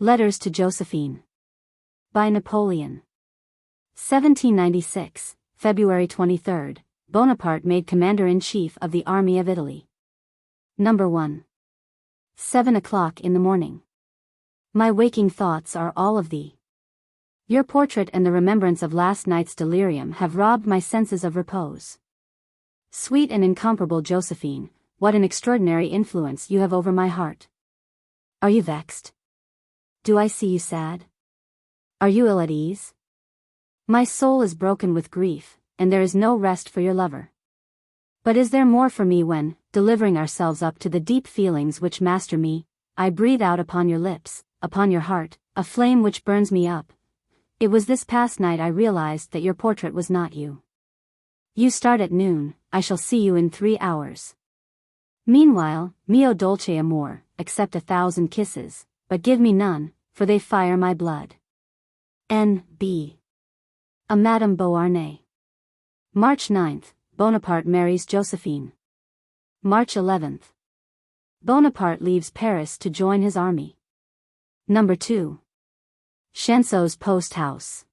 Letters to Josephine. By Napoleon. 1796, February 23, Bonaparte made Commander-in-Chief of the Army of Italy. Number 1. 7 o'clock in the morning. My waking thoughts are all of thee. Your portrait and the remembrance of last night's delirium have robbed my senses of repose. Sweet and incomparable Josephine, what an extraordinary influence you have over my heart. Are you vexed? Do I see you sad? Are you ill at ease? My soul is broken with grief, and there is no rest for your lover. But is there more for me when, delivering ourselves up to the deep feelings which master me, I breathe out upon your lips, upon your heart, a flame which burns me up? It was this past night I realized that your portrait was not you. You start at noon, I shall see you in 3 hours. Meanwhile, mio dolce amor, accept 1,000 kisses, but give me none, for they fire my blood. N.B. A Madame Beauharnais. March 9th, Bonaparte marries Josephine. March 11th. Bonaparte leaves Paris to join his army. Number 2. Chanceau's Post House.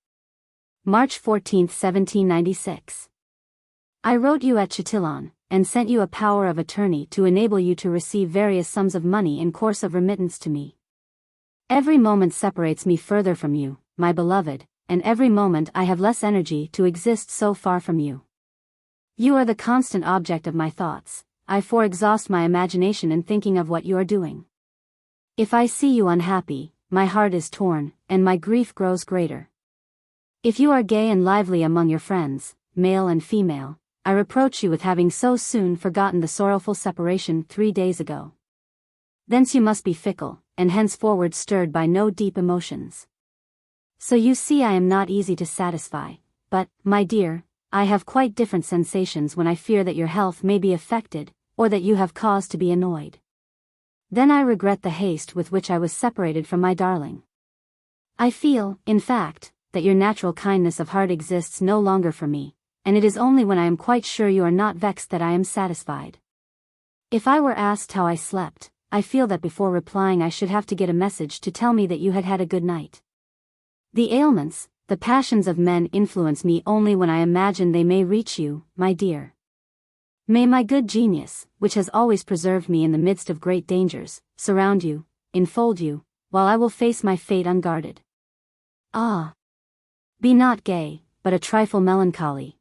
March 14, 1796. I wrote you at Chatillon, and sent you a power of attorney to enable you to receive various sums of money in course of remittance to me. Every moment separates me further from you, my beloved, and every moment I have less energy to exist so far from you. You are the constant object of my thoughts, I exhaust my imagination in thinking of what you are doing. If I see you unhappy, my heart is torn, and my grief grows greater. If you are gay and lively among your friends, male and female, I reproach you with having so soon forgotten the sorrowful separation 3 days ago. Thence you must be fickle, and henceforward stirred by no deep emotions. So you see I am not easy to satisfy, but, my dear, I have quite different sensations when I fear that your health may be affected, or that you have cause to be annoyed. Then I regret the haste with which I was separated from my darling. I feel, in fact, that your natural kindness of heart exists no longer for me, and it is only when I am quite sure you are not vexed that I am satisfied. If I were asked how I slept, I feel that before replying I should have to get a message to tell me that you had had a good night. The ailments, the passions of men influence me only when I imagine they may reach you, my dear. May my good genius, which has always preserved me in the midst of great dangers, surround you, enfold you, while I will face my fate unguarded. Ah! Be not gay, but a trifle melancholy.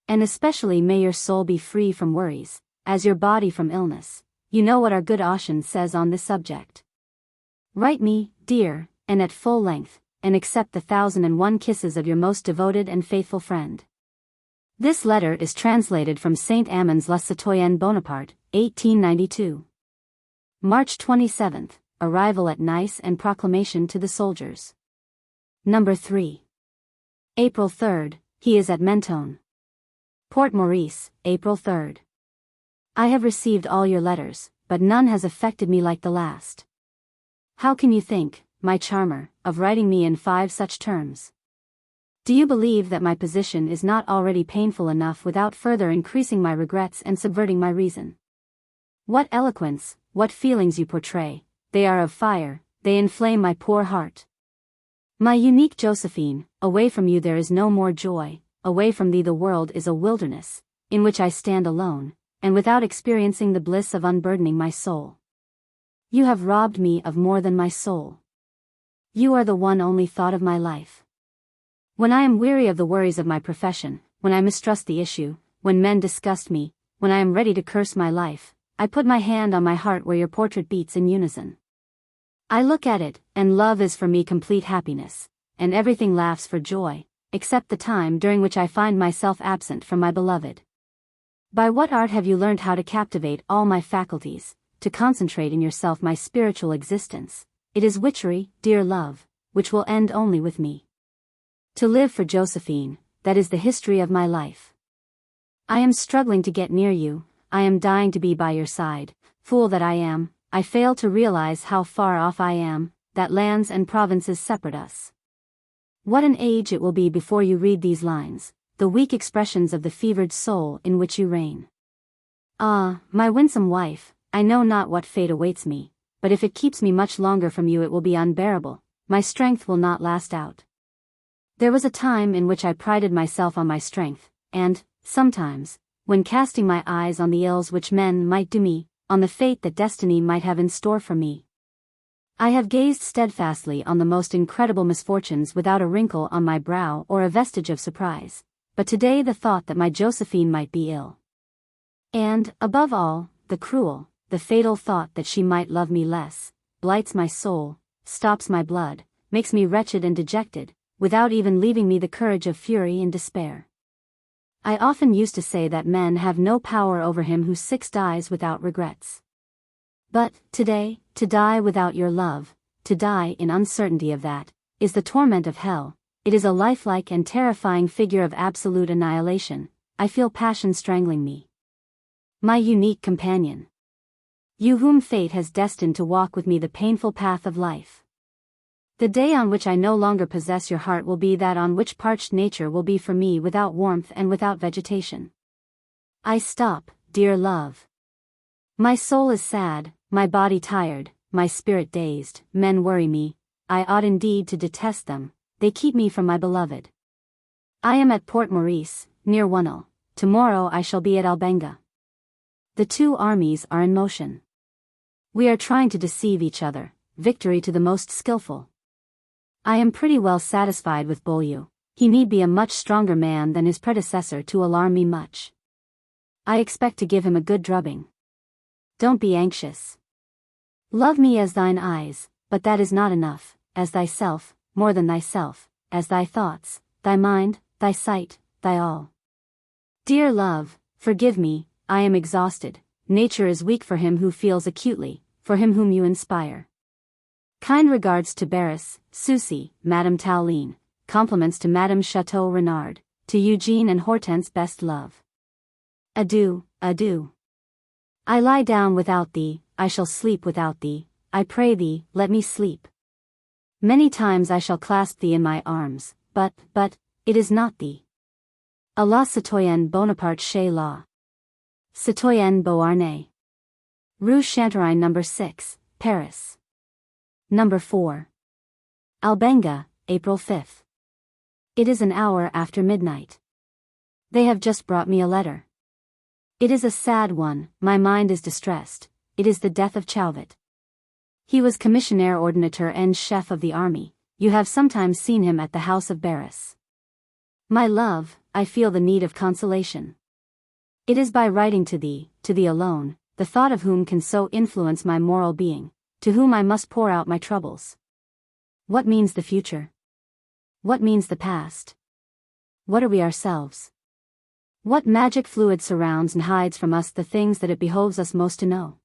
And especially may your soul be free from worries, as your body from illness. You know what our good Ossian says on this subject. Write me, dear, and at full length, and accept the 1,001 kisses of your most devoted and faithful friend. This letter is translated from Saint Amand's La Citoyenne Bonaparte, 1892. March 27th, arrival at Nice and proclamation to the soldiers. Number 3. April 3rd, he is at Mentone. Port Maurice, April 3rd. I have received all your letters, but none has affected me like the last. How can you think, my charmer, of writing me in 5 such terms? Do you believe that my position is not already painful enough without further increasing my regrets and subverting my reason? What eloquence, what feelings you portray, they are of fire, they inflame my poor heart. My unique Josephine, away from you there is no more joy, away from thee the world is a wilderness, in which I stand alone, and without experiencing the bliss of unburdening my soul. You have robbed me of more than my soul. You are the one only thought of my life. When I am weary of the worries of my profession, when I mistrust the issue, when men disgust me, when I am ready to curse my life, I put my hand on my heart where your portrait beats in unison. I look at it, and love is for me complete happiness, and everything laughs for joy, except the time during which I find myself absent from my beloved. By what art have you learned how to captivate all my faculties, to concentrate in yourself my spiritual existence? It is witchery, dear love, which will end only with me. To live for Josephine, that is the history of my life. I am struggling to get near you, I am dying to be by your side. Fool that I am, I fail to realize how far off I am, that lands and provinces separate us. What an age it will be before you read these lines, the weak expressions of the fevered soul in which you reign. Ah, my winsome wife, I know not what fate awaits me, but if it keeps me much longer from you it will be unbearable, my strength will not last out. There was a time in which I prided myself on my strength, and, sometimes, when casting my eyes on the ills which men might do me, on the fate that destiny might have in store for me, I have gazed steadfastly on the most incredible misfortunes without a wrinkle on my brow or a vestige of surprise, but today the thought that my Josephine might be ill, and, above all, the cruel, the fatal thought that she might love me less, blights my soul, stops my blood, makes me wretched and dejected, without even leaving me the courage of fury and despair. I often used to say that men have no power over him who dies without regrets. But, today, to die without your love, to die in uncertainty of that, is the torment of hell. It is a lifelike and terrifying figure of absolute annihilation. I feel passion strangling me. My unique companion. You whom fate has destined to walk with me the painful path of life. The day on which I no longer possess your heart will be that on which parched nature will be for me without warmth and without vegetation. I stop, dear love. My soul is sad, my body tired, my spirit dazed. Men worry me, I ought indeed to detest them, they keep me from my beloved. I am at Port Maurice, near Wunel. Tomorrow I shall be at Albenga. The two armies are in motion. We are trying to deceive each other, victory to the most skillful. I am pretty well satisfied with Beaulieu. He need be a much stronger man than his predecessor to alarm me much. I expect to give him a good drubbing. Don't be anxious. Love me as thine eyes, but that is not enough, as thyself, more than thyself, as thy thoughts, thy mind, thy sight, thy all. Dear love, forgive me, I am exhausted. Nature is weak for him who feels acutely, for him whom you inspire. Kind regards to Barras, Sucy, Madame Tauline, compliments to Madame Chateau Renard, to Eugene and Hortense best love. Adieu, adieu. I lie down without thee, I shall sleep without thee, I pray thee, let me sleep. Many times I shall clasp thee in my arms, but, it is not thee. A la citoyenne Bonaparte chez la citoyenne Beauharnais. Rue Chantereine No. 6, Paris. No. 4. Albenga, April 5th. It is an hour after midnight. They have just brought me a letter. It is a sad one, my mind is distressed, it is the death of Chauvet. He was commissionaire ordinateur and chef of the army, you have sometimes seen him at the house of Barras. My love, I feel the need of consolation. It is by writing to thee alone, the thought of whom can so influence my moral being, to whom I must pour out my troubles. What means the future? What means the past? What are we ourselves? What magic fluid surrounds and hides from us the things that it behoves us most to know?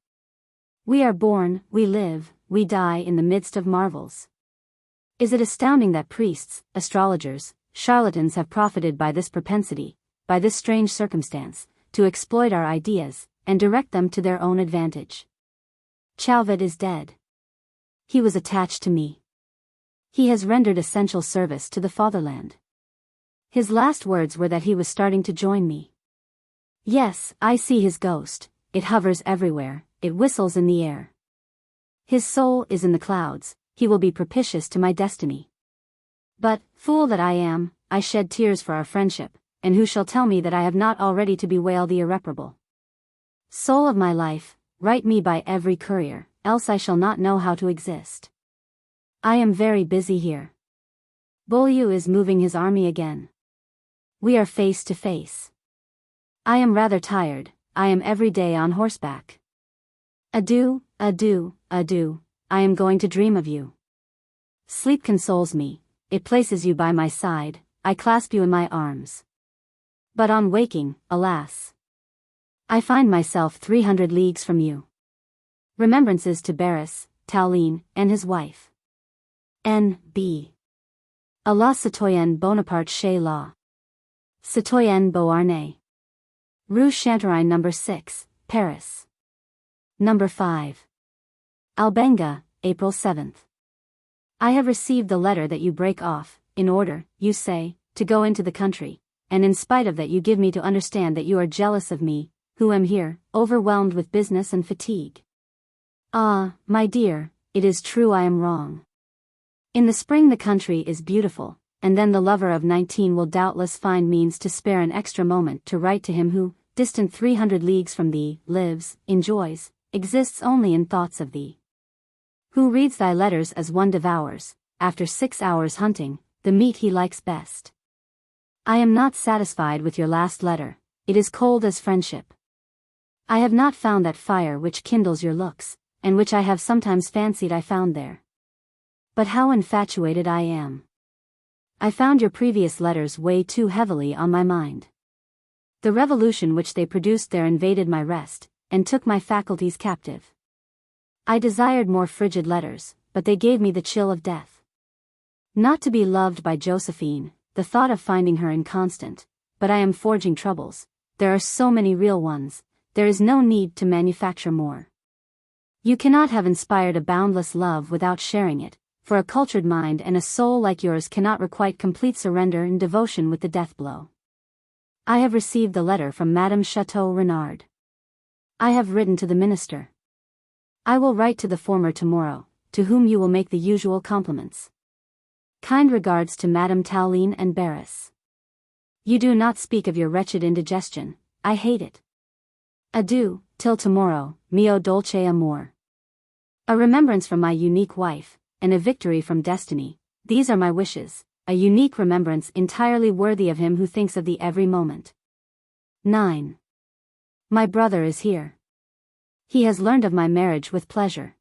We are born, we live, we die in the midst of marvels. Is it astounding that priests, astrologers, charlatans have profited by this propensity, by this strange circumstance, to exploit our ideas, and direct them to their own advantage? Chauvet is dead. He was attached to me. He has rendered essential service to the fatherland. His last words were that he was starting to join me. Yes, I see his ghost, it hovers everywhere, it whistles in the air. His soul is in the clouds, he will be propitious to my destiny. But, fool that I am, I shed tears for our friendship, and who shall tell me that I have not already to bewail the irreparable? Soul of my life, write me by every courier, else I shall not know how to exist. I am very busy here. Beaulieu is moving his army again. We are face to face. I am rather tired, I am every day on horseback. Adieu, adieu, adieu, I am going to dream of you. Sleep consoles me, it places you by my side, I clasp you in my arms. But on waking, alas, I find myself 300 leagues from you. Remembrances to Barras, Tauline, and his wife. N.B. A la citoyenne Bonaparte chez la citoyenne Beauharnais. Rue Chantereine No. 6, Paris. No. 5. Albenga, April 7th. I have received the letter that you break off, in order, you say, to go into the country, and in spite of that you give me to understand that you are jealous of me, who am here, overwhelmed with business and fatigue. Ah, my dear, it is true I am wrong. In the spring the country is beautiful, and then the lover of 19 will doubtless find means to spare an extra moment to write to him who, distant 300 leagues from thee, lives, enjoys, exists only in thoughts of thee. Who reads thy letters as one devours, after 6 hours hunting, the meat he likes best. I am not satisfied with your last letter, it is cold as friendship. I have not found that fire which kindles your looks, and which I have sometimes fancied I found there. But how infatuated I am. I found your previous letters weigh too heavily on my mind. The revolution which they produced there invaded my rest, and took my faculties captive. I desired more frigid letters, but they gave me the chill of death. Not to be loved by Josephine, the thought of finding her inconstant, but I am forging troubles, there are so many real ones, there is no need to manufacture more. You cannot have inspired a boundless love without sharing it, for a cultured mind and a soul like yours cannot requite complete surrender and devotion with the death blow. I have received the letter from Madame Chateau Renard. I have written to the minister. I will write to the former tomorrow, to whom you will make the usual compliments. Kind regards to Madame Tauline and Barras. You do not speak of your wretched indigestion, I hate it. Adieu, till tomorrow, mio dolce amor. A remembrance from my unique wife, and a victory from destiny, these are my wishes, a unique remembrance entirely worthy of him who thinks of thee every moment. 9. My brother is here. He has learned of my marriage with pleasure.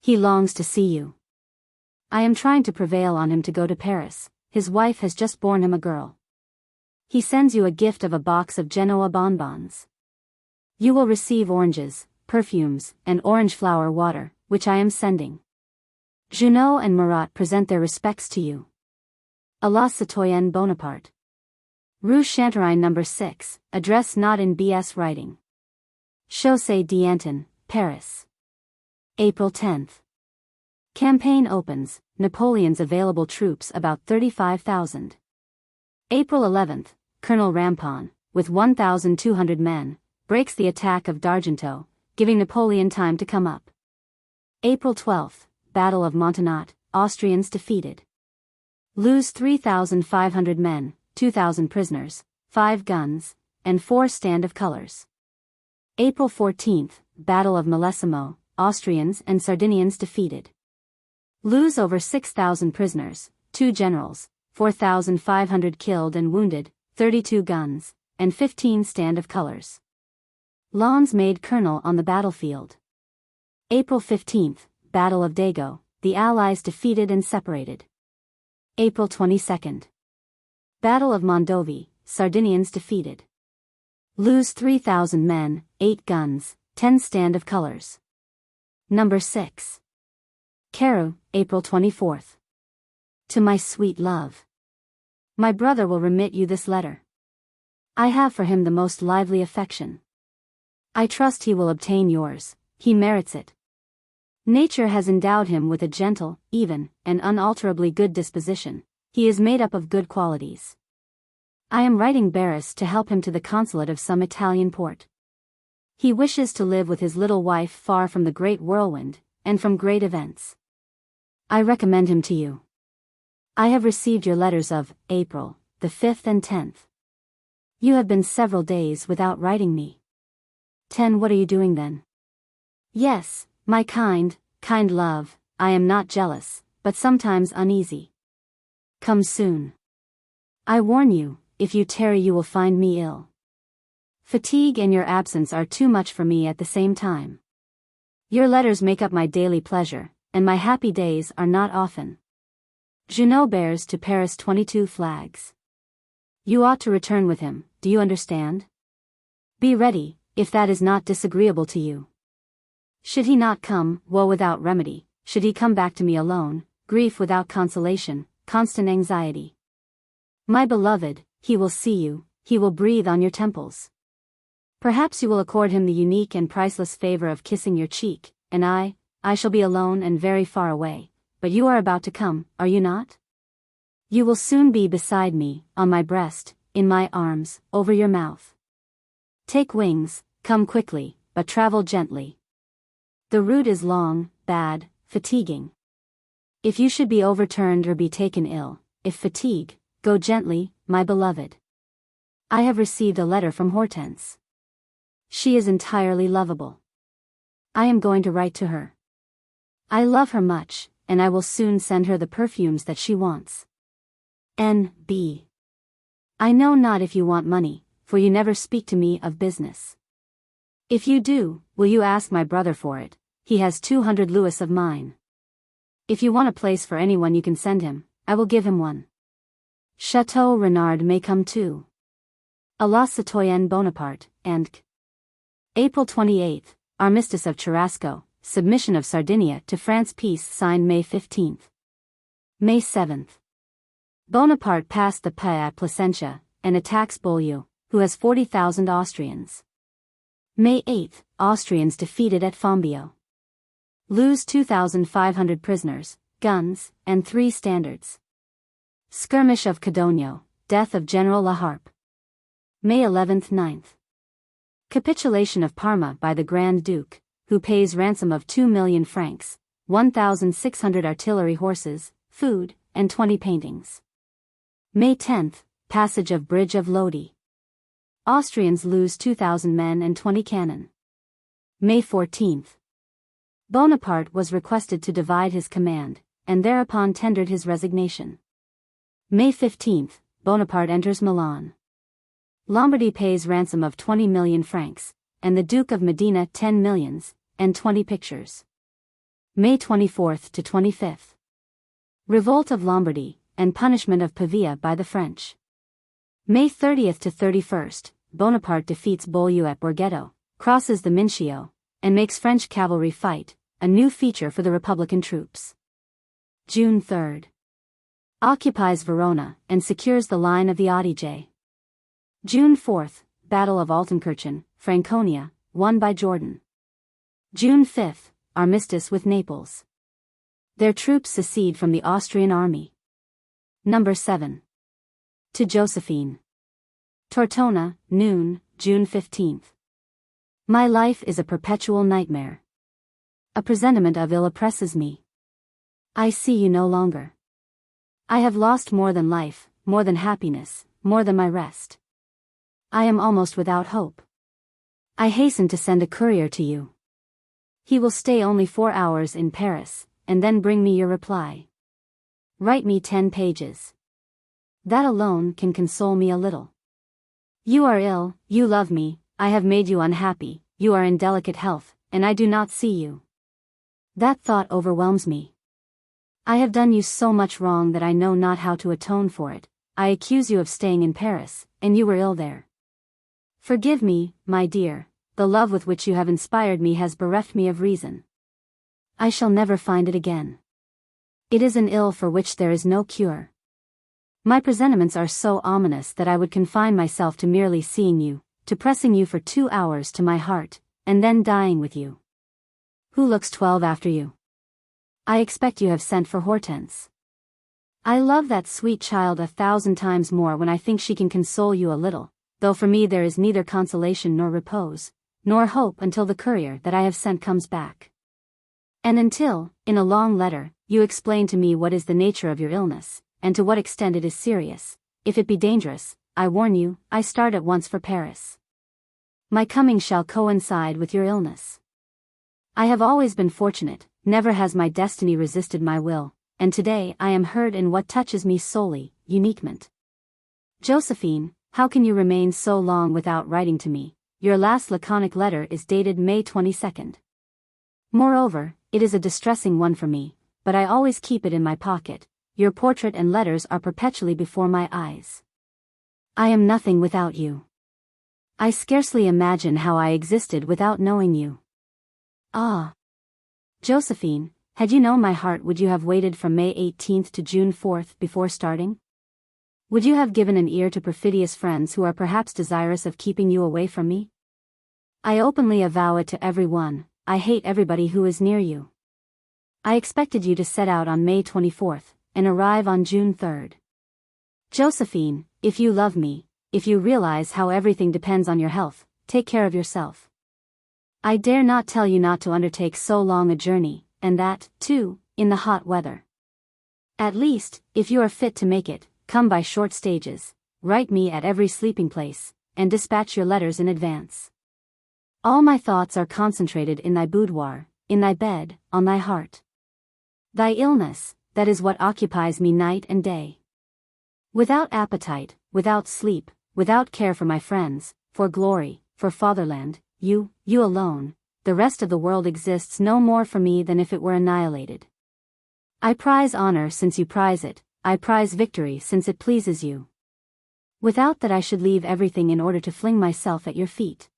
He longs to see you. I am trying to prevail on him to go to Paris, his wife has just borne him a girl. He sends you a gift of a box of Genoa bonbons. You will receive oranges, perfumes, and orange flower water, which I am sending. Junot and Marat present their respects to you. A la citoyenne Bonaparte. Rue Chantereine No. 6, address not in B.S. writing. Chaussée d'Antin, Paris. April 10th. Campaign opens, Napoleon's available troops about 35,000. April 11th, Colonel Rampon, with 1,200 men, breaks the attack of D'Argenton, giving Napoleon time to come up. April 12th, Battle of Montenat, Austrians defeated. Lose 3,500 men, 2,000 prisoners, 5 guns, and 4 stand of colors. April 14th, Battle of Malmaison, Austrians and Sardinians defeated. Lose over 6,000 prisoners, 2 generals, 4,500 killed and wounded, 32 guns, and 15 stand of colors. Lens made colonel on the battlefield. April 15th, Battle of Dago, the Allies defeated and separated. April 22nd. Battle of Mondovi, Sardinians defeated. Lose 3,000 men, 8 guns, 10 stand of colors. Number 6. Carew, April 24th. To my sweet love. My brother will remit you this letter. I have for him the most lively affection. I trust he will obtain yours, he merits it. Nature has endowed him with a gentle, even, and unalterably good disposition, he is made up of good qualities. I am writing Barras to help him to the consulate of some Italian port. He wishes to live with his little wife far from the great whirlwind, and from great events. I recommend him to you. I have received your letters of April, the 5th and 10th. You have been several days without writing me. 10. What are you doing then? Yes, my kind love, I am not jealous, but sometimes uneasy. Come soon. I warn you, if you tarry you will find me ill. Fatigue and your absence are too much for me at the same time. Your letters make up my daily pleasure, and my happy days are not often. Junot bears to Paris 22 flags. You ought to return with him, do you understand? Be ready, if that is not disagreeable to you. Should he not come, woe without remedy, should he come back to me alone, grief without consolation, constant anxiety. My beloved, he will see you, he will breathe on your temples. Perhaps you will accord him the unique and priceless favor of kissing your cheek, and I shall be alone and very far away, but you are about to come, are you not? You will soon be beside me, on my breast, in my arms, over your mouth. Take wings, come quickly, but travel gently. The route is long, bad, fatiguing. If you should be overturned or be taken ill, if fatigue, go gently, my beloved. I have received a letter from Hortense. She is entirely lovable. I am going to write to her. I love her much, and I will soon send her the perfumes that she wants. N.B. I know not if you want money, for you never speak to me of business. If you do, will you ask my brother for it? He has 200 louis of mine. If you want a place for anyone you can send him, I will give him one. Chateau Renard may come too. A la citoyenne Bonaparte, and April 28, Armistice of Cherasco, submission of Sardinia to France, peace signed May 15. May 7. Bonaparte passed the Pay at Placentia, and attacks Beaulieu, who has 40,000 Austrians. May 8, Austrians defeated at Fombio. Lose 2,500 prisoners, guns, and 3 standards. Skirmish of Codogno, death of General La Harpe. May 11-9. Capitulation of Parma by the Grand Duke, who pays ransom of 2 million francs, 1,600 artillery horses, food, and 20 paintings. May 10, passage of Bridge of Lodi. Austrians lose 2,000 men and 20 cannon. May 14. Bonaparte was requested to divide his command, and thereupon tendered his resignation. May 15, Bonaparte enters Milan. Lombardy pays ransom of 20 million francs, and the Duke of Modena 10 millions, and 20 pictures. May 24 to 25. Revolt of Lombardy, and punishment of Pavia by the French. May 30 to 31, Bonaparte defeats Beaulieu at Borghetto, crosses the Mincio, and makes French cavalry fight, a new feature for the Republican troops. June 3. Occupies Verona, and secures the line of the Adige. June 4, Battle of Altenkirchen, Franconia, won by Jordan. June 5, Armistice with Naples. Their troops secede from the Austrian army. Number 7. To Josephine. Tortona, noon, June 15. My life is a perpetual nightmare. A presentiment of ill oppresses me. I see you no longer. I have lost more than life, more than happiness, more than my rest. I am almost without hope. I hasten to send a courier to you. He will stay only 4 hours in Paris, and then bring me your reply. Write me 10 pages. That alone can console me a little. You are ill, you love me, I have made you unhappy, you are in delicate health, and I do not see you. That thought overwhelms me. I have done you so much wrong that I know not how to atone for it. I accuse you of staying in Paris, and you were ill there. Forgive me, my dear, the love with which you have inspired me has bereft me of reason. I shall never find it again. It is an ill for which there is no cure. My presentiments are so ominous that I would confine myself to merely seeing you, to pressing you for 2 hours to my heart, and then dying with you. Who looks 12 after you? I expect you have sent for Hortense. I love that sweet child 1,000 times more when I think she can console you a little, though for me there is neither consolation nor repose, nor hope until the courier that I have sent comes back. And until, in a long letter, you explain to me what is the nature of your illness, and to what extent it is serious. If it be dangerous, I warn you, I start at once for Paris. My coming shall coincide with your illness. I have always been fortunate, never has my destiny resisted my will, and today I am hurt in what touches me solely, uniquement. Josephine, how can you remain so long without writing to me? Your last laconic letter is dated May 22. Moreover, it is a distressing one for me, but I always keep it in my pocket. Your portrait and letters are perpetually before my eyes. I am nothing without you. I scarcely imagine how I existed without knowing you. Ah! Josephine, had you known my heart, would you have waited from May 18 to June 4 before starting? Would you have given an ear to perfidious friends who are perhaps desirous of keeping you away from me? I openly avow it to every one, I hate everybody who is near you. I expected you to set out on May 24, and arrive on June 3. Josephine, if you love me, if you realize how everything depends on your health, take care of yourself. I dare not tell you not to undertake so long a journey, and that, too, in the hot weather. At least, if you are fit to make it, come by short stages, write me at every sleeping place, and dispatch your letters in advance. All my thoughts are concentrated in thy boudoir, in thy bed, on thy heart. Thy illness, that is what occupies me night and day. Without appetite, without sleep, without care for my friends, for glory, for fatherland, you alone, the rest of the world exists no more for me than if it were annihilated. I prize honor since you prize it, I prize victory since it pleases you. Without that I should leave everything in order to fling myself at your feet.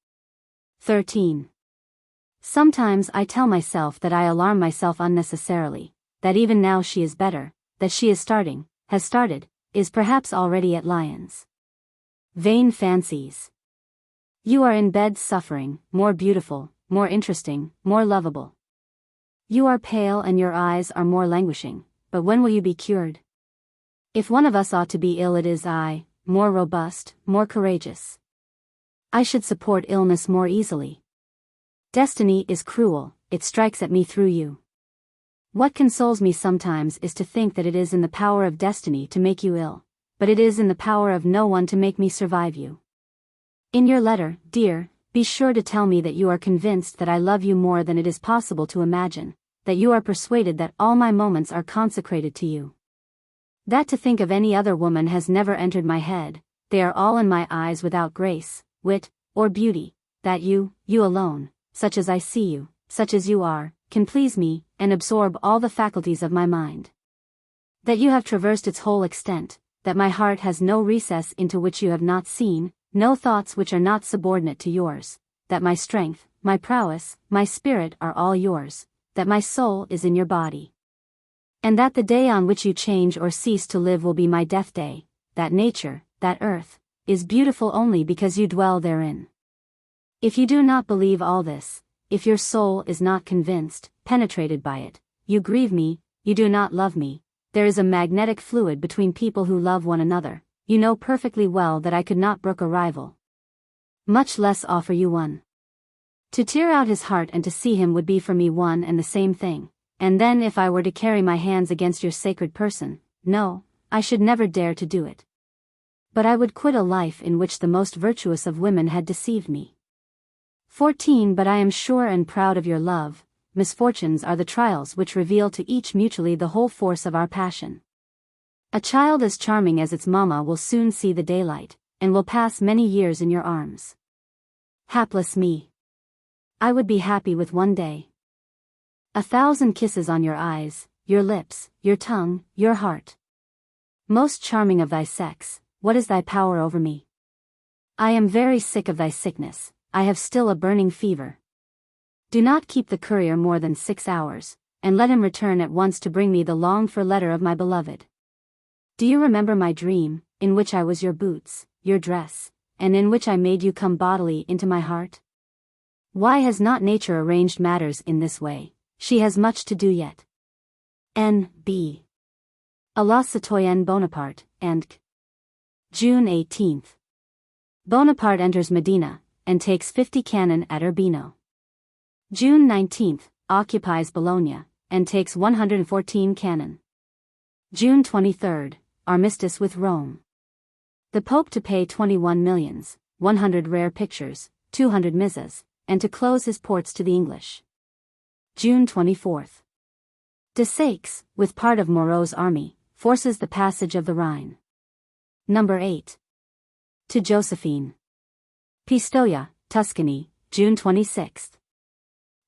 13. Sometimes I tell myself that I alarm myself unnecessarily, that even now she is better, that she is starting, has started, is perhaps already at Lyons. Vain fancies. You are in bed suffering, more beautiful, more interesting, more lovable. You are pale and your eyes are more languishing, but when will you be cured? If one of us ought to be ill it is I, more robust, more courageous. I should support illness more easily. Destiny is cruel, it strikes at me through you. What consoles me sometimes is to think that it is in the power of destiny to make you ill, but it is in the power of no one to make me survive you. In your letter, dear, be sure to tell me that you are convinced that I love you more than it is possible to imagine, that you are persuaded that all my moments are consecrated to you. That to think of any other woman has never entered my head, they are all in my eyes without grace, wit, or beauty, that you alone, such as I see you, such as you are, can please me, and absorb all the faculties of my mind. That you have traversed its whole extent, that my heart has no recess into which you have not seen, no thoughts which are not subordinate to yours, that my strength, my prowess, my spirit are all yours, that my soul is in your body. And that the day on which you change or cease to live will be my death day, that nature, that earth, is beautiful only because you dwell therein. If you do not believe all this, if your soul is not convinced, penetrated by it, you grieve me, you do not love me, there is a magnetic fluid between people who love one another, you know perfectly well that I could not brook a rival. Much less offer you one. To tear out his heart and to see him would be for me one and the same thing, and then if I were to carry my hands against your sacred person, no, I should never dare to do it. But I would quit a life in which the most virtuous of women had deceived me. 14. But I am sure and proud of your love, misfortunes are the trials which reveal to each mutually the whole force of our passion. A child as charming as its mamma will soon see the daylight, and will pass many years in your arms. Hapless me. I would be happy with one day. 1,000 kisses on your eyes, your lips, your tongue, your heart. Most charming of thy sex, what is thy power over me? I am very sick of thy sickness, I have still a burning fever. Do not keep the courier more than 6 hours, and let him return at once to bring me the longed-for letter of my beloved. Do you remember my dream, in which I was your boots, your dress, and in which I made you come bodily into my heart? Why has not nature arranged matters in this way? She has much to do yet. N.B. A la citoyenne Bonaparte, and June 18th. Bonaparte enters Medina, and takes 50 cannon at Urbino. June 19th, occupies Bologna, and takes 114 cannon. June 23rd, armistice with Rome. The Pope to pay 21 millions, 100 rare pictures, 200 missas, and to close his ports to the English. June 24th. Desaix, with part of Moreau's army, forces the passage of the Rhine. Number 8. To Josephine. Pistoia, Tuscany, June 26th.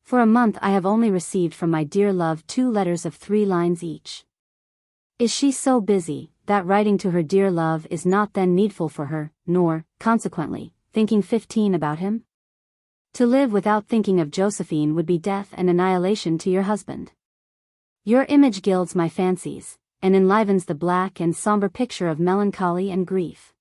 For a month I have only received from my dear love 2 letters of 3 lines each. Is she so busy, that writing to her dear love is not then needful for her, nor, consequently, thinking 15 about him? To live without thinking of Josephine would be death and annihilation to your husband. Your image gilds my fancies, and enlivens the black and somber picture of melancholy and grief.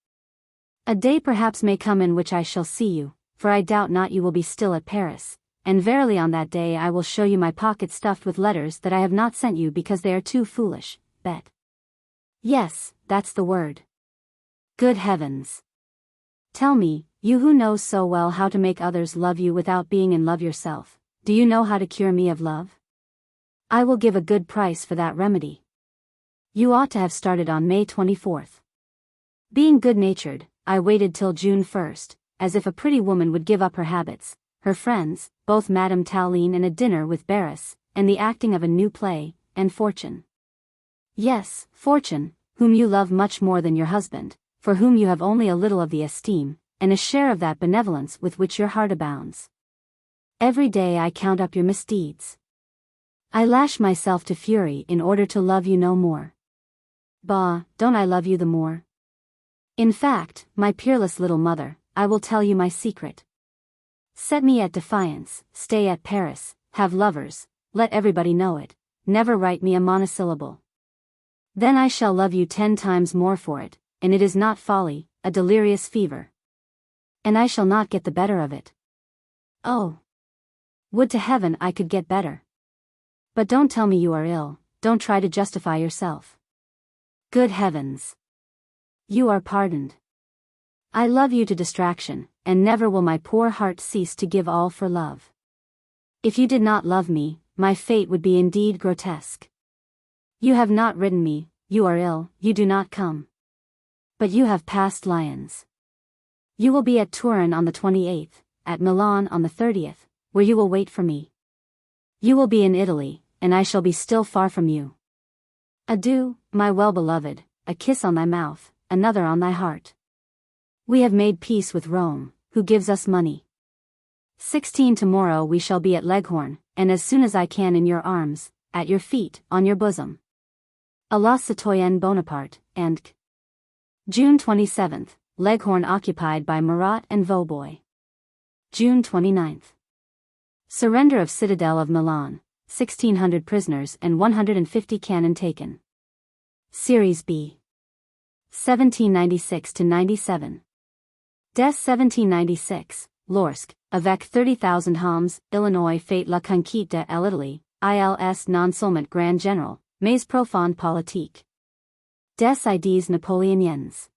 A day perhaps may come in which I shall see you, for I doubt not you will be still at Paris, and verily on that day I will show you my pocket stuffed with letters that I have not sent you because they are too foolish, bet. Yes, that's the word. Good heavens. Tell me, you who knows so well how to make others love you without being in love yourself, do you know how to cure me of love? I will give a good price for that remedy. You ought to have started on May 24th. Being good-natured, I waited till June 1st, as if a pretty woman would give up her habits, her friends, both Madame Tallien and a dinner with Barras, and the acting of a new play, and Fortune. Yes, Fortune, whom you love much more than your husband, for whom you have only a little of the esteem, and a share of that benevolence with which your heart abounds. Every day I count up your misdeeds. I lash myself to fury in order to love you no more. Bah, don't I love you the more? In fact, my peerless little mother, I will tell you my secret. Set me at defiance, stay at Paris, have lovers, let everybody know it, never write me a monosyllable. Then I shall love you 10 times more for it, and it is not folly, a delirious fever. And I shall not get the better of it. Oh! Would to heaven I could get better. But don't tell me you are ill, don't try to justify yourself. Good heavens! You are pardoned. I love you to distraction, and never will my poor heart cease to give all for love. If you did not love me, my fate would be indeed grotesque. You have not written me, you are ill, you do not come. But you have passed Lyons. You will be at Turin on the 28th, at Milan on the 30th, where you will wait for me. You will be in Italy, and I shall be still far from you. Adieu, my well-beloved, a kiss on thy mouth, another on thy heart. We have made peace with Rome, who gives us money. 16 tomorrow we shall be at Leghorn, and as soon as I can in your arms, at your feet, on your bosom. A la citoyenne Bonaparte, and June 27th, Leghorn occupied by Marat and Vauboy. June 29th. Surrender of Citadel of Milan, 1,600 prisoners and 150 cannon taken. Series B. 1796-97. Des 1796, Lorsk, avec 30,000 hommes, Illinois fait la conquête de l'Italie, ils non seulement grand général, mais profond politique. Des idées Napoleoniennes.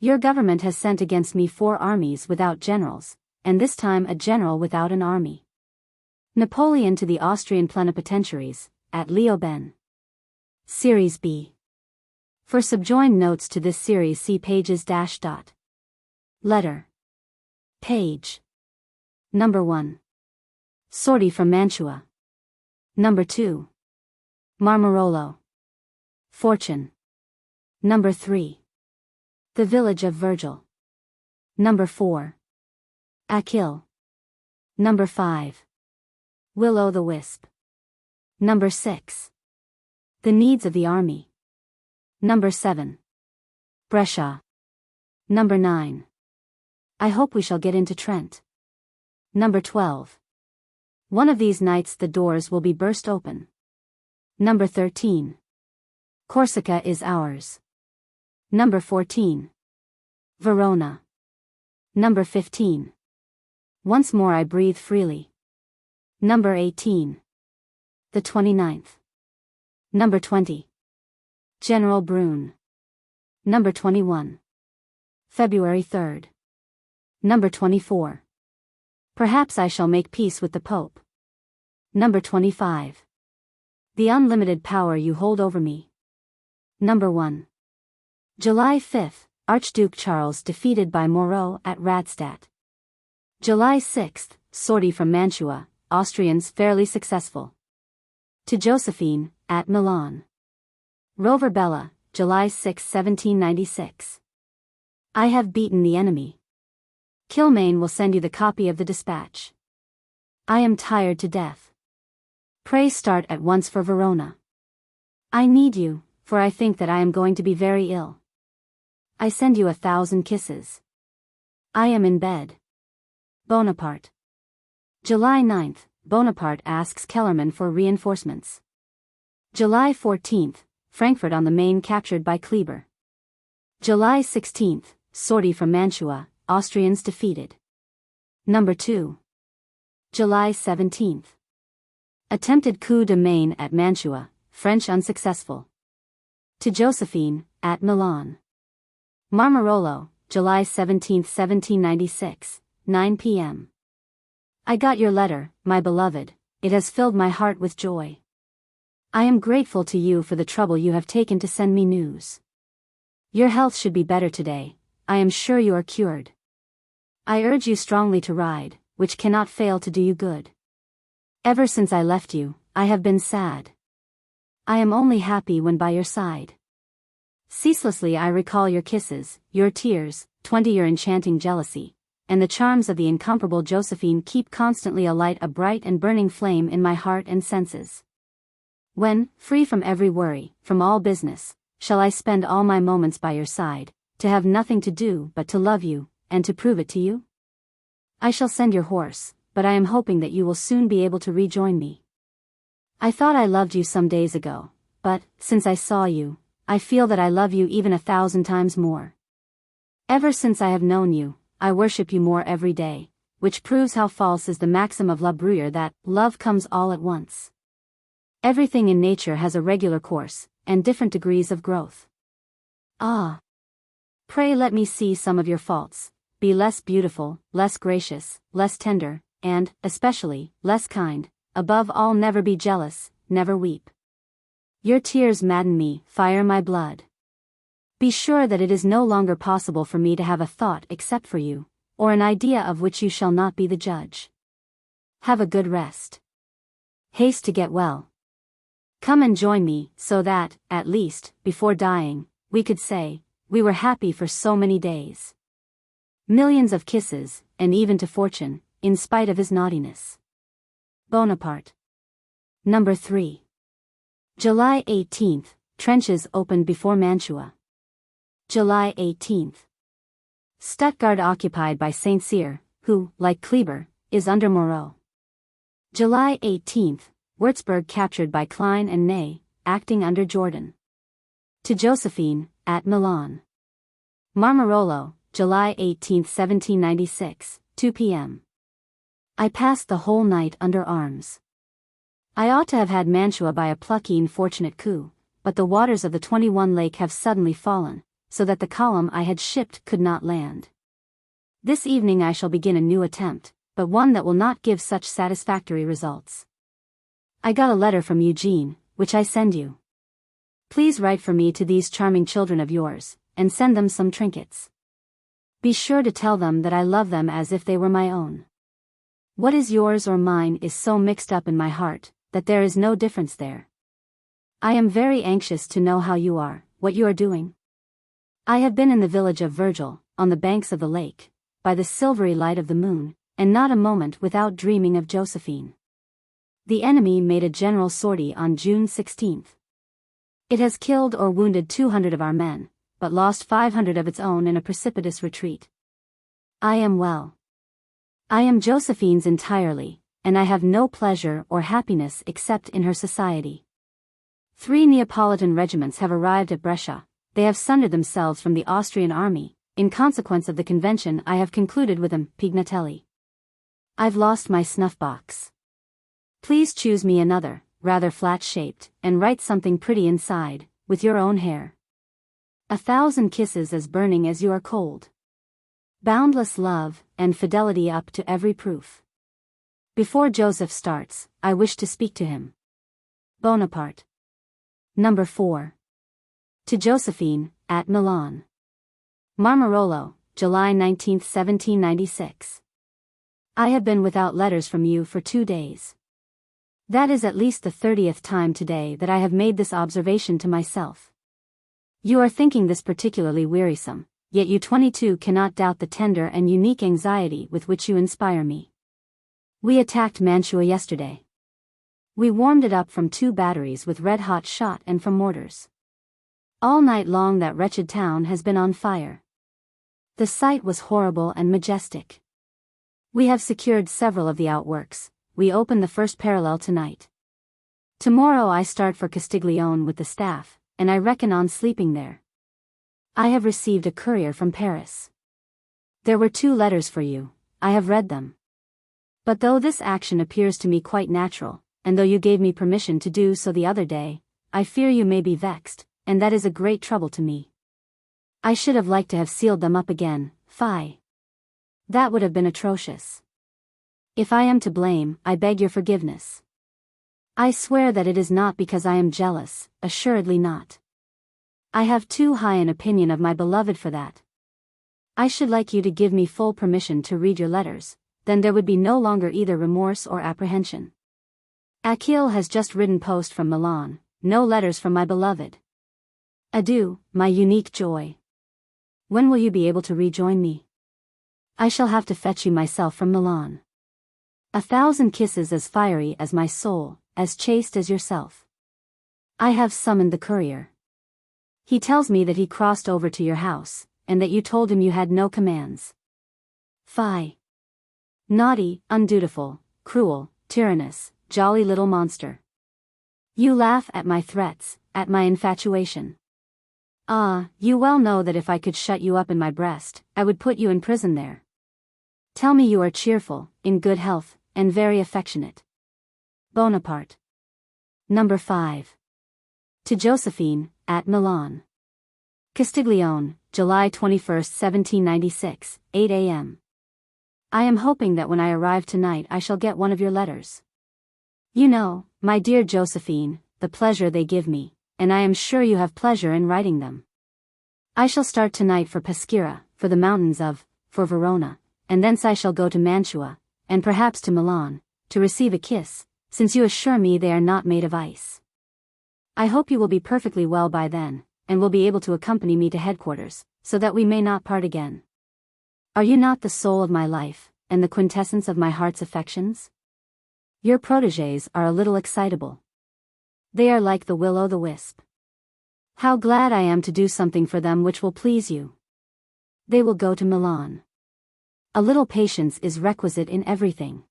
Your government has sent against me 4 armies without generals, and this time a general without an army. Napoleon to the Austrian plenipotentiaries, at Leoben. Series B. For subjoined notes to this series see pages --. Letter. Page. Number 1. Sortie from Mantua. Number 2. Marmarolo. Fortune. Number 3. The village of Virgil. Number 4. Achille. Number 5. Will-o'-the-wisp. Number 6. The needs of the army. Number 7. Brescia. Number 9. I hope we shall get into Trent. Number 12. One of these nights the doors will be burst open. Number 13. Corsica is ours. Number 14. Verona. Number 15. Once more I breathe freely. Number 18. The 29th. Number 20. General Brune. Number 21. February 3rd. Number 24. Perhaps I shall make peace with the Pope. Number 25. The unlimited power you hold over me. Number 1. July 5th, Archduke Charles defeated by Moreau at Radstadt. July 6th, sortie from Mantua, Austrians fairly successful. To Josephine, at Milan. Rover Bella, July 6, 1796. I have beaten the enemy. Kilmaine will send you the copy of the dispatch. I am tired to death. Pray start at once for Verona. I need you, for I think that I am going to be very ill. I send you 1,000 kisses. I am in bed. Bonaparte. July 9th, Bonaparte asks Kellerman for reinforcements. July 14th, Frankfurt on the Main captured by Kleber. July 16th, sortie from Mantua, Austrians defeated. Number 2. July 17th. Attempted coup de main at Mantua, French unsuccessful. To Josephine, at Milan. Marmarolo, July 17, 1796, 9 p.m. I got your letter, my beloved, it has filled my heart with joy. I am grateful to you for the trouble you have taken to send me news. Your health should be better today, I am sure you are cured. I urge you strongly to ride, which cannot fail to do you good. Ever since I left you, I have been sad. I am only happy when by your side. Ceaselessly I recall your kisses, your tears, 20 your enchanting jealousy, and the charms of the incomparable Josephine keep constantly alight a bright and burning flame in my heart and senses. When, free from every worry, from all business, shall I spend all my moments by your side, to have nothing to do but to love you, and to prove it to you? I shall send your horse, but I am hoping that you will soon be able to rejoin me. I thought I loved you some days ago, but, since I saw you, I feel that I love you even 1,000 times more. Ever since I have known you, I worship you more every day, which proves how false is the maxim of La Bruyere that love comes all at once. Everything in nature has a regular course, and different degrees of growth. Ah! Pray let me see some of your faults, be less beautiful, less gracious, less tender, and, especially, less kind, above all never be jealous, never weep. Your tears madden me, fire my blood. Be sure that it is no longer possible for me to have a thought except for you, or an idea of which you shall not be the judge. Have a good rest. Haste to get well. Come and join me, so that, at least, before dying, we could say, we were happy for so many days. Millions of kisses, and even to Fortune, in spite of his naughtiness. Bonaparte. Number 3. July 18th, trenches opened before Mantua. July 18th. Stuttgart occupied by St. Cyr, who, like Kleber, is under Moreau. July 18th, Würzburg captured by Klein and Ney, acting under Jordan. To Josephine, at Milan. Marmarolo, July 18, 1796, 2 p.m. I passed the whole night under arms. I ought to have had Mantua by a plucky and fortunate coup, but the waters of the 21 lake have suddenly fallen, so that the column I had shipped could not land. This evening I shall begin a new attempt, but one that will not give such satisfactory results. I got a letter from Eugene, which I send you. Please write for me to these charming children of yours, and send them some trinkets. Be sure to tell them that I love them as if they were my own. What is yours or mine is so mixed up in my heart, that there is no difference there. I am very anxious to know how you are, what you are doing. I have been in the village of Virgil, on the banks of the lake, by the silvery light of the moon, and not a moment without dreaming of Josephine. The enemy made a general sortie on June 16th. It has killed or wounded 200 of our men, but lost 500 of its own in a precipitous retreat. I am well. I am Josephine's entirely, and I have no pleasure or happiness except in her society. 3 Neapolitan regiments have arrived at Brescia. They have sundered themselves from the Austrian army, in consequence of the convention I have concluded with them, Pignatelli. I've lost my snuff-box. Please choose me another, rather flat-shaped, and write something pretty inside, with your own hair. 1,000 kisses as burning as you are cold. Boundless love, and fidelity up to every proof. Before Joseph starts, I wish to speak to him. Bonaparte. Number 4. To Josephine, at Milan. Marmarolo, July 19, 1796. I have been without letters from you for 2 days. That is at least the 30th time today that I have made this observation to myself. You are thinking this particularly wearisome, yet you 22 cannot doubt the tender and unique anxiety with which you inspire me. We attacked Mantua yesterday. We warmed it up from 2 batteries with red-hot shot and from mortars. All night long that wretched town has been on fire. The sight was horrible and majestic. We have secured several of the outworks. We open the first parallel tonight. Tomorrow I start for Castiglione with the staff, and I reckon on sleeping there. I have received a courier from Paris. There were 2 letters for you, I have read them. But though this action appears to me quite natural, and though you gave me permission to do so the other day, I fear you may be vexed, and that is a great trouble to me. I should have liked to have sealed them up again, fie. That would have been atrocious. If I am to blame, I beg your forgiveness. I swear that it is not because I am jealous, assuredly not. I have too high an opinion of my beloved for that. I should like you to give me full permission to read your letters, then there would be no longer either remorse or apprehension. Achille has just ridden post from Milan, no letters from my beloved. Adieu, my unique joy. When will you be able to rejoin me? I shall have to fetch you myself from Milan. 1,000 kisses as fiery as my soul, as chaste as yourself. I have summoned the courier. He tells me that he crossed over to your house, and that you told him you had no commands. Fie. Naughty, undutiful, cruel, tyrannous, jolly little monster. You laugh at my threats, at my infatuation. Ah, you well know that if I could shut you up in my breast, I would put you in prison there. Tell me you are cheerful, in good health, and very affectionate. Bonaparte. Number 5. To Josephine, at Milan. Castiglione, July 21, 1796, 8 a.m. I am hoping that when I arrive tonight I shall get one of your letters. You know, my dear Josephine, the pleasure they give me, and I am sure you have pleasure in writing them. I shall start tonight for Peschiera, for the mountains for Verona, and thence I shall go to Mantua, and perhaps to Milan, to receive a kiss, since you assure me they are not made of ice. I hope you will be perfectly well by then, and will be able to accompany me to headquarters, so that we may not part again. Are you not the soul of my life, and the quintessence of my heart's affections? Your protégés are a little excitable. They are like the will-o'-the-wisp. How glad I am to do something for them which will please you. They will go to Milan. A little patience is requisite in everything.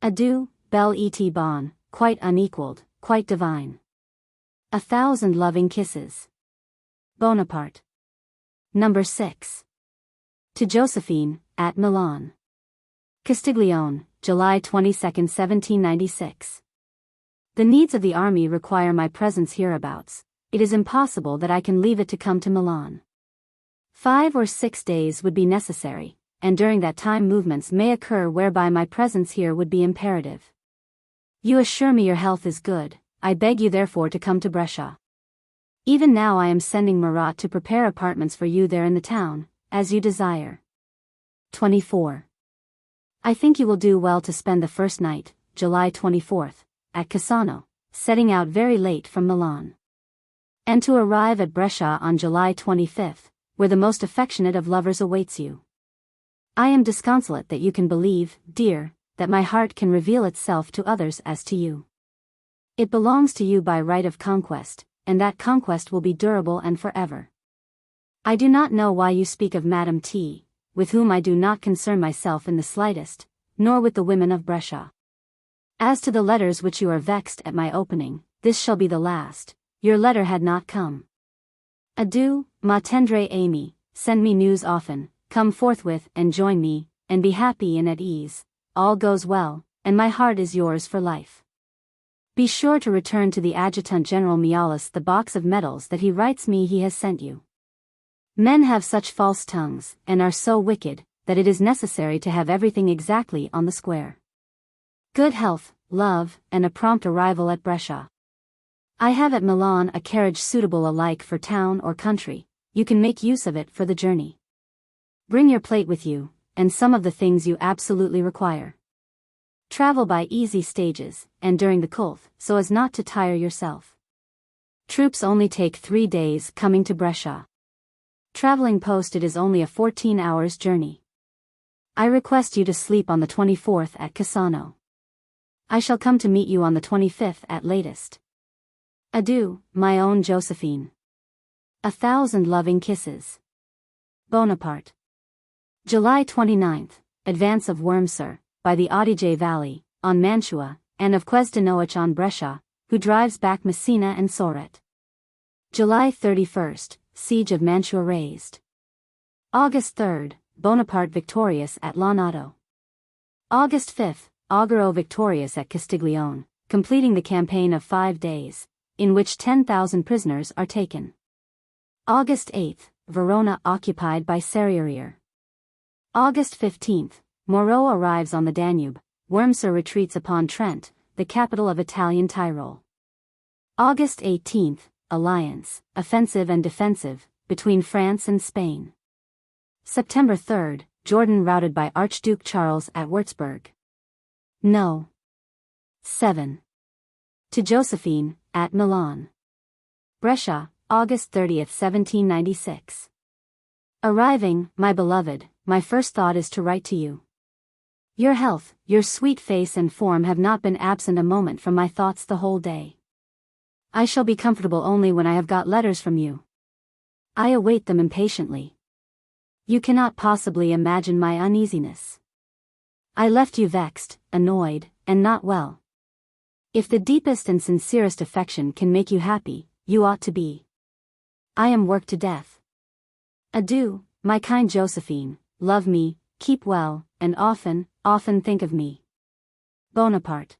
Adieu, belle et bonne, quite unequaled, quite divine. 1,000 loving kisses. Bonaparte. Number 6. To Josephine, at Milan. Castiglione, July 22, 1796. The needs of the army require my presence hereabouts. It is impossible that I can leave it to come to Milan. 5 or 6 days would be necessary, and during that time movements may occur whereby my presence here would be imperative. You assure me your health is good, I beg you therefore to come to Brescia. Even now I am sending Marat to prepare apartments for you there in the town, as you desire. 24. I think you will do well to spend the first night, July 24th, at Cassano, setting out very late from Milan. And to arrive at Brescia on July 25th, where the most affectionate of lovers awaits you. I am disconsolate that you can believe, dear, that my heart can reveal itself to others as to you. It belongs to you by right of conquest, and that conquest will be durable and forever. I do not know why you speak of Madame T., with whom I do not concern myself in the slightest, nor with the women of Brescia. As to the letters which you are vexed at my opening, this shall be the last. Your letter had not come. Adieu, ma tendre amie, send me news often, come forthwith and join me, and be happy and at ease. All goes well, and my heart is yours for life. Be sure to return to the Adjutant General Mialis the box of medals that he writes me he has sent you. Men have such false tongues, and are so wicked, that it is necessary to have everything exactly on the square. Good health, love, and a prompt arrival at Brescia. I have at Milan a carriage suitable alike for town or country. You can make use of it for the journey. Bring your plate with you, and some of the things you absolutely require. Travel by easy stages, and during the cold, so as not to tire yourself. Troops only take 3 days coming to Brescia. Traveling post it is only a 14 hours journey. I request you to sleep on the 24th at Cassano. I shall come to meet you on the 25th at latest. Adieu, my own Josephine. 1,000 loving kisses. Bonaparte. July 29th, advance of Wormser, by the Adige Valley, on Mantua, and of Quesdenoich on Brescia, who drives back Messina and Soret. July 31st, siege of Mantua raised. August 3rd, Bonaparte victorious at Lonato. August 5th, Augusto victorious at Castiglione, completing the campaign of 5 days, in which 10,000 prisoners are taken. August 8th, Verona occupied by Serrurier. August 15, Moreau arrives on the Danube, Wurmser retreats upon Trent, the capital of Italian Tyrol. August 18, alliance, offensive and defensive, between France and Spain. September 3, Jordan routed by Archduke Charles at Würzburg. No. 7. To Josephine, at Milan. Brescia, August 30, 1796. Arriving, my beloved, my first thought is to write to you. Your health, your sweet face and form have not been absent a moment from my thoughts the whole day. I shall be comfortable only when I have got letters from you. I await them impatiently. You cannot possibly imagine my uneasiness. I left you vexed, annoyed, and not well. If the deepest and sincerest affection can make you happy, you ought to be. I am worked to death. Adieu, my kind Josephine, love me, keep well, and often, often think of me. Bonaparte.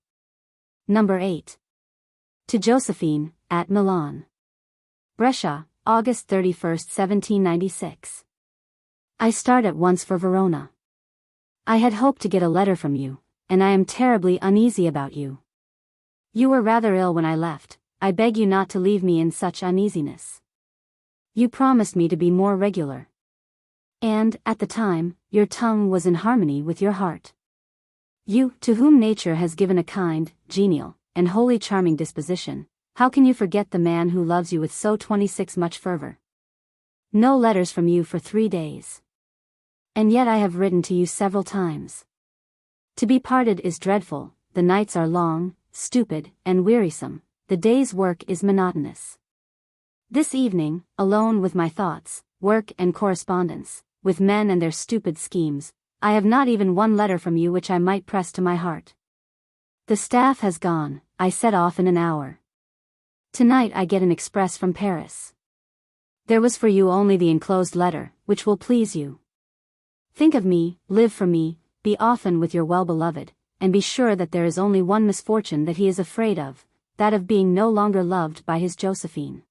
Number 8. To Josephine, at Milan. Brescia, August 31, 1796. I start at once for Verona. I had hoped to get a letter from you, and I am terribly uneasy about you. You were rather ill when I left. I beg you not to leave me in such uneasiness. You promised me to be more regular. And, at the time, your tongue was in harmony with your heart. You, to whom nature has given a kind, genial, and wholly charming disposition, how can you forget the man who loves you with so 26 much fervor? No letters from you for 3 days. And yet I have written to you several times. To be parted is dreadful, the nights are long, stupid, and wearisome, the day's work is monotonous. This evening, alone with my thoughts, work and correspondence, with men and their stupid schemes, I have not even one letter from you which I might press to my heart. The staff has gone, I set off in an hour. Tonight I get an express from Paris. There was for you only the enclosed letter, which will please you. Think of me, live for me, be often with your well-beloved, and be sure that there is only one misfortune that he is afraid of, that of being no longer loved by his Josephine.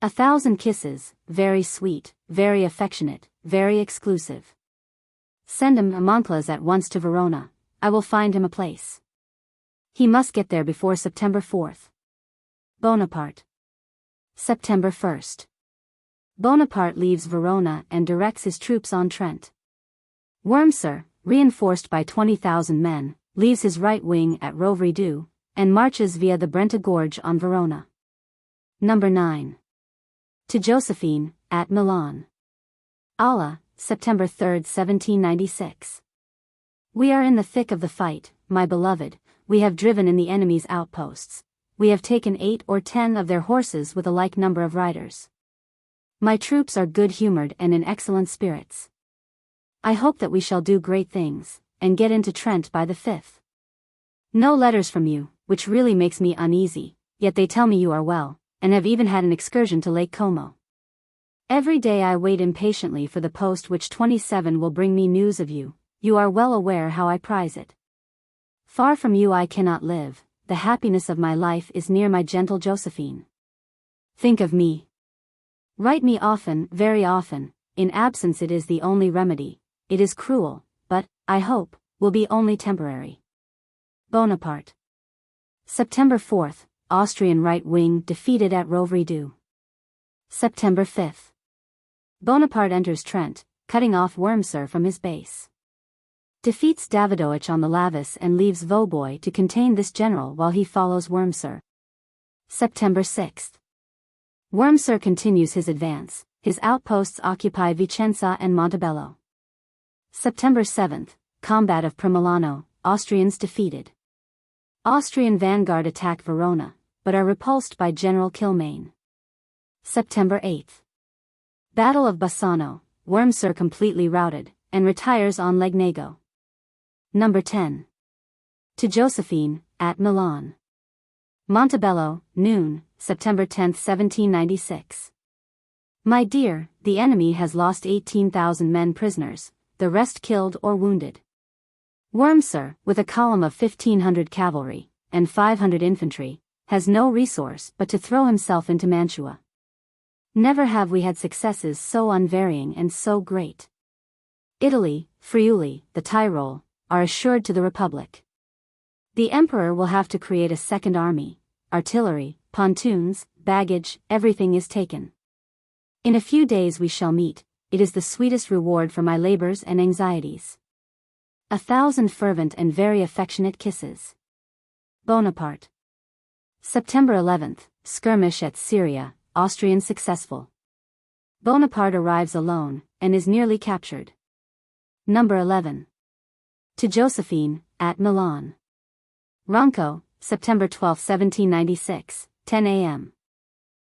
1,000 kisses, very sweet, very affectionate, very exclusive. Send him a Monclas at once to Verona, I will find him a place. He must get there before September 4th. Bonaparte. September 1st. Bonaparte leaves Verona and directs his troops on Trent. Wurmser, reinforced by 20,000 men, leaves his right wing at Rouvray-du, and marches via the Brenta Gorge on Verona. Number 9. To Josephine, at Milan. Arola, September 3, 1796. We are in the thick of the fight, my beloved, we have driven in the enemy's outposts. We have taken 8 or 10 of their horses with a like number of riders. My troops are good-humored and in excellent spirits. I hope that we shall do great things, and get into Trent by the 5th. No letters from you, which really makes me uneasy, yet they tell me you are well, and have even had an excursion to Lake Como. Every day I wait impatiently for the post which 27 will bring me news of you, you are well aware how I prize it. Far from you I cannot live, the happiness of my life is near my gentle Josephine. Think of me. Write me often, very often, in absence it is the only remedy, it is cruel, but, I hope, will be only temporary. Bonaparte. September 4th, Austrian right wing defeated at Rouvray-du. September 5th. Bonaparte enters Trent, cutting off Wurmser from his base. Defeats Davidovich on the Lavis and leaves Vaubois to contain this general while he follows Wurmser. September 6th. Wurmser continues his advance, his outposts occupy Vicenza and Montebello. September 7th, combat of Primilano, Austrians defeated. Austrian vanguard attack Verona, but are repulsed by General Kilmaine. September 8th. Battle of Bassano, Wurmser completely routed, and retires on Legnago. Number 10. To Josephine, at Milan. Montebello, noon, September 10, 1796. My dear, the enemy has lost 18,000 men prisoners, the rest killed or wounded. Wurmser, with a column of 1,500 cavalry, and 500 infantry, has no resource but to throw himself into Mantua. Never have we had successes so unvarying and so great. Italy, Friuli, the Tyrol, are assured to the Republic. The Emperor will have to create a second army, artillery, pontoons, baggage, everything is taken. In a few days we shall meet, it is the sweetest reward for my labors and anxieties. 1,000 fervent and very affectionate kisses. Bonaparte. September 11th, skirmish at Syria, Austrians successful. Bonaparte arrives alone, and is nearly captured. Number 11. To Josephine, at Milan. Ronco, September 12, 1796, 10 a.m.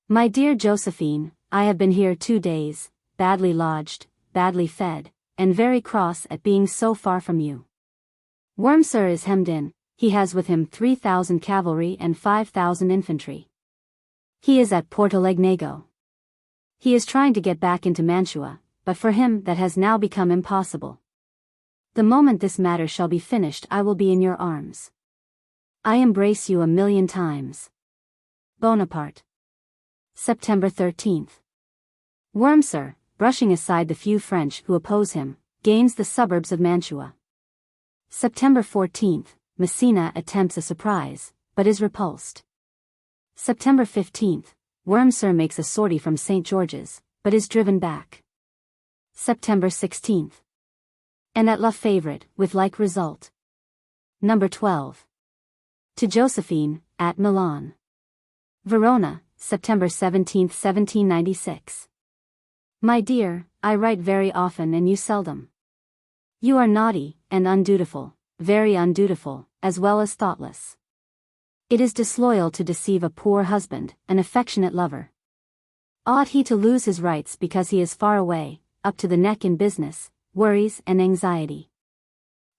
My dear Josephine, I have been here 2 days, badly lodged, badly fed, and very cross at being so far from you. Wormser is hemmed in, he has with him 3,000 cavalry and 5,000 infantry. He is at Portolegnago. He is trying to get back into Mantua, but for him that has now become impossible. The moment this matter shall be finished I will be in your arms. I embrace you 1,000,000 times. Bonaparte. September 13th. Wormser, brushing aside the few French who oppose him, gains the suburbs of Mantua. September 14th, Messina attempts a surprise, but is repulsed. September 15th, Wormser makes a sortie from St. George's, but is driven back. September 16th. And at La Favorite, with like result. Number 12. To Josephine, at Milan. Verona, September 17, 1796. My dear, I write very often and you seldom. You are naughty, and undutiful, very undutiful, as well as thoughtless. It is disloyal to deceive a poor husband, an affectionate lover. Ought he to lose his rights because he is far away, up to the neck in business, worries and anxiety?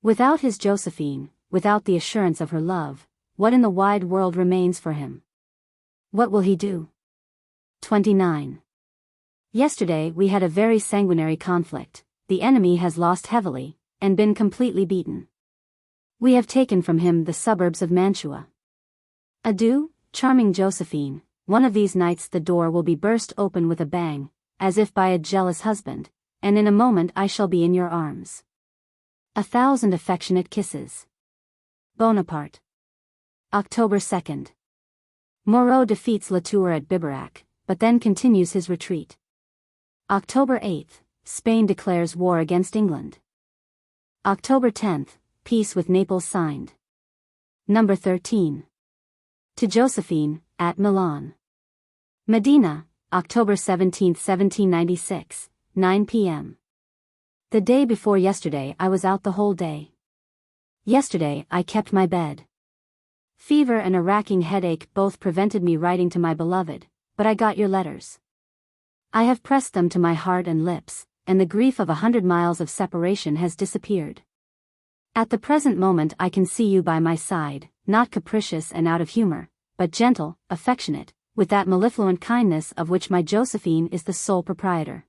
Without his Josephine, without the assurance of her love, what in the wide world remains for him? What will he do? 29. Yesterday we had a very sanguinary conflict, the enemy has lost heavily, and been completely beaten. We have taken from him the suburbs of Mantua. Adieu, charming Josephine, one of these nights the door will be burst open with a bang, as if by a jealous husband, and in a moment I shall be in your arms. 1,000 affectionate kisses. Bonaparte. October 2nd. Moreau defeats Latour at Biberach, but then continues his retreat. October 8th, Spain declares war against England. October 10th, peace with Naples signed. Number 13. To Josephine, at Milan. Medina, October 17, 1796, 9 p.m. The day before yesterday I was out the whole day. Yesterday I kept my bed. Fever and a racking headache both prevented me writing to my beloved, but I got your letters. I have pressed them to my heart and lips, and the grief of 100 miles of separation has disappeared. At the present moment I can see you by my side, not capricious and out of humor, but gentle, affectionate, with that mellifluent kindness of which my Josephine is the sole proprietor.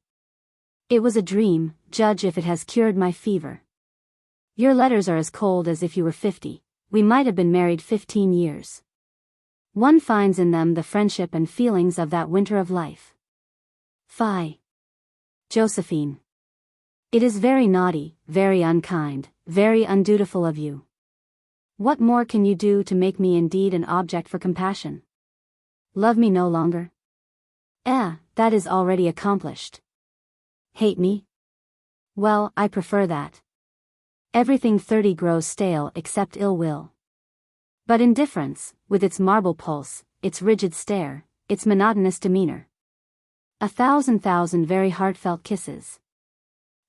It was a dream, judge if it has cured my fever. Your letters are as cold as if you were 50. We might have been married 15 years. One finds in them the friendship and feelings of that winter of life. Fie. Josephine. It is very naughty, very unkind, very undutiful of you. What more can you do to make me indeed an object for compassion? Love me no longer? That is already accomplished. Hate me? Well, I prefer that. Everything 30 grows stale except ill will. But indifference, with its marble pulse, its rigid stare, its monotonous demeanor. 1,000 very heartfelt kisses.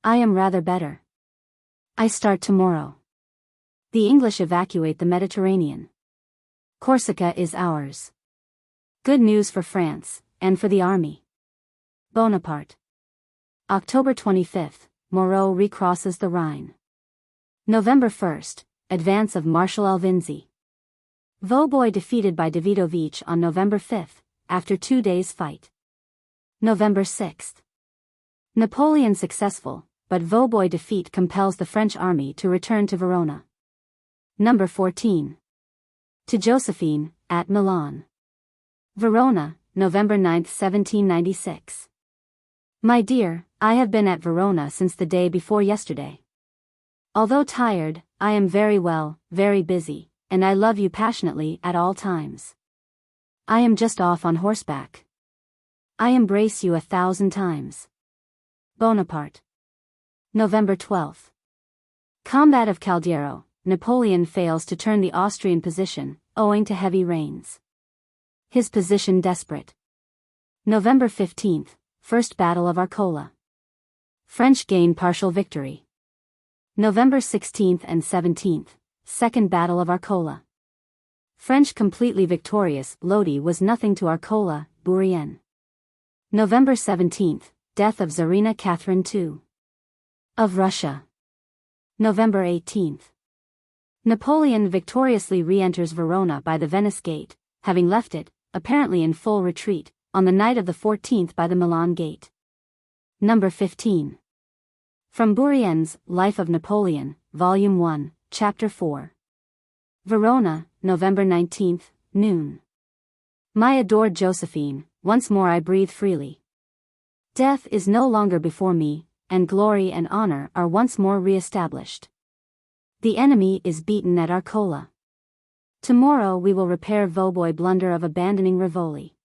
I am rather better. I start tomorrow. The English evacuate the Mediterranean. Corsica is ours. Good news for France, and for the army. Bonaparte. October 25th, Moreau recrosses the Rhine. November 1st, advance of Marshal Alvinzi. Vaubois defeated by Davidovich on November 5th, after 2 days' fight. November 6th. Napoleon successful, but Vaubois defeat compels the French army to return to Verona. Number 14. To Josephine, at Milan. Verona, November 9, 1796. My dear, I have been at Verona since the day before yesterday. Although tired, I am very well, very busy, and I love you passionately at all times. I am just off on horseback. I embrace you 1,000 times. Bonaparte. November 12. Combat of Caldiero, Napoleon fails to turn the Austrian position, owing to heavy rains. His position desperate. November 15, First Battle of Arola. French gain partial victory. November 16 and 17, Second Battle of Arola. French completely victorious. Lodi was nothing to Arola, Bourrienne. November 17, Death of Tsarina Catherine II. Of Russia. November 18. Napoleon victoriously re-enters Verona by the Venice Gate, having left it, apparently in full retreat, on the night of the 14th by the Milan Gate. Number 15. From Bourrienne's Life of Napoleon, Volume 1, Chapter 4. Verona, November 19, noon. My adored Josephine, once more I breathe freely. Death is no longer before me, and glory and honor are once more re-established. The enemy is beaten at Arola. Tomorrow we will repair Vaubois' blunder of abandoning Rivoli.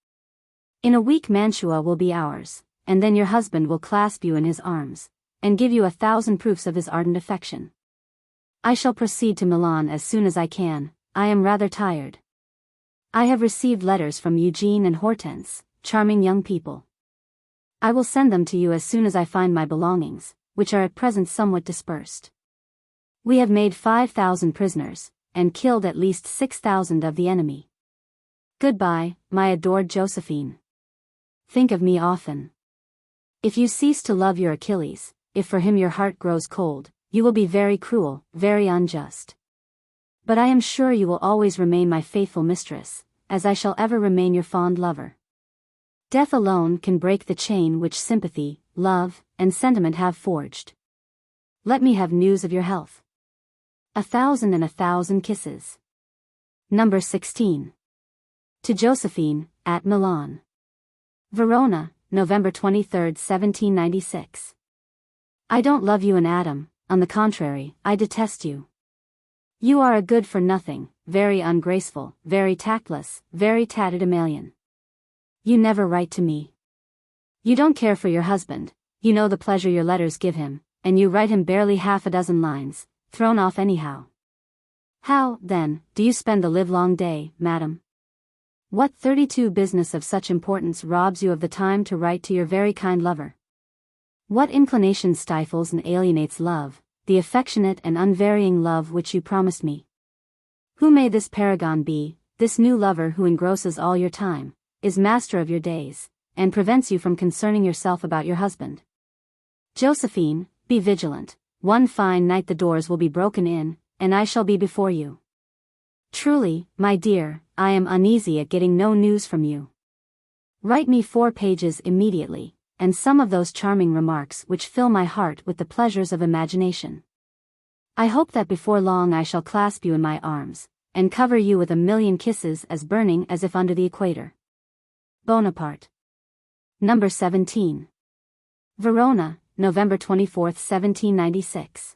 In a week Mantua will be ours, and then your husband will clasp you in his arms, and give you 1,000 proofs of his ardent affection. I shall proceed to Milan as soon as I can. I am rather tired. I have received letters from Eugene and Hortense, charming young people. I will send them to you as soon as I find my belongings, which are at present somewhat dispersed. We have made 5,000 prisoners, and killed at least 6,000 of the enemy. Goodbye, my adored Josephine. Think of me often. If you cease to love your Achilles, if for him your heart grows cold, you will be very cruel, very unjust. But I am sure you will always remain my faithful mistress, as I shall ever remain your fond lover. Death alone can break the chain which sympathy, love, and sentiment have forged. Let me have news of your health. 1,000 and 1,000 kisses. Number 16. To Josephine, at Milan. Verona, November 23, 1796. I don't love you an atom, on the contrary, I detest you. You are a good-for-nothing, very ungraceful, very tactless, very tatterdemalion. You never write to me. You don't care for your husband, you know the pleasure your letters give him, and you write him barely half a dozen lines, thrown off anyhow. How, then, do you spend the livelong day, madam? What 32 business of such importance robs you of the time to write to your very kind lover? What inclination stifles and alienates love, the affectionate and unvarying love which you promised me? Who may this paragon be, this new lover who engrosses all your time, is master of your days, and prevents you from concerning yourself about your husband? Josephine, be vigilant. One fine night the doors will be broken in, and I shall be before you. Truly, my dear, I am uneasy at getting no news from you. Write me 4 pages immediately, and some of those charming remarks which fill my heart with the pleasures of imagination. I hope that before long I shall clasp you in my arms, and cover you with 1,000,000 kisses as burning as if under the equator. Bonaparte. Number 17. Verona, November 24, 1796.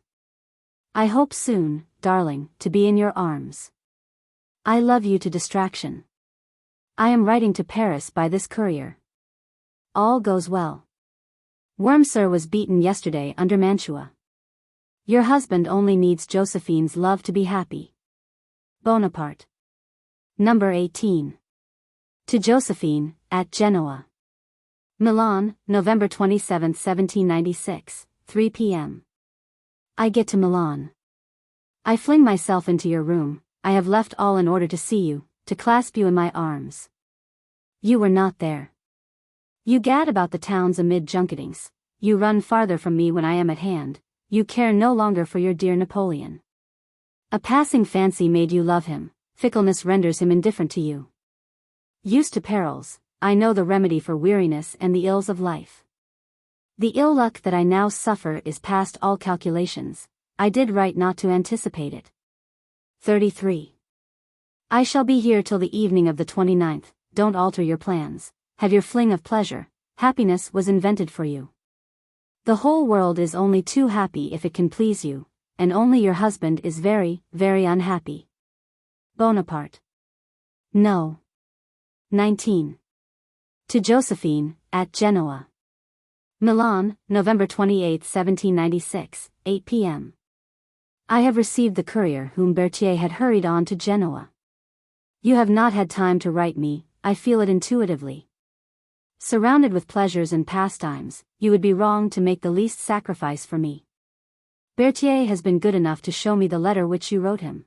I hope soon, darling, to be in your arms. I love you to distraction. I am writing to Paris by this courier. All goes well. Wormser was beaten yesterday under Mantua. Your husband only needs Josephine's love to be happy. Bonaparte. Number 18. To Josephine, at Genoa. Milan, November 27, 1796, 3 p.m. I get to Milan. I fling myself into your room. I have left all in order to see you, to clasp you in my arms. You were not there. You gad about the towns amid junketings, you run farther from me when I am at hand, you care no longer for your dear Napoleon. A passing fancy made you love him, fickleness renders him indifferent to you. Used to perils, I know the remedy for weariness and the ills of life. The ill luck that I now suffer is past all calculations, I did right not to anticipate it. 33. I shall be here till the evening of the 29th, don't alter your plans, have your fling of pleasure. Happiness was invented for you. The whole world is only too happy if it can please you, and only your husband is very, very unhappy. Bonaparte. No. 19. To Josephine, at Genoa. Milan, November 28, 1796, 8 p.m. I have received the courier whom Berthier had hurried on to Genoa. You have not had time to write me, I feel it intuitively. Surrounded with pleasures and pastimes, you would be wrong to make the least sacrifice for me. Berthier has been good enough to show me the letter which you wrote him.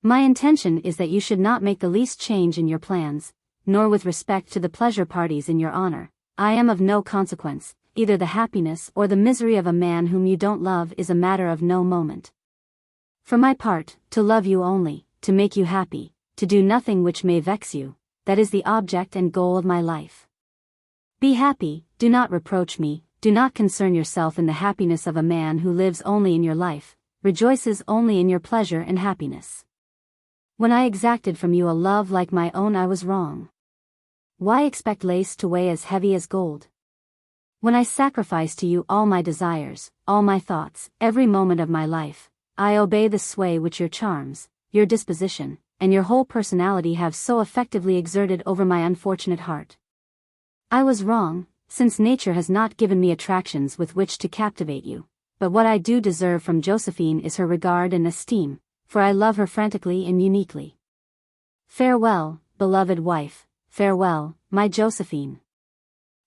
My intention is that you should not make the least change in your plans, nor with respect to the pleasure parties in your honor. I am of no consequence, either the happiness or the misery of a man whom you don't love is a matter of no moment. For my part, to love you only, to make you happy, to do nothing which may vex you, that is the object and goal of my life. Be happy, do not reproach me, do not concern yourself in the happiness of a man who lives only in your life, rejoices only in your pleasure and happiness. When I exacted from you a love like my own, I was wrong. Why expect lace to weigh as heavy as gold? When I sacrifice to you all my desires, all my thoughts, every moment of my life, I obey the sway which your charms, your disposition, and your whole personality have so effectively exerted over my unfortunate heart. I was wrong, since nature has not given me attractions with which to captivate you, but what I do deserve from Josephine is her regard and esteem, for I love her frantically and uniquely. Farewell, beloved wife, farewell, my Josephine.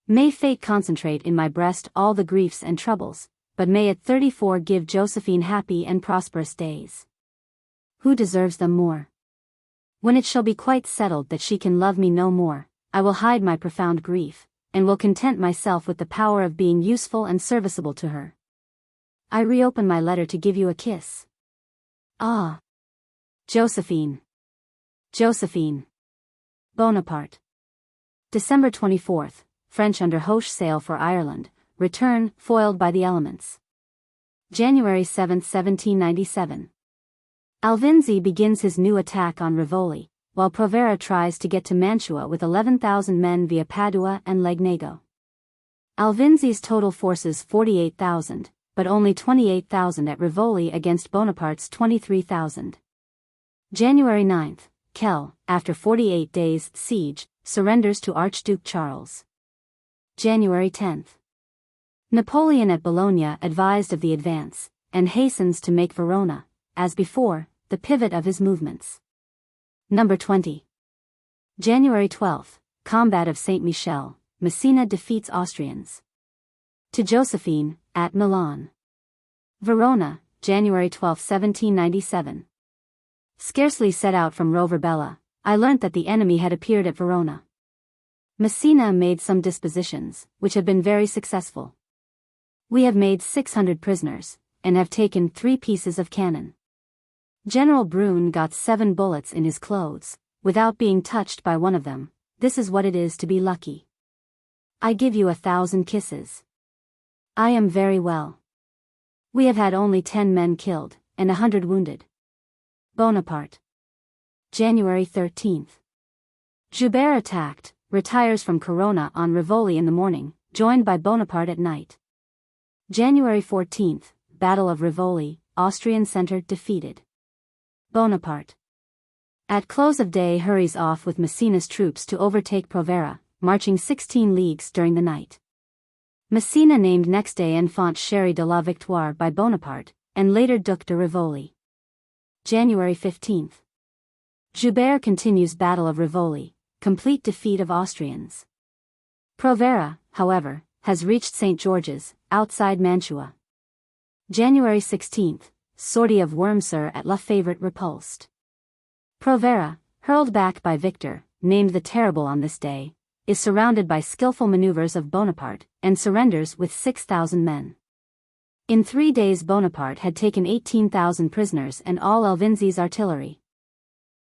May fate concentrate in my breast all the griefs and troubles, but may it 34 give Josephine happy and prosperous days. Who deserves them more? When it shall be quite settled that she can love me no more, I will hide my profound grief, and will content myself with the power of being useful and serviceable to her. I reopen my letter to give you a kiss. Ah! Josephine. Josephine. Bonaparte. December 24th, French under Hoche sail for Ireland, return, foiled by the elements. January 7, 1797. Alvinzi begins his new attack on Rivoli, while Provera tries to get to Mantua with 11,000 men via Padua and Legnago. Alvinzi's total forces 48,000, but only 28,000 at Rivoli against Bonaparte's 23,000. January 9th, Kell, after 48 days' siege, surrenders to Archduke Charles. January 10th. Napoleon at Bologna advised of the advance, and hastens to make Verona, as before, the pivot of his movements. Number 20. January 12th, Combat of St. Michel, Messina defeats Austrians. To Josephine, at Milan. Verona, January 12, 1797. Scarcely set out from Roverbella, I learnt that the enemy had appeared at Verona. Messina made some dispositions, which have been very successful. We have made 600 prisoners, and have taken 3 pieces of cannon. General Brune got 7 bullets in his clothes, without being touched by one of them. This is what it is to be lucky. I give you 1,000 kisses. I am very well. We have had only 10 men killed, and 100 wounded. Bonaparte. January 13th. Joubert attacked, retires from Corona on Rivoli in the morning, joined by Bonaparte at night. January 14th, Battle of Rivoli, Austrian center defeated. Bonaparte. At close of day hurries off with Messina's troops to overtake Provera, marching 16 leagues during the night. Messina named next day Enfant Chéri de la Victoire by Bonaparte, and later Duc de Rivoli. January 15th. Joubert continues Battle of Rivoli, complete defeat of Austrians. Provera, however, has reached St. George's, outside Mantua. January 16th, sortie of Wormser at La Favorite repulsed. Provera, hurled back by Victor, named the Terrible on this day, is surrounded by skillful maneuvers of Bonaparte, and surrenders with 6,000 men. In 3 days Bonaparte had taken 18,000 prisoners and all Alvinzi's artillery.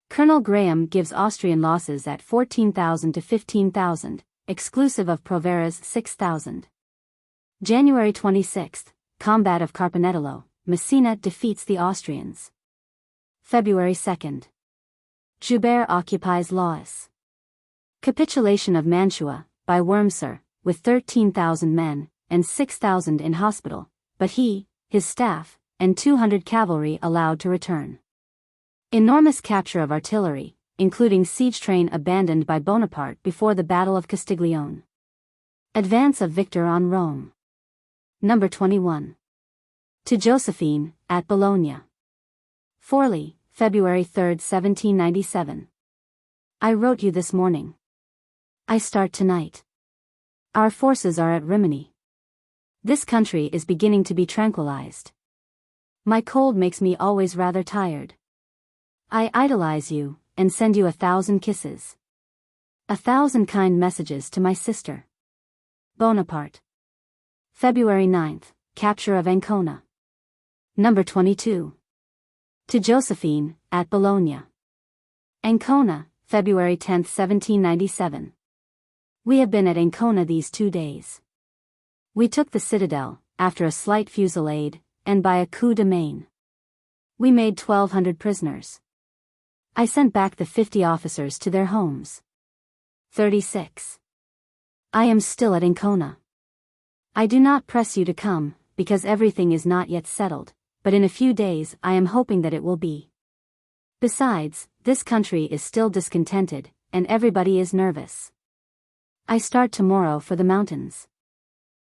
Colonel Graham gives Austrian losses at 14,000 to 15,000, exclusive of Provera's 6,000. January 26th, Combat of Carpenetolo, Messina defeats the Austrians. February 2nd. Joubert occupies Laus. Capitulation of Mantua, by Wurmser, with 13,000 men, and 6,000 in hospital, but he, his staff, and 200 cavalry allowed to return. Enormous capture of artillery, including siege train abandoned by Bonaparte before the Battle of Castiglione. Advance of Victor on Rome. Number 21. To Josephine, at Bologna. Forli, February 3, 1797. I wrote you this morning. I start tonight. Our forces are at Rimini. This country is beginning to be tranquilized. My cold makes me always rather tired. I idolize you, and send you 1,000 kisses. 1,000 kind messages to my sister. Bonaparte. February 9, capture of Ancona. Number 22. To Josephine, at Bologna. Ancona, February 10, 1797. We have been at Ancona these 2 days. We took the citadel, after a slight fusillade, and by a coup de main. We made 1,200 prisoners. I sent back the 50 officers to their homes. 36. I am still at Ancona. I do not press you to come, because everything is not yet settled, but in a few days I am hoping that it will be. Besides, this country is still discontented, and everybody is nervous. I start tomorrow for the mountains.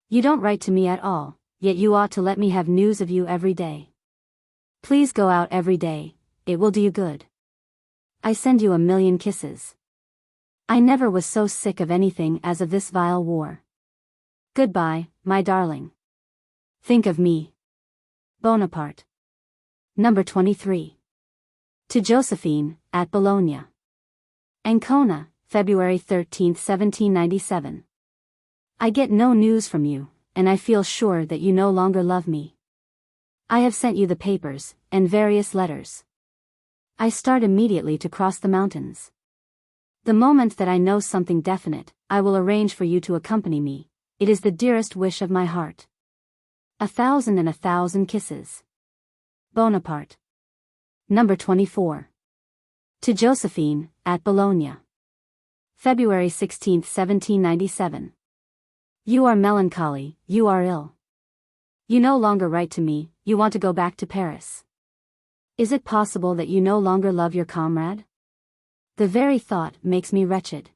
You don't write to me at all, yet you ought to let me have news of you every day. Please go out every day, it will do you good. I send you 1,000,000 kisses. I never was so sick of anything as of this vile war. Goodbye, my darling. Think of me. Bonaparte. Number 23. To Josephine, at Bologna. Ancona, February 13, 1797. I get no news from you, and I feel sure that you no longer love me. I have sent you the papers, and various letters. I start immediately to cross the mountains. The moment that I know something definite, I will arrange for you to accompany me. It is the dearest wish of my heart. 1,000 and 1,000 kisses. Bonaparte. Number 24. To Josephine, at Bologna. February 16, 1797. You are melancholy, you are ill. You no longer write to me, you want to go back to Paris. Is it possible that you no longer love your comrade? The very thought makes me wretched.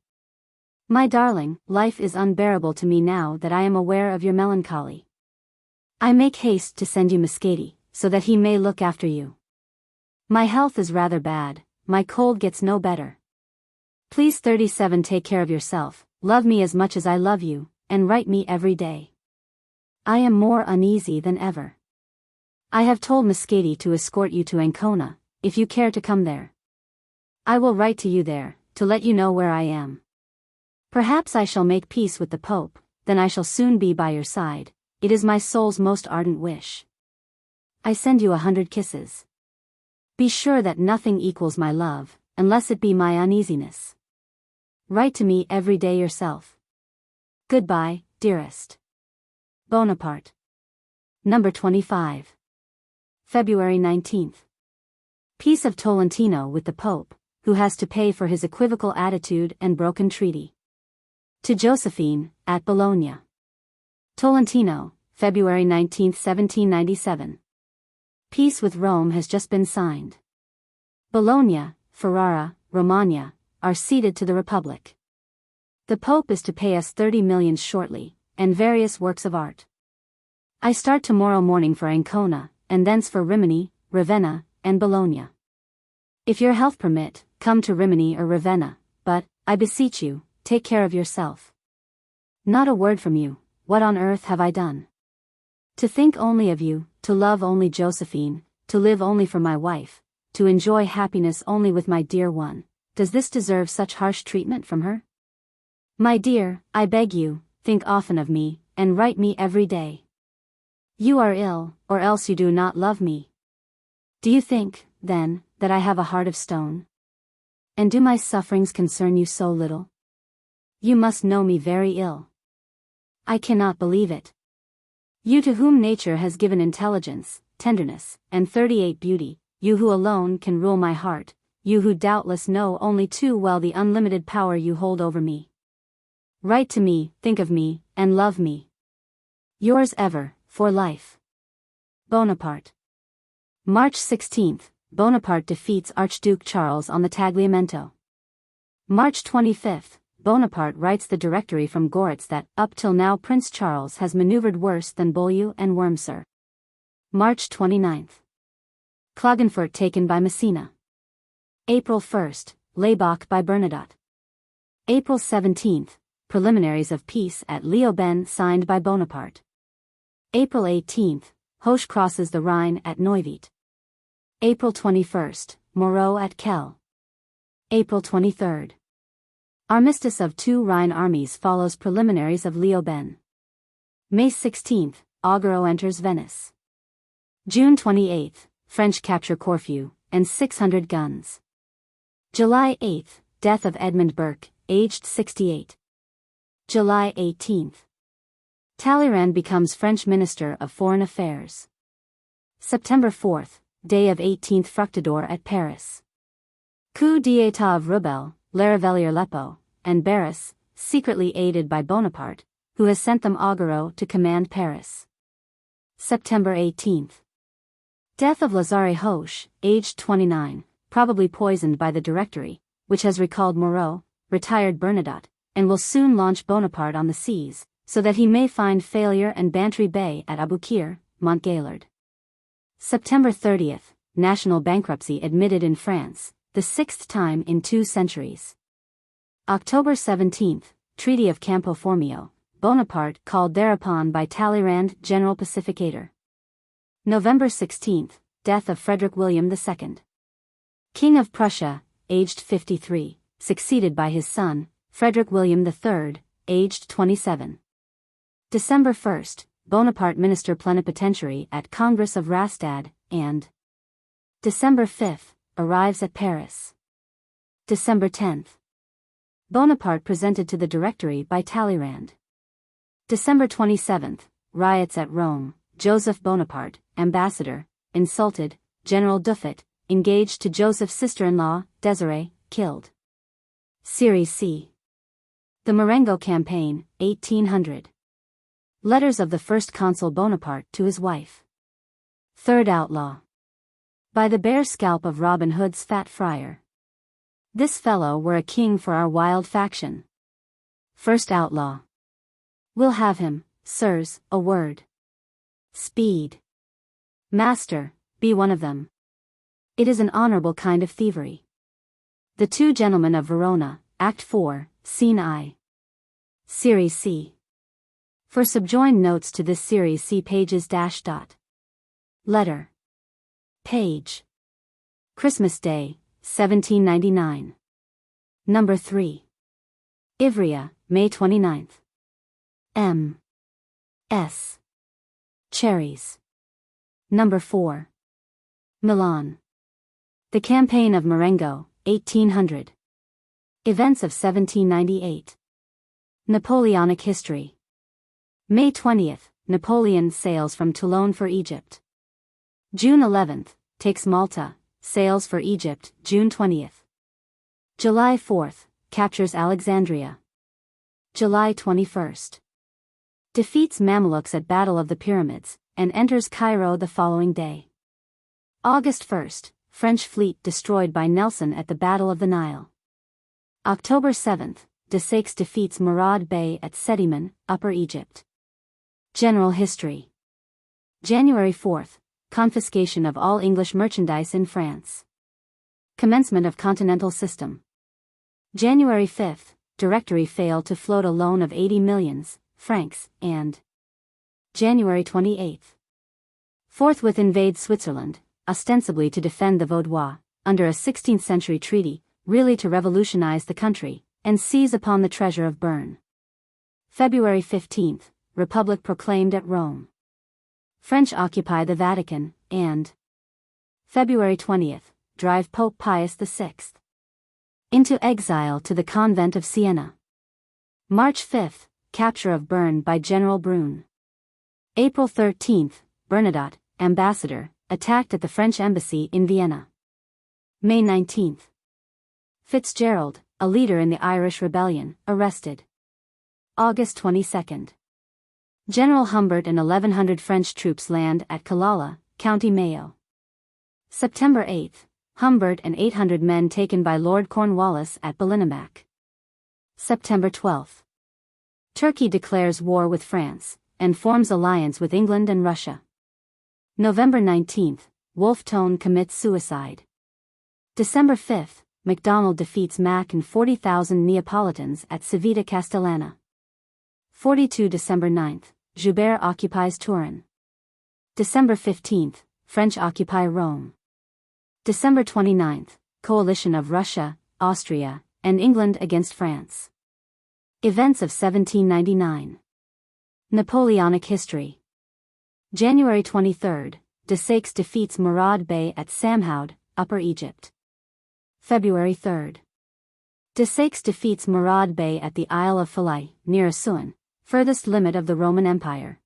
My darling, life is unbearable to me now that I am aware of your melancholy. I make haste to send you Muscati, so that he may look after you. My health is rather bad, my cold gets no better. Please 37 take care of yourself, love me as much as I love you, and write me every day. I am more uneasy than ever. I have told Muscati to escort you to Ancona, if you care to come there. I will write to you there, to let you know where I am. Perhaps I shall make peace with the Pope, then I shall soon be by your side, it is my soul's most ardent wish. I send you 100 kisses. Be sure that nothing equals my love, unless it be my uneasiness. Write to me every day yourself. Goodbye, dearest. Bonaparte. Number 25. February 19th. Peace of Tolentino with the Pope, who has to pay for his equivocal attitude and broken treaty. To Josephine, at Bologna. Tolentino, February 19, 1797. Peace with Rome has just been signed. Bologna, Ferrara, Romagna, are ceded to the Republic. The Pope is to pay us 30 millions shortly, and various works of art. I start tomorrow morning for Ancona, and thence for Rimini, Ravenna, and Bologna. If your health permit, come to Rimini or Ravenna, but, I beseech you, take care of yourself. Not a word from you, what on earth have I done? To think only of you, to love only Josephine, to live only for my wife, to enjoy happiness only with my dear one, does this deserve such harsh treatment from her? My dear, I beg you, think often of me, and write me every day. You are ill, or else you do not love me. Do you think, then, that I have a heart of stone? And do my sufferings concern you so little? You must know me very ill. I cannot believe it. You to whom nature has given intelligence, tenderness, and 38 beauty, you who alone can rule my heart, you who doubtless know only too well the unlimited power you hold over me. Write to me, think of me, and love me. Yours ever, for life. Bonaparte. March 16, Bonaparte defeats Archduke Charles on the Tagliamento. March 25, Bonaparte writes the Directory from Goritz that, up till now Prince Charles has maneuvered worse than Beaulieu and Wurmser. March 29. Klagenfurt taken by Messina. April 1, Laybach by Bernadotte. April 17, Preliminaries of Peace at Leoben signed by Bonaparte. April 18, Hoche crosses the Rhine at Neuwied. April 21, Moreau at Kehl. April 23. Armistice of two Rhine armies follows preliminaries of Leoben. May 16, Augereau enters Venice. June 28, French capture Corfu, and 600 guns. July 8, death of Edmund Burke, aged 68. July 18. Talleyrand becomes French Minister of Foreign Affairs. September 4, day of 18th Fructidor at Paris. Coup d'état of Rebelle, Larivellier-Lepo, and Barras, secretly aided by Bonaparte, who has sent them Augereau to command Paris. September 18. Death of Lazare Hoche, aged 29, probably poisoned by the Directory, which has recalled Moreau, retired Bernadotte, and will soon launch Bonaparte on the seas, so that he may find failure and Bantry Bay at Aboukir, Montgaillard. September 30, national bankruptcy admitted in France, the sixth time in 2 centuries. October 17, Treaty of Campo Formio, Bonaparte called thereupon by Talleyrand General Pacificator. November 16, death of Frederick William II. King of Prussia, aged 53, succeeded by his son, Frederick William III, aged 27. December 1, Bonaparte Minister Plenipotentiary at Congress of Rastatt, and December 5, arrives at Paris. December 10. Bonaparte presented to the Directory by Talleyrand. December 27, riots at Rome, Joseph Bonaparte, ambassador, insulted, General Duffet, engaged to Joseph's sister-in-law, Desiree, killed. Series C. The Marengo Campaign, 1800. Letters of the First Consul Bonaparte to his wife. Third Outlaw. By the bare scalp of Robin Hood's fat friar. This fellow were a king for our wild faction. First Outlaw. We'll have him, sirs, a word. Speed. Master, be one of them. It is an honorable kind of thievery. The Two Gentlemen of Verona, Act 4, Scene I. Series C. For subjoined notes to this series see pages --. Letter. Page. Christmas Day, 1799. Number 3. Ivrea, May 29. M. S. Cherries. Number 4. Milan. The Campaign of Marengo, 1800. Events of 1798. Napoleonic History. May 20th, Napoleon sails from Toulon for Egypt. June 11th, takes Malta, sails for Egypt, June 20th. July 4th, captures Alexandria. July 21st. Defeats Mamelukes at Battle of the Pyramids, and enters Cairo the following day. August 1st, French fleet destroyed by Nelson at the Battle of the Nile. October 7th, Desaix defeats Murad Bey at Sediman, Upper Egypt. General History. January 4th, confiscation of all English merchandise in France. Commencement of Continental System. January 5th, Directory failed to float a loan of 80 millions, francs, and January 28th. Forthwith invade Switzerland, ostensibly to defend the Vaudois, under a 16th century treaty, really to revolutionize the country, and seize upon the treasure of Bern. February 15th, Republic proclaimed at Rome. French occupy the Vatican, and February 20th, drive Pope Pius VI into exile to the convent of Siena. March 5th, capture of Bern by General Brune. April 13th, Bernadotte, ambassador, attacked at the French embassy in Vienna. May 19th, Fitzgerald, a leader in the Irish Rebellion, arrested. August 22. General Humbert and 1,100 French troops land at Killala, County Mayo. September 8. Humbert and 800 men taken by Lord Cornwallis at Ballinabac. September 12. Turkey declares war with France, and forms alliance with England and Russia. November 19. Wolfe Tone commits suicide. December 5. MacDonald defeats Mack and 40,000 Neapolitans at Civita Castellana. 42 December 9. Joubert occupies Turin. December 15. French occupy Rome. December 29. Coalition of Russia, Austria, and England against France. Events of 1799. Napoleonic history. January 23. Desaix defeats Murad Bey at Samhoud, Upper Egypt. February 3. Desaix defeats Murad Bey at the Isle of Philae, near Assuan, furthest limit of the Roman Empire.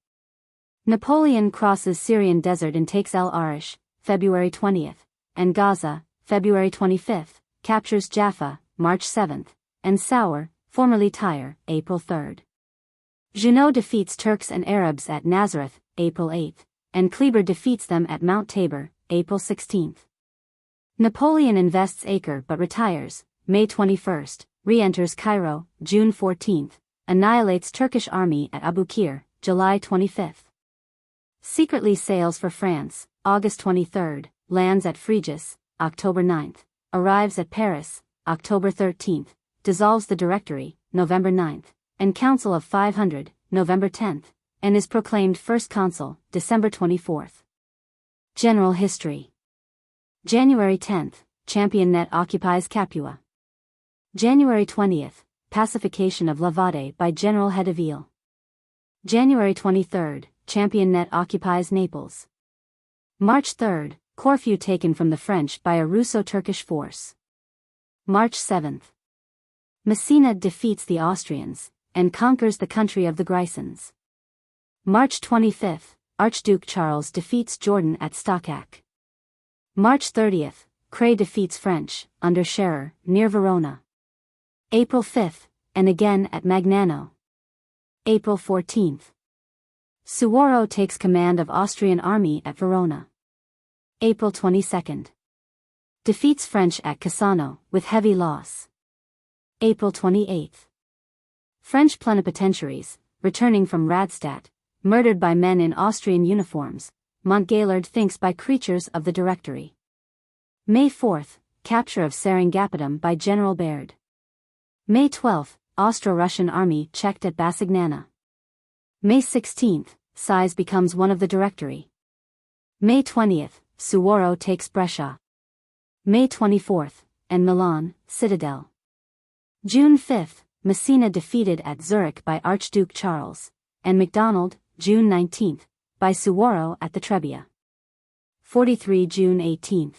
Napoleon crosses Syrian desert and takes El Arish, February 20, and Gaza, February 25, captures Jaffa, March 7, and Sour, formerly Tyre, April 3. Junot defeats Turks and Arabs at Nazareth, April 8, and Kleber defeats them at Mount Tabor, April 16. Napoleon invests Acre but retires, May 21, re-enters Cairo, June 14, annihilates Turkish army at Abu Qir, July 25. Secretly sails for France, August 23, lands at Fréjus, October 9, arrives at Paris, October 13, dissolves the Directory, November 9, and Council of 500, November 10, and is proclaimed First Consul, December 24. General history. January 10, Champion Net occupies Capua. January 20, pacification of Lavade by General Hedeville. January 23, Champion Net occupies Naples. March 3, Corfu taken from the French by a Russo-Turkish force. March 7. Messina defeats the Austrians, and conquers the country of the Grisons. March 25, Archduke Charles defeats Jordan at Stockach. March 30, Cray defeats French, under Scherer, near Verona. April 5, and again at Magnano. April 14. Suwarrow takes command of Austrian army at Verona. April 22. Defeats French at Cassano, with heavy loss. April 28. French plenipotentiaries, returning from Radstadt, murdered by men in Austrian uniforms, Montgaillard thinks by creatures of the Directory. May 4, capture of Seringapatam by General Baird. May 12, Austro-Russian army checked at Bassignana. May 16, Size becomes one of the Directory. May 20, Suwarrow takes Brescia. May 24, and Milan, Citadel. June 5, Messina defeated at Zurich by Archduke Charles, and MacDonald, June 19, by Suwarrow at the Trebia. 43 June 18.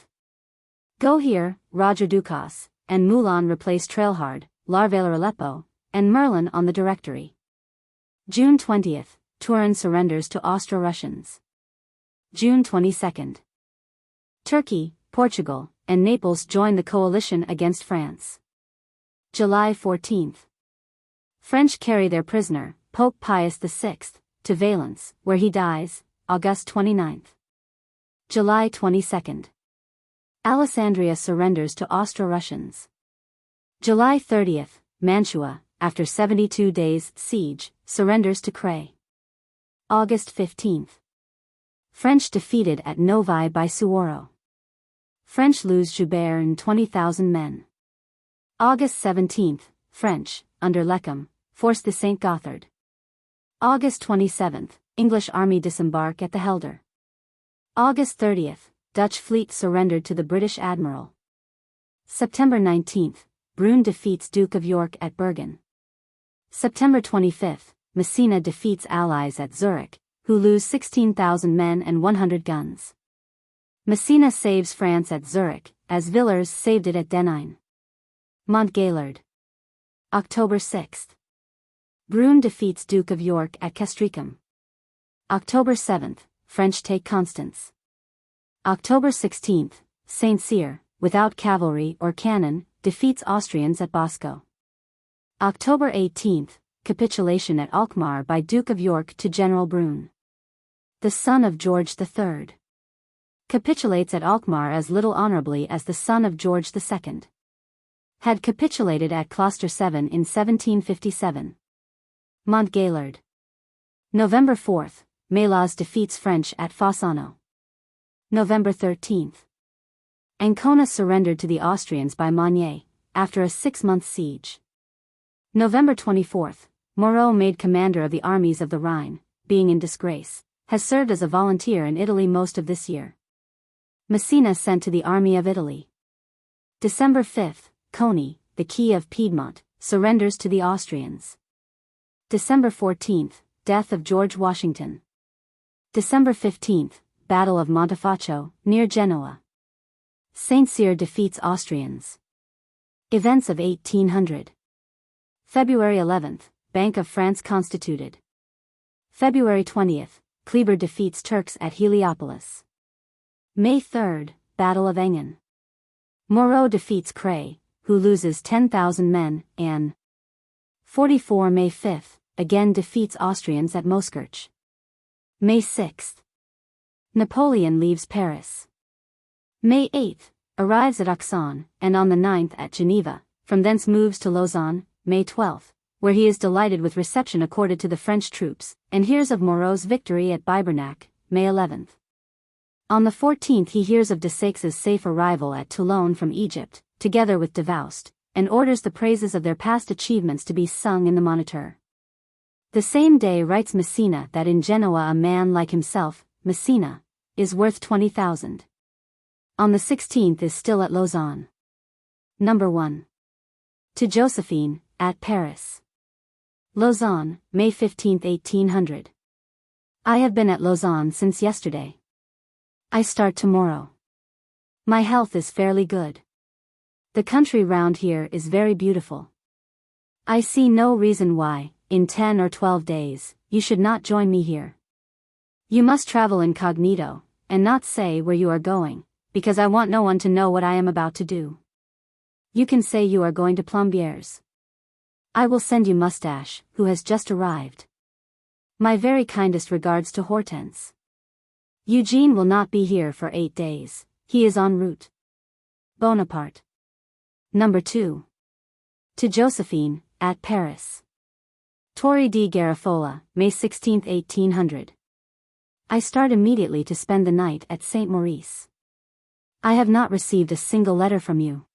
Go here, Roger Ducas, and Moulin replace Trailhard, Larvaler Aleppo, and Merlin on the Directory. June 20, Turin surrenders to Austro-Russians. June 22. Turkey, Portugal, and Naples join the coalition against France. July 14. French carry their prisoner, Pope Pius VI, to Valence, where he dies, August 29. July 22. Alessandria surrenders to Austro-Russians. July 30, Mantua, after 72 days' siege, surrenders to Cray. August 15. French defeated at Novi by Suwarrow. French lose Joubert and 20,000 men. August 17, French, under Lecombe, force the St. Gothard. August 27, English army disembark at the Helder. August 30, Dutch fleet surrendered to the British admiral. September 19, Brune defeats Duke of York at Bergen. September 25, Messina defeats allies at Zurich, who lose 16,000 men and 100 guns. Messina saves France at Zurich, as Villars saved it at Denine. Montgaillard. October 6. Brune defeats Duke of York at Castricum. October 7, French take Constance. October 16, Saint Cyr, without cavalry or cannon, defeats Austrians at Bosco. October 18, capitulation at Alkmaar by Duke of York to General Brune. The son of George III. Capitulates at Alkmaar as little honorably as the son of George II. Had capitulated at Closter 7 in 1757. Montgaillard. November 4, Malmaison defeats French at Fossano. November 13. Ancona surrendered to the Austrians by Monnier, after a 6-month siege. November 24, Moreau made commander of the armies of the Rhine, being in disgrace, has served as a volunteer in Italy most of this year. Messina sent to the army of Italy. December 5, Coney, the key of Piedmont, surrenders to the Austrians. December 14, death of George Washington. December 15, Battle of Montefaccio, near Genoa. Saint Cyr defeats Austrians. Events of 1800. February 11, Bank of France constituted. February 20, Kleber defeats Turks at Heliopolis. May 3, Battle of Engen. Moreau defeats Cray, who loses 10,000 men, and 44 May 5, again defeats Austrians at Moskirch. May 6. Napoleon leaves Paris. May 8, arrives at Auxonne, and on the 9th at Geneva, from thence moves to Lausanne, May 12, where he is delighted with reception accorded to the French troops, and hears of Moreau's victory at Bibernac, May 11. On the 14th he hears of Desaix's safe arrival at Toulon from Egypt, together with Davoust, and orders the praises of their past achievements to be sung in the Moniteur. The same day writes Messina that in Genoa a man like himself, Messina, is worth 20,000. On the 16th is still at Lausanne. Number 1. To Josephine, at Paris. Lausanne, May 15, 1800. I have been at Lausanne since yesterday. I start tomorrow. My health is fairly good. The country round here is very beautiful. I see no reason why, in 10 or 12 days, you should not join me here. You must travel incognito, and not say where you are going, because I want no one to know what I am about to do. You can say you are going to Plombières. I will send you Moustache, who has just arrived. My very kindest regards to Hortense. Eugene will not be here for 8 days, he is en route. Bonaparte. Number 2. To Josephine, at Paris. Torre di Garofalo, May 16, 1800. I start immediately to spend the night at St. Maurice. I have not received a single letter from you.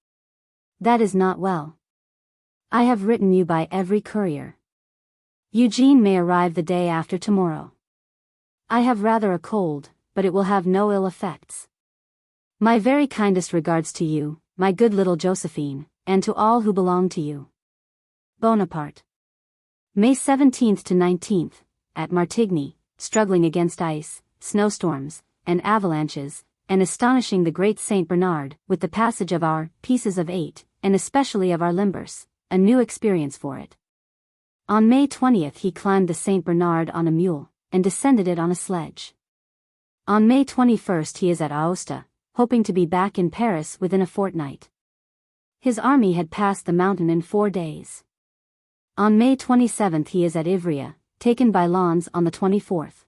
That is not well. I have written you by every courier. Eugene may arrive the day after tomorrow. I have rather a cold, but it will have no ill effects. My very kindest regards to you, my good little Josephine, and to all who belong to you. Bonaparte. May 17th to 19th, at Martigny, struggling against ice, snowstorms, and avalanches, and astonishing the great Saint Bernard with the passage of our pieces of 8, and especially of our limbers, a new experience for it. On May 20th he climbed the Saint Bernard on a mule, and descended it on a sledge. On May 21st he is at Aosta, hoping to be back in Paris within a fortnight. His army had passed the mountain in 4 days. On May 27th he is at Ivrea, taken by Lens on the 24th.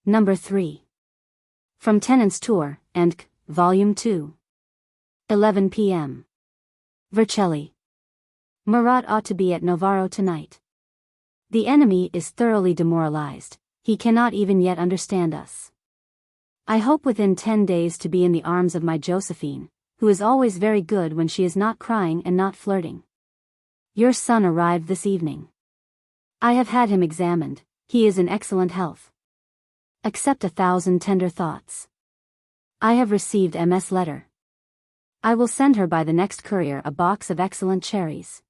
Number 3. From Tenant's Tour, and Volume 2. 11 p.m. Vercelli. Murat ought to be at Novara tonight. The enemy is thoroughly demoralized, he cannot even yet understand us. I hope within 10 days to be in the arms of my Josephine, who is always very good when she is not crying and not flirting. Your son arrived this evening. I have had him examined, he is in excellent health. Accept 1,000 tender thoughts. I have received MS letter. I will send her by the next courier a box of excellent cherries.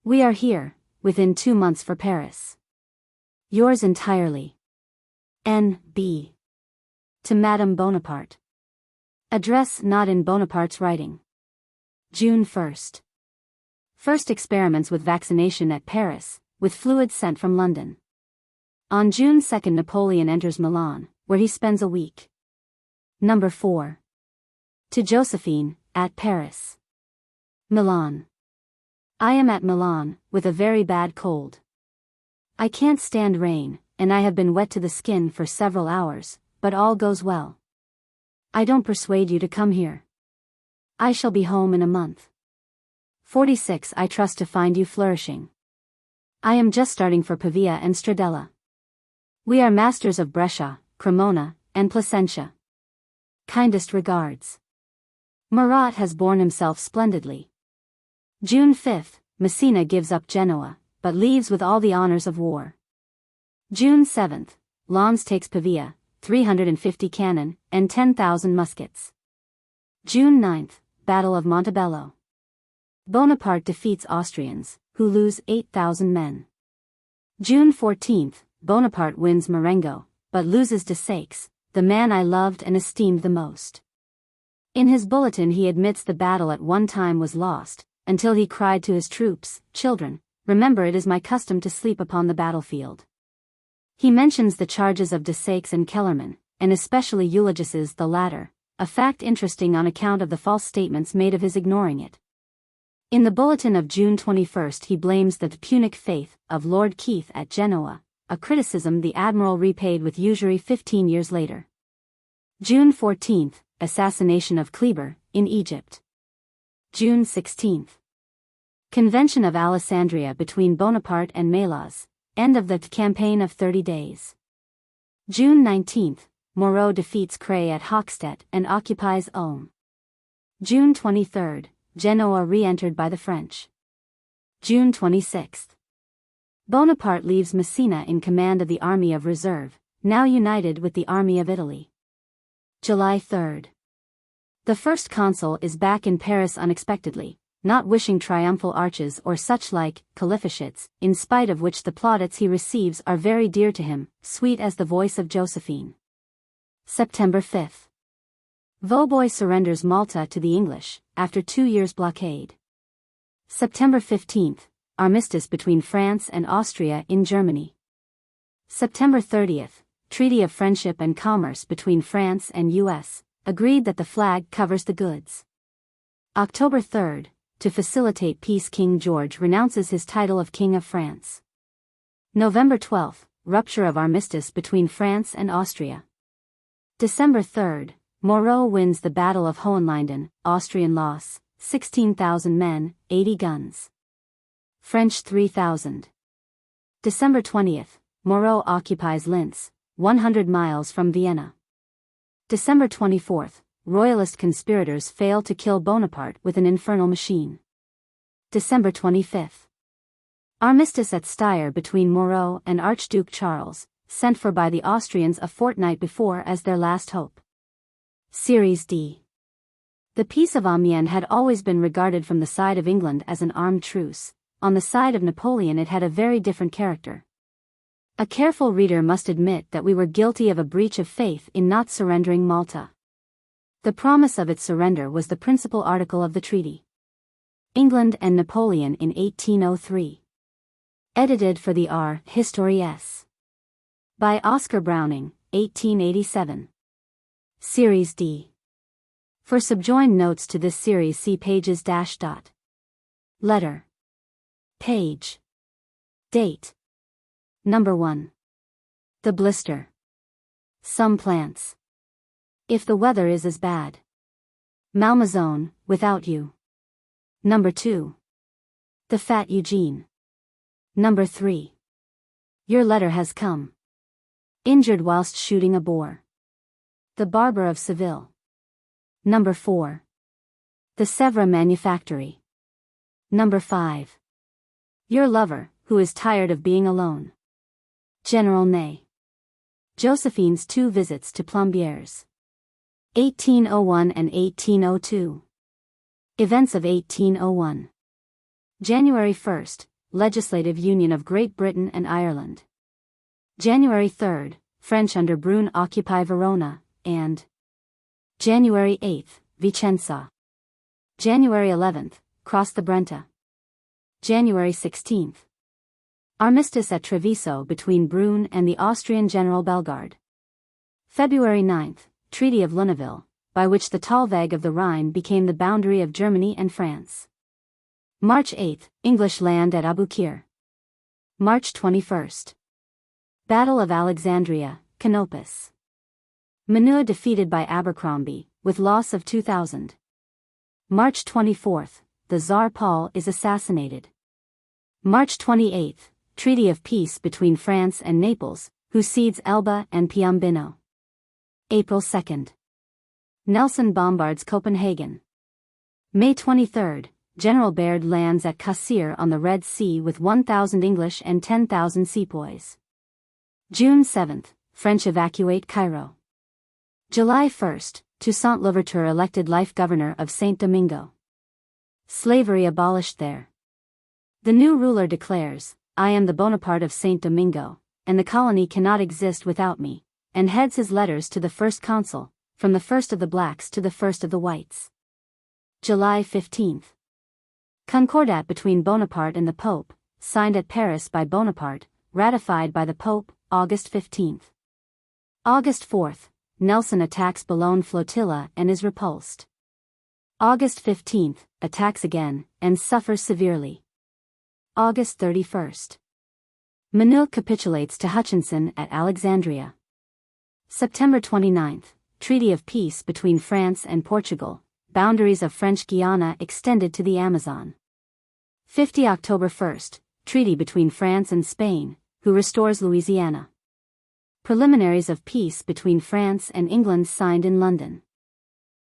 We are here, within 2 months for Paris. Yours entirely. N.B. To Madame Bonaparte. Address not in Bonaparte's writing. June 1st. First experiments with vaccination at Paris, with fluids sent from London. On June 2nd Napoleon enters Milan, where he spends a week. Number 4. To Josephine, at Paris. Milan. I am at Milan, with a very bad cold. I can't stand rain, and I have been wet to the skin for several hours, but all goes well. I don't persuade you to come here. I shall be home in a month. 46. I trust to find you flourishing. I am just starting for Pavia and Stradella. We are masters of Brescia, Cremona, and Placentia. Kindest regards. Murat has borne himself splendidly. June 5, Messina gives up Genoa, but leaves with all the honors of war. June 7, Lens takes Pavia, 350 cannon, and 10,000 muskets. June 9, Battle of Montebello. Bonaparte defeats Austrians, who lose 8,000 men. June 14, Bonaparte wins Marengo, but loses de Saix, the man I loved and esteemed the most. In his bulletin he admits the battle at one time was lost, until he cried to his troops, "Children, remember it is my custom to sleep upon the battlefield." He mentions the charges of de Saix and Kellerman, and especially eulogizes the latter, a fact interesting on account of the false statements made of his ignoring it. In the bulletin of June 21 he blames the Punic faith of Lord Keith at Genoa, a criticism the admiral repaid with usury 15 years later. June 14, assassination of Kleber, in Egypt. June 16. Convention of Alessandria between Bonaparte and Melas, end of the campaign of 30 days. June 19, Moreau defeats Cray at Hochstedt and occupies Ulm. June 23, Genoa re-entered by the French. June 26. Bonaparte leaves Messina in command of the Army of Reserve, now united with the Army of Italy. July 3. The first consul is back in Paris unexpectedly, not wishing triumphal arches or such like caliphate, in spite of which the plaudits he receives are very dear to him, sweet as the voice of Josephine. September 5. Vaubois surrenders Malta to the English, after 2 years' blockade. September 15, armistice between France and Austria in Germany. September 30, Treaty of Friendship and Commerce between France and U.S., agreed that the flag covers the goods. October 3, to facilitate peace King George renounces his title of King of France. November 12, rupture of armistice between France and Austria. December 3, Moreau wins the Battle of Hohenlinden, Austrian loss, 16,000 men, 80 guns. French 3,000. December 20, Moreau occupies Linz, 100 miles from Vienna. December 24, Royalist conspirators fail to kill Bonaparte with an infernal machine. December 25. Armistice at Steyr between Moreau and Archduke Charles, sent for by the Austrians a fortnight before as their last hope. Series D. The Peace of Amiens had always been regarded from the side of England as an armed truce. On the side of Napoleon it had a very different character. A careful reader must admit that we were guilty of a breach of faith in not surrendering Malta. The promise of its surrender was the principal article of the treaty. England and Napoleon in 1803. Edited for the R. Histories. By Oscar Browning, 1887. Series D. For subjoined notes to this series see pages --. Letter. Page. Date. Number 1. The blister. Some plants. If the weather is as bad. Malmaison, without you. Number 2. The fat Eugene. Number 3. Your letter has come. Injured whilst shooting a boar. The Barber of Seville. Number 4. The Sèvres Manufactory. Number 5. Your lover, who is tired of being alone. General Ney. Josephine's 2 visits to Plombières. 1801 and 1802. Events of 1801. January 1, Legislative Union of Great Britain and Ireland. January 3, French under Brune occupy Verona, and January 8, Vicenza. January 11, cross the Brenta. January 16. Armistice at Treviso between Brune and the Austrian General Bellegarde. February 9, Treaty of Lunéville, by which the Talweg of the Rhine became the boundary of Germany and France. March 8, English land at Aboukir. March 21. Battle of Alexandria, Canopus. Manua defeated by Abercrombie, with loss of 2,000. March 24, the Tsar Paul is assassinated. March 28, Treaty of Peace between France and Naples, who cedes Elba and Piombino. April 2. Nelson bombards Copenhagen. May 23, General Baird lands at Qasir on the Red Sea with 1,000 English and 10,000 sepoys. June 7, French evacuate Cairo. July 1, Toussaint Louverture elected life governor of Saint Domingo. Slavery abolished there. The new ruler declares, "I am the Bonaparte of Saint Domingo, and the colony cannot exist without me," and heads his letters to the first consul, from the first of the blacks to the first of the whites. July 15. Concordat between Bonaparte and the Pope, signed at Paris by Bonaparte, ratified by the Pope, August 15. August 4, Nelson attacks Boulogne flotilla and is repulsed. August 15, attacks again, and suffers severely. August 31. Manille capitulates to Hutchinson at Alexandria. September 29, Treaty of Peace between France and Portugal, boundaries of French Guiana extended to the Amazon. 50 October 1, Treaty between France and Spain, who restores Louisiana. Preliminaries of peace between France and England signed in London.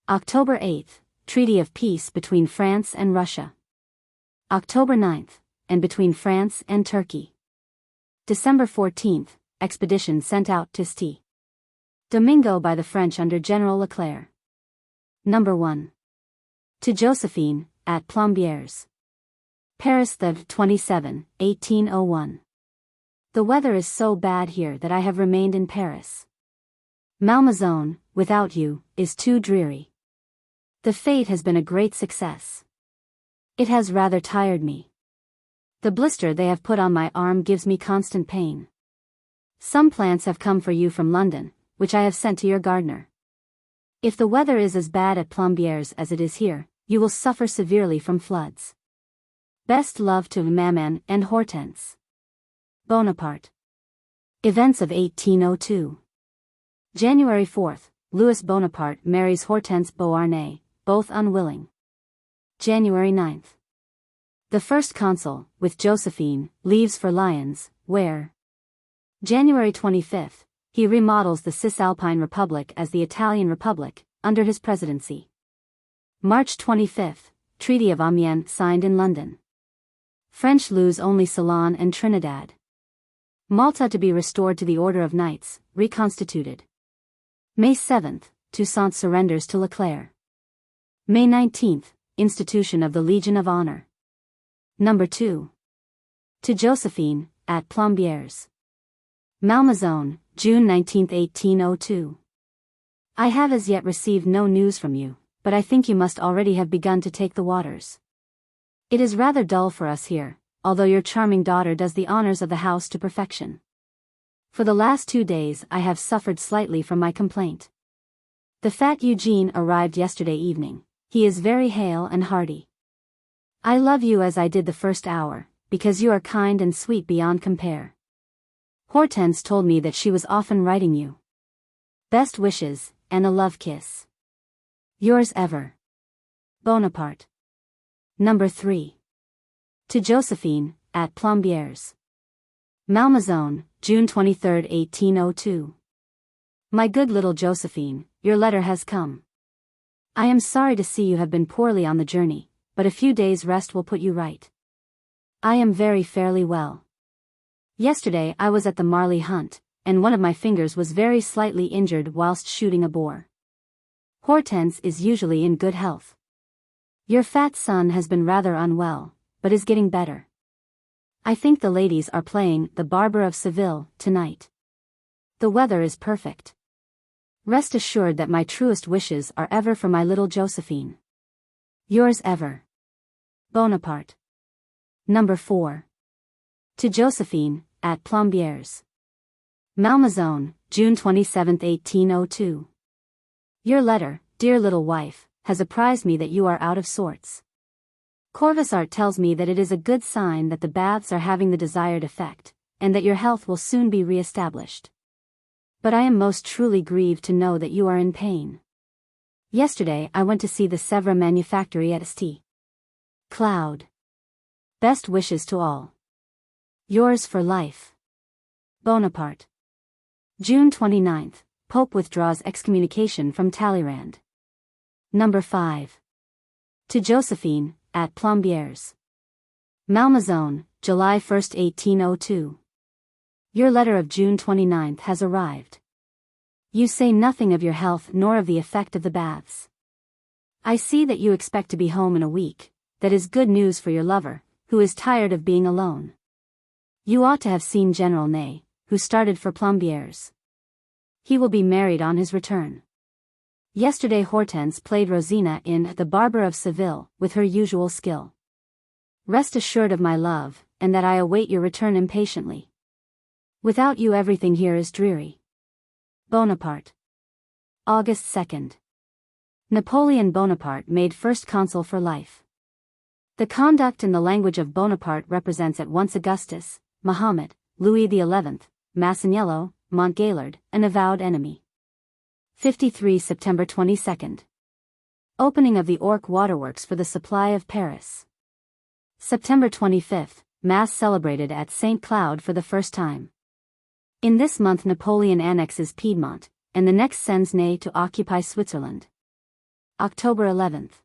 October 8, Treaty of Peace between France and Russia. October 9, and between France and Turkey. December 14, expedition sent out to St. Domingo by the French under General Leclerc. Number 1. To Josephine, at Plombières. Paris the 27, 1801. The weather is so bad here that I have remained in Paris. Malmaison, without you, is too dreary. The fete has been a great success. It has rather tired me. The blister they have put on my arm gives me constant pain. Some plants have come for you from London, which I have sent to your gardener. If the weather is as bad at Plombières as it is here, you will suffer severely from floods. Best love to Maman and Hortense. Bonaparte. Events of 1802. January 4, Louis Bonaparte marries Hortense Beauharnais, both unwilling. January 9. The first consul, with Josephine, leaves for Lyons, where. January 25, he remodels the Cisalpine Republic as the Italian Republic, under his presidency. March 25, Treaty of Amiens signed in London. French lose only Ceylon and Trinidad. Malta to be restored to the Order of Knights, reconstituted. May 7, Toussaint surrenders to Leclerc. May 19, institution of the Legion of Honor. Number 2. To Josephine, at Plombières. Malmaison, June 19, 1802. I have as yet received no news from you, but I think you must already have begun to take the waters. It is rather dull for us here, although your charming daughter does the honors of the house to perfection. For the last 2 days I have suffered slightly from my complaint. The fat Eugene arrived yesterday evening. He is very hale and hearty. I love you as I did the first hour, because you are kind and sweet beyond compare. Hortense told me that she was often writing you. Best wishes, and a love kiss. Yours ever. Bonaparte. Number 3. To Josephine, at Plombières. Malmaison, June 23, 1802. My good little Josephine, your letter has come. I am sorry to see you have been poorly on the journey, but a few days' rest will put you right. I am very fairly well. Yesterday I was at the Marley hunt, and one of my fingers was very slightly injured whilst shooting a boar. Hortense is usually in good health. Your fat son has been rather unwell, but is getting better. I think the ladies are playing The Barber of Seville tonight. The weather is perfect. Rest assured that my truest wishes are ever for my little Josephine. Yours ever. Bonaparte. Number 4. To Josephine, at Plombières. Malmaison, June 27, 1802. Your letter, dear little wife, has apprised me that you are out of sorts. Corvisart tells me that it is a good sign that the baths are having the desired effect, and that your health will soon be re-established. But I am most truly grieved to know that you are in pain. Yesterday I went to see the Sèvres manufactory at St. Cloud. Best wishes to all. Yours for life. Bonaparte. June 29th, Pope withdraws excommunication from Talleyrand. Number 5. To Josephine, at Plombières. Malmaison, July 1, 1802. Your letter of June 29th has arrived. You say nothing of your health nor of the effect of the baths. I see that you expect to be home in a week. That is good news for your lover, who is tired of being alone. You ought to have seen General Ney, who started for Plombières. He will be married on his return. Yesterday Hortense played Rosina in The Barber of Seville with her usual skill. Rest assured of my love, and that I await your return impatiently. Without you everything here is dreary. Bonaparte. August 2nd. Napoleon Bonaparte made first consul for life. The conduct and the language of Bonaparte represents at once Augustus, Mahomet, Louis XI, Masaniello, Montgaillard, an avowed enemy. 53 September 22nd. Opening of the Ourcq waterworks for the supply of Paris. September 25th, Mass celebrated at St. Cloud for the first time. In this month Napoleon annexes Piedmont, and the next sends Ney to occupy Switzerland. October 11th.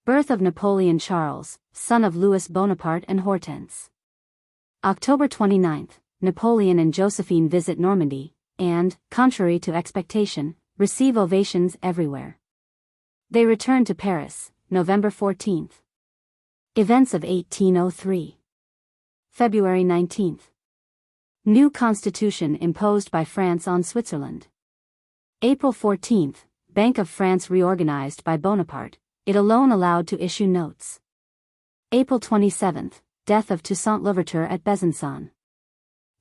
Birth of Napoleon Charles, son of Louis Bonaparte and Hortense. October 29th, Napoleon and Josephine visit Normandy, and, contrary to expectation, receive ovations everywhere. They return to Paris, November 14th. Events of 1803. February 19th. New constitution imposed by France on Switzerland. April 14th, Bank of France reorganized by Bonaparte, it alone allowed to issue notes. April 27th, death of Toussaint Louverture at Besançon.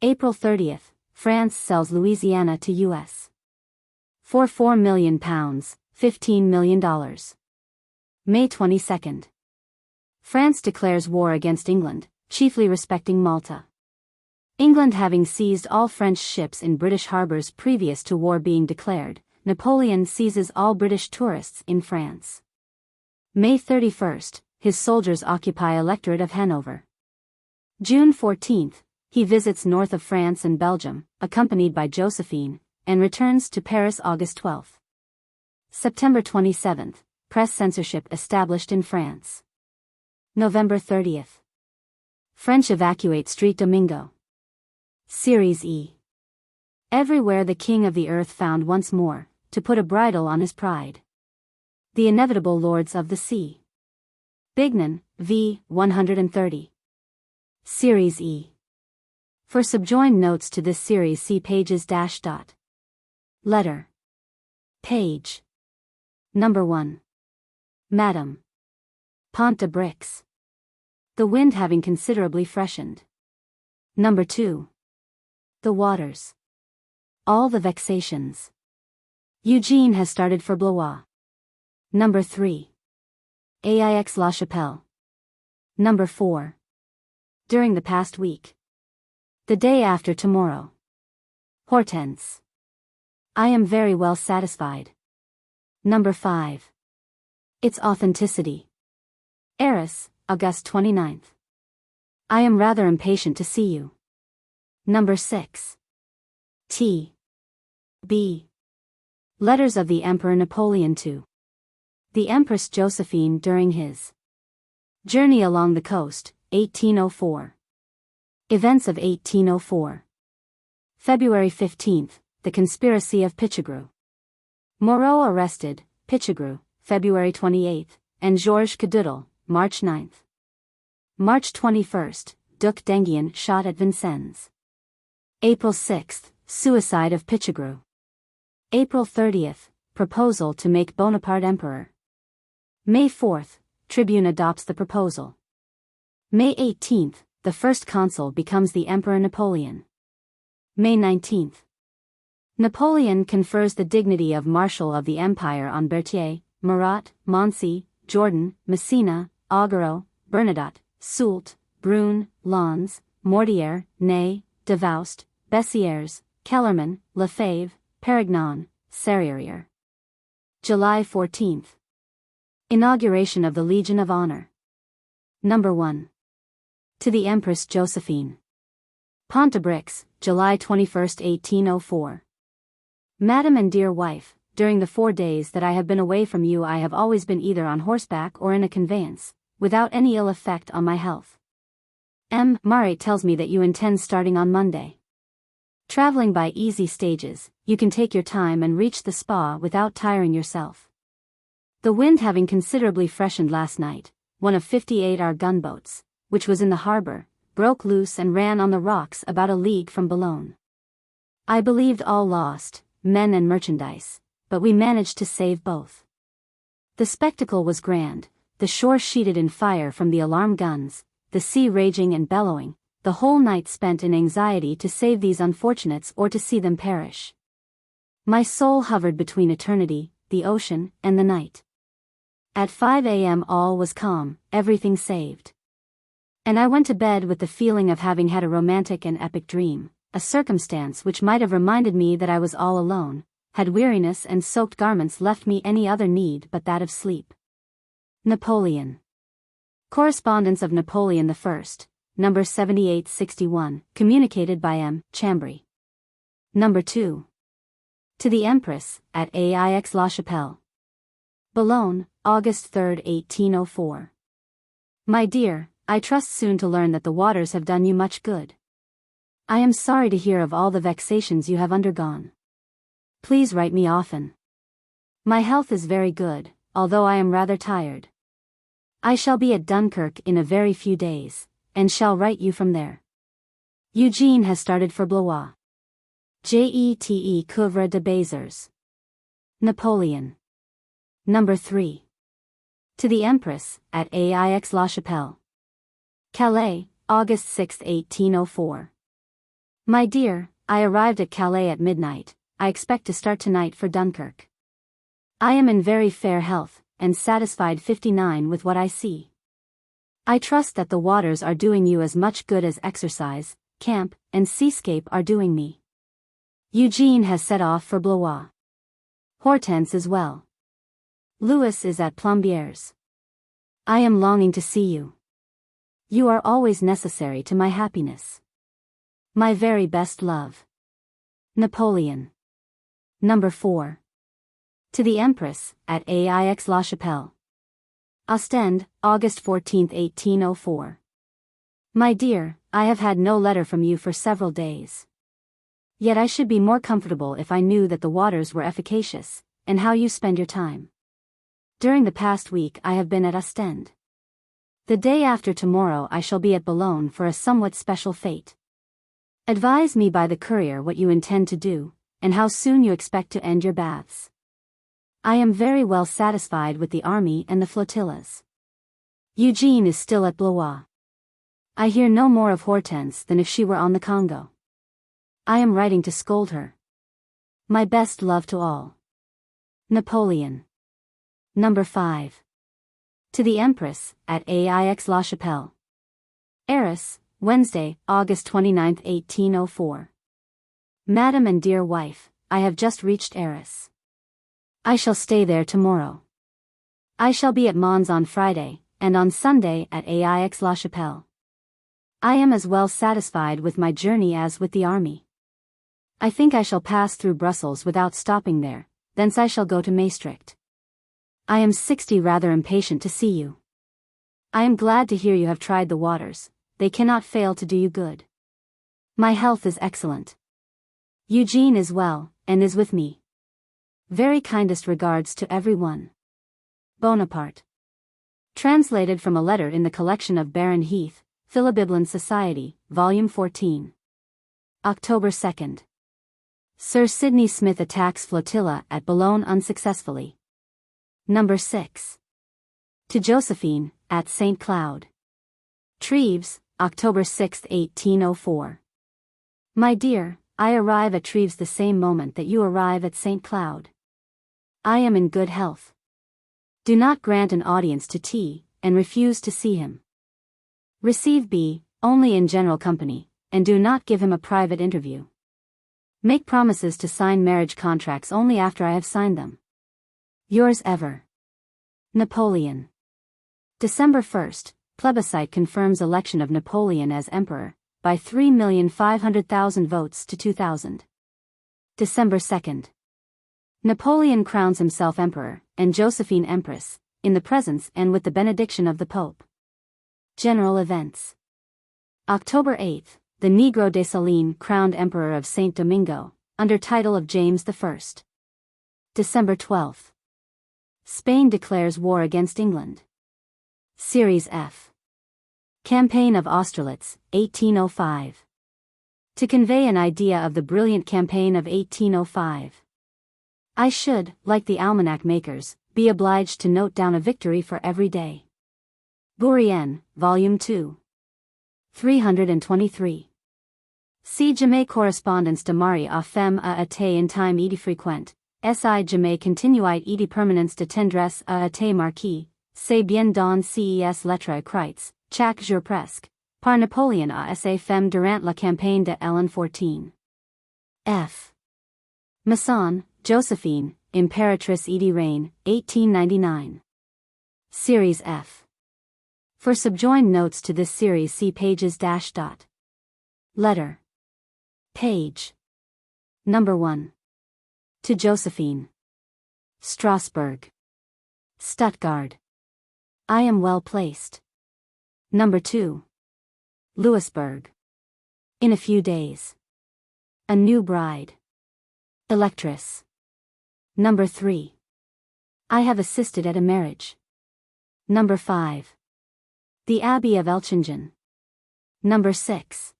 April 30th, France sells Louisiana to U.S. for £4 million, $15 million. May 22nd. France declares war against England, chiefly respecting Malta. England having seized all French ships in British harbors previous to war being declared, Napoleon seizes all British tourists in France. May 31st, his soldiers occupy Electorate of Hanover. June 14th, he visits north of France and Belgium, accompanied by Josephine, and returns to Paris August 12th. September 27th, press censorship established in France. November 30th. French evacuate Street Domingo. Series E. Everywhere the king of the earth found once more, to put a bridle on his pride. The inevitable lords of the sea. Bignon, v. 130. Series E. For subjoined notes to this series see pages --. Letter. Page. Number 1. Madam. Pont de Brix. The wind having considerably freshened. Number 2. The waters. All the vexations. Eugene has started for Blois. Number 3. AIX La Chapelle. Number 4. During the past week. The day after tomorrow. Hortense. I am very well satisfied. Number 5. Its authenticity. Arras, August 29th. I am rather impatient to see you. Number 6. T. B. Letters of the Emperor Napoleon to the Empress Josephine during his journey along the coast, 1804. Events of 1804. February 15th, the conspiracy of Pichegru. Moreau arrested, Pichegru, February 28th, and Georges Cadoudal, March 9th. March 21st, Duc d'Enghien shot at Vincennes. April 6th, suicide of Pichegru. April 30th, proposal to make Bonaparte emperor. May 4th, Tribune adopts the proposal. May 18th, the first consul becomes the Emperor Napoleon. May 19th. Napoleon confers the dignity of Marshal of the Empire on Berthier, Murat, Moncey, Jourdan, Messina, Augereau, Bernadotte, Soult, Brune, Lons, Mortier, Ney, Davoust, Bessières, Kellerman, Lefebvre, Perignon, Serrurier. July 14. Inauguration of the Legion of Honor. Number 1. To the Empress Josephine. Pontebrix, July 21, 1804. Madam and dear wife, during the 4 days that I have been away from you I have always been either on horseback or in a conveyance, without any ill effect on my health. Maret tells me that you intend starting on Monday. Traveling by easy stages, you can take your time and reach the spa without tiring yourself. The wind having considerably freshened last night, one of 58 our gunboats, which was in the harbor, broke loose and ran on the rocks about a league from Boulogne. I believed all lost, men and merchandise, but we managed to save both. The spectacle was grand, the shore sheeted in fire from the alarm guns, the sea raging and bellowing, the whole night spent in anxiety to save these unfortunates or to see them perish. My soul hovered between eternity, the ocean, and the night. At 5 a.m. all was calm, everything saved. And I went to bed with the feeling of having had a romantic and epic dream, a circumstance which might have reminded me that I was all alone, had weariness and soaked garments left me any other need but that of sleep. Napoleon. Correspondence of Napoleon I, number 7861, communicated by M. Chambry. Number 2. To the Empress, at Aix La Chapelle. Boulogne, August 3, 1804. My dear, I trust soon to learn that the waters have done you much good. I am sorry to hear of all the vexations you have undergone. Please write me often. My health is very good, although I am rather tired. I shall be at Dunkirk in a very few days, and shall write you from there. Eugene has started for Blois. Jete Couvre de Béziers. Napoleon. Number 3. To the Empress, at Aix La Chapelle. Calais, August 6, 1804. My dear, I arrived at Calais at midnight. I expect to start tonight for Dunkirk. I am in very fair health, and satisfied 59 with what I see. I trust that the waters are doing you as much good as exercise, camp, and seascape are doing me. Eugene has set off for Blois. Hortense is well. Louis is at Plombières. I am longing to see you. You are always necessary to my happiness. My very best love. Napoleon. Number 4. To the Empress, at Aix La Chapelle. Ostend, August 14, 1804. My dear, I have had no letter from you for several days. Yet I should be more comfortable if I knew that the waters were efficacious, and how you spend your time. During the past week I have been at Ostend. The day after tomorrow I shall be at Boulogne for a somewhat special fete. Advise me by the courier what you intend to do, and how soon you expect to end your baths. I am very well satisfied with the army and the flotillas. Eugene is still at Blois. I hear no more of Hortense than if she were on the Congo. I am writing to scold her. My best love to all. Napoleon. Number 5. To the Empress, at Aix La Chapelle. Arras, Wednesday, August 29, 1804. Madam and dear wife, I have just reached Arras. I shall stay there tomorrow. I shall be at Mons on Friday, and on Sunday at Aix La Chapelle. I am as well satisfied with my journey as with the army. I think I shall pass through Brussels without stopping there, thence I shall go to Maastricht. I am 60 rather impatient to see you. I am glad to hear you have tried the waters, they cannot fail to do you good. My health is excellent. Eugene is well, and is with me. Very kindest regards to everyone. Bonaparte. Translated from a letter in the collection of Baron Heath, Philibibelin Society, Volume 14. October 2nd. Sir Sidney Smith attacks flotilla at Boulogne unsuccessfully. Number 6. To Josephine, at St. Cloud. Treves, October 6, 1804. My dear, I arrive at Treves the same moment that you arrive at St. Cloud. I am in good health. Do not grant an audience to T, and refuse to see him. Receive B, only in general company, and do not give him a private interview. Make promises to sign marriage contracts only after I have signed them. Yours ever, Napoleon. December 1st, plebiscite confirms election of Napoleon as emperor, by 3,500,000 votes to 2,000. December 2nd. Napoleon crowns himself emperor, and Josephine empress, in the presence and with the benediction of the Pope. General events. October 8th, the Negro Dessalines crowned Emperor of St. Domingo, under title of James I. December 12th. Spain declares war against England. Series F. Campaign of Austerlitz, 1805. To convey an idea of the brilliant campaign of 1805. I should, like the almanac makers, be obliged to note down a victory for every day. Bourrienne, Volume 2. 323. Si jamais correspondance de mari à femme a été in time idi frequent, si jamais continuait idi permanence de tendresse a été marquis, c'est bien dans ces lettres écrites, chaque jour presque, par Napoléon à sa femme durant la campagne de l'an 14. F. Masson, Josephine, Imperatrice idi reign, 1899. Series F. For subjoined notes to this series see pages --. Letter. Page. Number 1. To Josephine. Strasbourg. Stuttgart. I am well placed. Number 2. Louisbourg. In a few days. A new bride. Electress. Number 3. I have assisted at a marriage. Number 5. The Abbey of Elchingen. Number 6.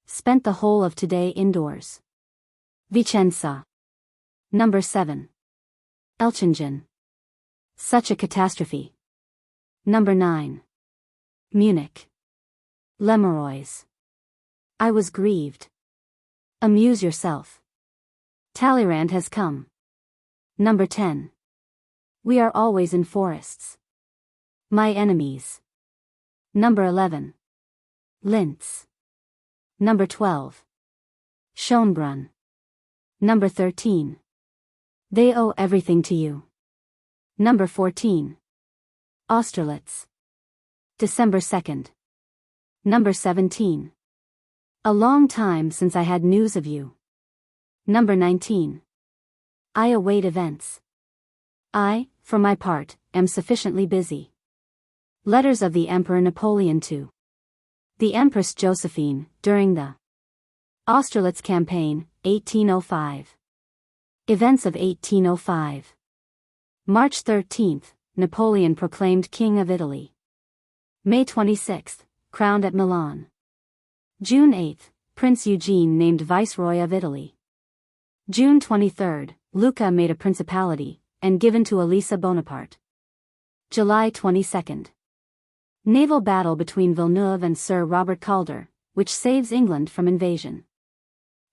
Spent the whole of today indoors. Vicenza. Number 7. Elchingen. Such a catastrophe. Number 9. Munich. Lemeroys. I was grieved. Amuse yourself. Talleyrand has come. Number 10. We are always in forests. My enemies. Number 11. Linz. Number 12. Schönbrunn. Number 13. They owe everything to you. Number 14. Austerlitz. December 2nd. Number 17. A long time since I had news of you. Number 19. I await events. I, for my part, am sufficiently busy. Letters of the Emperor Napoleon to the Empress Josephine, during the Austerlitz campaign, 1805. Events of 1805. March 13th, Napoleon proclaimed King of Italy. May 26th, crowned at Milan. June 8th, Prince Eugene named Viceroy of Italy. June 23rd, Lucca made a principality, and given to Elisa Bonaparte. July 22nd. Naval battle between Villeneuve and Sir Robert Calder, which saves England from invasion.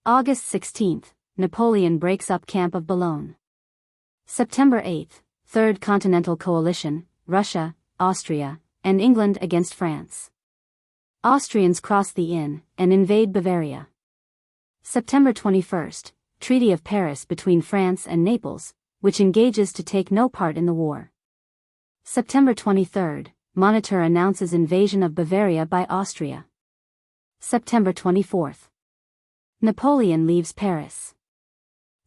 August 16th, Napoleon breaks up Camp of Boulogne. September 8th, Third Continental Coalition, Russia, Austria, and England against France. Austrians cross the Inn, and invade Bavaria. September 21st, Treaty of Paris between France and Naples, which engages to take no part in the war. September 23rd, Monitor announces invasion of Bavaria by Austria. September 24th. Napoleon leaves Paris.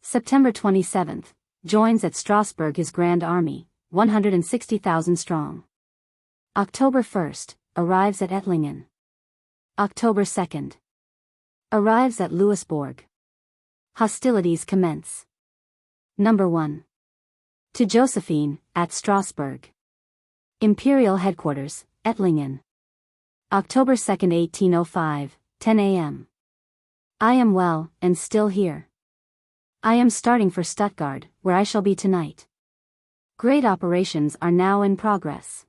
September 27th, joins at Strasbourg his Grand Army, 160,000 strong. October 1st, arrives at Ettlingen. October 2nd. Arrives at Louisbourg. Hostilities commence. Number 1. To Josephine, at Strasbourg. Imperial Headquarters, Ettlingen. October 2nd, 1805, 10 a.m. I am well, and still here. I am starting for Stuttgart, where I shall be tonight. Great operations are now in progress.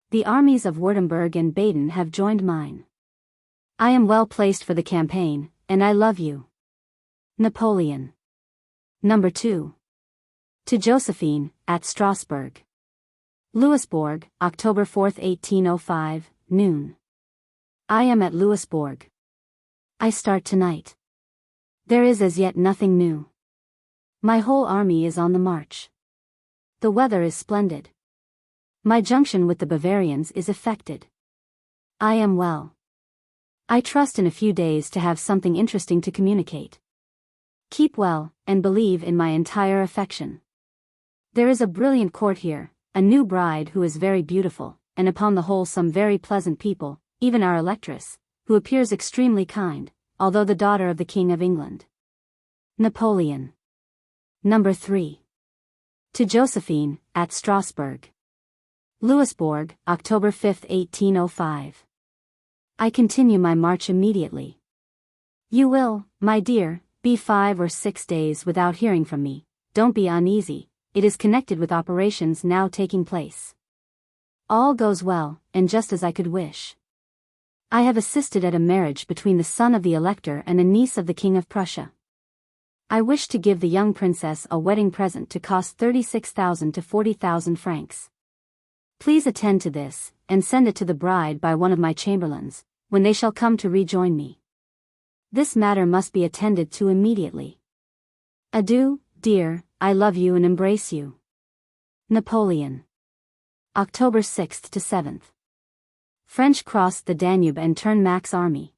The armies of Württemberg and Baden have joined mine. I am well placed for the campaign, and I love you. Napoleon. Number 2. To Josephine, at Strasbourg. Louisbourg, October 4, 1805, noon. I am at Louisbourg. I start tonight. There is as yet nothing new. My whole army is on the march. The weather is splendid. My junction with the Bavarians is effected. I am well. I trust in a few days to have something interesting to communicate. Keep well, and believe in my entire affection. There is a brilliant court here, a new bride who is very beautiful, and upon the whole some very pleasant people, even our electress, who appears extremely kind, although the daughter of the King of England. Napoleon. Number 3. To Josephine, at Strasbourg. Louisbourg, October 5, 1805. I continue my march immediately. You will, my dear, be 5 or 6 days without hearing from me. Don't be uneasy, it is connected with operations now taking place. All goes well, and just as I could wish. I have assisted at a marriage between the son of the Elector and a niece of the King of Prussia. I wish to give the young princess a wedding present to cost 36,000 to 40,000 francs. Please attend to this, and send it to the bride by one of my chamberlains, when they shall come to rejoin me. This matter must be attended to immediately. Adieu, dear, I love you and embrace you. Napoleon. October 6 to 7th. French crossed the Danube and turned Mack's army.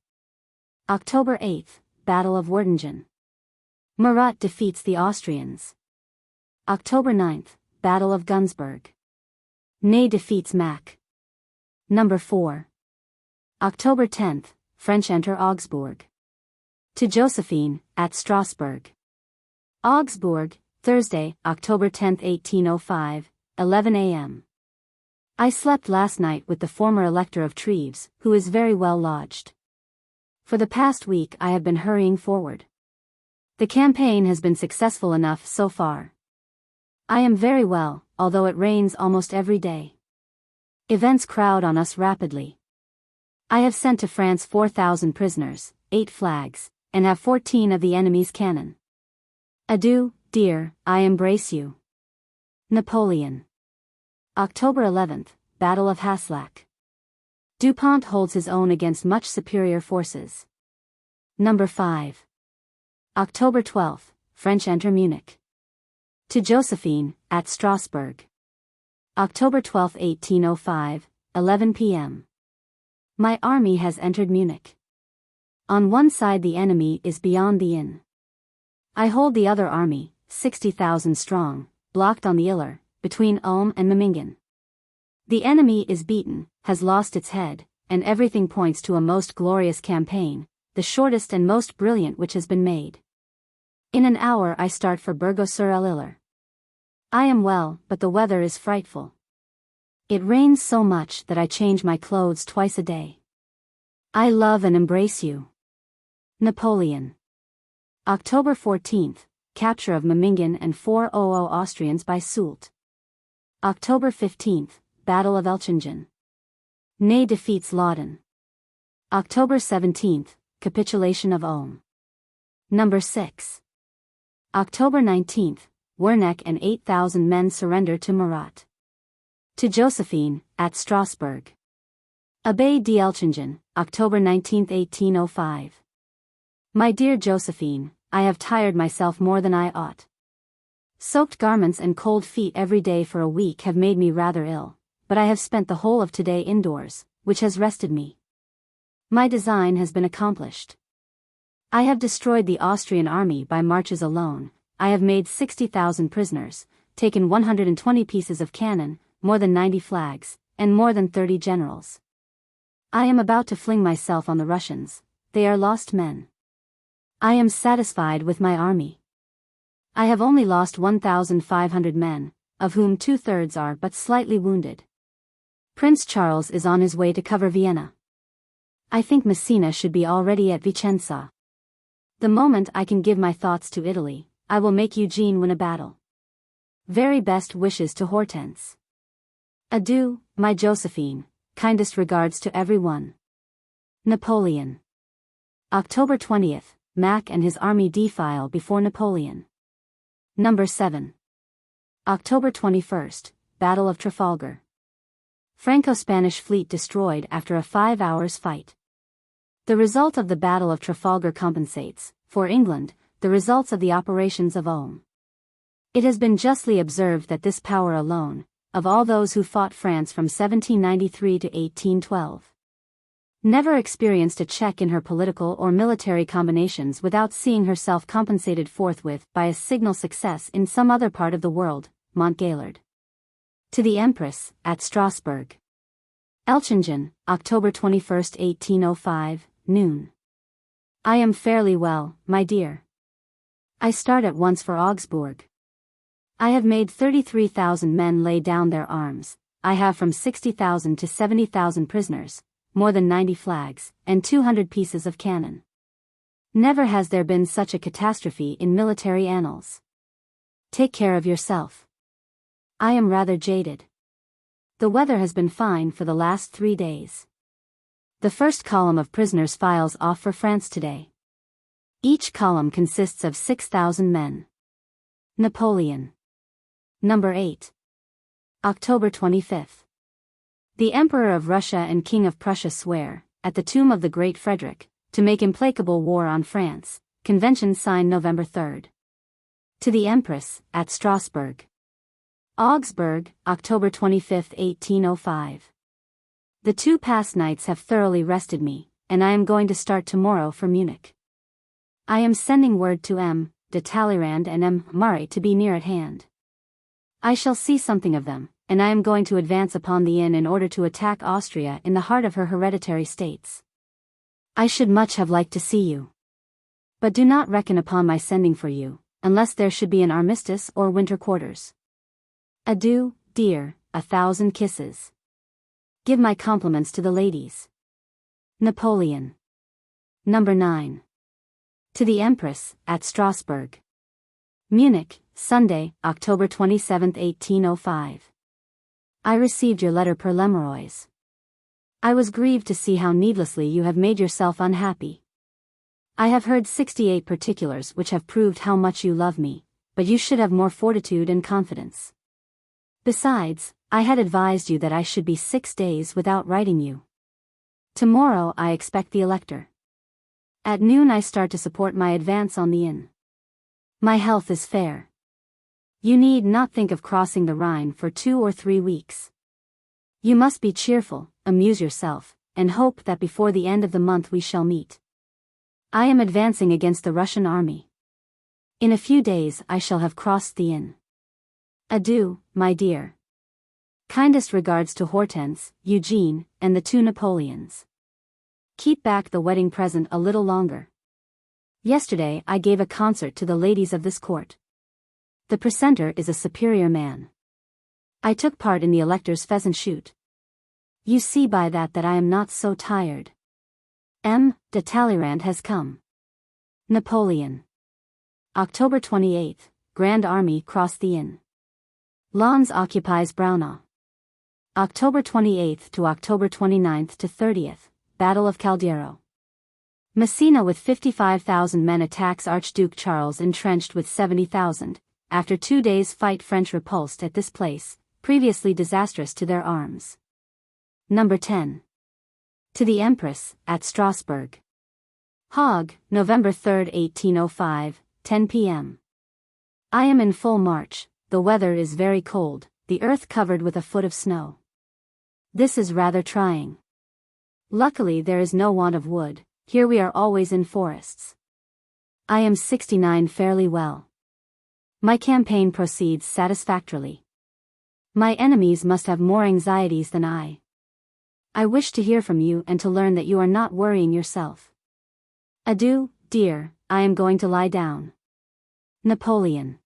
October 8, Battle of Wertingen. Murat defeats the Austrians. October 9, Battle of Günzburg. Ney defeats Mack. Number 4. October 10, French enter Augsburg. To Josephine, at Strasbourg. Augsburg, Thursday, October 10, 1805, 11 a.m. I slept last night with the former Elector of Treves, who is very well lodged. For the past week I have been hurrying forward. The campaign has been successful enough so far. I am very well, although it rains almost every day. Events crowd on us rapidly. I have sent to France 4,000 prisoners, 8 flags, and have 14 of the enemy's cannon. Adieu, dear, I embrace you. Napoleon. October 11th, Battle of Haslach. Dupont holds his own against much superior forces. Number 5. October 12th, French enter Munich. To Josephine, at Strasbourg. October 12, 1805, 11 p.m. My army has entered Munich. On one side the enemy is beyond the inn. I hold the other army, 60,000 strong, blocked on the Iller, between Ulm and Memmingen. The enemy is beaten, has lost its head, and everything points to a most glorious campaign, the shortest and most brilliant which has been made. In an hour I start for Burgos-sur-l'Iller. I am well, but the weather is frightful. It rains so much that I change my clothes twice a day. I love and embrace you. Napoleon. October 14th, capture of Memmingen and 400 Austrians by Soult. October 15th, Battle of Elchingen. Ney defeats Laudon. October 17th, capitulation of Ulm. Number 6. October 19th, Werneck and 8,000 men surrender to Murat. To Josephine, at Strasbourg. Abbaye d'Elchingen, October 19, 1805. My dear Josephine, I have tired myself more than I ought. Soaked garments and cold feet every day for a week have made me rather ill, but I have spent the whole of today indoors, which has rested me. My design has been accomplished. I have destroyed the Austrian army by marches alone. I have made 60,000 prisoners, taken 120 pieces of cannon, more than 90 flags, and more than 30 generals. I am about to fling myself on the Russians. They are lost men. I am satisfied with my army. I have only lost 1,500 men, of whom 2/3 are but slightly wounded. Prince Charles is on his way to cover Vienna. I think Messina should be already at Vicenza. The moment I can give my thoughts to Italy, I will make Eugene win a battle. Very best wishes to Hortense. Adieu, my Josephine, kindest regards to every one. Napoleon. October 20th, Mack and his army defile before Napoleon. Number 7. October 21st, Battle of Trafalgar. Franco-Spanish fleet destroyed after a 5 hours fight. The result of the Battle of Trafalgar compensates, for England, the results of the operations of Ulm. It has been justly observed that this power alone, of all those who fought France from 1793 to 1812, never experienced a check in her political or military combinations without seeing herself compensated forthwith by a signal success in some other part of the world. Montgaillard. To the Empress, at Strasbourg. Elchingen, October 21, 1805, noon. I am fairly well, my dear. I start at once for Augsburg. I have made 33,000 men lay down their arms. I have from 60,000 to 70,000 prisoners, more than 90 flags, and 200 pieces of cannon. Never has there been such a catastrophe in military annals. Take care of yourself. I am rather jaded. The weather has been fine for the last 3 days. The first column of prisoners files off for France today. Each column consists of 6,000 men. Napoleon. Number 8. October 25. The Emperor of Russia and King of Prussia swear, at the tomb of the great Frederick, to make implacable war on France. Convention signed November 3. To the Empress, at Strasbourg. Augsburg, October 25, 1805. The 2 past nights have thoroughly rested me, and I am going to start tomorrow for Munich. I am sending word to M. de Talleyrand and M. Murray to be near at hand. I shall see something of them, and I am going to advance upon the Inn in order to attack Austria in the heart of her hereditary states. I should much have liked to see you. But do not reckon upon my sending for you, unless there should be an armistice or winter quarters. Adieu, dear, 1,000 kisses. Give my compliments to the ladies. Napoleon. Number 9. To the Empress, at Strasbourg. Munich, Sunday, October 27, 1805. I received your letter per Lemeroy's. I was grieved to see how needlessly you have made yourself unhappy. I have heard 68 particulars which have proved how much you love me, but you should have more fortitude and confidence. Besides, I had advised you that I should be 6 days without writing you. Tomorrow I expect the Elector. At noon I start to support my advance on the Inn. My health is fair. You need not think of crossing the Rhine for 2 or 3 weeks. You must be cheerful, amuse yourself, and hope that before the end of the month we shall meet. I am advancing against the Russian army. In a few days I shall have crossed the Inn. Adieu, my dear. Kindest regards to Hortense, Eugene, and the 2 Napoleons. Keep back the wedding present a little longer. Yesterday I gave a concert to the ladies of this court. The presenter is a superior man. I took part in the Elector's pheasant shoot. You see by that I am not so tired. M. de Talleyrand has come. Napoleon. October 28, Grand Army crossed the Inn. Lens occupies Braunau. October 28 to October 29 to 30th, Battle of Caldero. Messina with 55,000 men attacks Archduke Charles entrenched with 70,000, after 2 days' fight French repulsed at this place, previously disastrous to their arms. Number 10. To the Empress, at Strasbourg. Hague, November 3, 1805, 10 p.m. I am in full march, the weather is very cold, the earth covered with a foot of snow. This is rather trying. Luckily there is no want of wood, here we are always in forests. I am 69 fairly well. My campaign proceeds satisfactorily. My enemies must have more anxieties than I. I wish to hear from you and to learn that you are not worrying yourself. Adieu, dear, I am going to lie down. Napoleon.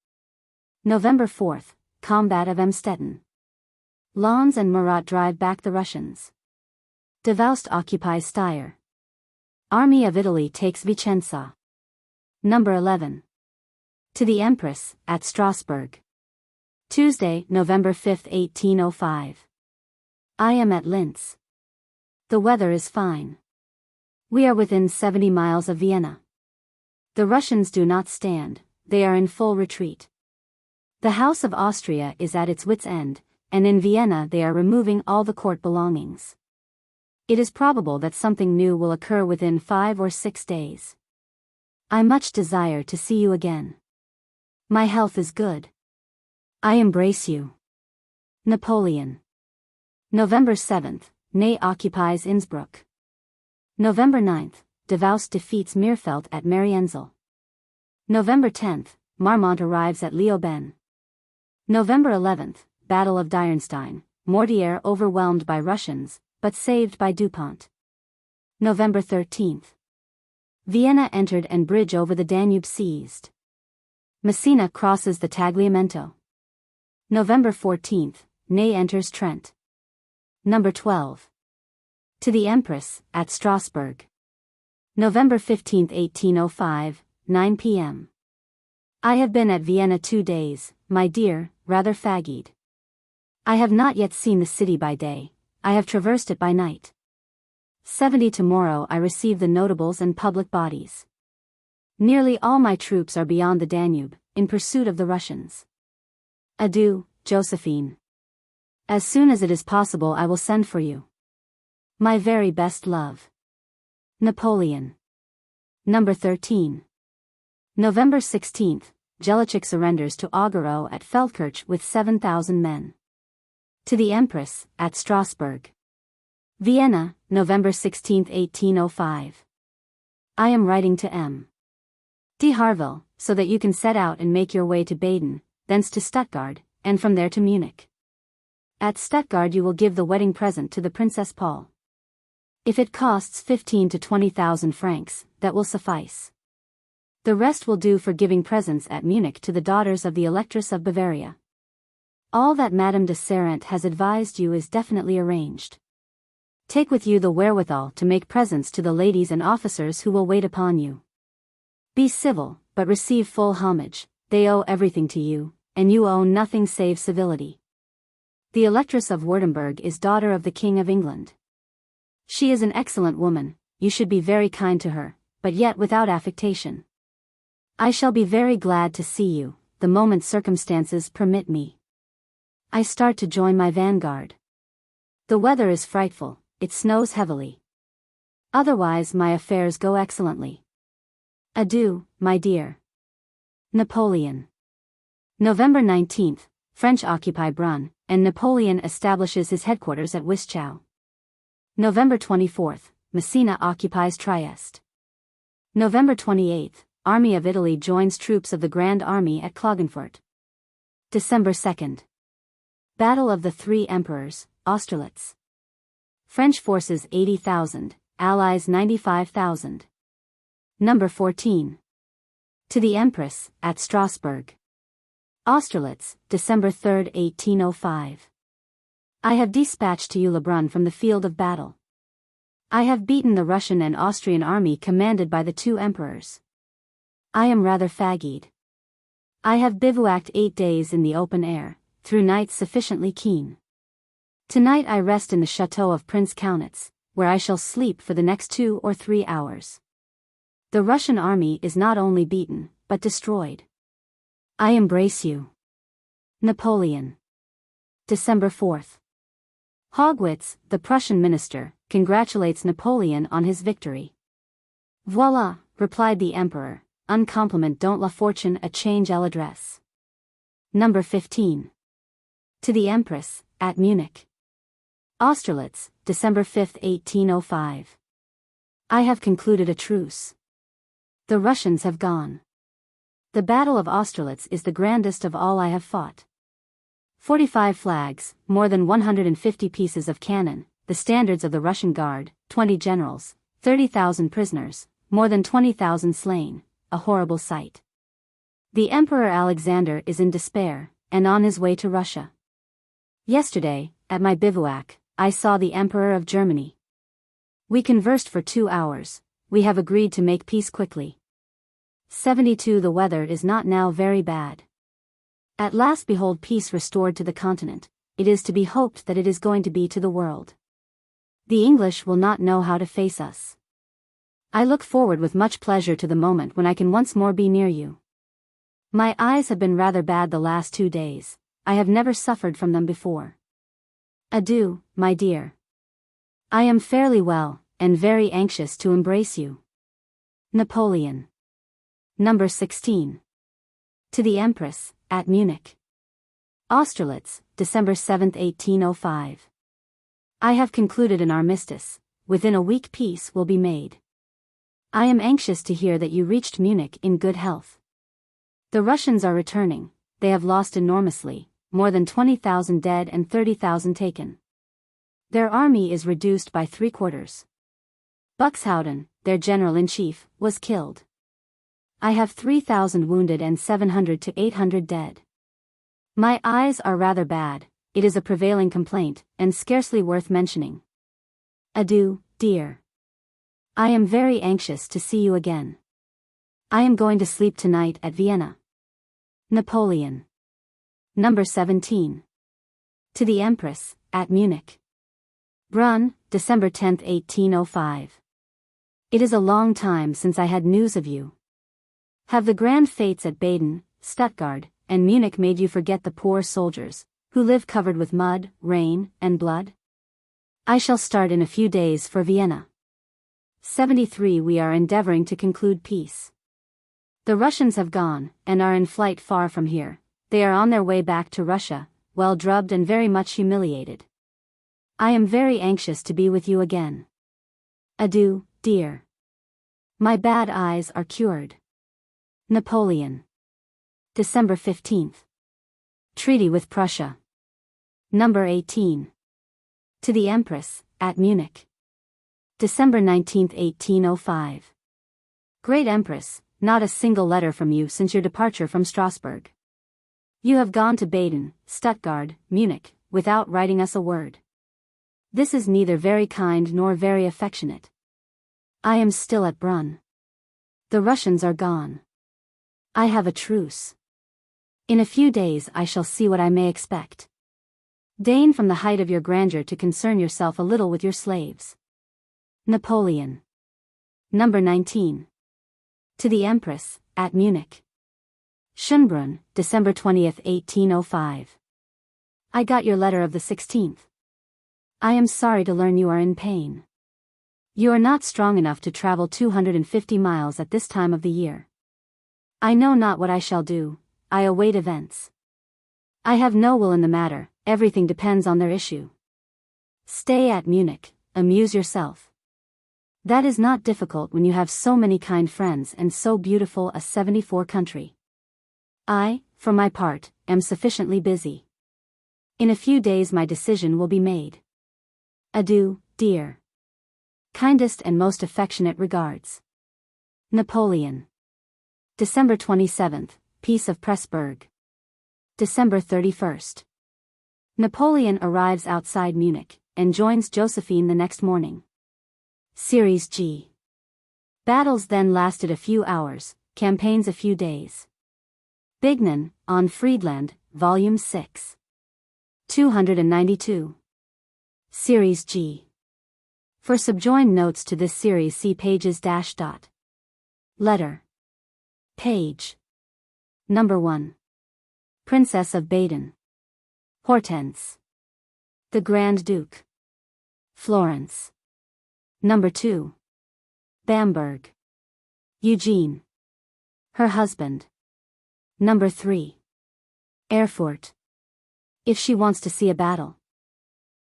November 4th, Combat of Emstetten. Lens and Murat drive back the Russians. Davoust occupies Steyr. Army of Italy takes Vicenza. Number 11. To the Empress, at Strasbourg. Tuesday, November 5, 1805. I am at Linz. The weather is fine. We are within 70 miles of Vienna. The Russians do not stand, they are in full retreat. The House of Austria is at its wits' end, and in Vienna they are removing all the court belongings. It is probable that something new will occur within 5 or 6 days. I much desire to see you again. My health is good. I embrace you. Napoleon. November 7th, Ney occupies Innsbruck. November 9th, Davoust defeats Meerfeld at Marienzel. November 10th, Marmont arrives at Leoben. November 11th, Battle of Dierenstein, Mortier overwhelmed by Russians, but saved by Dupont. November 13th. Vienna entered and bridge over the Danube seized. Messina crosses the Tagliamento. November 14th, Ney enters Trent. Number 12. To the Empress, at Strasbourg. November 15, 1805, 9 p.m. I have been at Vienna 2 days, my dear, rather fagged. I have not yet seen the city by day, I have traversed it by night. 70 tomorrow I receive the notables and public bodies. Nearly all my troops are beyond the Danube, in pursuit of the Russians. Adieu, Josephine. As soon as it is possible I will send for you. My very best love. Napoleon. Number 13. November 16th, Jelinek surrenders to Augereau at Feldkirch with 7,000 men. To the Empress, at Strasbourg. Vienna, November 16, 1805. I am writing to M. de Harville, so that you can set out and make your way to Baden, thence to Stuttgart, and from there to Munich. At Stuttgart you will give the wedding present to the Princess Paul. If it costs 15 to 20,000 francs, that will suffice. The rest will do for giving presents at Munich to the daughters of the Electress of Bavaria. All that Madame de Serent has advised you is definitely arranged. Take with you the wherewithal to make presents to the ladies and officers who will wait upon you. Be civil, but receive full homage, they owe everything to you, and you owe nothing save civility. The Electress of Württemberg is daughter of the King of England. She is an excellent woman, you should be very kind to her, but yet without affectation. I shall be very glad to see you, the moment circumstances permit me. I start to join my vanguard. The weather is frightful, it snows heavily. Otherwise my affairs go excellently. Adieu, my dear. Napoleon. November 19th, French occupy Brunn, and Napoleon establishes his headquarters at Wischau. November 24th, Messina occupies Trieste. November 28th, Army of Italy joins troops of the Grand Army at Klagenfurt. December 2nd. Battle of the Three Emperors, Austerlitz. French forces 80,000, Allies 95,000. Number 14. To the Empress, at Strasbourg. Austerlitz, December 3, 1805. I have dispatched to you Lebrun from the field of battle. I have beaten the Russian and Austrian army commanded by the two emperors. I am rather fagged. I have bivouacked 8 days in the open air, through nights sufficiently keen. Tonight I rest in the chateau of Prince Kaunitz, where I shall sleep for the next 2 or 3 hours. The Russian army is not only beaten, but destroyed. I embrace you. Napoleon. December 4th. Haugwitz, the Prussian minister, congratulates Napoleon on his victory. Voila, replied the emperor, un compliment don't la fortune a change à l'adresse. Number 15. To the Empress, at Munich. Austerlitz, December 5, 1805. I have concluded a truce. The Russians have gone. The Battle of Austerlitz is the grandest of all I have fought. 45 flags, more than 150 pieces of cannon, the standards of the Russian Guard, 20 generals, 30,000 prisoners, more than 20,000 slain, a horrible sight. The Emperor Alexander is in despair, and on his way to Russia. Yesterday, at my bivouac, I saw the Emperor of Germany. We conversed for 2 hours, we have agreed to make peace quickly. 72 The weather is not now very bad. At last behold peace restored to the continent, it is to be hoped that it is going to be to the world. The English will not know how to face us. I look forward with much pleasure to the moment when I can once more be near you. My eyes have been rather bad the last 2 days, I have never suffered from them before. Adieu, my dear. I am fairly well, and very anxious to embrace you. Napoleon. Number 16. To the Empress, at Munich. Austerlitz, December 7, 1805. I have concluded an armistice. Within a week peace will be made. I am anxious to hear that you reached Munich in good health. The Russians are returning. They have lost enormously, more than 20,000 dead and 30,000 taken. Their army is reduced by 3/4. Buxhowden, their general-in-chief, was killed. I have 3,000 wounded and 700 to 800 dead. My eyes are rather bad. It is a prevailing complaint, and scarcely worth mentioning. Adieu, dear. I am very anxious to see you again. I am going to sleep tonight at Vienna. Napoleon. Number 17. To the Empress, at Munich. Brunn, December 10, 1805. It is a long time since I had news of you. Have the grand fetes at Baden, Stuttgart, and Munich made you forget the poor soldiers, who live covered with mud, rain, and blood? I shall start in a few days for Vienna. 73. We are endeavoring to conclude peace. The Russians have gone, and are in flight far from here. They are on their way back to Russia, well drubbed and very much humiliated. I am very anxious to be with you again. Adieu, dear. My bad eyes are cured. Napoleon. December 15th. Treaty with Prussia. Number 18. To the Empress, at Munich. December 19, 1805. Great Empress, not a single letter from you since your departure from Strasbourg. You have gone to Baden, Stuttgart, Munich, without writing us a word. This is neither very kind nor very affectionate. I am still at Brunn. The Russians are gone. I have a truce. In a few days I shall see what I may expect. Deign from the height of your grandeur to concern yourself a little with your slaves. Napoleon. Number 19. To the Empress, at Munich. Schönbrunn, December 20, 1805. I got your letter of the 16th. I am sorry to learn you are in pain. You are not strong enough to travel 250 miles at this time of the year. I know not what I shall do. I await events. I have no will in the matter, everything depends on their issue. Stay at Munich, amuse yourself. That is not difficult when you have so many kind friends and so beautiful a 74 country. I, for my part, am sufficiently busy. In a few days my decision will be made. Adieu, dear. Kindest and most affectionate regards. Napoleon. December 27th, Peace of Pressburg. December 31st. Napoleon arrives outside Munich, and joins Josephine the next morning. Series G. Battles then lasted a few hours, campaigns a few days. Bignon, on Friedland, Volume 6. 292. Series G. For subjoined notes to this series see pages --. Letter. Page. Number 1. Princess of Baden. Hortense. The Grand Duke. Florence. Number 2. Bamberg. Eugene. Her husband. Number 3. Erfurt. If she wants to see a battle.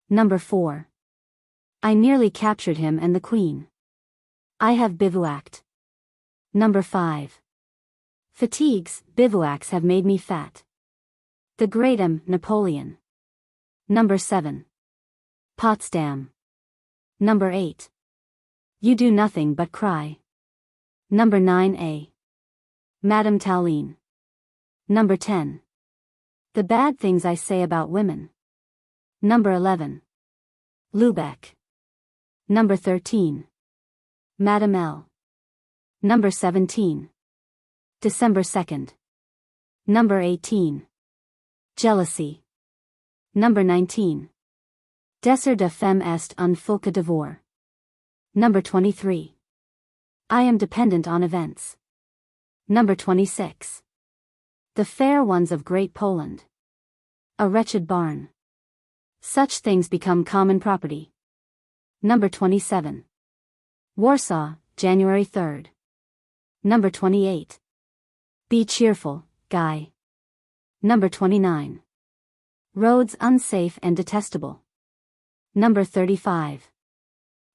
Number 4. I nearly captured him and the Queen. I have bivouacked. Number 5. Fatigues, bivouacs have made me fat. The Great M. Napoleon. Number 7. Potsdam. Number 8. You do nothing but cry. Number 9a. Madame Tallien. Number 10. The bad things I say about women. Number 11. Lubeck. Number 13. Madame L. Number 17. December 2nd. Number 18. Jealousy. Number 19. Desser de femme est un folka devoir. Number 23. I am dependent on events. Number 26. The fair ones of Great Poland. A wretched barn. Such things become common property. Number 27. Warsaw, January 3rd. Number 28. Be cheerful, Guy. Number 29. Roads unsafe and detestable. Number 35.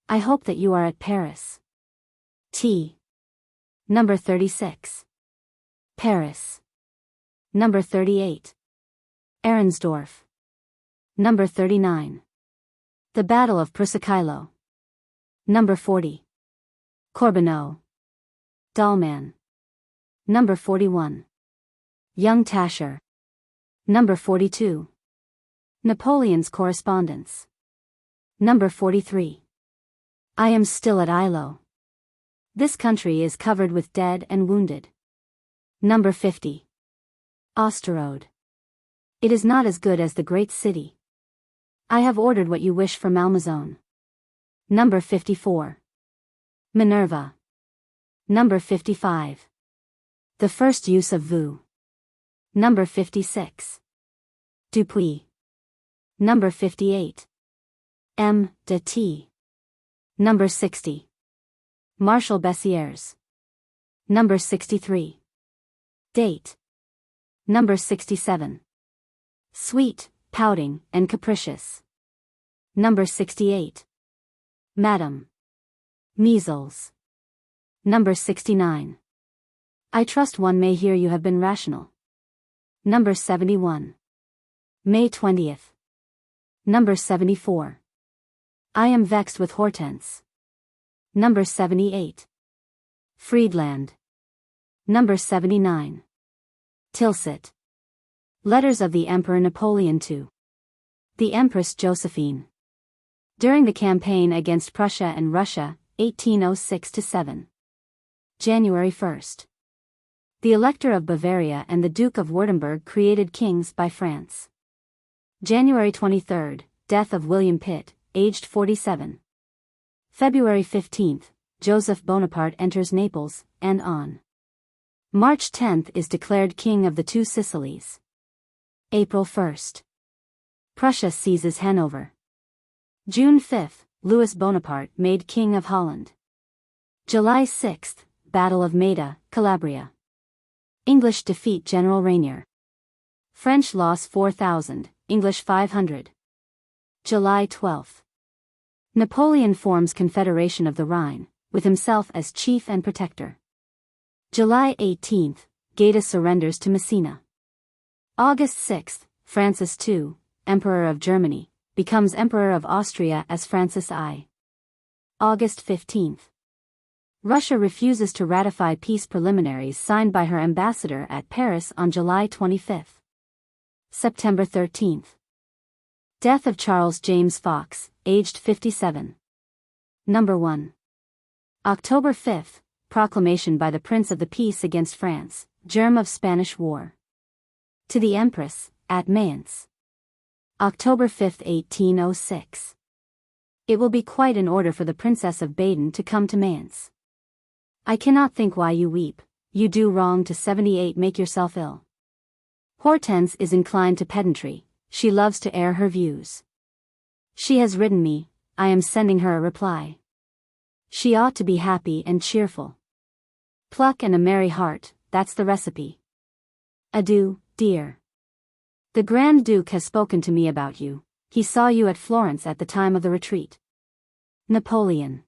I hope that you are at Paris. T. Number 36. Paris. Number 38. Arensdorf. Number 39. The Battle of Prussicailo. Number 40. Corbeau. Dallman. Number 41. Young Tasher. Number 42. Napoleon's correspondence. Number 43. I am still at Ilo. This country is covered with dead and wounded. Number 50. Osterode. It is not as good as the great city. I have ordered what you wish for Malmaison. Number 54. Minerva. Number 55. The first use of vous. Number 56. Dupuis. Number 58. M. de T. Number 60. Marshal Bessières. Number 63. Date. Number 67. Sweet, pouting, and capricious. Number 68. Madam. Measles. Number 69. I trust one may hear you have been rational. Number 71. May 20th. Number 74. I am vexed with Hortense. Number 78. Friedland. Number 79. Tilsit. Letters of the Emperor Napoleon to the Empress Josephine. During the campaign against Prussia and Russia, 1806-7. January 1st. The Elector of Bavaria and the Duke of Württemberg created kings by France. January 23rd, death of William Pitt, aged 47. February 15th, Joseph Bonaparte enters Naples, and on. March 10th is declared King of the Two Sicilies. April 1st. Prussia seizes Hanover. June 5th, Louis Bonaparte made King of Holland. July 6th, Battle of Maida, Calabria. English defeat General Rainier. French loss 4,000, English 500. July 12th. Napoleon forms Confederation of the Rhine, with himself as chief and protector. July 18th, Gaeta surrenders to Messina. August 6th, Francis II, Emperor of Germany, becomes Emperor of Austria as Francis I. August 15th. Russia refuses to ratify peace preliminaries signed by her ambassador at Paris on July 25th. September 13th. Death of Charles James Fox, aged 57. Number 1. October 5th, proclamation by the Prince of the Peace against France, germ of Spanish War. To the Empress, at Mayence. October 5, 1806. It will be quite in order for the Princess of Baden to come to Mayence. I cannot think why you weep, you do wrong to 78 make yourself ill. Hortense is inclined to pedantry, she loves to air her views. She has written me, I am sending her a reply. She ought to be happy and cheerful. Pluck and a merry heart, that's the recipe. Adieu, dear. The Grand Duke has spoken to me about you, he saw you at Florence at the time of the retreat. Napoleon.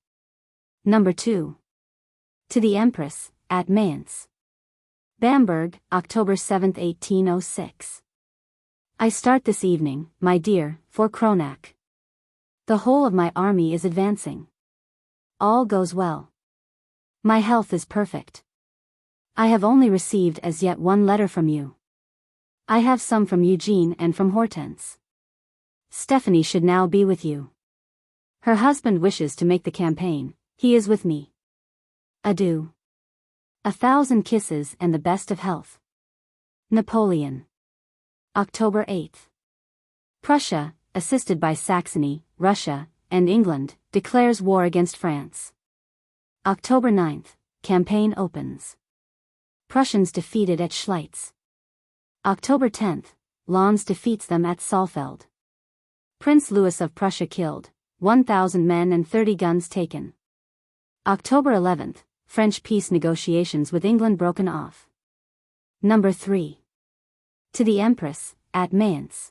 Number 2. To the Empress, at Mayence. Bamberg, October 7, 1806. I start this evening, my dear, for Kronach. The whole of my army is advancing. All goes well. My health is perfect. I have only received as yet one letter from you. I have some from Eugene and from Hortense. Stephanie should now be with you. Her husband wishes to make the campaign, he is with me. Adieu. 1,000 kisses and the best of health. Napoleon. October 8th. Prussia, assisted by Saxony, Russia, and England, declares war against France. October 9th, campaign opens. Prussians defeated at Schleitz. October 10th, Lens defeats them at Saalfeld. Prince Louis of Prussia killed, 1,000 men and 30 guns taken. October 11th, French peace negotiations with England broken off. Number 3. To the Empress, at Mayence.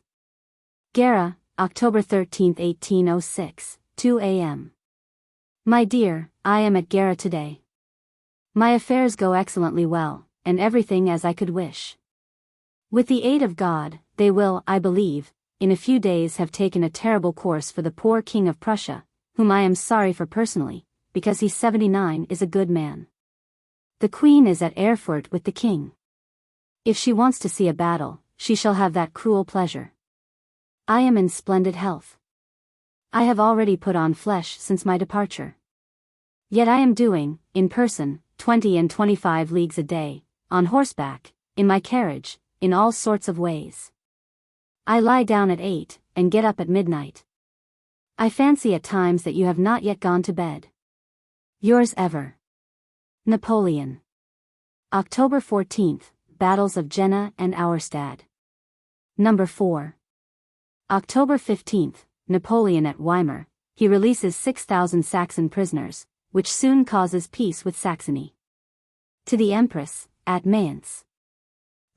Gera, October 13, 1806, 2 a.m. My dear, I am at Gera today. My affairs go excellently well, and everything as I could wish. With the aid of God, they will, I believe, in a few days have taken a terrible course for the poor King of Prussia, whom I am sorry for personally, because he's 79 is a good man. The Queen is at Erfurt with the King. If she wants to see a battle, she shall have that cruel pleasure. I am in splendid health. I have already put on flesh since my departure. Yet I am doing, in person, 20 and 25 leagues a day, on horseback, in my carriage, in all sorts of ways. I lie down at 8, and get up at midnight. I fancy at times that you have not yet gone to bed. Yours ever, Napoleon. October 14th, Battles of Jena and Auerstadt. Number 4. October 15th, Napoleon at Weimar, he releases 6,000 Saxon prisoners, which soon causes peace with Saxony. To the Empress, at Mayence.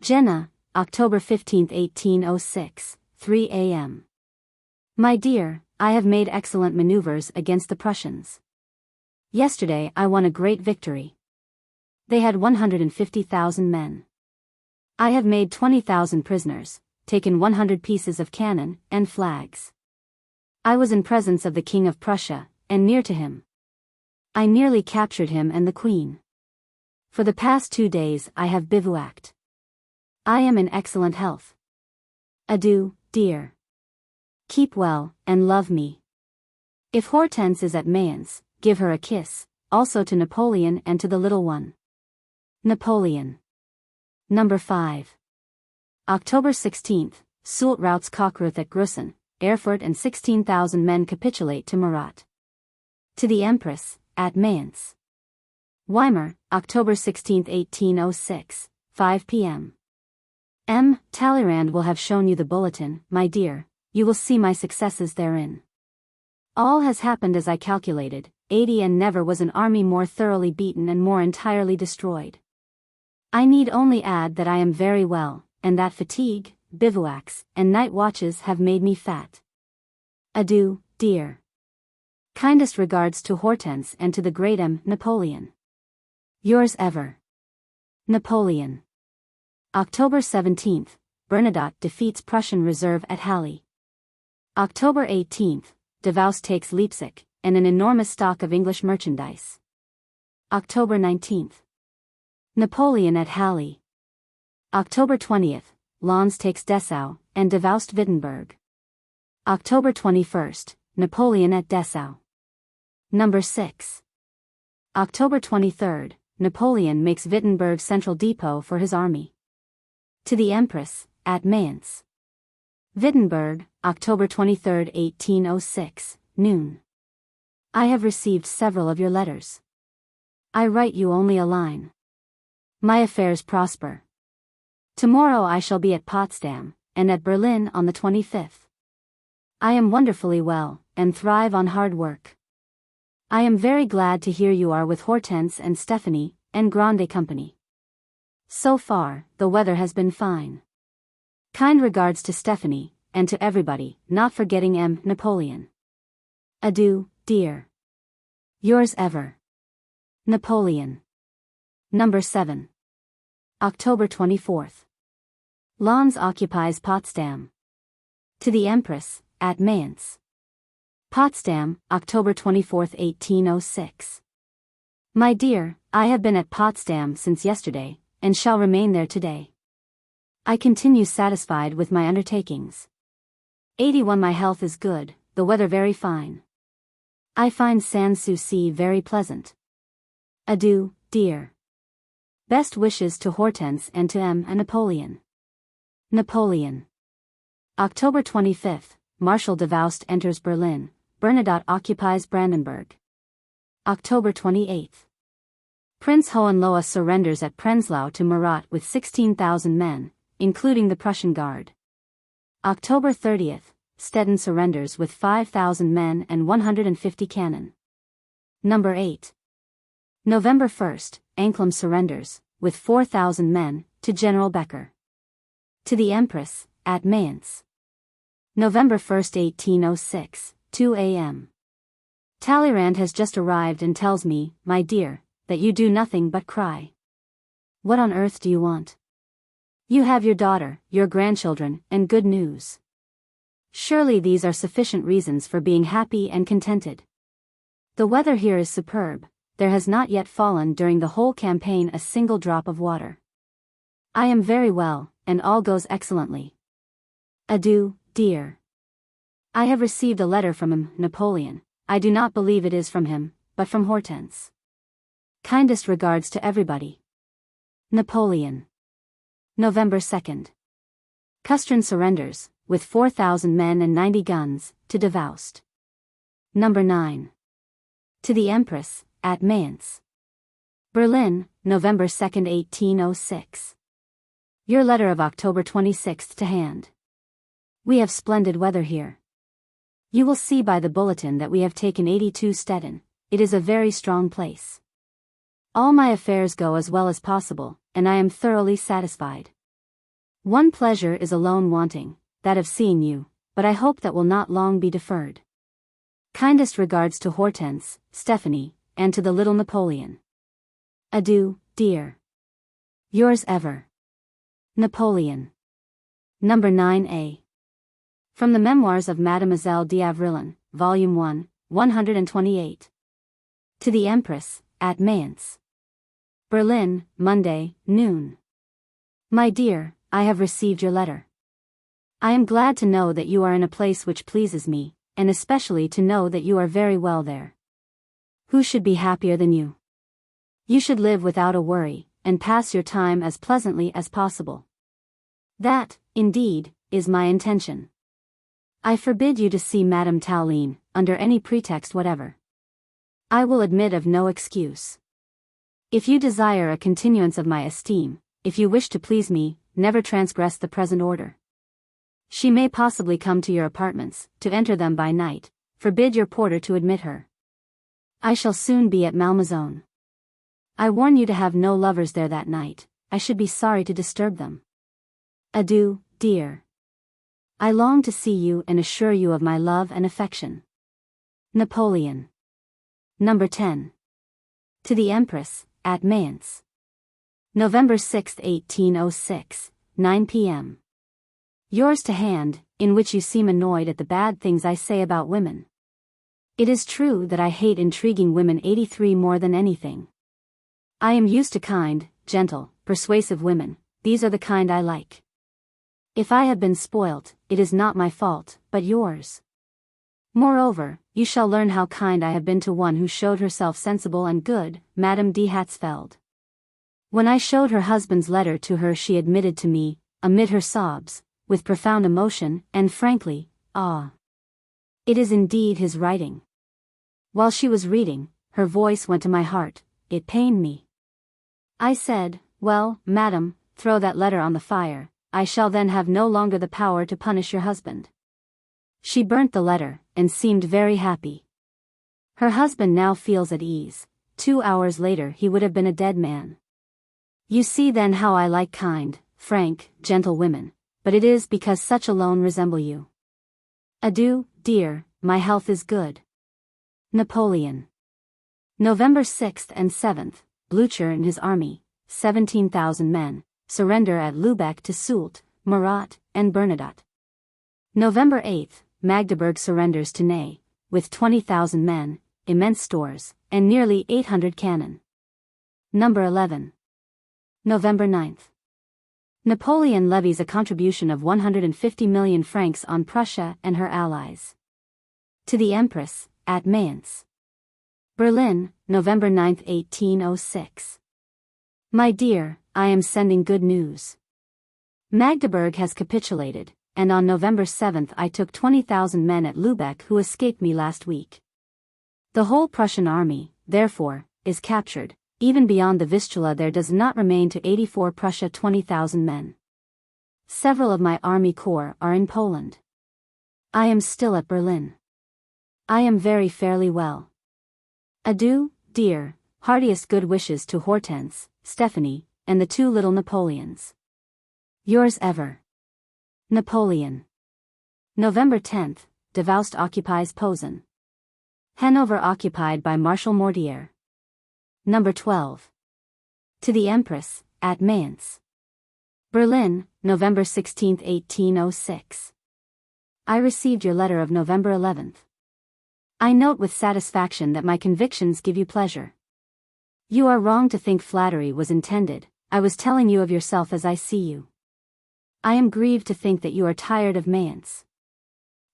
Jena, October 15, 1806, 3 a.m. My dear, I have made excellent maneuvers against the Prussians. Yesterday I won a great victory. They had 150,000 men. I have made 20,000 prisoners, taken 100 pieces of cannon and flags. I was in presence of the King of Prussia, and near to him. I nearly captured him and the Queen. For the past 2 days I have bivouacked. I am in excellent health. Adieu, dear. Keep well, and love me. If Hortense is at Mayence, give her a kiss, also to Napoleon and to the little one. Napoleon. Number 5. October 16th, Soult routs Cockruth at Grussen, Erfurt and 16,000 men capitulate to Murat. To the Empress, at Mayence. Weimar, October 16, 1806, 5 p.m. Talleyrand will have shown you the bulletin, my dear, you will see my successes therein. All has happened as I calculated, 80 and never was an army more thoroughly beaten and more entirely destroyed. I need only add that I am very well, and that fatigue, bivouacs, and night watches have made me fat. Adieu, dear. Kindest regards to Hortense and to the great Napoleon. Yours ever, Napoleon. October 17th, Bernadotte defeats Prussian reserve at Halle. October 18th, Davoust takes Leipzig, and an enormous stock of English merchandise. October 19th. Napoleon at Halle. October 20th, Lens takes Dessau, and Davoust Wittenberg. October 21st, Napoleon at Dessau. Number 6. October 23rd, Napoleon makes Wittenberg central depot for his army. To the Empress, at Mayence. Wittenberg, October 23, 1806, noon. I have received several of your letters. I write you only a line. My affairs prosper. Tomorrow I shall be at Potsdam, and at Berlin on the 25th. I am wonderfully well, and thrive on hard work. I am very glad to hear you are with Hortense and Stephanie, and Grande company. So far, the weather has been fine. Kind regards to Stephanie, and to everybody, not forgetting Napoleon. Adieu, dear. Yours ever, Napoleon. Number 7. October 24th. Lens occupies Potsdam. To the Empress, at Mayence. Potsdam, October 24, 1806. My dear, I have been at Potsdam since yesterday, and shall remain there today. I continue satisfied with my undertakings. 81 My health is good, the weather very fine. I find Sans Souci very pleasant. Adieu, dear. Best wishes to Hortense and to and Napoleon. Napoleon. October 25th, Marshal Davoust enters Berlin, Bernadotte occupies Brandenburg. October 28th. Prince Hohenlohe surrenders at Prenzlau to Murat with 16,000 men, including the Prussian Guard. October 30th, Stettin surrenders with 5,000 men and 150 cannon. Number 8. November 1st, Anclam surrenders, with 4,000 men, to General Becker. To the Empress, at Mayence. November 1st, 1806, 2 a.m. Talleyrand has just arrived and tells me, my dear, that you do nothing but cry. What on earth do you want? You have your daughter, your grandchildren, and good news. Surely these are sufficient reasons for being happy and contented. The weather here is superb. There has not yet fallen during the whole campaign a single drop of water. I am very well, and all goes excellently. Adieu, dear. I have received a letter from him, Napoleon. I do not believe it is from him, but from Hortense. Kindest regards to everybody. Napoleon. November 2nd. Custrin surrenders, with 4,000 men and 90 guns, to Davoust. Number 9. To the Empress, at Mayence. Berlin, November 2nd, 1806. Your letter of October 26th to hand. We have splendid weather here. You will see by the bulletin that we have taken 82 Stettin. It is a very strong place. All my affairs go as well as possible, and I am thoroughly satisfied. One pleasure is alone wanting, that of seeing you, but I hope that will not long be deferred. Kindest regards to Hortense, Stephanie, and to the little Napoleon. Adieu, dear. Yours ever. Napoleon. Number 9a. From the Memoirs of Mademoiselle d'Avrillon, Volume 1, 128. To the Empress, at Mayence. Berlin, Monday, noon. My dear, I have received your letter. I am glad to know that you are in a place which pleases me, and especially to know that you are very well there. Who should be happier than you? You should live without a worry, and pass your time as pleasantly as possible. That, indeed, is my intention. I forbid you to see Madame Tauline, under any pretext whatever. I will admit of no excuse. If you desire a continuance of my esteem, if you wish to please me, never transgress the present order. She may possibly come to your apartments, to enter them by night. Forbid your porter to admit her. I shall soon be at Malmaison. I warn you to have no lovers there that night. I should be sorry to disturb them. Adieu, dear. I long to see you and assure you of my love and affection. Napoleon. Number 10. To the Empress, at Mayence. November 6, 1806, 9 p.m. Yours to hand, in which you seem annoyed at the bad things I say about women. It is true that I hate intriguing women 83 more than anything. I am used to kind, gentle, persuasive women. These are the kind I like. If I have been spoilt, it is not my fault, but yours. Moreover, you shall learn how kind I have been to one who showed herself sensible and good, Madame de Hatzfeld. When I showed her husband's letter to her, she admitted to me, amid her sobs, with profound emotion, and frankly, ah. It is indeed his writing. While she was reading, her voice went to my heart. It pained me. I said, well, madam, throw that letter on the fire. I shall then have no longer the power to punish your husband. She burnt the letter, and seemed very happy. Her husband now feels at ease. 2 hours later he would have been a dead man. You see then how I like kind, frank, gentle women, but it is because such alone resemble you. Adieu, dear, my health is good. Napoleon. November 6th and 7th, Blücher and his army, 17,000 men, surrender at Lübeck to Soult, Murat, and Bernadotte. November 8th, Magdeburg surrenders to Ney, with 20,000 men, immense stores, and nearly 800 cannon. Number 11. November 9th. Napoleon levies a contribution of 150 million francs on Prussia and her allies. To the Empress, at Mayence. Berlin, November 9, 1806. My dear, I am sending good news. Magdeburg has capitulated, and on November 7 I took 20,000 men at Lübeck who escaped me last week. The whole Prussian army, therefore, is captured. Even beyond the Vistula there does not remain to 84 Prussia 20,000 men. Several of my army corps are in Poland. I am still at Berlin. I am very fairly well. Adieu, dear, heartiest good wishes to Hortense, Stephanie, and the two little Napoleons. Yours ever. Napoleon. November 10th, Davoust occupies Posen. Hanover occupied by Marshal Mortier. Number 12. To the Empress, at Mainz. Berlin, November 16, 1806. I received your letter of November 11th. I note with satisfaction that my convictions give you pleasure. You are wrong to think flattery was intended. I was telling you of yourself as I see you. I am grieved to think that you are tired of Mainz.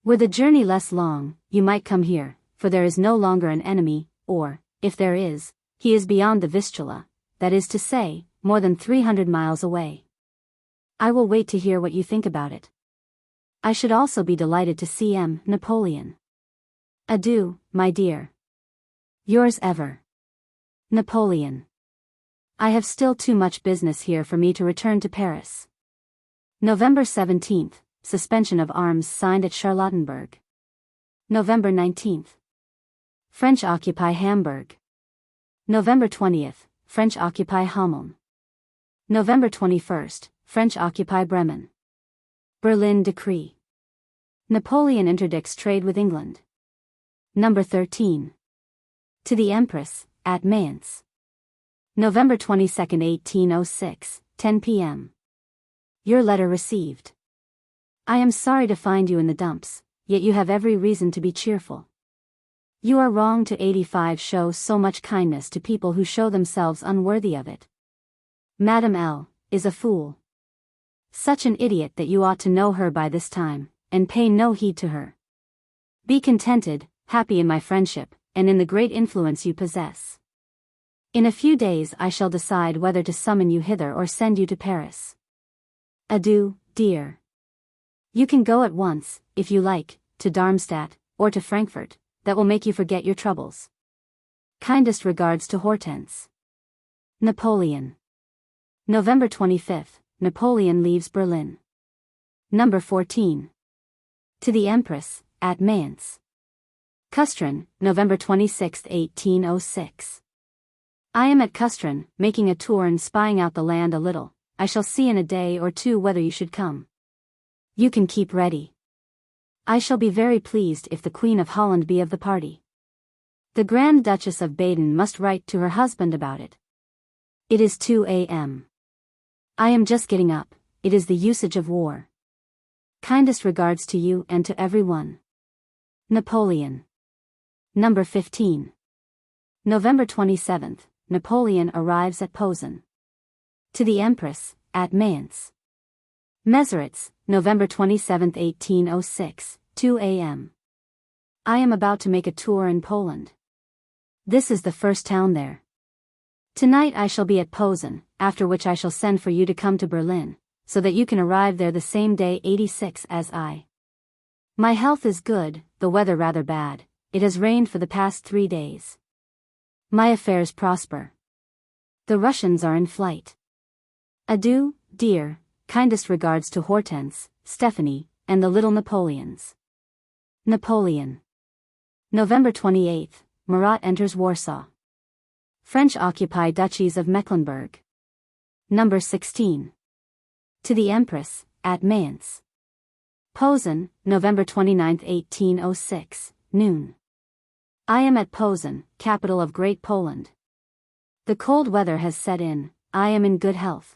Were the journey less long, you might come here, for there is no longer an enemy, or, if there is, he is beyond the Vistula, that is to say, more than 300 miles away. I will wait to hear what you think about it. I should also be delighted to see M. Napoleon. Adieu, my dear. Yours ever. Napoleon. I have still too much business here for me to return to Paris. November 17th, suspension of arms signed at Charlottenburg. November 19th. French occupy Hamburg. November 20th, French occupy Hameln. November 21st, French occupy Bremen. Berlin decree. Napoleon interdicts trade with England. Number 13. To the Empress, at Mainz. November 22, 1806, 10 p.m. Your letter received. I am sorry to find you in the dumps, yet you have every reason to be cheerful. You are wrong to 85 show so much kindness to people who show themselves unworthy of it. Madame L. is a fool. Such an idiot that you ought to know her by this time, and pay no heed to her. Be contented, happy in my friendship, and in the great influence you possess. In a few days I shall decide whether to summon you hither or send you to Paris. Adieu, dear. You can go at once, if you like, to Darmstadt, or to Frankfurt. That will make you forget your troubles. Kindest regards to Hortense. Napoleon. November 25th, Napoleon leaves Berlin. Number 14. To the Empress, at Mainz. Custrin, November 26, 1806. I am at Custrin, making a tour and spying out the land a little. I shall see in a day or two whether you should come. You can keep ready. I shall be very pleased if the Queen of Holland be of the party. The Grand Duchess of Baden must write to her husband about it. It is 2 a.m. I am just getting up. It is the usage of war. Kindest regards to you and to every one. Napoleon. Number 15. November 27th, Napoleon arrives at Posen. To the Empress, at Mainz. Meseritz, November 27, 1806, 2 a.m. I am about to make a tour in Poland. This is the first town there. Tonight I shall be at Posen, after which I shall send for you to come to Berlin, so that you can arrive there the same day 86 as I. My health is good, the weather rather bad. It has rained for the past 3 days. My affairs prosper. The Russians are in flight. Adieu, dear. Kindest regards to Hortense, Stephanie, and the little Napoleons. Napoleon. November 28th, Murat enters Warsaw. French occupy Duchies of Mecklenburg. Number 16. To the Empress, at Mainz. Posen, November 29, 1806, noon. I am at Posen, capital of Great Poland. The cold weather has set in. I am in good health.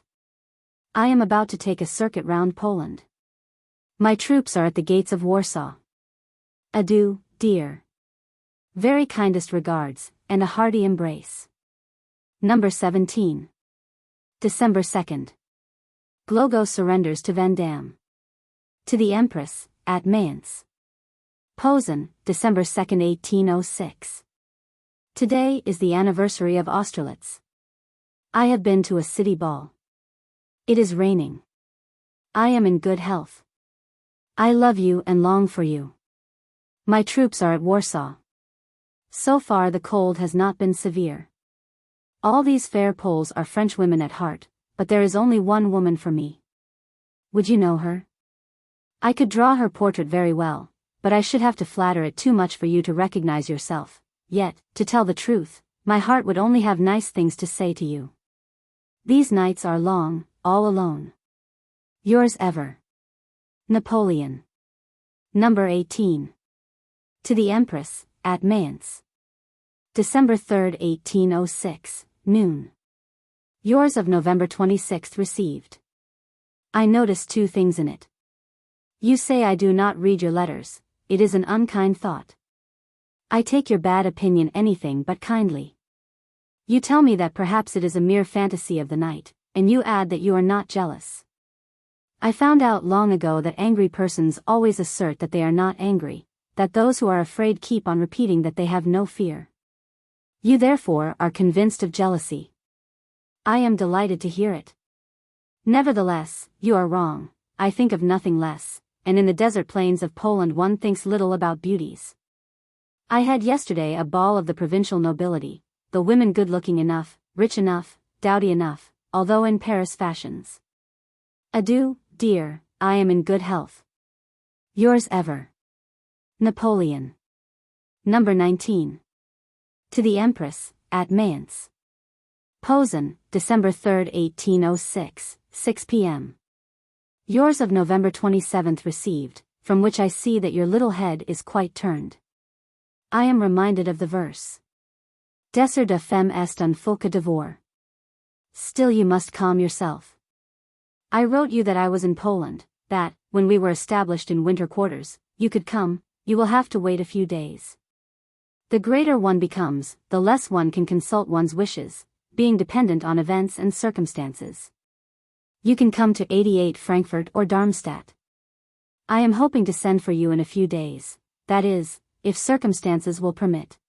I am about to take a circuit round Poland. My troops are at the gates of Warsaw. Adieu, dear. Very kindest regards, and a hearty embrace. Number 17. December 2nd. Glogau surrenders to Vandamme. To the Empress, at Mainz. Posen, December 2nd, 1806. Today is the anniversary of Austerlitz. I have been to a city ball. It is raining. I am in good health. I love you and long for you. My troops are at Warsaw. So far the cold has not been severe. All these fair Poles are French women at heart, but there is only one woman for me. Would you know her? I could draw her portrait very well, but I should have to flatter it too much for you to recognize yourself. Yet, to tell the truth, my heart would only have nice things to say to you. These nights are long, all alone. Yours ever, Napoleon. Number 18. To the Empress, at Mayence. December 3, 1806, noon. Yours of November 26 received. I notice two things in it. You say I do not read your letters. It is an unkind thought. I take your bad opinion anything but kindly. You tell me that perhaps it is a mere fantasy of the night, and you add that you are not jealous. I found out long ago that angry persons always assert that they are not angry, that those who are afraid keep on repeating that they have no fear. You therefore are convinced of jealousy. I am delighted to hear it. Nevertheless, you are wrong. I think of nothing less, and in the desert plains of Poland one thinks little about beauties. I had yesterday a ball of the provincial nobility, the women good-looking enough, rich enough, dowdy enough, although in Paris fashions. Adieu, dear, I am in good health. Yours ever, Napoleon. Number 19. To the Empress, at Mayence. Posen, December 3, 1806, 6 p.m. Yours of November 27 received, from which I see that your little head is quite turned. I am reminded of the verse. Desser de femme est un folka devoir. Still you must calm yourself. I wrote you that I was in Poland, that, when we were established in winter quarters, you could come. You will have to wait a few days. The greater one becomes, the less one can consult one's wishes, being dependent on events and circumstances. You can come to 88 Frankfurt or Darmstadt. I am hoping to send for you in a few days, that is, if circumstances will permit.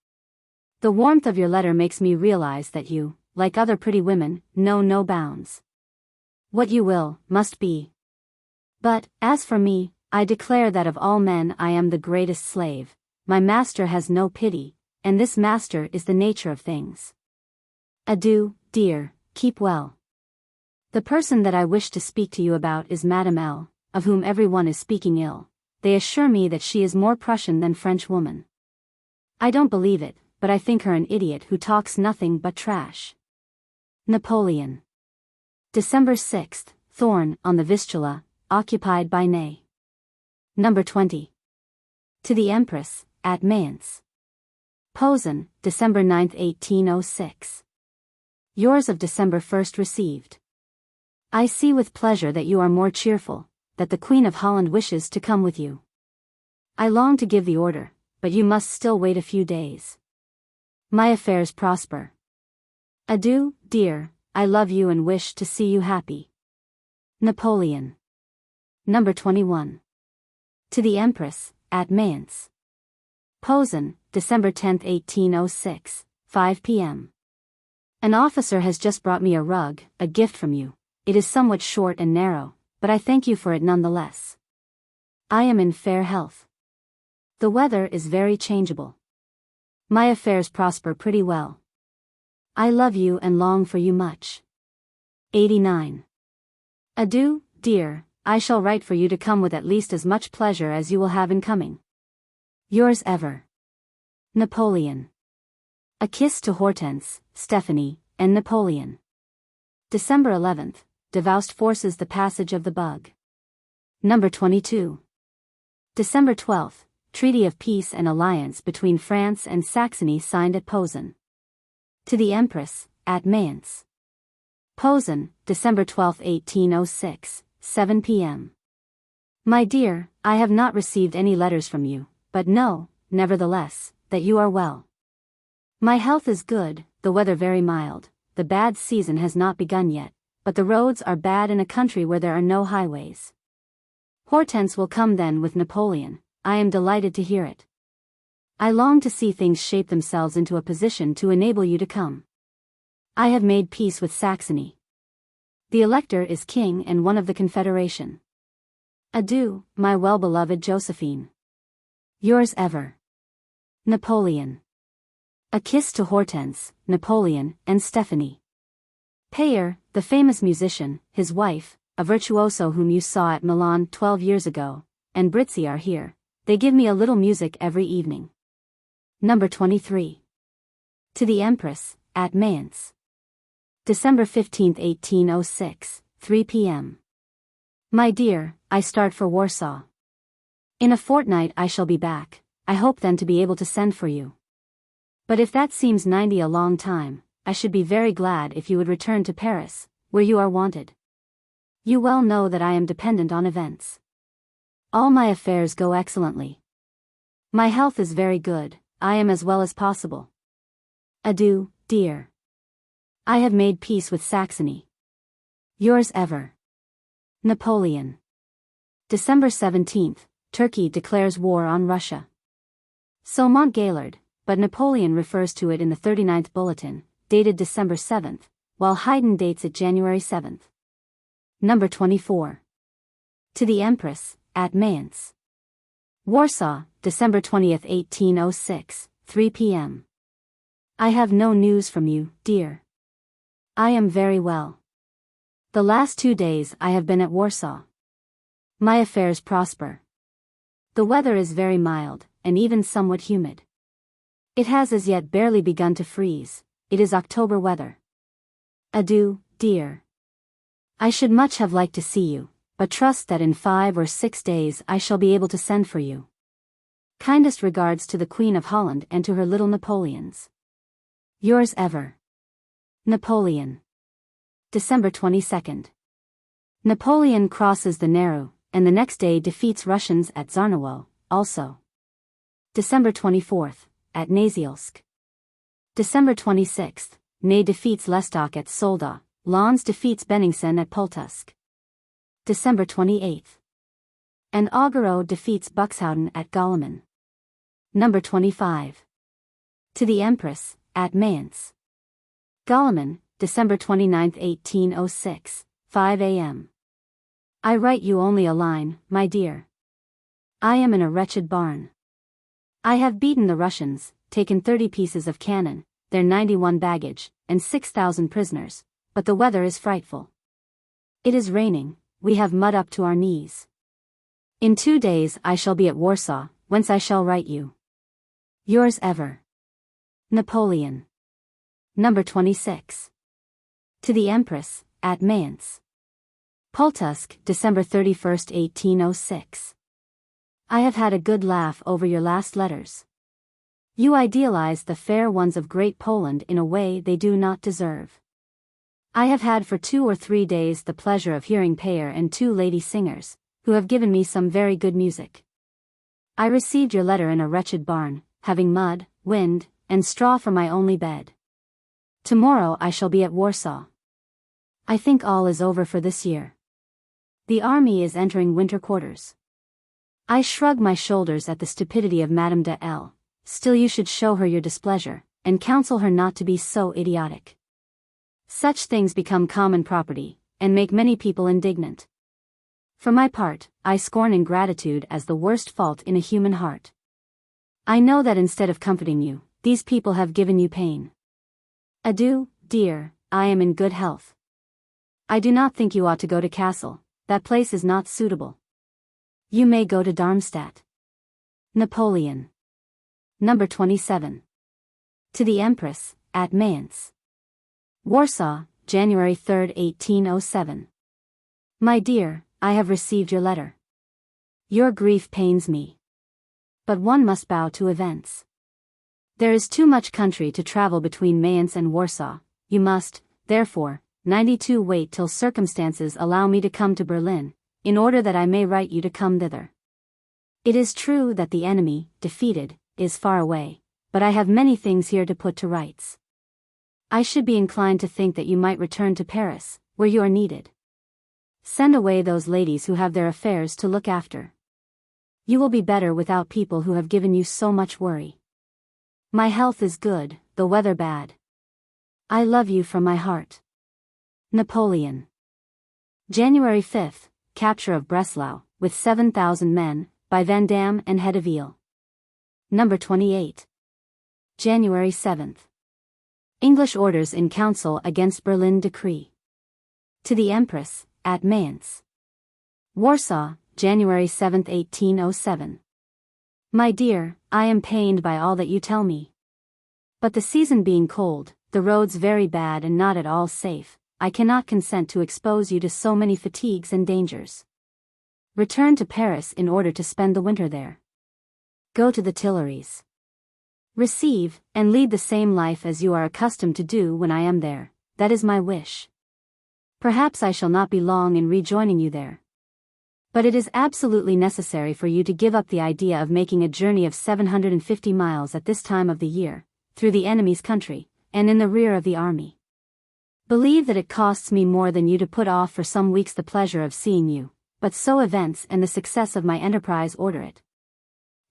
The warmth of your letter makes me realize that you, like other pretty women, know no bounds. What you will, must be. But, as for me, I declare that of all men I am the greatest slave. My master has no pity, and this master is the nature of things. Adieu, dear, keep well. The person that I wish to speak to you about is Madame L., of whom every one is speaking ill. They assure me that she is more Prussian than French woman. I don't believe it, but I think her an idiot who talks nothing but trash. Napoleon. December 6, Thorn, on the Vistula, occupied by Ney. Number 20. To the Empress, at Mayence. Posen, December 9, 1806. Yours of December 1 received. I see with pleasure that you are more cheerful, that the Queen of Holland wishes to come with you. I long to give the order, but you must still wait a few days. My affairs prosper. Adieu, dear, I love you and wish to see you happy. Napoleon. Number 21. To the Empress, at Mayence. Posen, December 10, 1806, 5 p.m. An officer has just brought me a rug, a gift from you. It is somewhat short and narrow, but I thank you for it nonetheless. I am in fair health. The weather is very changeable. My affairs prosper pretty well. I love you and long for you much. 89. Adieu, dear, I shall write for you to come with at least as much pleasure as you will have in coming. Yours ever, Napoleon. A kiss to Hortense, Stephanie, and Napoleon. December 11th, Davoust forces the passage of the bug. Number 22. December 12th, Treaty of Peace and Alliance between France and Saxony signed at Posen. To the Empress, at Mayence. Posen, December 12, 1806, 7 p.m. My dear, I have not received any letters from you, but know, nevertheless, that you are well. My health is good, the weather very mild. The bad season has not begun yet, but the roads are bad in a country where there are no highways. Hortense will come then with Napoleon. I am delighted to hear it. I long to see things shape themselves into a position to enable you to come. I have made peace with Saxony. The Elector is king and one of the Confederation. Adieu, my well-beloved Josephine. Yours ever, Napoleon. A kiss to Hortense, Napoleon, and Stephanie. Payer, the famous musician, his wife, a virtuoso whom you saw at Milan 12 years ago, and Brizzi are here. They give me a little music every evening. Number 23. To the Empress, at Mayence. December 15, 1806, 3 p.m. My dear, I start for Warsaw. In a fortnight I shall be back. I hope then to be able to send for you. But if that seems 90 a long time, I should be very glad if you would return to Paris, where you are wanted. You well know that I am dependent on events. All my affairs go excellently. My health is very good, I am as well as possible. Adieu, dear. I have made peace with Saxony. Yours ever, Napoleon. December 17th, Turkey declares war on Russia. So Montgaillard, but Napoleon refers to it in the 39th Bulletin, dated December 7th, while Haydn dates it January 7th. Number 24. To the Empress, at Mayence. Warsaw, December 20th, 1806, 3 p.m. I have no news from you, dear. I am very well. The last 2 days I have been at Warsaw. My affairs prosper. The weather is very mild, and even somewhat humid. It has as yet barely begun to freeze. It is October weather. Adieu, dear. I should much have liked to see you, but trust that in 5 or 6 days I shall be able to send for you. Kindest regards to the Queen of Holland and to her little Napoleons. Yours ever, Napoleon. December 22nd. Napoleon crosses the Narew, and the next day defeats Russians at Zarnowo, also. December 24th, at Nazielsk. December 26th, Ney defeats Lestock at Solda, Lons defeats Benningsen at Pultusk. December 28th. And Augereau defeats Buxhowden at Galliman. Number 25. To the Empress, at Mayence. Galliman, December 29, 1806, 5 a.m. I write you only a line, my dear. I am in a wretched barn. I have beaten the Russians, taken 30 pieces of cannon, their 91 baggage, and 6,000 prisoners, but the weather is frightful. It is raining, we have mud up to our knees. In 2 days I shall be at Warsaw, whence I shall write you. Yours ever, Napoleon. Number 26. To the Empress, at Mayence. Pultusk, December 31st, 1806. I have had a good laugh over your last letters. You idealize the fair ones of Great Poland in a way they do not deserve. I have had for 2 or 3 days the pleasure of hearing Payer and 2 lady singers, who have given me some very good music. I received your letter in a wretched barn, having mud, wind, and straw for my only bed. Tomorrow I shall be at Warsaw. I think all is over for this year. The army is entering winter quarters. I shrug my shoulders at the stupidity of Madame de L. Still you should show her your displeasure, and counsel her not to be so idiotic. Such things become common property, and make many people indignant. For my part, I scorn ingratitude as the worst fault in a human heart. I know that instead of comforting you, these people have given you pain. Adieu, dear, I am in good health. I do not think you ought to go to Kassel, that place is not suitable. You may go to Darmstadt. Napoleon. Number 27. To the Empress, at Mayence. Warsaw, January 3, 1807. My dear, I have received your letter. Your grief pains me. But one must bow to events. There is too much country to travel between Mayence and Warsaw. You must, therefore, 92 wait till circumstances allow me to come to Berlin, in order that I may write you to come thither. It is true that the enemy, defeated, is far away, but I have many things here to put to rights. I should be inclined to think that you might return to Paris, where you are needed. Send away those ladies who have their affairs to look after. You will be better without people who have given you so much worry. My health is good, the weather bad. I love you from my heart. Napoleon. January 5th, capture of Breslau, with 7,000 men, by Vandamme and Hedeville. Number 28. January 7th. English orders in council against Berlin decree. To the Empress, at Mayence. Warsaw, January 7, 1807. My dear, I am pained by all that you tell me. But the season being cold, the roads very bad and not at all safe, I cannot consent to expose you to so many fatigues and dangers. Return to Paris in order to spend the winter there. Go to the Tuileries. Receive, and lead the same life as you are accustomed to do when I am there. That is my wish. Perhaps I shall not be long in rejoining you there. But it is absolutely necessary for you to give up the idea of making a journey of 750 miles at this time of the year, through the enemy's country, and in the rear of the army. Believe that it costs me more than you to put off for some weeks the pleasure of seeing you, but so events and the success of my enterprise order it.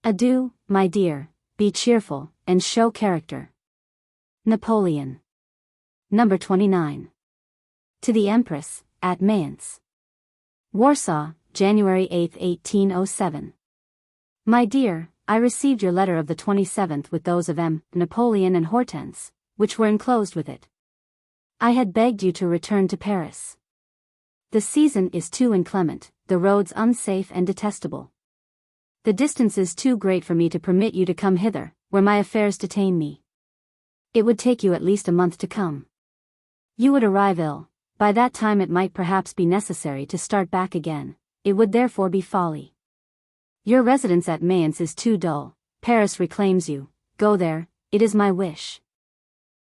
Adieu, my dear, be cheerful, and show character. Napoleon. Number 29. To the Empress, at Mayence. Warsaw, January 8, 1807. My dear, I received your letter of the 27th with those of M. Napoleon and Hortense, which were enclosed with it. I had begged you to return to Paris. The season is too inclement, the roads unsafe and detestable. The distance is too great for me to permit you to come hither, where my affairs detain me. It would take you at least a month to come. You would arrive ill. By that time it might perhaps be necessary to start back again. It would therefore be folly. Your residence at Mayence is too dull. Paris reclaims you. Go there, it is my wish.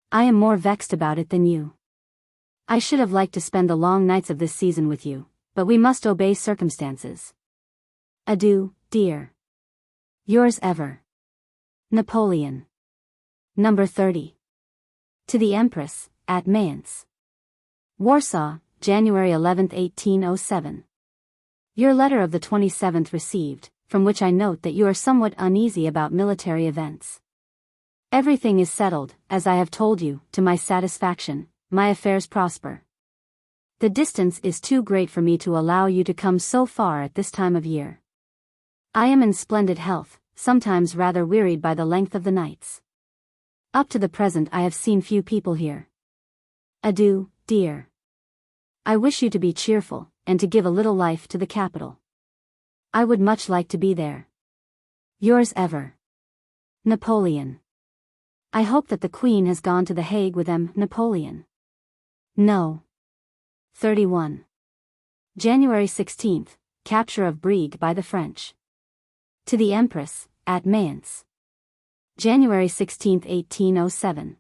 I am more vexed about it than you. I should have liked to spend the long nights of this season with you, but we must obey circumstances. Adieu, dear. Yours ever. Napoleon. Number 30. To the Empress, at Mayence. Warsaw, January 11, 1807. Your letter of the 27th received, from which I note that you are somewhat uneasy about military events. Everything is settled, as I have told you, to my satisfaction. My affairs prosper. The distance is too great for me to allow you to come so far at this time of year. I am in splendid health, sometimes rather wearied by the length of the nights. Up to the present I have seen few people here. Adieu, dear. I wish you to be cheerful, and to give a little life to the capital. I would much like to be there. Yours ever. Napoleon. I hope that the Queen has gone to The Hague with M. Napoleon. No. 31. January 16th, capture of Brieg by the French. To the Empress, at Mayence. January 16, 1807.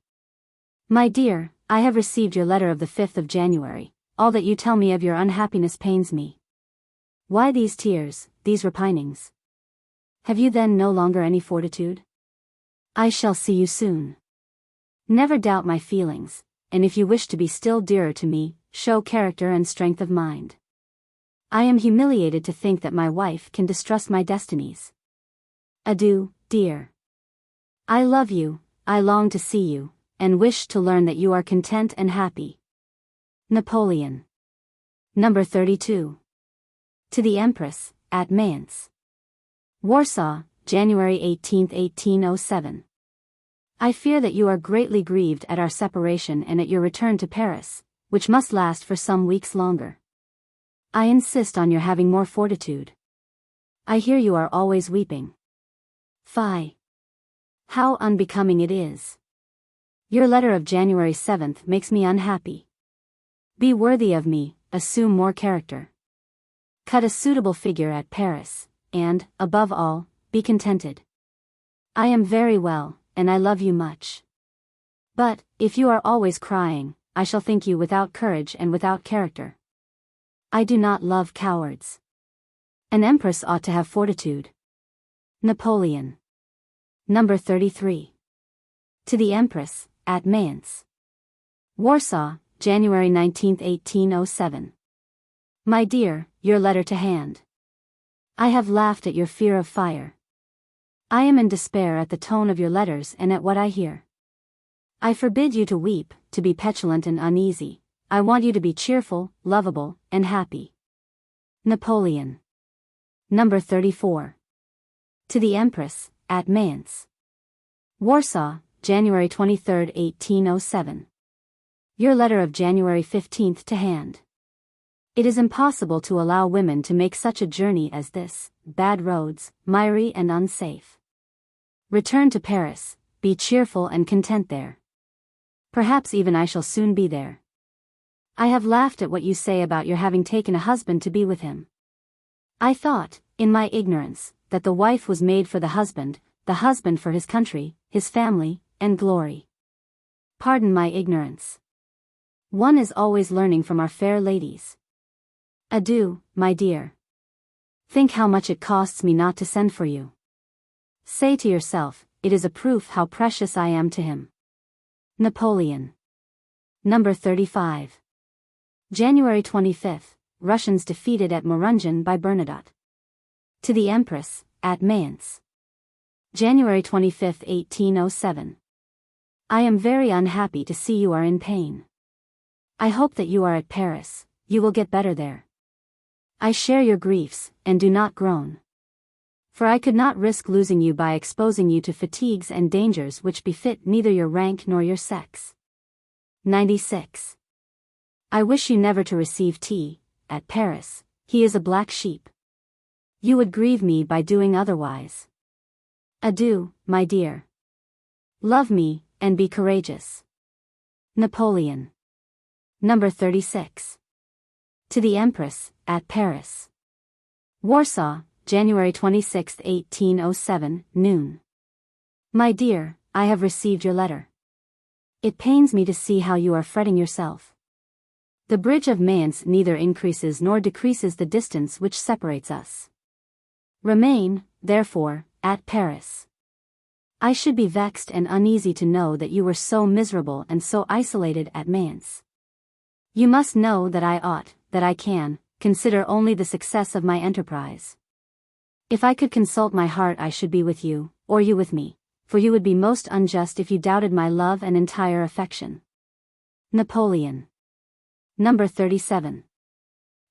My dear, I have received your letter of the 5th of January. All that you tell me of your unhappiness pains me. Why these tears, these repinings? Have you then no longer any fortitude? I shall see you soon. Never doubt my feelings, and if you wish to be still dearer to me, show character and strength of mind. I am humiliated to think that my wife can distrust my destinies. Adieu, dear. I love you, I long to see you, and wish to learn that you are content and happy. Napoleon. Number 32. To the Empress, at Mayence. Warsaw, January 18, 1807. I fear that you are greatly grieved at our separation and at your return to Paris, which must last for some weeks longer. I insist on your having more fortitude. I hear you are always weeping. Fie! How unbecoming it is. Your letter of January 7th makes me unhappy. Be worthy of me, assume more character. Cut a suitable figure at Paris, and, above all, be contented. I am very well, and I love you much. But, if you are always crying, I shall think you without courage and without character. I do not love cowards. An empress ought to have fortitude. Napoleon. Number 33. To the Empress, at Mayence. Warsaw, January 19, 1807. My dear, your letter to hand. I have laughed at your fear of fire. I am in despair at the tone of your letters and at what I hear. I forbid you to weep, to be petulant and uneasy. I want you to be cheerful, lovable, and happy. Napoleon. Number 34. To the Empress, at Mayence. Warsaw, January 23, 1807. Your letter of January 15th to hand. It is impossible to allow women to make such a journey as this, bad roads, miry and unsafe. Return to Paris, be cheerful and content there. Perhaps even I shall soon be there. I have laughed at what you say about your having taken a husband to be with him. I thought, in my ignorance, that the wife was made for the husband for his country, his family, and glory. Pardon my ignorance. One is always learning from our fair ladies. Adieu, my dear. Think how much it costs me not to send for you. Say to yourself, it is a proof how precious I am to him. Napoleon. Number 35. January 25th, Russians defeated at Marengo by Bernadotte. To the Empress, at Mayence. January 25, 1807. I am very unhappy to see you are in pain. I hope that you are at Paris, you will get better there. I share your griefs, and do not groan. For I could not risk losing you by exposing you to fatigues and dangers which befit neither your rank nor your sex. 96. I wish you never to receive tea, at Paris, he is a black sheep. You would grieve me by doing otherwise. Adieu, my dear. Love me, and be courageous. Napoleon. Number 36. To the Empress, at Paris. Warsaw, January 26, 1807, noon. My dear, I have received your letter. It pains me to see how you are fretting yourself. The bridge of Mayence neither increases nor decreases the distance which separates us. Remain, therefore, at Paris. I should be vexed and uneasy to know that you were so miserable and so isolated at Mayence. You must know that I ought, that I can, consider only the success of my enterprise. If I could consult my heart I should be with you, or you with me, for you would be most unjust if you doubted my love and entire affection. Napoleon. Number 37.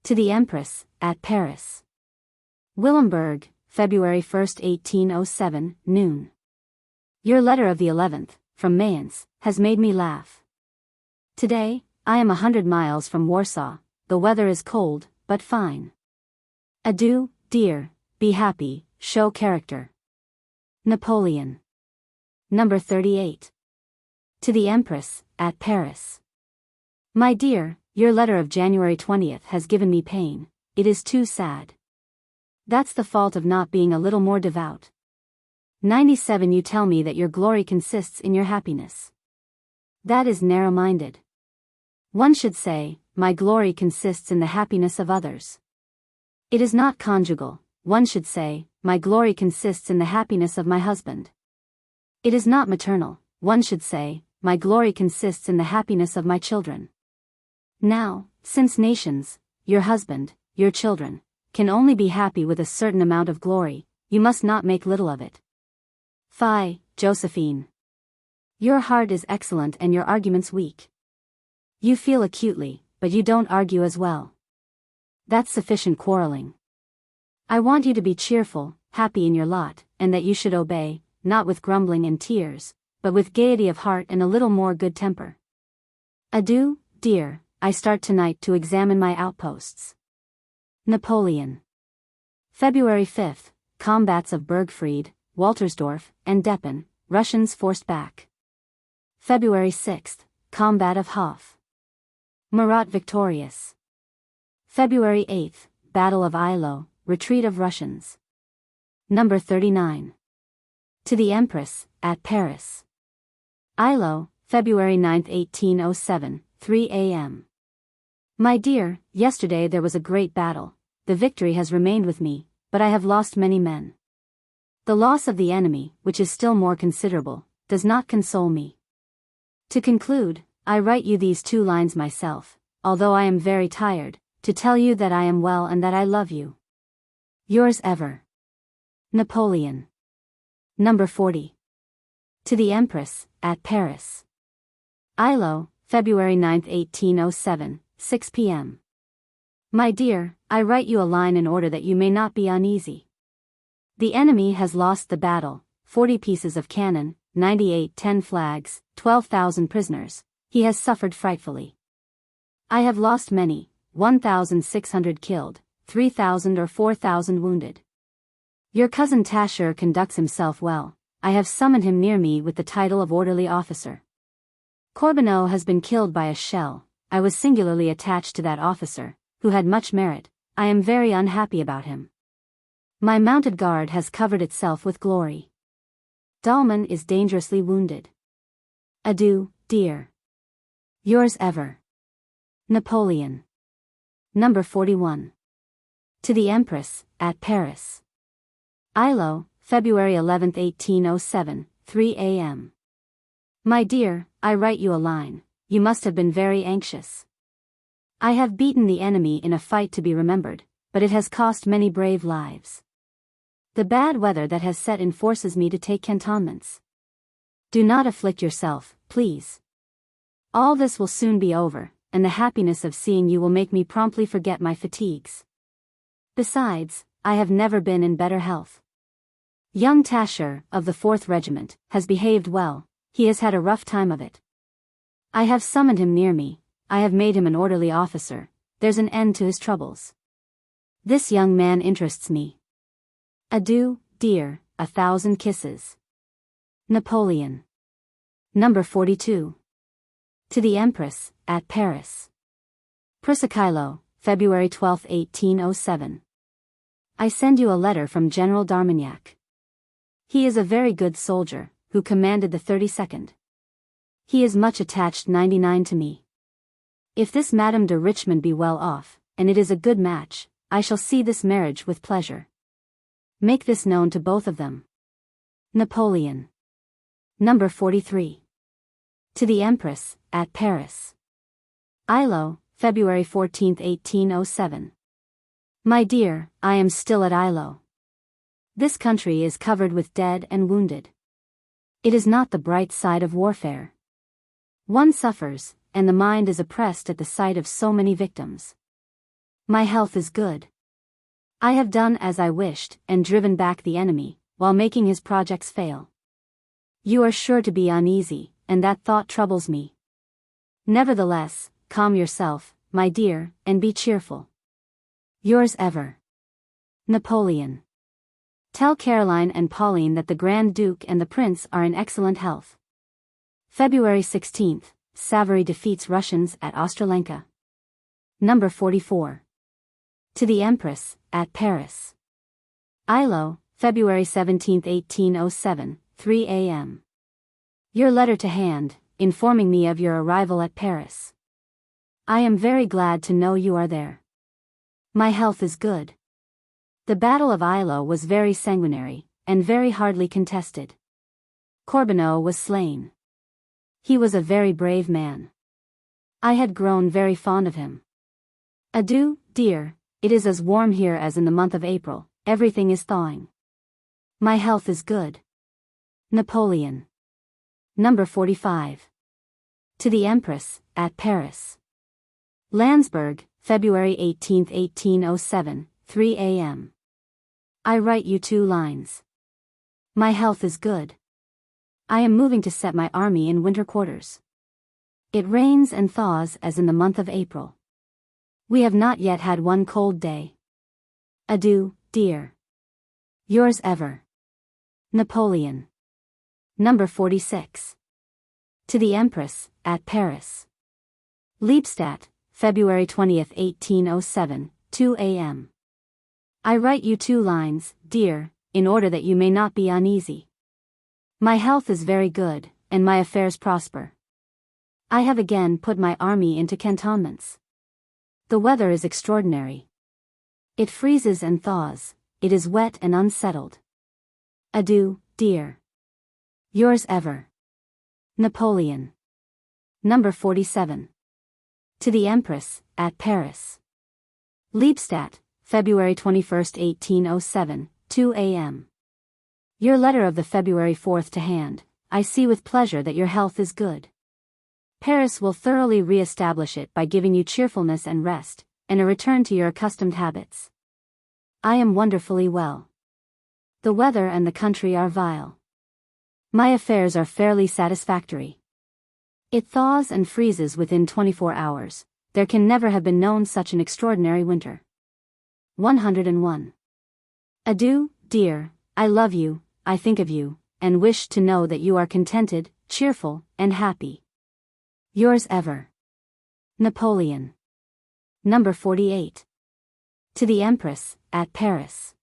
To the Empress, at Paris. Willemberg, February 1, 1807, noon. Your letter of the 11th, from Mayence, has made me laugh. Today, I am 100 miles from Warsaw, the weather is cold, but fine. Adieu, dear, be happy, show character. Napoleon. Number 38. To the Empress, at Paris. My dear, your letter of January 20th has given me pain, it is too sad. That's the fault of not being a little more devout. 97 You tell me that your glory consists in your happiness. That is narrow-minded. One should say, my glory consists in the happiness of others. It is not conjugal, one should say, my glory consists in the happiness of my husband. It is not maternal, one should say, my glory consists in the happiness of my children. Now, since nations, your husband, your children, can only be happy with a certain amount of glory, you must not make little of it. Fie, Josephine. Your heart is excellent and your arguments weak. You feel acutely, but you don't argue as well. That's sufficient quarreling. I want you to be cheerful, happy in your lot, and that you should obey, not with grumbling and tears, but with gaiety of heart and a little more good temper. Adieu, dear, I start tonight to examine my outposts. Napoleon. February 5th, combats of Bergfried, Waltersdorf, and Deppen, Russians forced back. February 6th, combat of Hof. Murat victorious. February 8th, Battle of Eylau, retreat of Russians. Number 39. To the Empress, at Paris. Eylau, February 9, 1807, 3 a.m. My dear, yesterday there was a great battle, the victory has remained with me, but I have lost many men. The loss of the enemy, which is still more considerable, does not console me. To conclude, I write you these 2 lines myself, although I am very tired, to tell you that I am well and that I love you. Yours ever. Napoleon. Number 40. To the Empress, at Paris. Eylau, February 9, 1807, 6 p.m. My dear, I write you a line in order that you may not be uneasy. The enemy has lost the battle, 40 pieces of cannon, 98 10 flags, 12,000 prisoners, he has suffered frightfully. I have lost many, 1,600 killed, 3,000 or 4,000 wounded. Your cousin Tascher conducts himself well, I have summoned him near me with the title of orderly officer. Corbeneau has been killed by a shell. I was singularly attached to that officer, who had much merit. I am very unhappy about him. My mounted guard has covered itself with glory. Dalman is dangerously wounded. Adieu, dear. Yours ever, Napoleon. Number 41. To the Empress, at Paris. Ilo, February 11, 1807, 3 a.m. My dear, I write you a line. You must have been very anxious. I have beaten the enemy in a fight to be remembered, but it has cost many brave lives. The bad weather that has set in forces me to take cantonments. Do not afflict yourself, please. All this will soon be over, and the happiness of seeing you will make me promptly forget my fatigues. Besides, I have never been in better health. Young Tascher, of the 4th Regiment, has behaved well. He has had a rough time of it. I have summoned him near me. I have made him an orderly officer. There's an end to his troubles. This young man interests me. Adieu, dear, 1,000 kisses. Napoleon. Number 42. To the Empress, at Paris. Prusakilo, February 12, 1807. I send you a letter from General d'Armagnac. He is a very good soldier, who commanded the 32nd. He is much attached 99 to me. If this Madame de Richmond be well off, and it is a good match, I shall see this marriage with pleasure. Make this known to both of them. Napoleon. Number 43. To the Empress, at Paris. Ilo, February 14, 1807. My dear, I am still at Ilo. This country is covered with dead and wounded. It is not the bright side of warfare. One suffers, and the mind is oppressed at the sight of so many victims. My health is good. I have done as I wished, and driven back the enemy, while making his projects fail. You are sure to be uneasy, and that thought troubles me. Nevertheless, calm yourself, my dear, and be cheerful. Yours ever, Napoleon. Tell Caroline and Pauline that the Grand Duke and the Prince are in excellent health. February 16, Savary defeats Russians at Austerlitz. Number 44. To the Empress, at Paris. Ilo, February 17, 1807, 3 a.m. Your letter to hand, informing me of your arrival at Paris. I am very glad to know you are there. My health is good. The Battle of Ilo was very sanguinary, and very hardly contested. Corbeneau was slain. He was a very brave man. I had grown very fond of him. Adieu, dear, it is as warm here as in the month of April, everything is thawing. My health is good. Napoleon. Number 45. To the Empress, at Paris. Landsberg, February 18, 1807, 3 a.m. I write you 2 lines. My health is good. I am moving to set my army in winter quarters. It rains and thaws as in the month of April. We have not yet had one cold day. Adieu, dear. Yours ever, Napoleon. Number 46. To the Empress, at Paris. Liebstadt, February 20, 1807, 2 a.m. I write you 2 lines, dear, in order that you may not be uneasy. My health is very good, and my affairs prosper. I have again put my army into cantonments. The weather is extraordinary. It freezes and thaws, it is wet and unsettled. Adieu, dear. Yours ever, Napoleon. Number 47. To the Empress, at Paris. Liebstadt, February 21, 1807, 2 a.m. Your letter of the February 4th to hand. I see with pleasure that your health is good. Paris will thoroughly re-establish it by giving you cheerfulness and rest, and a return to your accustomed habits. I am wonderfully well. The weather and the country are vile. My affairs are fairly satisfactory. It thaws and freezes within 24 hours. There can never have been known such an extraordinary winter. 101. Adieu, dear, I love you, I think of you, and wish to know that you are contented, cheerful, and happy. Yours ever, Napoleon. Number 48. To the Empress, at Paris.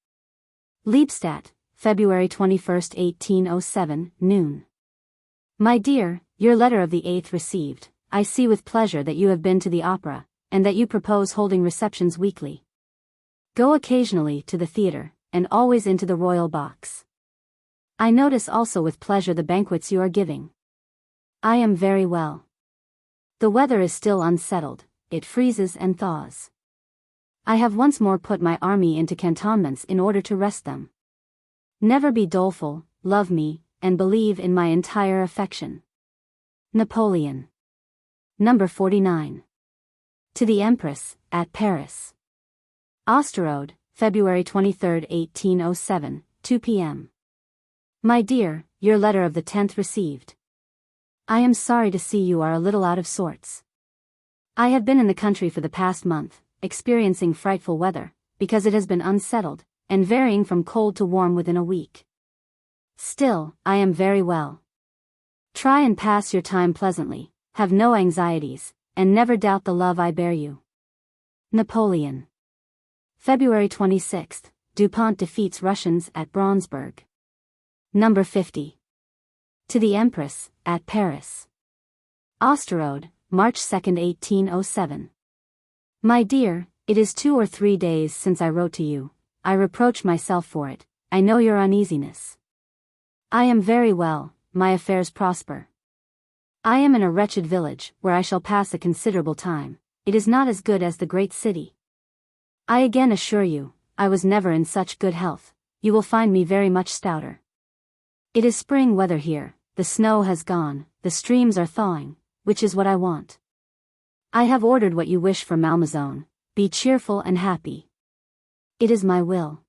Liebstadt, February 21, 1807, noon. My dear, your letter of the 8th received. I see with pleasure that you have been to the opera, and that you propose holding receptions weekly. Go occasionally to the theatre, and always into the royal box. I notice also with pleasure the banquets you are giving. I am very well. The weather is still unsettled, it freezes and thaws. I have once more put my army into cantonments in order to rest them. Never be doleful, love me, and believe in my entire affection. Napoleon. Number 49. To the Empress, at Paris. Osterode, February 23, 1807, 2 p.m. My dear, your letter of the 10th received. I am sorry to see you are a little out of sorts. I have been in the country for the past month, experiencing frightful weather, because it has been unsettled, and varying from cold to warm within a week. Still, I am very well. Try and pass your time pleasantly, have no anxieties, and never doubt the love I bear you. Napoleon. February 26, Dupont defeats Russians at Braunsburg. Number 50. To the Empress, at Paris. Osterode, March 2, 1807. My dear, it is 2 or 3 days since I wrote to you. I reproach myself for it, I know your uneasiness. I am very well, my affairs prosper. I am in a wretched village, where I shall pass a considerable time. It is not as good as the great city. I again assure you, I was never in such good health. You will find me very much stouter. It is spring weather here, the snow has gone, the streams are thawing, which is what I want. I have ordered what you wish for Malmaison. Be cheerful and happy. It is my will.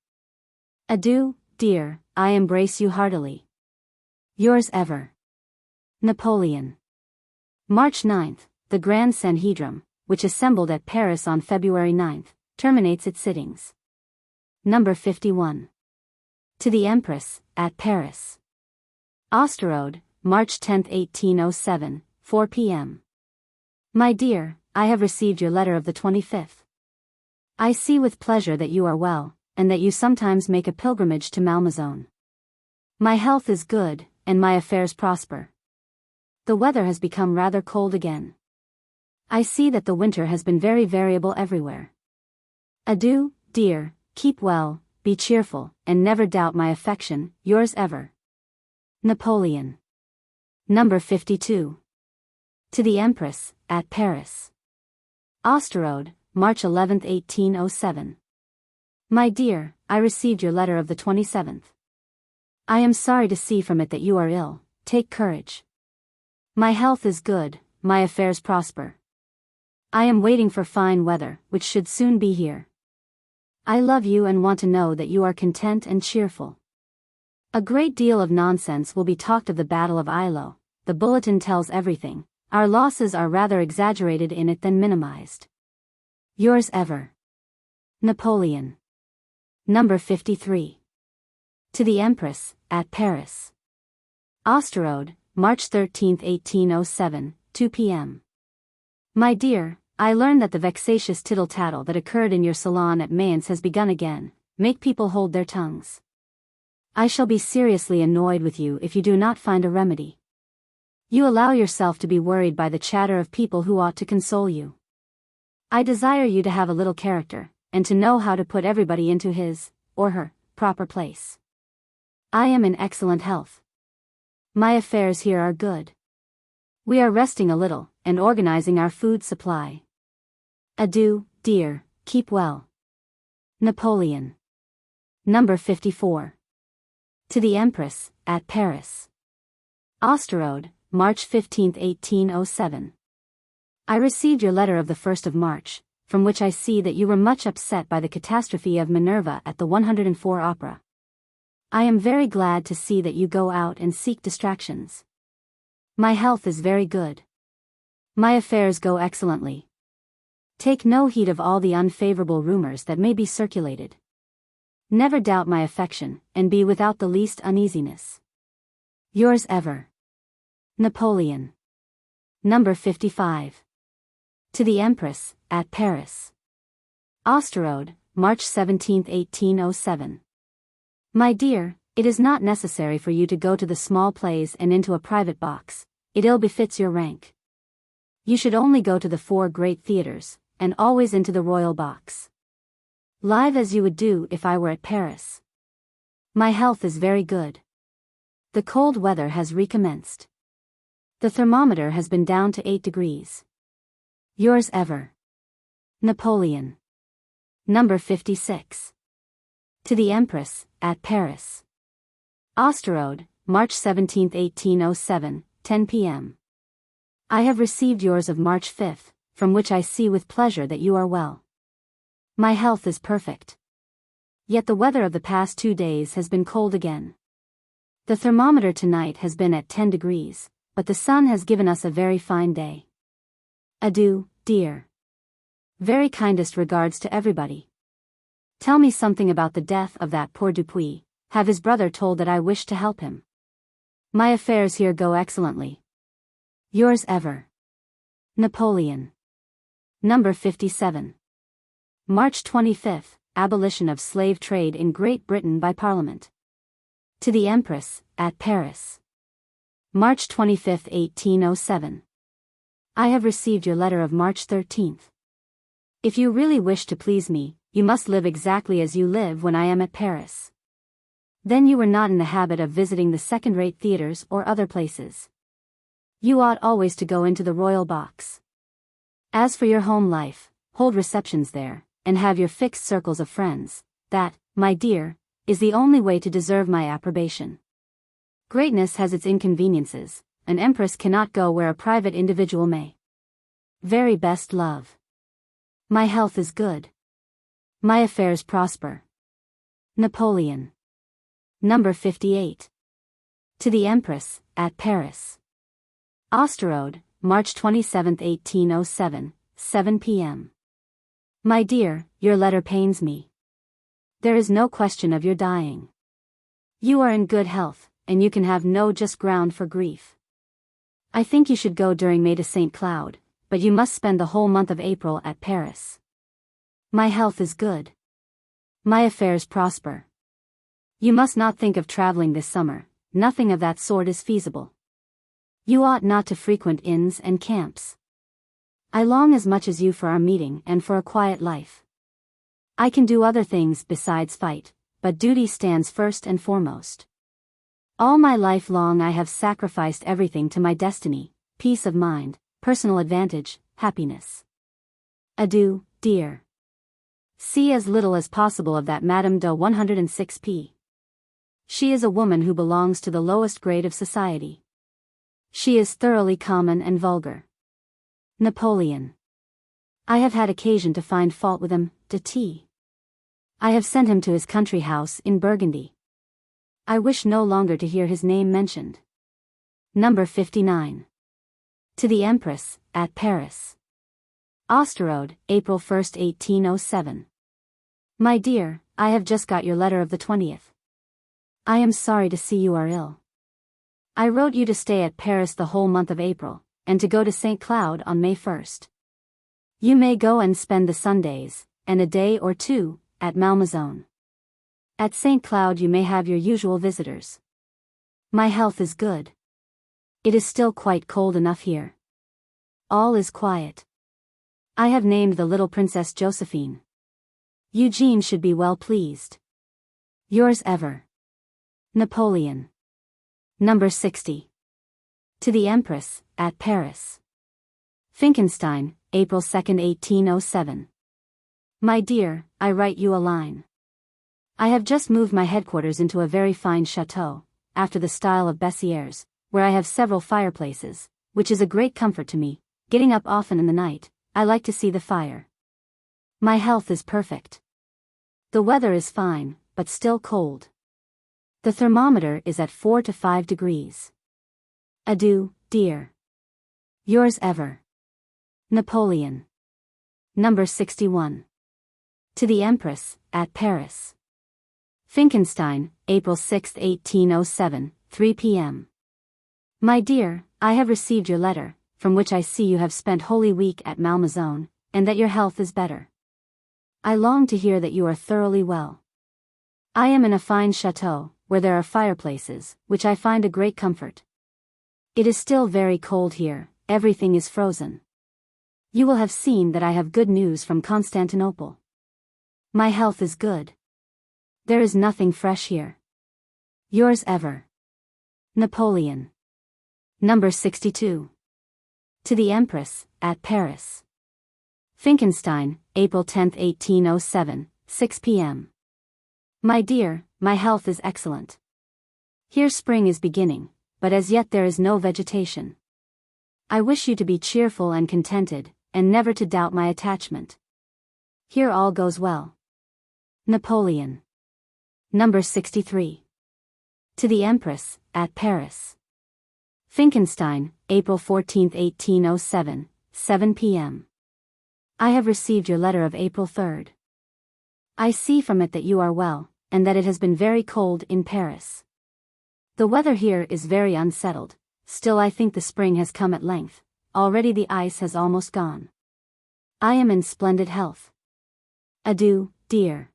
Adieu, dear, I embrace you heartily. Yours ever, Napoleon. March 9, the Grand Sanhedrim, which assembled at Paris on February 9, terminates its sittings. Number 51. To the Empress, at Paris. Osterode, March 10, 1807, 4 p.m. My dear, I have received your letter of the 25th. I see with pleasure that you are well, and that you sometimes make a pilgrimage to Malmaison. My health is good, and my affairs prosper. The weather has become rather cold again. I see that the winter has been very variable everywhere. Adieu, dear, keep well, be cheerful, and never doubt my affection, yours ever, Napoleon. Number 52. To the Empress, at Paris. Osterode, March 11, 1807. My dear, I received your letter of the 27th. I am sorry to see from it that you are ill. Take courage. My health is good, my affairs prosper. I am waiting for fine weather, which should soon be here. I love you and want to know that you are content and cheerful. A great deal of nonsense will be talked of the Battle of Eylau. The bulletin tells everything. Our losses are rather exaggerated in it than minimized. Yours ever, Napoleon. Number 53. To the Empress, at Paris. Osterode, March 13, 1807, 2 p.m. My dear, I learn that the vexatious tittle-tattle that occurred in your salon at Mayence has begun again. Make people hold their tongues. I shall be seriously annoyed with you if you do not find a remedy. You allow yourself to be worried by the chatter of people who ought to console you. I desire you to have a little character, and to know how to put everybody into his, or her, proper place. I am in excellent health. My affairs here are good. We are resting a little, and organizing our food supply. Adieu, dear, keep well. Napoleon. Number 54. To the Empress, at Paris. Osterode, March 15, 1807. I received your letter of the 1st of March, from which I see that you were much upset by the catastrophe of Minerva at the 104 Opera. I am very glad to see that you go out and seek distractions. My health is very good. My affairs go excellently. Take no heed of all the unfavorable rumors that may be circulated. Never doubt my affection, and be without the least uneasiness. Yours ever, Napoleon. Number 55. To the Empress, at Paris. Austerlitz, March 17, 1807. My dear, it is not necessary for you to go to the small plays and into a private box. It ill befits your rank. You should only go to the 4 great theatres, and always into the royal box. Live as you would do if I were at Paris. My health is very good. The cold weather has recommenced. The thermometer has been down to 8 degrees. Yours ever, Napoleon. Number 56. To the Empress, at Paris. Austerlitz, March 17, 1807, 10 p.m. I have received yours of March 5, from which I see with pleasure that you are well. My health is perfect. Yet the weather of the past 2 days has been cold again. The thermometer tonight has been at 10 degrees, but the sun has given us a very fine day. Adieu, dear. Very kindest regards to everybody. Tell me something about the death of that poor Dupuis. Have his brother told that I wish to help him? My affairs here go excellently. Yours ever, Napoleon. Number 57. March 25, abolition of slave trade in Great Britain by Parliament. To the Empress, at Paris. March 25, 1807. I have received your letter of March 13. If you really wish to please me, you must live exactly as you live when I am at Paris. Then you were not in the habit of visiting the second-rate theatres or other places. You ought always to go into the royal box. As for your home life, hold receptions there, and have your fixed circles of friends. That, my dear, is the only way to deserve my approbation. Greatness has its inconveniences. An empress cannot go where a private individual may. Very best love. My health is good. My affairs prosper. Napoleon. Number 58. To the Empress, at Paris. Austerlitz, March 27, 1807, 7 p.m. My dear, your letter pains me. There is no question of your dying. You are in good health, and you can have no just ground for grief. I think you should go during May to St. Cloud, but you must spend the whole month of April at Paris. My health is good. My affairs prosper. You must not think of traveling this summer, nothing of that sort is feasible. You ought not to frequent inns and camps. I long as much as you for our meeting and for a quiet life. I can do other things besides fight, but duty stands first and foremost. All my life long I have sacrificed everything to my destiny, peace of mind, personal advantage, happiness. Adieu, dear. See as little as possible of that Madame de 106p. She is a woman who belongs to the lowest grade of society. She is thoroughly common and vulgar. Napoleon. I have had occasion to find fault with him, de T. I have sent him to his country house in Burgundy. I wish no longer to hear his name mentioned. Number 59. To the Empress, at Paris. Austerlitz, April 1, 1807. My dear, I have just got your letter of the 20th. I am sorry to see you are ill. I wrote you to stay at Paris the whole month of April, and to go to St. Cloud on May 1st. You may go and spend the Sundays, and a day or two, at Malmaison. At St. Cloud you may have your usual visitors. My health is good. It is still quite cold enough here. All is quiet. I have named the little Princess Josephine. Eugene should be well pleased. Yours ever, Napoleon. Number 60. To the Empress, at Paris. Finkenstein, April 2, 1807. My dear, I write you a line. I have just moved my headquarters into a very fine chateau, after the style of Bessieres, where I have several fireplaces, which is a great comfort to me. Getting up often in the night, I like to see the fire. My health is perfect. The weather is fine, but still cold. The thermometer is at 4 to 5 degrees. Adieu, dear. Yours ever, Napoleon. Number 61. To the Empress, at Paris. Finkenstein, April 6, 1807, 3 p.m. My dear, I have received your letter, from which I see you have spent Holy Week at Malmaison, and that your health is better. I long to hear that you are thoroughly well. I am in a fine chateau, where there are fireplaces, which I find a great comfort. It is still very cold here, everything is frozen. You will have seen that I have good news from Constantinople. My health is good. There is nothing fresh here. Yours ever, Napoleon. Number 62. To the Empress, at Paris. Finkenstein, April 10, 1807, 6 p.m. My dear, my health is excellent. Here spring is beginning, but as yet there is no vegetation. I wish you to be cheerful and contented, and never to doubt my attachment. Here all goes well. Napoleon. Number 63. To the Empress, at Paris. Finkenstein, April 14, 1807, 7 p.m. I have received your letter of April 3rd. I see from it that you are well, and that it has been very cold in Paris. The weather here is very unsettled, still I think the spring has come at length, already the ice has almost gone. I am in splendid health. Adieu, dear.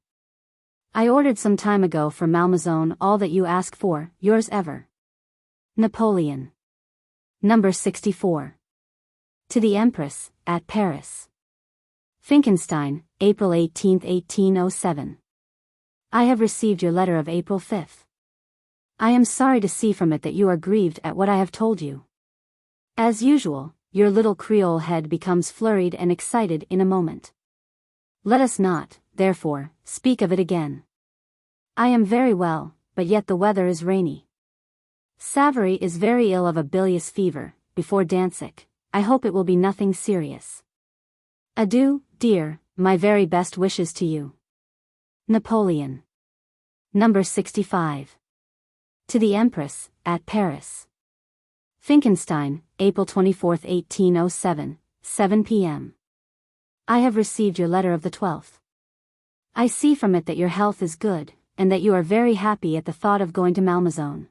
I ordered some time ago for Malmaison all that you ask for, yours ever, Napoleon. Number 64. To the Empress, at Paris. Finkenstein, April 18, 1807. I have received your letter of April 5th. I am sorry to see from it that you are grieved at what I have told you. As usual, your little Creole head becomes flurried and excited in a moment. Let us not, therefore, speak of it again. I am very well, but yet the weather is rainy. Savary is very ill of a bilious fever, before Danzig. I hope it will be nothing serious. Adieu, dear, my very best wishes to you. Napoleon. Number 65. To the Empress, at Paris. Finkenstein, April 24, 1807, 7 p.m. I have received your letter of the 12th. I see from it that your health is good, and that you are very happy at the thought of going to Malmaison.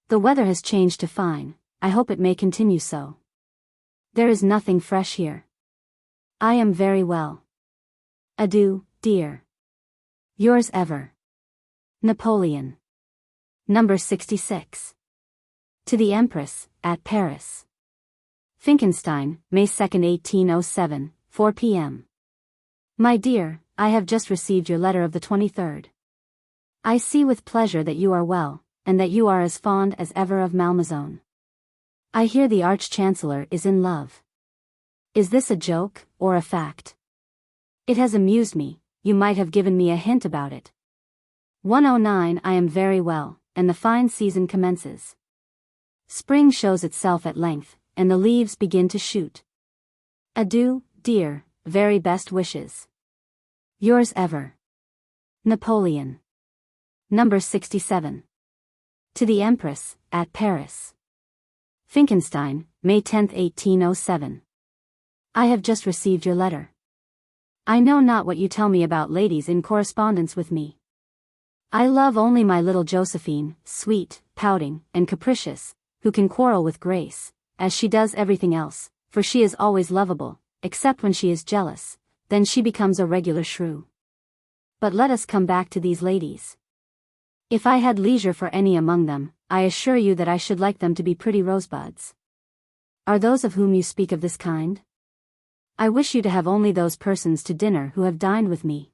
The weather has changed to fine, I hope it may continue so. There is nothing fresh here. I am very well. Adieu, dear. Yours ever, Napoleon. Number 66. To the Empress, at Paris. Finkenstein, May 2, 1807, 4 p.m. My dear, I have just received your letter of the 23rd. I see with pleasure that you are well, and that you are as fond as ever of Malmaison. I hear the Arch-Chancellor is in love. Is this a joke, or a fact? It has amused me, you might have given me a hint about it. 109 I am very well, and the fine season commences. Spring shows itself at length, and the leaves begin to shoot. Adieu, dear, very best wishes. Yours ever, Napoleon. Number 67. To the Empress, at Paris. Finkenstein, May 10, 1807. I have just received your letter. I know not what you tell me about ladies in correspondence with me. I love only my little Josephine, sweet, pouting, and capricious, who can quarrel with grace, as she does everything else, for she is always lovable, except when she is jealous, then she becomes a regular shrew. But let us come back to these ladies. If I had leisure for any among them, I assure you that I should like them to be pretty rosebuds. Are those of whom you speak of this kind? I wish you to have only those persons to dinner who have dined with me.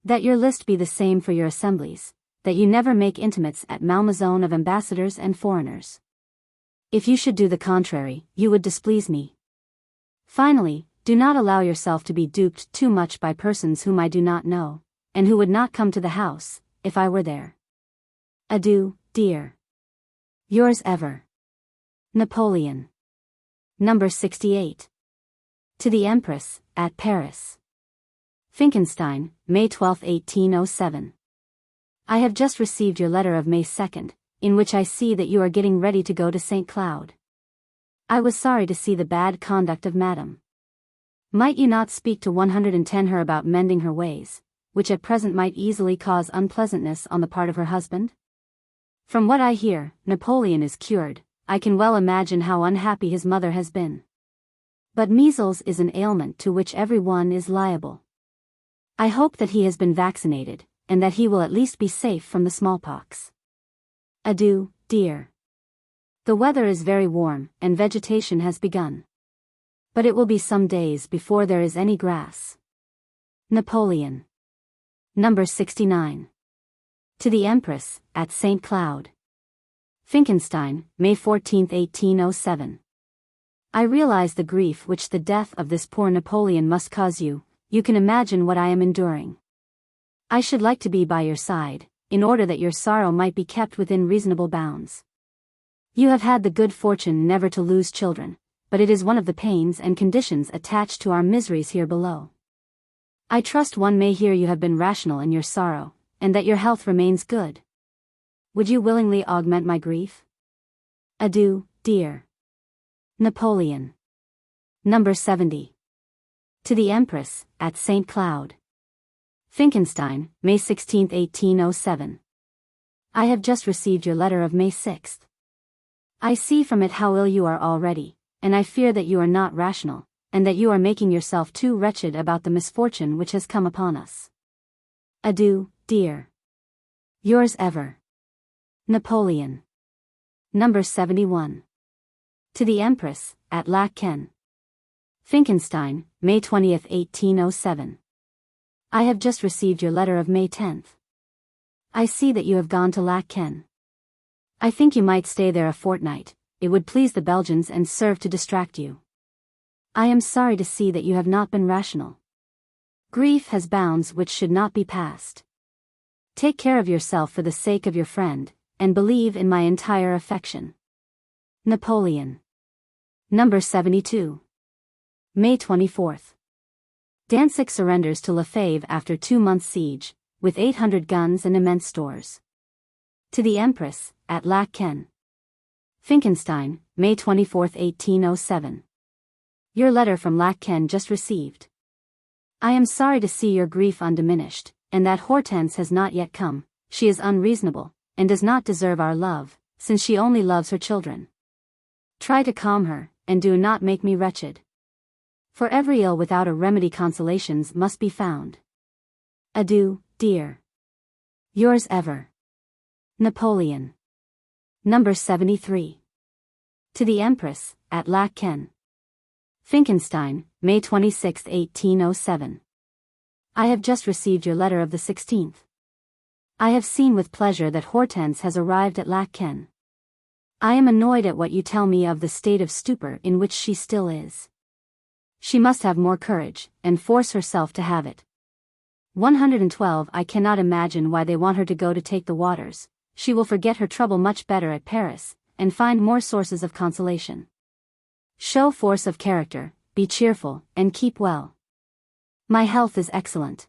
That your list be the same for your assemblies, that you never make intimates at Malmaison of ambassadors and foreigners. If you should do the contrary, you would displease me. Finally, do not allow yourself to be duped too much by persons whom I do not know, and who would not come to the house, if I were there. Adieu, dear. Yours ever, Napoleon. Number 68. To the Empress, at Paris. Finkenstein, May 12, 1807. I have just received your letter of May 2nd, in which I see that you are getting ready to go to St. Cloud. I was sorry to see the bad conduct of Madame. Might you not speak to 110 her about mending her ways, which at present might easily cause unpleasantness on the part of her husband? From what I hear, Napoleon is cured, I can well imagine how unhappy his mother has been. But measles is an ailment to which everyone is liable. I hope that he has been vaccinated, and that he will at least be safe from the smallpox. Adieu, dear. The weather is very warm, and vegetation has begun. But it will be some days before there is any grass. Napoleon. Number 69. To the Empress, at St. Cloud. Finkenstein, May 14, 1807. I realize the grief which the death of this poor Napoleon must cause you. You can imagine what I am enduring. I should like to be by your side, in order that your sorrow might be kept within reasonable bounds. You have had the good fortune never to lose children, but it is one of the pains and conditions attached to our miseries here below. I trust one may hear you have been rational in your sorrow, and that your health remains good. Would you willingly augment my grief? Adieu, dear. Napoleon. Number 70. To the Empress, at St. Cloud. Finkenstein, May 16, 1807. I have just received your letter of May 6. I see from it how ill you are already, and I fear that you are not rational, and that you are making yourself too wretched about the misfortune which has come upon us. Adieu, dear. Yours ever. Napoleon. Number 71. To the Empress, at Laeken. Finkenstein, May 20, 1807. I have just received your letter of May 10. I see that you have gone to Laeken. I think you might stay there a fortnight. It would please the Belgians and serve to distract you. I am sorry to see that you have not been rational. Grief has bounds which should not be passed. Take care of yourself for the sake of your friend, and believe in my entire affection. Napoleon. Number 72. May 24. Danzig surrenders to Lefebvre after 2 months' siege, with 800 guns and immense stores. To the Empress, at Laeken. Finkenstein, May 24, 1807. Your letter from Laeken just received. I am sorry to see your grief undiminished, and that Hortense has not yet come. She is unreasonable, and does not deserve our love, since she only loves her children. Try to calm her, and do not make me wretched. For every ill without a remedy consolations must be found. Adieu, dear. Yours ever. Napoleon. Number 73. To the Empress, at Laeken. Finkenstein, May 26, 1807. I have just received your letter of the 16th. I have seen with pleasure that Hortense has arrived at Laeken. I am annoyed at what you tell me of the state of stupor in which she still is. She must have more courage, and force herself to have it. 112 I cannot imagine why they want her to go to take the waters. She will forget her trouble much better at Paris, and find more sources of consolation. Show force of character, be cheerful, and keep well. My health is excellent.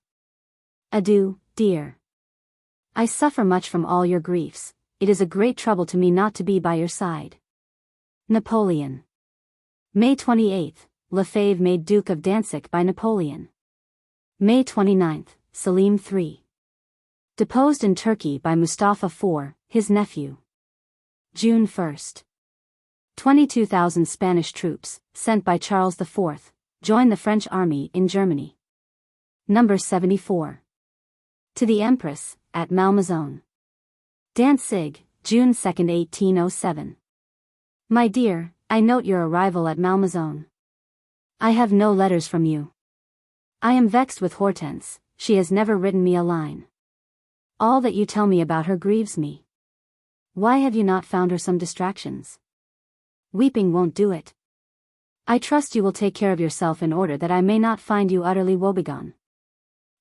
Adieu, dear. I suffer much from all your griefs. It is a great trouble to me not to be by your side. Napoleon. May 28, Lefebvre made Duke of Danzig by Napoleon. May 29, Selim III. Deposed in Turkey by Mustafa IV, his nephew. June 1. 22,000 Spanish troops, sent by Charles IV, joined the French army in Germany. Number 74. To the Empress, at Malmaison. Danzig, June 2, 1807. My dear, I note your arrival at Malmaison. I have no letters from you. I am vexed with Hortense, she has never written me a line. All that you tell me about her grieves me. Why have you not found her some distractions? Weeping won't do it. I trust you will take care of yourself in order that I may not find you utterly woebegone.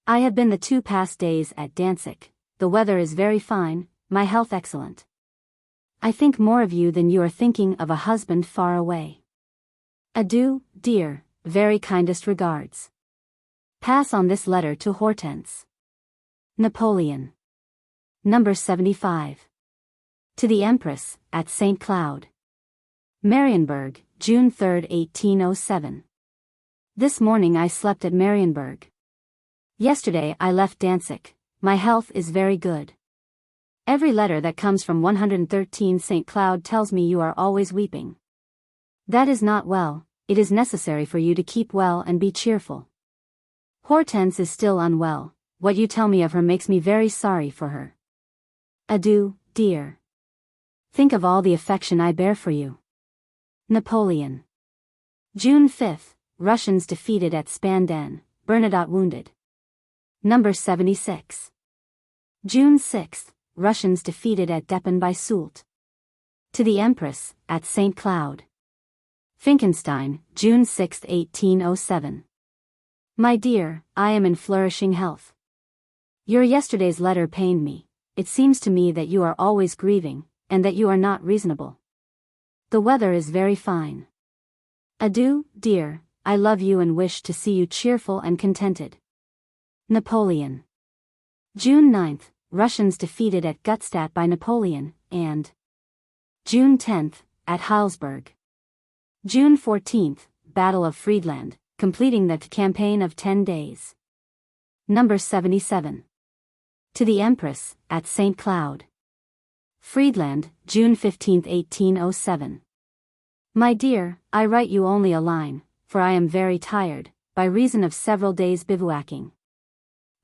I have been the 2 past days at Danzig. The weather is very fine, my health excellent. I think more of you than you are thinking of a husband far away. Adieu, dear, very kindest regards. Pass on this letter to Hortense. Napoleon. Number 75. To the Empress, at St. Cloud. Marienburg, June 3, 1807. This morning I slept at Marienburg. Yesterday I left Danzig. My health is very good. Every letter that comes from 113 St. Cloud tells me you are always weeping. That is not well. It is necessary for you to keep well and be cheerful. Hortense is still unwell. What you tell me of her makes me very sorry for her. Adieu, dear. Think of all the affection I bear for you. Napoleon. June 5th, Russians defeated at Spanden, Bernadotte wounded. Number 76. June 6th, Russians defeated at Dieppe by Soult. To the Empress, at St. Cloud. Finkenstein, June 6, 1807. My dear, I am in flourishing health. Your yesterday's letter pained me. It seems to me that you are always grieving, and that you are not reasonable. The weather is very fine. Adieu, dear, I love you and wish to see you cheerful and contented. Napoleon. June 9th, Russians defeated at Gutstadt by Napoleon, and June 10th, at Heilsberg. June 14th, Battle of Friedland, completing the campaign of 10 days. Number 77. To the Empress, at St. Cloud. Friedland, June 15, 1807. My dear, I write you only a line, for I am very tired, by reason of several days bivouacking.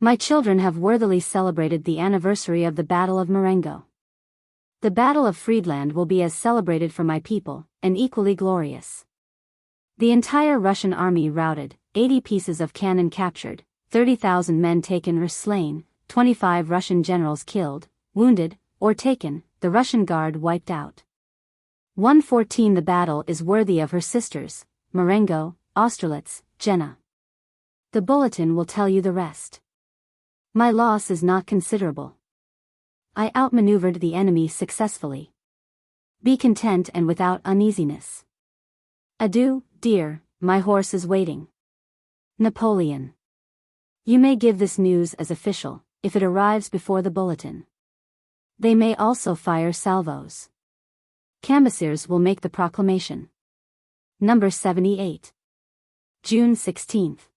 My children have worthily celebrated the anniversary of the Battle of Marengo. The Battle of Friedland will be as celebrated for my people, and equally glorious. The entire Russian army routed, 80 pieces of cannon captured, 30,000 men taken or slain, 25 Russian generals killed, wounded, or taken, the Russian Guard wiped out. 114 The battle is worthy of her sisters, Marengo, Austerlitz, Jena. The bulletin will tell you the rest. My loss is not considerable. I outmaneuvered the enemy successfully. Be content and without uneasiness. Adieu, dear, my horse is waiting. Napoleon. You may give this news as official, if it arrives before the bulletin. They may also fire salvos. Canvassers will make the proclamation. Number 78. June 16th.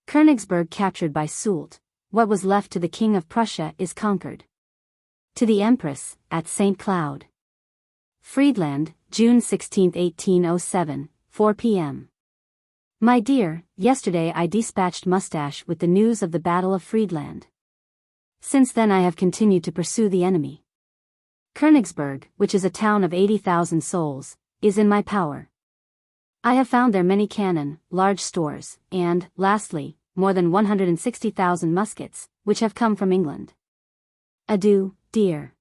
Königsberg captured by Soult. What was left to the King of Prussia is conquered. To the Empress, at St. Cloud. Friedland, June 16, 1807, 4 p.m. My dear, yesterday I dispatched Mustache with the news of the Battle of Friedland. Since then I have continued to pursue the enemy. Königsberg, which is a town of 80,000 souls, is in my power. I have found there many cannon, large stores, and, lastly, more than 160,000 muskets, which have come from England. Adieu, dear.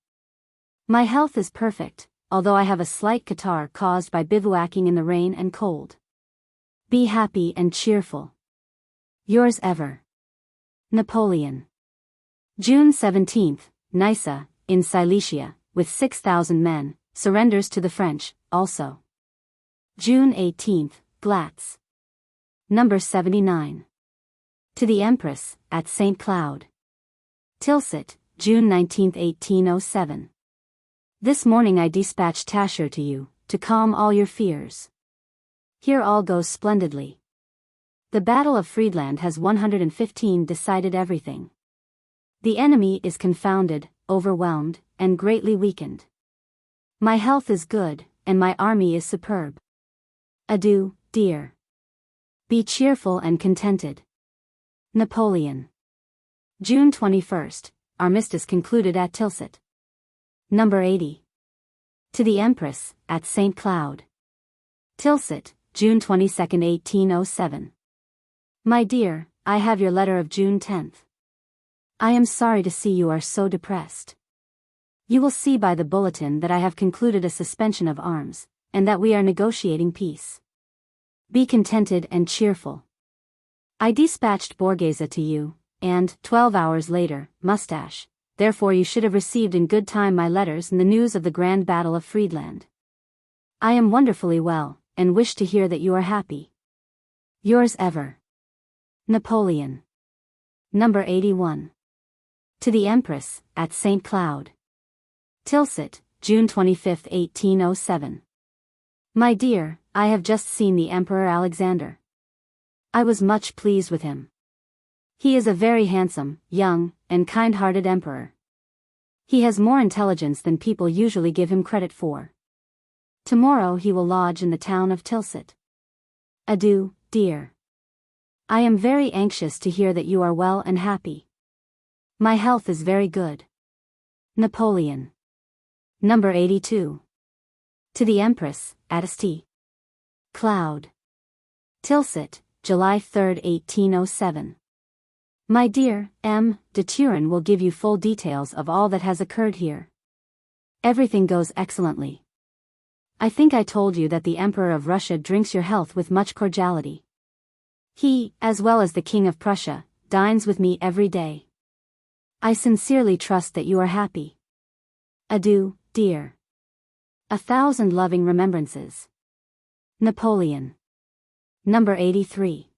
My health is perfect, although I have a slight catarrh caused by bivouacking in the rain and cold. Be happy and cheerful. Yours ever. Napoleon. June 17th, Nyssa, in Silesia, with 6,000 men, surrenders to the French, also. June 18th, Glatz. Number 79. To the Empress, at St. Cloud. Tilsit, June 19, 1807. This morning I dispatched Tascher to you, to calm all your fears. Here all goes splendidly. The Battle of Friedland has 115 decided everything. The enemy is confounded, overwhelmed, and greatly weakened. My health is good, and my army is superb. Adieu, dear. Be cheerful and contented. Napoleon. June 21st, armistice concluded at Tilsit. Number 80. To the Empress, at St. Cloud. Tilsit, June 22, 1807. My dear, I have your letter of June 10th. I am sorry to see you are so depressed. You will see by the bulletin that I have concluded a suspension of arms, and that we are negotiating peace. Be contented and cheerful. I dispatched Borghese to you, and, 12 hours later, Mustache, therefore you should have received in good time my letters and the news of the grand battle of Friedland. I am wonderfully well, and wish to hear that you are happy. Yours ever. Napoleon. Number 81. To the Empress, at St. Cloud. Tilsit, June 25, 1807. My dear, I have just seen the Emperor Alexander. I was much pleased with him. He is a very handsome, young, and kind-hearted emperor. He has more intelligence than people usually give him credit for. Tomorrow he will lodge in the town of Tilsit. Adieu, dear. I am very anxious to hear that you are well and happy. My health is very good. Napoleon. Number 82. To the Empress, at St. Cloud. Tilsit, July 3, 1807. My dear M. de Turenne will give you full details of all that has occurred here. Everything goes excellently. I think I told you that the Emperor of Russia drinks your health with much cordiality. He, as well as the King of Prussia, dines with me every day. I sincerely trust that you are happy. Adieu, dear. 1,000 loving remembrances. Napoleon. Number 83.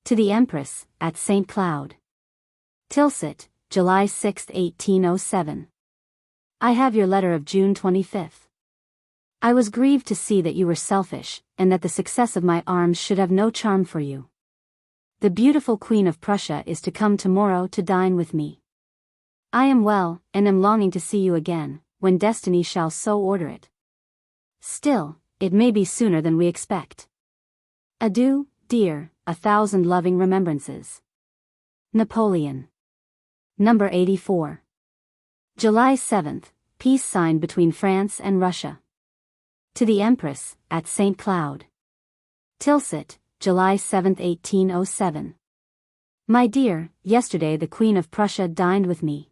To the Empress, at St. Cloud. Tilsit, July 6, 1807. I have your letter of June 25. I was grieved to see that you were selfish, and that the success of my arms should have no charm for you. The beautiful Queen of Prussia is to come tomorrow to dine with me. I am well, and am longing to see you again, when destiny shall so order it. Still, it may be sooner than we expect. Adieu, dear, 1,000 loving remembrances. Napoleon. Number 84. July 7th, peace signed between France and Russia. To the Empress, at St. Cloud. Tilsit, July 7, 1807. My dear, yesterday the Queen of Prussia dined with me.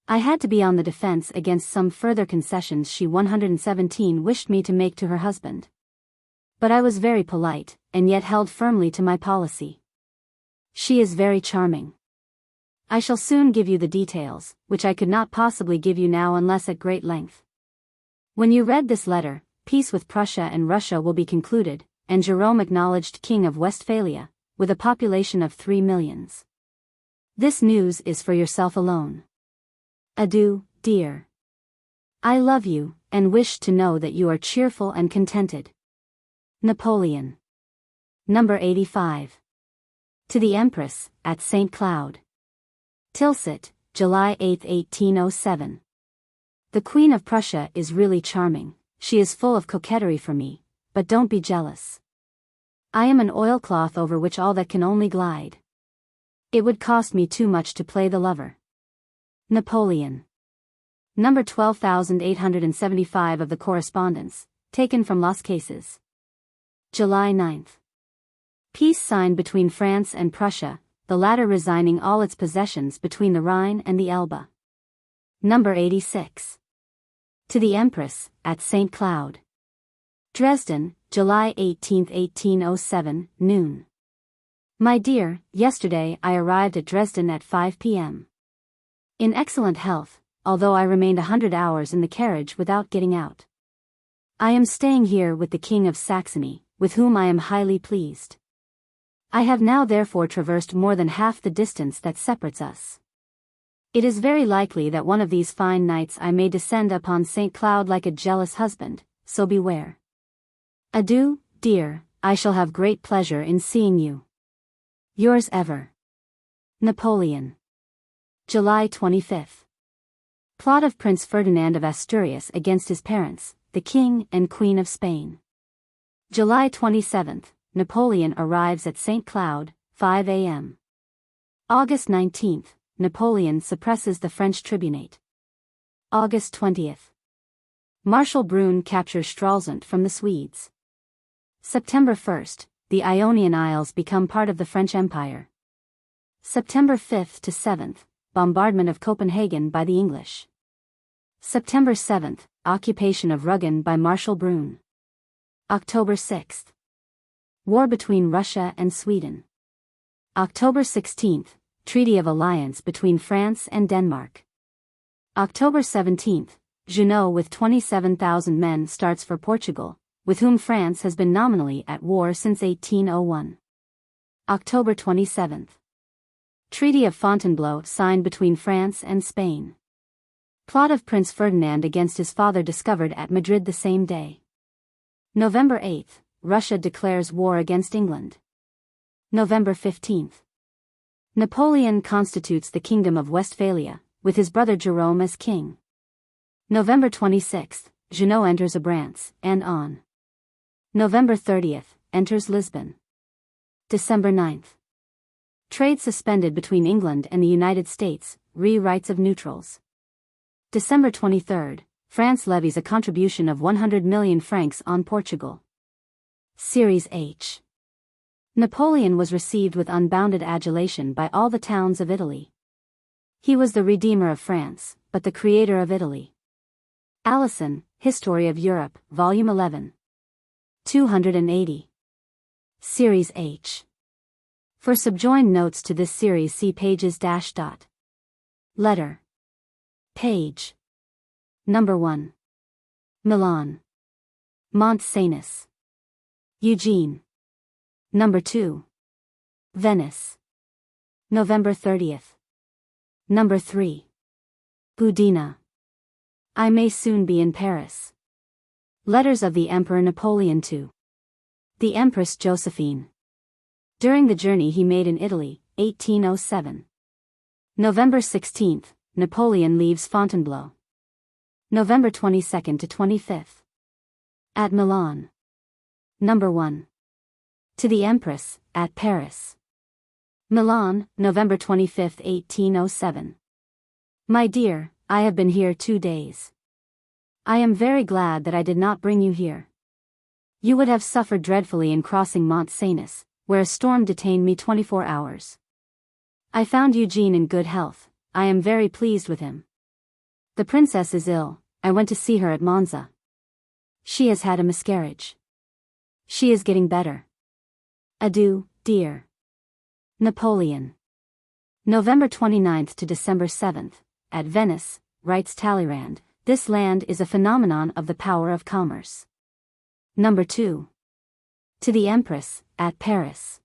I had to be on the defense against some further concessions she 117 wished me to make to her husband. But I was very polite, and yet held firmly to my policy. She is very charming. I shall soon give you the details, which I could not possibly give you now unless at great length. When you read this letter, peace with Prussia and Russia will be concluded, and Jerome acknowledged King of Westphalia, with a population of 3 millions. This news is for yourself alone. Adieu, dear. I love you, and wish to know that you are cheerful and contented. Napoleon. Number 85. To the Empress, at St. Cloud. Tilsit, July 8, 1807. The Queen of Prussia is really charming. She is full of coquetry for me, but don't be jealous. I am an oilcloth over which all that can only glide. It would cost me too much to play the lover. Napoleon. Number 12,875 of the correspondence, taken from Las Cases. July 9th. Peace signed between France and Prussia, the latter resigning all its possessions between the Rhine and the Elbe. Number 86. To the Empress, at St. Cloud. Dresden, July 18, 1807, noon. My dear, yesterday I arrived at Dresden at 5 p.m. In excellent health, although I remained 100 hours in the carriage without getting out. I am staying here with the King of Saxony, with whom I am highly pleased. I have now therefore traversed more than half the distance that separates us. It is very likely that one of these fine nights I may descend upon St. Cloud like a jealous husband, so beware. Adieu, dear, I shall have great pleasure in seeing you. Yours ever. Napoleon. July 25. Plot of Prince Ferdinand of Asturias against his parents, the King and Queen of Spain. July 27. Napoleon arrives at St. Cloud, 5 a.m. August 19. Napoleon suppresses the French tribunate. August 20. Marshal Brune captures Stralsund from the Swedes. September 1. The Ionian Isles become part of the French Empire. September 5 to 7. Bombardment of Copenhagen by the English. September 7. Occupation of Rügen by Marshal Brune. October 6. War between Russia and Sweden. October 16. Treaty of alliance between France and Denmark. October 17. Junot with 27,000 men starts for Portugal, with whom France has been nominally at war since 1801. October 27. Treaty of Fontainebleau signed between France and Spain. Plot of Prince Ferdinand against his father discovered at Madrid the same day. November 8. Russia declares war against England. November 15. Napoleon constitutes the Kingdom of Westphalia, with his brother Jerome as king. November 26, Junot enters Abrantes, and on. November 30th, enters Lisbon. December 9th. Trade suspended between England and the United States, rights of neutrals. December 23rd, France levies a contribution of 100 million francs on Portugal. Series H. Napoleon was received with unbounded adulation by all the towns of Italy. He was the redeemer of France, but the creator of Italy. Allison, History of Europe, Volume 11. 280. Series H. For subjoined notes to this series see pages --. Letter. Page. Number 1. Milan. Mont Cenis. Eugene. Number 2. Venice. November 30th. Number 3. Udine. I may soon be in Paris. Letters of the Emperor Napoleon to the Empress Josephine. During the journey he made in Italy, 1807. November 16th, Napoleon leaves Fontainebleau. November 22nd to 25th. At Milan. Number 1. To the Empress, at Paris. Milan, November 25, 1807. My dear, I have been here 2 days. I am very glad that I did not bring you here. You would have suffered dreadfully in crossing Mont Cenis, where a storm detained me 24 hours. I found Eugene in good health. I am very pleased with him. The princess is ill. I went to see her at Monza. She has had a miscarriage. She is getting better. Adieu, dear. Napoleon. November 29th to December 7th, at Venice, writes Talleyrand, this land is a phenomenon of the power of commerce. Number 2. To the Empress, at Paris.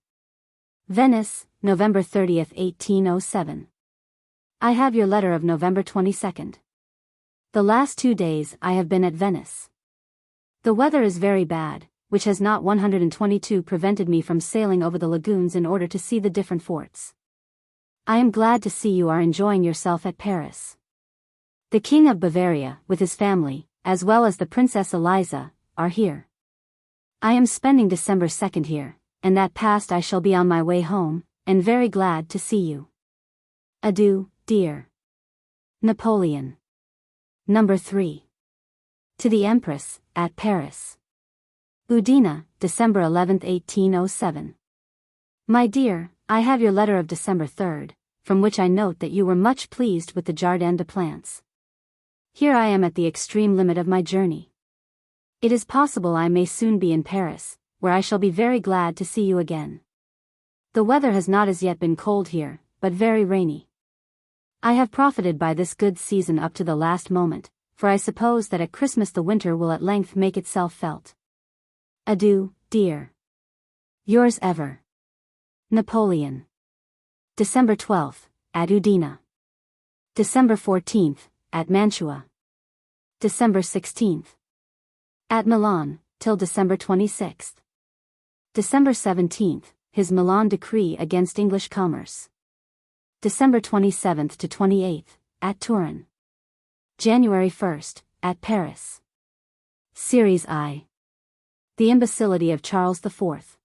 Venice, November 30th, 1807. I have your letter of November 22nd. The last 2 days I have been at Venice. The weather is very bad, which has not 122 prevented me from sailing over the lagoons in order to see the different forts. I am glad to see you are enjoying yourself at Paris. The King of Bavaria, with his family, as well as the Princess Eliza, are here. I am spending December 2nd here, and that past I shall be on my way home, and very glad to see you. Adieu, dear. Napoleon. Number 3. To the Empress, at Paris. Udine, December 11, 1807. My dear, I have your letter of December 3rd, from which I note that you were much pleased with the Jardin de Plantes. Here I am at the extreme limit of my journey. It is possible I may soon be in Paris, where I shall be very glad to see you again. The weather has not as yet been cold here, but very rainy. I have profited by this good season up to the last moment, for I suppose that at Christmas the winter will at length make itself felt. Adieu, dear. Yours ever. Napoleon. December 12th, at Udine. December 14th, at Mantua. December 16th. At Milan, till December 26th. December 17th, his Milan decree against English commerce. December 27th to 28th, at Turin. January 1st, at Paris. Series I. The imbecility of Charles IV.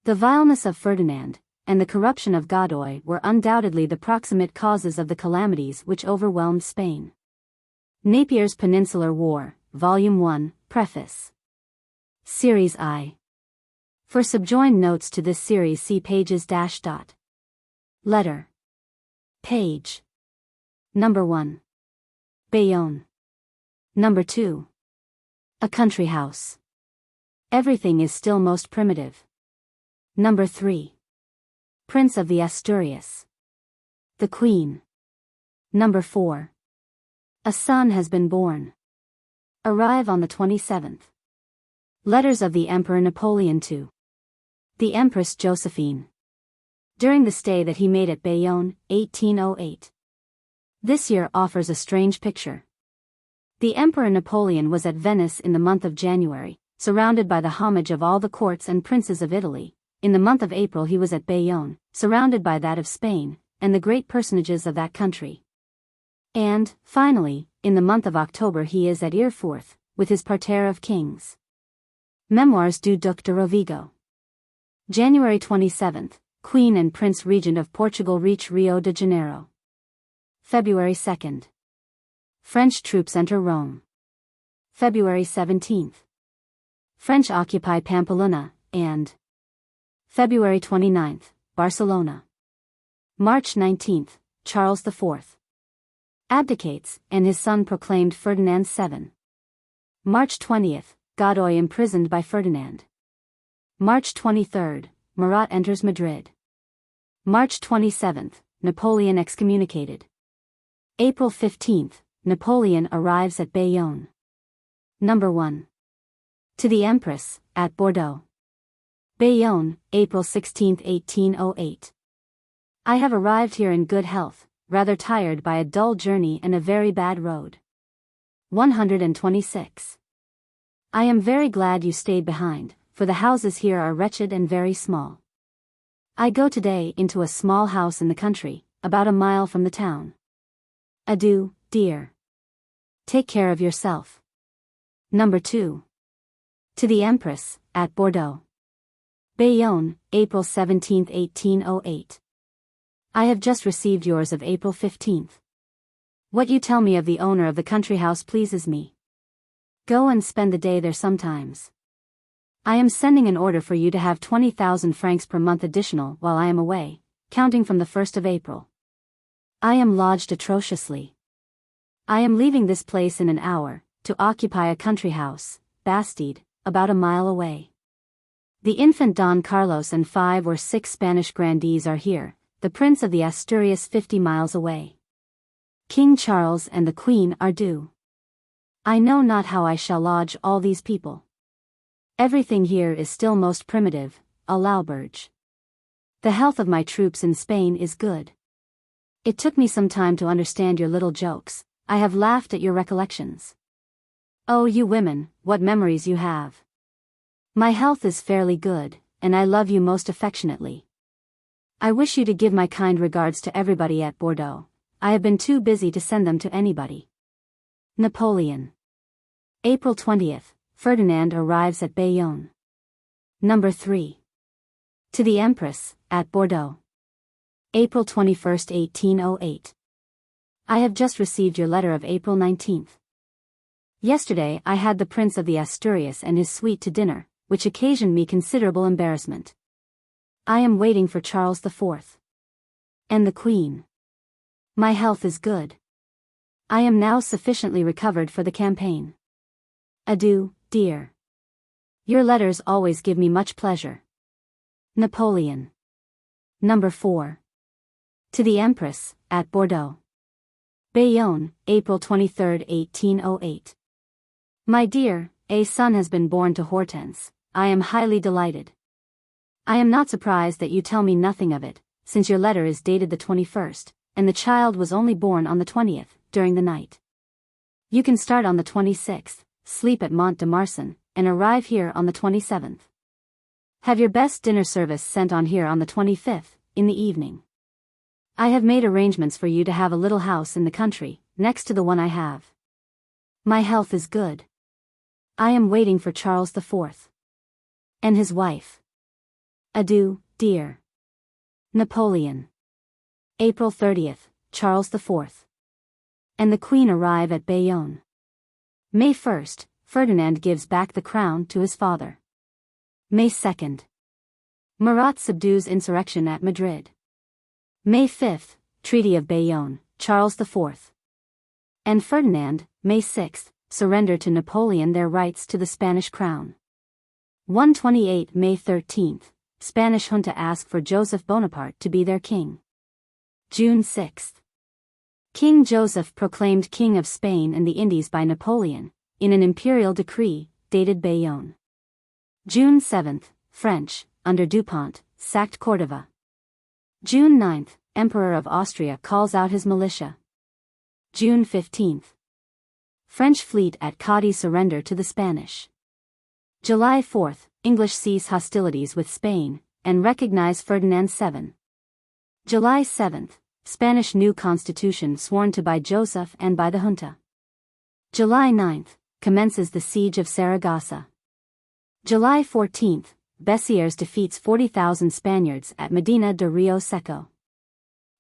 The vileness of Ferdinand, and the corruption of Godoy were undoubtedly the proximate causes of the calamities which overwhelmed Spain. Napier's Peninsular War, Volume 1, Preface. Series I. For subjoined notes to this series see pages --. Letter. Page. Number 1. Bayonne. Number 2. A country house. Everything is still most primitive. Number 3. Prince of the Asturias. The Queen. Number 4. A son has been born. Arrive on the 27th. Letters of the Emperor Napoleon to the Empress Josephine. During the stay that he made at Bayonne, 1808. This year offers a strange picture. The Emperor Napoleon was at Venice in the month of January, surrounded by the homage of all the courts and princes of Italy. In the month of April he was at Bayonne, surrounded by that of Spain, and the great personages of that country. And, finally, in the month of October he is at Erfurt, with his parterre of kings. Memoirs du Duc de Rovigo. January 27th, Queen and Prince Regent of Portugal reach Rio de Janeiro. February 2nd. French troops enter Rome. February 17th. French occupy Pamplona, and February 29th, Barcelona. March 19th, Charles IV abdicates, and his son proclaimed Ferdinand VII. March 20th, Godoy imprisoned by Ferdinand. March 23rd, Murat enters Madrid. March 27th, Napoleon excommunicated. April 15th, Napoleon arrives at Bayonne. Number 1. To the Empress, at Bordeaux. Bayonne, April 16, 1808. I have arrived here in good health, rather tired by a dull journey and a very bad road. 126. I am very glad you stayed behind, for the houses here are wretched and very small. I go today into a small house in the country, about a mile from the town. Adieu, dear. Take care of yourself. Number 2. To the Empress, at Bordeaux. Bayonne, April 17, 1808. I have just received yours of April 15th. What you tell me of the owner of the country house pleases me. Go and spend the day there sometimes. I am sending an order for you to have 20,000 francs per month additional while I am away, counting from the 1st of April. I am lodged atrociously. I am leaving this place in an hour, to occupy a country house, Bastide, about a mile away. The infant Don Carlos and 5 or 6 Spanish grandees are here, the Prince of the Asturias 50 miles away. King Charles and the Queen are due. I know not how I shall lodge all these people. Everything here is still most primitive, a l'auberge. The health of my troops in Spain is good. It took me some time to understand your little jokes. I have laughed at your recollections. Oh, you women, what memories you have. My health is fairly good, and I love you most affectionately. I wish you to give my kind regards to everybody at Bordeaux. I have been too busy to send them to anybody. Napoleon. April 20th, Ferdinand arrives at Bayonne. Number 3. To the Empress, at Bordeaux. April 21st, 1808. I have just received your letter of April 19th. Yesterday I had the Prince of the Asturias and his suite to dinner, which occasioned me considerable embarrassment. I am waiting for Charles IV. And the Queen. My health is good. I am now sufficiently recovered for the campaign. Adieu, dear. Your letters always give me much pleasure. Napoleon. Number 4. To the Empress, at Bordeaux. Bayonne, April 23, 1808. My dear, a son has been born to Hortense. I am highly delighted. I am not surprised that you tell me nothing of it, since your letter is dated the 21st, and the child was only born on the 20th, during the night. You can start on the 26th, sleep at Mont de Marsan, and arrive here on the 27th. Have your best dinner service sent on here on the 25th, in the evening. I have made arrangements for you to have a little house in the country, next to the one I have. My health is good. I am waiting for Charles IV. And his wife. Adieu, dear. Napoleon. April 30th, Charles IV. And the Queen arrive at Bayonne. May 1st, Ferdinand gives back the crown to his father. May 2nd. Murat subdues insurrection at Madrid. May 5th, Treaty of Bayonne, Charles IV. And Ferdinand, May 6th, surrender to Napoleon their rights to the Spanish crown. 128 May 13th, Spanish junta ask for Joseph Bonaparte to be their king. June 6th. King Joseph proclaimed King of Spain and the Indies by Napoleon, in an imperial decree, dated Bayonne. June 7th, French, under Dupont, sacked Cordova. June 9th, Emperor of Austria calls out his militia. June 15th. French fleet at Cadiz surrender to the Spanish. July 4th, English cease hostilities with Spain, and recognize Ferdinand VII. July 7th, Spanish new constitution sworn to by Joseph and by the junta. July 9, commences the siege of Saragossa. July 14, Bessières defeats 40,000 Spaniards at Medina de Rio Seco.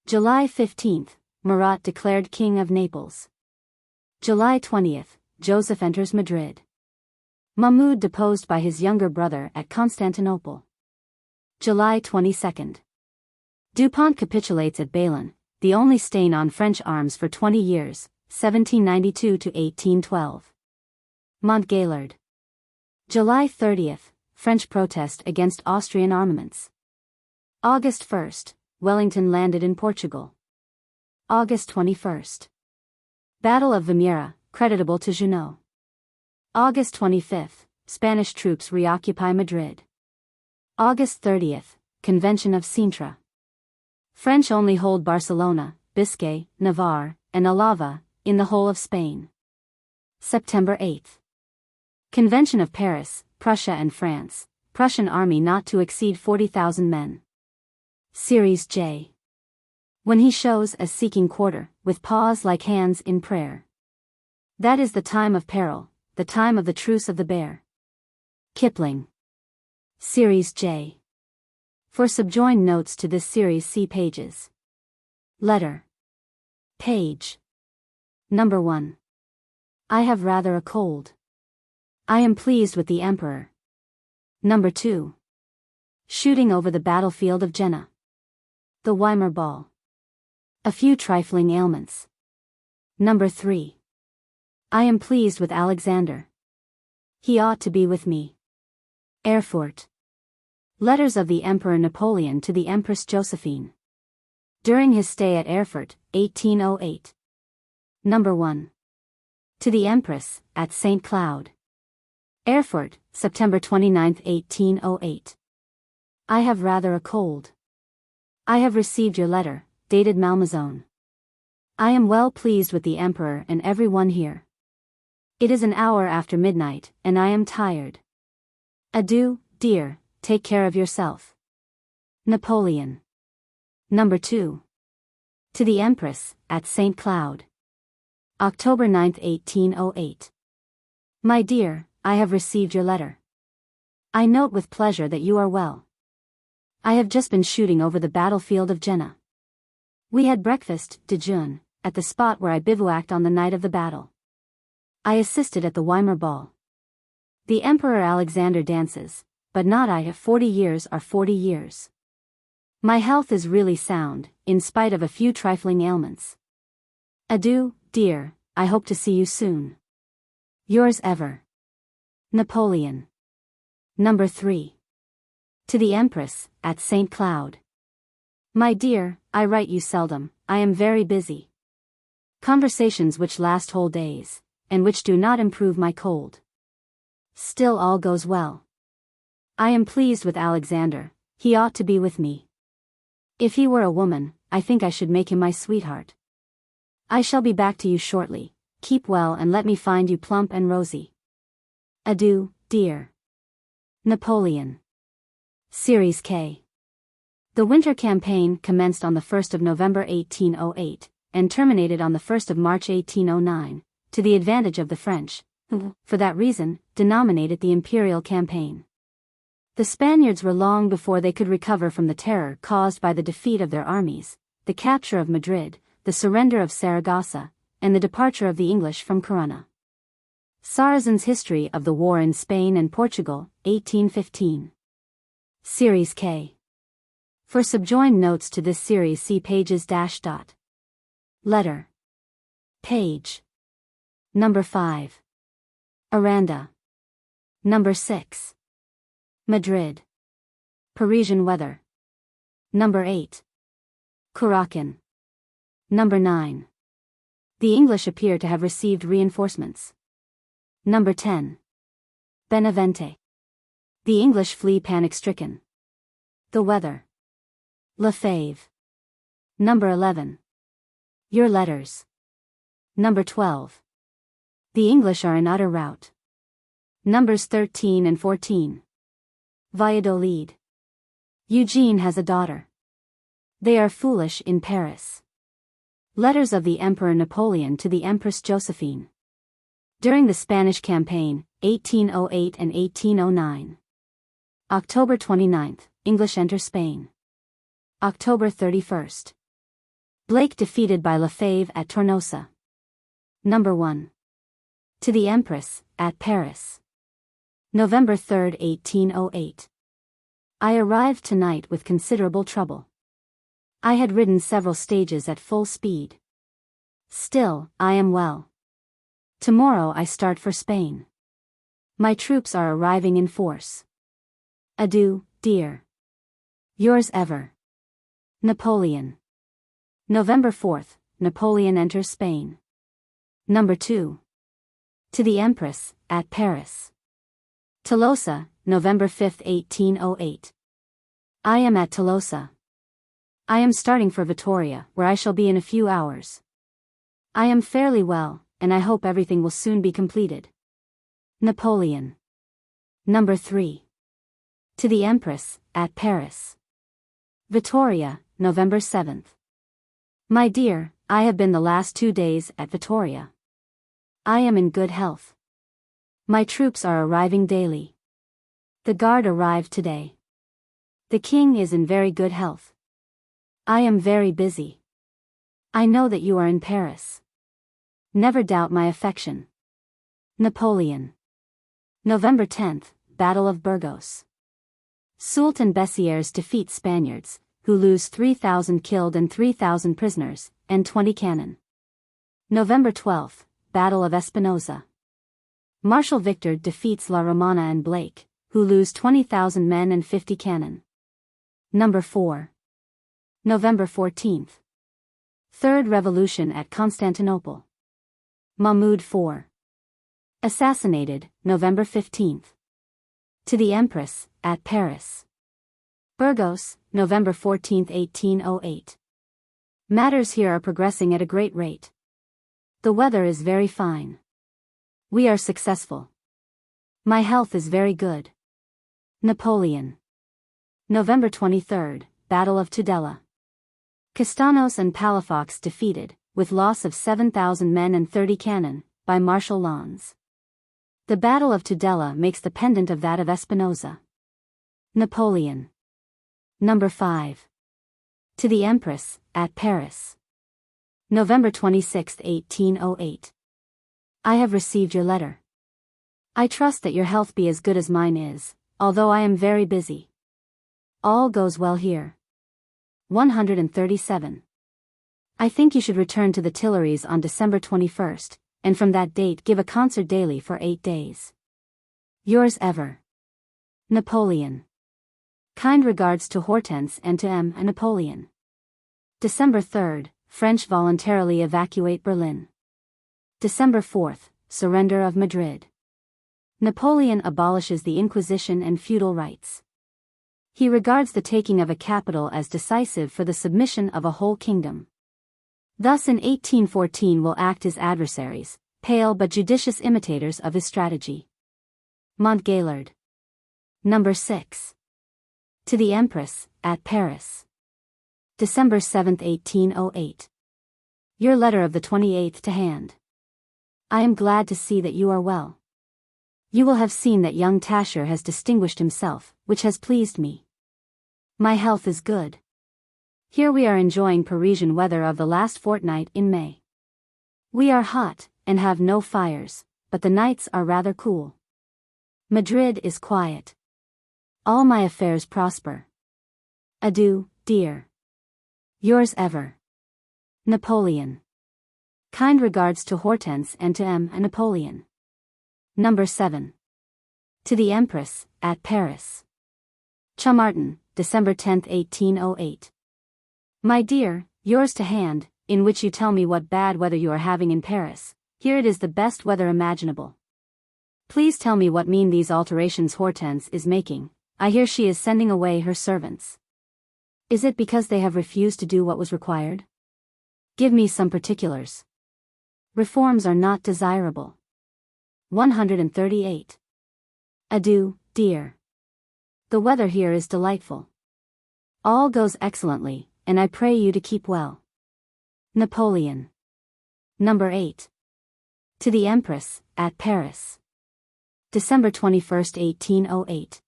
July 15, Murat declared king of Naples. July 20, Joseph enters Madrid. Mahmud deposed by his younger brother at Constantinople. July 22. Dupont capitulates at Bailén, the only stain on French arms for 20 years, 1792 to 1812. Montgaillard. July 30. French protest against Austrian armaments. August 1. Wellington landed in Portugal. August 21. Battle of Vimeira, creditable to Junot. August 25. Spanish troops reoccupy Madrid. August 30. Convention of Sintra. French only hold Barcelona, Biscay, Navarre, and Alava, in the whole of Spain. September 8. Convention of Paris, Prussia and France, Prussian army not to exceed 40,000 men. Series J. When he shows as seeking quarter, with paws like hands in prayer. That is the time of peril, the time of the truce of the bear. Kipling. Series J. For subjoined notes to this series, see pages. Letter. Page. Number 1. I have rather a cold. I am pleased with the Emperor. Number 2. Shooting over the battlefield of Jena. The Weimar Ball. A few trifling ailments. Number 3. I am pleased with Alexander. He ought to be with me. Erfurt. Letters of the Emperor Napoleon to the Empress Josephine. During his stay at Erfurt, 1808. Number 1. To the Empress, at St. Cloud. Erfurt, September 29, 1808. I have rather a cold. I have received your letter, dated Malmaison. I am well pleased with the Emperor and every one here. It is an hour after midnight, and I am tired. Adieu, dear, take care of yourself. Napoleon. Number 2. To the Empress, at St. Cloud. October 9, 1808. My dear, I have received your letter. I note with pleasure that you are well. I have just been shooting over the battlefield of Jena. We had breakfast, déjeuner, at the spot where I bivouacked on the night of the battle. I assisted at the Weimar Ball. The Emperor Alexander dances, but not I. 40 years are 40 years. My health is really sound, in spite of a few trifling ailments. Adieu, dear, I hope to see you soon. Yours ever. Napoleon. Number 3. To the Empress, at St. Cloud. My dear, I write you seldom, I am very busy. Conversations which last whole days, and which do not improve my cold. Still all goes well. I am pleased with Alexander, he ought to be with me. If he were a woman, I think I should make him my sweetheart. I shall be back to you shortly, keep well and let me find you plump and rosy. Adieu, dear. Napoleon. Series K. The winter campaign commenced on the 1st of November 1808, and terminated on the 1st of March 1809, to the advantage of the French, who, for that reason, denominate it the Imperial Campaign. The Spaniards were long before they could recover from the terror caused by the defeat of their armies, the capture of Madrid, the surrender of Saragossa, and the departure of the English from Corunna. Sarrazin's History of the War in Spain and Portugal, 1815. Series K. For subjoined notes to this series, see pages --. Letter. Page. Number 5. Aranda. Number 6. Madrid. Parisian weather. Number 8. Curaçao. Number 9. The English appear to have received reinforcements. Number 10. Benavente. The English flee panic-stricken. The weather. Lefebvre. Number 11. Your letters. Number 12. The English are in utter rout. Numbers 13 and 14. Valladolid. Eugene has a daughter. They are foolish in Paris. Letters of the Emperor Napoleon to the Empress Josephine. During the Spanish campaign, 1808 and 1809. October 29th, English enter Spain. October 31st. Blake defeated by Lefebvre at Tornosa. Number 1. To the Empress, at Paris. November 3, 1808. I arrived tonight with considerable trouble. I had ridden several stages at full speed. Still, I am well. Tomorrow I start for Spain. My troops are arriving in force. Adieu, dear. Yours ever. Napoleon. November 4th, Napoleon enters Spain. Number 2. To the Empress, at Paris. Tolosa, November 5, 1808. I am at Tolosa. I am starting for Vittoria, where I shall be in a few hours. I am fairly well, and I hope everything will soon be completed. Napoleon. Number 3. To the Empress, at Paris. Vittoria, November 7th. My dear, I have been the last 2 days at Vittoria. I am in good health. My troops are arriving daily. The guard arrived today. The king is in very good health. I am very busy. I know that you are in Paris. Never doubt my affection. Napoleon. November 10th, Battle of Burgos. Soult and Bessières defeat Spaniards, who lose 3,000 killed and 3,000 prisoners, and 20 cannon. November 12th, Battle of Espinosa. Marshal Victor defeats La Romana and Blake, who lose 20,000 men and 50 cannon. Number 4. November 14th. Third Revolution at Constantinople. Mahmud IV. Assassinated, November 15th. To the Empress, at Paris. Burgos, November 14, 1808. Matters here are progressing at a great rate. The weather is very fine. We are successful. My health is very good. Napoleon. November 23, Battle of Tudela. Castanos and Palafox defeated, with loss of 7,000 men and 30 cannon, by Marshal Lannes. The Battle of Tudela makes the pendant of that of Espinosa. Napoleon. Number 5. To the Empress, at Paris. November 26, 1808. I have received your letter. I trust that your health be as good as mine is, although I am very busy. All goes well here. 137. I think you should return to the Tuileries on December 21st, and from that date give a concert daily for 8 days. Yours ever. Napoleon. Kind regards to Hortense and to M. and Napoleon. December 3rd, French voluntarily evacuate Berlin. December 4th, surrender of Madrid. Napoleon abolishes the Inquisition and feudal rights. He regards the taking of a capital as decisive for the submission of a whole kingdom. Thus in 1814 will act his adversaries, pale but judicious imitators of his strategy. Montgaillard. Number 6. To the Empress, at Paris. December 7, 1808. Your letter of the 28th to hand. I am glad to see that you are well. You will have seen that young Tascher has distinguished himself, which has pleased me. My health is good. Here we are enjoying Parisian weather of the last fortnight in May. We are hot, and have no fires, but the nights are rather cool. Madrid is quiet. All my affairs prosper. Adieu, dear. Yours ever. Napoleon. Kind regards to Hortense and to M. and Napoleon. Number 7. To the Empress, at Paris. Chamartin, December 10, 1808. My dear, yours to hand, in which you tell me what bad weather you are having in Paris. Here it is the best weather imaginable. Please tell me what mean these alterations Hortense is making. I hear she is sending away her servants. Is it because they have refused to do what was required? Give me some particulars. Reforms are not desirable. 138. Adieu, dear. The weather here is delightful. All goes excellently, and I pray you to keep well. Napoleon. Number 8. To the Empress, at Paris. December 21, 1808.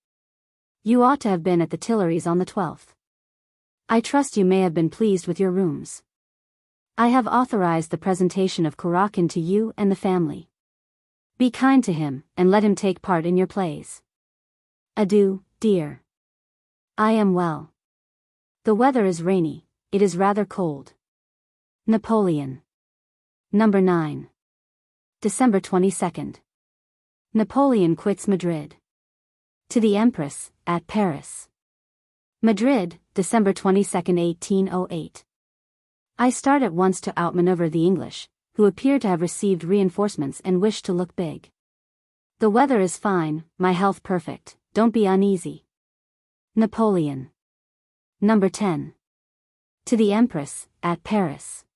You ought to have been at the Tuileries on the 12th. I trust you may have been pleased with your rooms. I have authorized the presentation of Kurakin to you and the family. Be kind to him, and let him take part in your plays. Adieu, dear. I am well. The weather is rainy, it is rather cold. Napoleon. Number 9. December 22. Napoleon quits Madrid. To the Empress, at Paris. Madrid, December 22, 1808. I start at once to outmaneuver the English, who appear to have received reinforcements and wish to look big. The weather is fine, my health perfect, don't be uneasy. Napoleon. Number 10. To the Empress, at Paris.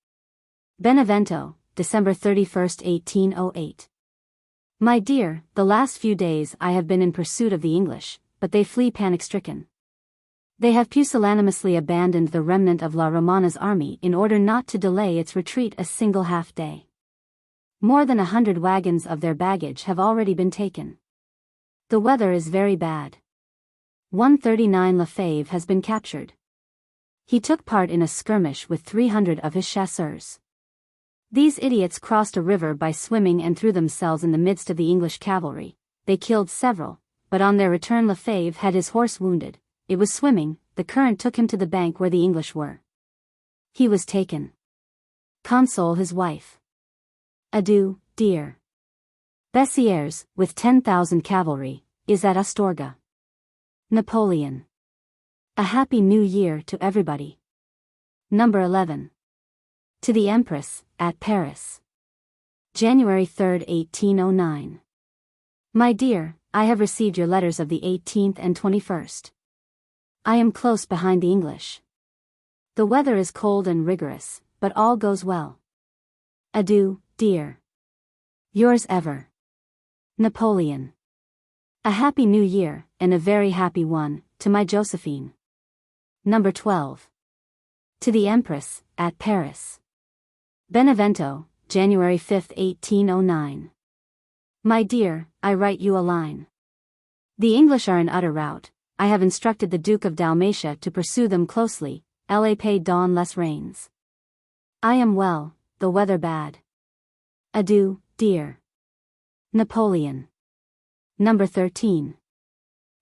Benevento, December 31, 1808. My dear, the last few days I have been in pursuit of the English, but they flee panic-stricken. They have pusillanimously abandoned the remnant of La Romana's army in order not to delay its retreat a single half-day. More than 100 wagons of their baggage have already been taken. The weather is very bad. 139 Lefebvre has been captured. He took part in a skirmish with 300 of his chasseurs. These idiots crossed a river by swimming and threw themselves in the midst of the English cavalry. They killed several, but on their return Lefebvre had his horse wounded. It was swimming, the current took him to the bank where the English were. He was taken. Console his wife. Adieu, dear. Bessieres, with 10,000 cavalry, is at Astorga. Napoleon. A happy new year to everybody. Number 11. To the Empress, at Paris. January 3, 1809. My dear, I have received your letters of the 18th and 21st. I am close behind the English. The weather is cold and rigorous, but all goes well. Adieu, dear. Yours ever. Napoleon. A happy new year, and a very happy one, to my Josephine. Number 12. To the Empress, at Paris. Benevento, January 5, 1809. My dear, I write you a line. The English are in utter rout. I have instructed the Duke of Dalmatia to pursue them closely, la paix dans les reins. I am well, the weather bad. Adieu, dear. Napoleon. Number 13.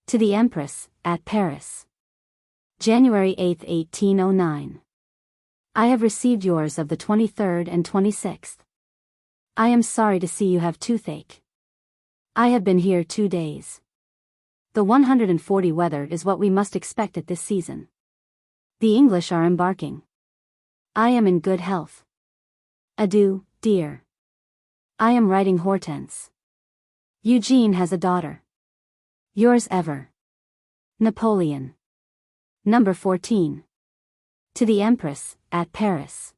To the Empress, at Paris. January 8, 1809. I have received yours of the 23rd and 26th. I am sorry to see you have toothache. I have been here 2 days. The 140 weather is what we must expect at this season. The English are embarking. I am in good health. Adieu, dear. I am writing Hortense. Eugene has a daughter. Yours ever. Napoleon. Number 14. To the Empress, at Paris.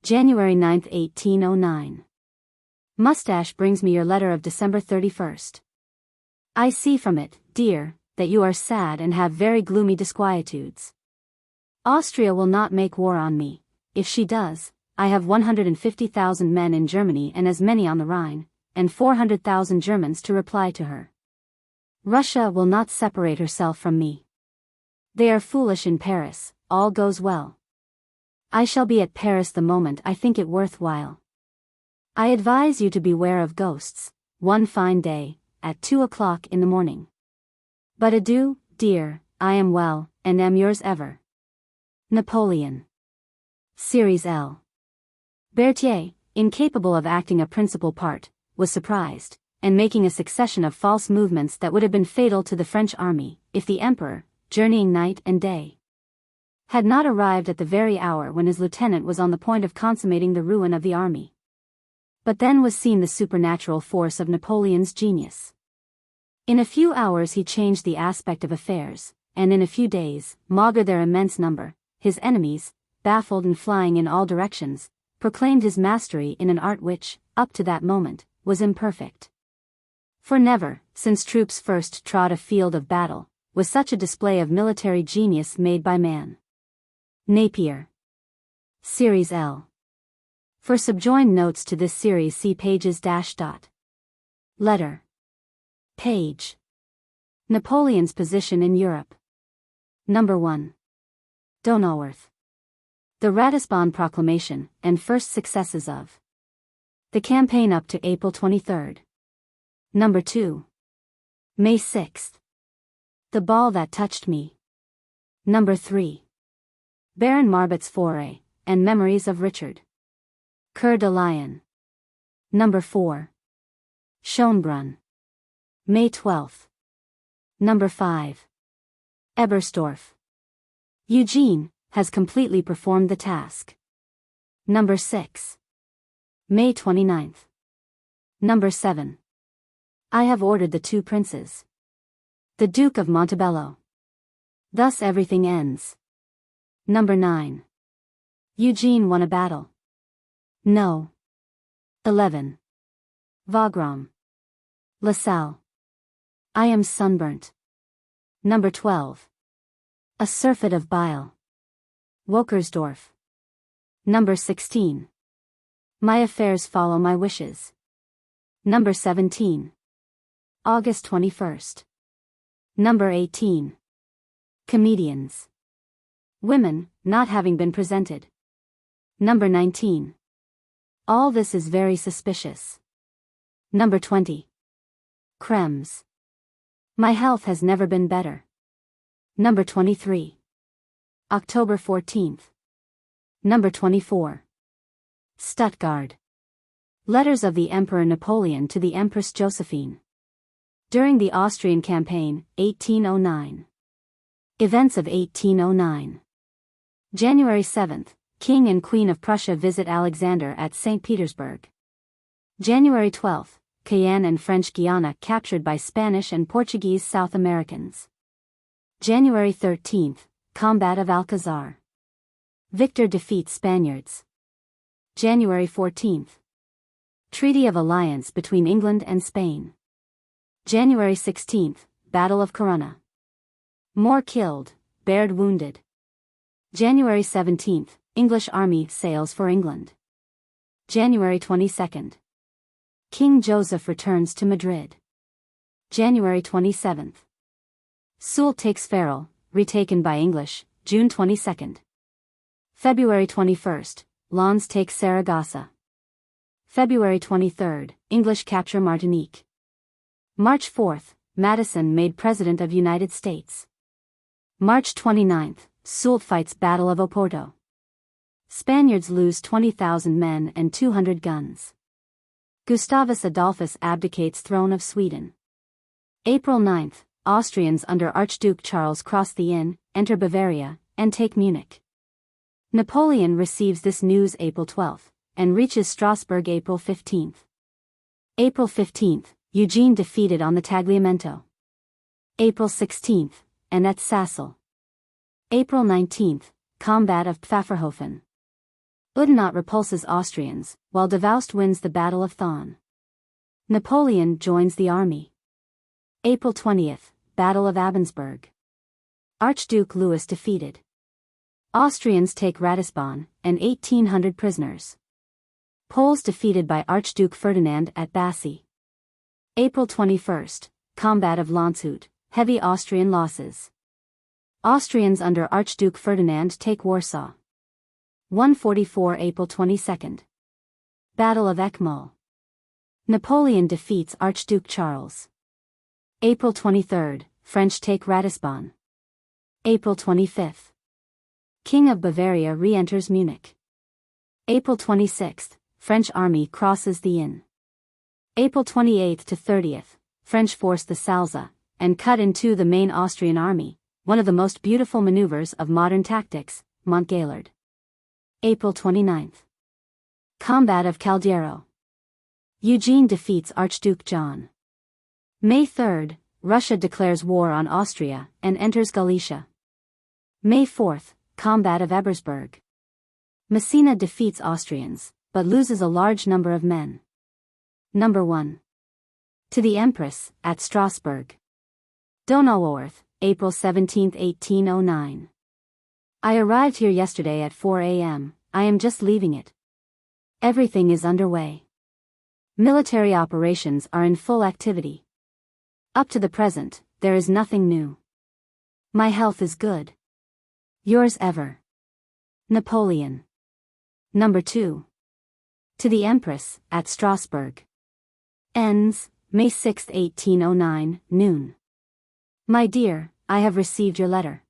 January 9, 1809. Mustache brings me your letter of December 31st. I see from it, dear, that you are sad and have very gloomy disquietudes. Austria will not make war on me. If she does, I have 150,000 men in Germany and as many on the Rhine, and 400,000 Germans to reply to her. Russia will not separate herself from me. They are foolish in Paris, all goes well. I shall be at Paris the moment I think it worthwhile. I advise you to beware of ghosts, one fine day, at 2 o'clock in the morning. But adieu, dear, I am well, and am yours ever. Napoleon. Series L. Berthier, incapable of acting a principal part, was surprised, and making a succession of false movements that would have been fatal to the French army, if the Emperor, journeying night and day, had not arrived at the very hour when his lieutenant was on the point of consummating the ruin of the army. But then was seen the supernatural force of Napoleon's genius. In a few hours he changed the aspect of affairs, and in a few days, maugre their immense number, his enemies, baffled and flying in all directions, proclaimed his mastery in an art which, up to that moment, was imperfect. For never, since troops first trod a field of battle, was such a display of military genius made by man. Napier. Series L. For subjoined notes to this series, see pages dash dot. Letter. Page. Napoleon's position in Europe. Number 1. Donauwörth. The Ratisbon Proclamation, and first successes of the campaign up to April 23. Number 2. May 6. The ball that touched me. Number 3. Baron Marbot's foray, and memories of Richard Coeur de Lion. Number 4. Schönbrunn. May 12. Number 5. Ebersdorf. Eugene has completely performed the task. Number 6. May 29. Number 7. I have ordered the 2 princes. The Duke of Montebello. Thus everything ends. Number 9. Eugene won a battle. No. 11. Wagram. LaSalle. I am sunburnt. Number 12. A surfeit of bile. Wokersdorf. Number 16. My affairs follow my wishes. Number 17. August 21st. Number 18. Comedians. Women, not having been presented. Number 19. All this is very suspicious. Number 20. Krems. My health has never been better. Number 23. October 14th. Number 24. Stuttgart. Letters of the Emperor Napoleon to the Empress Josephine. During the Austrian campaign, 1809. Events of 1809. January 7th, King and Queen of Prussia visit Alexander at St. Petersburg. January 12th, Cayenne and French Guiana captured by Spanish and Portuguese South Americans. January 13th, Combat of Alcazar. Victor defeats Spaniards. January 14th. Treaty of Alliance between England and Spain. January 16th, Battle of Corunna. More killed, Baird wounded. January 17th, English army sails for England. January 22nd. King Joseph returns to Madrid. January 27th. Soult takes Ferrol, retaken by English, June 22nd. February 21st, Lens takes Saragossa. February 23rd, English capture Martinique. March 4th, Madison made President of United States. March 29th, Soult fights Battle of Oporto. Spaniards lose 20,000 men and 200 guns. Gustavus Adolphus abdicates throne of Sweden. April 9th, Austrians under Archduke Charles cross the Inn, enter Bavaria, and take Munich. Napoleon receives this news April 12th, and reaches Strasbourg April 15th. April 15th, Eugene defeated on the Tagliamento. April 16th, and at Sassel. April 19th, Combat of Pfafferhofen. Oudinot repulses Austrians, while Davoust wins the Battle of Thon. Napoleon joins the army. April 20th, Battle of Abensberg. Archduke Louis defeated. Austrians take Ratisbon, and 1,800 prisoners. Poles defeated by Archduke Ferdinand at Bassy. April 21st, Combat of Landshut, heavy Austrian losses. Austrians under Archduke Ferdinand take Warsaw. 144 April 22nd. Battle of Eckmühl. Napoleon defeats Archduke Charles. April 23rd, French take Ratisbon. April 25th. King of Bavaria re-enters Munich. April 26th, French army crosses the Inn. April 28th to 30th, French force the Salza, and cut in two the main Austrian army, one of the most beautiful maneuvers of modern tactics, Montgellard. April 29th. Combat of Caldiero. Eugene defeats Archduke John. May 3rd, Russia declares war on Austria and enters Galicia. May 4th, Combat of Ebersberg. Messina defeats Austrians, but loses a large number of men. Number 1. To the Empress, at Strasbourg. Donauwörth, April 17, 1809. I arrived here yesterday at 4 a.m., I am just leaving it. Everything is underway. Military operations are in full activity. Up to the present, there is nothing new. My health is good. Yours ever, Napoleon. Number 2. To the Empress, at Strasbourg. Ends, May 6, 1809, noon. My dear, I have received your letter.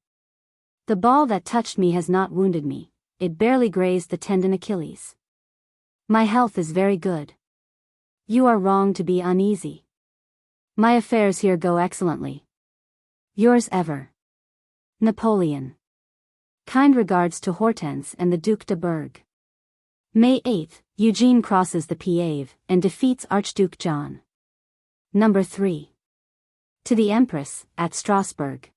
The ball that touched me has not wounded me, it barely grazed the tendon Achilles. My health is very good. You are wrong to be uneasy. My affairs here go excellently. Yours ever, Napoleon. Kind regards to Hortense and the Duc de Berg. May 8, Eugene crosses the Piave and defeats Archduke John. Number 3. To the Empress, at Strasbourg.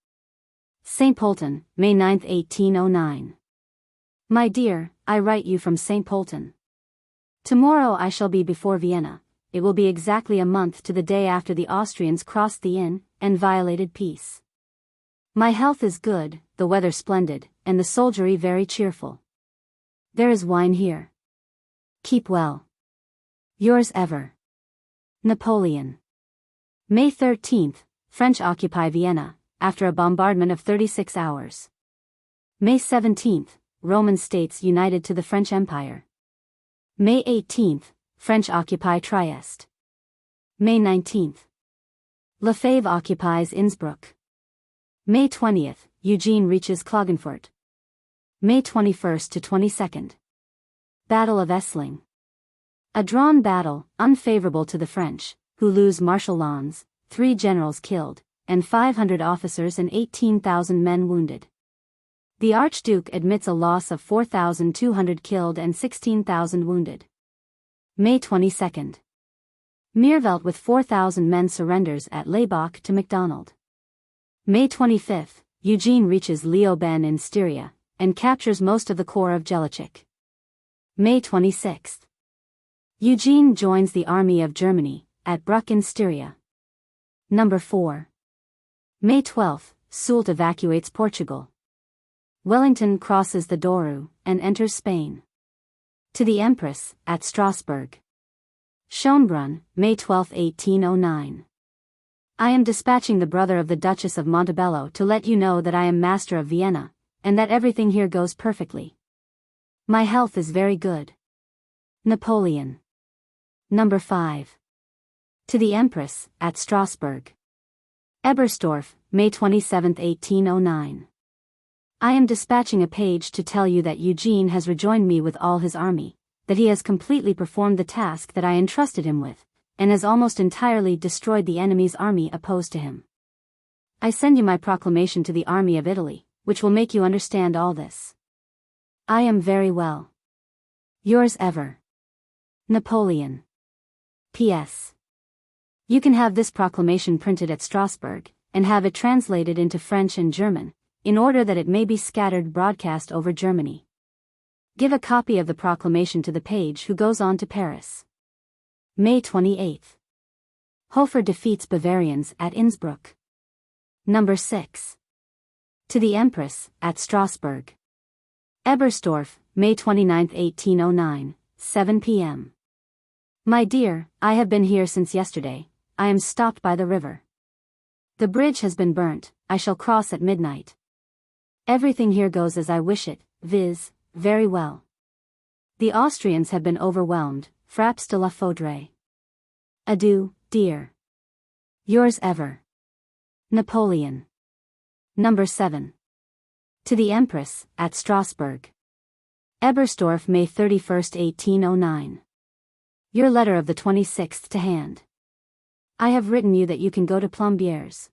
St. Polten, May 9, 1809. My dear, I write you from St. Polten. Tomorrow I shall be before Vienna. It will be exactly a month to the day after the Austrians crossed the Inn and violated peace. My health is good, the weather splendid, and the soldiery very cheerful. There is wine here. Keep well. Yours ever, Napoleon. May 13th, French occupy Vienna, after a bombardment of 36 hours. May 17th, Roman states united to the French Empire. May 18th, French occupy Trieste. May 19th. Lefebvre occupies Innsbruck. May 20th, Eugene reaches Klagenfurt. May 21st to 22nd. Battle of Essling. A drawn battle, unfavorable to the French, who lose Marshal Lannes, 3 generals killed, and 500 officers and 18,000 men wounded. The Archduke admits a loss of 4,200 killed and 16,000 wounded. May 22nd. Meervelt with 4,000 men surrenders at Laybach to MacDonald. May 25th, Eugene reaches Leoben in Styria, and captures most of the corps of Jelichik. May 26th. Eugene joins the army of Germany, at Bruck in Styria. Number 4. May 12th, Soult evacuates Portugal. Wellington crosses the Douro, and enters Spain. To the Empress, at Strasbourg. Schönbrunn, May 12, 1809. I am dispatching the brother of the Duchess of Montebello to let you know that I am master of Vienna, and that everything here goes perfectly. My health is very good. Napoleon. Number 5. To the Empress, at Strasbourg. Ebersdorf, May 27, 1809. I am dispatching a page to tell you that Eugene has rejoined me with all his army, that he has completely performed the task that I entrusted him with, and has almost entirely destroyed the enemy's army opposed to him. I send you my proclamation to the army of Italy, which will make you understand all this. I am very well. Yours ever, Napoleon. P.S. You can have this proclamation printed at Strasbourg, and have it translated into French and German, in order that it may be scattered broadcast over Germany. Give a copy of the proclamation to the page who goes on to Paris. May 28th. Hofer defeats Bavarians at Innsbruck. Number 6. To the Empress, at Strasbourg. Ebersdorf, May 29, 1809, 7 p.m. My dear, I have been here since yesterday. I am stopped by the river. The bridge has been burnt. I shall cross at midnight. Everything here goes as I wish it, viz., very well. The Austrians have been overwhelmed, frappes de la Faudree. Adieu, dear. Yours ever, Napoleon. Number 7. To the Empress, at Strasbourg. Ebersdorf, May 31, 1809. Your letter of the 26th to hand. I have written you that you can go to Plombières.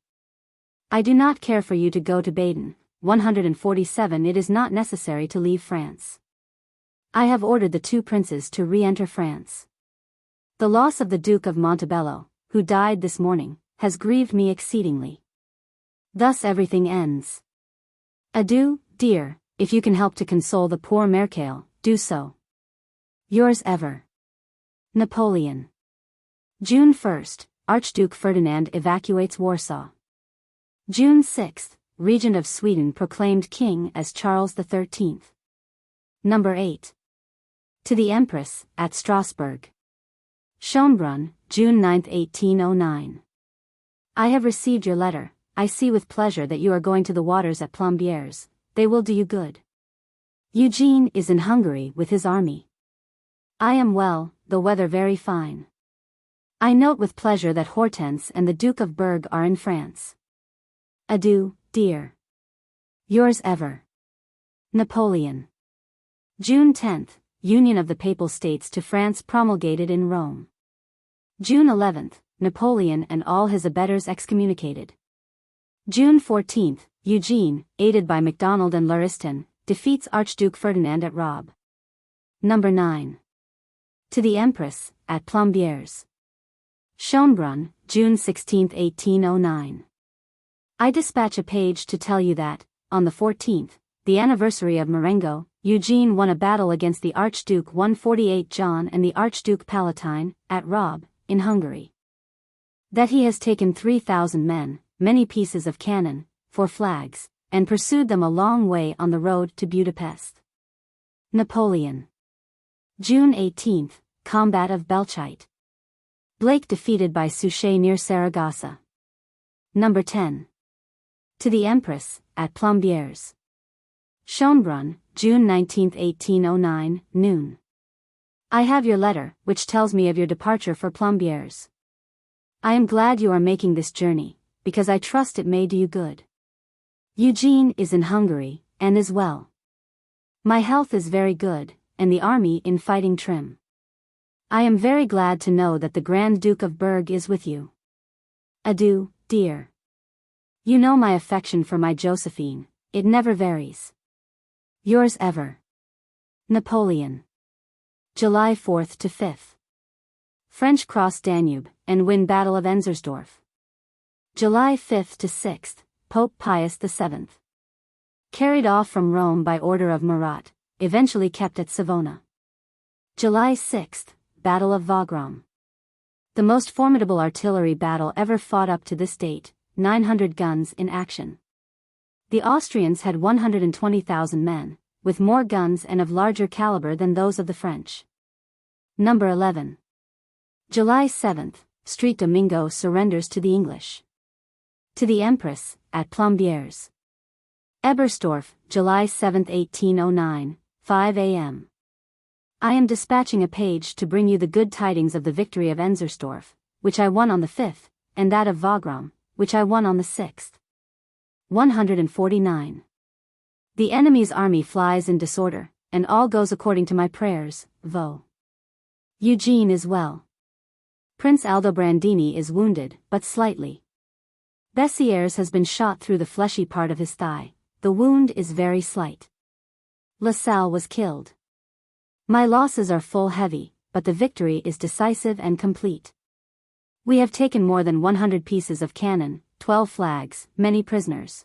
I do not care for you to go to Baden. 147 It is not necessary to leave France. I have ordered the 2 princes to re-enter France. The loss of the Duke of Montebello, who died this morning, has grieved me exceedingly. Thus everything ends. Adieu, dear, if you can help to console the poor Merkel, do so. Yours ever, Napoleon. June 1st, Archduke Ferdinand evacuates Warsaw. June 6th, Regent of Sweden proclaimed king as Charles XIII. Number 8. To the Empress, at Strasbourg. Schönbrunn, June 9, 1809. I have received your letter. I see with pleasure that you are going to the waters at Plombières. They will do you good. Eugene is in Hungary with his army. I am well, the weather very fine. I note with pleasure that Hortense and the Duke of Berg are in France. Adieu, dear. Yours ever. Napoleon. June 10, Union of the Papal States to France promulgated in Rome. June 11, Napoleon and all his abettors excommunicated. June 14, Eugene, aided by MacDonald and Lauriston, defeats Archduke Ferdinand at Robb. Number 9. To the Empress, at Plombières. Schönbrunn, June 16, 1809. I dispatch a page to tell you that, on the 14th, the anniversary of Marengo, Eugene won a battle against the Archduke 148 John and the Archduke Palatine, at Robb, in Hungary. That he has taken 3,000 men, many pieces of cannon, 4 flags, and pursued them a long way on the road to Budapest. Napoleon. June 18, Combat of Belchite. Blake defeated by Suchet near Saragossa. Number 10. To the Empress, at Plombières. Schönbrunn, June 19, 1809, noon. I have your letter, which tells me of your departure for Plombières. I am glad you are making this journey, because I trust it may do you good. Eugene is in Hungary, and is well. My health is very good, and the army in fighting trim. I am very glad to know that the Grand Duke of Berg is with you. Adieu, dear. You know my affection for my Josephine, it never varies. Yours ever. Napoleon. July 4 to 5. French cross Danube, and win Battle of Enzersdorf. July 5 to 6, Pope Pius VII. Carried off from Rome by order of Murat, eventually kept at Savona. July 6, Battle of Wagram. The most formidable artillery battle ever fought up to this date, 900 guns in action. The Austrians had 120,000 men, with more guns and of larger caliber than those of the French. Number 11. July 7, Street Domingo surrenders to the English. To the Empress, at Plombières. Ebersdorf, July 7, 1809, 5 a.m. I am dispatching a page to bring you the good tidings of the victory of Enzersdorf, which I won on the 5th, and that of Wagram, which I won on the 6th. 149. The enemy's army flies in disorder, and all goes according to my prayers, Vaux. Eugene is well. Prince Aldobrandini is wounded, but slightly. Bessieres has been shot through the fleshy part of his thigh. The wound is very slight. Lasalle was killed. My losses are full heavy, but the victory is decisive and complete. We have taken more than 100 pieces of cannon, 12 flags, many prisoners.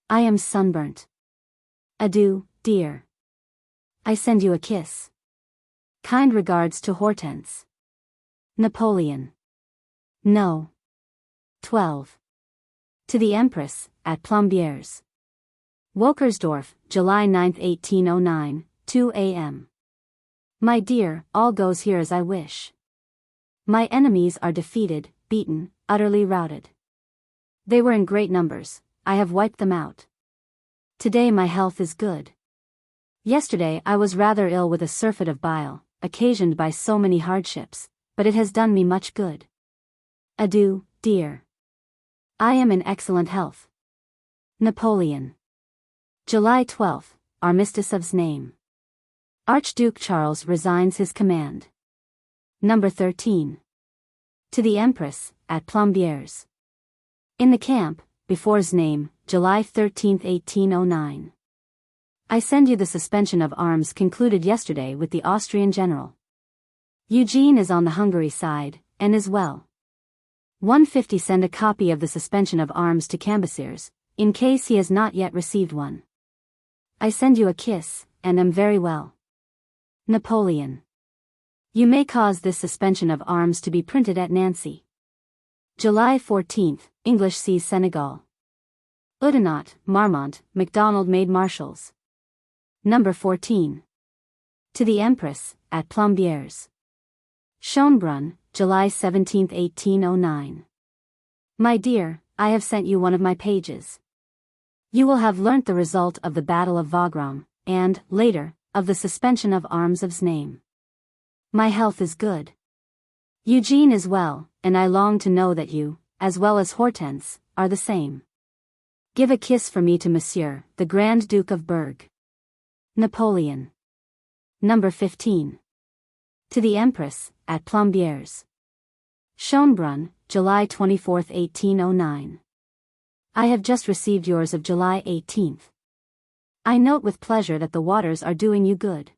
I am sunburnt. Adieu, dear. I send you a kiss. Kind regards to Hortense. Napoleon. No. 12. To the Empress, at Plombières. Wolkersdorf, July 9, 1809, 2 a.m. My dear, all goes here as I wish. My enemies are defeated, beaten, utterly routed. They were in great numbers, I have wiped them out. Today my health is good. Yesterday I was rather ill with a surfeit of bile, occasioned by so many hardships, but it has done me much good. Adieu, dear. I am in excellent health. Napoleon. July 12, Armistice of Znaim. Archduke Charles resigns his command. Number 13. To the Empress, at Plombières. In the camp, before Znaim, July 13, 1809. I send you the suspension of arms concluded yesterday with the Austrian general. Eugene is on the Hungary side, and is well. 150 send a copy of the suspension of arms to Cambacérès, in case he has not yet received one. I send you a kiss, and am very well. Napoleon. You may cause this suspension of arms to be printed at Nancy. July 14, English seize Senegal. Oudinot, Marmont, MacDonald made marshals. Number 14. To the Empress, at Plombières. Schönbrunn, July 17, 1809. My dear, I have sent you one of my pages. You will have learnt the result of the Battle of Wagram, and, later, of the suspension of arms of Znaim. My health is good. Eugene is well, and I long to know that you, as well as Hortense, are the same. Give a kiss for me to Monsieur, the Grand Duke of Berg. Napoleon. Number 15. To the Empress, at Plombières. Schönbrunn, July 24, 1809. I have just received yours of July 18. I note with pleasure that the waters are doing you good.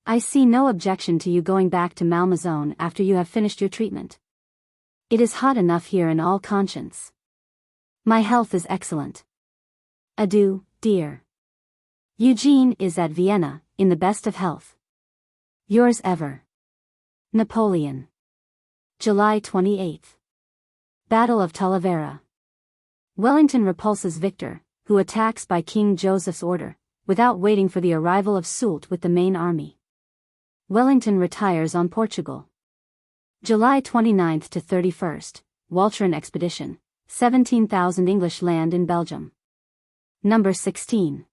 I see no objection to you going back to Malmaison after you have finished your treatment. It is hot enough here in all conscience. My health is excellent. Adieu, dear. Eugene is at Vienna, in the best of health. Yours ever. Napoleon. July 28. Battle of Talavera. Wellington repulses Victor, who attacks by King Joseph's order, without waiting for the arrival of Soult with the main army. Wellington retires on Portugal. July 29 to 31st, Walcheren expedition, 17,000 English land in Belgium. Number 16.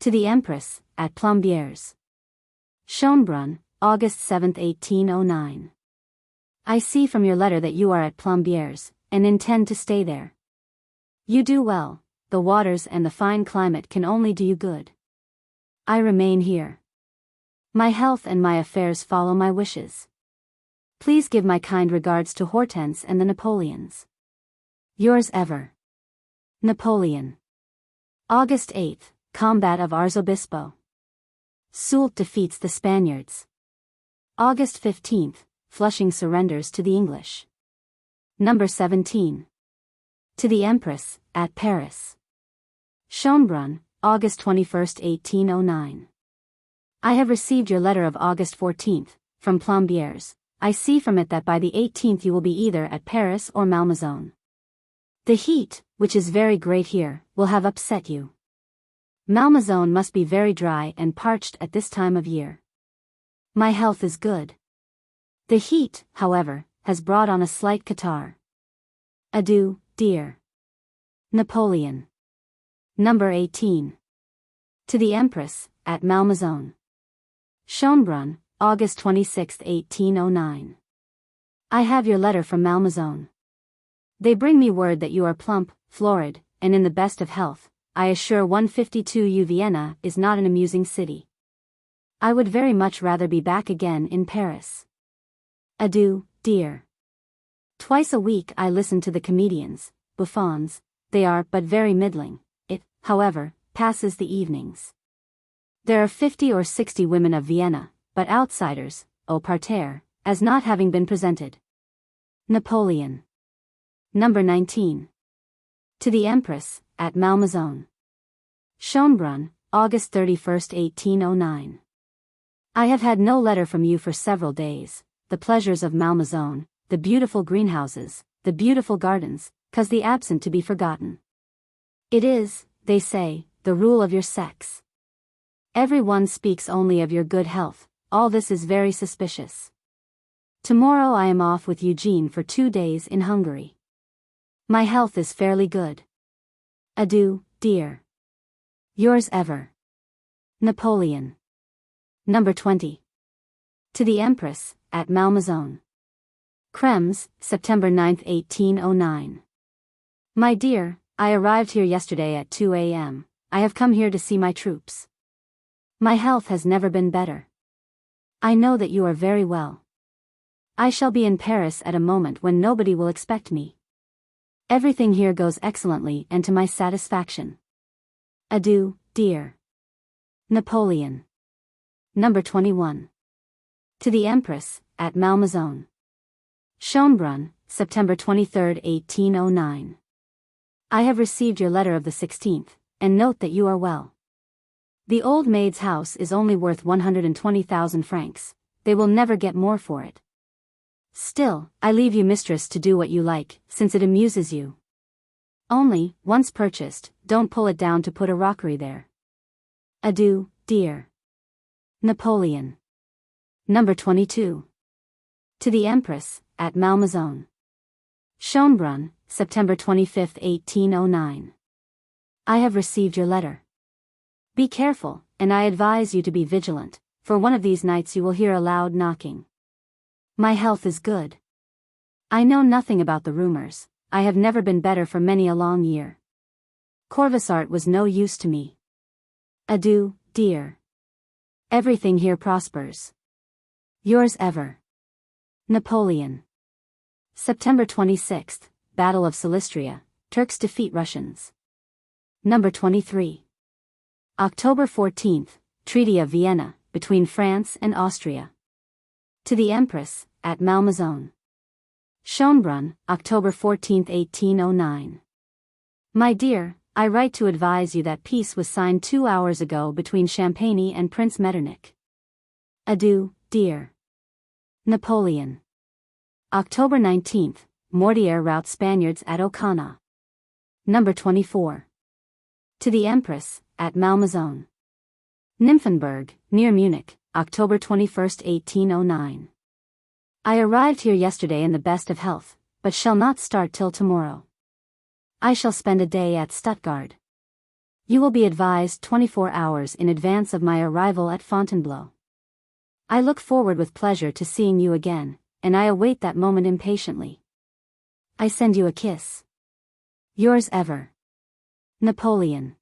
To the Empress, at Plombières. Schönbrunn, August 7, 1809. I see from your letter that you are at Plombières, and intend to stay there. You do well, the waters and the fine climate can only do you good. I remain here. My health and my affairs follow my wishes. Please give my kind regards to Hortense and the Napoleons. Yours ever. Napoleon. August 8, Combat of Arzobispo. Soult defeats the Spaniards. August 15, Flushing surrenders to the English. Number 17. To the Empress, at Paris. Schönbrunn, August 21, 1809. I have received your letter of August 14, from Plombières. I see from it that by the 18th you will be either at Paris or Malmaison. The heat, which is very great here, will have upset you. Malmaison must be very dry and parched at this time of year. My health is good. The heat, however, has brought on a slight catarrh. Adieu, dear. Napoleon. Number 18. To the Empress, at Malmaison. Schönbrunn, August 26, 1809. I have your letter from Malmaison. They bring me word that you are plump, florid, and in the best of health. I assure 152 you Vienna is not an amusing city. I would very much rather be back again in Paris. Adieu, dear. Twice a week I listen to the comedians, bouffons. They are but very middling. It, however, passes the evenings. There are 50 or 60 women of Vienna, but outsiders, au parterre, as not having been presented. Napoleon. Number 19. To the Empress, at Malmaison. Schönbrunn, August 31, 1809. I have had no letter from you for several days. The pleasures of Malmaison, the beautiful greenhouses, the beautiful gardens, cause the absent to be forgotten. It is, they say, the rule of your sex. Every one speaks only of your good health. All this is very suspicious. Tomorrow I am off with Eugene for 2 days in Hungary. My health is fairly good. Adieu, dear. Yours ever. Napoleon. Number 20. To the Empress, at Malmaison. Krems, September 9, 1809. My dear, I arrived here yesterday at 2 a.m. I have come here to see my troops. My health has never been better. I know that you are very well. I shall be in Paris at a moment when nobody will expect me. Everything here goes excellently and to my satisfaction. Adieu, dear. Napoleon. Number 21. To the Empress, at Malmaison. Schönbrunn, September 23, 1809. I have received your letter of the 16th, and note that you are well. The old maid's house is only worth 120,000 francs. They will never get more for it. Still, I leave you mistress to do what you like, since it amuses you. Only, once purchased, don't pull it down to put a rockery there. Adieu, dear. Napoleon. Number 22. To the Empress, at Malmaison. Schönbrunn, September 25, 1809. I have received your letter. Be careful, and I advise you to be vigilant, for one of these nights you will hear a loud knocking. My health is good. I know nothing about the rumors, I have never been better for many a long year. Corvisart was no use to me. Adieu, dear. Everything here prospers. Yours ever. Napoleon. September 26, Battle of Silistria, Turks defeat Russians. Number 23. October 14, Treaty of Vienna, between France and Austria. To the Empress, at Malmaison. Schönbrunn, October 14, 1809. My dear, I write to advise you that peace was signed 2 hours ago between Champagne and Prince Metternich. Adieu, dear. Napoleon. October 19, Mortier routs Spaniards at Ocana. Number 24. To the Empress, at Malmaison. Nymphenburg, near Munich, October 21, 1809. I arrived here yesterday in the best of health, but shall not start till tomorrow. I shall spend a day at Stuttgart. You will be advised 24 hours in advance of my arrival at Fontainebleau. I look forward with pleasure to seeing you again, and I await that moment impatiently. I send you a kiss. Yours ever. Napoleon.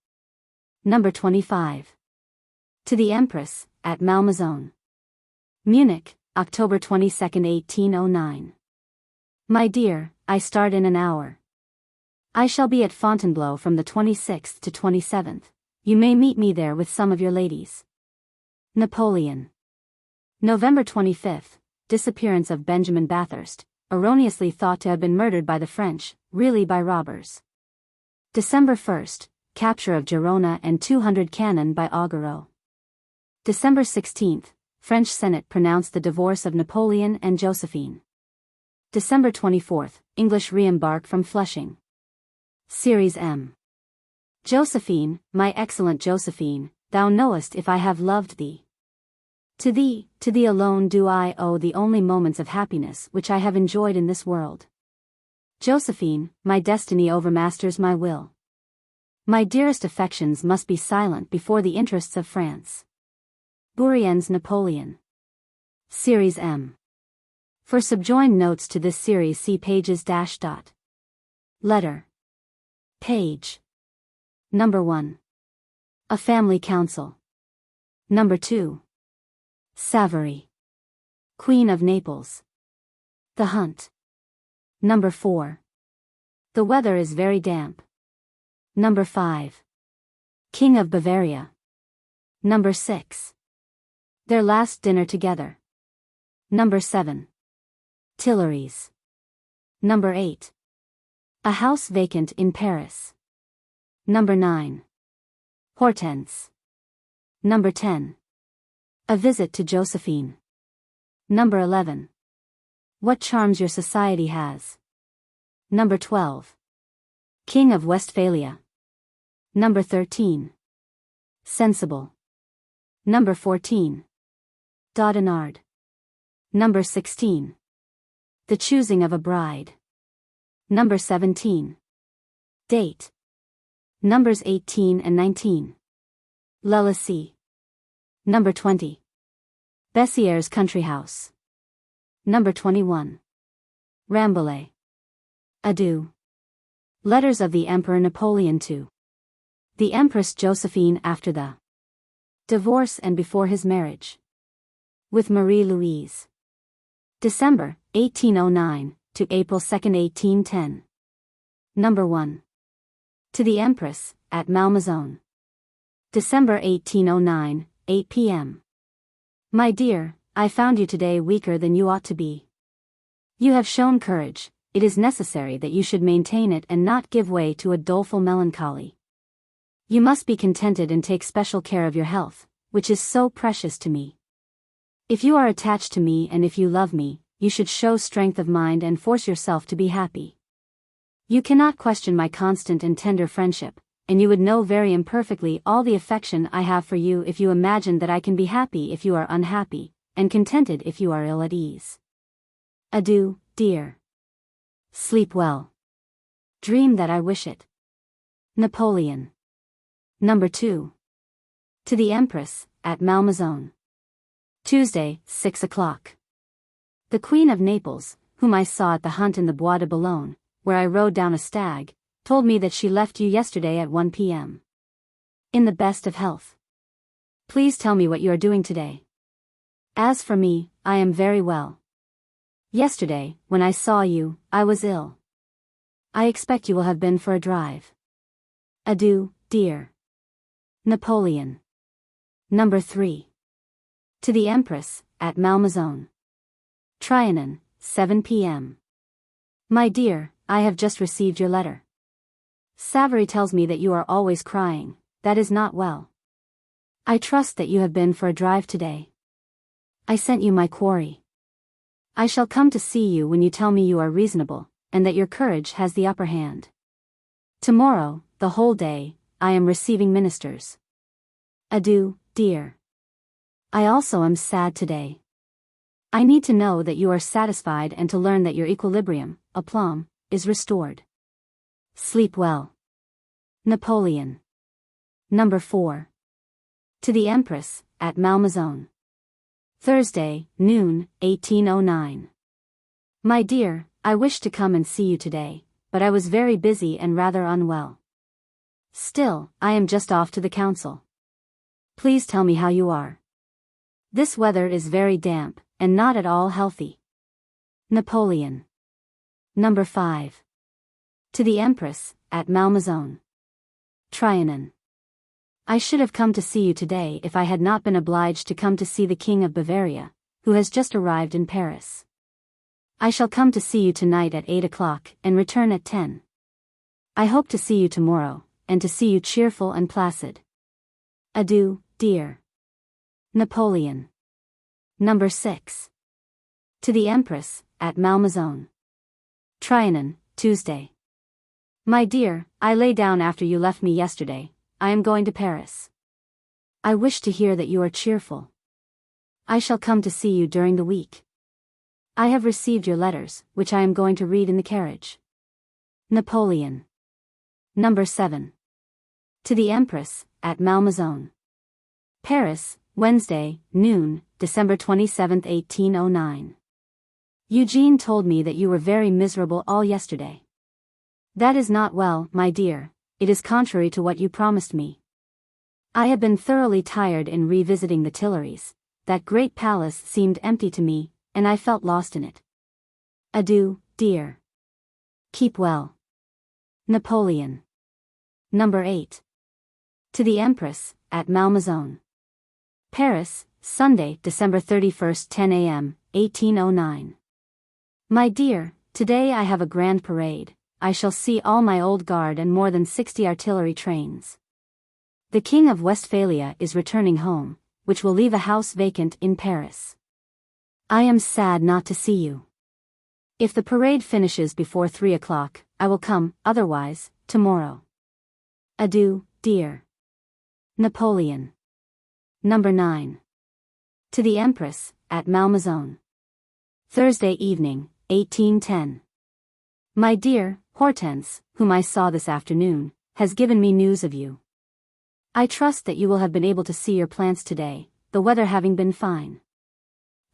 Number 25. To the Empress, at Malmaison. Munich, October 22, 1809. My dear, I start in an hour. I shall be at Fontainebleau from the 26th to 27th. You may meet me there with some of your ladies. Napoleon. November 25. Disappearance of Benjamin Bathurst, erroneously thought to have been murdered by the French, really by robbers. December 1. Capture of Girona and 200 cannon by Augereau. December 16. French Senate pronounced the divorce of Napoleon and Josephine. December 24. English re-embark from Flushing. Series M. Josephine, my excellent Josephine, thou knowest if I have loved thee. To thee alone do I owe the only moments of happiness which I have enjoyed in this world. Josephine, my destiny overmasters my will. My dearest affections must be silent before the interests of France. Bourrienne's Napoleon. Series M. For subjoined notes to this series see pages -- Letter. Page. Number 1. A Family Council. Number 2. Savary. Queen of Naples. The Hunt. Number 4. The weather is very damp. Number 5. King of Bavaria. Number 6. Their last dinner together. Number 7. Tuileries. Number 8. A house vacant in Paris. Number 9. Hortense. Number 10. A visit to Josephine. Number 11. What charms your society has. Number 12. King of Westphalia. Number 13. Sensible. Number 14. Dodinard. Number 16. The choosing of a bride. Number 17. Date. Numbers 18 and 19. L'Elysée. Number 20. Bessieres country house. Number 21. Rambouillet. Adieu. Letters of the Emperor Napoleon to the Empress Josephine after the divorce and before his marriage. With Marie-Louise. December, 1809, to April 2, 1810. Number 1. To the Empress, at Malmaison. December 1809, 8 p.m. My dear, I found you today weaker than you ought to be. You have shown courage, it is necessary that you should maintain it and not give way to a doleful melancholy. You must be contented and take special care of your health, which is so precious to me. If you are attached to me and if you love me, you should show strength of mind and force yourself to be happy. You cannot question my constant and tender friendship, and you would know very imperfectly all the affection I have for you if you imagined that I can be happy if you are unhappy, and contented if you are ill at ease. Adieu, dear. Sleep well. Dream that I wish it. Napoleon. Number 2. To the Empress, at Malmaison. Tuesday, 6 o'clock. The Queen of Naples, whom I saw at the hunt in the Bois de Boulogne, where I rode down a stag, told me that she left you yesterday at 1 p.m. In the best of health. Please tell me what you are doing today. As for me, I am very well. Yesterday, when I saw you, I was ill. I expect you will have been for a drive. Adieu, dear. Napoleon. Number 3. To the Empress, at Malmaison. Trianon, 7 p.m. My dear, I have just received your letter. Savary tells me that you are always crying. That is not well. I trust that you have been for a drive today. I sent you my quarry. I shall come to see you when you tell me you are reasonable, and that your courage has the upper hand. Tomorrow, the whole day, I am receiving ministers. Adieu, dear. I also am sad today. I need to know that you are satisfied and to learn that your equilibrium, aplomb, is restored. Sleep well. Napoleon. Number 4. To the Empress, at Malmaison. Thursday, noon, 1809. My dear, I wished to come and see you today, but I was very busy and rather unwell. Still, I am just off to the council. Please tell me how you are. This weather is very damp, and not at all healthy. Napoleon. Number 5. To the Empress, at Malmaison. Trianon. I should have come to see you today if I had not been obliged to come to see the King of Bavaria, who has just arrived in Paris. I shall come to see you tonight at 8 o'clock and return at 10. I hope to see you tomorrow, and to see you cheerful and placid. Adieu, dear. Napoleon. Number 6. To the Empress, at Malmaison. Trianon, Tuesday. My dear, I lay down after you left me yesterday. I am going to Paris. I wish to hear that you are cheerful. I shall come to see you during the week. I have received your letters, which I am going to read in the carriage. Napoleon. Number 7. To the Empress, at Malmaison. Paris, Wednesday, noon, December 27, 1809. Eugene told me that you were very miserable all yesterday. That is not well, my dear. It is contrary to what you promised me. I have been thoroughly tired in revisiting the Tuileries. That great palace seemed empty to me, and I felt lost in it. Adieu, dear. Keep well. Napoleon. Number 8. To the Empress, at Malmaison. Paris, Sunday, December 31st, 10 a.m., 1809. My dear, today I have a grand parade. I shall see all my old guard and more than 60 artillery trains. The King of Westphalia is returning home, which will leave a house vacant in Paris. I am sad not to see you. If the parade finishes before 3 o'clock, I will come, otherwise, tomorrow. Adieu, dear. Napoleon. Number 9. To the Empress, at Malmaison. Thursday evening, 1810. My dear, Hortense, whom I saw this afternoon, has given me news of you. I trust that you will have been able to see your plants today, the weather having been fine.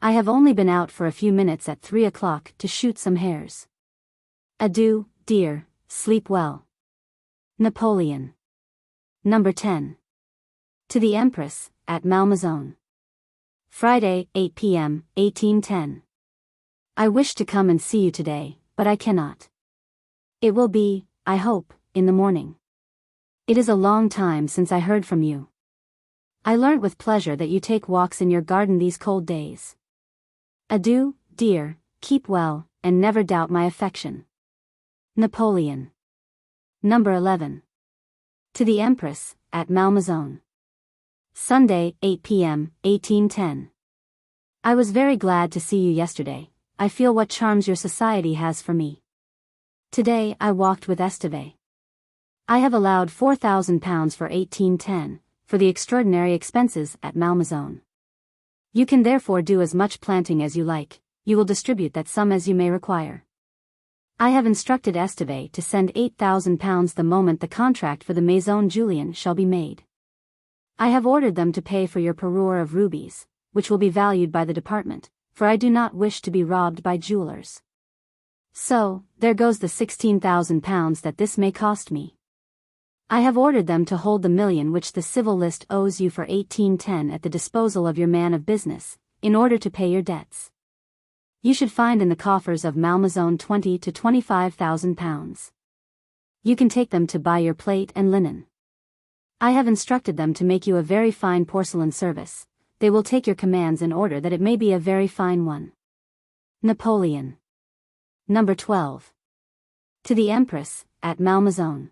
I have only been out for a few minutes at 3 o'clock to shoot some hares. Adieu, dear, sleep well. Napoleon. Number 10. To the Empress, at Malmaison. Friday, 8 p.m., 1810. I wish to come and see you today, but I cannot. It will be, I hope, in the morning. It is a long time since I heard from you. I learnt with pleasure that you take walks in your garden these cold days. Adieu, dear, keep well, and never doubt my affection. Napoleon. Number 11. To the Empress, at Malmaison. Sunday, 8 p.m., 1810. I was very glad to see you yesterday. I feel what charms your society has for me. Today I walked with Esteve. I have allowed £4,000 for 1810, for the extraordinary expenses at Malmaison. You can therefore do as much planting as you like, you will distribute that sum as you may require. I have instructed Esteve to send £8,000 the moment the contract for the Maison Julian shall be made. I have ordered them to pay for your parure of rubies, which will be valued by the department, for I do not wish to be robbed by jewelers. So, there goes the £16,000 that this may cost me. I have ordered them to hold the million which the civil list owes you for 1810 at the disposal of your man of business, in order to pay your debts. You should find in the coffers of Malmaison 20 to 25,000 pounds. You can take them to buy your plate and linen. I have instructed them to make you a very fine porcelain service. They will take your commands in order that it may be a very fine one. Napoleon. Number 12. To the Empress, at Malmaison.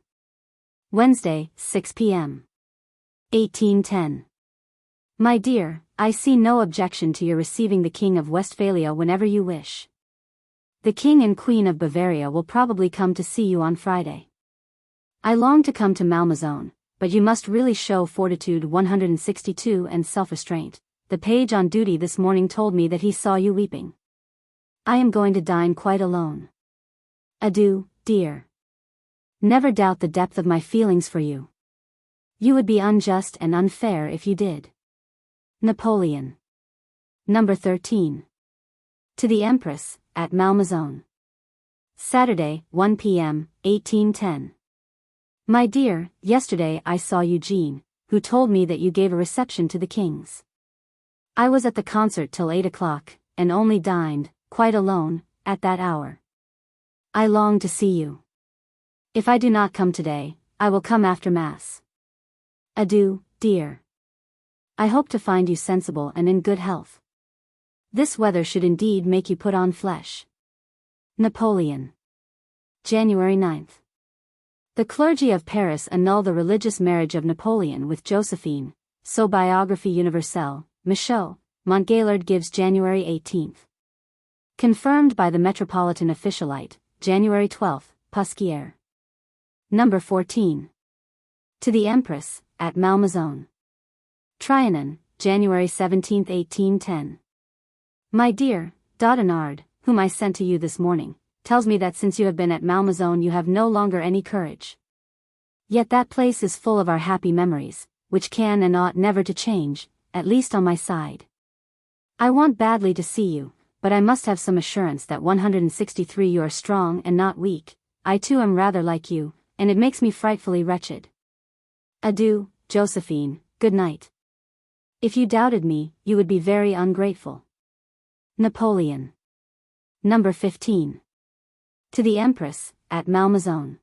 Wednesday, 6 p.m. 1810. My dear, I see no objection to your receiving the King of Westphalia whenever you wish. The King and Queen of Bavaria will probably come to see you on Friday. I long to come to Malmaison, but you must really show fortitude 162 and self-restraint. The page on duty this morning told me that he saw you weeping. I am going to dine quite alone. Adieu, dear. Never doubt the depth of my feelings for you. You would be unjust and unfair if you did. Napoleon. Number 13. To the Empress, at Malmaison. Saturday, 1 p.m., 1810. My dear, yesterday I saw Eugene, who told me that you gave a reception to the kings. I was at the concert till 8 o'clock, and only dined, quite alone, at that hour. I long to see you. If I do not come today, I will come after Mass. Adieu, dear. I hope to find you sensible and in good health. This weather should indeed make you put on flesh. Napoleon. January 9th. The clergy of Paris annul the religious marriage of Napoleon with Josephine, so Biographie Universelle, Michaud, Montgaillard gives January 18th. Confirmed by the Metropolitan Officialite, January 12th, Pusquier. Number 14. To the Empress, at Malmaison. Trianon, January 17, 1810. My dear, Dodinard, whom I sent to you this morning, tells me that since you have been at Malmaison you have no longer any courage. Yet that place is full of our happy memories, which can and ought never to change, at least on my side. I want badly to see you, but I must have some assurance that 163 you are strong and not weak. I too am rather like you, and it makes me frightfully wretched. Adieu, Josephine, good night. If you doubted me, you would be very ungrateful. Napoleon. Number 15. To the Empress, at Malmaison.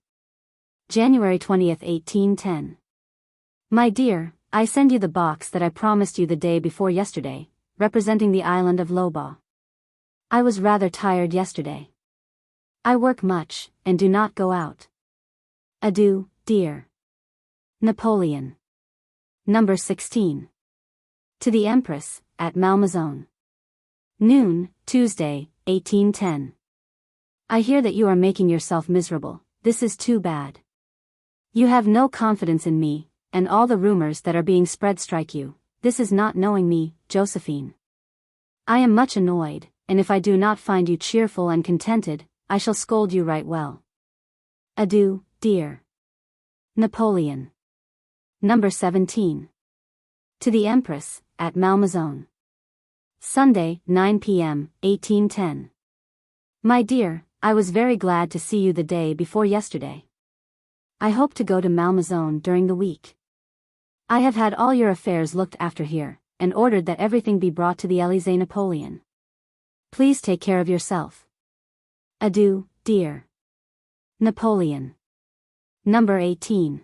January 20th, 1810. My dear, I send you the box that I promised you the day before yesterday, representing the island of Loba. I was rather tired yesterday. I work much, and do not go out. Adieu, dear. Napoleon. Number 16. To the Empress, at Malmaison. Noon, Tuesday, 1810. I hear that you are making yourself miserable. This is too bad. You have no confidence in me, and all the rumors that are being spread strike you. This is not knowing me, Josephine. I am much annoyed, and if I do not find you cheerful and contented, I shall scold you right well. Adieu, dear. Napoleon. Number 17. To the Empress, at Malmaison. Sunday, 9 p.m., 1810. My dear, I was very glad to see you the day before yesterday. I hope to go to Malmaison during the week. I have had all your affairs looked after here, and ordered that everything be brought to the Élysée. Napoleon. Please take care of yourself. Adieu, dear. Napoleon. Number 18.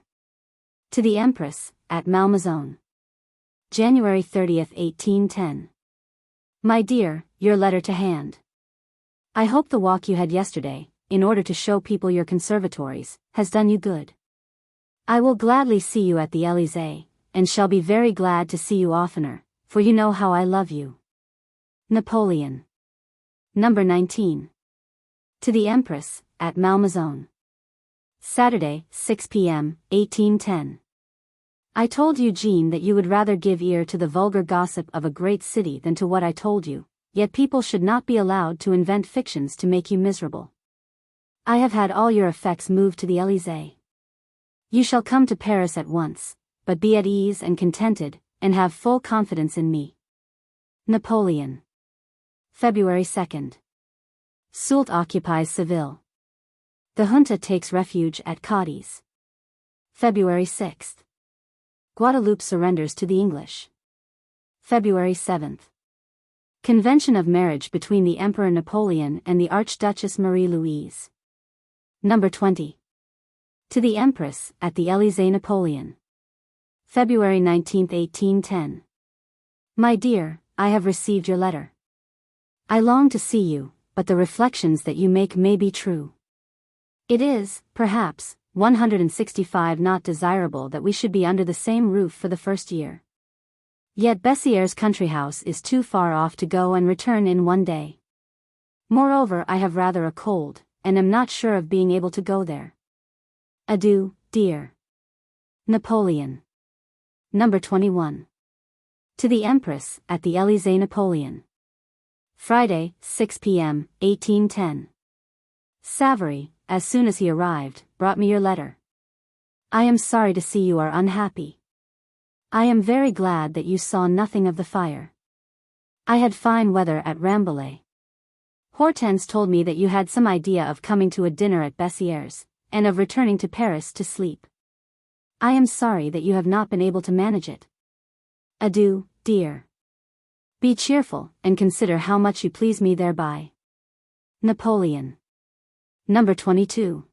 To the Empress, at Malmaison. January 30th, 1810. My dear, your letter to hand. I hope the walk you had yesterday, in order to show people your conservatories, has done you good. I will gladly see you at the Élysée, and shall be very glad to see you oftener, for you know how I love you. Napoleon. Number 19. To the Empress, at Malmaison. Saturday, 6 p.m., 1810. I told Eugene that you would rather give ear to the vulgar gossip of a great city than to what I told you, yet people should not be allowed to invent fictions to make you miserable. I have had all your effects moved to the Élysée. You shall come to Paris at once, but be at ease and contented, and have full confidence in me. Napoleon. February 2nd. Soult occupies Seville. The junta takes refuge at Cadiz. February 6th. Guadeloupe surrenders to the English. February 7th. Convention of marriage between the Emperor Napoleon and the Archduchess Marie-Louise. Number 20. To the Empress, at the Élysée Napoleon. February 19, 1810. My dear, I have received your letter. I long to see you, but the reflections that you make may be true. It is, perhaps, 165 not desirable that we should be under the same roof for the first year. Yet Bessieres' country house is too far off to go and return in one day. Moreover, I have rather a cold, and am not sure of being able to go there. Adieu, dear. Napoleon. Number 21. To the Empress, at the Élysée Napoleon. Friday, 6 p.m., 1810. Savary, as soon as he arrived, brought me your letter. I am sorry to see you are unhappy. I am very glad that you saw nothing of the fire. I had fine weather at Rambouillet. Hortense told me that you had some idea of coming to a dinner at Bessieres, and of returning to Paris to sleep. I am sorry that you have not been able to manage it. Adieu, dear. Be cheerful, and consider how much you please me thereby. Napoleon. Number 22.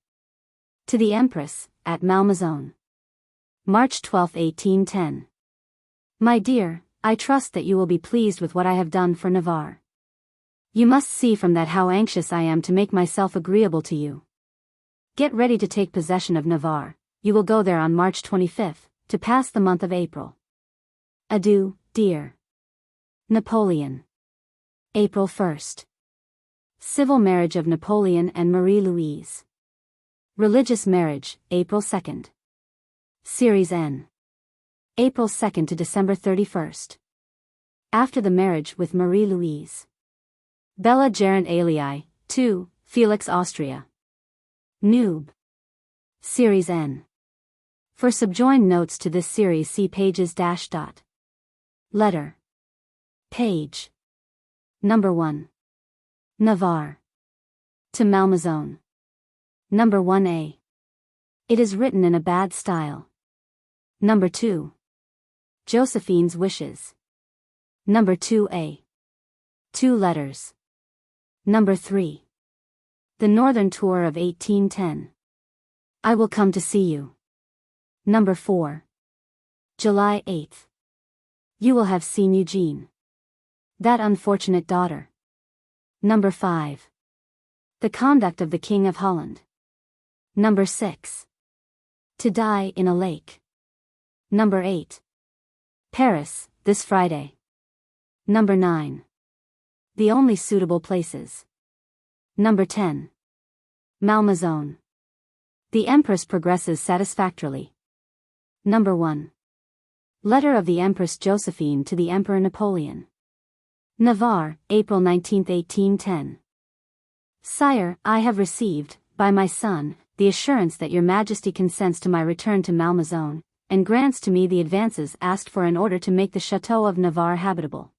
To the Empress, at Malmaison. March 12, 1810. My dear, I trust that you will be pleased with what I have done for Navarre. You must see from that how anxious I am to make myself agreeable to you. Get ready to take possession of Navarre. You will go there on March 25th, to pass the month of April. Adieu, dear. Napoleon. April 1st. Civil marriage of Napoleon and Marie-Louise. Religious marriage, April 2nd. Series N. April 2nd to December 31st. After the marriage with Marie-Louise. Bella Gerent Alii, 2, Felix Austria. Noob. Series N. For subjoined notes to this series see pages --. Letter. Page. Number 1. Navarre. To Malmaison. Number 1a. It is written in a bad style. Number 2. Josephine's wishes. Number 2a. 2 letters. Number 3. The Northern Tour of 1810. I will come to see you. Number 4. July 8th. You will have seen Eugene. That unfortunate daughter. Number 5. The conduct of the King of Holland. Number 6. To die in a lake. Number 8. Paris, this Friday. Number 9. The only suitable places. Number 10. Malmaison. The Empress progresses satisfactorily. Number 1. Letter of the Empress Josephine to the Emperor Napoleon. Navarre, April 19, 1810. Sire, I have received, by my son, the assurance that your Majesty consents to my return to Malmaison, and grants to me the advances asked for in order to make the Chateau of Navarre habitable.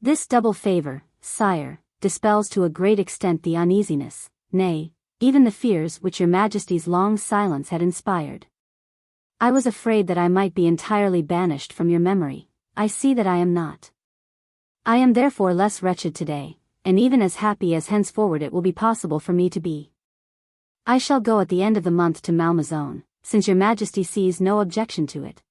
This double favor, sire, dispels to a great extent the uneasiness, nay, even the fears which your Majesty's long silence had inspired. I was afraid that I might be entirely banished from your memory. I see that I am not. I am therefore less wretched today, and even as happy as henceforward it will be possible for me to be. I shall go at the end of the month to Malmaison, since your Majesty sees no objection to it.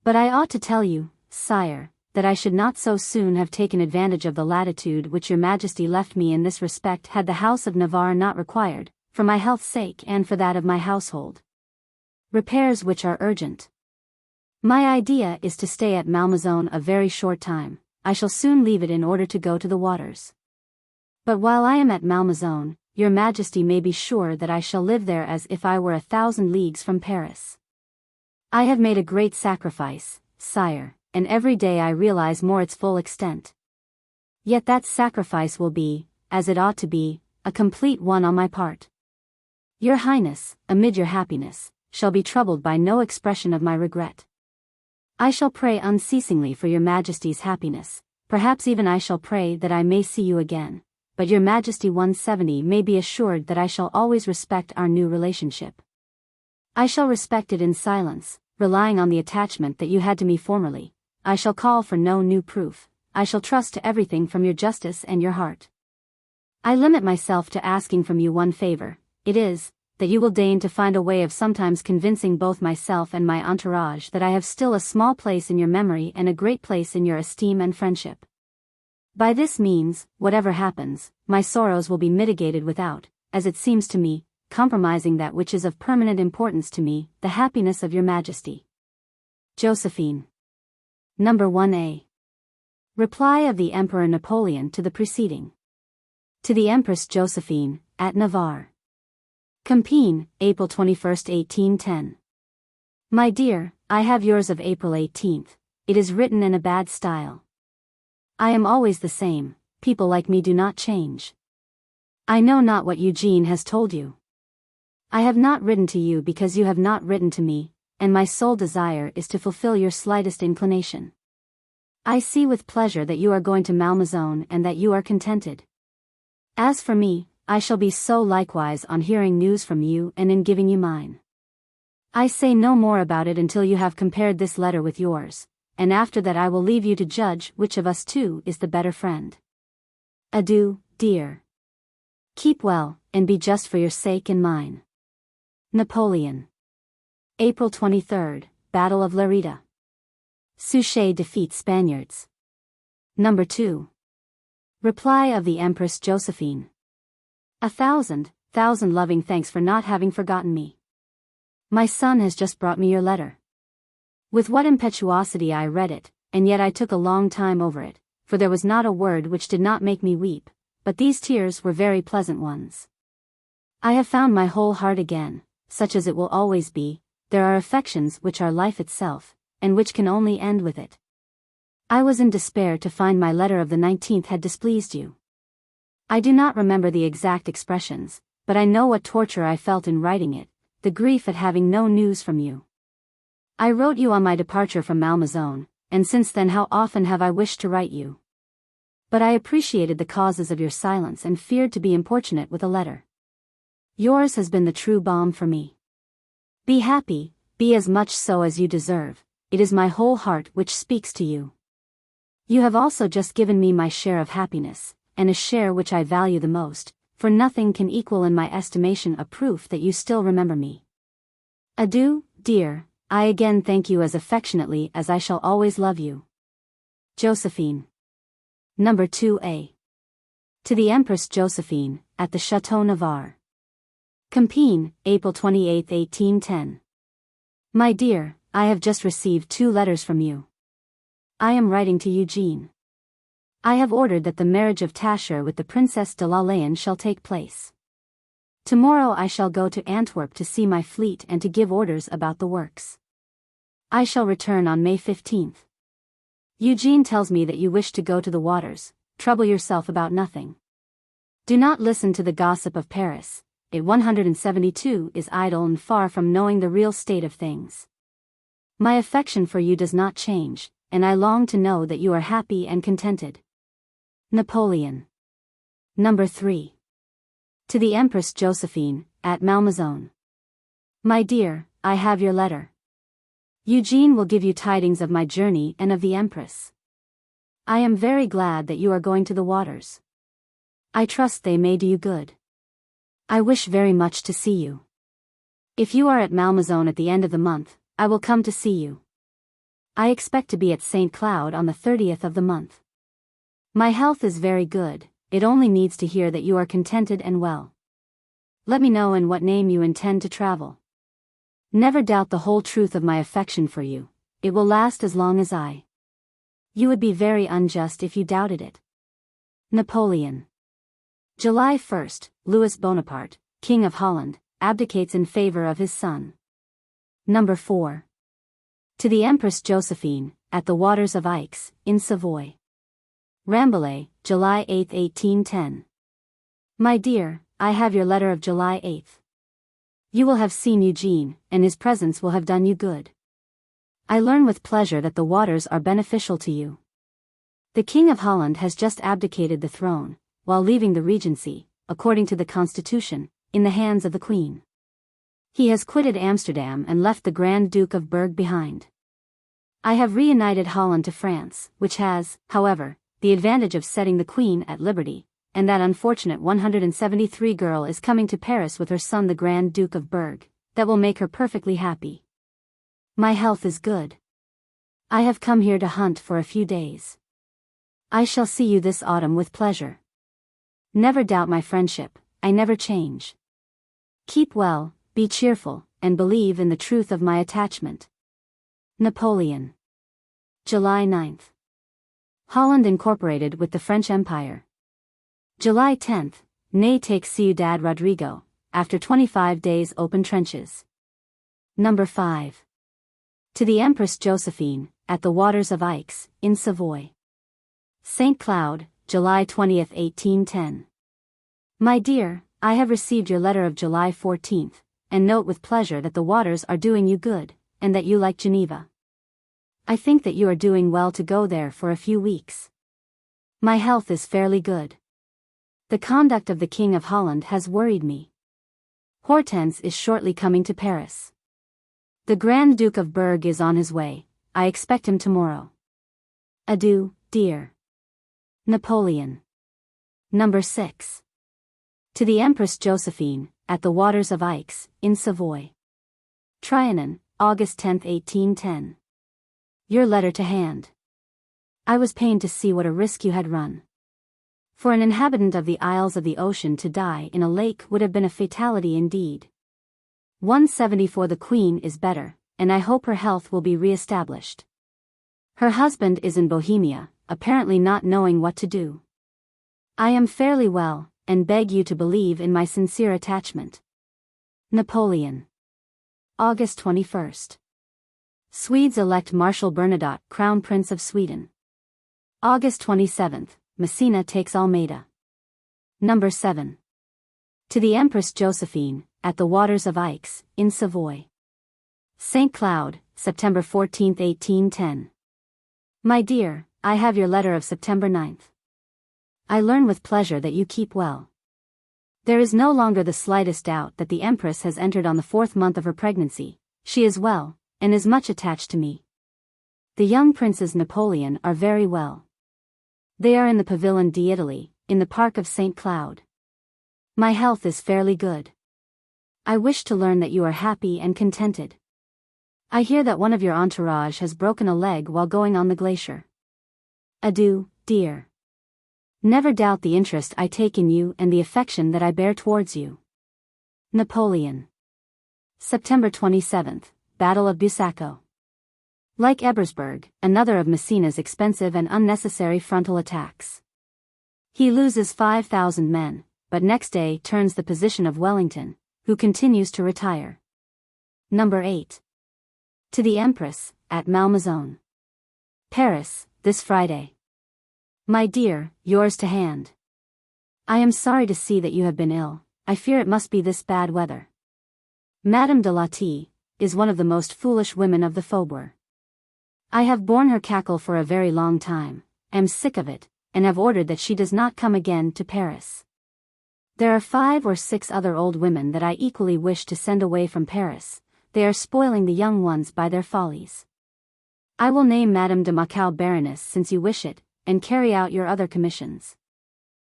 But I ought to tell you, sire, that I should not so soon have taken advantage of the latitude which your Majesty left me in this respect had the House of Navarre not required, for my health's sake and for that of my household, repairs which are urgent. My idea is to stay at Malmaison a very short time. I shall soon leave it in order to go to the waters. But while I am at Malmaison, your Majesty may be sure that I shall live there as if I were 1,000 leagues from Paris. I have made a great sacrifice, sire, and every day I realize more its full extent. Yet that sacrifice will be, as it ought to be, a complete one on my part. Your Highness, amid your happiness, shall be troubled by no expression of my regret. I shall pray unceasingly for your Majesty's happiness, perhaps even I shall pray that I may see you again, but your Majesty 170 may be assured that I shall always respect our new relationship. I shall respect it in silence, relying on the attachment that you had to me formerly. I shall call for no new proof. I shall trust to everything from your justice and your heart. I limit myself to asking from you one favor. It is, that you will deign to find a way of sometimes convincing both myself and my entourage that I have still a small place in your memory and a great place in your esteem and friendship. By this means, whatever happens, my sorrows will be mitigated without, as it seems to me, compromising that which is of permanent importance to me, the happiness of your Majesty. Josephine. Number 1a. Reply of the Emperor Napoleon to the preceding. To the Empress Josephine, at Navarre. Compiègne, April 21, 1810. My dear, I have yours of April 18th. It is written in a bad style. I am always the same, people like me do not change. I know not what Eugene has told you. I have not written to you because you have not written to me, and my sole desire is to fulfill your slightest inclination. I see with pleasure that you are going to Malmaison and that you are contented. As for me, I shall be so likewise on hearing news from you and in giving you mine. I say no more about it until you have compared this letter with yours, and after that I will leave you to judge which of us two is the better friend. Adieu, dear. Keep well, and be just for your sake and mine. Napoleon. April 23, Battle of Lerida. Suchet defeats Spaniards. Number 2. Reply of the Empress Josephine. 1,000 loving thanks for not having forgotten me. My son has just brought me your letter. With what impetuosity I read it, and yet I took a long time over it, for there was not a word which did not make me weep, but these tears were very pleasant ones. I have found my whole heart again, such as it will always be. There are affections which are life itself, and which can only end with it. I was in despair to find my letter of the 19th had displeased you. I do not remember the exact expressions, but I know what torture I felt in writing it, the grief at having no news from you. I wrote you on my departure from Malmaison, and since then how often have I wished to write you. But I appreciated the causes of your silence and feared to be importunate with a letter. Yours has been the true balm for me. Be happy, be as much so as you deserve, it is my whole heart which speaks to you. You have also just given me my share of happiness, and a share which I value the most, for nothing can equal in my estimation a proof that you still remember me. Adieu, dear, I again thank you as affectionately as I shall always love you. Josephine. Number 2a. To the Empress Josephine, at the Château Navarre. Compiègne, April 28, 1810. My dear, I have just received 2 letters from you. I am writing to Eugene. I have ordered that the marriage of Tascher with the Princess de Lalayan shall take place. Tomorrow I shall go to Antwerp to see my fleet and to give orders about the works. I shall return on May 15th. Eugene tells me that you wish to go to the waters. Trouble yourself about nothing. Do not listen to the gossip of Paris. It 172 is idle and far from knowing the real state of things. My affection for you does not change, and I long to know that you are happy and contented. Napoleon. Number 3. To the Empress Josephine, at Malmaison. My dear, I have your letter. Eugene will give you tidings of my journey and of the Empress. I am very glad that you are going to the waters. I trust they may do you good. I wish very much to see you. If you are at Malmaison at the end of the month, I will come to see you. I expect to be at St. Cloud on the 30th of the month. My health is very good, it only needs to hear that you are contented and well. Let me know in what name you intend to travel. Never doubt the whole truth of my affection for you, it will last as long as I. You would be very unjust if you doubted it. Napoleon. July 1st, Louis Bonaparte, King of Holland, abdicates in favor of his son. Number 4. To the Empress Josephine, at the waters of Aix, in Savoy. Rambouillet, July 8, 1810. My dear, I have your letter of July 8. You will have seen Eugene, and his presence will have done you good. I learn with pleasure that the waters are beneficial to you. The King of Holland has just abdicated the throne, while leaving the regency, according to the Constitution, in the hands of the Queen. He has quitted Amsterdam and left the Grand Duke of Berg behind. I have reunited Holland to France, which has, however, the advantage of setting the Queen at liberty, and that unfortunate 173 girl is coming to Paris with her son the Grand Duke of Berg, that will make her perfectly happy. My health is good. I have come here to hunt for a few days. I shall see you this autumn with pleasure. Never doubt my friendship, I never change. Keep well, be cheerful, and believe in the truth of my attachment. Napoleon. July 9th. Holland incorporated with the French Empire. July 10th, Ney takes Ciudad Rodrigo, after 25 days open trenches. Number 5. To the Empress Josephine, at the waters of Aix, in Savoy. St. Cloud, July 20th, 1810. My dear, I have received your letter of July 14th, and note with pleasure that the waters are doing you good, and that you like Geneva. I think that you are doing well to go there for a few weeks. My health is fairly good. The conduct of the King of Holland has worried me. Hortense is shortly coming to Paris. The Grand Duke of Berg is on his way, I expect him tomorrow. Adieu, dear. Napoleon. Number 6. To the Empress Josephine, at the waters of Aix, in Savoy. Trianon, August 10, 1810. Your letter to hand. I was pained to see what a risk you had run. For an inhabitant of the Isles of the Ocean to die in a lake would have been a fatality indeed. 170 for the Queen is better, and I hope her health will be re-established. Her husband is in Bohemia, apparently not knowing what to do. I am fairly well, and beg you to believe in my sincere attachment. Napoleon. August 21st. Swedes elect Marshal Bernadotte Crown Prince of Sweden. August 27th, Messina takes Almeida. Number 7. To the Empress Josephine, at the waters of Aix, in Savoy. St. Cloud, September 14, 1810. My dear, I have your letter of September 9th. I learn with pleasure that you keep well. There is no longer the slightest doubt that the Empress has entered on the 4th month of her pregnancy. She is well, and is much attached to me. The young Princes Napoleon are very well. They are in the Pavilion d'Italy, in the Park of St. Cloud. My health is fairly good. I wish to learn that you are happy and contented. I hear that one of your entourage has broken a leg while going on the glacier. Adieu, dear. Never doubt the interest I take in you and the affection that I bear towards you. Napoleon. September 27th, Battle of Busaco. Like Ebersberg, another of Messina's expensive and unnecessary frontal attacks. He loses 5,000 men, but next day turns the position of Wellington, who continues to retire. Number 8. To the Empress, at Malmaison. Paris, this Friday. My dear, yours to hand. I am sorry to see that you have been ill, I fear it must be this bad weather. Madame de Laty is one of the most foolish women of the Faubourg. I have borne her cackle for a very long time, am sick of it, and have ordered that she does not come again to Paris. There are 5 or 6 other old women that I equally wish to send away from Paris. They are spoiling the young ones by their follies. I will name Madame de Macau Baroness since you wish it, and carry out your other commissions.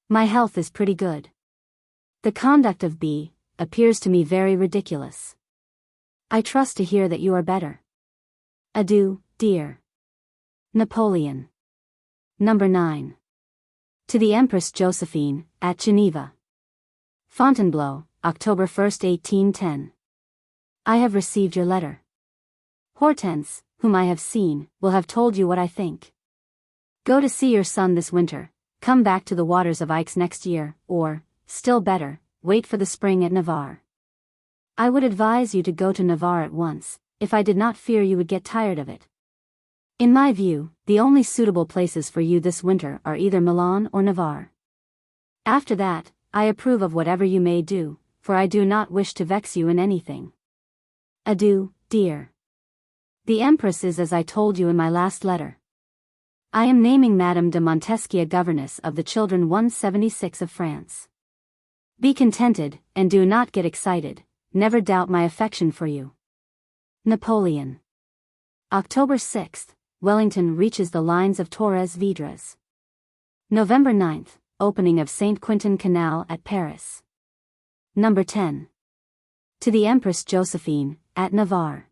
My health is pretty good. The conduct of B appears to me very ridiculous. I trust to hear that you are better. Adieu, dear. Napoleon. Number 9. To the Empress Josephine, at Geneva. Fontainebleau, October 1st, 1810. I have received your letter. Hortense, whom I have seen, will have told you what I think. Go to see your son this winter, come back to the waters of Aix next year, or, still better, wait for the spring at Navarre. I would advise you to go to Navarre at once, if I did not fear you would get tired of it. In my view, the only suitable places for you this winter are either Milan or Navarre. After that, I approve of whatever you may do, for I do not wish to vex you in anything. Adieu, dear. The Empress is as I told you in my last letter. I am naming Madame de Montesquieu governess of the children 176 of France. Be contented, and do not get excited, never doubt my affection for you. Napoleon. October 6, Wellington reaches the lines of Torres Vedras. November 9, opening of St. Quentin Canal at Paris. Number 10. To the Empress Josephine, at Navarre.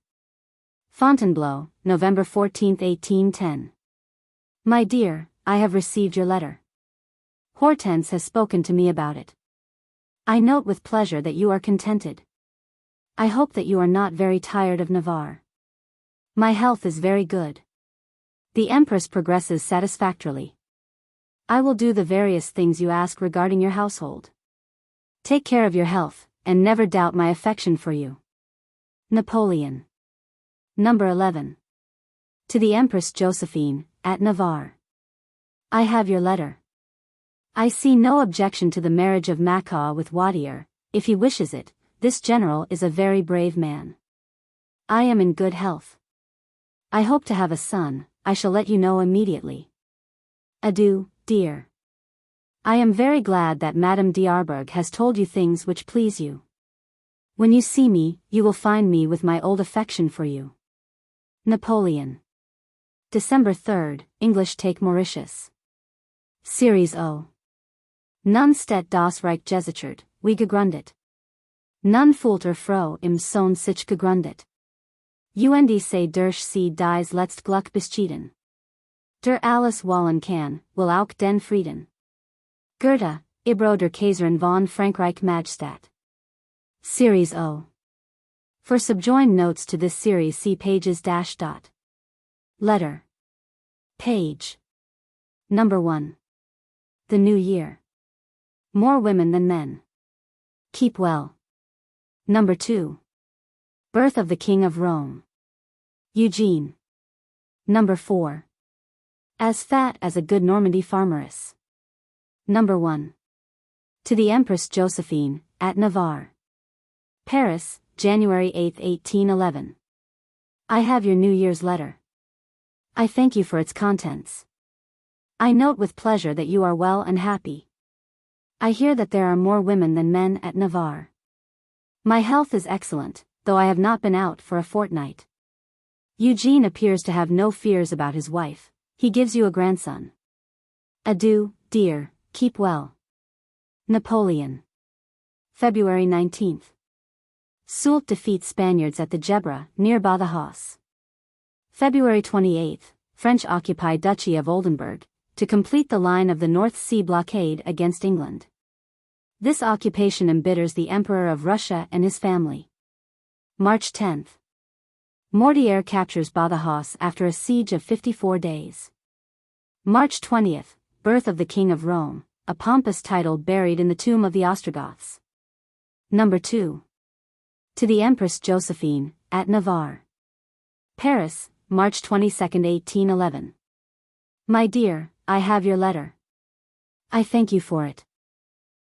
Fontainebleau, November 14, 1810. My dear, I have received your letter. Hortense has spoken to me about it. I note with pleasure that you are contented. I hope that you are not very tired of Navarre. My health is very good. The Empress progresses satisfactorily. I will do the various things you ask regarding your household. Take care of your health, and never doubt my affection for you. Napoleon. Number 11. To the Empress Josephine, at Navarre. I have your letter. I see no objection to the marriage of Macaw with Wadier, if he wishes it. This general is a very brave man. I am in good health. I hope to have a son. I shall let you know immediately. Adieu, dear. I am very glad that Madame d'Arbourg has told you things which please you. When you see me, you will find me with my old affection for you. Napoleon. December 3, English take Mauritius. Series O. Nun steht das Reich gesichert, wie gegründet. Nun fühlt froh im Sohn sich gegründet. Und sei durch sie dies letzt Glück beschieden. Der alles wallen kann, will auch den Frieden. Goethe, Ibro der Kaiserin von Frankreich Magstadt. Series O. For subjoined notes to this series see pages --. Letter. Page. Number 1. The New Year. More women than men. Keep well. Number 2. Birth of the King of Rome. Eugene. Number 4. As fat as a good Normandy farmeress. Number 1. To the Empress Josephine, at Navarre. Paris, January 8, 1811. I have your New Year's letter. I thank you for its contents. I note with pleasure that you are well and happy. I hear that there are more women than men at Navarre. My health is excellent, though I have not been out for a fortnight. Eugene appears to have no fears about his wife. He gives you a grandson. Adieu, dear, keep well. Napoleon. February 19. Soult defeats Spaniards at the Gebra, near Badajoz. February 28, French occupy Duchy of Oldenburg, to complete the line of the North Sea blockade against England. This occupation embitters the Emperor of Russia and his family. March 10. Mortier captures Badajoz after a siege of 54 days. March 20, birth of the King of Rome, a pompous title buried in the tomb of the Ostrogoths. Number 2. To the Empress Josephine, at Navarre. Paris, March 22, 1811. My dear, I have your letter. I thank you for it.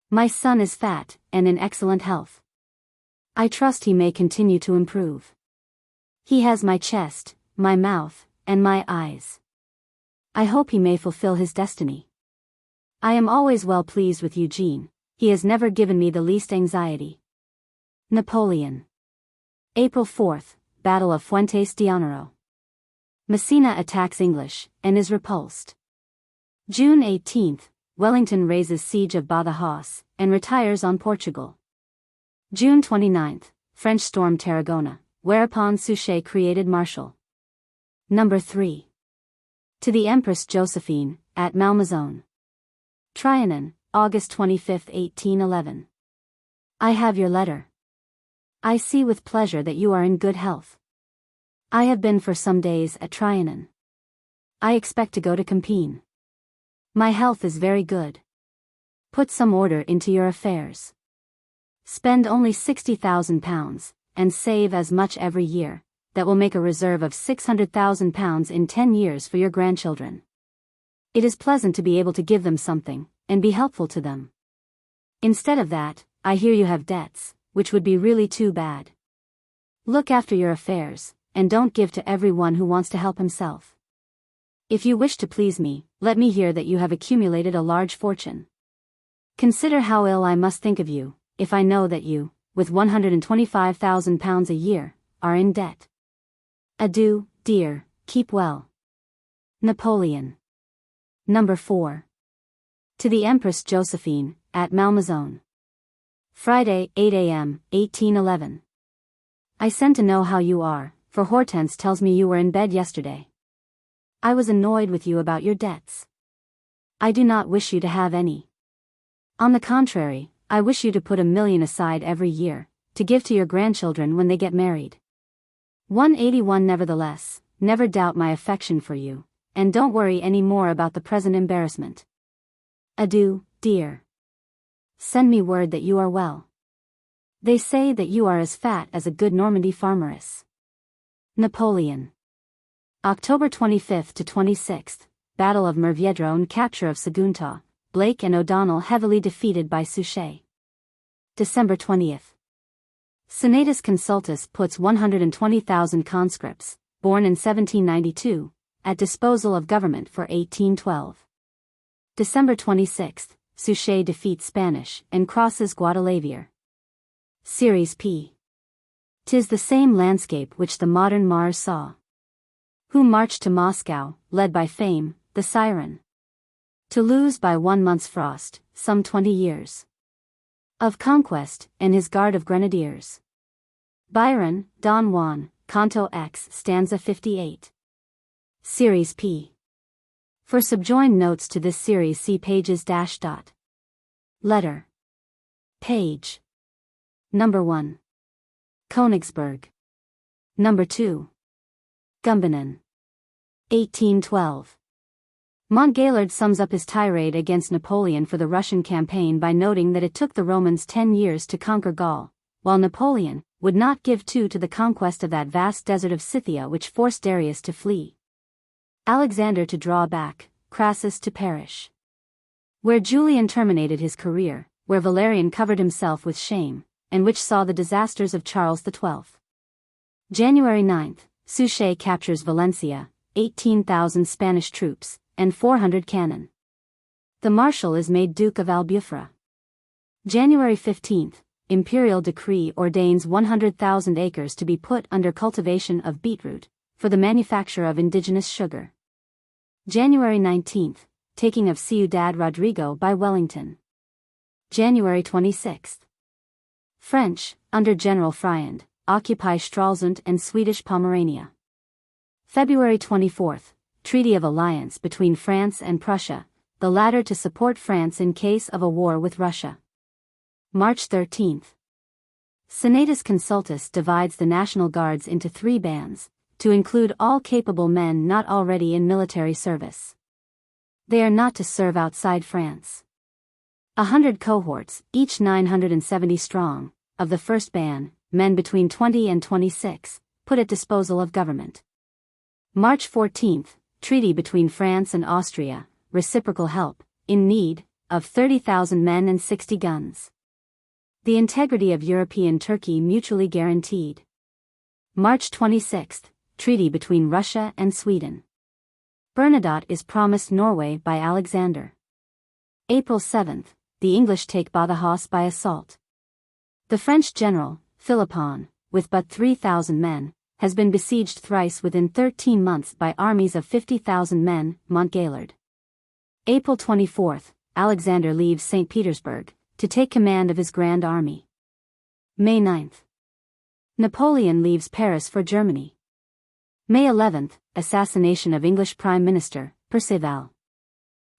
My son is fat, and in excellent health. I trust he may continue to improve. He has my chest, my mouth, and my eyes. I hope he may fulfill his destiny. I am always well pleased with Eugene. He has never given me the least anxiety. Napoleon. April 4, Battle of Fuentes de Honoro. Messina attacks English, and is repulsed. June 18, Wellington raises siege of Badajoz, and retires on Portugal. June 29, French storm Tarragona, whereupon Suchet created Marshal. Number 3. To the Empress Josephine, at Malmaison. Trianon, August 25, 1811. I have your letter. I see with pleasure that you are in good health. I have been for some days at Trianon. I expect to go to Compiègne. My health is very good. Put some order into your affairs. Spend only £60,000, and save as much every year. That will make a reserve of £600,000 in 10 years for your grandchildren. It is pleasant to be able to give them something, and be helpful to them. Instead of that, I hear you have debts, which would be really too bad. Look after your affairs, and don't give to everyone who wants to help himself. If you wish to please me, let me hear that you have accumulated a large fortune. Consider how ill I must think of you, if I know that you, with £125,000 a year, are in debt. Adieu, dear, keep well. Napoleon. Number 4. To the Empress Josephine, at Malmaison. Friday, 8 a.m., 1811. I sent to know how you are, for Hortense tells me you were in bed yesterday. I was annoyed with you about your debts. I do not wish you to have any. On the contrary, I wish you to put 1,000,000 aside every year, to give to your grandchildren when they get married. 181 Nevertheless, never doubt my affection for you, and don't worry any more about the present embarrassment. Adieu, dear. Send me word that you are well. They say that you are as fat as a good Normandy farmeress. Napoleon. October 25 to 26, Battle of Merviedro and capture of Sagunta, Blake and O'Donnell heavily defeated by Suchet. December 20th. Senatus Consultus puts 120,000 conscripts, born in 1792, at disposal of government for 1812. December 26, Suchet defeats Spanish and crosses Guadalquivir. Series P. 'Tis the same landscape which the modern Mars saw. Who marched to Moscow, led by Fame, the siren. To lose by 1 month's frost, some 20 years. Of conquest, and his guard of grenadiers. Byron, Don Juan, Canto X, stanza 58. Series P. For subjoined notes to this series see pages --. Letter. Page. Number 1. Königsberg. Number 2. Gumbinnen. 1812. Montgaillard sums up his tirade against Napoleon for the Russian campaign by noting that it took the Romans 10 years to conquer Gaul, while Napoleon would not give 2 to the conquest of that vast desert of Scythia which forced Darius to flee, Alexander to draw back, Crassus to perish. Where Julian terminated his career, where Valerian covered himself with shame, and which saw the disasters of Charles XII. January 9, Suchet captures Valencia, 18,000 Spanish troops, and 400 cannon. The Marshal is made Duke of Albufera. January 15, Imperial decree ordains 100,000 acres to be put under cultivation of beetroot, for the manufacture of indigenous sugar. January 19, taking of Ciudad Rodrigo by Wellington. January 26. French, under General Friand, occupy Stralsund and Swedish Pomerania. February 24, Treaty of Alliance between France and Prussia, the latter to support France in case of a war with Russia. March 13. Senatus Consultus divides the National Guards into 3 bands, to include all capable men not already in military service. They are not to serve outside France. 100 cohorts, each 970 strong, of the first band, men between 20 and 26, put at disposal of government. March 14, Treaty between France and Austria, reciprocal help, in need, of 30,000 men and 60 guns. The integrity of European Turkey mutually guaranteed. March 26, Treaty between Russia and Sweden. Bernadotte is promised Norway by Alexander. April 7, the English take Badajoz by assault. The French general, Philippon, with but 3,000 men, has been besieged thrice within 13 months by armies of 50,000 men, Montgaillard. April 24, Alexander leaves St. Petersburg, to take command of his Grand Army. May 9. Napoleon leaves Paris for Germany. May 11, assassination of English Prime Minister, Perceval.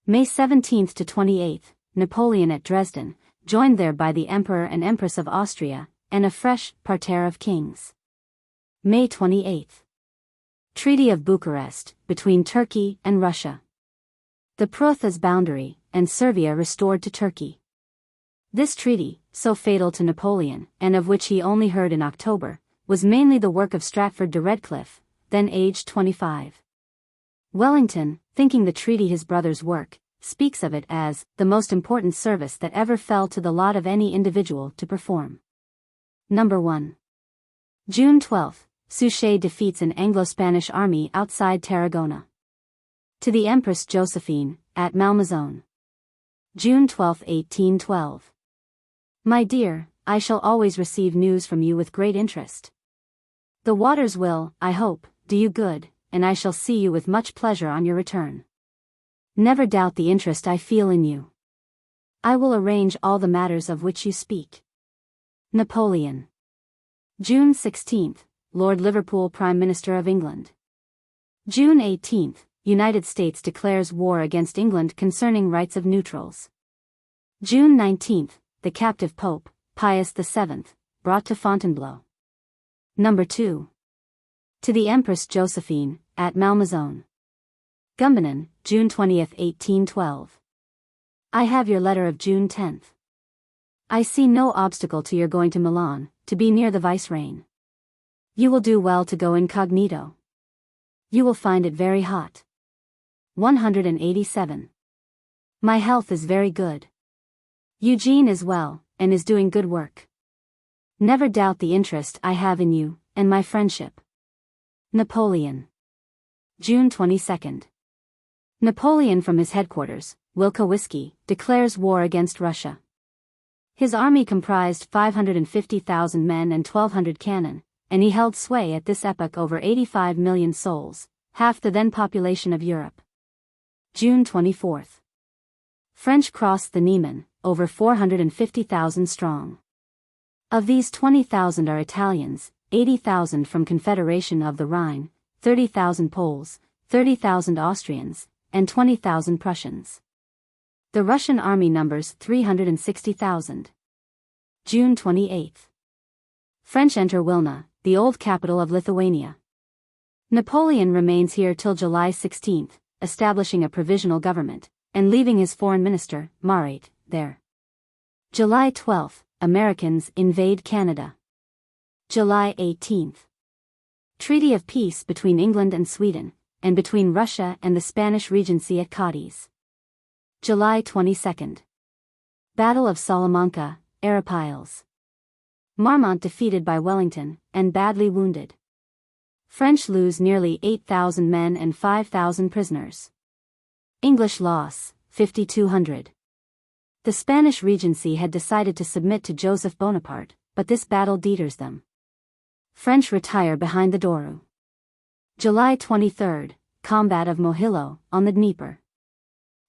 May 17 to 28, Napoleon at Dresden, joined there by the Emperor and Empress of Austria, and a fresh parterre of kings. May 28. Treaty of Bucharest, between Turkey and Russia. The Pruth as boundary, and Servia restored to Turkey. This treaty, so fatal to Napoleon, and of which he only heard in October, was mainly the work of Stratford de Redcliffe, then aged 25. Wellington, thinking the treaty his brother's work, speaks of it as the most important service that ever fell to the lot of any individual to perform. Number 1. June 12, Suchet defeats an Anglo-Spanish army outside Tarragona. To the Empress Josephine, at Malmaison. June 12, 1812. My dear, I shall always receive news from you with great interest. The waters will, I hope, do you good, and I shall see you with much pleasure on your return. Never doubt the interest I feel in you. I will arrange all the matters of which you speak. Napoleon. June 16, Lord Liverpool Prime Minister of England. June 18, United States declares war against England concerning rights of neutrals. June 19, the captive Pope, Pius VII, brought to Fontainebleau. Number 2. To the Empress Josephine, at Malmaison. Gumbinnen, June 20, 1812. I have your letter of June 10. I see no obstacle to your going to Milan, to be near the vicereine. You will do well to go incognito. You will find it very hot. 187. My health is very good. Eugene is well, and is doing good work. Never doubt the interest I have in you, and my friendship. Napoleon. June 22. Napoleon from his headquarters, Wilka Whiskey, declares war against Russia. His army comprised 550,000 men and 1,200 cannon, and he held sway at this epoch over 85 million souls, half the then population of Europe. June 24. French crossed the Niemen, over 450,000 strong. Of these 20,000 are Italians, 80,000 from Confederation of the Rhine, 30,000 Poles, 30,000 Austrians, and 20,000 Prussians. The Russian army numbers 360,000. June 28. French enter Wilna, the old capital of Lithuania. Napoleon remains here till July 16, establishing a provisional government, and leaving his foreign minister, Marat, there. July 12, Americans invade Canada. July 18. Treaty of peace between England and Sweden, and between Russia and the Spanish Regency at Cadiz. July 22. Battle of Salamanca, Arapiles. Marmont defeated by Wellington, and badly wounded. French lose nearly 8,000 men and 5,000 prisoners. English loss, 5,200. The Spanish Regency had decided to submit to Joseph Bonaparte, but this battle deters them. French retire behind the Douro. July 23, Combat of Mohilo, on the Dnieper.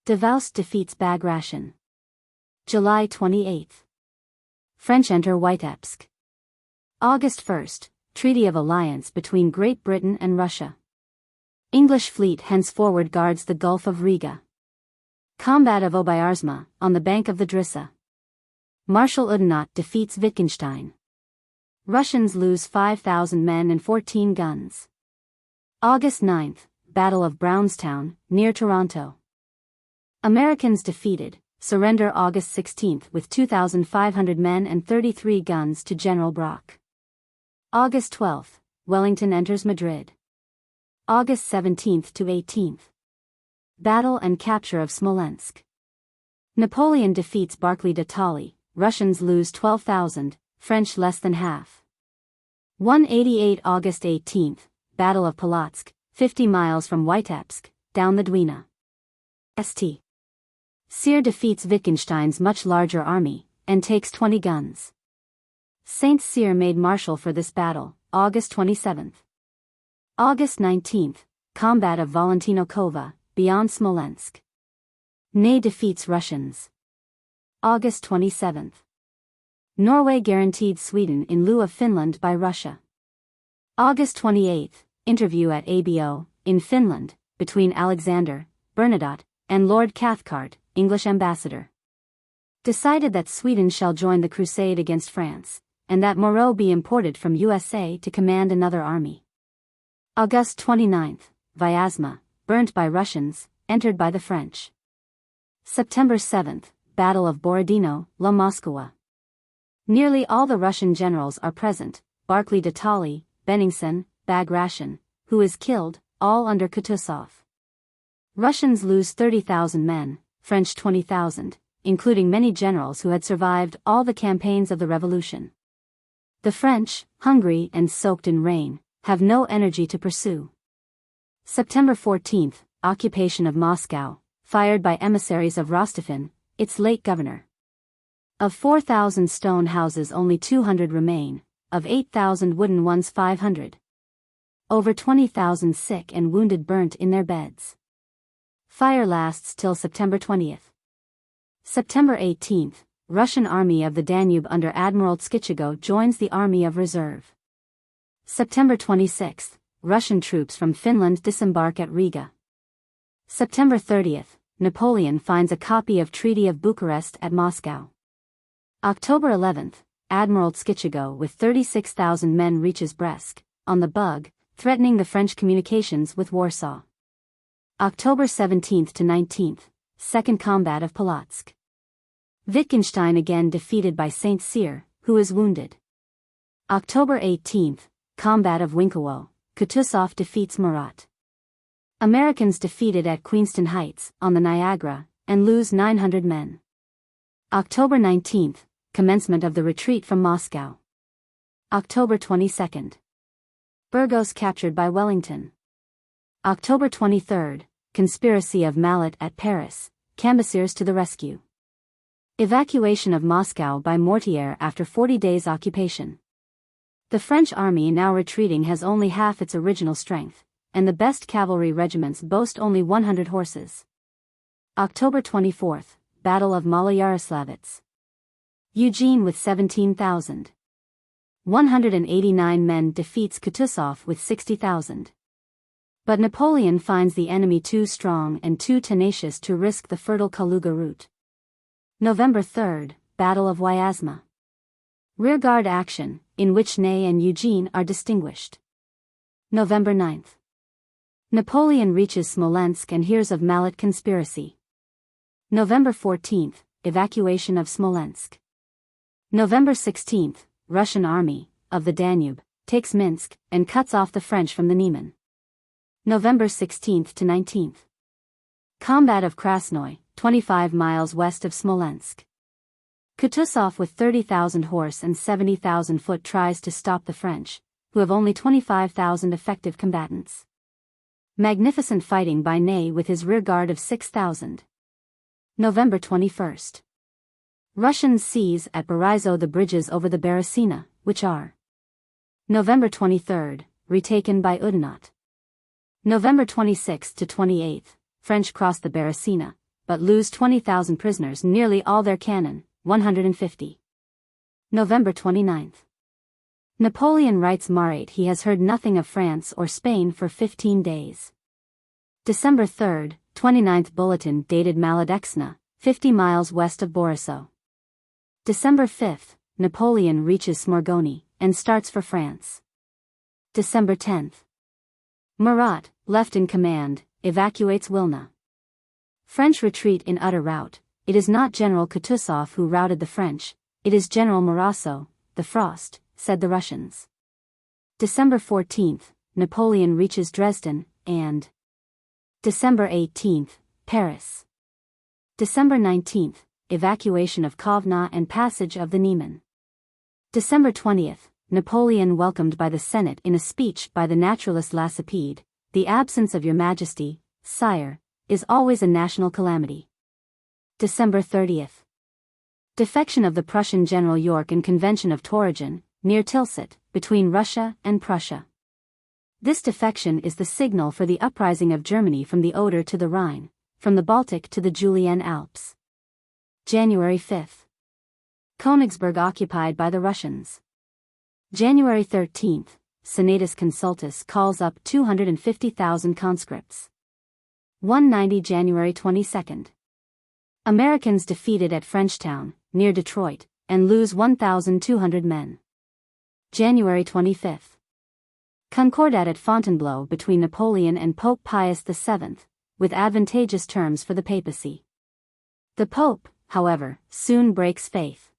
Davoust defeats Bagration. July 28. French enter Vitebsk. August 1, Treaty of Alliance between Great Britain and Russia. English fleet henceforward guards the Gulf of Riga. Combat of Obiarzma, on the bank of the Drissa. Marshal Oudinot defeats Wittgenstein. Russians lose 5,000 men and 14 guns. August 9, Battle of Brownstown, near Toronto. Americans defeated, surrender August 16 with 2,500 men and 33 guns to General Brock. August 12, Wellington enters Madrid. August 17 to 18. Battle and capture of Smolensk. Napoleon defeats Barclay de Tolly, Russians lose 12,000, French less than half. 188 August 18, Battle of Polotsk, 50 miles from Vitebsk, down the Dwina. St. Cyr defeats Wittgenstein's much larger army, and takes 20 guns. St. Cyr made marshal for this battle, August 27. August 19, Combat of Valentino Kova, beyond Smolensk. Ney defeats Russians. August 27. Norway guaranteed Sweden in lieu of Finland by Russia. August 28, interview at Abo, in Finland, between Alexander, Bernadotte, and Lord Cathcart, English ambassador. Decided that Sweden shall join the crusade against France, and that Moreau be imported from USA to command another army. August 29, Vyazma, burnt by Russians, entered by the French. September 7, Battle of Borodino, La Moscowa. Nearly all the Russian generals are present, Barclay de Tolly, Bennigsen, Bagration, who is killed, all under Kutuzov. Russians lose 30,000 men, French 20,000, including many generals who had survived all the campaigns of the revolution. The French, hungry and soaked in rain, have no energy to pursue. September 14, occupation of Moscow, fired by emissaries of Josephine, its late governor. Of 4,000 stone houses only 200 remain, of 8,000 wooden ones 500. Over 20,000 sick and wounded burnt in their beds. Fire lasts till September 20th. September 18, Russian Army of the Danube under Admiral Tskhichigo joins the Army of Reserve. September 26, Russian troops from Finland disembark at Riga. September 30th, Napoleon finds a copy of Treaty of Bucharest at Moscow. October 11th, Admiral Tskhichigo with 36,000 men reaches Brest, on the Bug, threatening the French communications with Warsaw. October 17th to 19th, Second Combat of Polotsk. Wittgenstein again defeated by St. Cyr, who is wounded. October 18th, Combat of Winkowo, Kutuzov defeats Murat. Americans defeated at Queenston Heights, on the Niagara, and lose 900 men. October 19th, commencement of the retreat from Moscow. October 22nd. Burgos captured by Wellington. October 23rd, conspiracy of Mallet at Paris, Cambaceres to the rescue. Evacuation of Moscow by Mortier after 40 days occupation. The French army now retreating has only half its original strength, and the best cavalry regiments boast only 100 horses. October 24th, Battle of Maloyaroslavets. Eugene with 17,000. 189 men defeats Kutuzov with 60,000. But Napoleon finds the enemy too strong and too tenacious to risk the fertile Kaluga route. November 3rd, Battle of Wyazma. Rearguard action, in which Ney and Eugene are distinguished. November 9th. Napoleon reaches Smolensk and hears of Mallet conspiracy. November 14th, evacuation of Smolensk. November 16th, Russian army, of the Danube, takes Minsk, and cuts off the French from the Niemen. November 16th to 19th. Combat of Krasnoy, 25 miles west of Smolensk. Kutuzov with 30,000 horse and 70,000 foot tries to stop the French, who have only 25,000 effective combatants. Magnificent fighting by Ney with his rearguard of 6,000. November 21st. Russians seize at Barizo the bridges over the Beresina, which are. November 23rd, retaken by Oudinot. November 26th to 28th, French cross the Beresina, but lose 20,000 prisoners, nearly all their cannon, 150. November 29th. Napoleon writes Marat he has heard nothing of France or Spain for 15 days. December 3rd, 29th bulletin dated Maladexna, 50 miles west of Borisov. December 5th, Napoleon reaches Smorgoni, and starts for France. December 10th. Murat, left in command, evacuates Wilna. French retreat in utter rout. It is not General Kutuzov who routed the French, it is General Marasso, the Frost, said the Russians. December 14th, Napoleon reaches Dresden, and December 18th, Paris. December 19th, evacuation of Kovna and passage of the Niemen. December 20th, Napoleon welcomed by the Senate in a speech by the naturalist Lacépède, "The absence of your Majesty, sire, is always a national calamity." December 30th. Defection of the Prussian General York in Convention of Torringen, near Tilsit, between Russia and Prussia. This defection is the signal for the uprising of Germany from the Oder to the Rhine, from the Baltic to the Julian Alps. January 5th. Königsberg occupied by the Russians. January 13th, Senatus Consultus calls up 250,000 conscripts. 190 January 22nd. Americans defeated at Frenchtown, near Detroit, and lose 1,200 men. January 25th. Concordat at Fontainebleau between Napoleon and Pope Pius VII, with advantageous terms for the papacy. The Pope, however, soon breaks faith.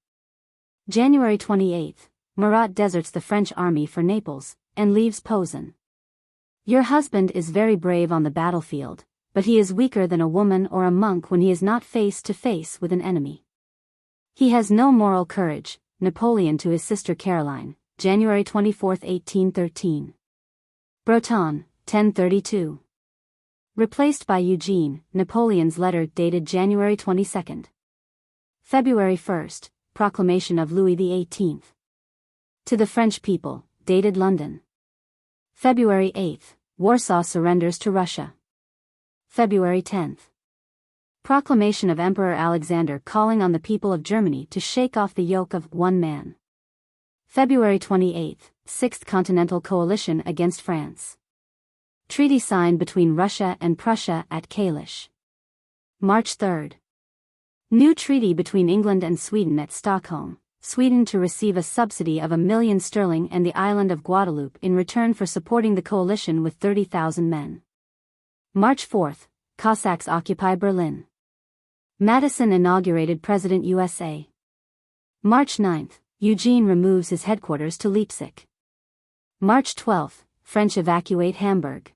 January 28, Murat deserts the French army for Naples, and leaves Posen. Your husband is very brave on the battlefield, but he is weaker than a woman or a monk when he is not face to face with an enemy. He has no moral courage. Napoleon to his sister Caroline, January 24, 1813. Breton, 1032. Replaced by Eugene, Napoleon's letter dated January 22. February 1, proclamation of Louis XVIII. To the French people, dated London. February 8, Warsaw surrenders to Russia. February 10. Proclamation of Emperor Alexander calling on the people of Germany to shake off the yoke of one man. February 28, Sixth Continental Coalition against France. Treaty signed between Russia and Prussia at Kalisz. March 3. New treaty between England and Sweden at Stockholm. Sweden to receive a subsidy of £1,000,000 and the island of Guadeloupe in return for supporting the coalition with 30,000 men. March 4, Cossacks occupy Berlin. Madison inaugurated President USA. March 9, Eugene removes his headquarters to Leipzig. March 12, French evacuate Hamburg.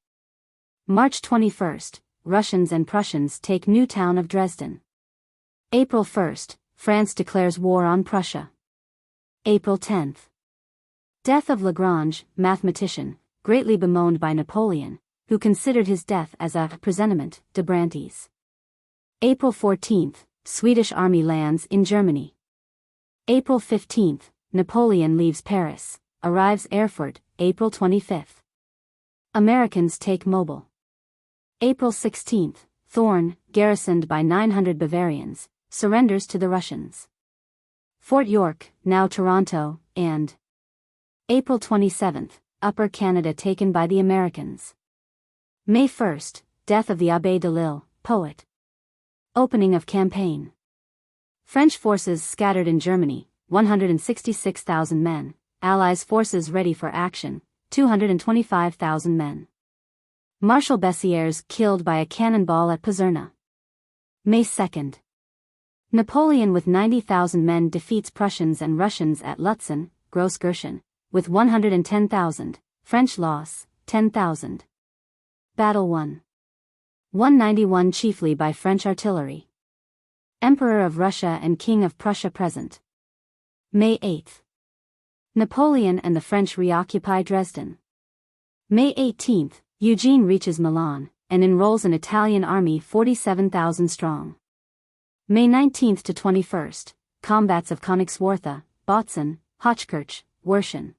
March 21, Russians and Prussians take new town of Dresden. April 1, France declares war on Prussia. April 10. Death of Lagrange, mathematician, greatly bemoaned by Napoleon, who considered his death as a presentiment, de Brantes. April 14, Swedish army lands in Germany. April 15, Napoleon leaves Paris, arrives Erfurt, April 25. Americans take Mobile. April 16, Thorn, garrisoned by 900 Bavarians, surrenders to the Russians. Fort York, now Toronto, and April 27, Upper Canada taken by the Americans. May 1, death of the Abbé Delille, poet. Opening of campaign. French forces scattered in Germany, 166,000 men, Allies forces ready for action, 225,000 men. Marshal Bessieres killed by a cannonball at Pizerna. May 2. Napoleon with 90,000 men defeats Prussians and Russians at Lutzen, Großgirchen, with 110,000, French loss, 10,000. Battle won. 191 chiefly by French artillery. Emperor of Russia and King of Prussia present. May 8. Napoleon and the French reoccupy Dresden. May 18, Eugene reaches Milan, and enrolls an Italian army 47,000 strong. May 19 to 21, combats of Königswartha, Bautzen, Hochkirch, Werschen.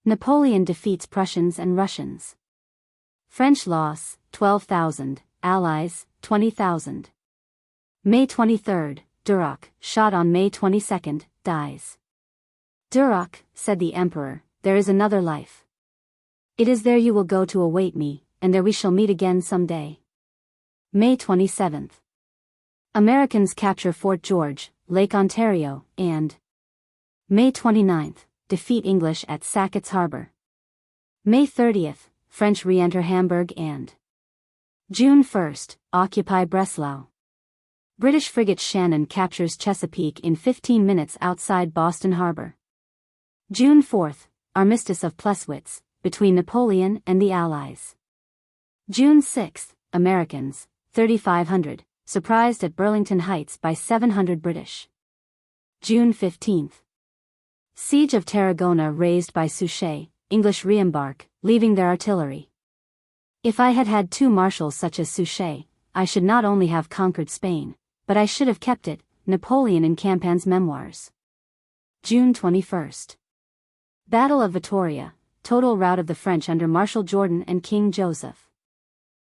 Napoleon defeats Prussians and Russians. French loss, 12,000, Allies, 20,000. May 23, Duroc, shot on May 22, dies. Duroc, said the Emperor, there is another life. It is there you will go to await me, and there we shall meet again some day. May 27. Americans capture Fort George, Lake Ontario, and May 29, defeat English at Sackett's Harbor. May 30, French re-enter Hamburg and June 1, occupy Breslau. British frigate Shannon captures Chesapeake in 15 minutes outside Boston Harbor. June 4, armistice of Pleswitz, between Napoleon and the Allies. June 6, Americans, 3,500, surprised at Burlington Heights by 700 British. June 15. Siege of Tarragona raised by Suchet, English re-embark, leaving their artillery. If I had had two marshals such as Suchet, I should not only have conquered Spain, but I should have kept it. Napoleon in Campann's Memoirs. June 21. Battle of Vittoria, total rout of the French under Marshal Jourdan and King Joseph.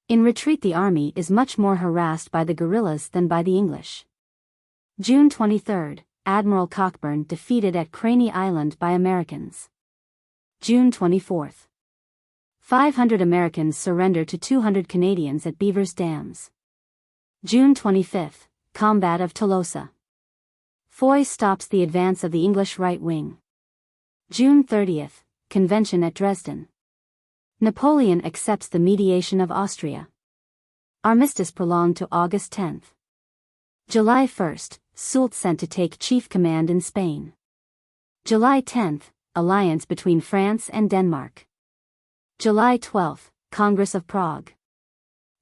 In retreat the army is much more harassed by the guerrillas than by the English. June 23, Admiral Cockburn defeated at Craney Island by Americans. June 24. 500 Americans surrender to 200 Canadians at Beaver's Dams. June 25, Combat of Tolosa. Foy stops the advance of the English right wing. June 30, Convention at Dresden. Napoleon accepts the mediation of Austria. Armistice prolonged to August 10. July 1, Soult sent to take chief command in Spain. July 10, alliance between France and Denmark. July 12, Congress of Prague.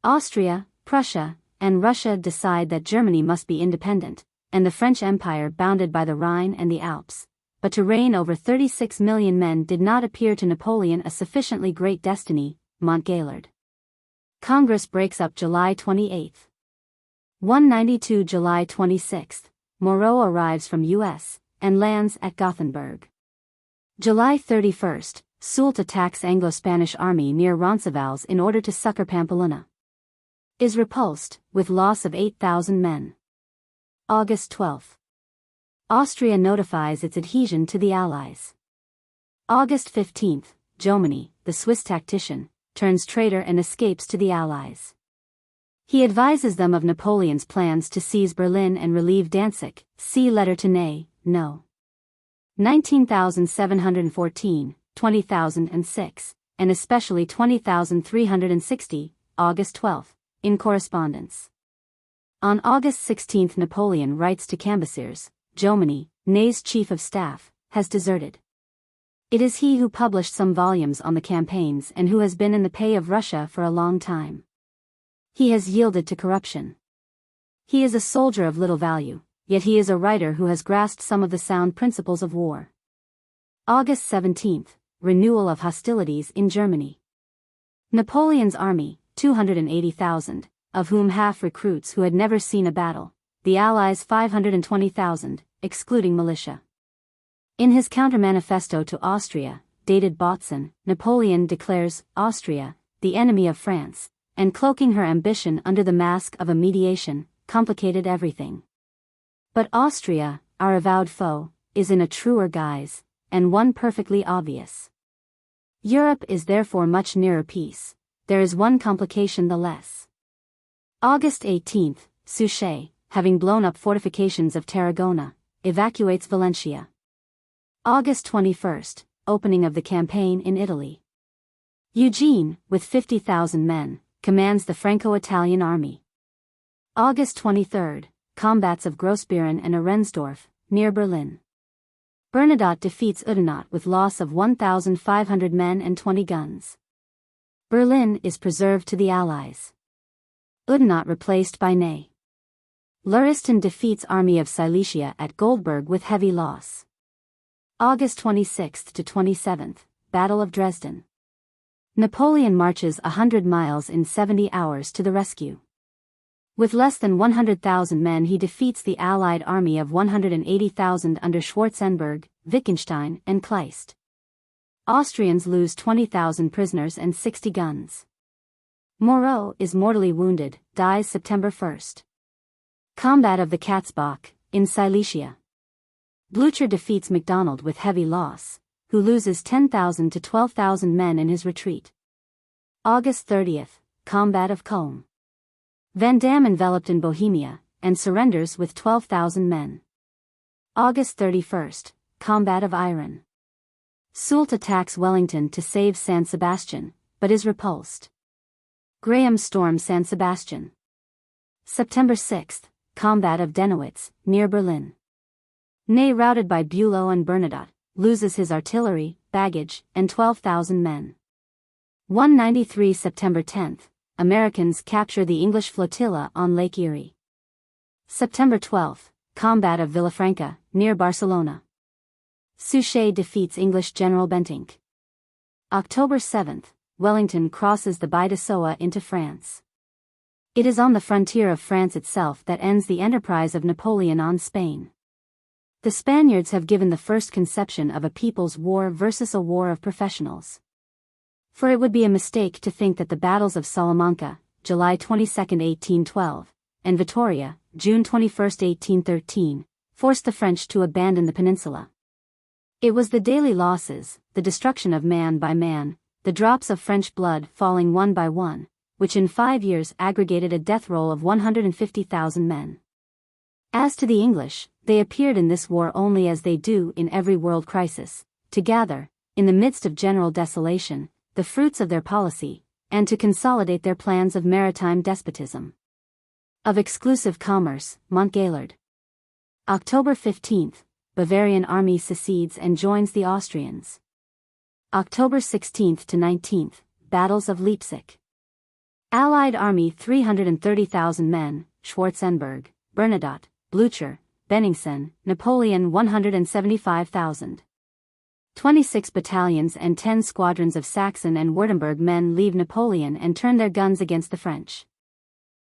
Austria, Prussia, and Russia decide that Germany must be independent, and the French Empire bounded by the Rhine and the Alps. But to reign over 36 million men did not appear to Napoleon a sufficiently great destiny. Montgaillard. Congress breaks up July 28. 192 July 26, Moreau arrives from U.S., and lands at Gothenburg. July 31, Soult attacks Anglo-Spanish army near Roncesvalles in order to succor Pamplona. Is repulsed, with loss of 8,000 men. August 12. Austria notifies its adhesion to the Allies. August 15, Jomini, the Swiss tactician, turns traitor and escapes to the Allies. He advises them of Napoleon's plans to seize Berlin and relieve Danzig. See letter to Ney, No. 19,714, 20,006, and especially 20,360, August 12, in correspondence. On August 16 Napoleon writes to Cambyses, Jomini, Ney's chief of staff, has deserted. It is he who published some volumes on the campaigns and who has been in the pay of Russia for a long time. He has yielded to corruption. He is a soldier of little value, yet he is a writer who has grasped some of the sound principles of war. August 17, renewal of hostilities in Germany. Napoleon's army, 280,000, of whom half recruits who had never seen a battle, the Allies 520,000, excluding militia. In his counter-manifesto to Austria, dated Bautzen, Napoleon declares Austria, the enemy of France, and cloaking her ambition under the mask of a mediation, complicated everything. But Austria, our avowed foe, is in a truer guise, and one perfectly obvious. Europe is therefore much nearer peace. There is one complication the less. August 18, Suchet, having blown up fortifications of Tarragona, evacuates Valencia. August 21, opening of the campaign in Italy. Eugene, with 50,000 men, commands the Franco-Italian army. August 23, combats of Grossbeeren and Arensdorf, near Berlin. Bernadotte defeats Oudinot with loss of 1,500 men and 20 guns. Berlin is preserved to the Allies. Oudinot replaced by Ney. Lauriston defeats army of Silesia at Goldberg with heavy loss. August 26 to 27, Battle of Dresden. Napoleon marches 100 miles in 70 hours to the rescue. With less than 100,000 men he defeats the Allied army of 180,000 under Schwarzenberg, Wittgenstein, and Kleist. Austrians lose 20,000 prisoners and 60 guns. Moreau is mortally wounded, dies September 1. Combat of the Katzbach, in Silesia. Blücher defeats MacDonald with heavy loss, who loses 10,000 to 12,000 men in his retreat. August 30, Combat of Culm. Vandamme enveloped in Bohemia, and surrenders with 12,000 men. August 31, Combat of Iron. Soult attacks Wellington to save San Sebastian, but is repulsed. Graham storms San Sebastian. September 6, Combat of Dennowitz, near Berlin. Ney, routed by Bülow and Bernadotte, loses his artillery, baggage, and 12,000 men. 193 September 10, Americans capture the English flotilla on Lake Erie. September 12, Combat of Villafranca, near Barcelona. Suchet defeats English General Bentinck. October 7, Wellington crosses the Bidasoa into France. It is on the frontier of France itself that ends the enterprise of Napoleon on Spain. The Spaniards have given the first conception of a people's war versus a war of professionals. For it would be a mistake to think that the battles of Salamanca, July 22, 1812, and Vittoria, June 21, 1813, forced the French to abandon the peninsula. It was the daily losses, the destruction of man by man, the drops of French blood falling one by one, which in 5 years aggregated a death roll of 150,000 men. As to the English, they appeared in this war only as they do in every world crisis, to gather, in the midst of general desolation, the fruits of their policy, and to consolidate their plans of maritime despotism. Of exclusive commerce, Montgaillard. October 15, Bavarian army secedes and joins the Austrians. October 16 to 19, Battles of Leipzig. Allied army 330,000 men, Schwarzenberg, Bernadotte, Blücher, Benningsen, Napoleon 175,000. 26 battalions and 10 squadrons of Saxon and Württemberg men leave Napoleon and turn their guns against the French.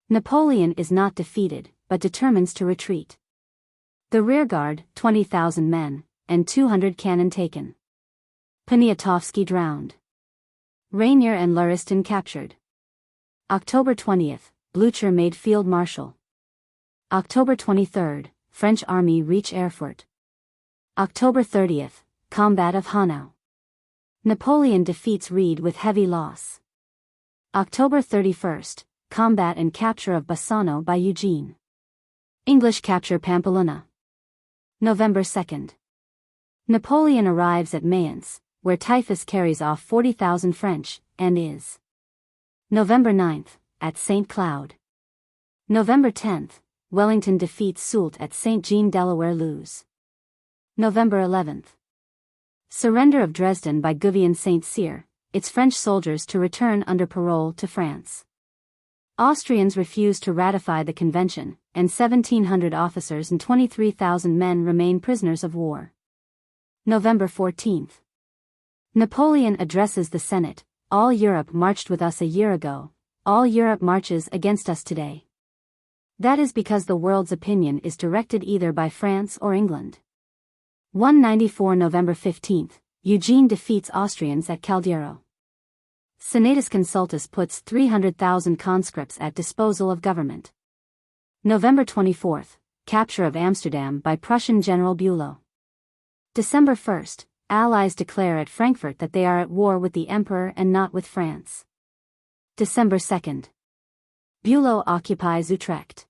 Napoleon is not defeated, but determines to retreat. The rearguard, 20,000 men, and 200 cannon taken. Poniatowski drowned. Rainier and Lauriston captured. October 20, Blücher made field marshal. October 23, French army reach Erfurt. October 30, Combat of Hanau. Napoleon defeats Reed with heavy loss. October 31, Combat and capture of Bassano by Eugene. English capture Pampeluna. November 2. Napoleon arrives at Mayence, where typhus carries off 40,000 French, and is. November 9, at St. Cloud. November 10, Wellington defeats Soult at St. Jean Delaware Lose. November 11. Surrender of Dresden by Gouvion St. Cyr, its French soldiers to return under parole to France. Austrians refuse to ratify the convention, and 1,700 officers and 23,000 men remain prisoners of war. November 14. Napoleon addresses the Senate. All Europe marched with us a year ago, all Europe marches against us today. That is because the world's opinion is directed either by France or England. 194 November 15, Eugene defeats Austrians at Caldero. Senatus Consultus puts 300,000 conscripts at disposal of government. November 24, capture of Amsterdam by Prussian General Bülow. December 1, Allies declare at Frankfurt that they are at war with the Emperor and not with France. December 2. Bülow occupies Utrecht.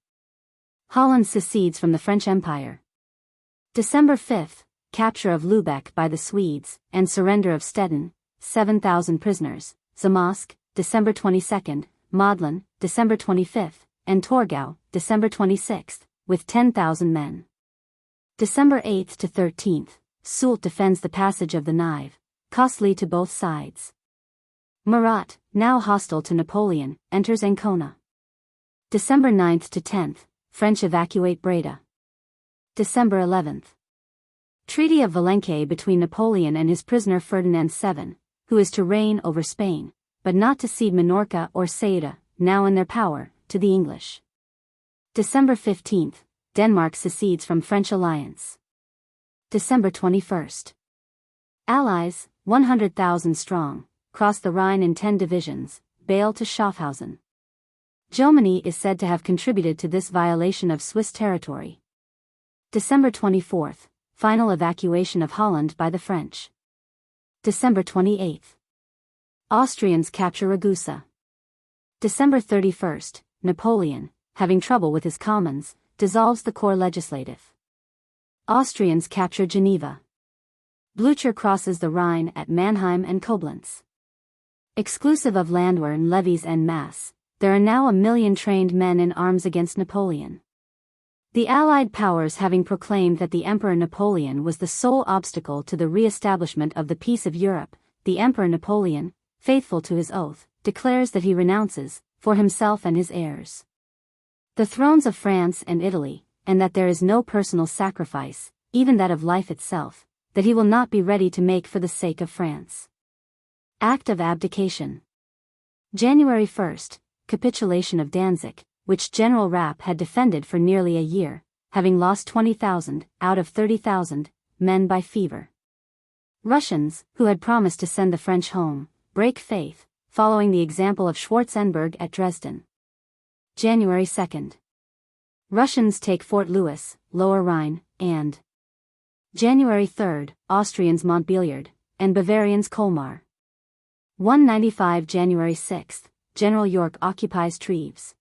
Holland secedes from the French Empire. December 5, capture of Lübeck by the Swedes, and surrender of Stettin, 7,000 prisoners, Zamość, December 22, Modlin, December 25, and Torgau, December 26, with 10,000 men. December 8 to 13, Soult defends the passage of the Nive, costly to both sides. Murat, now hostile to Napoleon, enters Ancona. December 9 to 10, French evacuate Breda. December 11. Treaty of Valencay between Napoleon and his prisoner Ferdinand VII, who is to reign over Spain, but not to cede Minorca or Ceuta, now in their power, to the English. December 15, Denmark secedes from French alliance. December 21. Allies, 100,000 strong, cross the Rhine in 10 divisions, Bale to Schaffhausen. Jomini is said to have contributed to this violation of Swiss territory. December 24, final evacuation of Holland by the French. December 28. Austrians capture Ragusa. December 31, Napoleon, having trouble with his commons, dissolves the corps legislative. Austrians capture Geneva. Blücher crosses the Rhine at Mannheim and Koblenz. Exclusive of Landwehr levies en masse, there are now 1 million trained men in arms against Napoleon. The Allied powers having proclaimed that the Emperor Napoleon was the sole obstacle to the re-establishment of the peace of Europe, the Emperor Napoleon, faithful to his oath, declares that he renounces, for himself and his heirs, the thrones of France and Italy, and that there is no personal sacrifice, even that of life itself, that he will not be ready to make for the sake of France. Act of abdication. January 1, capitulation of Danzig, which General Rapp had defended for nearly a year, having lost 20,000, out of 30,000, men by fever. Russians, who had promised to send the French home, break faith, following the example of Schwarzenberg at Dresden. January 2. Russians take Fort Louis, Lower Rhine, and January 3, Austrians Montbéliard, and Bavarians Colmar. 195 January 6, General York occupies Treves.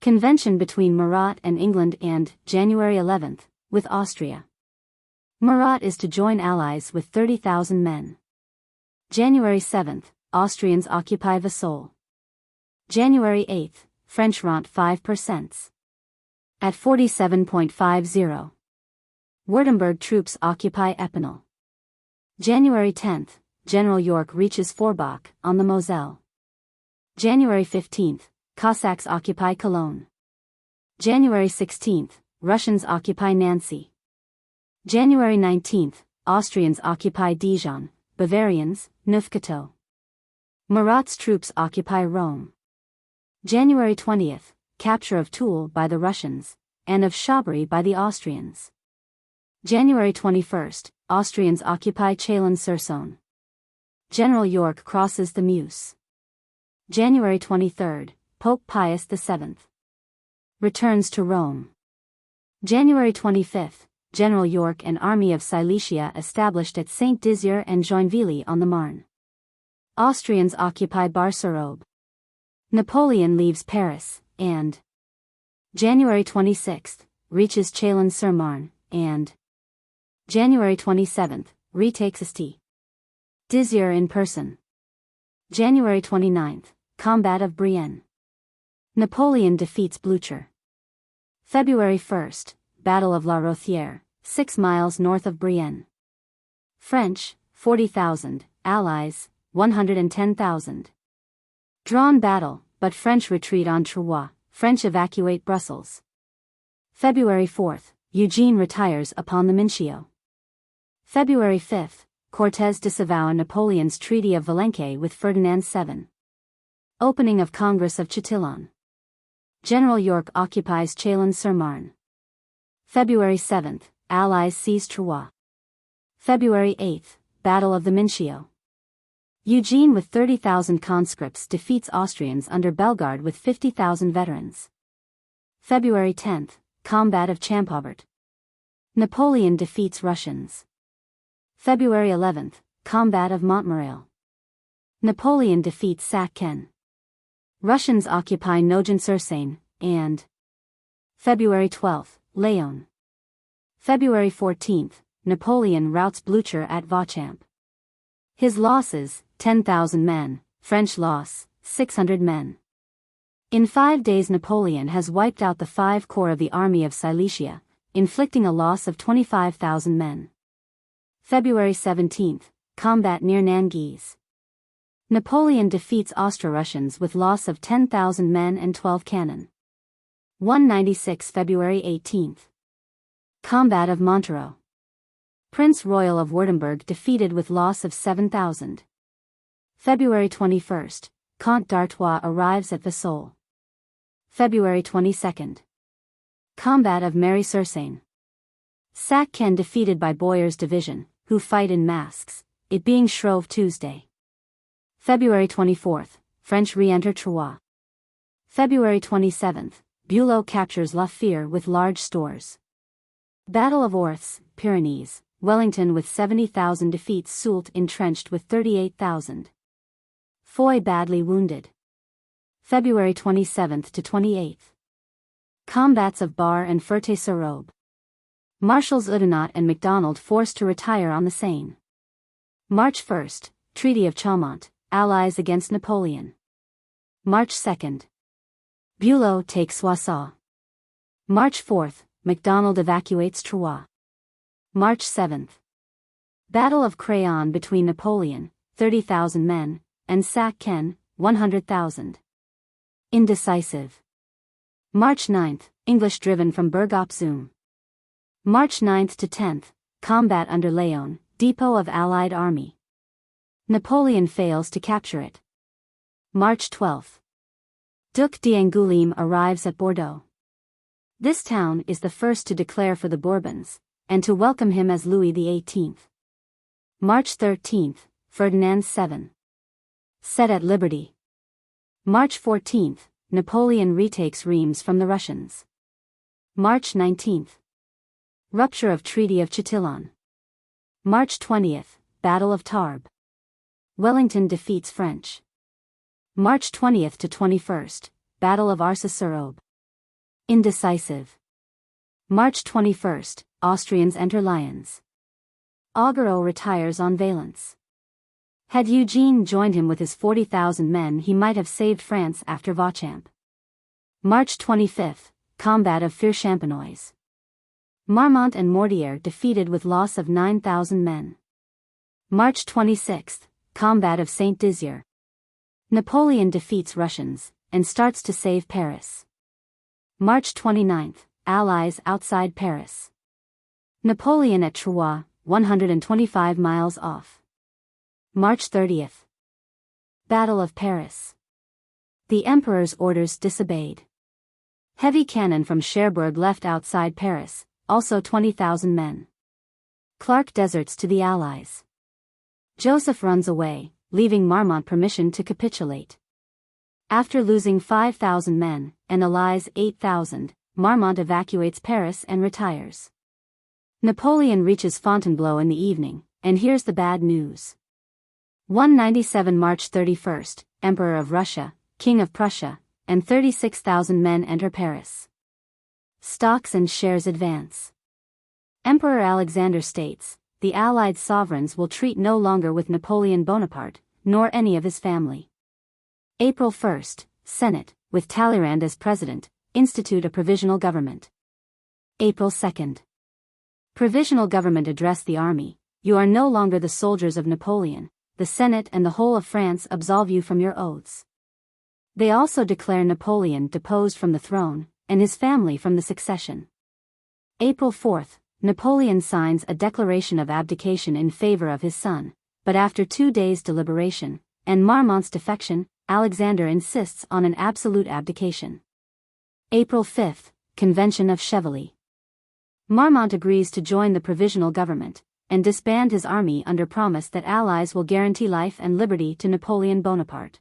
Convention between Murat and England and, January 11, with Austria. Murat is to join allies with 30,000 men. January 7, Austrians occupy Vesoul. January 8, French rent 5%. At 47.50. Württemberg troops occupy Epinal. January 10, General York reaches Forbach, on the Moselle. January 15, Cossacks occupy Cologne. January 16, Russians occupy Nancy. January 19, Austrians occupy Dijon, Bavarians, Neufchâteau. Murat's troops occupy Rome. January 20, capture of Toul by the Russians, and of Chabry by the Austrians. January 21, Austrians occupy Chalon-sur-Saône. General York crosses the Meuse. January 23, Pope Pius VII returns to Rome. January 25, General York and Army of Silesia established at Saint-Dizier and Joinville on the Marne. Austrians occupy Bar-sur-Aube. Napoleon leaves Paris, and January 26, reaches Chalon-sur-Marne, and January 27, retakes St. Dizier in person. January 29, Combat of Brienne. Napoleon defeats Blücher. February 1, Battle of La Rothière, 6 miles north of Brienne. French, 40,000, Allies, 110,000. Drawn battle, but French retreat on Troyes, French evacuate Brussels. February 4, Eugene retires upon the Mincio. February 5, Cortés disavow Napoleon's Treaty of Valencay with Ferdinand VII. Opening of Congress of Châtillon. General York occupies Chalon-sur-Marne. February 7, Allies seize Troyes. February 8, Battle of the Mincio. Eugene with 30,000 conscripts defeats Austrians under Bellegarde with 50,000 veterans. February 10, Combat of Champaubert. Napoleon defeats Russians. February 11, Combat of Montmirail. Napoleon defeats Sac-Ken. Russians occupy Nogent-sur-Seine, and February 12, Laon. February 14, Napoleon routs Blücher at Vauchamp. His losses, 10,000 men, French loss, 600 men. In 5 days Napoleon has wiped out the 5 corps of the Army of Silesia, inflicting a loss of 25,000 men. February 17, Combat near Nangies. Napoleon defeats Austro-Russians with loss of 10,000 men and 12 cannon. 196 February 18. Combat of Montereau. Prince Royal of Württemberg defeated with loss of 7,000. February 21, Comte d'Artois arrives at Vesoul. February 22. Combat of Mary-sur-Seine. Sac-Ken defeated by Boyer's division, who fight in masks, it being Shrove Tuesday. February 24, French re-enter Troyes. February 27, Bülow captures La Fère with large stores. Battle of Orthes, Pyrenees, Wellington with 70,000 defeats Soult entrenched with 38,000. Foy badly wounded. February 27 to 28. Combats of Bar and Ferté-sur-Aube. Marshals Oudinot and MacDonald forced to retire on the Seine. March 1, Treaty of Chaumont, Allies against Napoleon. March 2. Bülow takes Soissons. March 4, MacDonald evacuates Troyes. March 7. Battle of Craonne between Napoleon, 30,000 men, and Sac-Ken, 100,000. Indecisive. March 9, English driven from Berg op Zoom. March 9 to 10, Combat under Laon, depot of Allied army. Napoleon fails to capture it. March 12. Duc d'Angoulême arrives at Bordeaux. This town is the first to declare for the Bourbons, and to welcome him as Louis XVIII. March 13, Ferdinand VII. Set at liberty. March 14, Napoleon retakes Reims from the Russians. March 19. Rupture of Treaty of Châtillon. March 20, Battle of Tarbes. Wellington defeats French. March 20 to 21, Battle of Arcis-sur-Aube. Indecisive. March 21, Austrians enter Lyons. Augereau retires on Valence. Had Eugene joined him with his 40,000 men he might have saved France after Vauchamp. March 25, Combat of Fère-Champenoise. Marmont and Mortier defeated with loss of 9,000 men. March 26, Combat of Saint-Dizier. Napoleon defeats Russians, and starts to save Paris. March 29, Allies outside Paris. Napoleon at Troyes, 125 miles off. March 30. Battle of Paris. The Emperor's orders disobeyed. Heavy cannon from Cherbourg left outside Paris, also 20,000 men. Clark deserts to the Allies. Joseph runs away, leaving Marmont permission to capitulate. After losing 5,000 men, and Allies 8,000, Marmont evacuates Paris and retires. Napoleon reaches Fontainebleau in the evening, and hears the bad news. 197 March 31, Emperor of Russia, King of Prussia, and 36,000 men enter Paris. Stocks and shares advance. Emperor Alexander states, the Allied sovereigns will treat no longer with Napoleon Bonaparte, nor any of his family. April 1, Senate, with Talleyrand as president, institute a provisional government. April 2. Provisional government address the army, you are no longer the soldiers of Napoleon, the Senate and the whole of France absolve you from your oaths. They also declare Napoleon deposed from the throne, and his family from the succession. April 4, Napoleon signs a declaration of abdication in favor of his son, but after 2 days' deliberation, and Marmont's defection, Alexander insists on an absolute abdication. April 5, Convention of Chevaliers. Marmont agrees to join the provisional government, and disband his army under promise that Allies will guarantee life and liberty to Napoleon Bonaparte.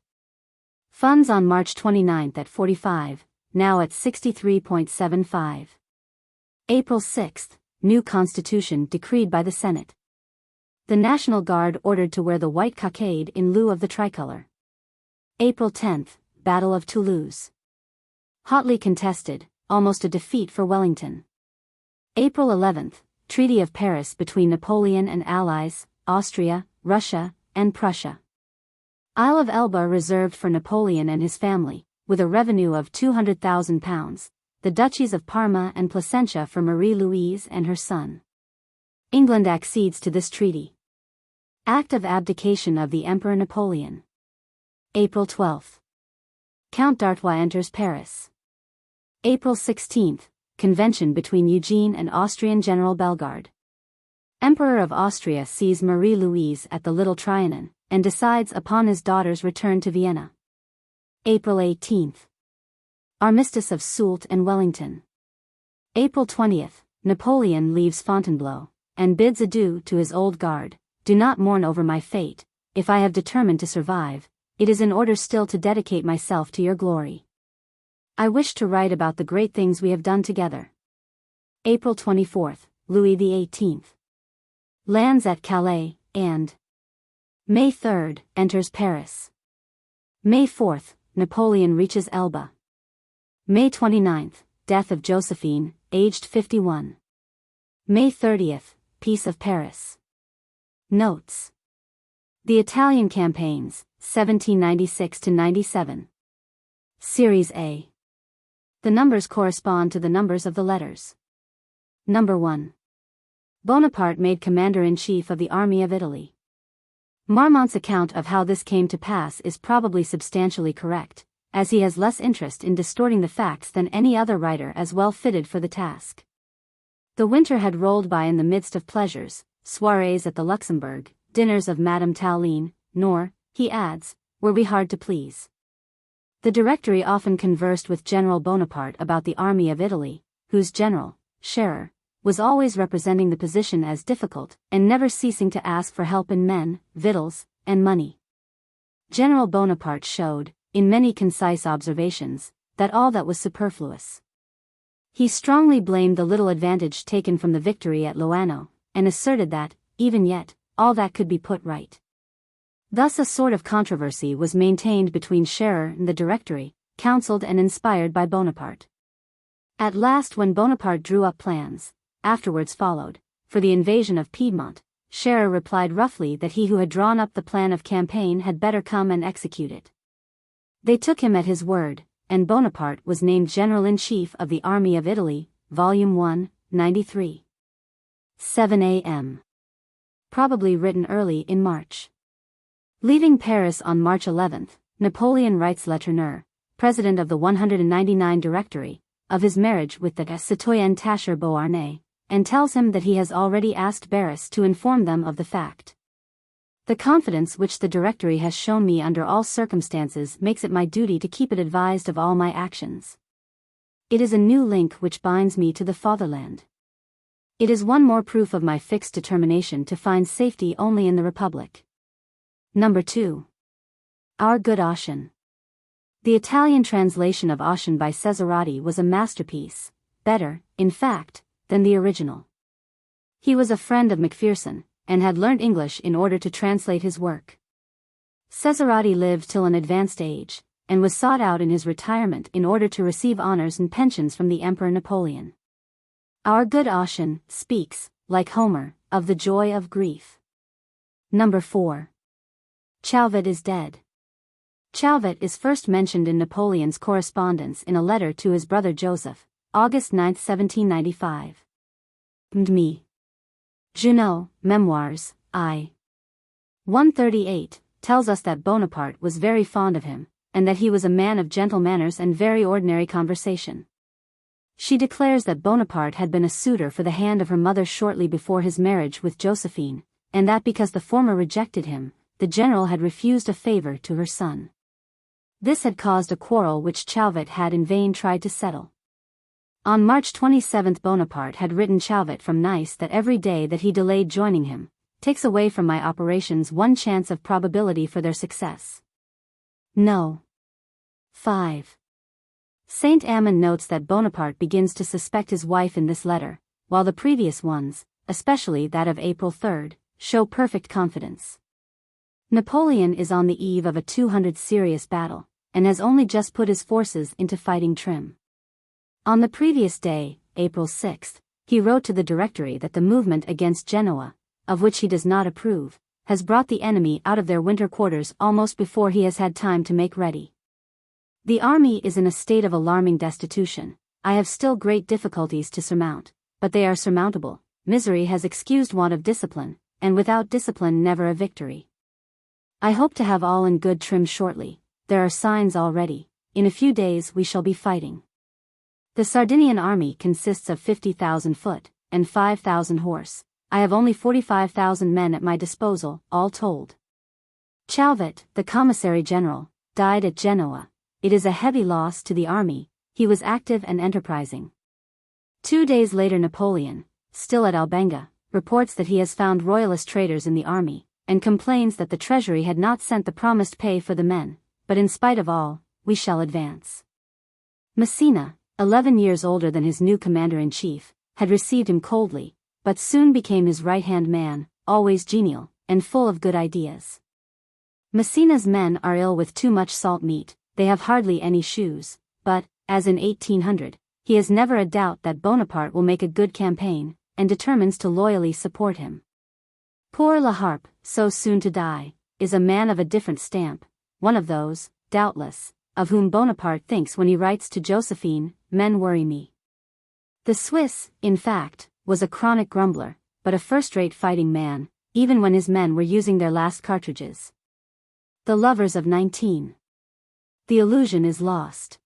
Funds on March 29 at 45, now at 63.75. April 6, new constitution decreed by the Senate. The National Guard ordered to wear the white cockade in lieu of the tricolor. April 10, Battle of Toulouse. Hotly contested, almost a defeat for Wellington. April 11, Treaty of Paris between Napoleon and Allies, Austria, Russia, and Prussia. Isle of Elba reserved for Napoleon and his family, with a revenue of £200,000, the duchies of Parma and Placentia for Marie Louise and her son. England accedes to this treaty. Act of abdication of the Emperor Napoleon. April 12. Count d'Artois enters Paris. April 16, Convention between Eugene and Austrian General Bellegarde. Emperor of Austria sees Marie Louise at the Little Trianon, and decides upon his daughter's return to Vienna. April 18. Armistice of Soult and Wellington. April 20, Napoleon leaves Fontainebleau, and bids adieu to his old guard. Do not mourn over my fate, if I have determined to survive, it is in order still to dedicate myself to your glory. I wish to write about the great things we have done together. April 24, Louis XVIII. Lands at Calais, and May 3, enters Paris. May 4, Napoleon reaches Elba. May 29, death of Josephine, aged 51. May 30, Peace of Paris. Notes. The Italian Campaigns, 1796–97. Series A. The numbers correspond to the numbers of the letters. Number 1. Bonaparte made commander-in-chief of the Army of Italy. Marmont's account of how this came to pass is probably substantially correct, as he has less interest in distorting the facts than any other writer as well fitted for the task. The winter had rolled by in the midst of pleasures, soirees at the Luxembourg, dinners of Madame Tallien, nor, he adds, were we hard to please. The Directory often conversed with General Bonaparte about the Army of Italy, whose general, Scherer, was always representing the position as difficult, and never ceasing to ask for help in men, victuals, and money. General Bonaparte showed, in many concise observations, that all that was superfluous. He strongly blamed the little advantage taken from the victory at Loano, and asserted that, even yet, all that could be put right. Thus a sort of controversy was maintained between Scherer and the Directory, counselled and inspired by Bonaparte. At last, when Bonaparte drew up plans, afterwards followed, for the invasion of Piedmont, Scherer replied roughly that he who had drawn up the plan of campaign had better come and execute it. They took him at his word, and Bonaparte was named General-in-Chief of the Army of Italy, Volume 1, 93. 7 a.m. Probably written early in March. Leaving Paris on March 11, Napoleon writes Letourneur, president of the 199 Directory, of his marriage with the citoyenne Tascher Beauharnais, and tells him that he has already asked Barras to inform them of the fact. The confidence which the Directory has shown me under all circumstances makes it my duty to keep it advised of all my actions. It is a new link which binds me to the fatherland. It is one more proof of my fixed determination to find safety only in the Republic. Number 2. Our Good Ossian. The Italian translation of Ossian by Cesarotti was a masterpiece, better, in fact, than the original. He was a friend of Macpherson, and had learnt English in order to translate his work. Cesarotti lived till an advanced age, and was sought out in his retirement in order to receive honors and pensions from the Emperor Napoleon. Our Good Ossian speaks, like Homer, of the joy of grief. Number 4. Chauvet is dead. Chauvet is first mentioned in Napoleon's correspondence in a letter to his brother Joseph, August 9, 1795. Me. Junot, Memoirs, I. 138, tells us that Bonaparte was very fond of him, and that he was a man of gentle manners and very ordinary conversation. She declares that Bonaparte had been a suitor for the hand of her mother shortly before his marriage with Josephine, and that because the former rejected him, the general had refused a favor to her son. This had caused a quarrel which Chauvet had in vain tried to settle. On March 27 Bonaparte had written Chauvet from Nice that every day that he delayed joining him, takes away from my operations one chance of probability for their success. No. 5. Saint Amand notes that Bonaparte begins to suspect his wife in this letter, while the previous ones, especially that of April 3, show perfect confidence. Napoleon is on the eve of a 200 serious battle, and has only just put his forces into fighting trim. On the previous day, April 6, he wrote to the Directory that the movement against Genoa, of which he does not approve, has brought the enemy out of their winter quarters almost before he has had time to make ready. The army is in a state of alarming destitution. I have still great difficulties to surmount, but they are surmountable. Misery has excused want of discipline, and without discipline never a victory. I hope to have all in good trim shortly. There are signs already. In a few days we shall be fighting. The Sardinian army consists of 50,000 foot, and 5,000 horse. I have only 45,000 men at my disposal, all told. Chauvet, the commissary general, died at Genoa. It is a heavy loss to the army. He was active and enterprising. 2 days later Napoleon, still at Albenga, reports that he has found royalist traitors in the army, and complains that the treasury had not sent the promised pay for the men, but in spite of all, we shall advance. Messina, 11 years older than his new commander-in-chief, had received him coldly, but soon became his right-hand man, always genial, and full of good ideas. Messina's men are ill with too much salt meat, they have hardly any shoes, but, as in 1800, he has never a doubt that Bonaparte will make a good campaign, and determines to loyally support him. Poor La Harpe, so soon to die, is a man of a different stamp, one of those, doubtless, of whom Bonaparte thinks when he writes to Josephine, men worry me. The Swiss, in fact, was a chronic grumbler, but a first-rate fighting man, even when his men were using their last cartridges. The lovers of 19. The illusion is lost.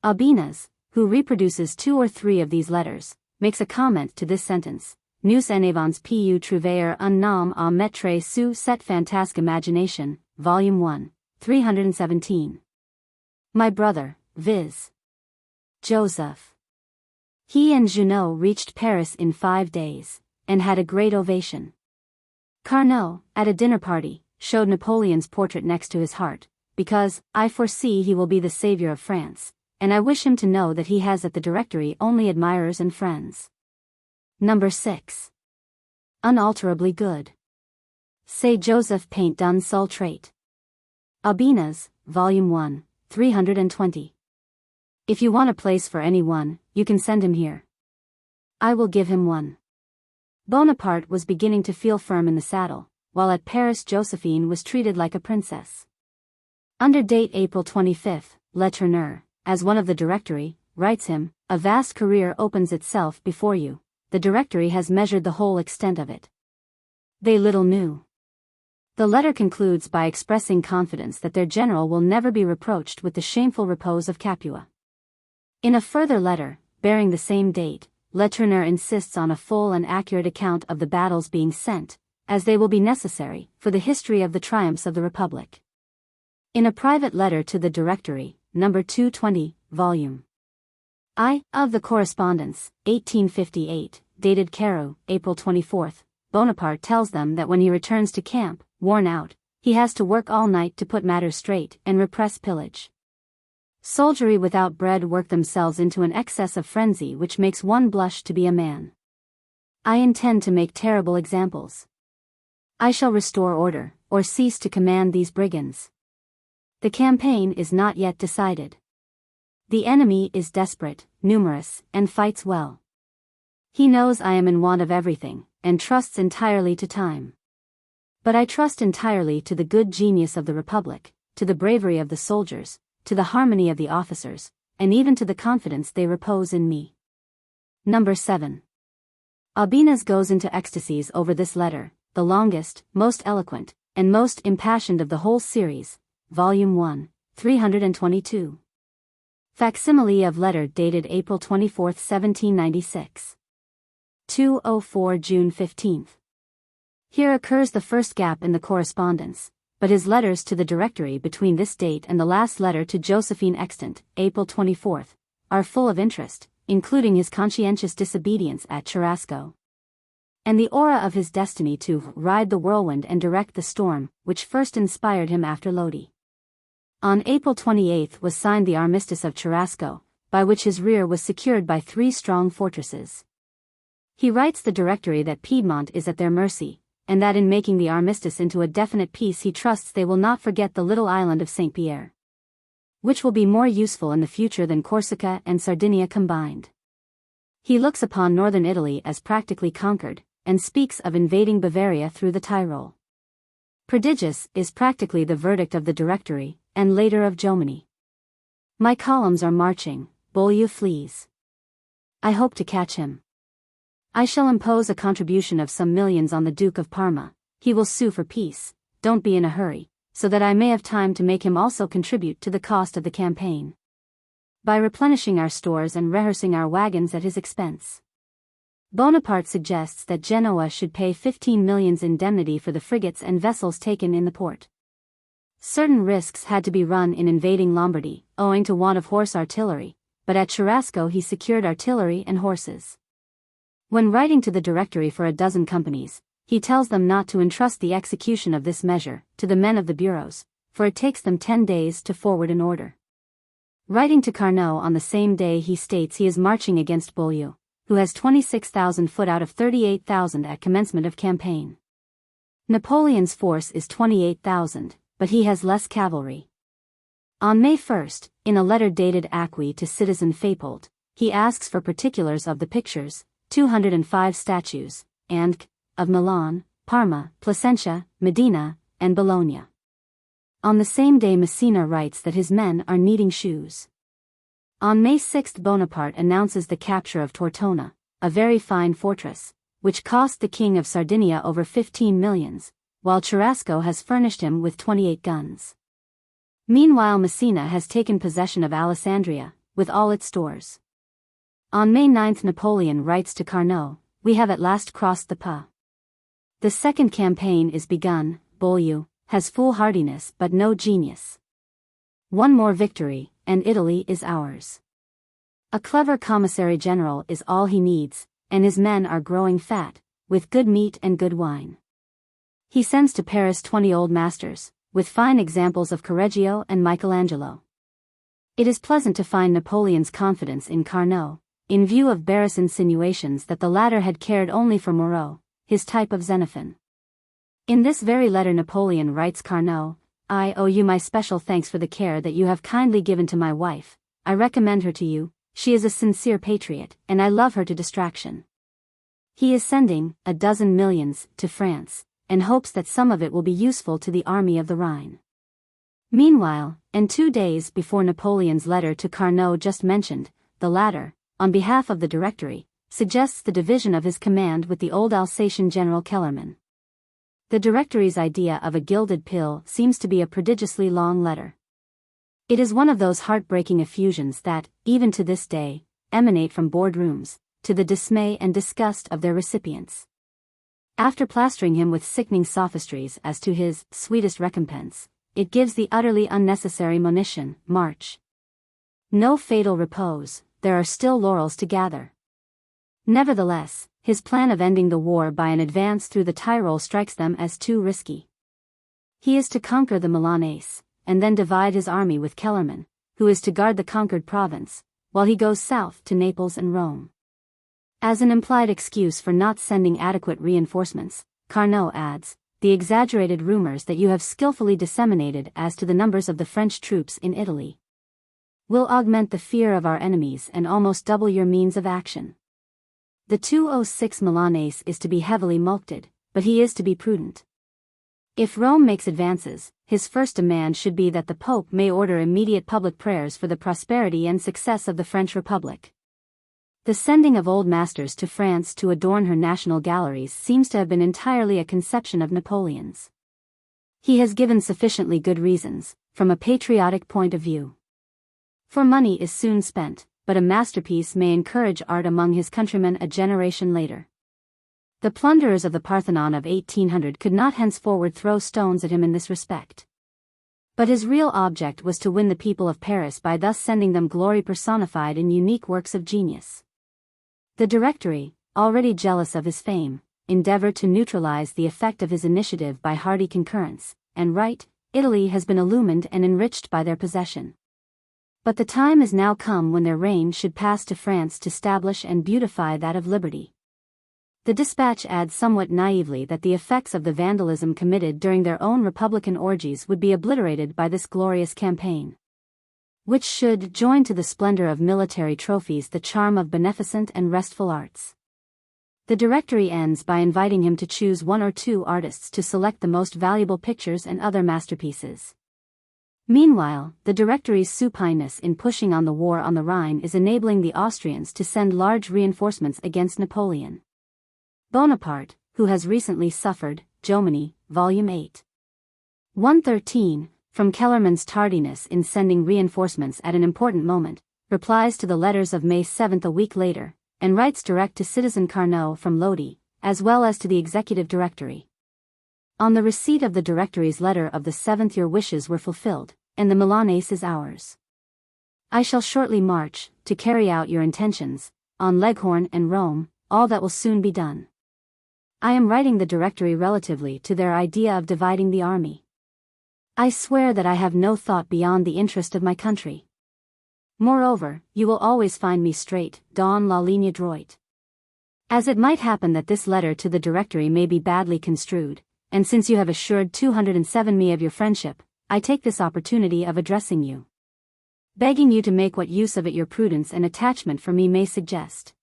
Aubenas, who reproduces 2 or 3 of these letters, makes a comment to this sentence. Nous en avons pu trouver un nom à mettre sous cette fantasque imagination, Volume 1, 317. My brother, viz. Joseph. He and Junot reached Paris in 5 days, and had a great ovation. Carnot, at a dinner party, showed Napoleon's portrait next to his heart, because, I foresee he will be the savior of France, and I wish him to know that he has at the Directory only admirers and friends. Number 6. Unalterably good. C'est Josephine d'un seul trait. Aubenas, Volume 1, 320. If you want a place for anyone, you can send him here. I will give him one. Bonaparte was beginning to feel firm in the saddle, while at Paris Josephine was treated like a princess. Under date April 25, Letourneur, as one of the Directory, writes him, a vast career opens itself before you. The Directory has measured the whole extent of it. They little knew. The letter concludes by expressing confidence that their general will never be reproached with the shameful repose of Capua. In a further letter, bearing the same date, Letourneur insists on a full and accurate account of the battles being sent, as they will be necessary for the history of the triumphs of the Republic. In a private letter to the Directory, number 220, volume I, of the Correspondence, 1858, dated Cairo, April 24, Bonaparte tells them that when he returns to camp, worn out, he has to work all night to put matters straight and repress pillage. Soldiery without bread work themselves into an excess of frenzy which makes one blush to be a man. I intend to make terrible examples. I shall restore order, or cease to command these brigands. The campaign is not yet decided. The enemy is desperate, numerous, and fights well. He knows I am in want of everything, and trusts entirely to time. But I trust entirely to the good genius of the Republic, to the bravery of the soldiers, to the harmony of the officers, and even to the confidence they repose in me. Number 7. Aubenas goes into ecstasies over this letter, the longest, most eloquent, and most impassioned of the whole series, Volume 1, 322. Facsimile of letter dated April 24, 1796. 204 June 15. Here occurs the first gap in the correspondence, but his letters to the Directory between this date and the last letter to Josephine extant, April 24, are full of interest, including his conscientious disobedience at Cherasco, and the aura of his destiny to ride the whirlwind and direct the storm, which first inspired him after Lodi. On April 28 was signed the Armistice of Cherasco, by which his rear was secured by 3 strong fortresses. He writes the Directory that Piedmont is at their mercy, and that in making the armistice into a definite peace he trusts they will not forget the little island of St. Pierre, which will be more useful in the future than Corsica and Sardinia combined. He looks upon northern Italy as practically conquered, and speaks of invading Bavaria through the Tyrol. Prodigious is practically the verdict of the Directory, and later of Jomini. My columns are marching, Beaulieu flees. I hope to catch him. I shall impose a contribution of some millions on the Duke of Parma. He will sue for peace, don't be in a hurry, so that I may have time to make him also contribute to the cost of the campaign, by replenishing our stores and rehearsing our wagons at his expense. Bonaparte suggests that Genoa should pay 15 millions indemnity for the frigates and vessels taken in the port. Certain risks had to be run in invading Lombardy, owing to want of horse artillery, but at Cherasco he secured artillery and horses. When writing to the Directory for a dozen companies, he tells them not to entrust the execution of this measure to the men of the bureaus, for it takes them 10 days to forward an order. Writing to Carnot on the same day he states he is marching against Beaulieu, who has 26,000 foot out of 38,000 at commencement of campaign. Napoleon's force is 28,000, but he has less cavalry. On May 1, in a letter dated Acqui to Citizen Fappold, he asks for particulars of the pictures, 205 statues, and of Milan, Parma, Placentia, Medina, and Bologna. On the same day Messina writes that his men are needing shoes. On May 6 Bonaparte announces the capture of Tortona, a very fine fortress, which cost the King of Sardinia over 15 millions, while Cherasco has furnished him with 28 guns. Meanwhile Messina has taken possession of Alessandria, with all its stores. On May 9 Napoleon writes to Carnot, "We have at last crossed the Pas. The second campaign is begun. Beaulieu has foolhardiness but no genius. One more victory, and Italy is ours. A clever commissary general is all he needs, and his men are growing fat, with good meat and good wine." He sends to Paris 20 old masters, with fine examples of Correggio and Michelangelo. It is pleasant to find Napoleon's confidence in Carnot, in view of Barras' insinuations that the latter had cared only for Moreau, his type of Xenophon. In this very letter Napoleon writes Carnot, "I owe you my special thanks for the care that you have kindly given to my wife. I recommend her to you, she is a sincere patriot, and I love her to distraction." He is sending 12 millions to France, and hopes that some of it will be useful to the army of the Rhine. Meanwhile, and 2 days before Napoleon's letter to Carnot just mentioned, the latter, on behalf of the Directory, suggests the division of his command with the old Alsatian general Kellerman. The Directory's idea of a gilded pill seems to be a prodigiously long letter. It is one of those heartbreaking effusions that, even to this day, emanate from boardrooms, to the dismay and disgust of their recipients. After plastering him with sickening sophistries as to his sweetest recompense, it gives the utterly unnecessary monition, march. No fatal repose, there are still laurels to gather. Nevertheless, his plan of ending the war by an advance through the Tyrol strikes them as too risky. He is to conquer the Milanese, and then divide his army with Kellerman, who is to guard the conquered province, while he goes south to Naples and Rome. As an implied excuse for not sending adequate reinforcements, Carnot adds, the exaggerated rumors that you have skillfully disseminated as to the numbers of the French troops in Italy will augment the fear of our enemies and almost double your means of action. The 206 Milanese is to be heavily mulcted, but he is to be prudent. If Rome makes advances, his first demand should be that the Pope may order immediate public prayers for the prosperity and success of the French Republic. The sending of old masters to France to adorn her national galleries seems to have been entirely a conception of Napoleon's. He has given sufficiently good reasons, from a patriotic point of view. For money is soon spent, but a masterpiece may encourage art among his countrymen a generation later. The plunderers of the Parthenon of 1800 could not henceforward throw stones at him in this respect. But his real object was to win the people of Paris by thus sending them glory personified in unique works of genius. The Directory, already jealous of his fame, endeavored to neutralize the effect of his initiative by hearty concurrence, and right, Italy has been illumined and enriched by their possession. But the time is now come when their reign should pass to France to establish and beautify that of liberty. The dispatch adds somewhat naively that the effects of the vandalism committed during their own republican orgies would be obliterated by this glorious campaign, which should join to the splendor of military trophies the charm of beneficent and restful arts. The Directory ends by inviting him to choose one or two artists to select the most valuable pictures and other masterpieces. Meanwhile, the Directory's supineness in pushing on the war on the Rhine is enabling the Austrians to send large reinforcements against Napoleon Bonaparte, who has recently suffered, Jomini, Volume 8. 113, from Kellerman's tardiness in sending reinforcements at an important moment, replies to the letters of May 7 a week later, and writes direct to Citizen Carnot from Lodi, as well as to the Executive Directory. On the receipt of the Directory's letter of the 7th your wishes were fulfilled, and the Milanese is ours. I shall shortly march, to carry out your intentions, on Leghorn and Rome, all that will soon be done. I am writing the Directory relatively to their idea of dividing the army. I swear that I have no thought beyond the interest of my country. Moreover, you will always find me straight, dans la ligne droite. As it might happen that this letter to the Directory may be badly construed, and since you have assured 207 me of your friendship, I take this opportunity of addressing you, begging you to make what use of it your prudence and attachment for me may suggest.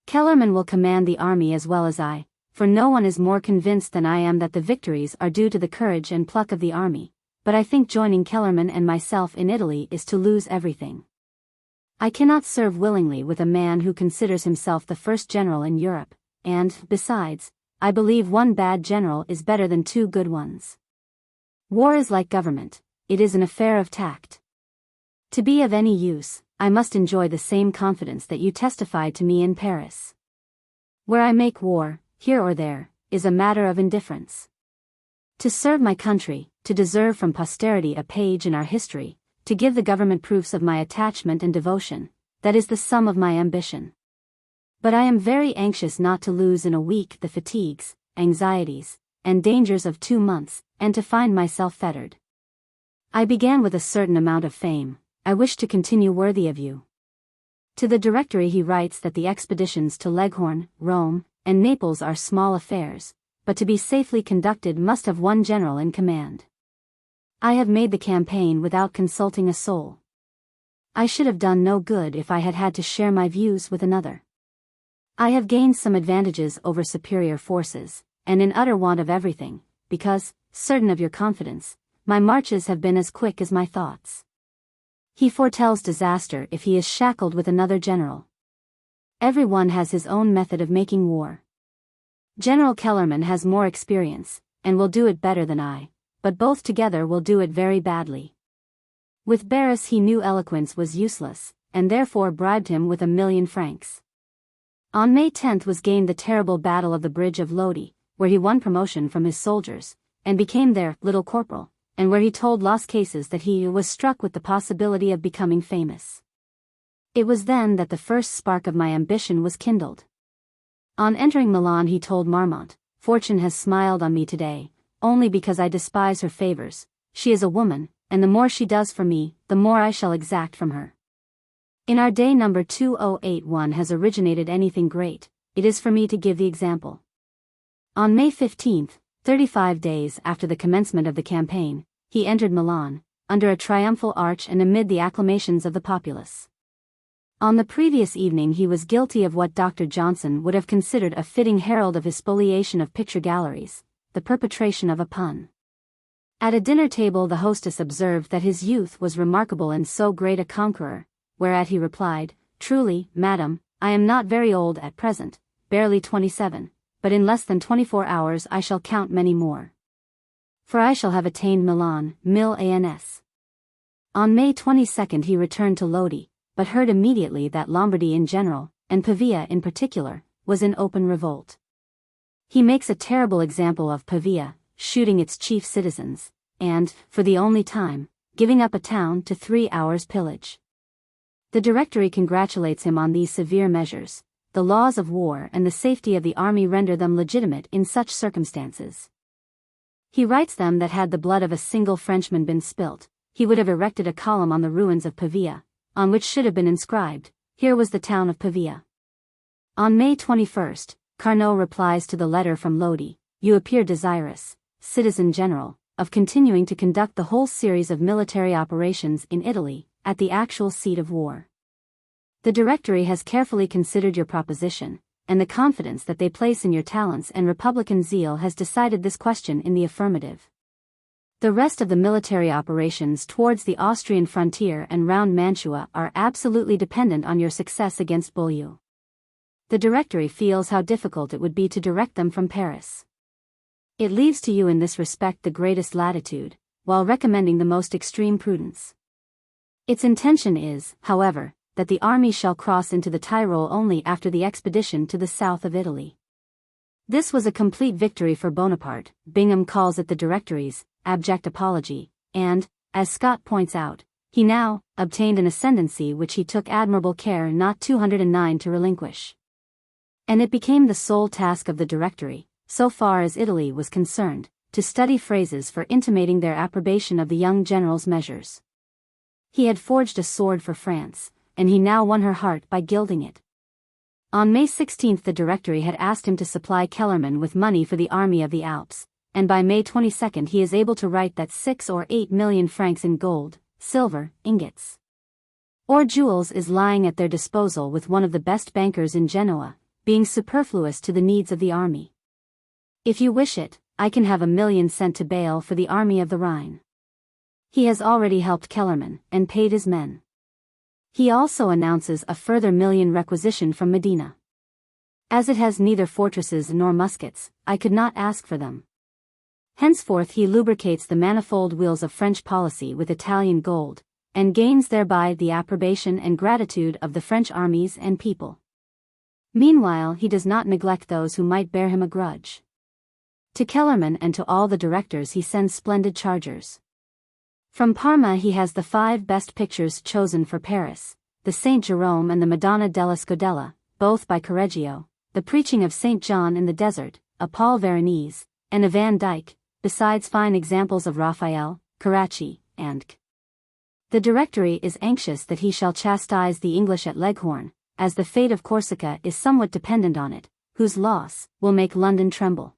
Kellerman will command the army as well as I, for no one is more convinced than I am that the victories are due to the courage and pluck of the army, but I think joining Kellerman and myself in Italy is to lose everything. I cannot serve willingly with a man who considers himself the first general in Europe, and, besides, I believe one bad general is better than two good ones. War is like government, it is an affair of tact. To be of any use, I must enjoy the same confidence that you testified to me in Paris. Where I make war, here or there, is a matter of indifference. To serve my country, to deserve from posterity a page in our history, to give the government proofs of my attachment and devotion, that is the sum of my ambition. But I am very anxious not to lose in a week the fatigues, anxieties, and dangers of 2 months, and to find myself fettered. I began with a certain amount of fame, I wish to continue worthy of you. To the Directory he writes that the expeditions to Leghorn, Rome, and Naples are small affairs, but to be safely conducted must have one general in command. I have made the campaign without consulting a soul. I should have done no good if I had had to share my views with another. I have gained some advantages over superior forces, and in utter want of everything, because, certain of your confidence, my marches have been as quick as my thoughts. He foretells disaster if he is shackled with another general. Everyone has his own method of making war. General Kellerman has more experience, and will do it better than I, but both together will do it very badly. With Barras he knew eloquence was useless, and therefore bribed him with 1,000,000 francs. On May 10th was gained the terrible Battle of the Bridge of Lodi, where he won promotion from his soldiers, and became their little corporal, and where he told Las Cases that he was struck with the possibility of becoming famous. It was then that the first spark of my ambition was kindled. On entering Milan he told Marmont, "Fortune has smiled on me today, only because I despise her favors. She is a woman, and the more she does for me, the more I shall exact from her." In our day number 2081 has originated anything great, it is for me to give the example. On May 15th, 35 days after the commencement of the campaign, he entered Milan, under a triumphal arch and amid the acclamations of the populace. On the previous evening he was guilty of what Dr. Johnson would have considered a fitting herald of his spoliation of picture galleries, the perpetration of a pun. At a dinner table the hostess observed that his youth was remarkable in so great a conqueror, whereat he replied, "Truly, madam, I am not very old at present, barely 27, but in less than 24 hours I shall count many more. For I shall have attained Milan, mille ans." On May 22nd he returned to Lodi, but heard immediately that Lombardy in general, and Pavia in particular, was in open revolt. He makes a terrible example of Pavia, shooting its chief citizens, and, for the only time, giving up a town to 3 hours' pillage. The Directory congratulates him on these severe measures. The laws of war and the safety of the army render them legitimate in such circumstances. He writes them that had the blood of a single Frenchman been spilt, he would have erected a column on the ruins of Pavia, on which should have been inscribed, "Here was the town of Pavia." On May 21st, Carnot replies to the letter from Lodi, "You appear desirous, Citizen General, of continuing to conduct the whole series of military operations in Italy, at the actual seat of war. The Directory has carefully considered your proposition, and the confidence that they place in your talents and republican zeal has decided this question in the affirmative. The rest of the military operations towards the Austrian frontier and round Mantua are absolutely dependent on your success against Beaulieu. The Directory feels how difficult it would be to direct them from Paris. It leaves to you in this respect the greatest latitude, while recommending the most extreme prudence. Its intention is, however, that the army shall cross into the Tyrol only after the expedition to the south of Italy. This was a complete victory for Bonaparte. Bingham calls it the Directory's abject apology, and, as Scott points out, he now obtained an ascendancy which he took admirable care not 209 to relinquish. And it became the sole task of the Directory, so far as Italy was concerned, to study phrases for intimating their approbation of the young general's measures. He had forged a sword for France, and he now won her heart by gilding it. On May 16 the Directory had asked him to supply Kellerman with money for the Army of the Alps, and by May 22 he is able to write that 6 or 8 million francs in gold, silver, ingots, or jewels is lying at their disposal with one of the best bankers in Genoa, being superfluous to the needs of the army. If you wish it, I can have 1,000,000 sent to Bale for the Army of the Rhine. He has already helped Kellerman, and paid his men. He also announces a further 1,000,000 requisition from Medina. As it has neither fortresses nor muskets, I could not ask for them. Henceforth he lubricates the manifold wheels of French policy with Italian gold, and gains thereby the approbation and gratitude of the French armies and people. Meanwhile he does not neglect those who might bear him a grudge. To Kellerman and to all the directors he sends splendid chargers. From Parma he has the 5 best pictures chosen for Paris, the Saint Jerome and the Madonna della Scodella, both by Correggio, the Preaching of St. John in the Desert, a Paul Veronese, and a Van Dyck, besides fine examples of Raphael, Carracci, and K. The Directory is anxious that he shall chastise the English at Leghorn, as the fate of Corsica is somewhat dependent on it, whose loss will make London tremble.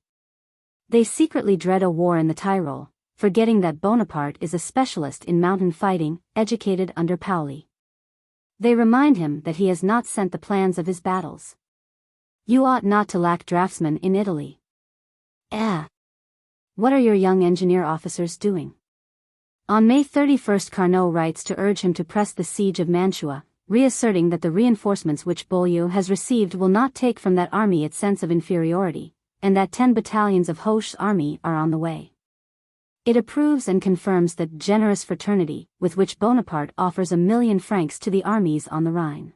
They secretly dread a war in the Tyrol, forgetting that Bonaparte is a specialist in mountain fighting, educated under Paoli. They remind him that he has not sent the plans of his battles. You ought not to lack draftsmen in Italy. What are your young engineer officers doing? On May 31 Carnot writes to urge him to press the siege of Mantua, reasserting that the reinforcements which Beaulieu has received will not take from that army its sense of inferiority, and that 10 battalions of Hoche's army are on the way. It approves and confirms the generous fraternity with which Bonaparte offers 1,000,000 francs to the armies on the Rhine.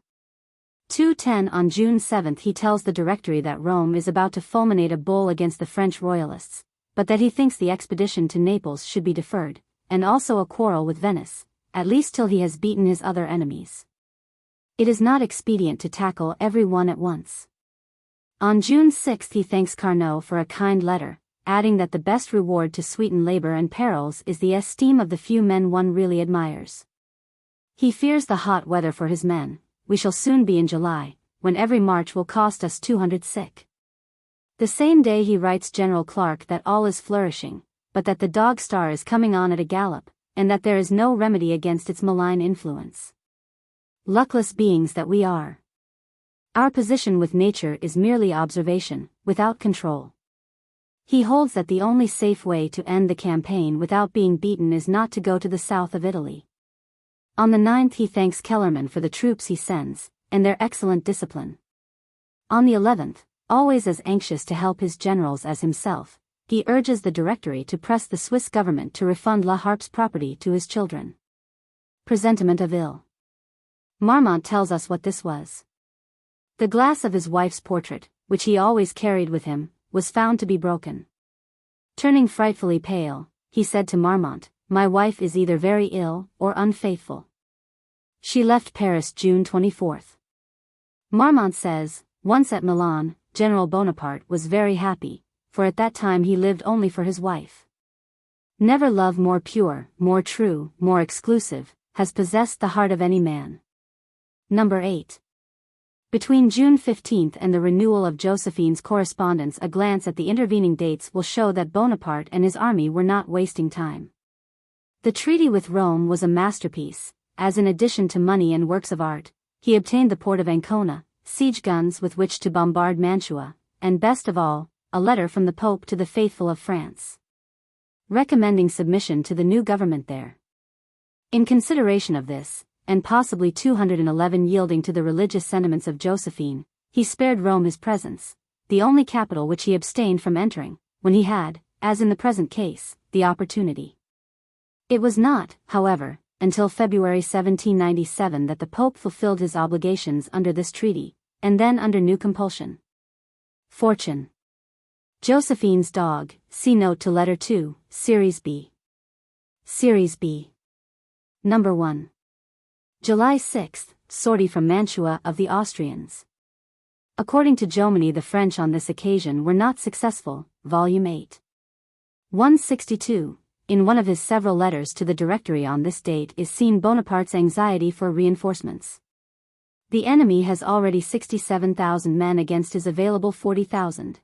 2:10 On June 7 he tells the Directory that Rome is about to fulminate a bull against the French royalists, but that he thinks the expedition to Naples should be deferred, and also a quarrel with Venice, at least till he has beaten his other enemies. It is not expedient to tackle every one at once. On June 6 he thanks Carnot for a kind letter, adding that the best reward to sweeten labor and perils is the esteem of the few men one really admires. He fears the hot weather for his men. We shall soon be in July, when every march will cost us 200 sick. The same day he writes General Clark that all is flourishing, but that the dog star is coming on at a gallop, and that there is no remedy against its malign influence. Luckless beings that we are. Our position with nature is merely observation, without control. He holds that the only safe way to end the campaign without being beaten is not to go to the south of Italy. On the 9th he thanks Kellerman for the troops he sends, and their excellent discipline. On the 11th, always as anxious to help his generals as himself, he urges the Directory to press the Swiss government to refund La Harpe's property to his children. Presentiment of ill. Marmont tells us what this was. The glass of his wife's portrait, which he always carried with him, was found to be broken. Turning frightfully pale, he said to Marmont, "My wife is either very ill or unfaithful." She left Paris June 24. Marmont says, once at Milan, General Bonaparte was very happy, for at that time he lived only for his wife. Never love more pure, more true, more exclusive, has possessed the heart of any man. Number 8. Between June 15 and the renewal of Josephine's correspondence, a glance at the intervening dates will show that Bonaparte and his army were not wasting time. The treaty with Rome was a masterpiece, as in addition to money and works of art, he obtained the port of Ancona, siege guns with which to bombard Mantua, and best of all, a letter from the Pope to the faithful of France, recommending submission to the new government there. In consideration of this, and possibly 211 yielding to the religious sentiments of Josephine, he spared Rome his presence, the only capital which he abstained from entering, when he had, as in the present case, the opportunity. It was not, however, until February 1797 that the Pope fulfilled his obligations under this treaty, and then under new compulsion. Fortune. Josephine's dog, see note to letter 2, Series B. Series B. Number 1. July 6, sortie from Mantua of the Austrians. According to Jomini, the French on this occasion were not successful, Volume 8. 162. In one of his several letters to the Directory on this date is seen Bonaparte's anxiety for reinforcements. The enemy has already 67,000 men against his available 40,000.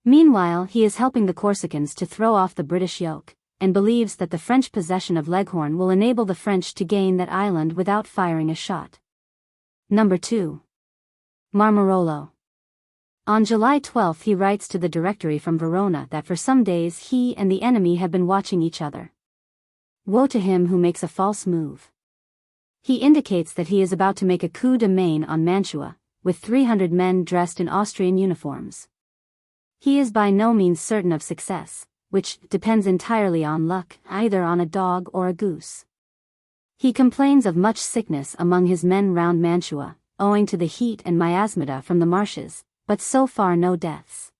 Meanwhile he is helping the Corsicans to throw off the British yoke, and believes that the French possession of Leghorn will enable the French to gain that island without firing a shot. Number 2. Marmarolo. On July 12 he writes to the Directory from Verona that for some days he and the enemy have been watching each other. Woe to him who makes a false move. He indicates that he is about to make a coup de main on Mantua, with 300 men dressed in Austrian uniforms. He is by no means certain of success, which depends entirely on luck, either on a dog or a goose. He complains of much sickness among his men round Mantua, owing to the heat and miasmata from the marshes, but so far no deaths.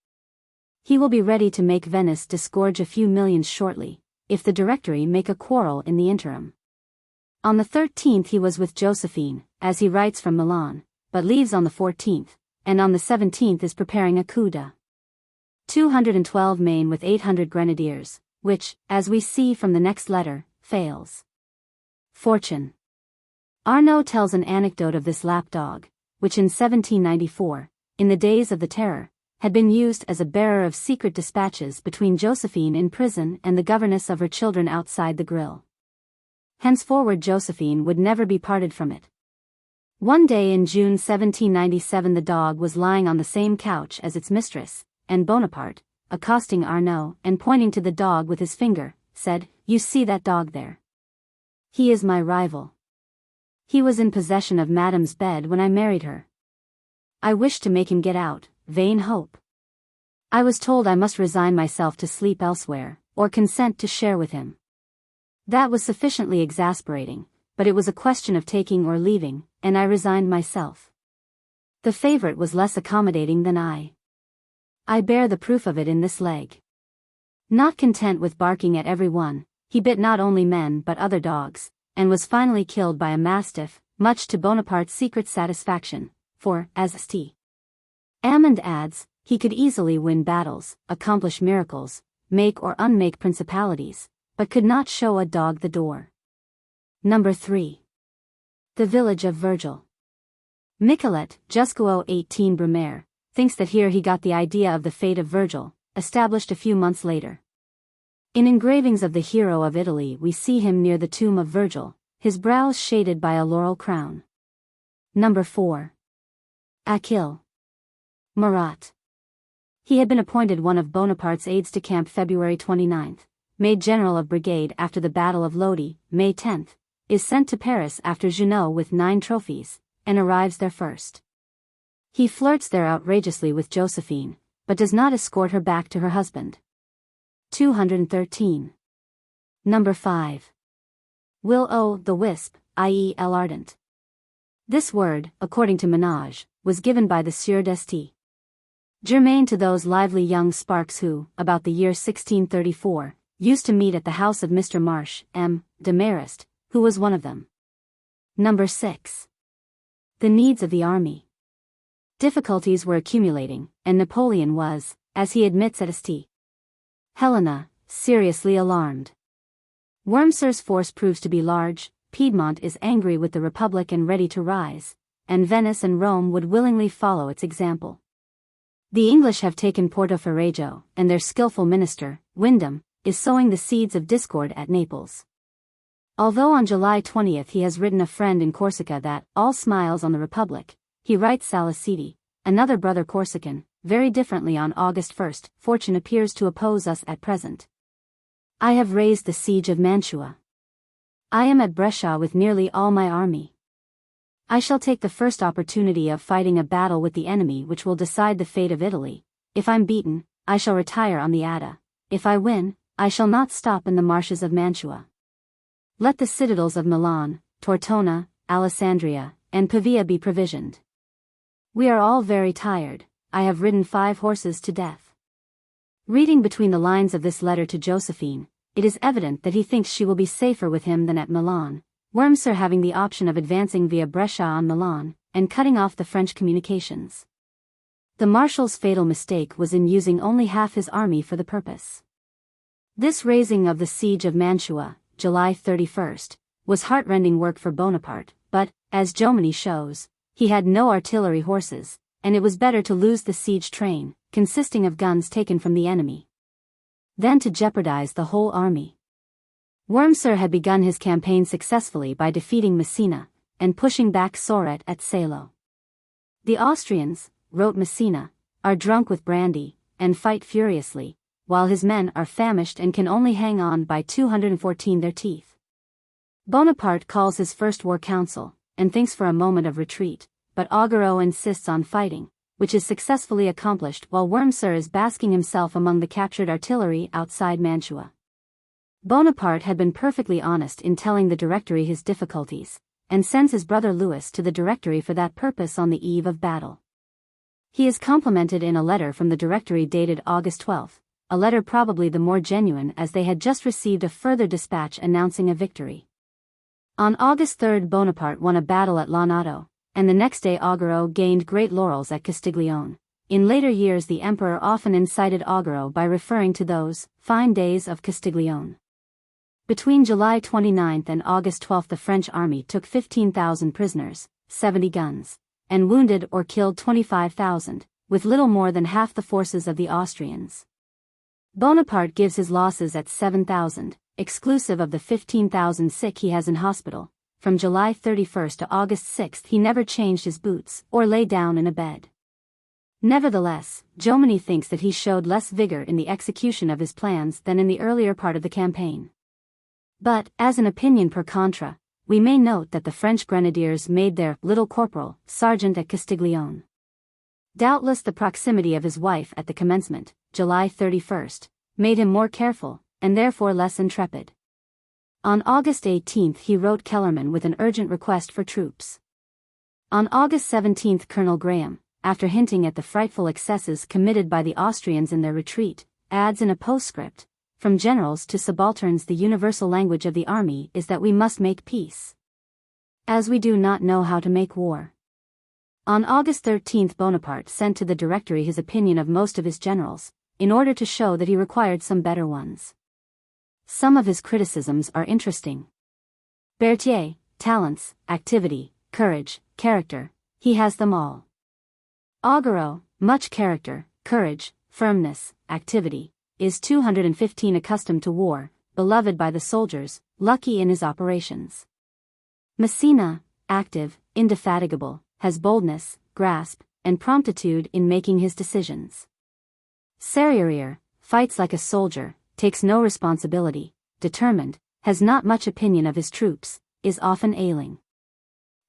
He will be ready to make Venice disgorge a few millions shortly, if the Directory make a quarrel in the interim. On the 13th he was with Josephine, as he writes from Milan, but leaves on the 14th, and on the 17th is preparing a coup de 212 Maine with 800 grenadiers, which, as we see from the next letter, fails. Fortune. Arnaud tells an anecdote of this lapdog, which in 1794, in the days of the Terror, had been used as a bearer of secret dispatches between Josephine in prison and the governess of her children outside the grill. Henceforward Josephine would never be parted from it. One day in June 1797 the dog was lying on the same couch as its mistress, and Bonaparte, accosting Arnaud and pointing to the dog with his finger, said, "You see that dog there? He is my rival. He was in possession of Madame's bed when I married her. I wished to make him get out, vain hope. I was told I must resign myself to sleep elsewhere, or consent to share with him. That was sufficiently exasperating, but it was a question of taking or leaving, and I resigned myself. The favorite was less accommodating than I. I bear the proof of it in this leg." Not content with barking at every one, he bit not only men but other dogs, and was finally killed by a mastiff, much to Bonaparte's secret satisfaction, for, as St. Amand adds, he could easily win battles, accomplish miracles, make or unmake principalities, but could not show a dog the door. Number 3. The village of Virgil. Michelet, Jusqu'au 18 Brumaire, thinks that here he got the idea of the fate of Virgil, established a few months later. In engravings of the hero of Italy we see him near the tomb of Virgil, his brows shaded by a laurel crown. Number 4. Achille Murat. He had been appointed one of Bonaparte's aides-de-camp February 29, made general of brigade after the Battle of Lodi, May 10, is sent to Paris after Junot with 9 trophies, and arrives there first. He flirts there outrageously with Josephine, but does not escort her back to her husband. 213. Number 5. Will the wisp, i.e. ardent. This word, according to Menage, was given by the Sieur d'Este Germain to those lively young sparks who, about the year 1634, used to meet at the house of Mr. Marsh, M. de Marist, who was one of them. Number 6. The needs of the army. Difficulties were accumulating, and Napoleon was, as he admits at St. Helena, seriously alarmed. Wurmser's force proves to be large, Piedmont is angry with the Republic and ready to rise, and Venice and Rome would willingly follow its example. The English have taken Portoferraggio, and their skillful minister, Wyndham, is sowing the seeds of discord at Naples. Although on July 20 he has written a friend in Corsica that, all smiles on the Republic, he writes Saliceti, another brother Corsican, very differently on August 1, fortune appears to oppose us at present. I have raised the siege of Mantua. I am at Brescia with nearly all my army. I shall take the first opportunity of fighting a battle with the enemy which will decide the fate of Italy. If I'm beaten, I shall retire on the Adda. If I win, I shall not stop in the marshes of Mantua. Let the citadels of Milan, Tortona, Alessandria, and Pavia be provisioned. We are all very tired. I have ridden 5 horses to death. Reading between the lines of this letter to Josephine, it is evident that he thinks she will be safer with him than at Milan, Wurmser having the option of advancing via Brescia on Milan, and cutting off the French communications. The Marshal's fatal mistake was in using only half his army for the purpose. This raising of the siege of Mantua, July 31, was heartrending work for Bonaparte, but, as Jomini shows, he had no artillery horses, and it was better to lose the siege train, consisting of guns taken from the enemy, than to jeopardize the whole army. Wurmser had begun his campaign successfully by defeating Messina, and pushing back Soret at Salo. The Austrians, wrote Messina, are drunk with brandy, and fight furiously, while his men are famished and can only hang on by 214 their teeth. Bonaparte calls his first war council, and thinks for a moment of retreat, but Augereau insists on fighting, which is successfully accomplished while Wurmser is basking himself among the captured artillery outside Mantua. Bonaparte had been perfectly honest in telling the Directory his difficulties, and sends his brother Louis to the Directory for that purpose on the eve of battle. He is complimented in a letter from the Directory dated August 12, a letter probably the more genuine as they had just received a further dispatch announcing a victory. On August 3 Bonaparte won a battle at Lonato, and the next day Augereau gained great laurels at Castiglione. In later years the emperor often incited Augereau by referring to those fine days of Castiglione. Between July 29 and August 12 the French army took 15,000 prisoners, 70 guns, and wounded or killed 25,000, with little more than half the forces of the Austrians. Bonaparte gives his losses at 7,000, exclusive of the 15,000 sick he has in hospital. From July 31 to August 6 he never changed his boots or lay down in a bed. Nevertheless, Jomini thinks that he showed less vigor in the execution of his plans than in the earlier part of the campaign. But, as an opinion per contra, we may note that the French grenadiers made their little corporal sergeant at Castiglione. Doubtless the proximity of his wife at the commencement, July 31st, made him more careful, and therefore less intrepid. On August 18 he wrote Kellerman with an urgent request for troops. On August 17 Colonel Graham, after hinting at the frightful excesses committed by the Austrians in their retreat, adds in a postscript, "From generals to subalterns the universal language of the army is that we must make peace, as we do not know how to make war." On August 13 Bonaparte sent to the Directory his opinion of most of his generals, in order to show that he required some better ones. Some of his criticisms are interesting. Berthier, talents, activity, courage, character, he has them all. Augereau, much character, courage, firmness, activity, is 215 accustomed to war, beloved by the soldiers, lucky in his operations. Messina, active, indefatigable, has boldness, grasp, and promptitude in making his decisions. Serrurier, fights like a soldier, takes no responsibility, determined, has not much opinion of his troops, is often ailing.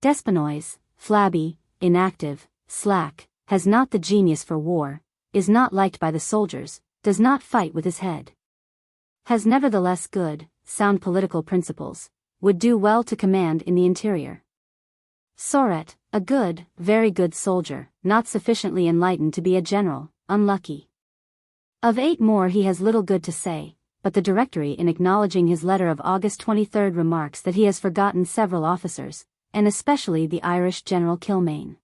Despinois, flabby, inactive, slack, has not the genius for war, is not liked by the soldiers, does not fight with his head. Has nevertheless good, sound political principles, would do well to command in the interior. Soret, a good, very good soldier, not sufficiently enlightened to be a general, unlucky. Of 8 more he has little good to say, but the Directory in acknowledging his letter of August 23 remarks that he has forgotten several officers, and especially the Irish General Kilmaine.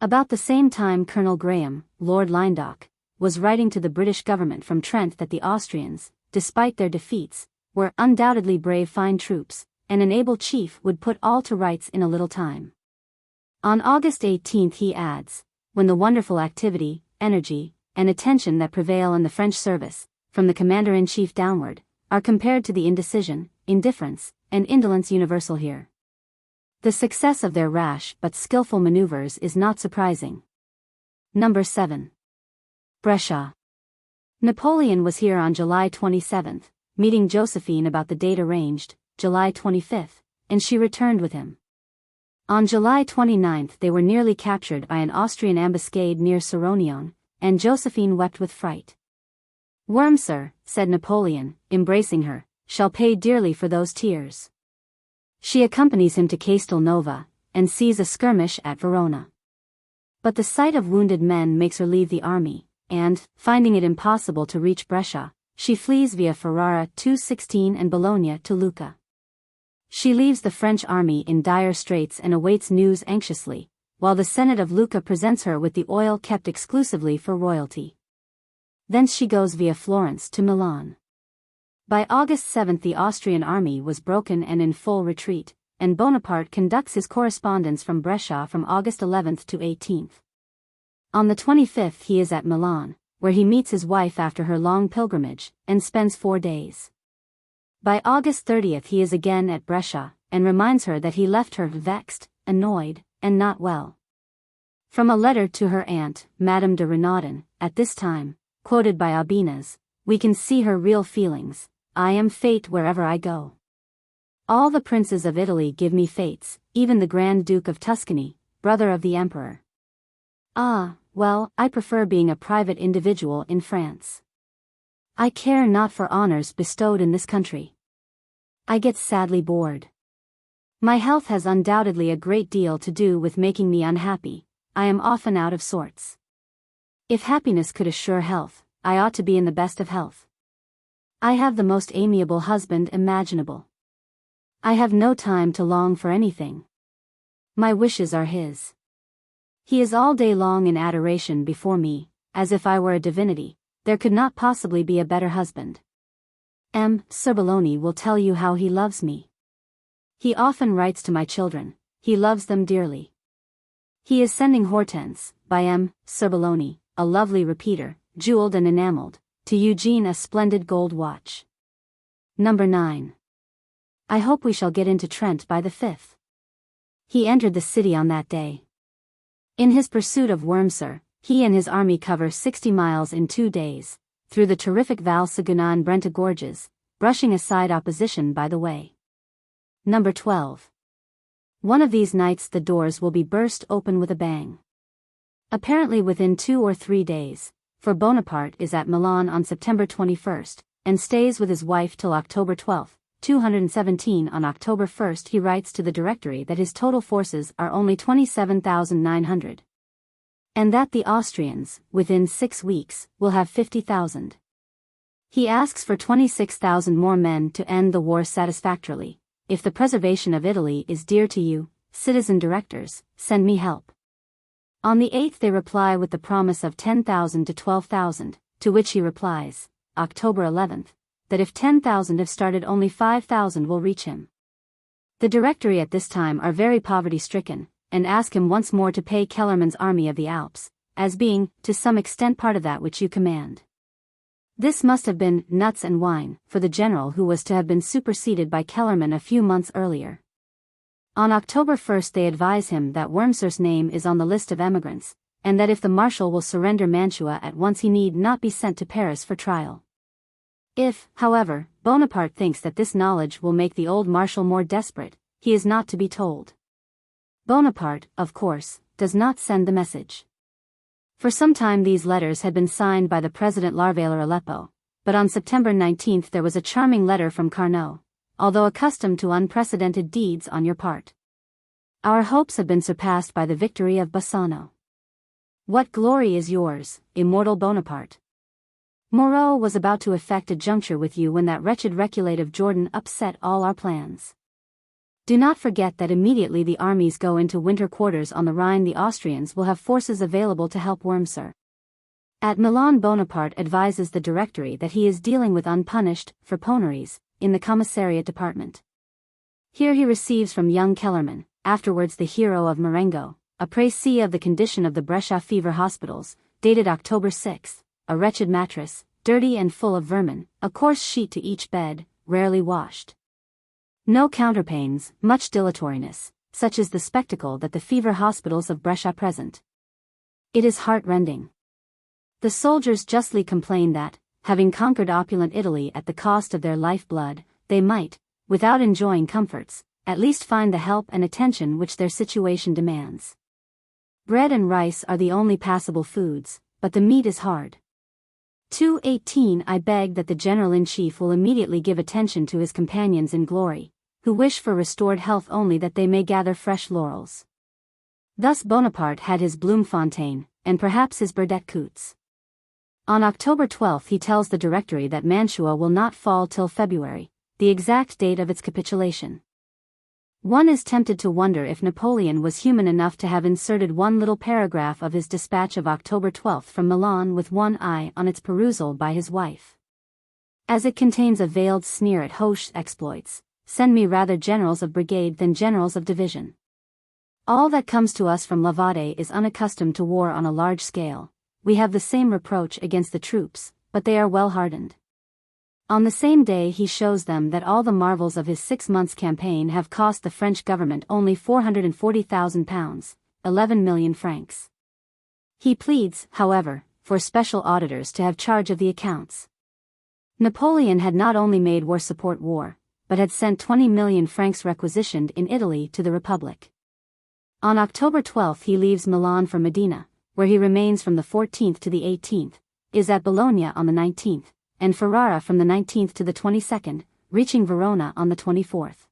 About the same time Colonel Graham, Lord Lyndoch, was writing to the British government from Trent that the Austrians, despite their defeats, were undoubtedly brave fine troops, and an able chief would put all to rights in a little time. On August 18 he adds, "When the wonderful activity, energy, and attention that prevail in the French service, from the commander-in-chief downward, are compared to the indecision, indifference, and indolence universal here, the success of their rash but skillful maneuvers is not surprising." Number 7. Brescia. Napoleon was here on July 27, meeting Josephine about the date arranged, July 25, and she returned with him. On July 29 they were nearly captured by an Austrian ambuscade near Seronione, and Josephine wept with fright. "Wormser," said Napoleon, embracing her, "shall pay dearly for those tears." She accompanies him to Castelnova, and sees a skirmish at Verona. But the sight of wounded men makes her leave the army, and, finding it impossible to reach Brescia, she flees via Ferrara 216 and Bologna to Lucca. She leaves the French army in dire straits and awaits news anxiously, while the Senate of Lucca presents her with the oil kept exclusively for royalty. Thence she goes via Florence to Milan. By August 7 the Austrian army was broken and in full retreat, and Bonaparte conducts his correspondence from Brescia from August 11 to 18. On the 25th he is at Milan, where he meets his wife after her long pilgrimage, and spends 4 days. By August 30 he is again at Brescia, and reminds her that he left her vexed, annoyed, and not well. From a letter to her aunt, Madame de Renaudin, at this time, quoted by Albinaz, we can see her real feelings. "I am fate wherever I go. All the princes of Italy give me fates, even the Grand Duke of Tuscany, brother of the Emperor. Ah, well, I prefer being a private individual in France. I care not for honors bestowed in this country. I get sadly bored. My health has undoubtedly a great deal to do with making me unhappy. I am often out of sorts. If happiness could assure health, I ought to be in the best of health. I have the most amiable husband imaginable. I have no time to long for anything. My wishes are his. He is all day long in adoration before me, as if I were a divinity. There could not possibly be a better husband. M. Serbelloni will tell you how he loves me. He often writes to my children, he loves them dearly. He is sending Hortense, by M. Serbelloni, a lovely repeater, jeweled and enameled, to Eugene a splendid gold watch. Number 9. I hope we shall get into Trent by the 5th. He entered the city on that day. In his pursuit of Wormser, He and his army cover 60 miles in 2 days, through the terrific Val Seguna and Brenta gorges, brushing aside opposition by the way. Number 12. One of these nights the doors will be burst open with a bang. Apparently within 2 or 3 days, for Bonaparte is at Milan on September 21st, and stays with his wife till October 12, 217. On October 1st he writes to the Directory that his total forces are only 27,900. And that the Austrians, within 6 weeks, will have 50,000. He asks for 26,000 more men to end the war satisfactorily. If the preservation of Italy is dear to you, citizen directors, send me help. On the 8th they reply with the promise of 10,000 to 12,000, to which he replies, October 11th, that if 10,000 have started only 5,000 will reach him. The Directory at this time are very poverty-stricken, and ask him once more to pay Kellerman's army of the Alps, as being, to some extent part of that which you command. This must have been nuts and wine for the general who was to have been superseded by Kellerman a few months earlier. On October 1st they advise him that Wurmser's name is on the list of emigrants, and that if the marshal will surrender Mantua at once he need not be sent to Paris for trial. If, however, Bonaparte thinks that this knowledge will make the old marshal more desperate, he is not to be told. Bonaparte, of course, does not send the message. For some time these letters had been signed by the President Larvaler Aleppo, but on September 19 there was a charming letter from Carnot, although accustomed to unprecedented deeds on your part. Our hopes have been surpassed by the victory of Bassano. What glory is yours, immortal Bonaparte! Moreau was about to effect a juncture with you when that wretched reculate of Jordan upset all our plans. Do not forget that immediately the armies go into winter quarters on the Rhine the Austrians will have forces available to help Wurmser. At Milan Bonaparte advises the Directory that he is dealing with unpunished friponneries in the Commissariat Department. Here he receives from young Kellerman, afterwards the hero of Marengo, a précis of the condition of the Brescia fever hospitals, dated October 6, a wretched mattress, dirty and full of vermin, a coarse sheet to each bed, rarely washed. No counterpanes, much dilatoriness, such is the spectacle that the fever hospitals of Brescia present. It is heart-rending. The soldiers justly complain that, having conquered opulent Italy at the cost of their life-blood, they might, without enjoying comforts, at least find the help and attention which their situation demands. Bread and rice are the only passable foods, but the meat is hard. 2:18 I beg that the General-in-Chief will immediately give attention to his companions in glory, who wish for restored health only that they may gather fresh laurels. Thus Bonaparte had his Bloemfontein, and perhaps his Burdett-Coutts. On October 12 he tells the Directory that Mantua will not fall till February, the exact date of its capitulation. One is tempted to wonder if Napoleon was human enough to have inserted one little paragraph of his dispatch of October 12 from Milan with one eye on its perusal by his wife. As it contains a veiled sneer at Hoche's exploits, send me rather generals of brigade than generals of division. All that comes to us from Lombardy is unaccustomed to war on a large scale. We have the same reproach against the troops, but they are well hardened. On the same day he shows them that all the marvels of his 6 months' campaign have cost the French government only £440,000, 11 million francs. He pleads, however, for special auditors to have charge of the accounts. Napoleon had not only made war support war, but had sent 20 million francs requisitioned in Italy to the Republic. On October 12 he leaves Milan for Modena, where he remains from the 14th to the 18th, is at Bologna on the 19th, and Ferrara from the 19th to the 22nd, reaching Verona on the 24th.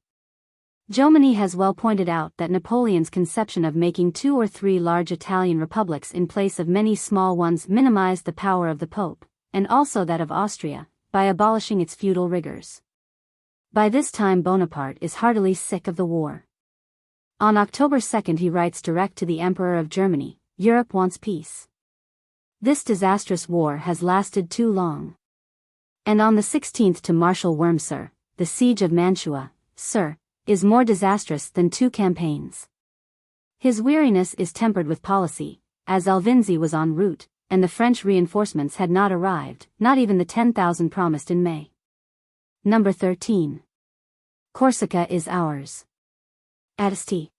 Jomini has well pointed out that Napoleon's conception of making 2 or 3 large Italian republics in place of many small ones minimized the power of the Pope, and also that of Austria, by abolishing its feudal rigors. By this time Bonaparte is heartily sick of the war. On October 2 he writes direct to the Emperor of Germany, Europe wants peace. This disastrous war has lasted too long. And on the 16th to Marshal Wurmser, the siege of Mantua, sir, is more disastrous than 2 campaigns. His weariness is tempered with policy, as Alvinzi was en route, and the French reinforcements had not arrived, not even the 10,000 promised in May. Number 13. Corsica is ours. Asti.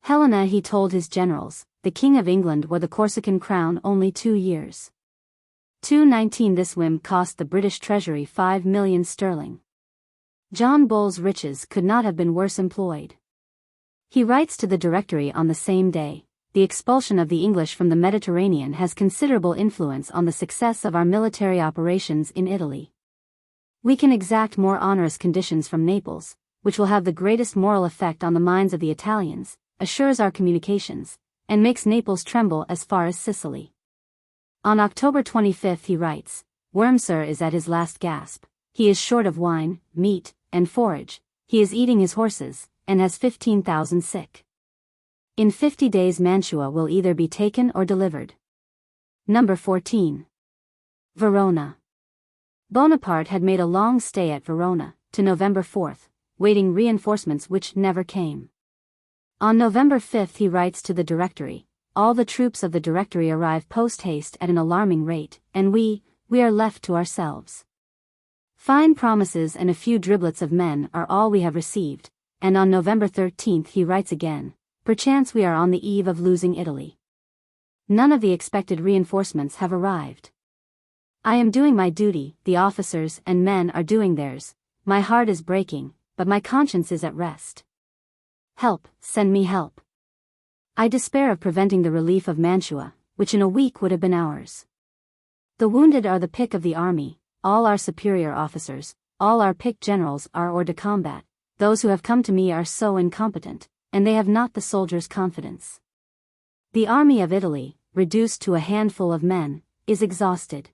Helena, he told his generals, the King of England wore the Corsican crown only 2 years. 219 This whim cost the British Treasury 5 million sterling. John Bull's riches could not have been worse employed. He writes to the Directory on the same day, the expulsion of the English from the Mediterranean has considerable influence on the success of our military operations in Italy. We can exact more onerous conditions from Naples, which will have the greatest moral effect on the minds of the Italians, assures our communications, and makes Naples tremble as far as Sicily. On October 25 he writes, Wormser is at his last gasp, he is short of wine, meat, and forage, he is eating his horses, and has 15,000 sick. In 50 days Mantua will either be taken or delivered. Number 14. Verona. Bonaparte had made a long stay at Verona, to November 4, waiting reinforcements which never came. On November 5 he writes to the Directory, all the troops of the Directory arrive post-haste at an alarming rate, and we are left to ourselves. Fine promises and a few driblets of men are all we have received, and on November 13 he writes again, perchance we are on the eve of losing Italy. None of the expected reinforcements have arrived. I am doing my duty, the officers and men are doing theirs, my heart is breaking, but my conscience is at rest. Help, send me help. I despair of preventing the relief of Mantua, which in a week would have been ours. The wounded are the pick of the army, all our superior officers, all our picked generals are hors de combat, those who have come to me are so incompetent, and they have not the soldiers' confidence. The army of Italy, reduced to a handful of men, is exhausted.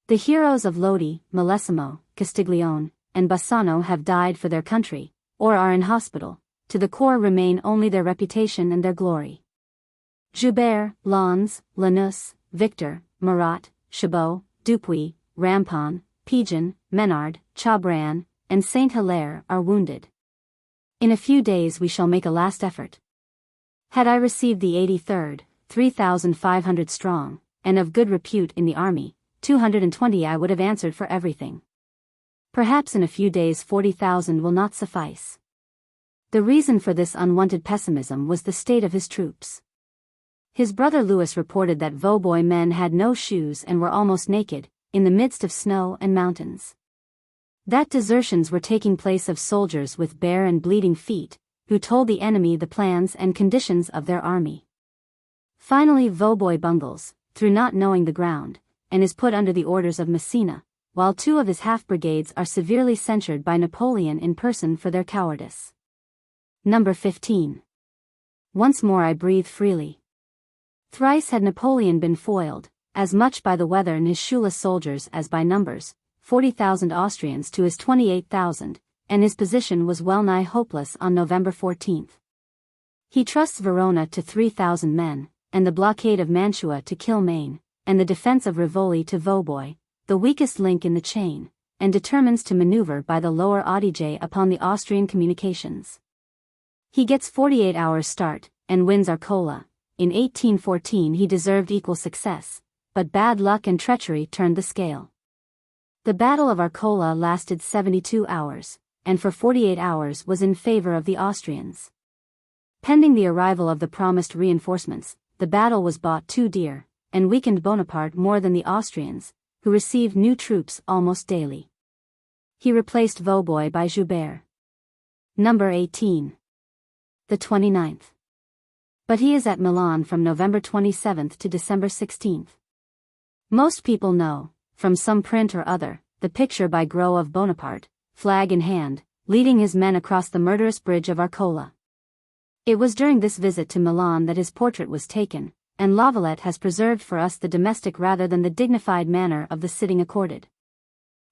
The heroes of Lodi, Millesimo, Castiglione, and Bassano have died for their country, or are in hospital, to the corps remain only their reputation and their glory. Joubert, Lens, Lanus, Victor, Murat, Chabot, Dupuy, Rampon, Pigeon, Menard, Chabran, and Saint Hilaire are wounded. In a few days we shall make a last effort. Had I received the 83rd, 3,500 strong, and of good repute in the army, 220 I would have answered for everything. Perhaps in a few days 40,000 will not suffice. The reason for this unwonted pessimism was the state of his troops. His brother Louis reported that Vaubois men had no shoes and were almost naked, in the midst of snow and mountains. That desertions were taking place of soldiers with bare and bleeding feet, who told the enemy the plans and conditions of their army. Finally Vaubois bungles, through not knowing the ground, and is put under the orders of Messina, while 2 of his half-brigades are severely censured by Napoleon in person for their cowardice. Number 15. Once more I breathe freely. Thrice had Napoleon been foiled, as much by the weather and his shoeless soldiers as by numbers, 40,000 Austrians to his 28,000, and his position was well nigh hopeless on November 14. He trusts Verona to 3,000 men, and the blockade of Mantua to Kilmaine, and the defense of Rivoli to Vaubois, the weakest link in the chain, and determines to maneuver by the lower Adige upon the Austrian communications. He gets 48 hours start, and wins Arola. In 1814 he deserved equal success, but bad luck and treachery turned the scale. The Battle of Arola lasted 72 hours, and for 48 hours was in favor of the Austrians. Pending the arrival of the promised reinforcements, the battle was bought too dear, and weakened Bonaparte more than the Austrians, who received new troops almost daily. He replaced Vaubois by Joubert. Number 18. The 29th. But he is at Milan from November 27 to December 16. Most people know, from some print or other, the picture by Gros of Bonaparte, flag in hand, leading his men across the murderous bridge of Arola. It was during this visit to Milan that his portrait was taken, and Lavalette has preserved for us the domestic rather than the dignified manner of the sitting accorded.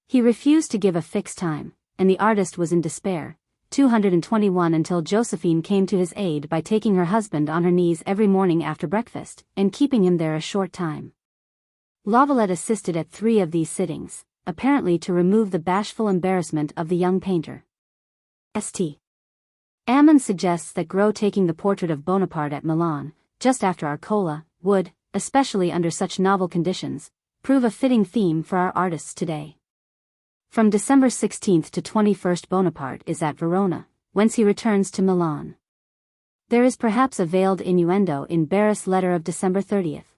He refused to give a fixed time, and the artist was in despair, 221 until Josephine came to his aid by taking her husband on her knees every morning after breakfast, and keeping him there a short time. Lavalette assisted at 3 of these sittings, apparently to remove the bashful embarrassment of the young painter. St. Ammon suggests that Gros taking the portrait of Bonaparte at Milan, just after Arola, would, especially under such novel conditions, prove a fitting theme for our artists today. From December 16 to 21 Bonaparte is at Verona, whence he returns to Milan. There is perhaps a veiled innuendo in Barras' letter of December 30th.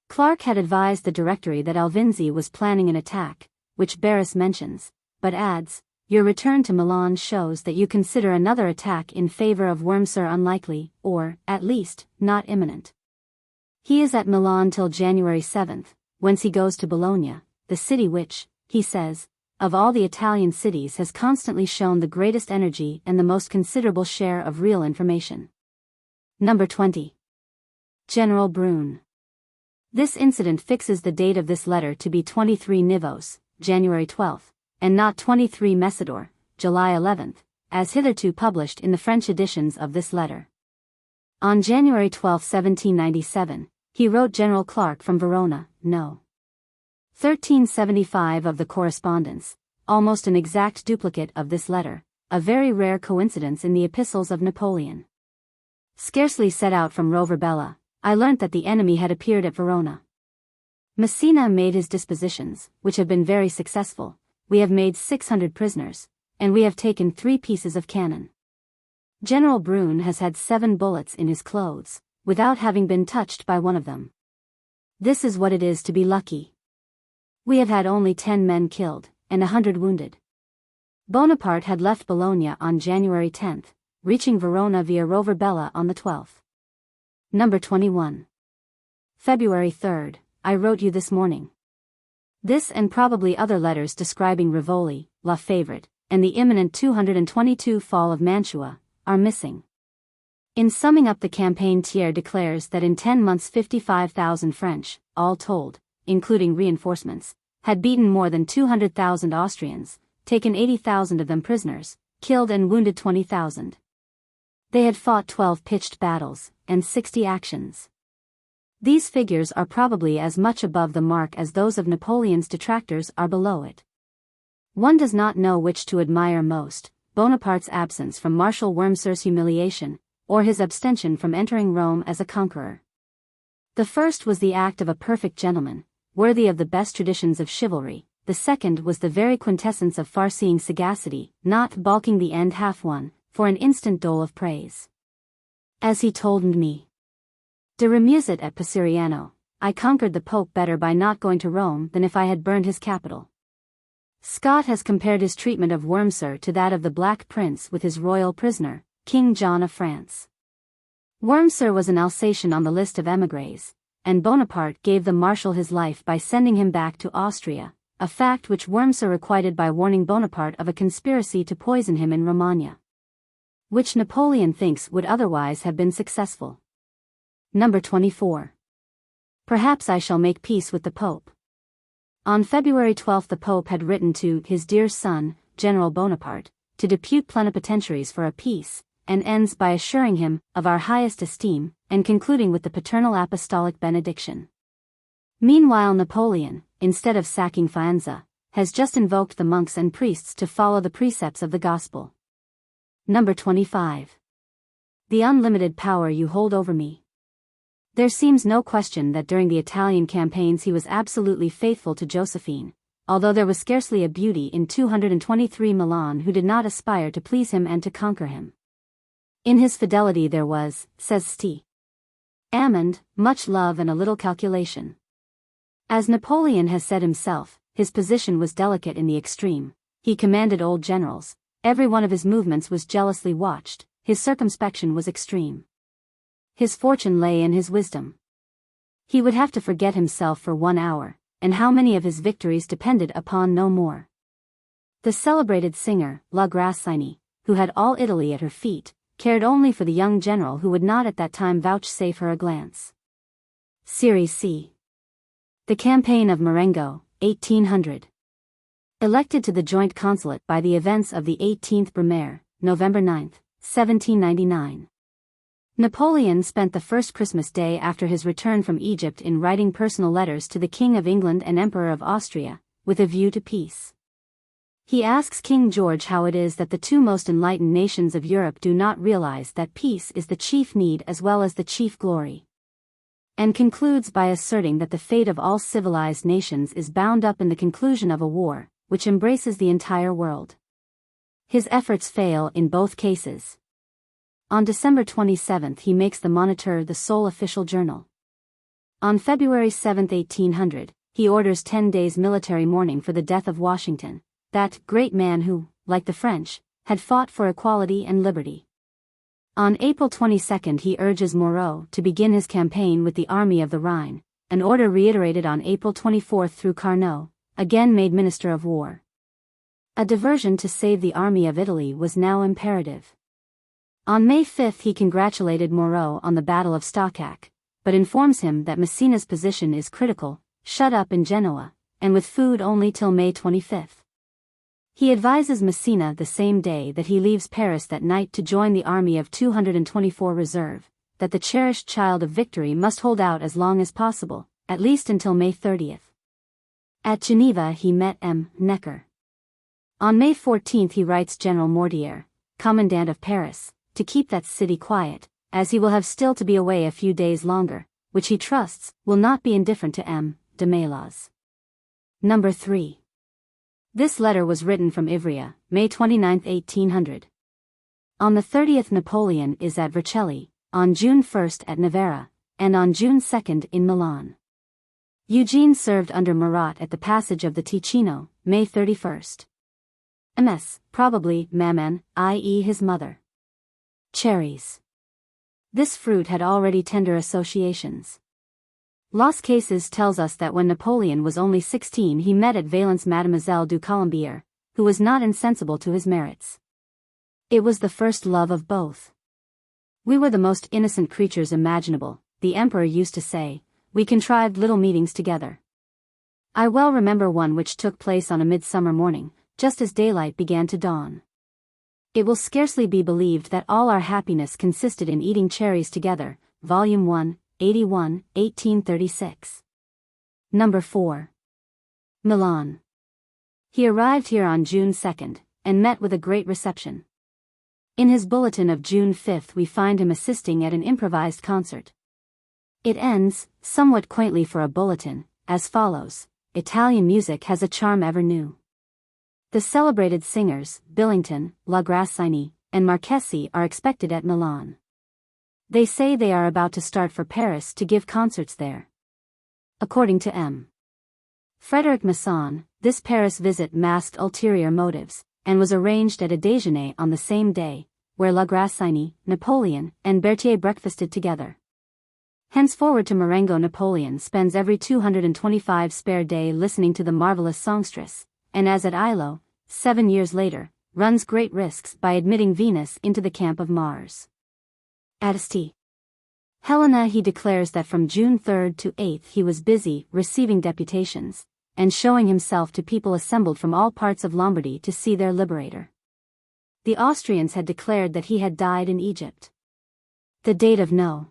Clark had advised the Directory that Alvinzi was planning an attack, which Barras mentions, but adds, "Your return to Milan shows that you consider another attack in favor of Wurmser unlikely, or, at least, not imminent. He is at Milan till January 7th, whence he goes to Bologna, the city which, he says, of all the Italian cities has constantly shown the greatest energy and the most considerable share of real information." Number 20. General Brune. This incident fixes the date of this letter to be 23 Nivos, January 12, and not 23 Messidor, July 11, as hitherto published in the French editions of this letter. On January 12, 1797, he wrote General Clark from Verona, No. 1375 of the correspondence, almost an exact duplicate of this letter, a very rare coincidence in the epistles of Napoleon. Scarcely set out from Roverbella, I learnt that the enemy had appeared at Verona. Messina made his dispositions, which have been very successful. We have made 600 prisoners, and we have taken 3 pieces of cannon. General Brune has had 7 bullets in his clothes, without having been touched by one of them. This is what it is to be lucky. We have had only 10 men killed, and 100 wounded. Bonaparte had left Bologna on January 10th, reaching Verona via Roverbella on the 12th. Number 21. February 3rd, I wrote you this morning. This and probably other letters describing Rivoli, La Favorite, and the imminent 222 fall of Mantua, are missing. In summing up the campaign, Thiers declares that in 10 months 55,000 French, all told, including reinforcements, had beaten more than 200,000 Austrians, taken 80,000 of them prisoners, killed and wounded 20,000. They had fought 12 pitched battles, and 60 actions. These figures are probably as much above the mark as those of Napoleon's detractors are below it. One does not know which to admire most, Bonaparte's absence from Marshal Wurmser's humiliation, or his abstention from entering Rome as a conqueror. The first was the act of a perfect gentleman, worthy of the best traditions of chivalry. The second was the very quintessence of far-seeing sagacity, not balking the end half-won, for an instant dole of praise. As he told me, de Remusat at Pesuriano, I conquered the Pope better by not going to Rome than if I had burned his capital. Scott has compared his treatment of Wurmser to that of the Black Prince with his royal prisoner, King John of France. Wurmser was an Alsatian on the list of émigrés, and Bonaparte gave the Marshal his life by sending him back to Austria, a fact which Wurmser requited by warning Bonaparte of a conspiracy to poison him in Romagna, which Napoleon thinks would otherwise have been successful. Number 24. Perhaps I shall make peace with the Pope. On February 12 the Pope had written to his dear son, General Bonaparte, to depute plenipotentiaries for a peace, and ends by assuring him of our highest esteem, and concluding with the paternal apostolic benediction. Meanwhile Napoleon, instead of sacking Faenza, has just invoked the monks and priests to follow the precepts of the Gospel. Number 25. The unlimited power you hold over me. There seems no question that during the Italian campaigns he was absolutely faithful to Josephine, although there was scarcely a beauty in 223 Milan who did not aspire to please him and to conquer him. In his fidelity there was, says St. Amand, much love and a little calculation. As Napoleon has said himself, his position was delicate in the extreme. He commanded old generals, every one of his movements was jealously watched, his circumspection was extreme. His fortune lay in his wisdom. He would have to forget himself for 1 hour, and how many of his victories depended upon no more. The celebrated singer, La Grassini, who had all Italy at her feet, cared only for the young general who would not at that time vouchsafe her a glance. Series C. The Campaign of Marengo, 1800. Elected to the joint consulate by the events of the 18th Brumaire, November 9, 1799. Napoleon spent the first Christmas Day after his return from Egypt in writing personal letters to the King of England and Emperor of Austria, with a view to peace. He asks King George how it is that the 2 most enlightened nations of Europe do not realize that peace is the chief need as well as the chief glory, and concludes by asserting that the fate of all civilized nations is bound up in the conclusion of a war, which embraces the entire world. His efforts fail in both cases. On December 27 he makes the Moniteur the sole official journal. On February 7, 1800, he orders 10 days military mourning for the death of Washington, that great man who, like the French, had fought for equality and liberty. On April 22 he urges Moreau to begin his campaign with the Army of the Rhine, an order reiterated on April 24 through Carnot, again made Minister of War. A diversion to save the Army of Italy was now imperative. On May 5 he congratulated Moreau on the Battle of Stockac, but informs him that Messina's position is critical, shut up in Genoa, and with food only till May 25. He advises Messina the same day that he leaves Paris that night to join the army of 224 reserve, that the cherished child of victory must hold out as long as possible, at least until May 30. At Geneva he met M. Necker. On May 14 he writes General Mortier, commandant of Paris, to keep that city quiet, as he will have still to be away a few days longer, which he trusts will not be indifferent to M. de Malaz. Number 3. This letter was written from Ivrea, May 29, 1800. On the 30th Napoleon is at Vercelli, on June 1 at Navarre, and on June 2 in Milan. Eugene served under Murat at the passage of the Ticino, May 31. MS, probably Maman, i.e. his mother. Cherries. This fruit had already tender associations. Las Cases tells us that when Napoleon was only 16 he met at Valence Mademoiselle du Colombier, who was not insensible to his merits. It was the first love of both. We were the most innocent creatures imaginable, the emperor used to say, we contrived little meetings together. I well remember one which took place on a midsummer morning, just as daylight began to dawn. It will scarcely be believed that all our happiness consisted in eating cherries together. Volume 1, 81, 1836. Number 4. Milan. He arrived here on June 2, and met with a great reception. In his bulletin of June 5 we find him assisting at an improvised concert. It ends, somewhat quaintly for a bulletin, as follows: Italian music has a charm ever new. The celebrated singers, Billington, La Grassini, and Marchesi are expected at Milan. They say they are about to start for Paris to give concerts there. According to M. Frederick Masson, this Paris visit masked ulterior motives, and was arranged at a déjeuner on the same day, where La Grassini, Napoleon, and Berthier breakfasted together. Henceforward to Marengo Napoleon spends every 225 spare day listening to the marvelous songstress, and as at Ilo, 7 years later, runs great risks by admitting Venus into the camp of Mars. At St. Helena he declares that from June 3 to 8 he was busy receiving deputations, and showing himself to people assembled from all parts of Lombardy to see their liberator. The Austrians had declared that he had died in Egypt. The date of No.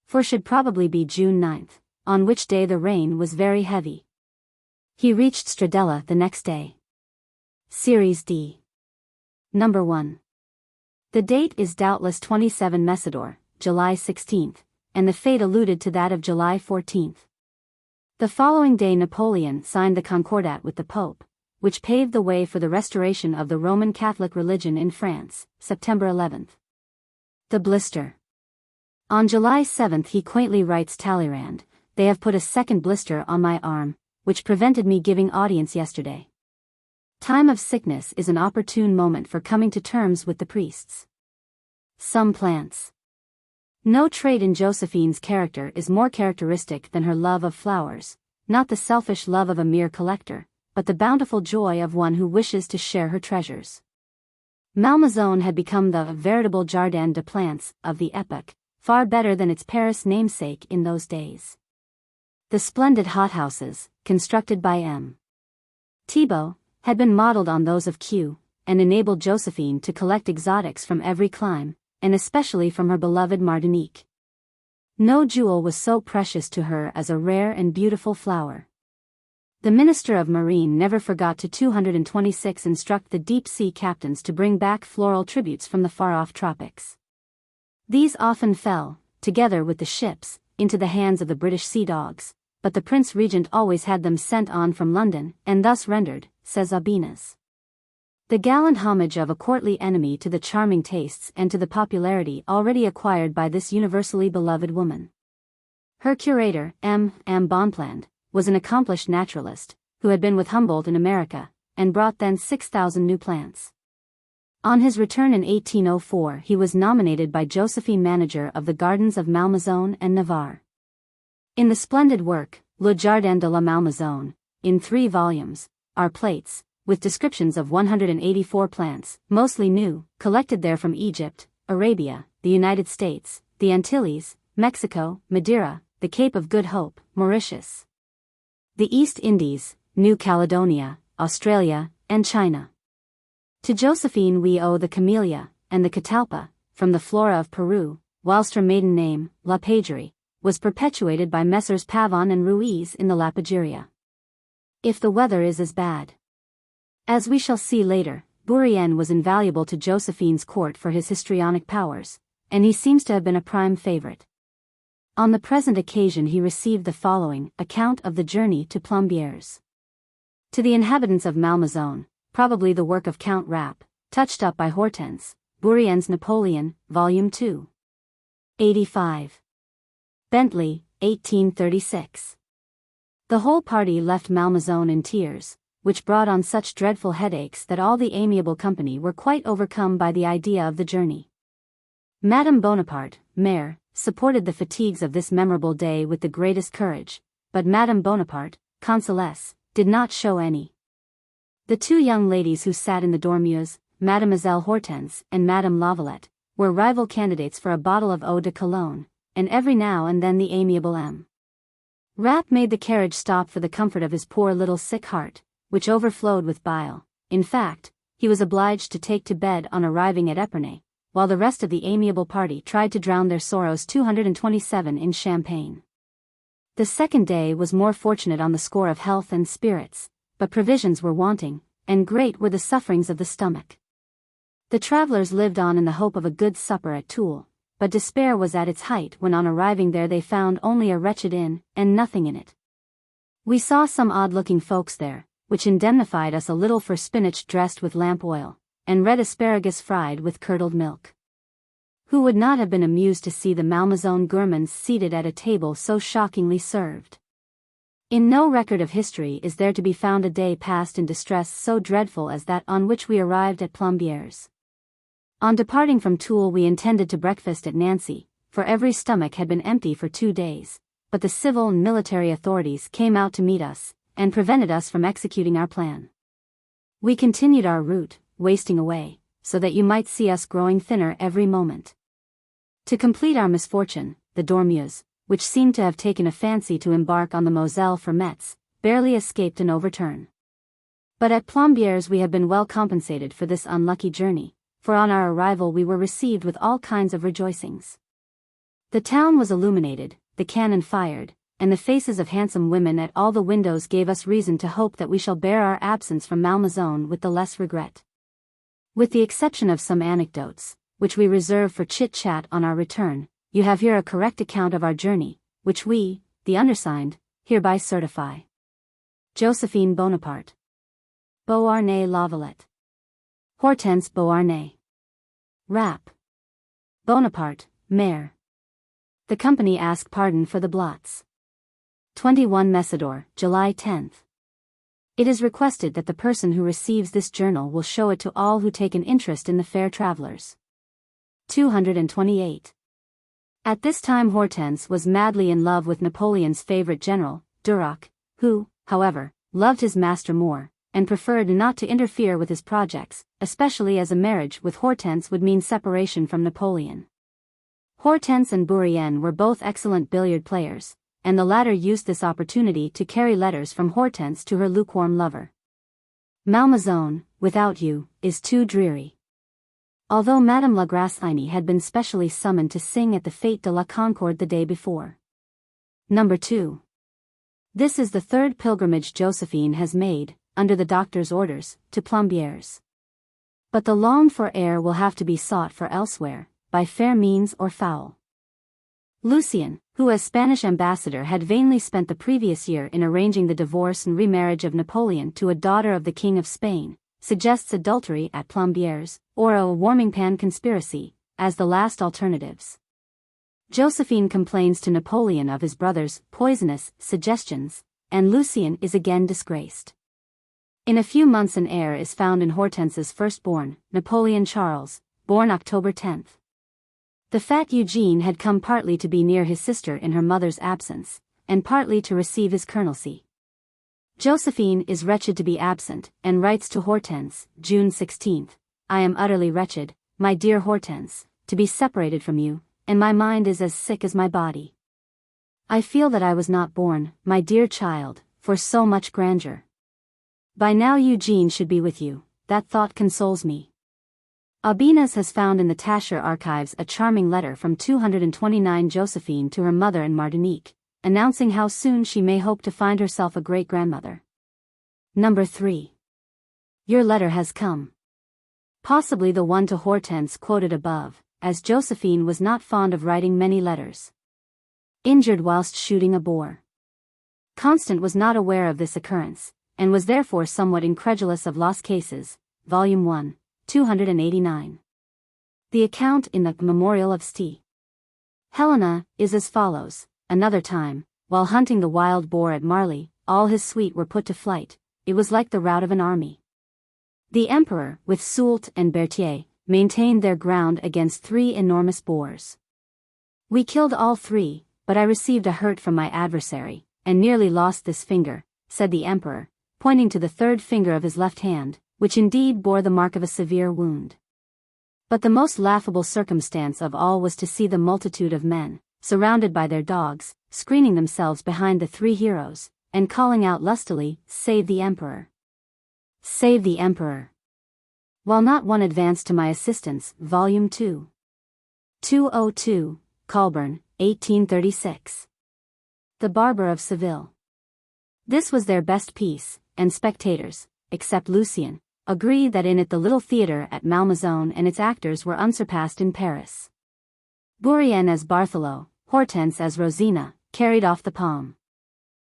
4 should probably be June 9, on which day the rain was very heavy. He reached Stradella the next day. Series D. Number 1. The date is doubtless 27 Messidor, July 16, and the fate alluded to that of July 14. The following day Napoleon signed the Concordat with the Pope, which paved the way for the restoration of the Roman Catholic religion in France, September 11. The blister. On July 7 he quaintly writes Talleyrand, they have put a second blister on my arm, which prevented me giving audience yesterday. Time of sickness is an opportune moment for coming to terms with the priests. Some plants. No trait in Josephine's character is more characteristic than her love of flowers, not the selfish love of a mere collector, but the bountiful joy of one who wishes to share her treasures. Malmaison had become the veritable jardin de plantes of the epoch, far better than its Paris namesake in those days. The splendid hothouses, constructed by M. Thibault, had been modeled on those of Kew, and enabled Josephine to collect exotics from every clime, and especially from her beloved Martinique. No jewel was so precious to her as a rare and beautiful flower. The Minister of Marine never forgot to 226 instruct the deep-sea captains to bring back floral tributes from the far-off tropics. These often fell, together with the ships, into the hands of the British sea dogs, but the Prince Regent always had them sent on from London, and thus rendered, says Aubenas. The gallant homage of a courtly enemy to the charming tastes and to the popularity already acquired by this universally beloved woman. Her curator, M. Bonpland, was an accomplished naturalist, who had been with Humboldt in America, and brought thence 6,000 new plants. On his return in 1804 he was nominated by Josephine manager of the gardens of Malmaison and Navarre. In the splendid work, Le Jardin de la Malmaison, in 3 volumes, are plates, with descriptions of 184 plants, mostly new, collected there from Egypt, Arabia, the United States, the Antilles, Mexico, Madeira, the Cape of Good Hope, Mauritius, the East Indies, New Caledonia, Australia, and China. To Josephine we owe the camellia, and the catalpa, from the flora of Peru, whilst her maiden name, La Pagerie, was perpetuated by Messrs. Pavon and Ruiz in the Lapageria. If the weather is as bad. As we shall see later, Bourrienne was invaluable to Josephine's court for his histrionic powers, and he seems to have been a prime favorite. On the present occasion he received the following account of the journey to Plombières. To the inhabitants of Malmaison, probably the work of Count Rapp, touched up by Hortense, Bourrienne's Napoleon, Volume 2. 85. Bentley, 1836. The whole party left Malmaison in tears, which brought on such dreadful headaches that all the amiable company were quite overcome by the idea of the journey. Madame Bonaparte, Mère, supported the fatigues of this memorable day with the greatest courage, but Madame Bonaparte, Consulate, did not show any. The 2 young ladies who sat in the dormeuse, Mademoiselle Hortense and Madame Lavalette, were rival candidates for a bottle of eau de Cologne, and every now and then the amiable M. Rapp made the carriage stop for the comfort of his poor little sick heart, which overflowed with bile. In fact, he was obliged to take to bed on arriving at Epernay, while the rest of the amiable party tried to drown their sorrows 227 in champagne. The second day was more fortunate on the score of health and spirits, but provisions were wanting, and great were the sufferings of the stomach. The travelers lived on in the hope of a good supper at Toul, but despair was at its height when on arriving there they found only a wretched inn, and nothing in it. We saw some odd-looking folks there, which indemnified us a little for spinach dressed with lamp oil, and red asparagus fried with curdled milk. Who would not have been amused to see the Malmaison gourmands seated at a table so shockingly served? In no record of history is there to be found a day passed in distress so dreadful as that on which we arrived at Plombières. On departing from Toul we intended to breakfast at Nancy, for every stomach had been empty for 2 days, but the civil and military authorities came out to meet us, and prevented us from executing our plan. We continued our route, wasting away, so that you might see us growing thinner every moment. To complete our misfortune, the dormeuse, which seemed to have taken a fancy to embark on the Moselle for Metz, barely escaped an overturn. But at Plombières we have been well compensated for this unlucky journey, for on our arrival we were received with all kinds of rejoicings. The town was illuminated, the cannon fired, and the faces of handsome women at all the windows gave us reason to hope that we shall bear our absence from Malmaison with the less regret. With the exception of some anecdotes, which we reserve for chit-chat on our return, you have here a correct account of our journey, which we, the undersigned, hereby certify. Josephine Bonaparte. Beauharnais Lavalette. Hortense Beauharnais. Rapp. Bonaparte, Mère. The company ask pardon for the blots. 21 Messidor, July 10th. It is requested that the person who receives this journal will show it to all who take an interest in the fair travelers. 228. At this time Hortense was madly in love with Napoleon's favorite general, Duroc, who, however, loved his master more, and preferred not to interfere with his projects, especially as a marriage with Hortense would mean separation from Napoleon. Hortense and Bourrienne were both excellent billiard players, and the latter used this opportunity to carry letters from Hortense to her lukewarm lover. Malmaison, without you, is too dreary. Although Madame la Grassini had been specially summoned to sing at the Fête de la Concorde the day before. Number 2. This is the 3rd pilgrimage Josephine has made, under the doctor's orders, to Plombières. But the longed-for air will have to be sought for elsewhere, by fair means or foul. Lucien, who as Spanish ambassador had vainly spent the previous year in arranging the divorce and remarriage of Napoleon to a daughter of the King of Spain, suggests adultery at Plombieres, or a warming pan conspiracy, as the last alternatives. Josephine complains to Napoleon of his brother's poisonous suggestions, and Lucien is again disgraced. In a few months an heir is found in Hortense's firstborn, Napoleon Charles, born October 10. The fat Eugene had come partly to be near his sister in her mother's absence, and partly to receive his colonelcy. Josephine is wretched to be absent, and writes to Hortense, June 16, I am utterly wretched, my dear Hortense, to be separated from you, and my mind is as sick as my body. I feel that I was not born, my dear child, for so much grandeur. By now Eugene should be with you, that thought consoles me. Aubenas has found in the Tascher archives a charming letter from 229 Josephine to her mother in Martinique, announcing how soon she may hope to find herself a great-grandmother. Number 3. Your letter has come. Possibly the one to Hortense quoted above, as Josephine was not fond of writing many letters. Injured whilst shooting a boar. Constant was not aware of this occurrence, and was therefore somewhat incredulous of lost cases, Volume 1, 289. The account in the Memorial of St. Helena is as follows. Another time, while hunting the wild boar at Marly, all his suite were put to flight. It was like the rout of an army. The emperor, with Soult and Berthier, maintained their ground against 3 enormous boars. We killed all 3, but I received a hurt from my adversary, and nearly lost this finger, said the emperor, pointing to the 3rd finger of his left hand, which indeed bore the mark of a severe wound. But the most laughable circumstance of all was to see the multitude of men, surrounded by their dogs, screening themselves behind the 3 heroes, and calling out lustily, Save the Emperor! Save the Emperor! While not one advanced to my assistance, Volume 2. 202, Colburn, 1836. The Barber of Seville. This was their best piece, and spectators, except Lucien, agree that in it the little theatre at Malmaison and its actors were unsurpassed in Paris. Bourrienne as Bartholo, Hortense as Rosina, carried off the palm.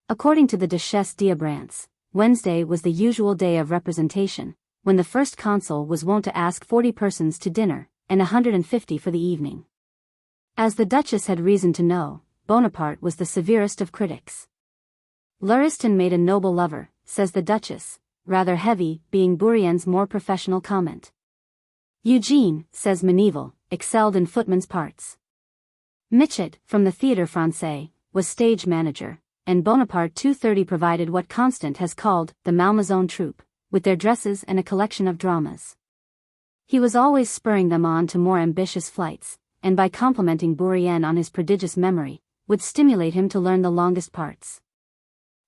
According to the Duchesse d'Abrantz, Wednesday was the usual day of representation, when the first consul was wont to ask 40 persons to dinner, and 150 for the evening. As the Duchess had reason to know, Bonaparte was the severest of critics. Lauriston made a noble lover, says the Duchess, rather heavy, being Bourrienne's more professional comment. Eugene, says Méneval, excelled in footman's parts. Michet, from the Théâtre Français, was stage manager, and Bonaparte 230 provided what Constant has called the Malmaison troupe, with their dresses and a collection of dramas. He was always spurring them on to more ambitious flights, and by complimenting Bourrienne on his prodigious memory, would stimulate him to learn the longest parts.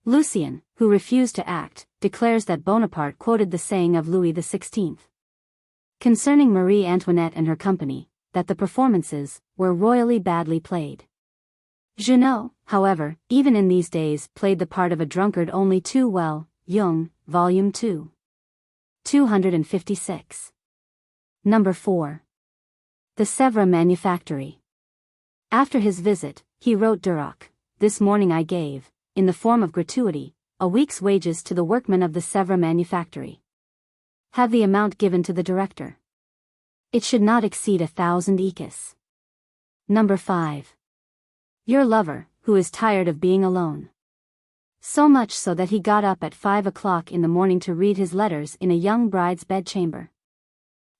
Lucien, who refused to act, declares that Bonaparte quoted the saying of Louis XVI concerning Marie Antoinette and her company, that the performances were royally badly played. Junot, however, even in these days played the part of a drunkard only too well. Jung, Volume 2. 256. Number 4. The Sèvres Manufactory. After his visit, he wrote Duroc, This morning I gave, in the form of gratuity, a week's wages to the workmen of the Sèvres Manufactory. Have the amount given to the director. It should not exceed 1,000 écus. Number 5. Your lover, who is tired of being alone. So much so that he got up at 5 o'clock in the morning to read his letters in a young bride's bedchamber.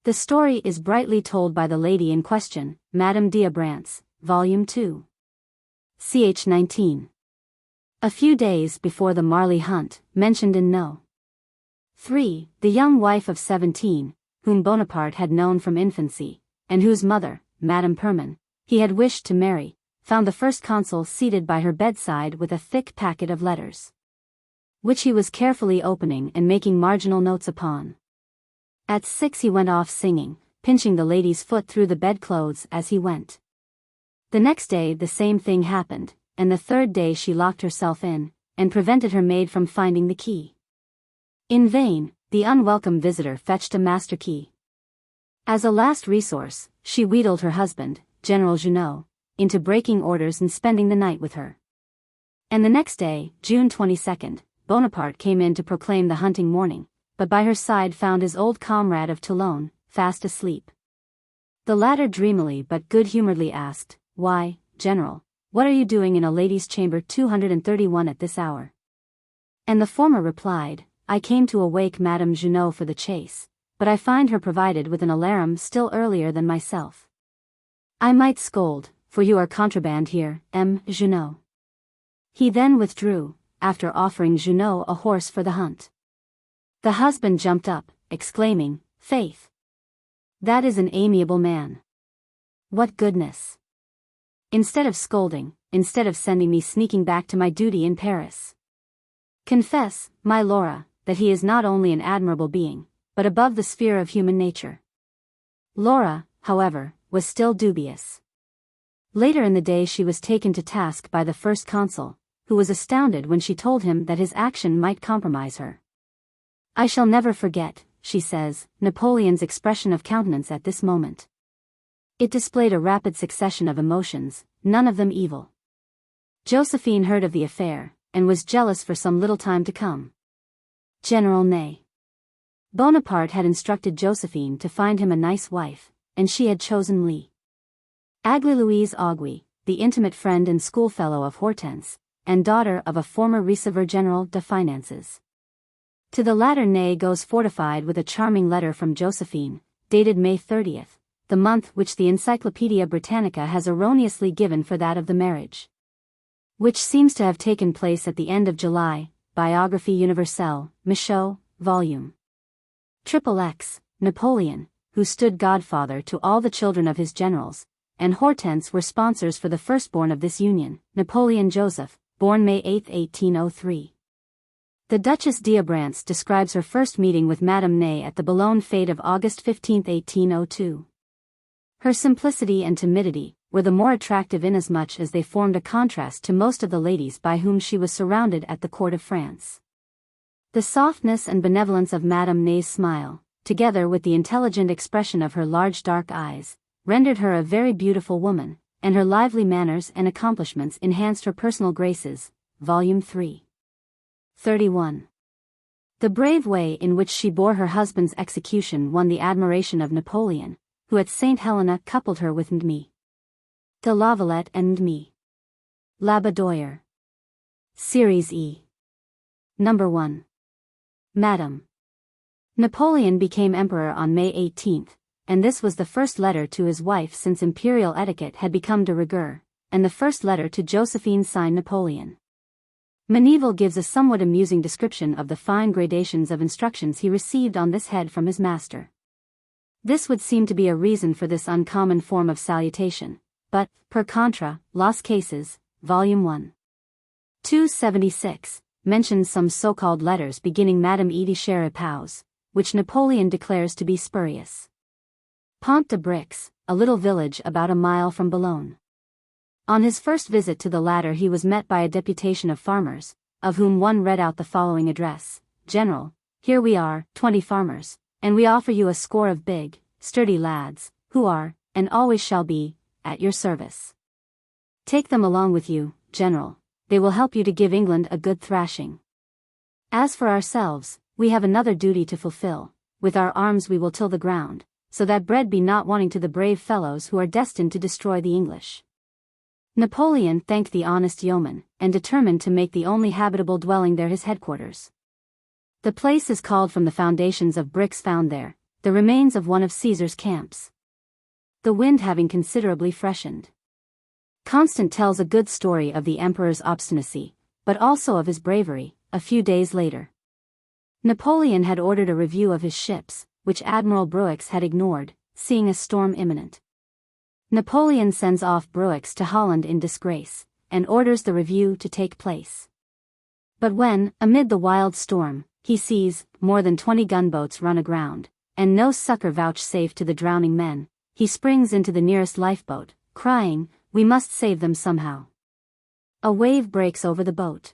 The story is brightly told by the lady in question, Madame d'Abrantz, Volume 2. Ch. 19. A few days before the Marly hunt, mentioned in No. 3, the young wife of 17, whom Bonaparte had known from infancy, and whose mother, Madame Perman, he had wished to marry, found the first consul seated by her bedside with a thick packet of letters, which he was carefully opening and making marginal notes upon. At 6 he went off singing, pinching the lady's foot through the bedclothes as he went. The next day the same thing happened, and the 3rd day she locked herself in, and prevented her maid from finding the key. In vain, the unwelcome visitor fetched a master key. As a last resource, she wheedled her husband, General Junot, into breaking orders and spending the night with her. And the next day, June 22, Bonaparte came in to proclaim the hunting morning, but by her side found his old comrade of Toulon, fast asleep. The latter dreamily but good-humoredly asked, "Why, General, what are you doing in a lady's chamber 231 at this hour?" And the former replied, "I came to awake Madame Junot for the chase, but I find her provided with an alarum still earlier than myself. I might scold, for you are contraband here, M. Junot." He then withdrew, after offering Junot a horse for the hunt. The husband jumped up, exclaiming, "Faith! That is an amiable man. What goodness! Instead of scolding, instead of sending me sneaking back to my duty in Paris. Confess, my Laura, that he is not only an admirable being, but above the sphere of human nature." Laura, however, was still dubious. Later in the day she was taken to task by the first consul, who was astounded when she told him that his action might compromise her. "I shall never forget," she says, "Napoleon's expression of countenance at this moment. It displayed a rapid succession of emotions, none of them evil." Josephine heard of the affair, and was jealous for some little time to come. General Ney. Bonaparte had instructed Josephine to find him a nice wife, and she had chosen Louise Augui, the intimate friend and schoolfellow of Hortense, and daughter of a former Receiver General de Finances. To the latter Ney goes fortified with a charming letter from Josephine, dated May 30th, the month which the Encyclopaedia Britannica has erroneously given for that of the marriage, which seems to have taken place at the end of July. Biographie Universelle, Michaud, Vol. XXX, Napoleon, who stood godfather to all the children of his generals, and Hortense were sponsors for the firstborn of this union, Napoleon Joseph, born May 8, 1803. The Duchess d'Obrance describes her first meeting with Madame Ney at the Boulogne fete of August 15, 1802. Her simplicity and timidity were the more attractive inasmuch as they formed a contrast to most of the ladies by whom she was surrounded at the court of France. The softness and benevolence of Madame Ney's smile, together with the intelligent expression of her large dark eyes, rendered her a very beautiful woman, and her lively manners and accomplishments enhanced her personal graces. Volume 3. 31. The brave way in which she bore her husband's execution won the admiration of Napoleon, who at St. Helena coupled her with Mme. de Lavalette and Mme. Labadoyer. Series E. Number 1. Madam. Napoleon became emperor on May 18, and this was the first letter to his wife since imperial etiquette had become de rigueur, and the first letter to Josephine signed Napoleon. Méneval gives a somewhat amusing description of the fine gradations of instructions he received on this head from his master. This would seem to be a reason for this uncommon form of salutation, but, per contra, Las Cases, Volume 1. 276, mentions some so-called letters beginning Madame Edie Chere Pause, which Napoleon declares to be spurious. Pont de Brix, a little village about a mile from Boulogne. On his first visit to the latter he was met by a deputation of farmers, of whom one read out the following address: "General, here we are, 20 farmers, and we offer you a score of big, sturdy lads, who are, and always shall be, at your service. Take them along with you, General, they will help you to give England a good thrashing. As for ourselves, we have another duty to fulfill, with our arms we will till the ground, so that bread be not wanting to the brave fellows who are destined to destroy the English." Napoleon thanked the honest yeoman, and determined to make the only habitable dwelling there his headquarters. The place is called from the foundations of bricks found there, the remains of one of Caesar's camps. The wind having considerably freshened. Constant tells a good story of the emperor's obstinacy, but also of his bravery, a few days later. Napoleon had ordered a review of his ships, which Admiral Bruix had ignored, seeing a storm imminent. Napoleon sends off Bruix to Holland in disgrace, and orders the review to take place. But when, amid the wild storm, he sees more than 20 gunboats run aground, and no succor vouchsafed to the drowning men, he springs into the nearest lifeboat, crying, "We must save them somehow." A wave breaks over the boat.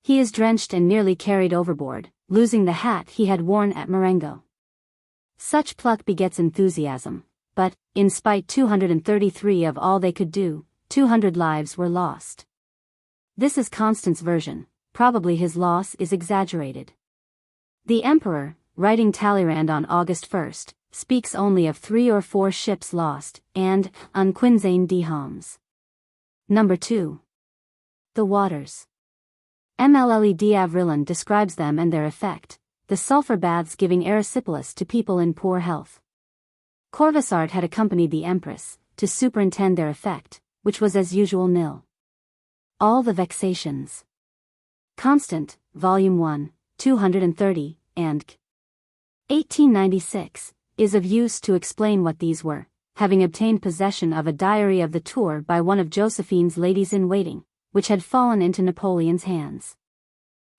He is drenched and nearly carried overboard, losing the hat he had worn at Marengo. Such pluck begets enthusiasm, but, in spite 233 of all they could do, 200 lives were lost. This is Constant's version, probably his loss is exaggerated. The emperor, writing Talleyrand on August 1st, speaks only of 3 or 4 ships lost, and un quinzaine de hommes. Number 2. The waters. Mlle d'Avrilon describes them and their effect, the sulfur baths giving erysipelas to people in poor health. Corvisart had accompanied the empress, to superintend their effect, which was as usual nil. All the vexations. Constant, Volume 1, 230, and 1896, is of use to explain what these were, having obtained possession of a diary of the tour by one of Josephine's ladies-in-waiting, which had fallen into Napoleon's hands.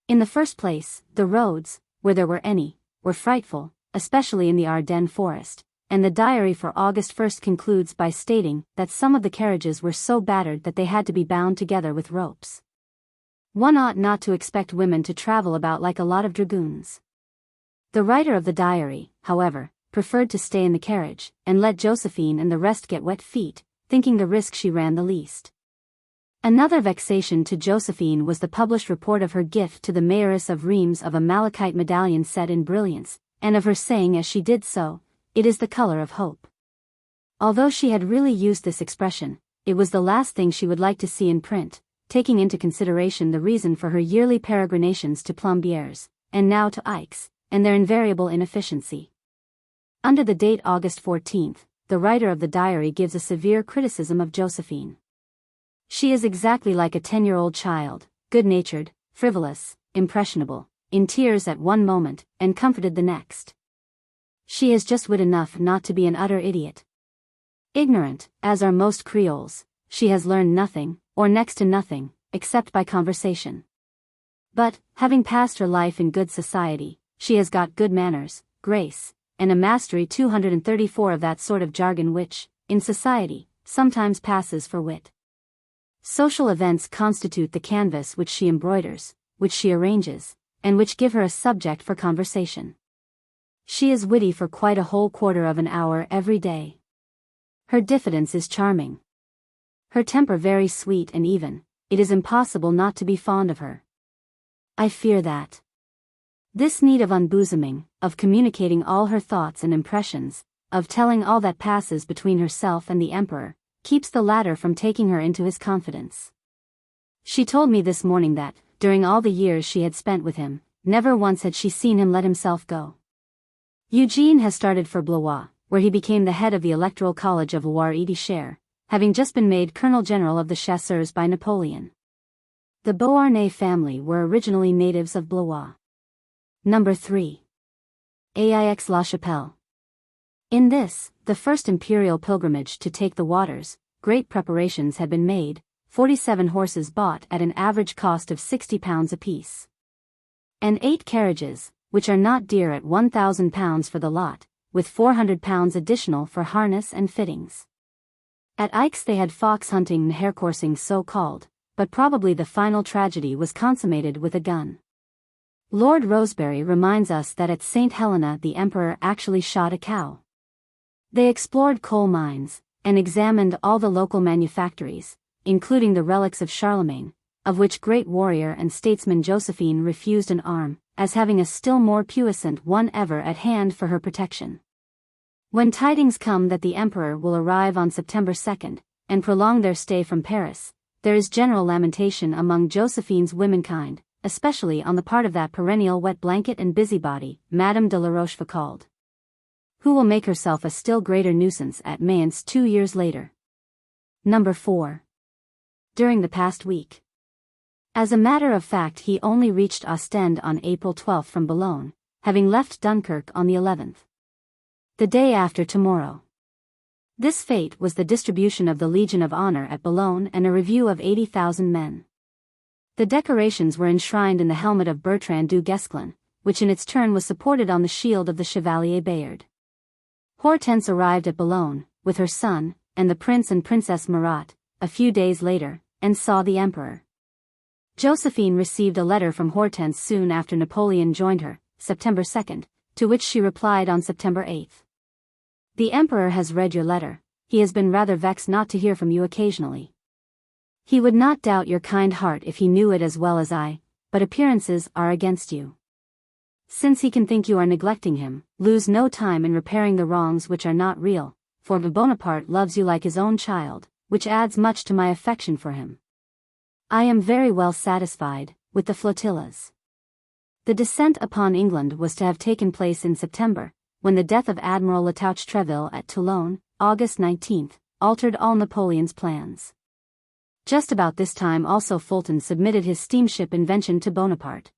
In the first place, the roads, where there were any, were frightful, especially in the Ardennes forest, and the diary for August 1st concludes by stating that some of the carriages were so battered that they had to be bound together with ropes. One ought not to expect women to travel about like a lot of dragoons. The writer of the diary, however, preferred to stay in the carriage, and let Josephine and the rest get wet feet, thinking the risk she ran the least. Another vexation to Josephine was the published report of her gift to the mayoress of Reims of a malachite medallion set in brilliants, and of her saying as she did so, "It is the color of hope." Although she had really used this expression, it was the last thing she would like to see in print, taking into consideration the reason for her yearly peregrinations to Plombières, and now to Aix, and their invariable inefficiency. Under the date August 14th, the writer of the diary gives a severe criticism of Josephine. She is exactly like a 10-year-old child, good-natured, frivolous, impressionable, in tears at one moment, and comforted the next. She has just wit enough not to be an utter idiot. Ignorant, as are most Creoles, she has learned nothing, or next to nothing, except by conversation. But, having passed her life in good society, she has got good manners, grace, and a mastery 234 of that sort of jargon which, in society, sometimes passes for wit. Social events constitute the canvas which she embroiders, which she arranges, and which give her a subject for conversation. She is witty for quite a whole quarter of an hour every day. Her diffidence is charming. Her temper very sweet and even, it is impossible not to be fond of her. I fear that this need of unbosoming, of communicating all her thoughts and impressions, of telling all that passes between herself and the emperor, keeps the latter from taking her into his confidence. She told me this morning that, during all the years she had spent with him, never once had she seen him let himself go. Eugene has started for Blois, where he became the head of the Electoral College of Loire-et-Cher, having just been made Colonel General of the Chasseurs by Napoleon. The Beauharnais family were originally natives of Blois. Number 3. Aix La Chapelle. In this, the first imperial pilgrimage to take the waters, great preparations had been made, 47 horses bought at an average cost of £60 apiece. And 8 carriages, which are not dear at £1,000 for the lot, with £400 additional for harness and fittings. At Aix they had fox hunting and hare coursing so called, but probably the final tragedy was consummated with a gun. Lord Rosebery reminds us that at St. Helena the emperor actually shot a cow. They explored coal mines, and examined all the local manufactories, including the relics of Charlemagne, of which great warrior and statesman Josephine refused an arm, as having a still more puissant one ever at hand for her protection. When tidings come that the emperor will arrive on September 2nd, and prolong their stay from Paris, there is general lamentation among Josephine's womenkind, especially on the part of that perennial wet blanket and busybody, Madame de la Rochefoucauld, who will make herself a still greater nuisance at Mayence 2 years later. Number 4. During the past week. As a matter of fact, he only reached Ostend on April 12 from Boulogne, having left Dunkirk on the 11th. The day after tomorrow. This fate was the distribution of the Legion of Honor at Boulogne and a review of 80,000 men. The decorations were enshrined in the helmet of Bertrand du Guesclin, which in its turn was supported on the shield of the Chevalier Bayard. Hortense arrived at Boulogne, with her son, and the Prince and Princess Murat, a few days later, and saw the Emperor. Josephine received a letter from Hortense soon after Napoleon joined her, September 2nd, to which she replied on September 8th. The Emperor has read your letter. He has been rather vexed not to hear from you occasionally. He would not doubt your kind heart if he knew it as well as I, but appearances are against you. Since he can think you are neglecting him, lose no time in repairing the wrongs which are not real, for Bonaparte loves you like his own child, which adds much to my affection for him. I am very well satisfied with the flotillas. The descent upon England was to have taken place in September, when the death of Admiral Latouche-Treville at Toulon, August 19, altered all Napoleon's plans. Just about this time also Fulton submitted his steamship invention to Bonaparte.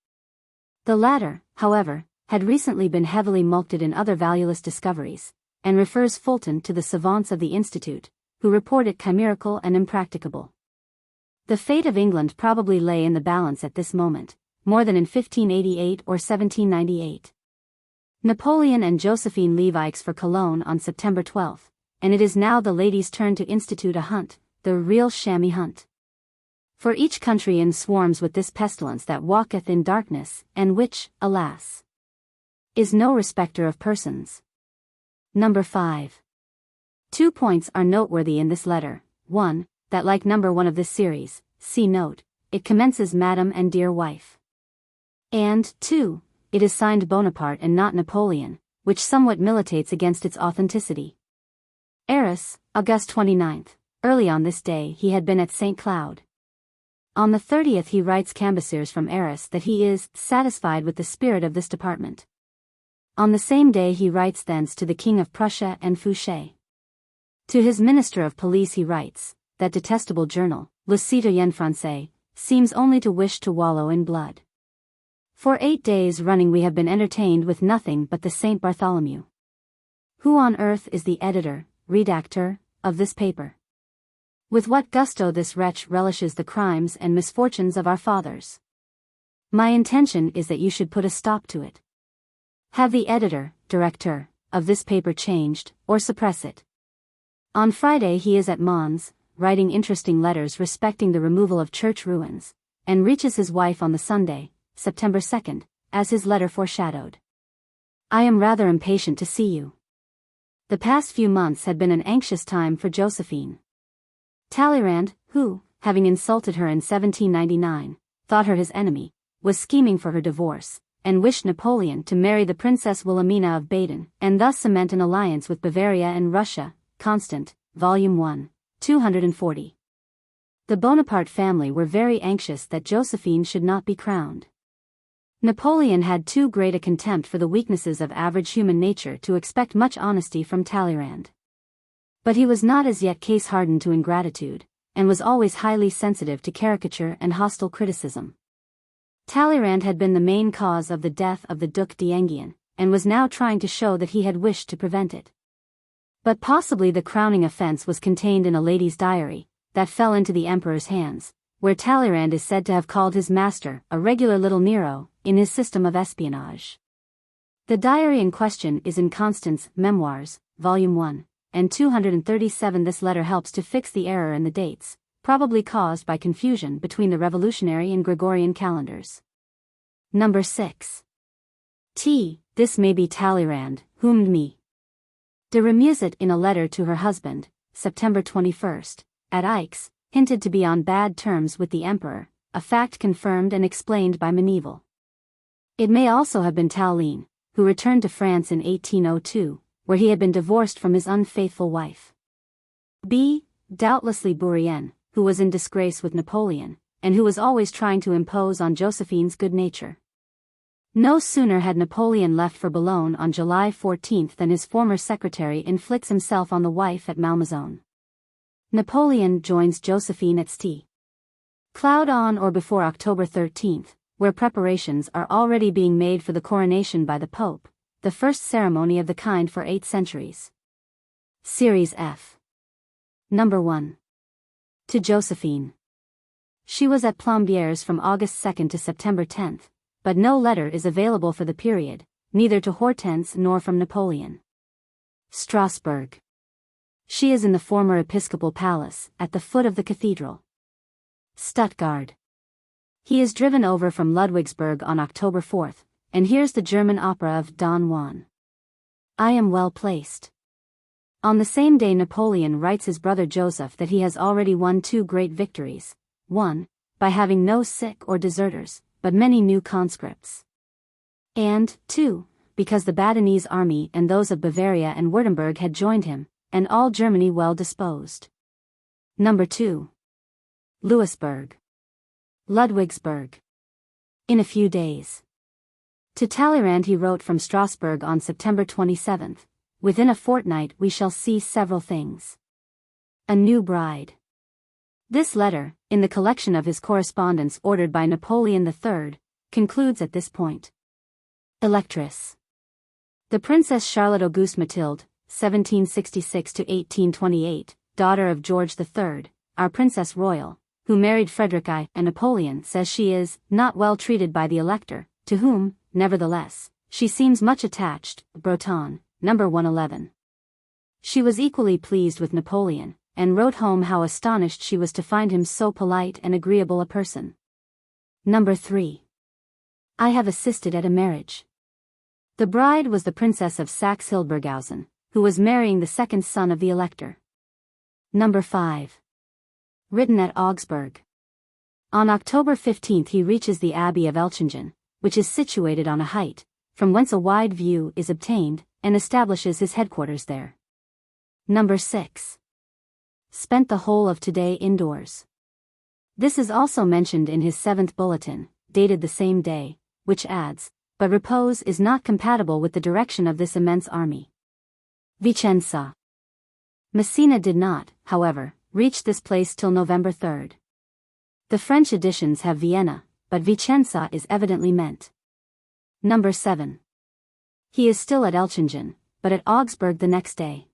The latter, however, had recently been heavily mulcted in other valueless discoveries, and refers Fulton to the savants of the Institute, who report it chimerical and impracticable. The fate of England probably lay in the balance at this moment, more than in 1588 or 1798. Napoleon and Josephine leave Aix for Cologne on September 12, and it is now the ladies' turn to institute a hunt, the real chamois hunt. For each country in swarms with this pestilence that walketh in darkness, and which, alas, is no respecter of persons. Number 5. 2 points are noteworthy in this letter. 1. That like number 1 of this series, see note, it commences Madam and Dear Wife. And, 2. It is signed Bonaparte and not Napoleon, which somewhat militates against its authenticity. Arras, August 29. Early on this day he had been at St. Cloud. On the 30th he writes Cambaceres from Arras that he is satisfied with the spirit of this department. On the same day he writes thence to the King of Prussia and Fouché. To his Minister of Police he writes, that detestable journal, Le Citoyen Français, seems only to wish to wallow in blood. For 8 days running we have been entertained with nothing but the St. Bartholomew. Who on earth is the editor, redactor, of this paper? With what gusto this wretch relishes the crimes and misfortunes of our fathers. My intention is that you should put a stop to it. Have the editor, directeur, of this paper changed, or suppress it. On Friday he is at Mons, writing interesting letters respecting the removal of church ruins, and reaches his wife on the Sunday, September 2, as his letter foreshadowed. I am rather impatient to see you. The past few months had been an anxious time for Josephine. Talleyrand, who, having insulted her in 1799, thought her his enemy, was scheming for her divorce, and wished Napoleon to marry the Princess Wilhelmina of Baden, and thus cement an alliance with Bavaria and Russia. Constant, Volume 1, 240. The Bonaparte family were very anxious that Josephine should not be crowned. Napoleon had too great a contempt for the weaknesses of average human nature to expect much honesty from Talleyrand. But he was not as yet case-hardened to ingratitude, and was always highly sensitive to caricature and hostile criticism. Talleyrand had been the main cause of the death of the Duc d'Enghien, and was now trying to show that he had wished to prevent it. But possibly the crowning offense was contained in a lady's diary, that fell into the emperor's hands, where Talleyrand is said to have called his master a regular little Nero, in his system of espionage. The diary in question is in Constant's Memoirs, Volume 1, and 237. This letter helps to fix the error in the dates, probably caused by confusion between the Revolutionary and Gregorian calendars. Number 6. This may be Talleyrand, whom me. De Remusat in a letter to her husband, September 21, at Aix, hinted to be on bad terms with the emperor, a fact confirmed and explained by Meneval. It may also have been Tallien, who returned to France in 1802, where he had been divorced from his unfaithful wife. Doubtlessly Bourrienne, who was in disgrace with Napoleon, and who was always trying to impose on Josephine's good nature. No sooner had Napoleon left for Boulogne on July 14 than his former secretary inflicts himself on the wife at Malmaison. Napoleon joins Josephine at St. Cloud on or before October 13, where preparations are already being made for the coronation by the Pope, the first ceremony of the kind for 8 centuries. Series F. Number 1. To Josephine. She was at Plombières from August 2 to September 10, but no letter is available for the period, neither to Hortense nor from Napoleon. Strasbourg. She is in the former episcopal palace, at the foot of the cathedral. Stuttgart. He is driven over from Ludwigsburg on October 4, and hears the German opera of Don Juan. I am well placed. On the same day Napoleon writes his brother Joseph that he has already won 2 great victories, 1, by having no sick or deserters, but many new conscripts. And, 2, because the Badenese army and those of Bavaria and Württemberg had joined him, and all Germany well disposed. Number 2. Louisburg. Ludwigsburg. In a few days. To Talleyrand he wrote from Strasbourg on September 27, "Within a fortnight we shall see several things. A new bride." This letter, in the collection of his correspondence ordered by Napoleon III, concludes at this point. Electress. The Princess Charlotte Auguste Mathilde, 1766–1828, daughter of George III, our Princess Royal, who married Frederick I and Napoleon, says she is not well treated by the Elector, to whom, nevertheless, she seems much attached. Breton, No. 111. She was equally pleased with Napoleon, and wrote home how astonished she was to find him so polite and agreeable a person. Number 3. I have assisted at a marriage. The bride was the Princess of Saxe-Hildburghausen, who was marrying the second son of the Elector. Number 5. Written at Augsburg. On October 15 he reaches the Abbey of Elchingen, which is situated on a height, from whence a wide view is obtained, and establishes his headquarters there. Number 6. Spent the whole of today indoors. This is also mentioned in his 7th bulletin, dated the same day, which adds, "But repose is not compatible with the direction of this immense army." Vicenza. Messina did not, however, reach this place till November 3. The French editions have Vienna, but Vicenza is evidently meant. Number 7. He is still at Elchingen, but at Augsburg the next day.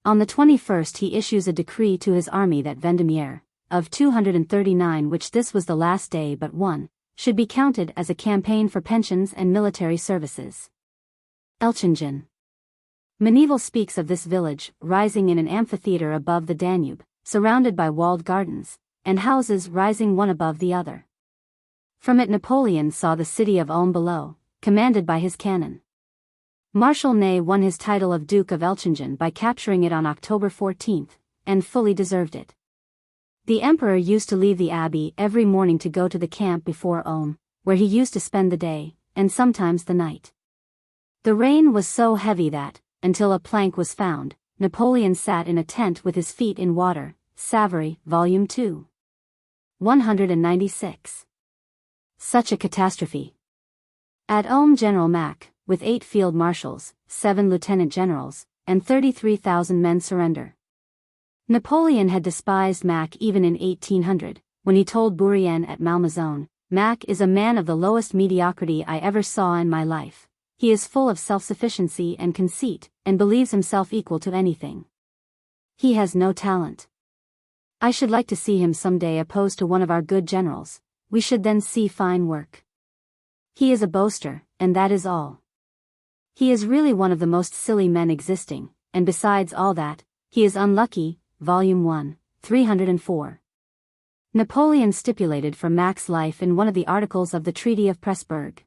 On the 21st he issues a decree to his army that Vendemiaire, of 239, which this was the last day but one, should be counted as a campaign for pensions and military services. Elchingen. Meneval speaks of this village rising in an amphitheater above the Danube, surrounded by walled gardens, and houses rising one above the other. From it Napoleon saw the city of Ulm below, commanded by his cannon. Marshal Ney won his title of Duke of Elchingen by capturing it on October 14, and fully deserved it. The emperor used to leave the abbey every morning to go to the camp before Ulm, where he used to spend the day, and sometimes the night. The rain was so heavy that, until a plank was found, Napoleon sat in a tent with his feet in water. Savary, Volume 2. 196. Such a catastrophe. At Ulm General Mack, with 8 field marshals, 7 lieutenant generals, and 33,000 men surrender. Napoleon had despised Mack even in 1800, when he told Bourrienne at Malmaison, "Mack is a man of the lowest mediocrity I ever saw in my life. He is full of self-sufficiency and conceit, and believes himself equal to anything. He has no talent. I should like to see him some day opposed to one of our good generals. We should then see fine work. He is a boaster, and that is all. He is really one of the most silly men existing, and besides all that, he is unlucky." Volume 1, 304. Napoleon stipulated for Mack's life in one of the articles of the Treaty of Pressburg.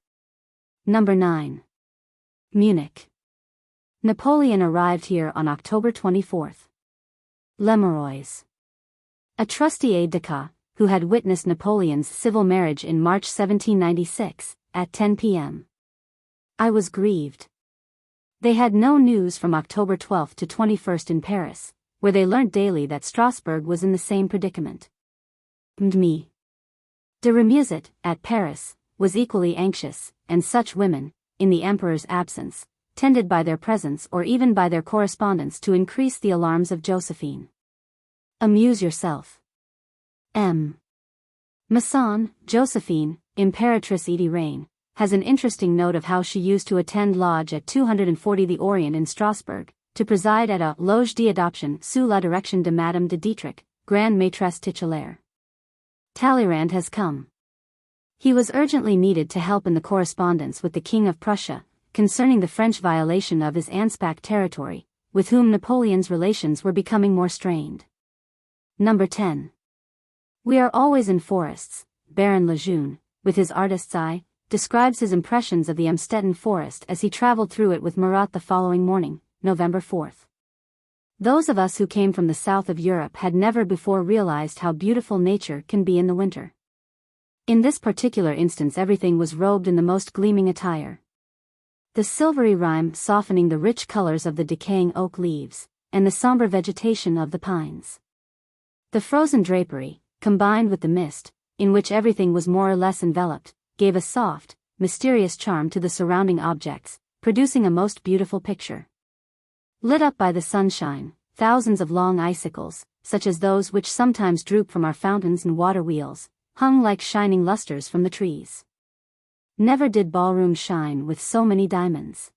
Number 9. Munich. Napoleon arrived here on October 24. Lemeroys. A trusty aide-de-camp, who had witnessed Napoleon's civil marriage in March 1796, at 10 p.m. I was grieved. They had no news from October 12 to 21 in Paris, where they learnt daily that Strasbourg was in the same predicament. Me. De Remusat, at Paris, was equally anxious, and such women, in the emperor's absence, tended by their presence or even by their correspondence to increase the alarms of Josephine. Amuse yourself. M. Masson, Josephine, Imperatrice Edie Reign, has an interesting note of how she used to attend lodge at 240 the Orient in Strasbourg, to preside at a loge d'adoption sous la direction de Madame de Dietrich, Grande Maîtresse titulaire. Talleyrand has come. He was urgently needed to help in the correspondence with the King of Prussia, concerning the French violation of his Anspach territory, with whom Napoleon's relations were becoming more strained. Number 10. We are always in forests. Baron Lejeune, with his artist's eye, describes his impressions of the Amstetten forest as he traveled through it with Murat the following morning, November 4. Those of us who came from the south of Europe had never before realized how beautiful nature can be in the winter. In this particular instance everything was robed in the most gleaming attire, the silvery rime softening the rich colors of the decaying oak leaves, and the somber vegetation of the pines. The frozen drapery, combined with the mist, in which everything was more or less enveloped, gave a soft, mysterious charm to the surrounding objects, producing a most beautiful picture. Lit up by the sunshine, thousands of long icicles, such as those which sometimes droop from our fountains and water wheels, hung like shining lustres from the trees. Never did ballroom shine with so many diamonds.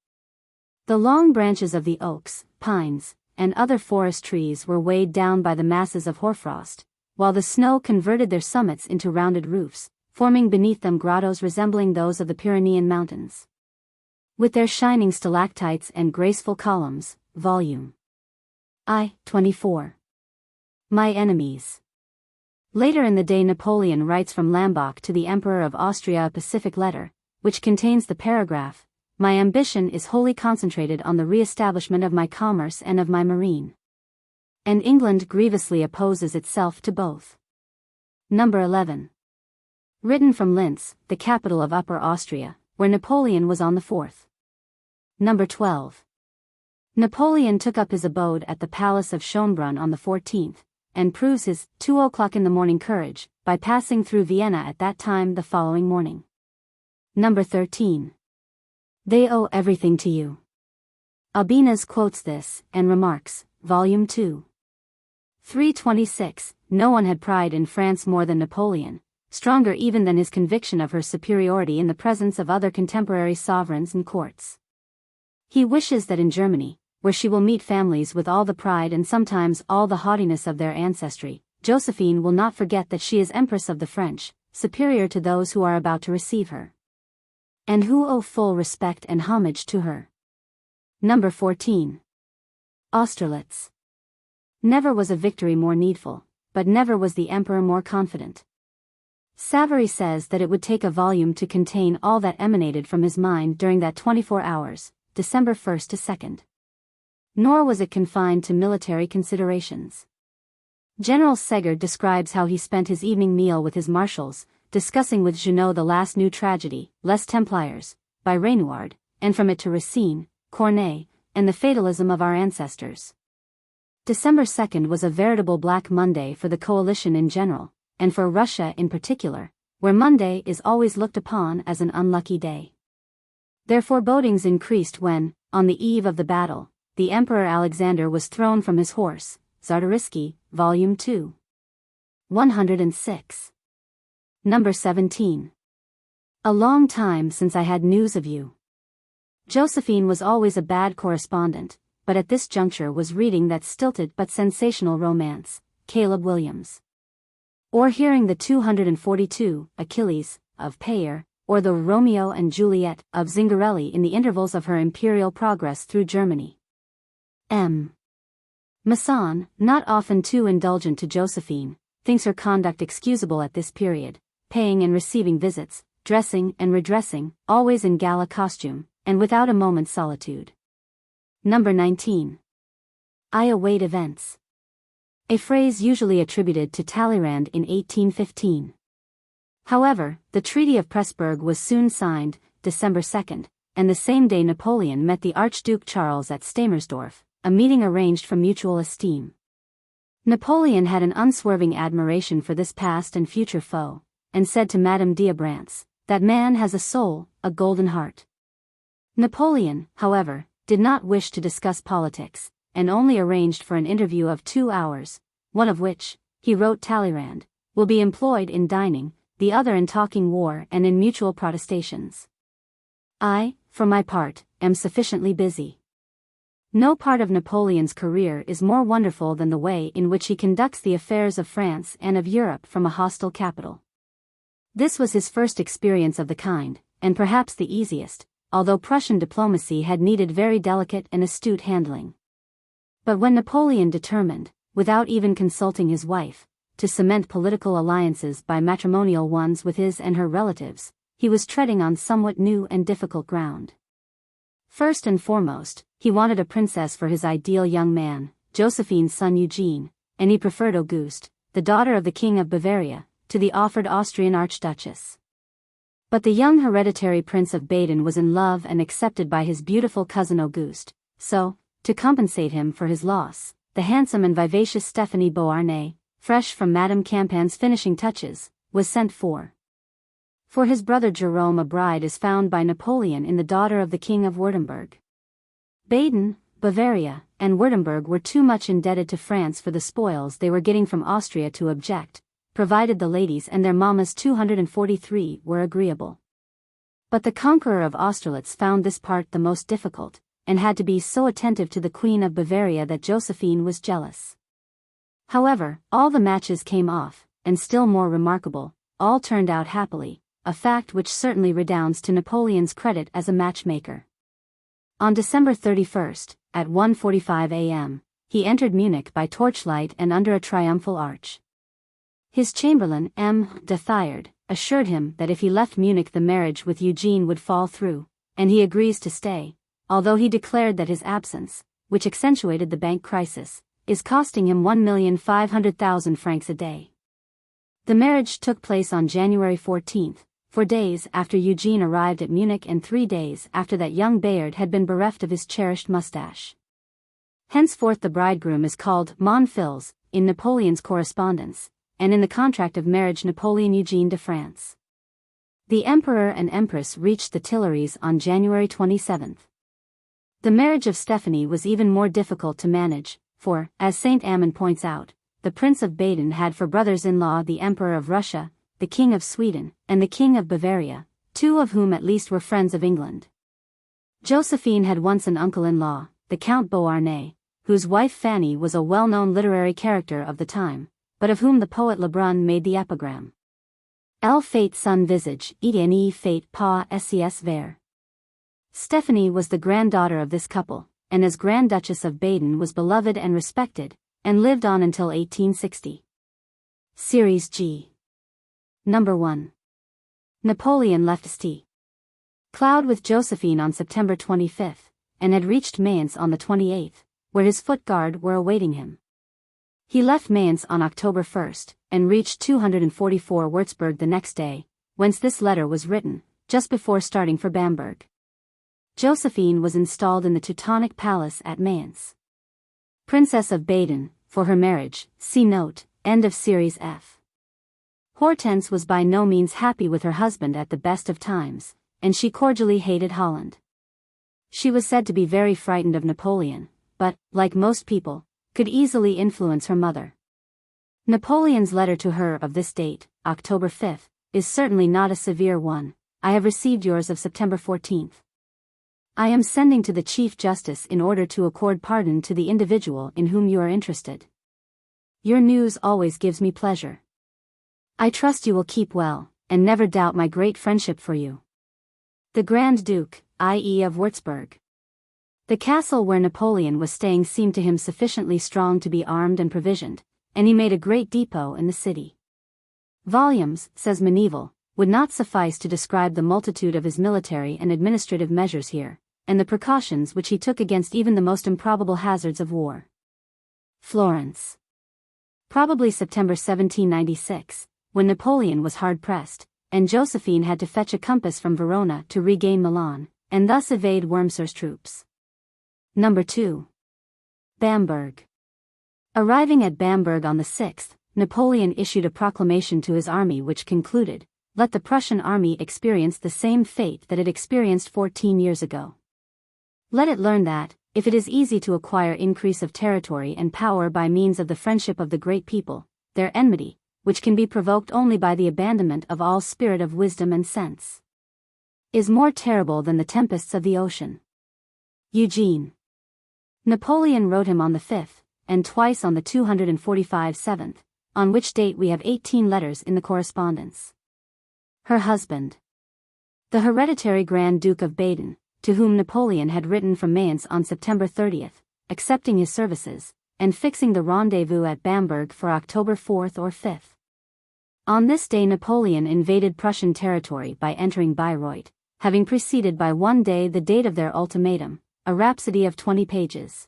The long branches of the oaks, pines, and other forest trees were weighed down by the masses of hoarfrost, while the snow converted their summits into rounded roofs, forming beneath them grottos resembling those of the Pyrenean mountains. With their shining stalactites and graceful columns, Volume I, 24. My enemies. Later in the day Napoleon writes from Lambach to the Emperor of Austria a pacific letter, which contains the paragraph, "My ambition is wholly concentrated on the re-establishment of my commerce and of my marine. And England grievously opposes itself to both." Number 11. Written from Linz, the capital of Upper Austria, where Napoleon was on the 4th. Number 12. Napoleon took up his abode at the Palace of Schönbrunn on the 14th, and proves his 2 o'clock in the morning courage, by passing through Vienna at that time the following morning. Number 13. They owe everything to you. Albinaz quotes this, and remarks, Volume 2. 326, no one had pride in France more than Napoleon, stronger even than his conviction of her superiority in the presence of other contemporary sovereigns and courts. He wishes that in Germany, where she will meet families with all the pride and sometimes all the haughtiness of their ancestry, Josephine will not forget that she is Empress of the French, superior to those who are about to receive her, and who owe full respect and homage to her. Number 14. Austerlitz. Never was a victory more needful, but never was the emperor more confident. Savary says that it would take a volume to contain all that emanated from his mind during that 24 hours, December 1st to 2nd. Nor was it confined to military considerations. General Segur describes how he spent his evening meal with his marshals, discussing with Junot the last new tragedy, Les Templiers, by Renoir, and from it to Racine, Corneille, and the fatalism of our ancestors. December 2nd was a veritable Black Monday for the coalition in general, and for Russia in particular, where Monday is always looked upon as an unlucky day. Their forebodings increased when, on the eve of the battle, the Emperor Alexander was thrown from his horse, Czartoryski, Volume 2. 106. Number 17. A long time since I had news of you. Josephine was always a bad correspondent, but at this juncture was reading that stilted but sensational romance, Caleb Williams. Or hearing the 242, Achilles, of Payer, or the Romeo and Juliet, of Zingarelli in the intervals of her imperial progress through Germany. M. Masson, not often too indulgent to Josephine, thinks her conduct excusable at this period, paying and receiving visits, dressing and redressing, always in gala costume, and without a moment's solitude. Number 19. I await events. A phrase usually attributed to Talleyrand in 1815. However, the Treaty of Pressburg was soon signed, December 2nd, and the same day Napoleon met the Archduke Charles at Stamersdorf, a meeting arranged from mutual esteem. Napoleon had an unswerving admiration for this past and future foe, and said to Madame d'Abrantz, "That man has a soul, a golden heart." Napoleon, however, did not wish to discuss politics, and only arranged for an interview of 2 hours, one of which, he wrote Talleyrand, will be employed in dining, the other in talking war and in mutual protestations. I, for my part, am sufficiently busy. No part of Napoleon's career is more wonderful than the way in which he conducts the affairs of France and of Europe from a hostile capital. This was his first experience of the kind, and perhaps the easiest, although Prussian diplomacy had needed very delicate and astute handling. But when Napoleon determined, without even consulting his wife, to cement political alliances by matrimonial ones with his and her relatives, he was treading on somewhat new and difficult ground. First and foremost, he wanted a princess for his ideal young man, Josephine's son Eugene, and he preferred Auguste, the daughter of the King of Bavaria, to the offered Austrian Archduchess. But the young hereditary Prince of Baden was in love and accepted by his beautiful cousin Auguste, so, to compensate him for his loss, the handsome and vivacious Stephanie Beauharnais, fresh from Madame Campagne's finishing touches, was sent for. For his brother Jerome a bride is found by Napoleon in the daughter of the King of Württemberg. Baden, Bavaria, and Württemberg were too much indebted to France for the spoils they were getting from Austria to object, provided the ladies and their mammas 243 were agreeable. But the conqueror of Austerlitz found this part the most difficult, and had to be so attentive to the Queen of Bavaria that Josephine was jealous. However, all the matches came off, and still more remarkable, all turned out happily, a fact which certainly redounds to Napoleon's credit as a matchmaker. On December 31st, at 1:45 a.m., he entered Munich by torchlight and under a triumphal arch. His chamberlain, M. de Thiard, assured him that if he left Munich the marriage with Eugene would fall through, and he agrees to stay, although he declared that his absence, which accentuated the bank crisis, is costing him 1,500,000 francs a day. The marriage took place on January 14th, 4 days after Eugene arrived at Munich and 3 days after that young Bayard had been bereft of his cherished mustache. Henceforth the bridegroom is called Mon Fils, in Napoleon's correspondence, and in the contract of marriage Napoleon Eugene de France. The Emperor and Empress reached the Tuileries on January 27th. The marriage of Stephanie was even more difficult to manage, for, as Saint Amand points out, the Prince of Baden had for brothers-in-law the Emperor of Russia, the King of Sweden, and the King of Bavaria, 2 of whom at least were friends of England. Josephine had once an uncle-in-law, the Count Beauharnais, whose wife Fanny was a well-known literary character of the time, but of whom the poet Lebrun made the epigram. Elle fait son visage, et ne fait pas ses vers. Stephanie was the granddaughter of this couple, and as Grand Duchess of Baden was beloved and respected, and lived on until 1860. Series G. Number 1. Napoleon left St. Cloud with Josephine on September 25, and had reached Mayence on the 28th, where his foot guard were awaiting him. He left Mayence on October 1st, and reached 244 Würzburg the next day, whence this letter was written, just before starting for Bamberg. Josephine was installed in the Teutonic Palace at Mayence. Princess of Baden, for her marriage, see note, end of Series F. Hortense was by no means happy with her husband at the best of times, and she cordially hated Holland. She was said to be very frightened of Napoleon, but, like most people, could easily influence her mother. Napoleon's letter to her of this date, October 5, is certainly not a severe one. I have received yours of September 14. I am sending to the Chief Justice in order to accord pardon to the individual in whom you are interested. Your news always gives me pleasure. I trust you will keep well, and never doubt my great friendship for you. The Grand Duke, i.e. of Würzburg. The castle where Napoleon was staying seemed to him sufficiently strong to be armed and provisioned, and he made a great depot in the city. Volumes, says Meneval, would not suffice to describe the multitude of his military and administrative measures here, and the precautions which he took against even the most improbable hazards of war. Florence. Probably September 1796. When Napoleon was hard-pressed, and Josephine had to fetch a compass from Verona to regain Milan, and thus evade Wurmser's troops. Number 2. Bamberg. Arriving at Bamberg on the 6th, Napoleon issued a proclamation to his army which concluded, "Let the Prussian army experience the same fate that it experienced 14 years ago. Let it learn that, if it is easy to acquire increase of territory and power by means of the friendship of the great people, their enmity, which can be provoked only by the abandonment of all spirit of wisdom and sense, is more terrible than the tempests of the ocean." Eugene. Napoleon wrote him on the 5th, and twice on the 245 7th, on which date we have 18 letters in the correspondence. Her husband. The hereditary Grand Duke of Baden, to whom Napoleon had written from Mayence on September 30th, accepting his services, and fixing the rendezvous at Bamberg for October 4th or 5th. On this day Napoleon invaded Prussian territory by entering Bayreuth, having preceded by 1 day the date of their ultimatum, a rhapsody of 20 pages.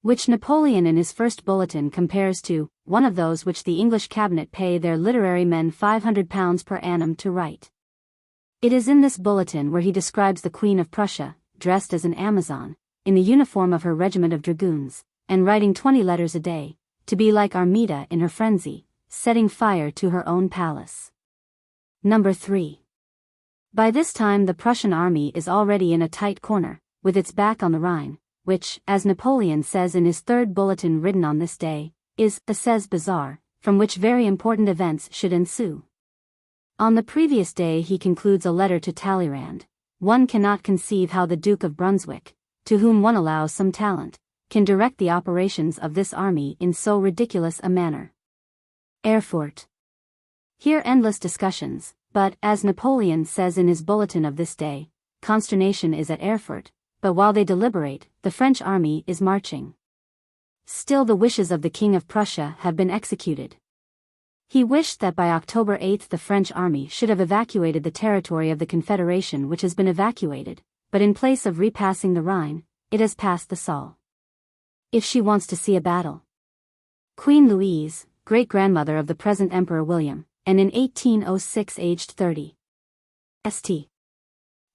Which Napoleon in his first bulletin compares to one of those which the English cabinet pay their literary men £500 per annum to write. It is in this bulletin where he describes the Queen of Prussia, dressed as an Amazon, in the uniform of her regiment of dragoons, and writing 20 letters a day, to be like Armida in her frenzy, setting fire to her own palace. Number 3. By this time the Prussian army is already in a tight corner, with its back on the Rhine, which, as Napoleon says in his third bulletin written on this day, is a Cesse Bazaar, from which very important events should ensue. On the previous day he concludes a letter to Talleyrand. One cannot conceive how the Duke of Brunswick, to whom one allows some talent, can direct the operations of this army in so ridiculous a manner. Erfurt. Here endless discussions, but, as Napoleon says in his bulletin of this day, consternation is at Erfurt, but while they deliberate, the French army is marching. Still the wishes of the King of Prussia have been executed. He wished that by October 8 the French army should have evacuated the territory of the Confederation, which has been evacuated, but in place of repassing the Rhine, it has passed the Saale. If she wants to see a battle. Queen Louise, great-grandmother of the present Emperor William, and in 1806 aged 30. St.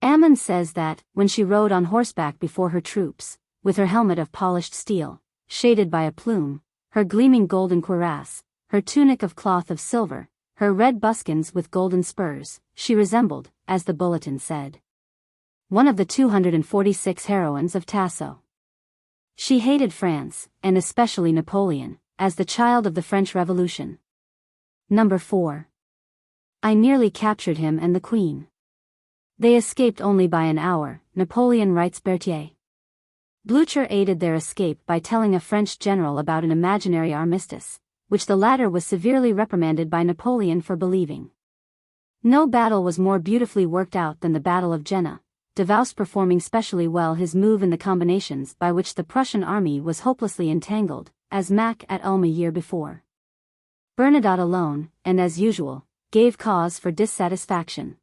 Ammon says that, when she rode on horseback before her troops, with her helmet of polished steel, shaded by a plume, her gleaming golden cuirass, her tunic of cloth of silver, her red buskins with golden spurs, she resembled, as the bulletin said, one of the 246 heroines of Tasso. She hated France, and especially Napoleon, as the child of the French Revolution. Number 4. I nearly captured him and the Queen. They escaped only by an hour, Napoleon writes Berthier. Blücher aided their escape by telling a French general about an imaginary armistice, which the latter was severely reprimanded by Napoleon for believing. No battle was more beautifully worked out than the Battle of Jena, Davoust performing specially well his move in the combinations by which the Prussian army was hopelessly entangled, as Mack at Ulm a year before. Bernadotte alone, and as usual, gave cause for dissatisfaction.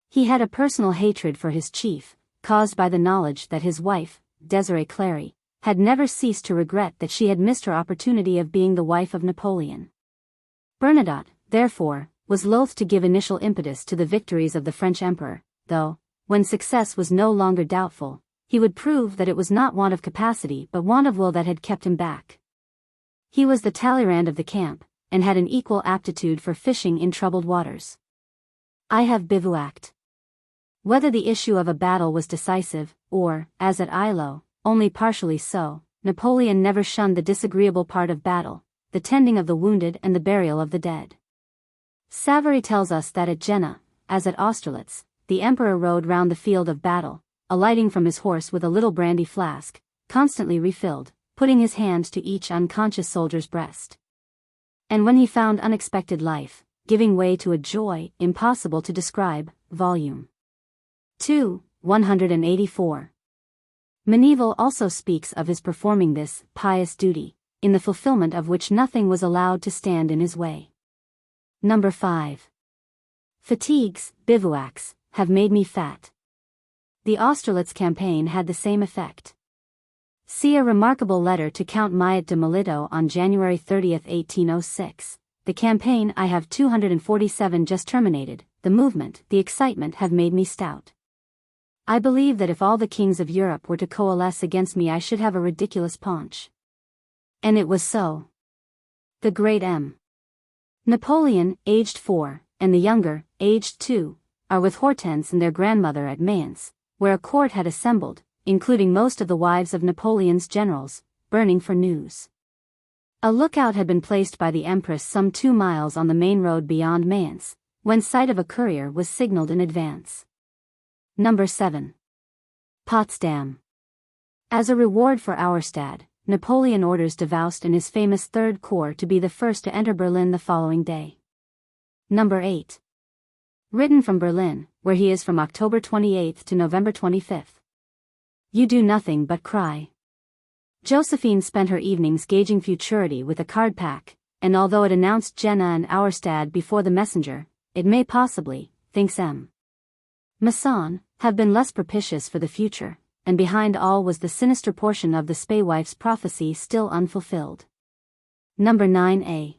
He had a personal hatred for his chief, caused by the knowledge that his wife, Desirée Clary, had never ceased to regret that she had missed her opportunity of being the wife of Napoleon. Bernadotte, therefore, was loath to give initial impetus to the victories of the French emperor, though, when success was no longer doubtful, he would prove that it was not want of capacity but want of will that had kept him back. He was the Talleyrand of the camp, and had an equal aptitude for fishing in troubled waters. I have bivouacked. Whether the issue of a battle was decisive, or, as at Eylau, only partially so, Napoleon never shunned the disagreeable part of battle, the tending of the wounded and the burial of the dead. Savary tells us that at Jena, as at Austerlitz, the emperor rode round the field of battle, alighting from his horse with a little brandy flask, constantly refilled, putting his hand to each unconscious soldier's breast. And when he found unexpected life, giving way to a joy impossible to describe, Volume 2, 184. Méneval also speaks of his performing this pious duty, in the fulfillment of which nothing was allowed to stand in his way. Number 5. Fatigues, bivouacs, have made me fat. The Austerlitz campaign had the same effect. See a remarkable letter to Count Maillet de Melito on January 30, 1806. The campaign I have 247 just terminated, the movement, the excitement have made me stout. I believe that if all the kings of Europe were to coalesce against me I should have a ridiculous paunch. And it was so. The great M. Napoleon, aged 4, and the younger, aged 2, are with Hortense and their grandmother at Mayence, where a court had assembled, including most of the wives of Napoleon's generals, burning for news. A lookout had been placed by the Empress some 2 miles on the main road beyond Mayence, when sight of a courier was signaled in advance. Number 7. Potsdam. As a reward for Auerstadt, Napoleon orders Davoust and his famous Third Corps to be the first to enter Berlin the following day. Number 8. Written from Berlin, where he is from October 28 to November 25. You do nothing but cry. Josephine spent her evenings gauging futurity with a card pack, and although it announced Jena and Auerstadt before the messenger, it may possibly, thinks M. Masson, have been less propitious for the future, and behind all was the sinister portion of the spaewife's prophecy still unfulfilled. Number 9a.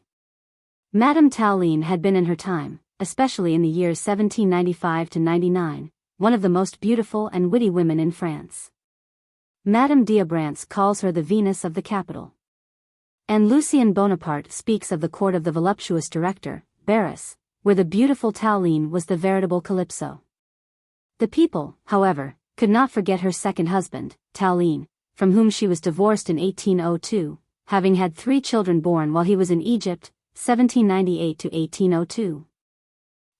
Madame Tauline had been in her time, especially in the years 1795 to 99, one of the most beautiful and witty women in France. Madame d'Abrantz calls her the Venus of the capital. And Lucien Bonaparte speaks of the court of the voluptuous director, Barras, where the beautiful Tauline was the veritable Calypso. The people, however, could not forget her second husband, Tauline, from whom she was divorced in 1802, having had 3 children born while he was in Egypt, 1798 to 1802.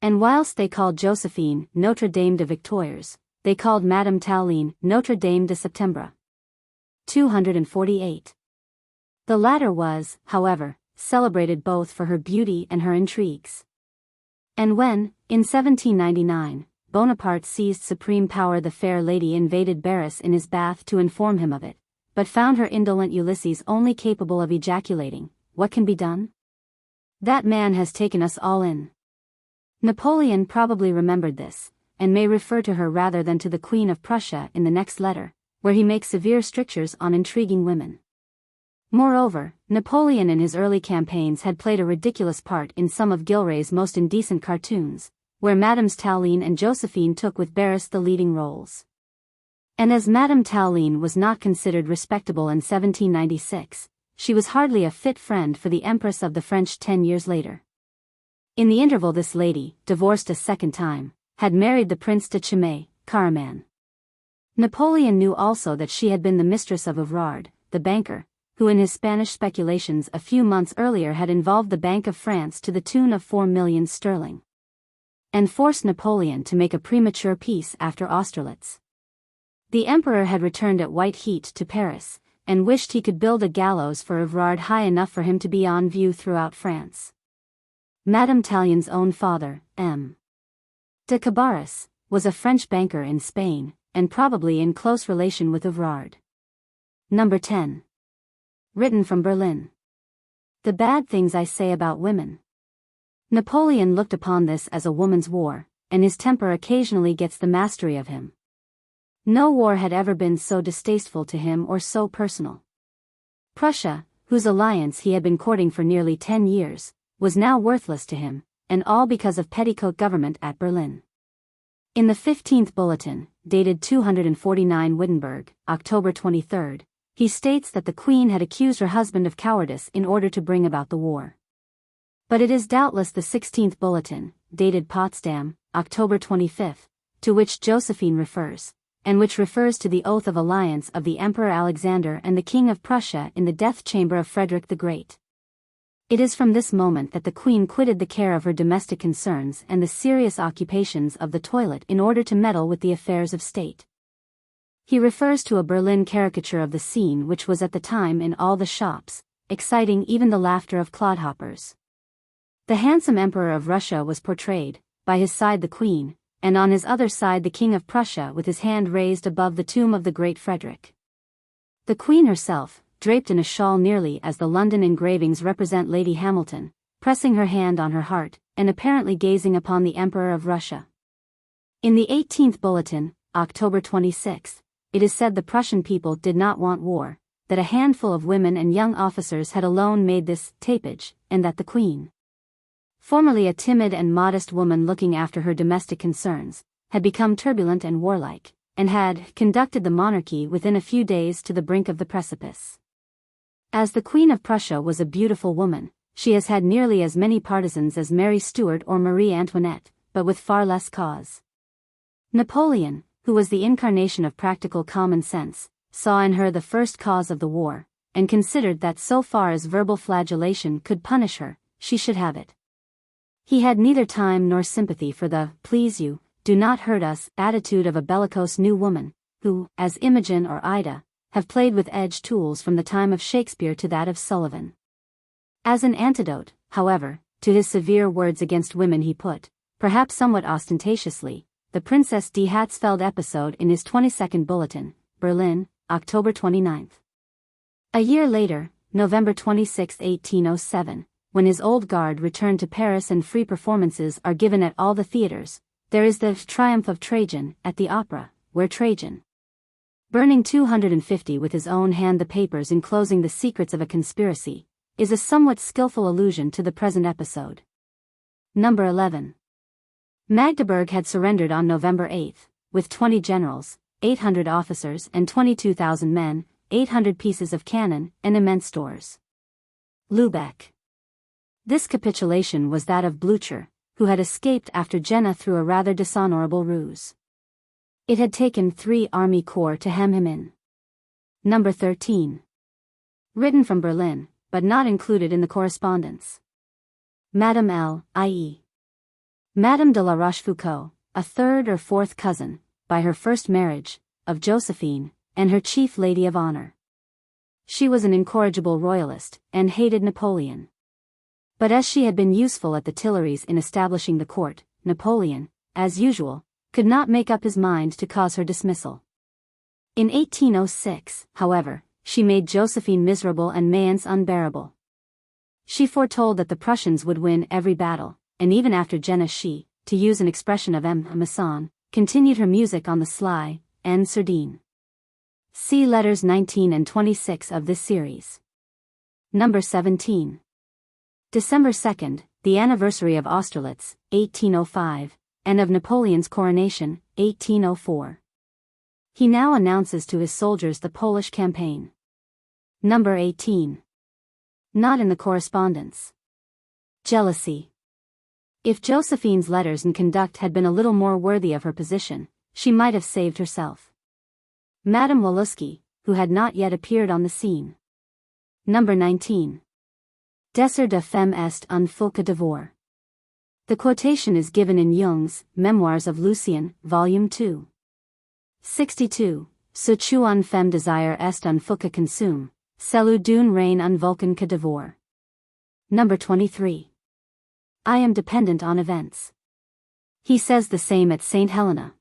And whilst they called Josephine Notre Dame de Victoires, they called Madame Tauline Notre Dame de Septembre. 248. The latter was, however, celebrated both for her beauty and her intrigues. And when, in 1799, Bonaparte seized supreme power, the fair lady invaded Barras in his bath to inform him of it, but found her indolent Ulysses only capable of ejaculating, "What can be done? That man has taken us all in." Napoleon probably remembered this, and may refer to her rather than to the Queen of Prussia in the next letter, where he makes severe strictures on intriguing women. Moreover, Napoleon in his early campaigns had played a ridiculous part in some of Gilray's most indecent cartoons, where Madames Tauline and Josephine took with Barras the leading roles. And as Madame Tauline was not considered respectable in 1796, she was hardly a fit friend for the Empress of the French 10 years later. In the interval this lady, divorced a second time, had married the Prince de Chimay, Caraman. Napoleon knew also that she had been the mistress of Ouvrard, the banker, who in his Spanish speculations a few months earlier had involved the Bank of France to the tune of 4 millions sterling. And forced Napoleon to make a premature peace after Austerlitz. The emperor had returned at white heat to Paris, and wished he could build a gallows for Ouvrard high enough for him to be on view throughout France. Madame Tallien's own father, M. de Cabarrus, was a French banker in Spain, and probably in close relation with Ouvrard. Number 10. Written from Berlin. The bad things I say about women. Napoleon looked upon this as a woman's war, and his temper occasionally gets the mastery of him. No war had ever been so distasteful to him or so personal. Prussia, whose alliance he had been courting for nearly 10 years, was now worthless to him, and all because of petticoat government at Berlin. In the 15th Bulletin, dated 249 Wittenberg, October 23, he states that the Queen had accused her husband of cowardice in order to bring about the war. But it is doubtless the 16th Bulletin, dated Potsdam, October 25, to which Josephine refers, and which refers to the oath of alliance of the Emperor Alexander and the King of Prussia in the death chamber of Frederick the Great. It is from this moment that the Queen quitted the care of her domestic concerns and the serious occupations of the toilet in order to meddle with the affairs of state. He refers to a Berlin caricature of the scene which was at the time in all the shops, exciting even the laughter of clodhoppers. The handsome Emperor of Russia was portrayed, by his side the Queen, and on his other side the King of Prussia with his hand raised above the tomb of the great Frederick. The Queen herself, draped in a shawl nearly as the London engravings represent Lady Hamilton, pressing her hand on her heart, and apparently gazing upon the Emperor of Russia. In the 18th Bulletin, October 26, it is said the Prussian people did not want war, that a handful of women and young officers had alone made this tapage, and that the Queen, formerly a timid and modest woman looking after her domestic concerns, had become turbulent and warlike, and had conducted the monarchy within a few days to the brink of the precipice. As the Queen of Prussia was a beautiful woman, she has had nearly as many partisans as Mary Stuart or Marie Antoinette, but with far less cause. Napoleon, who was the incarnation of practical common sense, saw in her the first cause of the war, and considered that so far as verbal flagellation could punish her, she should have it. He had neither time nor sympathy for the "please you, do not hurt us" attitude of a bellicose new woman, who, as Imogen or Ida, have played with edged tools from the time of Shakespeare to that of Sullivan. As an antidote, however, to his severe words against women he put, perhaps somewhat ostentatiously, the Princess de Hatzfeld episode in his 22nd Bulletin, Berlin, October 29. A year later, November 26, 1807, when his old guard returned to Paris and free performances are given at all the theaters, there is the Triumph of Trajan at the opera, where Trajan, burning 250 with his own hand the papers enclosing the secrets of a conspiracy, is a somewhat skillful allusion to the present episode. Number 11. Magdeburg had surrendered on November 8, with 20 generals, 800 officers and 22,000 men, 800 pieces of cannon, and immense stores. Lübeck. This capitulation was that of Blücher, who had escaped after Jena through a rather dishonorable ruse. It had taken 3 army corps to hem him in. Number 13. Written from Berlin, but not included in the correspondence. Madame L., i.e. Madame de la Rochefoucauld, a third or fourth cousin, by her first marriage, of Josephine, and her chief lady of honor. She was an incorrigible royalist, and hated Napoleon. But as she had been useful at the Tuileries in establishing the court, Napoleon, as usual, could not make up his mind to cause her dismissal. In 1806, however, she made Josephine miserable and Mayence unbearable. She foretold that the Prussians would win every battle, and even after Jena she, to use an expression of Malmaison, continued her music on the sly, en sourdine. See letters 19 and 26 of this series. Number 17. December 2nd, the anniversary of Austerlitz, 1805, and of Napoleon's coronation, 1804. He now announces to his soldiers the Polish campaign. Number 18. Not in the correspondence. Jealousy. If Josephine's letters and conduct had been a little more worthy of her position, she might have saved herself. Madame Walewski, who had not yet appeared on the scene. Number 19. Dessert de femme est un fulca devoir. The quotation is given in Jung's Memoirs of Lucien, Volume 2. 62. Ce que une femme désire est un fulca consume, celui d'une reine un volcan que devoir. Number 23. I am dependent on events. He says the same at St. Helena.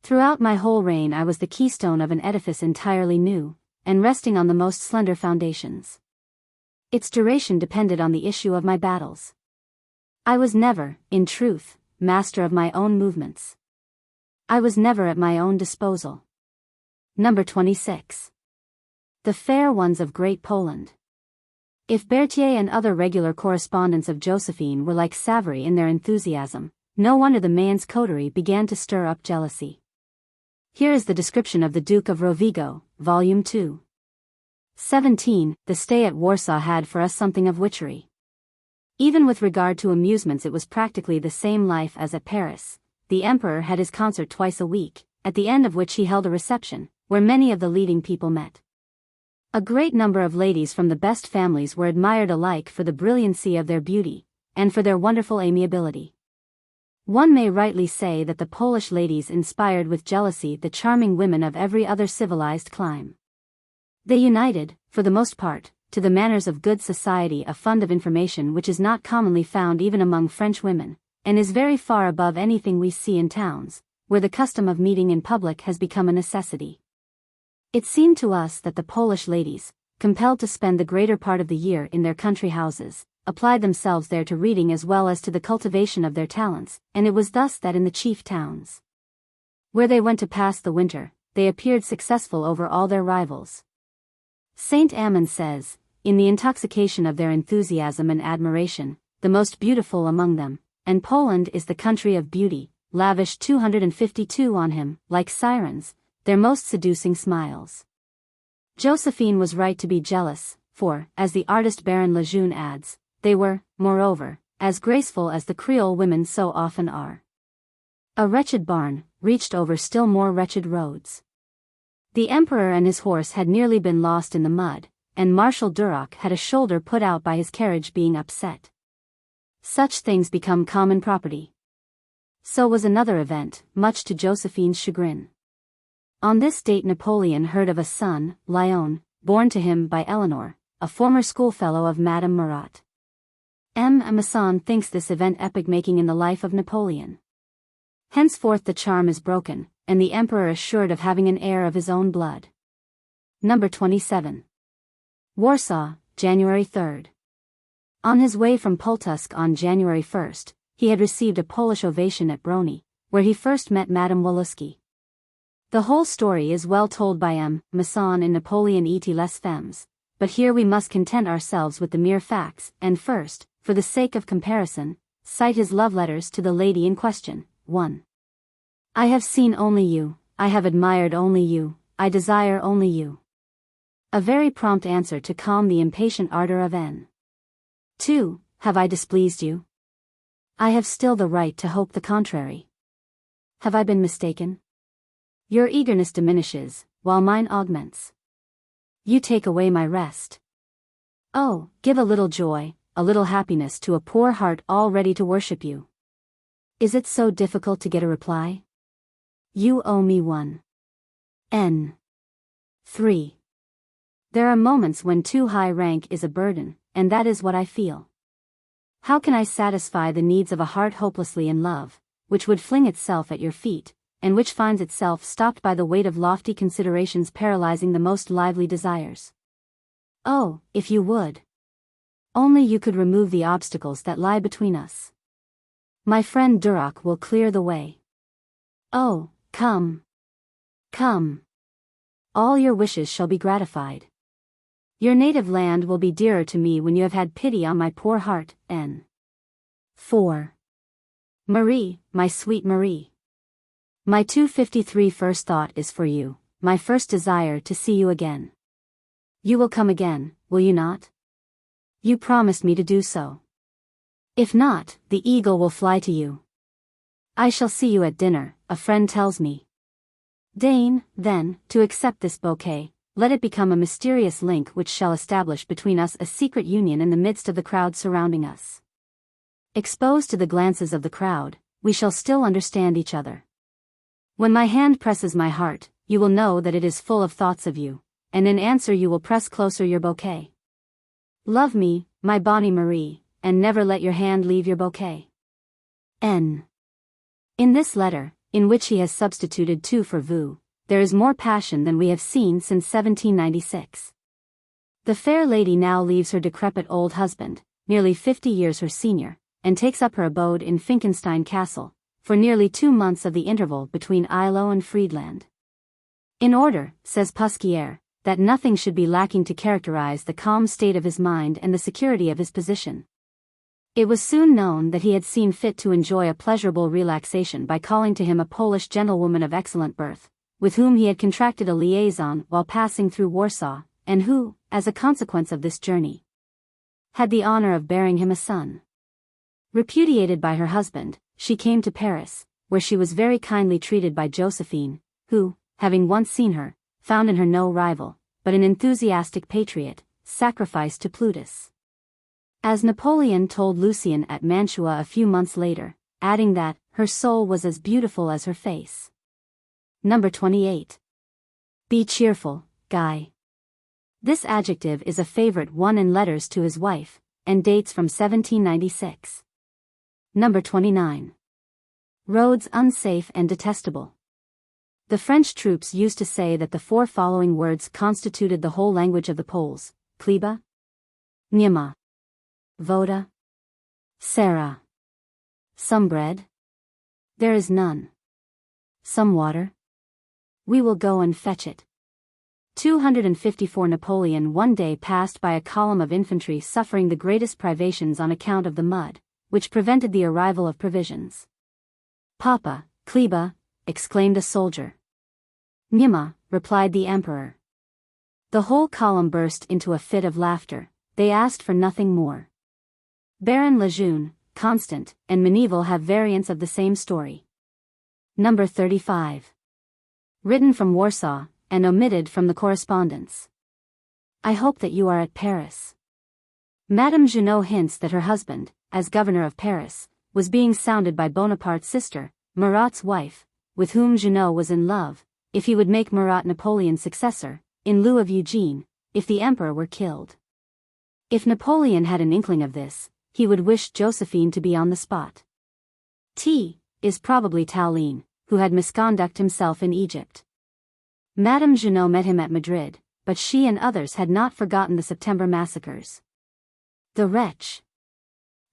Throughout my whole reign I was the keystone of an edifice entirely new, and resting on the most slender foundations. Its duration depended on the issue of my battles. I was never, in truth, master of my own movements. I was never at my own disposal. Number 26. The fair ones of Great Poland. If Berthier and other regular correspondents of Josephine were like Savary in their enthusiasm, no wonder the Mayence coterie began to stir up jealousy. Here is the description of the Duke of Rovigo, Volume 2. 17. The stay at Warsaw had for us something of witchery. Even with regard to amusements it was practically the same life as at Paris. The Emperor had his concert twice a week, at the end of which he held a reception, where many of the leading people met. A great number of ladies from the best families were admired alike for the brilliancy of their beauty, and for their wonderful amiability. One may rightly say that the Polish ladies inspired with jealousy the charming women of every other civilized clime. They united, for the most part, to the manners of good society a fund of information which is not commonly found even among French women, and is very far above anything we see in towns, where the custom of meeting in public has become a necessity. It seemed to us that the Polish ladies, compelled to spend the greater part of the year in their country houses, applied themselves there to reading as well as to the cultivation of their talents, and it was thus that in the chief towns, where they went to pass the winter, they appeared successful over all their rivals. Saint Amand says, in the intoxication of their enthusiasm and admiration, the most beautiful among them, and Poland is the country of beauty, lavished 252 on him, like sirens, their most seducing smiles. Josephine was right to be jealous, for, as the artist Baron Lejeune adds, they were, moreover, as graceful as the Creole women so often are. A wretched barn, reached over still more wretched roads. The Emperor and his horse had nearly been lost in the mud, and Marshal Duroc had a shoulder put out by his carriage being upset. Such things become common property. So was another event, much to Josephine's chagrin. On this date Napoleon heard of a son, Lyon, born to him by Eleanor, a former schoolfellow of Madame Murat. Masson thinks this event epoch-making in the life of Napoleon. Henceforth the charm is broken, and the Emperor assured of having an heir of his own blood. Number 27. Warsaw, January 3rd. On his way from Pultusk on January 1st, he had received a Polish ovation at Brony, where he first met Madame Walewski. The whole story is well told by Masson in Napoleon et les Femmes, but here we must content ourselves with the mere facts, and first, for the sake of comparison, cite his love letters to the lady in question. 1. I have seen only you, I have admired only you, I desire only you. A very prompt answer to calm the impatient ardor of N. 2. Have I displeased you? I have still the right to hope the contrary. Have I been mistaken? Your eagerness diminishes, while mine augments. You take away my rest. Oh, give a little joy, a little happiness to a poor heart all ready to worship you. Is it so difficult to get a reply? You owe me one. N. 3. There are moments when too high rank is a burden, and that is what I feel. How can I satisfy the needs of a heart hopelessly in love, which would fling itself at your feet, and which finds itself stopped by the weight of lofty considerations paralyzing the most lively desires? Oh, if you would! Only you could remove the obstacles that lie between us. My friend Duroc will clear the way. Oh, come! Come! All your wishes shall be gratified. Your native land will be dearer to me when you have had pity on my poor heart. N. 4. Marie, my sweet Marie. My 253 first thought is for you, my first desire to see you again. You will come again, will you not? You promised me to do so. If not, the eagle will fly to you. I shall see you at dinner, a friend tells me. Deign, then, to accept this bouquet. Let it become a mysterious link which shall establish between us a secret union in the midst of the crowd surrounding us. Exposed to the glances of the crowd, we shall still understand each other. When my hand presses my heart, you will know that it is full of thoughts of you, and in answer you will press closer your bouquet. Love me, my bonnie Marie, and never let your hand leave your bouquet. N. In this letter, in which he has substituted tu for vous, there is more passion than we have seen since 1796. The fair lady now leaves her decrepit old husband, nearly 50 years her senior, and takes up her abode in Finkenstein Castle, for nearly 2 months of the interval between Eylau and Friedland. In order, says Pusquier, that nothing should be lacking to characterize the calm state of his mind and the security of his position. It was soon known that he had seen fit to enjoy a pleasurable relaxation by calling to him a Polish gentlewoman of excellent birth, with whom he had contracted a liaison while passing through Warsaw, and who, as a consequence of this journey, had the honor of bearing him a son. Repudiated by her husband, she came to Paris, where she was very kindly treated by Josephine, who, having once seen her, found in her no rival, but an enthusiastic patriot, sacrificed to Plutus. As Napoleon told Lucien at Mantua a few months later, adding that her soul was as beautiful as her face. Number 28. Be cheerful, Guy. This adjective is a favorite one in letters to his wife, and dates from 1796. Number 29. Roads unsafe and detestable. The French troops used to say that the 4 following words constituted the whole language of the Poles: Chleba, Niema, Voda, Sara. Some bread? There is none. Some water? We will go and fetch it. 254 Napoleon one day passed by a column of infantry suffering the greatest privations on account of the mud, which prevented the arrival of provisions. Papa, Chleba, exclaimed a soldier. Niema, replied the emperor. The whole column burst into a fit of laughter. They asked for nothing more. Baron Lejeune, Constant, and Meneval have variants of the same story. Number 35. Written from Warsaw, and omitted from the correspondence. I hope that you are at Paris. Madame Junot hints that her husband, as governor of Paris, was being sounded by Bonaparte's sister, Murat's wife, with whom Junot was in love, if he would make Murat Napoleon's successor, in lieu of Eugene, if the emperor were killed. If Napoleon had an inkling of this, he would wish Josephine to be on the spot. T. is probably Tallien, who had misconduct himself in Egypt. Madame Junot met him at Madrid, but she and others had not forgotten the September massacres. The wretch!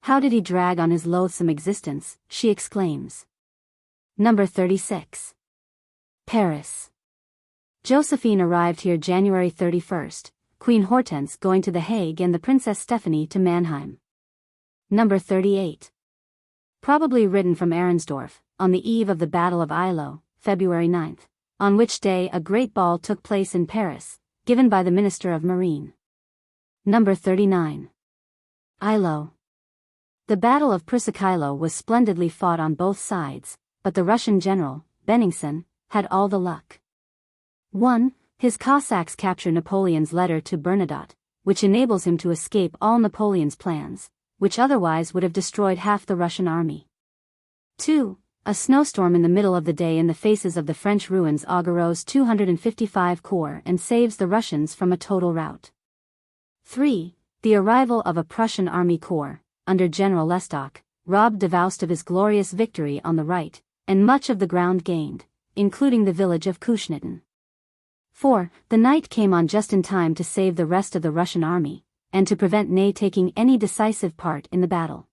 How did he drag on his loathsome existence, she exclaims. Number 36. Paris. Josephine arrived here January 31st, Queen Hortense going to The Hague and the Princess Stephanie to Mannheim. Number 38. probably written from Arnsdorf, on the eve of the Battle of Eylau, February 9, on which day a great ball took place in Paris, given by the Minister of Marine. Number 39. Eylau. The Battle of Prussian was splendidly fought on both sides, but the Russian general, Bennigsen, had all the luck. 1. His Cossacks capture Napoleon's letter to Bernadotte, which enables him to escape all Napoleon's plans, which otherwise would have destroyed half the Russian army. 2. A snowstorm in the middle of the day in the faces of the French ruins Augereau's 255 corps and saves the Russians from a total rout. 3. The arrival of a Prussian army corps, under General Lestock, robbed Davoust of his glorious victory on the right, and much of the ground gained, including the village of Kuschnitten. 4. The night came on just in time to save the rest of the Russian army, and to prevent Ney taking any decisive part in the battle.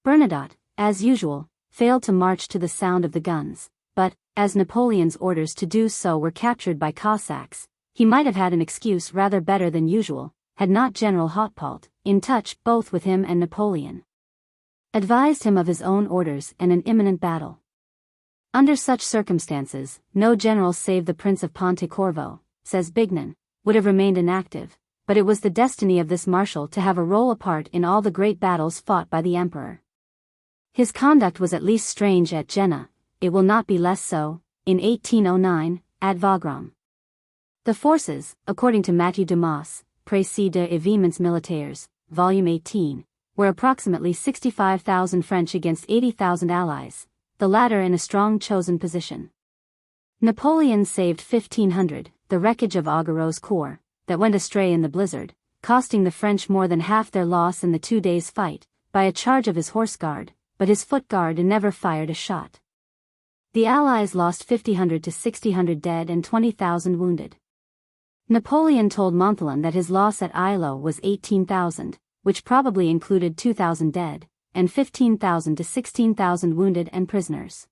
Bernadotte, as usual, failed to march to the sound of the guns, but, as Napoleon's orders to do so were captured by Cossacks, he might have had an excuse rather better than usual, had not General Hautpolt, in touch both with him and Napoleon, advised him of his own orders and an imminent battle. Under such circumstances, no general save the Prince of Pontecorvo, says Bignon, would have remained inactive, but it was the destiny of this marshal to have a role apart in all the great battles fought by the emperor. His conduct was at least strange at Jena, it will not be less so, in 1809, at Wagram. The forces, according to Mathieu Dumas, Précis de Événements Militaires, Volume 18, were approximately 65,000 French against 80,000 allies, the latter in a strong chosen position. Napoleon saved 1,500, the wreckage of Augereau's corps, that went astray in the blizzard, costing the French more than half their loss in the 2 days' fight, by a charge of his horse guard, but his foot guard never fired a shot. The Allies lost 50,000 to 60,000 dead and 20,000 wounded. Napoleon told Montholon that his loss at Eylau was 18,000, which probably included 2,000 dead, and 15,000 to 16,000 wounded and prisoners.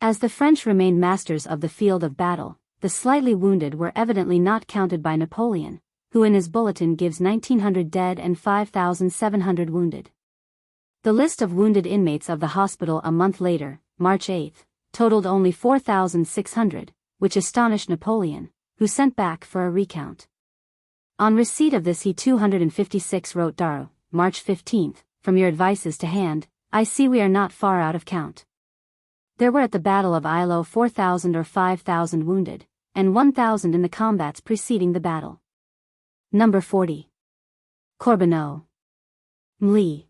As the French remained masters of the field of battle, the slightly wounded were evidently not counted by Napoleon, who in his bulletin gives 1,900 dead and 5,700 wounded. The list of wounded inmates of the hospital a month later, March 8, totaled only 4,600, which astonished Napoleon, who sent back for a recount. On receipt of this he 256 wrote Darrow, March 15, from your advices to hand, I see we are not far out of count. There were at the Battle of Eylau 4,000 or 5,000 wounded, and 1,000 in the combats preceding the battle. Number 40. Corbeau. Mli.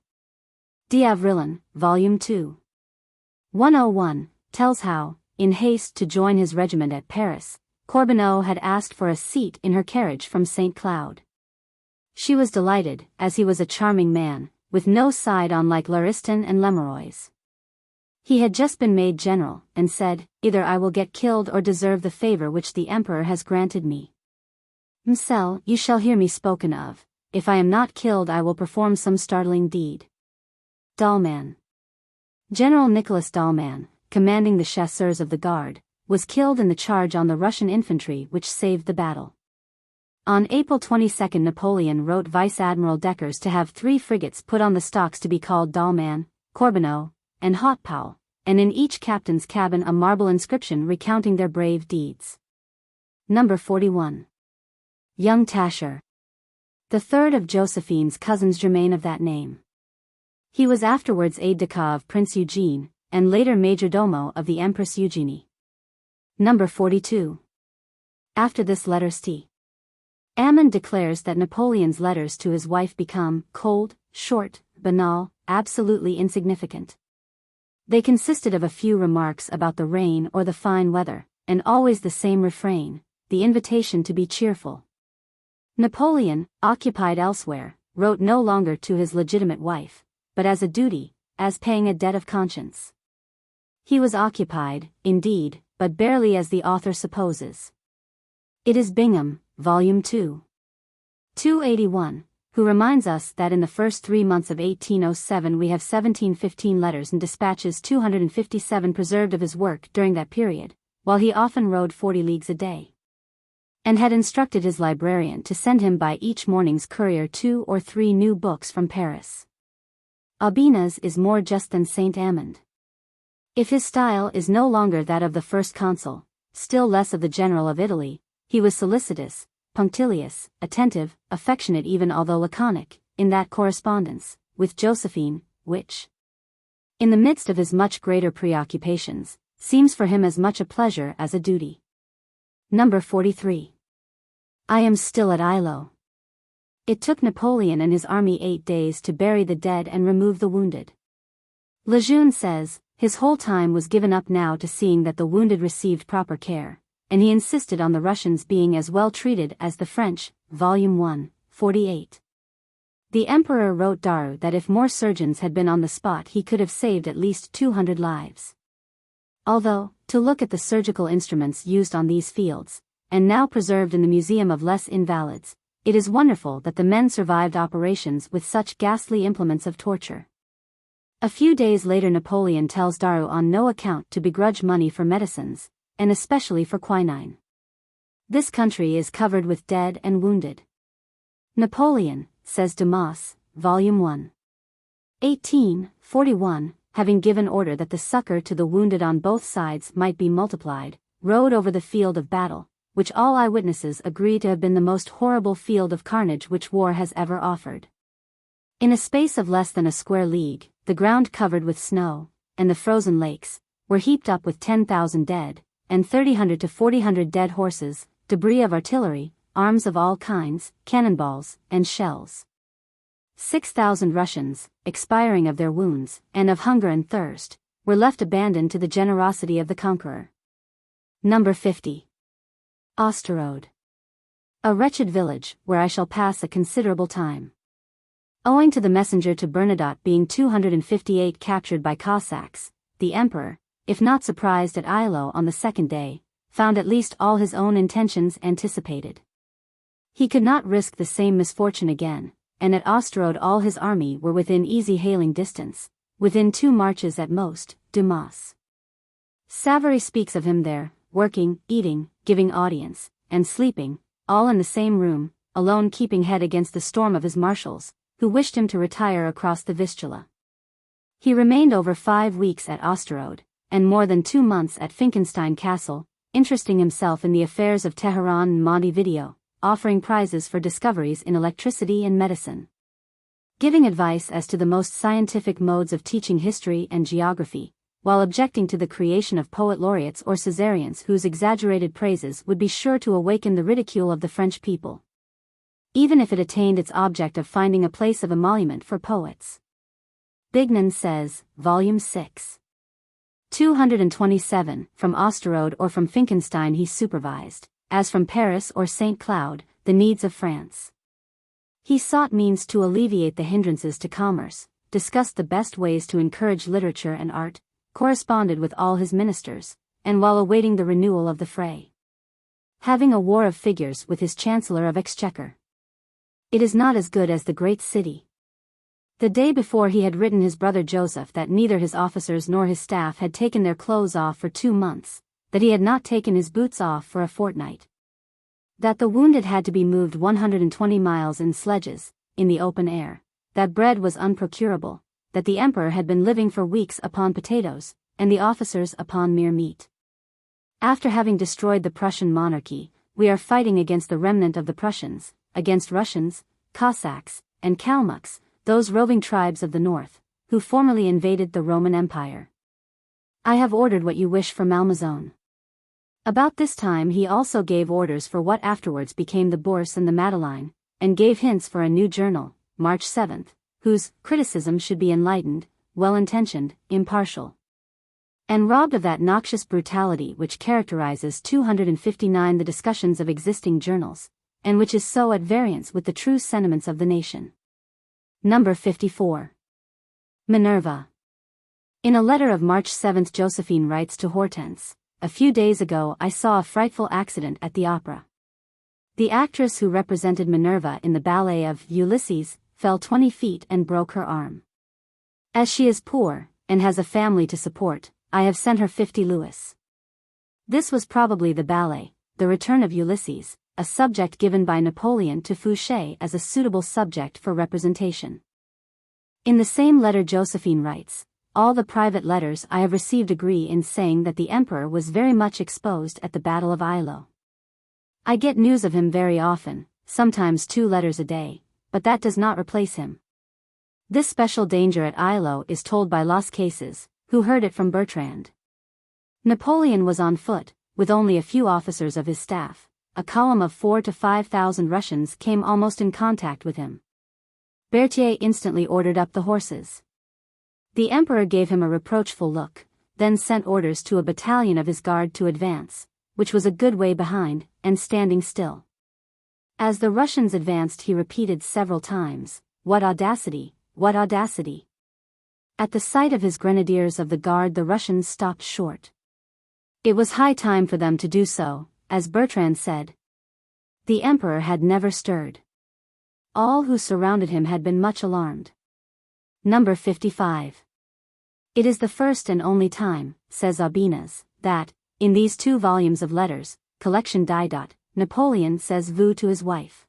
D'Avrillon, Volume 2. 101, tells how, in haste to join his regiment at Paris, Corbeau had asked for a seat in her carriage from St. Cloud. She was delighted, as he was a charming man, with no side on like Lauriston and Lemeroy's. He had just been made general, and said, either I will get killed or deserve the favor which the emperor has granted me. Msel, you shall hear me spoken of, if I am not killed I will perform some startling deed. Dallman. General Nicholas Dallman, commanding the chasseurs of the guard, was killed in the charge on the Russian infantry which saved the battle. On April 22 Napoleon wrote Vice Admiral Deckers to have 3 frigates put on the stocks to be called Dallman, Corbeau, and Hautpoul, and in each captain's cabin a marble inscription recounting their brave deeds. Number 41. Young Tascher. The third of Josephine's cousins Germain of that name. He was afterwards aide-de-camp of Prince Eugene, and later major-domo of the Empress Eugenie. Number 42. After this letter St. Ammon declares that Napoleon's letters to his wife become cold, short, banal, absolutely insignificant. They consisted of a few remarks about the rain or the fine weather, and always the same refrain, the invitation to be cheerful. Napoleon, occupied elsewhere, wrote no longer to his legitimate wife, but as a duty, as paying a debt of conscience. He was occupied, indeed, but barely as the author supposes. It is Bingham, Volume 2. 281, who reminds us that in the first 3 months of 1807 we have 1715 letters and dispatches 257 preserved of his work during that period, while he often rode 40 leagues a day. And had instructed his librarian to send him by each morning's courier 2 or 3 new books from Paris. Aubenas is more just than Saint Amand. If his style is no longer that of the first consul, still less of the general of Italy, he was solicitous, punctilious, attentive, affectionate even although laconic, in that correspondence, with Josephine, which, in the midst of his much greater preoccupations, seems for him as much a pleasure as a duty. Number 43. I am still at Eylau. It took Napoleon and his army 8 days to bury the dead and remove the wounded. Lejeune says, his whole time was given up now to seeing that the wounded received proper care, and he insisted on the Russians being as well treated as the French, Volume 1, 48. The emperor wrote Daru that if more surgeons had been on the spot he could have saved at least 200 lives. Although, to look at the surgical instruments used on these fields, and now preserved in the Museum of Les Invalides, it is wonderful that the men survived operations with such ghastly implements of torture. A few days later Napoleon tells Daru on no account to begrudge money for medicines, and especially for quinine. This country is covered with dead and wounded. Napoleon, says Dumas, Volume 1. 1841, having given order that the succor to the wounded on both sides might be multiplied, rode over the field of battle, which all eyewitnesses agree to have been the most horrible field of carnage which war has ever offered. In a space of less than a square league, the ground covered with snow, and the frozen lakes, were heaped up with 10,000 dead, and 300 to 400 dead horses, debris of artillery, arms of all kinds, cannonballs, and shells. 6,000 Russians, expiring of their wounds, and of hunger and thirst, were left abandoned to the generosity of the conqueror. Number 50. Osterode. A wretched village, where I shall pass a considerable time. Owing to the messenger to Bernadotte being 258 captured by Cossacks, the emperor, if not surprised at Eylau on the second day, found at least all his own intentions anticipated. He could not risk the same misfortune again, and at Osterode all his army were within easy hailing distance, within 2 marches at most, Dumas. Savary speaks of him there, working, eating, giving audience, and sleeping, all in the same room, alone keeping head against the storm of his marshals, who wished him to retire across the Vistula. He remained over 5 weeks at Osterode, and more than 2 months at Finkenstein Castle, interesting himself in the affairs of Teheran and Montevideo, offering prizes for discoveries in electricity and medicine. Giving advice as to the most scientific modes of teaching history and geography, while objecting to the creation of poet laureates or Caesarians whose exaggerated praises would be sure to awaken the ridicule of the French people, even if it attained its object of finding a place of emolument for poets. Bignon says, Volume 6. 227, from Osterode or from Finkenstein he supervised, as from Paris or St. Cloud, the needs of France. He sought means to alleviate the hindrances to commerce, discussed the best ways to encourage literature and art, corresponded with all his ministers, and while awaiting the renewal of the fray, having a war of figures with his Chancellor of Exchequer. It is not as good as the great city. The day before he had written his brother Joseph that neither his officers nor his staff had taken their clothes off for 2 months, that he had not taken his boots off for a fortnight, that the wounded had to be moved 120 miles in sledges, in the open air, that bread was unprocurable, that the emperor had been living for weeks upon potatoes, and the officers upon mere meat. After having destroyed the Prussian monarchy, we are fighting against the remnant of the Prussians, against Russians, Cossacks, and Kalmucks, those roving tribes of the north, who formerly invaded the Roman Empire. I have ordered what you wish for Malmaison. About this time he also gave orders for what afterwards became the Bourse and the Madeleine, and gave hints for a new journal, March 7th, whose criticism should be enlightened, well-intentioned, impartial, and robbed of that noxious brutality which characterizes 259 the discussions of existing journals, and which is so at variance with the true sentiments of the nation. Number 54. Minerva. In a letter of March 7 Josephine writes to Hortense, "A few days ago I saw a frightful accident at the opera. The actress who represented Minerva in the ballet of Ulysses fell 20 feet and broke her arm. As she is poor, and has a family to support, I have sent her 50 louis." This was probably the ballet, The Return of Ulysses, a subject given by Napoleon to Fouché as a suitable subject for representation. In the same letter Josephine writes, "All the private letters I have received agree in saying that the emperor was very much exposed at the Battle of Eylau. I get news of him very often, sometimes 2 letters a day, but that does not replace him. This special danger at Eylau is told by Las Cases, who heard it from Bertrand. Napoleon was on foot, with only a few officers of his staff. A column of 4,000 to 5,000 Russians came almost in contact with him. Berthier instantly ordered up the horses. The emperor gave him a reproachful look, then sent orders to a battalion of his guard to advance, which was a good way behind, and standing still. As the Russians advanced he repeated several times, 'What audacity, what audacity!' At the sight of his grenadiers of the guard the Russians stopped short. It was high time for them to do so, as Bertrand said. The emperor had never stirred. All who surrounded him had been much alarmed. Number 55. It is the first and only time, says Aubenas, that, in these 2 volumes of letters, collection Didot, Napoleon says vous to his wife.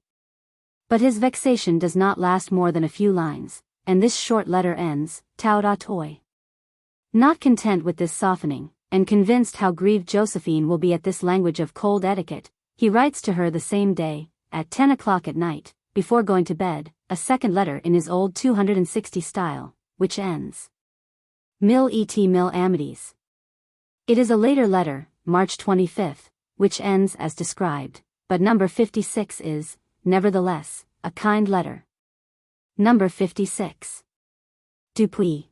But his vexation does not last more than a few lines, and this short letter ends, tout à toi. Not content with this softening, and convinced how grieved Josephine will be at this language of cold etiquette, he writes to her the same day, at 10 o'clock at night, before going to bed, a second letter in his old 260 style, which ends. Mille et mille amities. It is a later letter, March 25, which ends as described, but number 56 is, nevertheless, a kind letter. Number 56. Dupuy.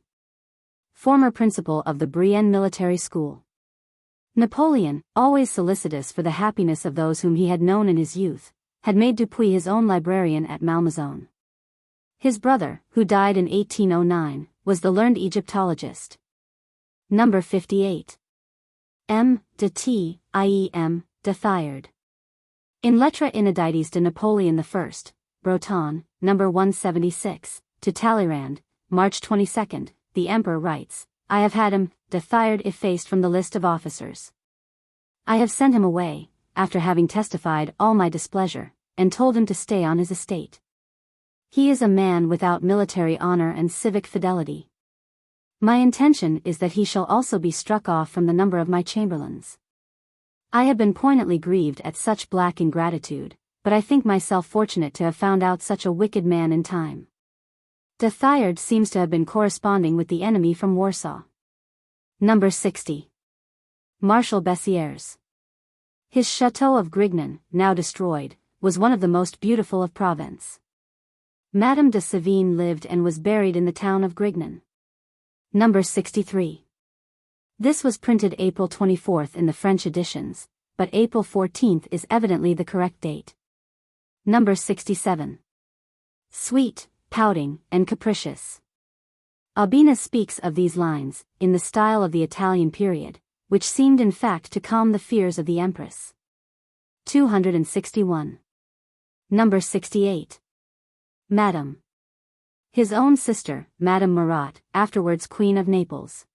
Former principal of the Brienne Military School. Napoleon, always solicitous for the happiness of those whom he had known in his youth, had made Dupuy his own librarian at Malmaison. His brother, who died in 1809, was the learned Egyptologist. Number 58. M. de T. IEM. de Thiard. In Lettres Inédites de Napoleon I, Breton, number 176, to Talleyrand, March 22, the emperor writes, "I have had him, de Thiard, effaced from the list of officers. I have sent him away, after having testified all my displeasure, and told him to stay on his estate. He is a man without military honor and civic fidelity. My intention is that he shall also be struck off from the number of my chamberlains. I have been poignantly grieved at such black ingratitude, but I think myself fortunate to have found out such a wicked man in time." De Thiard seems to have been corresponding with the enemy from Warsaw. Number 60. Marshal Bessières. His chateau of Grignan, now destroyed, was one of the most beautiful of Provence. Madame de Sévigné lived and was buried in the town of Grignan. Number 63. This was printed April 24 in the French editions, but April 14 is evidently the correct date. Number 67. Sweet, pouting, and capricious. Aubenas speaks of these lines, in the style of the Italian period, which seemed in fact to calm the fears of the Empress. 261. Number 68. Madame. His own sister, Madame Murat, afterwards Queen of Naples.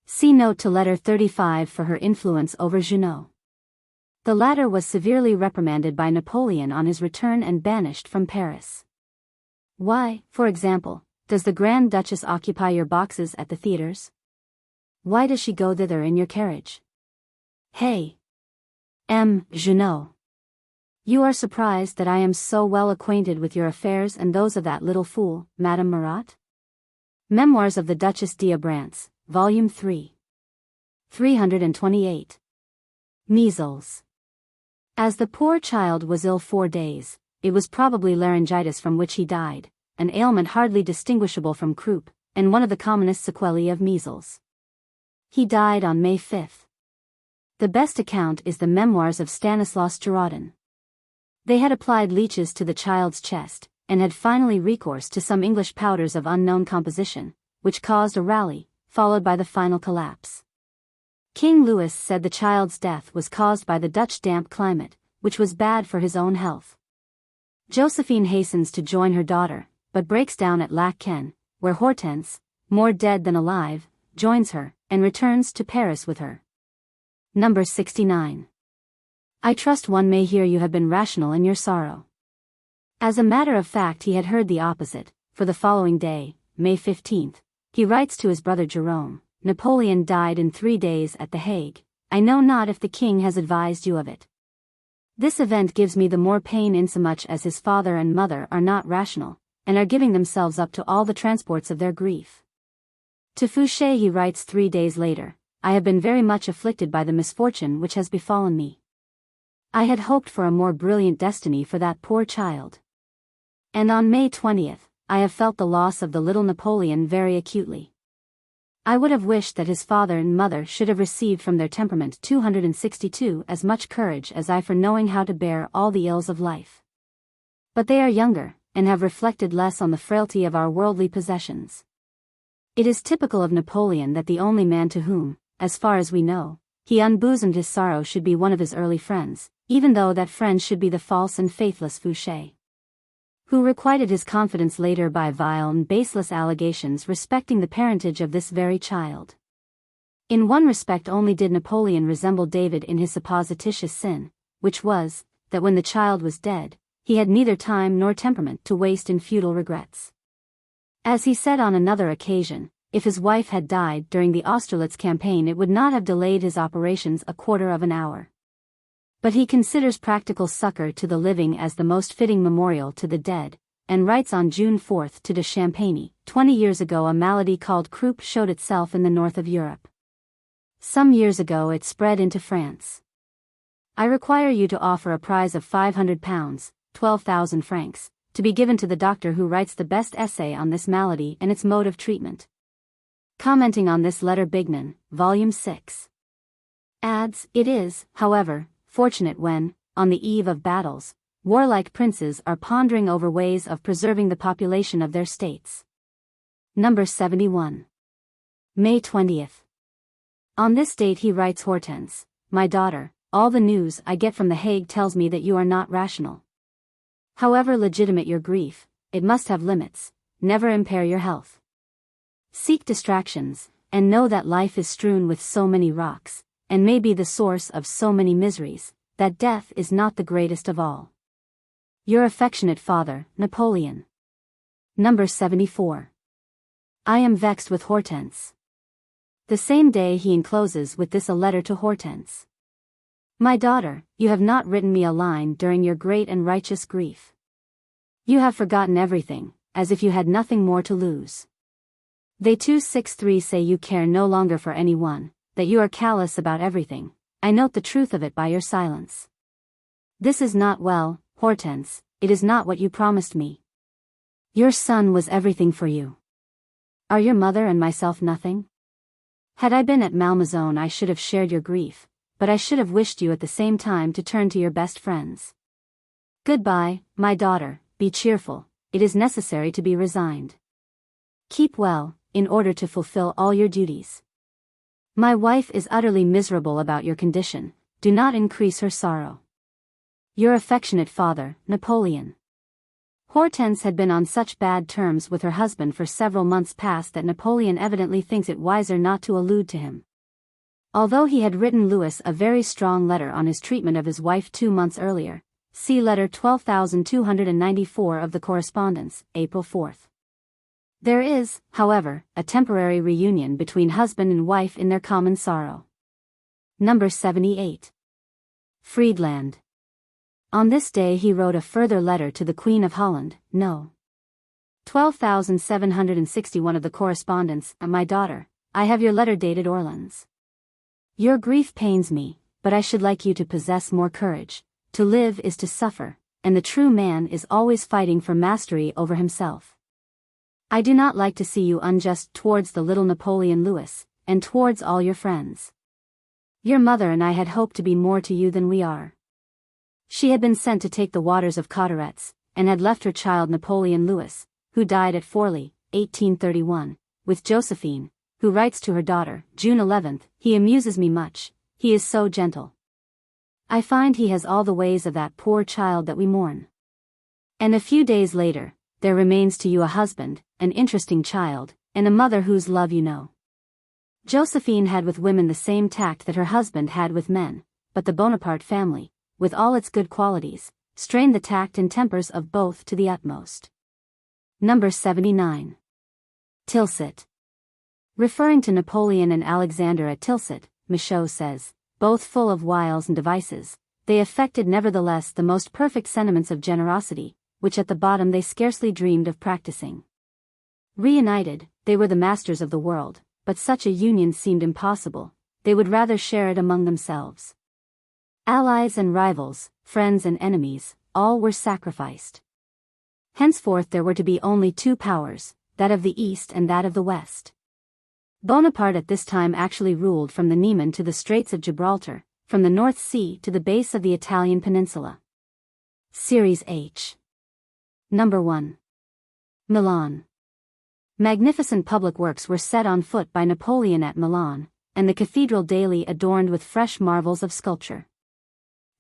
See note to letter 35 for her influence over Junot. The latter was severely reprimanded by Napoleon on his return and banished from Paris. Why, for example, does the Grand Duchess occupy your boxes at the theaters? Why does she go thither in your carriage? Hey! M. Junot. You are surprised that I am so well acquainted with your affairs and those of that little fool, Madame Murat? Memoirs of the Duchess d'Abrantz, Volume 3. 328. Measles. As the poor child was ill 4 days, it was probably laryngitis from which he died, an ailment hardly distinguishable from croup, and one of the commonest sequelae of measles. He died on May 5. The best account is the memoirs of Stanislas Girardin. They had applied leeches to the child's chest, and had finally recourse to some English powders of unknown composition, which caused a rally, followed by the final collapse. King Louis said the child's death was caused by the Dutch damp climate, which was bad for his own health. Josephine hastens to join her daughter, but breaks down at Lac Ken, where Hortense, more dead than alive, joins her, and returns to Paris with her. Number 69. I trust one may hear you have been rational in your sorrow. As a matter of fact he had heard the opposite, for the following day, May 15, he writes to his brother Jerome, Napoleon died in 3 days at The Hague. I know not if the king has advised you of it. This event gives me the more pain insomuch as his father and mother are not rational, and are giving themselves up to all the transports of their grief. To Fouché he writes 3 days later, I have been very much afflicted by the misfortune which has befallen me. I had hoped for a more brilliant destiny for that poor child. And on May 20th, I have felt the loss of the little Napoleon very acutely. I would have wished that his father and mother should have received from their temperament 262 as much courage as I for knowing how to bear all the ills of life. But they are younger, and have reflected less on the frailty of our worldly possessions. It is typical of Napoleon that the only man to whom, as far as we know, he unbosomed his sorrow should be one of his early friends, even though that friend should be the false and faithless Fouché, who requited his confidence later by vile and baseless allegations respecting the parentage of this very child. In one respect only did Napoleon resemble David in his supposititious sin, which was, that when the child was dead, he had neither time nor temperament to waste in futile regrets. As he said on another occasion, if his wife had died during the Austerlitz campaign it would not have delayed his operations a quarter of an hour. But he considers practical succor to the living as the most fitting memorial to the dead, and writes on June 4 to de Champagny, 20 years ago a malady called croup showed itself in the north of Europe. Some years ago it spread into France. I require you to offer a prize of £500, 12,000 francs, to be given to the doctor who writes the best essay on this malady and its mode of treatment. Commenting on this letter Bignon, Volume 6. Adds, it is, however, fortunate when, on the eve of battles, warlike princes are pondering over ways of preserving the population of their states. Number 71. May 20th. On this date he writes Hortense, my daughter, all the news I get from The Hague tells me that you are not rational. However legitimate your grief, it must have limits, never impair your health. Seek distractions, and know that life is strewn with so many rocks, and may be the source of so many miseries, that death is not the greatest of all. Your affectionate father, Napoleon. Number 74. I am vexed with Hortense. The same day he encloses with this a letter to Hortense. My daughter, you have not written me a line during your great and righteous grief. You have forgotten everything, as if you had nothing more to lose. They 263 say you care no longer for anyone, that you are callous about everything. I note the truth of it by your silence. This is not well, Hortense, it is not what you promised me. Your son was everything for you. Are your mother and myself nothing? Had I been at Malmaison I should have shared your grief, but I should have wished you at the same time to turn to your best friends. Goodbye, my daughter, be cheerful, it is necessary to be resigned. Keep well, in order to fulfill all your duties. My wife is utterly miserable about your condition, do not increase her sorrow. Your affectionate father, Napoleon. Hortense had been on such bad terms with her husband for several months past that Napoleon evidently thinks it wiser not to allude to him. Although he had written Louis a very strong letter on his treatment of his wife 2 months earlier, see letter 12,294 of the correspondence, April 4. There is, however, a temporary reunion between husband and wife in their common sorrow. Number 78. Friedland. On this day he wrote a further letter to the Queen of Holland, No. 12,761 of the correspondence, my daughter, I have your letter dated Orleans. Your grief pains me, but I should like you to possess more courage. To live is to suffer, and the true man is always fighting for mastery over himself. I do not like to see you unjust towards the little Napoleon Louis, and towards all your friends. Your mother and I had hoped to be more to you than we are. She had been sent to take the waters of Cauteretz, and had left her child Napoleon Louis, who died at Forlì, 1831, with Josephine, who writes to her daughter, June 11, he amuses me much, he is so gentle. I find he has all the ways of that poor child that we mourn. And a few days later, there remains to you a husband, an interesting child, and a mother whose love you know. Josephine had with women the same tact that her husband had with men, but the Bonaparte family, with all its good qualities, strained the tact and tempers of both to the utmost. Number 79. Tilsit. Referring to Napoleon and Alexander at Tilsit, Michaud says, both full of wiles and devices, they affected nevertheless the most perfect sentiments of generosity, which at the bottom they scarcely dreamed of practicing. Reunited, they were the masters of the world, but such a union seemed impossible, they would rather share it among themselves. Allies and rivals, friends and enemies, all were sacrificed. Henceforth there were to be only two powers, that of the East and that of the West. Bonaparte at this time actually ruled from the Niemen to the Straits of Gibraltar, from the North Sea to the base of the Italian peninsula. Series H. Number 1. Milan. Magnificent public works were set on foot by Napoleon at Milan, and the cathedral daily adorned with fresh marvels of sculpture.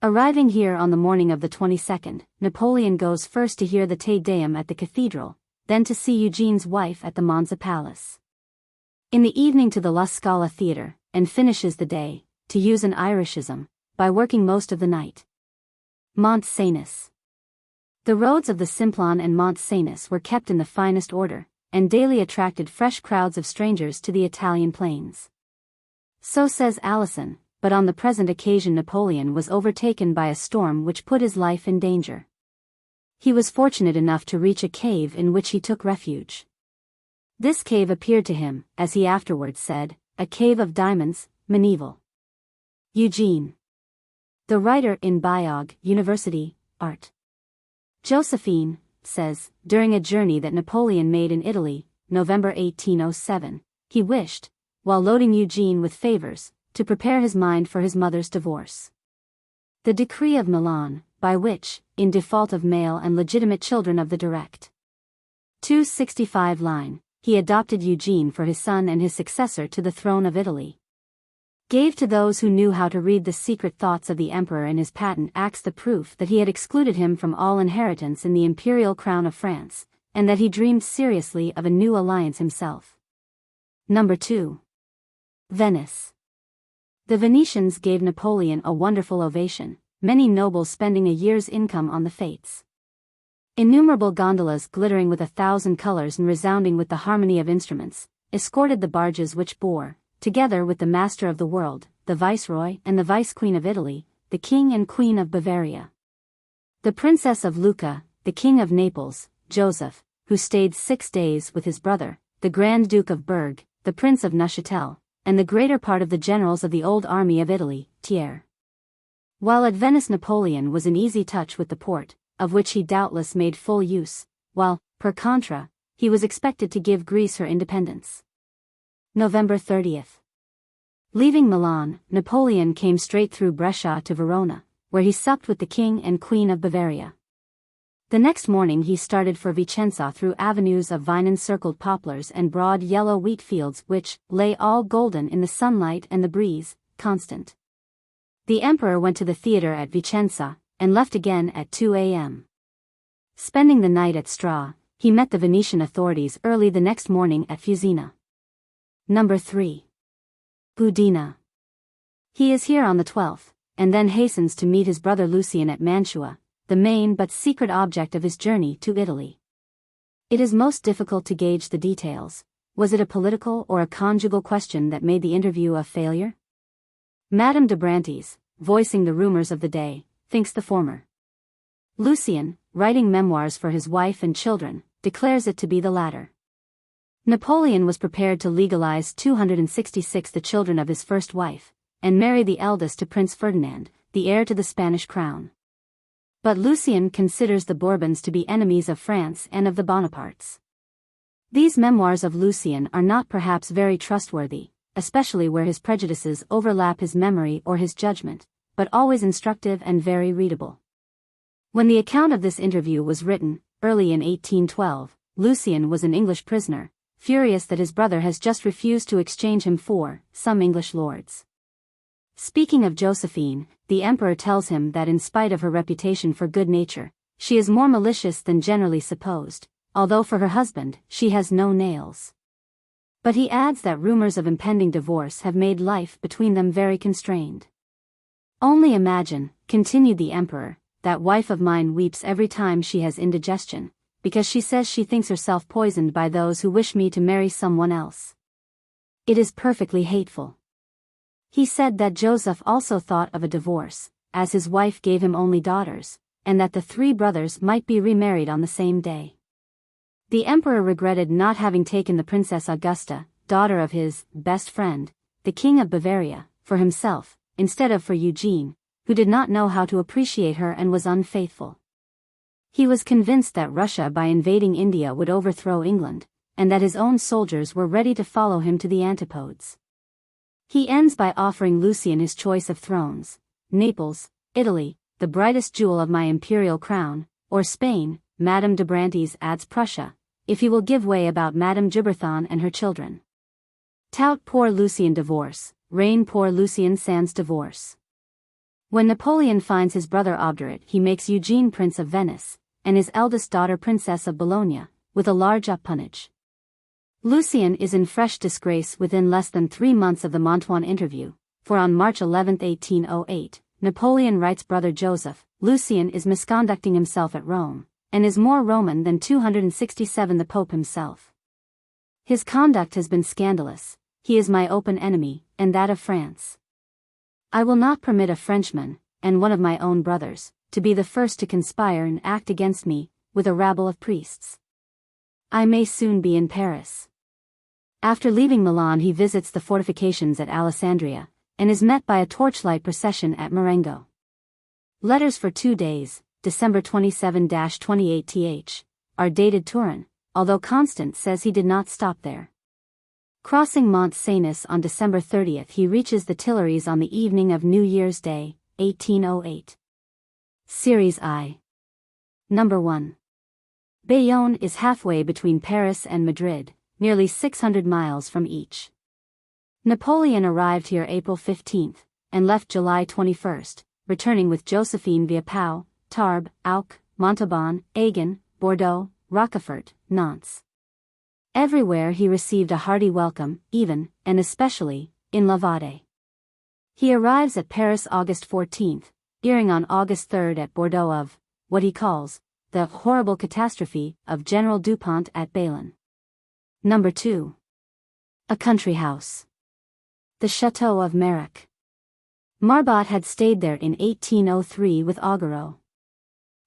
Arriving here on the morning of the 22nd, Napoleon goes first to hear the Te Deum at the cathedral, then to see Eugene's wife at the Monza Palace. In the evening to the La Scala Theatre, and finishes the day, to use an Irishism, by working most of the night. Mont Cenis. The roads of the Simplon and Mont Cenis were kept in the finest order, and daily attracted fresh crowds of strangers to the Italian plains. So says Alison, but on the present occasion Napoleon was overtaken by a storm which put his life in danger. He was fortunate enough to reach a cave in which he took refuge. This cave appeared to him, as he afterwards said, a cave of diamonds, medieval. Eugene. The writer in Biog, University, Art. Josephine, says, during a journey that Napoleon made in Italy, November 1807, he wished, while loading Eugene with favors, to prepare his mind for his mother's divorce. The decree of Milan, by which, in default of male and legitimate children of the direct 265 line, he adopted Eugene for his son and his successor to the throne of Italy, gave to those who knew how to read the secret thoughts of the emperor in his patent acts the proof that he had excluded him from all inheritance in the imperial crown of France, and that he dreamed seriously of a new alliance himself. Number 2. Venice. The Venetians gave Napoleon a wonderful ovation, many nobles spending a year's income on the fêtes. Innumerable gondolas glittering with 1,000 colors and resounding with the harmony of instruments, escorted the barges which bore, together with the master of the world, the viceroy and the vice-queen of Italy, the king and queen of Bavaria, the princess of Lucca, the king of Naples, Joseph, who stayed 6 days with his brother, the Grand Duke of Berg, the Prince of Neuchâtel, and the greater part of the generals of the old army of Italy, Thiers. While at Venice Napoleon was in easy touch with the Porte, of which he doubtless made full use, while, per contra, he was expected to give Greece her independence. November 30th. Leaving Milan, Napoleon came straight through Brescia to Verona, where he supped with the king and queen of Bavaria. The next morning he started for Vicenza through avenues of vine-encircled poplars and broad yellow wheat fields which lay all golden in the sunlight and the breeze, constant. The emperor went to the theatre at Vicenza, and left again at 2 a.m. Spending the night at Stra, he met the Venetian authorities early the next morning at Fusina. Number 3. Budina. He is here on the 12th, and then hastens to meet his brother Lucien at Mantua, the main but secret object of his journey to Italy. It is most difficult to gauge the details. Was it a political or a conjugal question that made the interview a failure? Madame de Brantes, voicing the rumors of the day, thinks the former. Lucien, writing memoirs for his wife and children, declares it to be the latter. Napoleon was prepared to legalize 266 the children of his first wife, and marry the eldest to Prince Ferdinand, the heir to the Spanish crown. But Lucien considers the Bourbons to be enemies of France and of the Bonapartes. These memoirs of Lucien are not perhaps very trustworthy, especially where his prejudices overlap his memory or his judgment, but always instructive and very readable. When the account of this interview was written, early in 1812, Lucien was an English prisoner, furious that his brother has just refused to exchange him for some English lords. Speaking of Josephine, the emperor tells him that in spite of her reputation for good nature, she is more malicious than generally supposed, although for her husband, she has no nails. But he adds that rumors of impending divorce have made life between them very constrained. Only imagine, continued the emperor, that wife of mine weeps every time she has indigestion, because she says she thinks herself poisoned by those who wish me to marry someone else. It is perfectly hateful. He said that Joseph also thought of a divorce, as his wife gave him only daughters, and that the three brothers might be remarried on the same day. The emperor regretted not having taken the Princess Augusta, daughter of his best friend, the King of Bavaria, for himself, instead of for Eugene, who did not know how to appreciate her and was unfaithful. He was convinced that Russia by invading India would overthrow England, and that his own soldiers were ready to follow him to the antipodes. He ends by offering Lucian his choice of thrones: Naples, Italy, the brightest jewel of my imperial crown, or Spain. Madame de Brantes adds Prussia, if he will give way about Madame Giberthon and her children. Tout pour Lucien divorce, reign pour Lucien sans divorce. When Napoleon finds his brother obdurate, he makes Eugene Prince of Venice, and his eldest daughter Princess of Bologna, with a large appanage. Lucien is in fresh disgrace within less than 3 months of the Mantuan interview, for on March 11, 1808, Napoleon writes brother Joseph, Lucien is misconducting himself at Rome, and is more Roman than 267 the Pope himself. His conduct has been scandalous, he is my open enemy, and that of France. I will not permit a Frenchman, and one of my own brothers, to be the first to conspire and act against me, with a rabble of priests. I may soon be in Paris. After leaving Milan he visits the fortifications at Alessandria, and is met by a torchlight procession at Marengo. Letters for 2 days, December 27-28th, are dated Turin, although Constant says he did not stop there. Crossing Mont Cenis on December 30th he reaches the Tuileries on the evening of New Year's Day, 1808. Series I. Number 1. Bayonne is halfway between Paris and Madrid, nearly 600 miles from each. Napoleon arrived here April 15th, and left July 21st, returning with Josephine via Pau, Tarbes, Auch, Montauban, Agen, Bordeaux, Rochefort, Nantes. Everywhere he received a hearty welcome, even, and especially, in Lombardy. He arrives at Paris August 14th, hearing on August 3rd at Bordeaux of, what he calls, the horrible catastrophe of General Dupont at Bayonne. Number 2. A country house. The Chateau of Marac. Marbot had stayed there in 1803 with Augereau.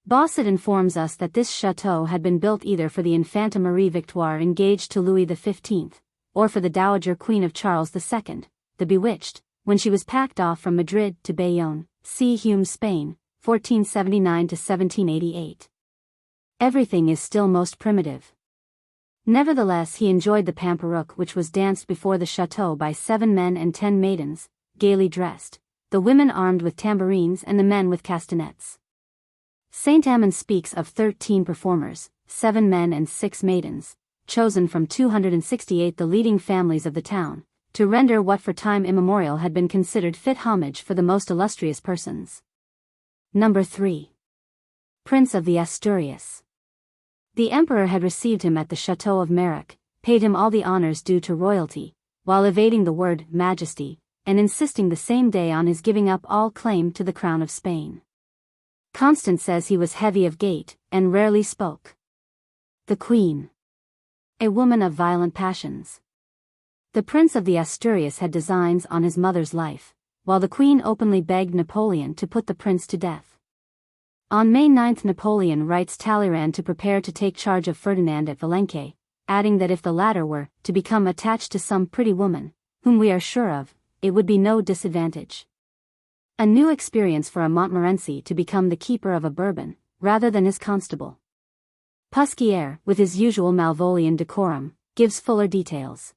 Bosset informs us that this chateau had been built either for the Infanta Marie Victoire engaged to Louis XV, or for the Dowager Queen of Charles II, the Bewitched, when she was packed off from Madrid to Bayonne, see Hume, Spain, 1479-1788. Everything is still most primitive. Nevertheless he enjoyed the pamperouk which was danced before the chateau by 7 men and 10 maidens, gaily dressed, the women armed with tambourines and the men with castanets. Saint Amand speaks of 13 performers, 7 men and 6 maidens, chosen from 268 the leading families of the town, to render what for time immemorial had been considered fit homage for the most illustrious persons. Number 3. Prince of the Asturias. The emperor had received him at the Chateau of Marac, paid him all the honors due to royalty, while evading the word majesty, and insisting the same day on his giving up all claim to the crown of Spain. Constant says he was heavy of gait, and rarely spoke. The Queen. A woman of violent passions. The Prince of the Asturias had designs on his mother's life, while the Queen openly begged Napoleon to put the prince to death. On May 9 Napoleon writes Talleyrand to prepare to take charge of Ferdinand at Valencia, adding that if the latter were to become attached to some pretty woman, whom we are sure of, it would be no disadvantage. A new experience for a Montmorency to become the keeper of a Bourbon, rather than his constable. Pusquier, with his usual Malvolian decorum, gives fuller details.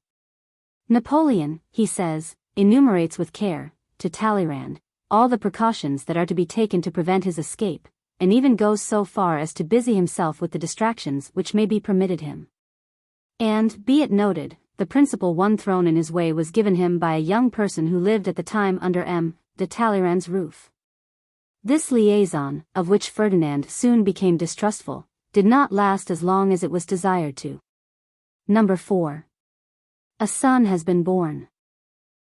Napoleon, he says, enumerates with care, to Talleyrand, all the precautions that are to be taken to prevent his escape, and even goes so far as to busy himself with the distractions which may be permitted him. And, be it noted, the principal one thrown in his way was given him by a young person who lived at the time under M. de Talleyrand's roof. This liaison, of which Ferdinand soon became distrustful, did not last as long as it was desired to. Number 4. A son has been born.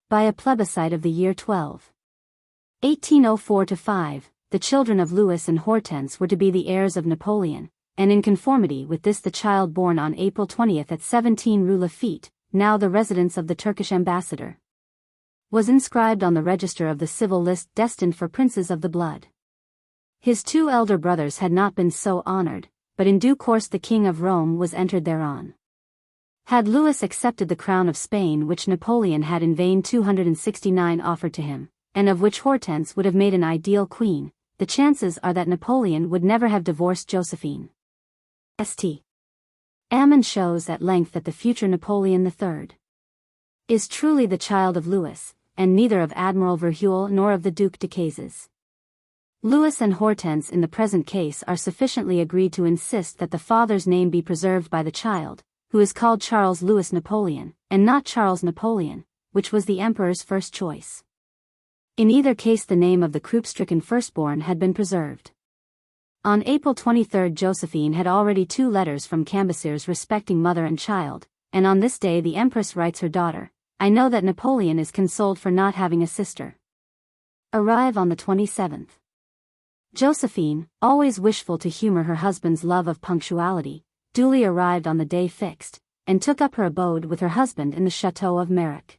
By a plebiscite of the year 1804-5, the children of Louis and Hortense were to be the heirs of Napoleon, and in conformity with this the child born on April 20th at 17 Rue Lafitte, now the residence of the Turkish ambassador, was inscribed on the register of the civil list destined for princes of the blood. His 2 elder brothers had not been so honored, but in due course the King of Rome was entered thereon. Had Louis accepted the crown of Spain which Napoleon had in vain 269 offered to him, and of which Hortense would have made an ideal queen, the chances are that Napoleon would never have divorced Josephine. St. Ammon shows at length that the future Napoleon III is truly the child of Louis, and neither of Admiral Verhuell nor of the Duc de Cazes. Louis and Hortense in the present case are sufficiently agreed to insist that the father's name be preserved by the child, who is called Charles Louis Napoleon, and not Charles Napoleon, which was the emperor's first choice. In either case the name of the croup-stricken firstborn had been preserved. On April 23 Josephine had already 2 letters from Cambyses respecting mother and child, and on this day the empress writes her daughter, "I know that Napoleon is consoled for not having a sister." Arrive on the 27th. Josephine, always wishful to humor her husband's love of punctuality, duly arrived on the day fixed, and took up her abode with her husband in the chateau of Méric.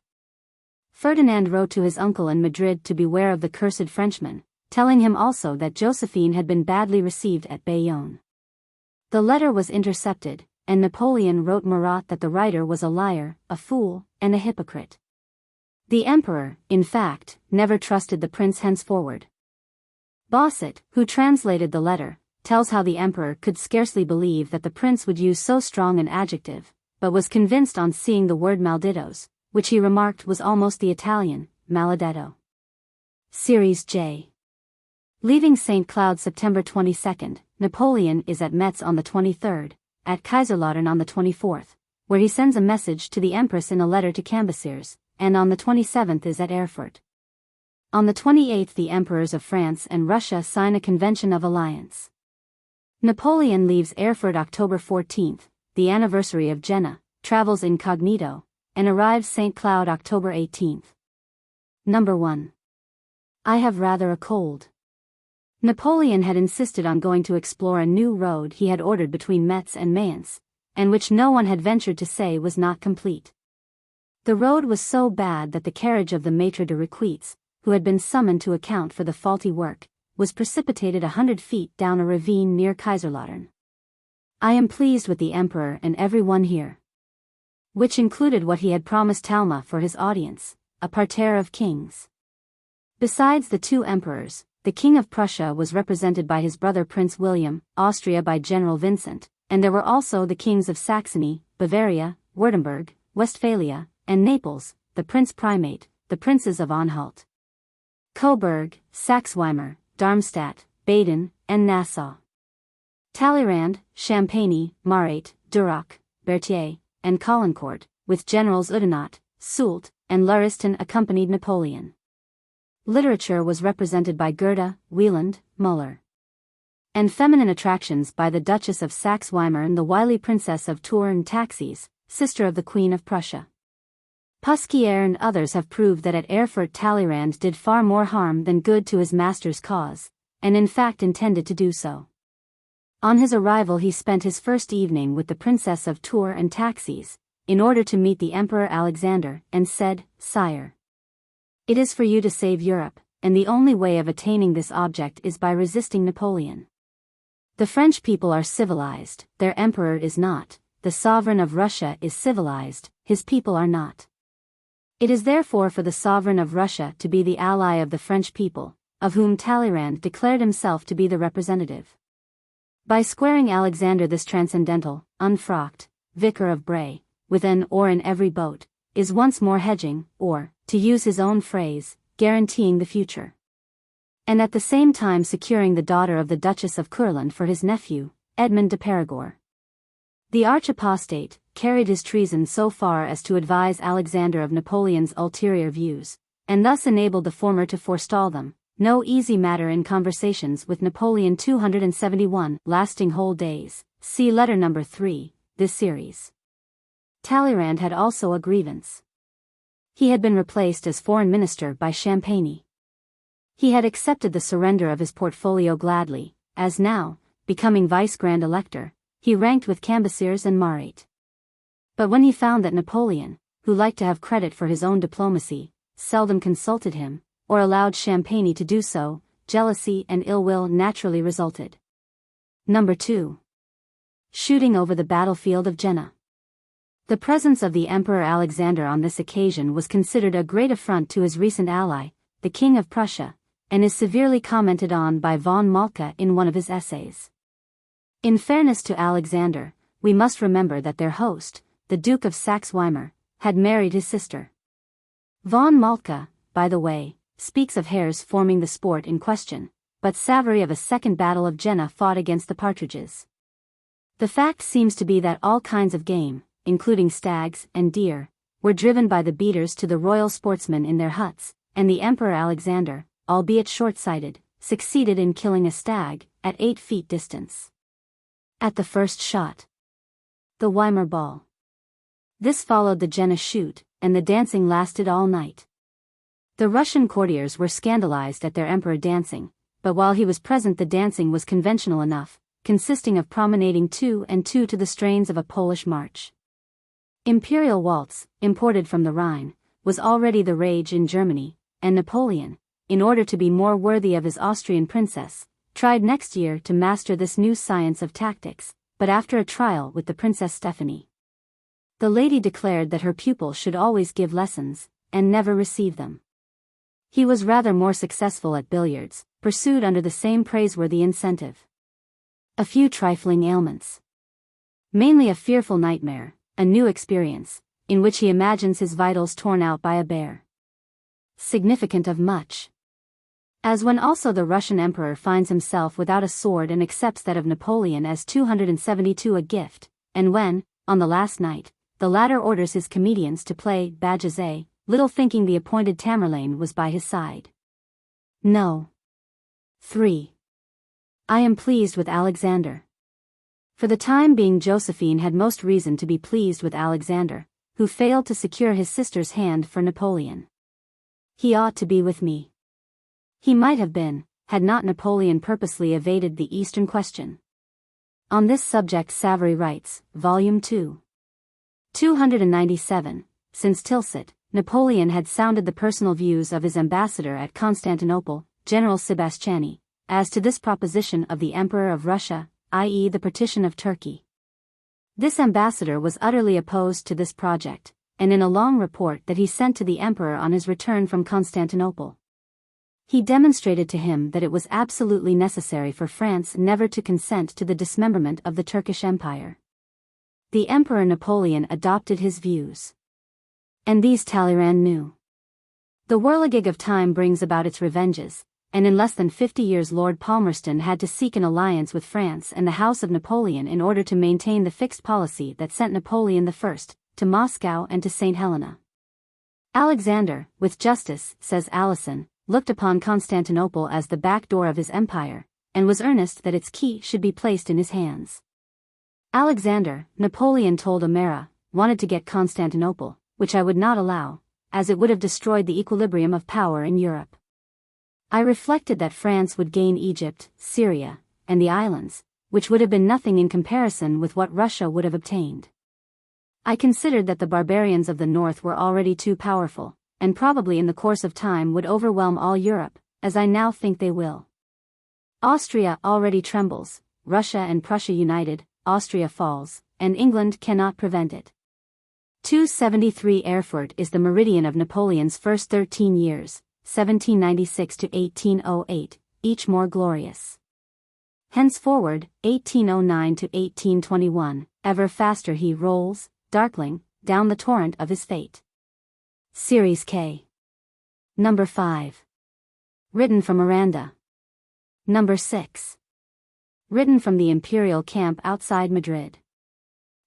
Ferdinand wrote to his uncle in Madrid to beware of the cursed Frenchman, telling him also that Josephine had been badly received at Bayonne. The letter was intercepted, and Napoleon wrote Murat that the writer was a liar, a fool, and a hypocrite. The emperor, in fact, never trusted the prince henceforward. Bossuet, who translated the letter, tells how the emperor could scarcely believe that the prince would use so strong an adjective, but was convinced on seeing the word malditos, which he remarked was almost the Italian, maledetto. Series J. Leaving St. Cloud September 22, Napoleon is at Metz on the 23rd, at Kaiserslautern on the 24th, where he sends a message to the empress in a letter to Cambyses, and on the 27th is at Erfurt. On the 28th the emperors of France and Russia sign a convention of alliance. Napoleon leaves Erfurt October 14, the anniversary of Jena, travels incognito, and arrives St. Cloud October 18. Number 1. I have rather a cold. Napoleon had insisted on going to explore a new road he had ordered between Metz and Mayence, and which no one had ventured to say was not complete. The road was so bad that the carriage of the Maître de Requetes, who had been summoned to account for the faulty work, was precipitated 100 feet down a ravine near Kaiserslautern. I am pleased with the emperor and every one here. Which included what he had promised Talma for his audience, a parterre of kings. Besides the 2 emperors, the King of Prussia was represented by his brother Prince William, Austria by General Vincent, and there were also the kings of Saxony, Bavaria, Württemberg, Westphalia, and Naples, the Prince Primate, the princes of Anhalt, Coburg, Saxe-Weimar, Darmstadt, Baden, and Nassau. Talleyrand, Champagne, Marat, Duroc, Berthier, and Caulaincourt, with generals Oudinot, Soult, and Lauriston accompanied Napoleon. Literature was represented by Goethe, Wieland, Müller. And feminine attractions by the Duchess of Saxe-Weimar and the wily Princess of Tours and Taxis, sister of the Queen of Prussia. Pusquier and others have proved that at Erfurt Talleyrand did far more harm than good to his master's cause, and in fact intended to do so. On his arrival he spent his first evening with the Princess of Tours and Taxis, in order to meet the Emperor Alexander, and said, "Sire, it is for you to save Europe, and the only way of attaining this object is by resisting Napoleon. The French people are civilized, their emperor is not, the sovereign of Russia is civilized, his people are not. It is therefore for the sovereign of Russia to be the ally of the French people, of whom Talleyrand declared himself to be the representative. By squaring Alexander this transcendental, unfrocked, vicar of Bray, with an oar in every boat, is once more hedging, or, to use his own phrase, guaranteeing the future. And at the same time securing the daughter of the Duchess of Courland for his nephew, Edmund de Perigord. The arch-apostate carried his treason so far as to advise Alexander of Napoleon's ulterior views, and thus enabled the former to forestall them, no easy matter in conversations with Napoleon 271, lasting whole days, see letter number 3, this series. Talleyrand had also a grievance. He had been replaced as foreign minister by Champagne. He had accepted the surrender of his portfolio gladly, as now, becoming Vice Grand Elector, he ranked with Cambyses and Marat. But when he found that Napoleon, who liked to have credit for his own diplomacy, seldom consulted him, or allowed Champagne to do so, jealousy and ill will naturally resulted. Number 2. Shooting over the battlefield of Jena. The presence of the Emperor Alexander on this occasion was considered a great affront to his recent ally, the King of Prussia, and is severely commented on by von Moltke in one of his essays. In fairness to Alexander, we must remember that their host, the Duke of Saxe-Weimar, had married his sister. Von Moltke, by the way, speaks of hares forming the sport in question, but Savary of a second battle of Jena fought against the partridges. The fact seems to be that all kinds of game, including stags and deer, were driven by the beaters to the royal sportsmen in their huts, and the Emperor Alexander, albeit short-sighted, succeeded in killing a stag at 8 feet distance. At the first shot. The Weimar ball. This followed the Jena shoot, and the dancing lasted all night. The Russian courtiers were scandalized at their emperor dancing, but while he was present the dancing was conventional enough, consisting of promenading 2 and 2 to the strains of a Polish march. Imperial waltz, imported from the Rhine, was already the rage in Germany, and Napoleon, in order to be more worthy of his Austrian princess, tried next year to master this new science of tactics, but after a trial with the Princess Stephanie. The lady declared that her pupil should always give lessons, and never receive them. He was rather more successful at billiards, pursued under the same praiseworthy incentive. A few trifling ailments. Mainly a fearful nightmare, a new experience, in which he imagines his vitals torn out by a bear. Significant of much. As when also the Russian emperor finds himself without a sword and accepts that of Napoleon as 272 a gift, and when, on the last night, the latter orders his comedians to play Bajazet, little thinking the appointed Tamerlane was by his side. No. 3. I am pleased with Alexander. For the time being Josephine had most reason to be pleased with Alexander, who failed to secure his sister's hand for Napoleon. He ought to be with me. He might have been, had not Napoleon purposely evaded the Eastern question. On this subject Savary writes, Volume 2. 297, since Tilsit, Napoleon had sounded the personal views of his ambassador at Constantinople, General Sebastiani, as to this proposition of the Emperor of Russia, i.e. the partition of Turkey. This ambassador was utterly opposed to this project, and in a long report that he sent to the Emperor on his return from Constantinople, he demonstrated to him that it was absolutely necessary for France never to consent to the dismemberment of the Turkish Empire. The Emperor Napoleon adopted his views. And these Talleyrand knew. The whirligig of time brings about its revenges, and in less than 50 years Lord Palmerston had to seek an alliance with France and the House of Napoleon in order to maintain the fixed policy that sent Napoleon I to Moscow and to St. Helena. Alexander, with justice, says Alison, looked upon Constantinople as the back door of his empire, and was earnest that its key should be placed in his hands. Alexander, Napoleon told O'Mara, wanted to get Constantinople, which I would not allow, as it would have destroyed the equilibrium of power in Europe. I reflected that France would gain Egypt, Syria, and the islands, which would have been nothing in comparison with what Russia would have obtained. I considered that the barbarians of the north were already too powerful, and probably in the course of time would overwhelm all Europe, as I now think they will. Austria already trembles, Russia and Prussia united, Austria falls, and England cannot prevent it. 273 Erfurt is the meridian of Napoleon's first 13 years, 1796 to 1808, each more glorious. Henceforward, 1809 to 1821, ever faster he rolls, darkling, down the torrent of his fate. Series K. Number 5. Written from Miranda. Number 6. Written from the imperial camp outside Madrid.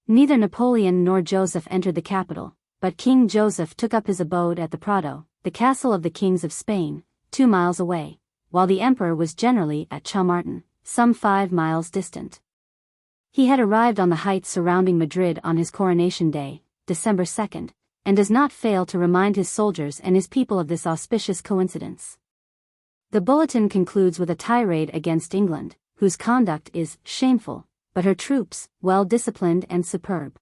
Neither Napoleon nor Joseph entered the capital, but King Joseph took up his abode at the Prado, the castle of the kings of Spain, 2 miles away, while the emperor was generally at Chamartin, some 5 miles distant. He had arrived on the heights surrounding Madrid on his coronation day, December 2nd, and does not fail to remind his soldiers and his people of this auspicious coincidence. The bulletin concludes with a tirade against England, whose conduct is shameful, but her troops well disciplined and superb.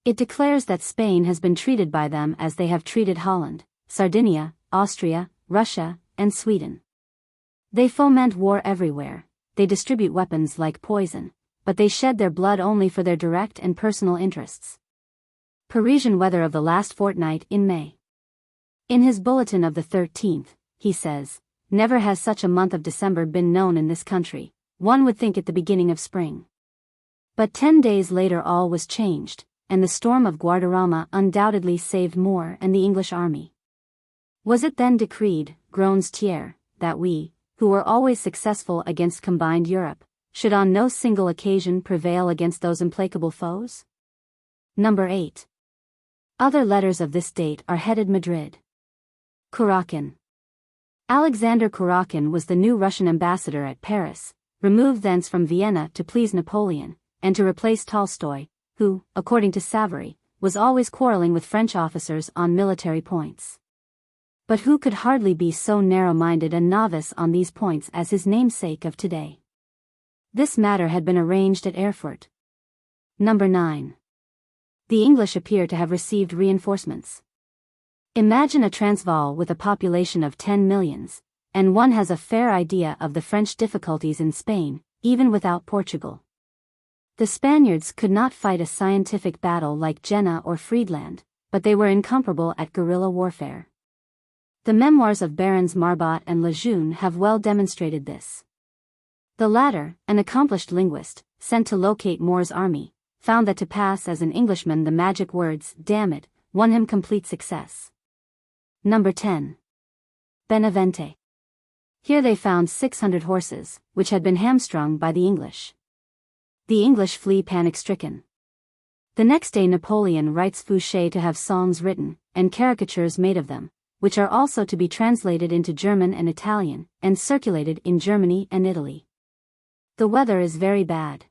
It declares that Spain has been treated by them as they have treated Holland, Sardinia, Austria, Russia, and Sweden. They foment war everywhere, they distribute weapons like poison, but they shed their blood only for their direct and personal interests. Parisian weather of the last fortnight in May. In his bulletin of the 13th, he says, "Never has such a month of December been known in this country. One would think it the beginning of spring." But 10 days later all was changed, and the storm of Guadarrama undoubtedly saved Moore and the English army. Was it then decreed, groans Thiers, that we, who were always successful against combined Europe, should on no single occasion prevail against those implacable foes? Number 8. Other letters of this date are headed Madrid. Kurakin. Alexander Kurakin was the new Russian ambassador at Paris, removed thence from Vienna to please Napoleon, and to replace Tolstoy, who, according to Savary, was always quarreling with French officers on military points. But who could hardly be so narrow-minded and novice on these points as his namesake of today? This matter had been arranged at Erfurt. Number 9. The English appear to have received reinforcements. Imagine a Transvaal with a population of 10 millions, and one has a fair idea of the French difficulties in Spain, even without Portugal. The Spaniards could not fight a scientific battle like Jena or Friedland, but they were incomparable at guerrilla warfare. The memoirs of Barons Marbot and Lejeune have well demonstrated this. The latter, an accomplished linguist, sent to locate Moore's army, found that to pass as an Englishman the magic words, "damn it," won him complete success. Number 10. Benavente. Here they found 600 horses, which had been hamstrung by the English. The English flee panic-stricken. The next day Napoleon writes Fouché to have songs written, and caricatures made of them, which are also to be translated into German and Italian, and circulated in Germany and Italy. The weather is very bad,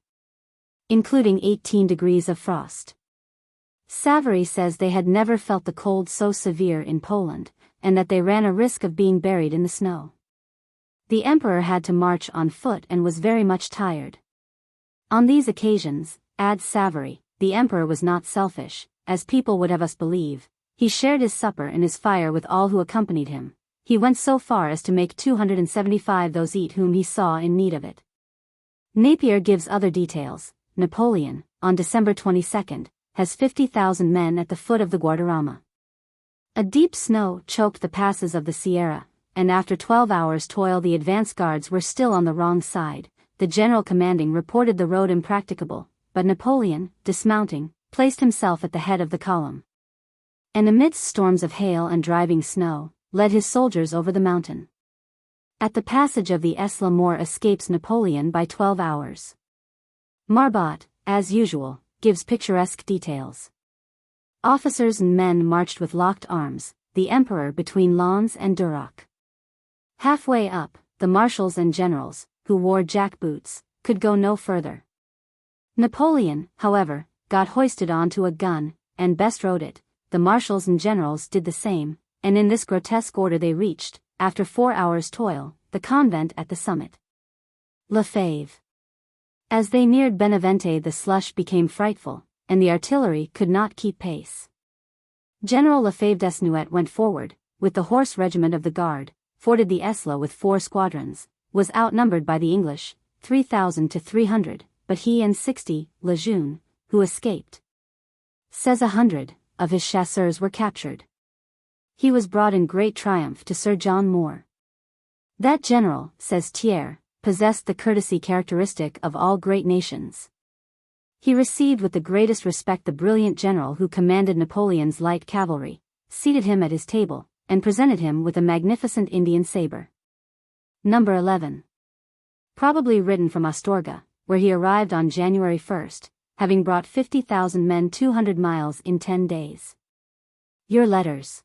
including 18 degrees of frost. Savary says they had never felt the cold so severe in Poland, and that they ran a risk of being buried in the snow. The emperor had to march on foot and was very much tired. On these occasions, adds Savary, the emperor was not selfish, as people would have us believe. He shared his supper and his fire with all who accompanied him. He went so far as to make 275 those eat whom he saw in need of it. Napier gives other details. Napoleon, on December 22, has 50,000 men at the foot of the Guadarrama. A deep snow choked the passes of the Sierra, and after 12 hours' toil the advance guards were still on the wrong side. The general commanding reported the road impracticable, but Napoleon, dismounting, placed himself at the head of the column, and amidst storms of hail and driving snow, led his soldiers over the mountain. At the passage of the Esla Moore escapes Napoleon by 12 hours. Marbot, as usual, gives picturesque details. Officers and men marched with locked arms, the emperor between Lens and Duroc. Halfway up, the marshals and generals, who wore jack-boots, could go no further. Napoleon, however, got hoisted onto a gun, and bestrode it. The marshals and generals did the same, and in this grotesque order they reached, after 4 hours' toil, the convent at the summit. Lefebvre. As they neared Benavente the slush became frightful, and the artillery could not keep pace. General Lefebvre Desnouettes went forward, with the horse regiment of the guard, forded the Esla with 4 squadrons, was outnumbered by the English, 3,000 to 300, but he and 60, Lejeune, who escaped. Says 100 of his chasseurs were captured. He was brought in great triumph to Sir John Moore. That general, says Thiers, possessed the courtesy characteristic of all great nations. He received with the greatest respect the brilliant general who commanded Napoleon's light cavalry, seated him at his table, and presented him with a magnificent Indian saber. Number 11. Probably written from Astorga, where he arrived on January 1, having brought 50,000 men 200 miles in 10 days. Your letters.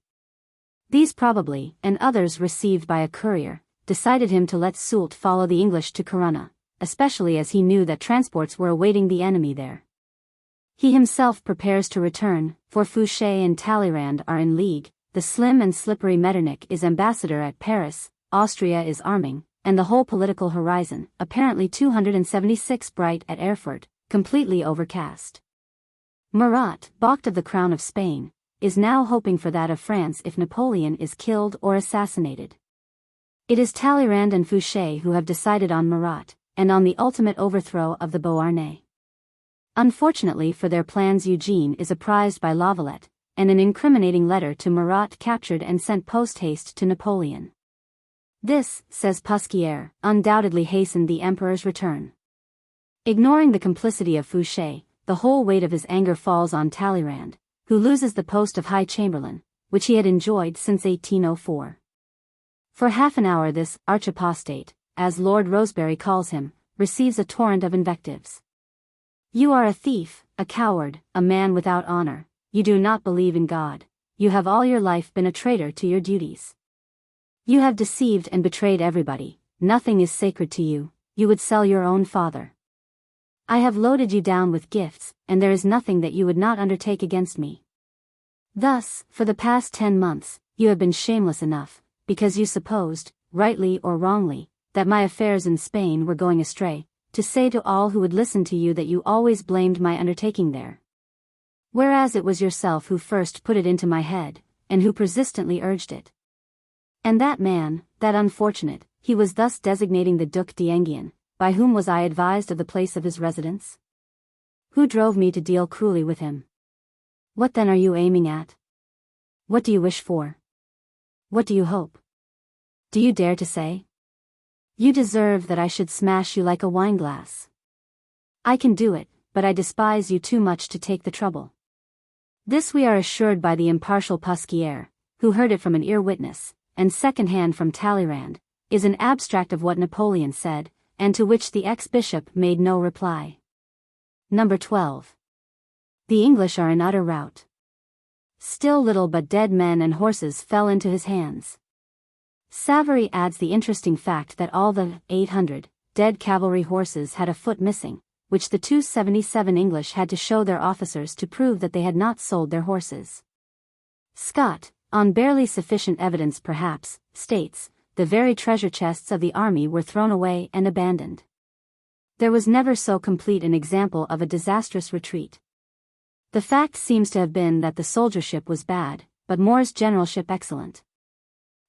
These probably, and others received by a courier, decided him to let Soult follow the English to Corunna, especially as he knew that transports were awaiting the enemy there. He himself prepares to return, for Fouché and Talleyrand are in league, the slim and slippery Metternich is ambassador at Paris, Austria is arming, and the whole political horizon, apparently 276 bright at Erfurt, completely overcast. Murat, balked of the crown of Spain, is now hoping for that of France if Napoleon is killed or assassinated. It is Talleyrand and Fouché who have decided on Murat, and on the ultimate overthrow of the Beauharnais. Unfortunately for their plans, Eugene is apprised by Lavalette, and an incriminating letter to Murat captured and sent post-haste to Napoleon. This, says Pusquier, undoubtedly hastened the emperor's return. Ignoring the complicity of Fouché, the whole weight of his anger falls on Talleyrand, who loses the post of High Chamberlain, which he had enjoyed since 1804. For half an hour this arch-apostate, as Lord Rosebery calls him, receives a torrent of invectives. You are a thief, a coward, a man without honor, you do not believe in God, you have all your life been a traitor to your duties. You have deceived and betrayed everybody, nothing is sacred to you, you would sell your own father. I have loaded you down with gifts, and there is nothing that you would not undertake against me. Thus, for the past 10 months, you have been shameless enough, because you supposed, rightly or wrongly, that my affairs in Spain were going astray, to say to all who would listen to you that you always blamed my undertaking there. Whereas it was yourself who first put it into my head, and who persistently urged it. And that man, that unfortunate, he was thus designating the Duc d'Enghien, by whom was I advised of the place of his residence? Who drove me to deal cruelly with him? What then are you aiming at? What do you wish for? What do you hope? Do you dare to say? You deserve that I should smash you like a wineglass. I can do it, but I despise you too much to take the trouble. This we are assured by the impartial Pusquier, who heard it from an ear witness, and second-hand from Talleyrand, is an abstract of what Napoleon said, and to which the ex-bishop made no reply. Number 12. The English are in utter rout. Still little but dead men and horses fell into his hands. Savary adds the interesting fact that all the 800 dead cavalry horses had a foot missing, which the 277 English had to show their officers to prove that they had not sold their horses. Scott, on barely sufficient evidence perhaps, states, the very treasure chests of the army were thrown away and abandoned. There was never so complete an example of a disastrous retreat. The fact seems to have been that the soldiership was bad, but Moore's generalship excellent.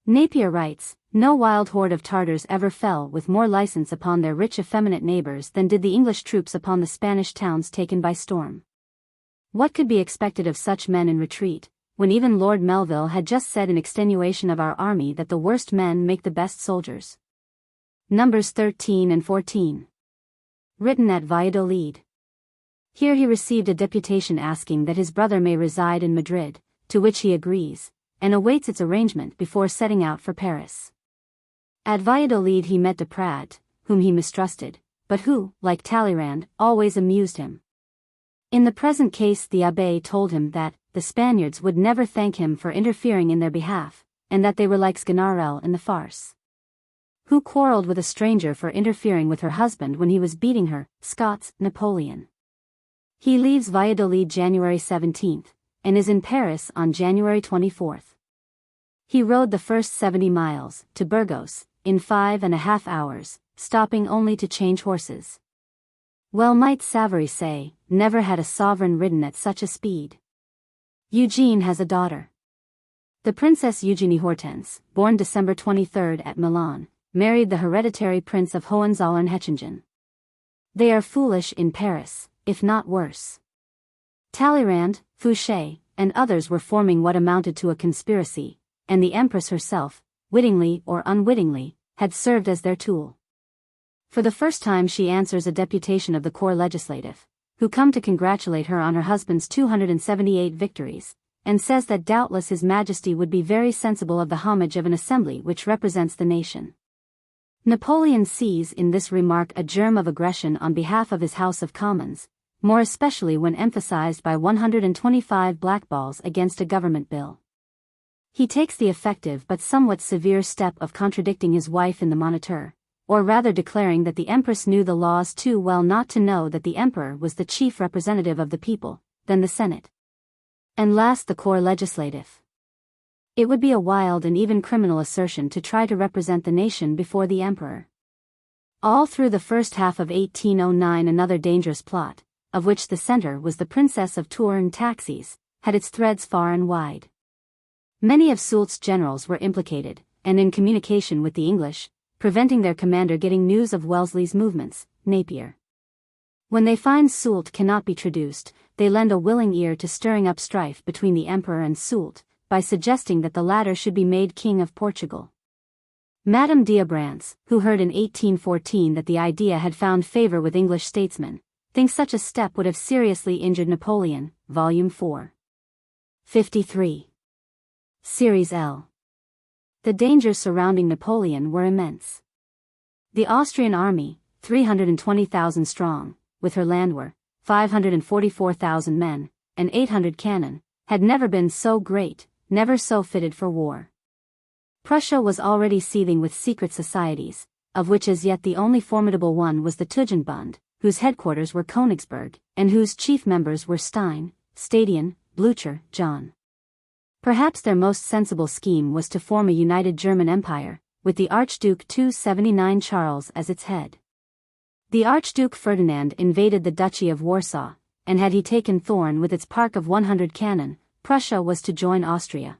Napier writes, no wild horde of Tartars ever fell with more license upon their rich effeminate neighbors than did the English troops upon the Spanish towns taken by storm. What could be expected of such men in retreat, when even Lord Melville had just said in extenuation of our army that the worst men make the best soldiers? Numbers 13 and 14. Written at Valladolid. Here he received a deputation asking that his brother may reside in Madrid, to which he agrees, and awaits its arrangement before setting out for Paris. At Valladolid he met Duprat, whom he mistrusted, but who, like Talleyrand, always amused him. In the present case the abbé told him that the Spaniards would never thank him for interfering in their behalf, and that they were like Sganarelle in the farce. Who quarrelled with a stranger for interfering with her husband when he was beating her, Scott's Napoleon. He leaves Valladolid January 17th, and is in Paris on January 24th. He rode the first 70 miles, to Burgos, in 5.5 hours, stopping only to change horses. Well might Savary say, never had a sovereign ridden at such a speed. Eugene has a daughter. The Princess Eugenie Hortense, born December 23 at Milan, married the hereditary Prince of Hohenzollern-Hechingen. They are foolish in Paris, if not worse. Talleyrand, Fouché, and others were forming what amounted to a conspiracy, and the Empress herself, wittingly or unwittingly, had served as their tool. For the first time she answers a deputation of the Corps Legislatif, who come to congratulate her on her husband's 278 victories, and says that doubtless His Majesty would be very sensible of the homage of an assembly which represents the nation. Napoleon sees in this remark a germ of aggression on behalf of his House of Commons, more especially when emphasized by 125 blackballs against a government bill. He takes the effective but somewhat severe step of contradicting his wife in the Moniteur, or rather declaring that the Empress knew the laws too well not to know that the Emperor was the chief representative of the people, then the Senate, and last the Corps Legislatif. It would be a wild and even criminal assertion to try to represent the nation before the emperor. All through the first half of 1809 another dangerous plot, of which the center was the Princess of Touraine taxis, had its threads far and wide. Many of Soult's generals were implicated, and in communication with the English, preventing their commander getting news of Wellesley's movements, Napier. When they find Soult cannot be traduced, they lend a willing ear to stirring up strife between the emperor and Soult, by suggesting that the latter should be made king of Portugal. Madame d'Abrantz, who heard in 1814 that the idea had found favor with English statesmen, thinks such a step would have seriously injured Napoleon, Volume 4. 53. Series L. The dangers surrounding Napoleon were immense. The Austrian army, 320,000 strong, with her landwehr, 544,000 men, and 800 cannon, had never been so great, never so fitted for war. Prussia was already seething with secret societies, of which as yet the only formidable one was the Tugendbund, whose headquarters were Königsberg, and whose chief members were Stein, Stadion, Blücher, John. Perhaps their most sensible scheme was to form a united German Empire, with the Archduke 279 Charles as its head. The Archduke Ferdinand invaded the Duchy of Warsaw, and had he taken Thorn with its park of 100 cannon, Prussia was to join Austria.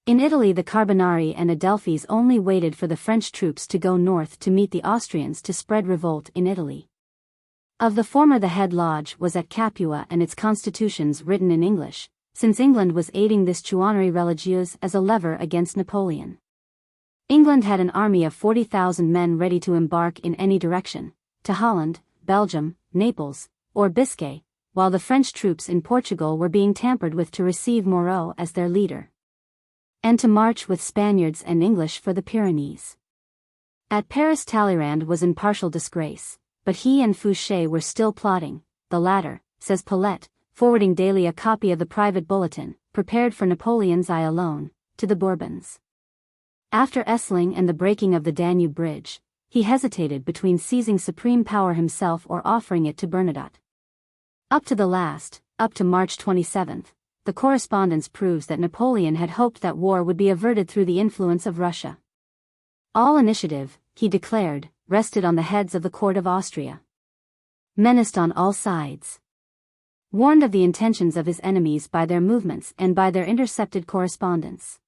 In Italy the Carbonari and Adelphis only waited for the French troops to go north to meet the Austrians to spread revolt in Italy. Of the former the head lodge was at Capua and its constitutions written in English, since England was aiding this chouannerie religieuse as a lever against Napoleon. England had an army of 40,000 men ready to embark in any direction, to Holland, Belgium, Naples, or Biscay, while the French troops in Portugal were being tampered with to receive Moreau as their leader, and to march with Spaniards and English for the Pyrenees. At Paris Talleyrand was in partial disgrace, but he and Fouché were still plotting, the latter, says Paulette, forwarding daily a copy of the private bulletin, prepared for Napoleon's eye alone, to the Bourbons. After Essling and the breaking of the Danube Bridge, he hesitated between seizing supreme power himself or offering it to Bernadotte. Up to the last, up to March 27, the correspondence proves that Napoleon had hoped that war would be averted through the influence of Russia. All initiative, he declared, rested on the heads of the court of Austria. Menaced on all sides. Warned of the intentions of his enemies by their movements and by their intercepted correspondence.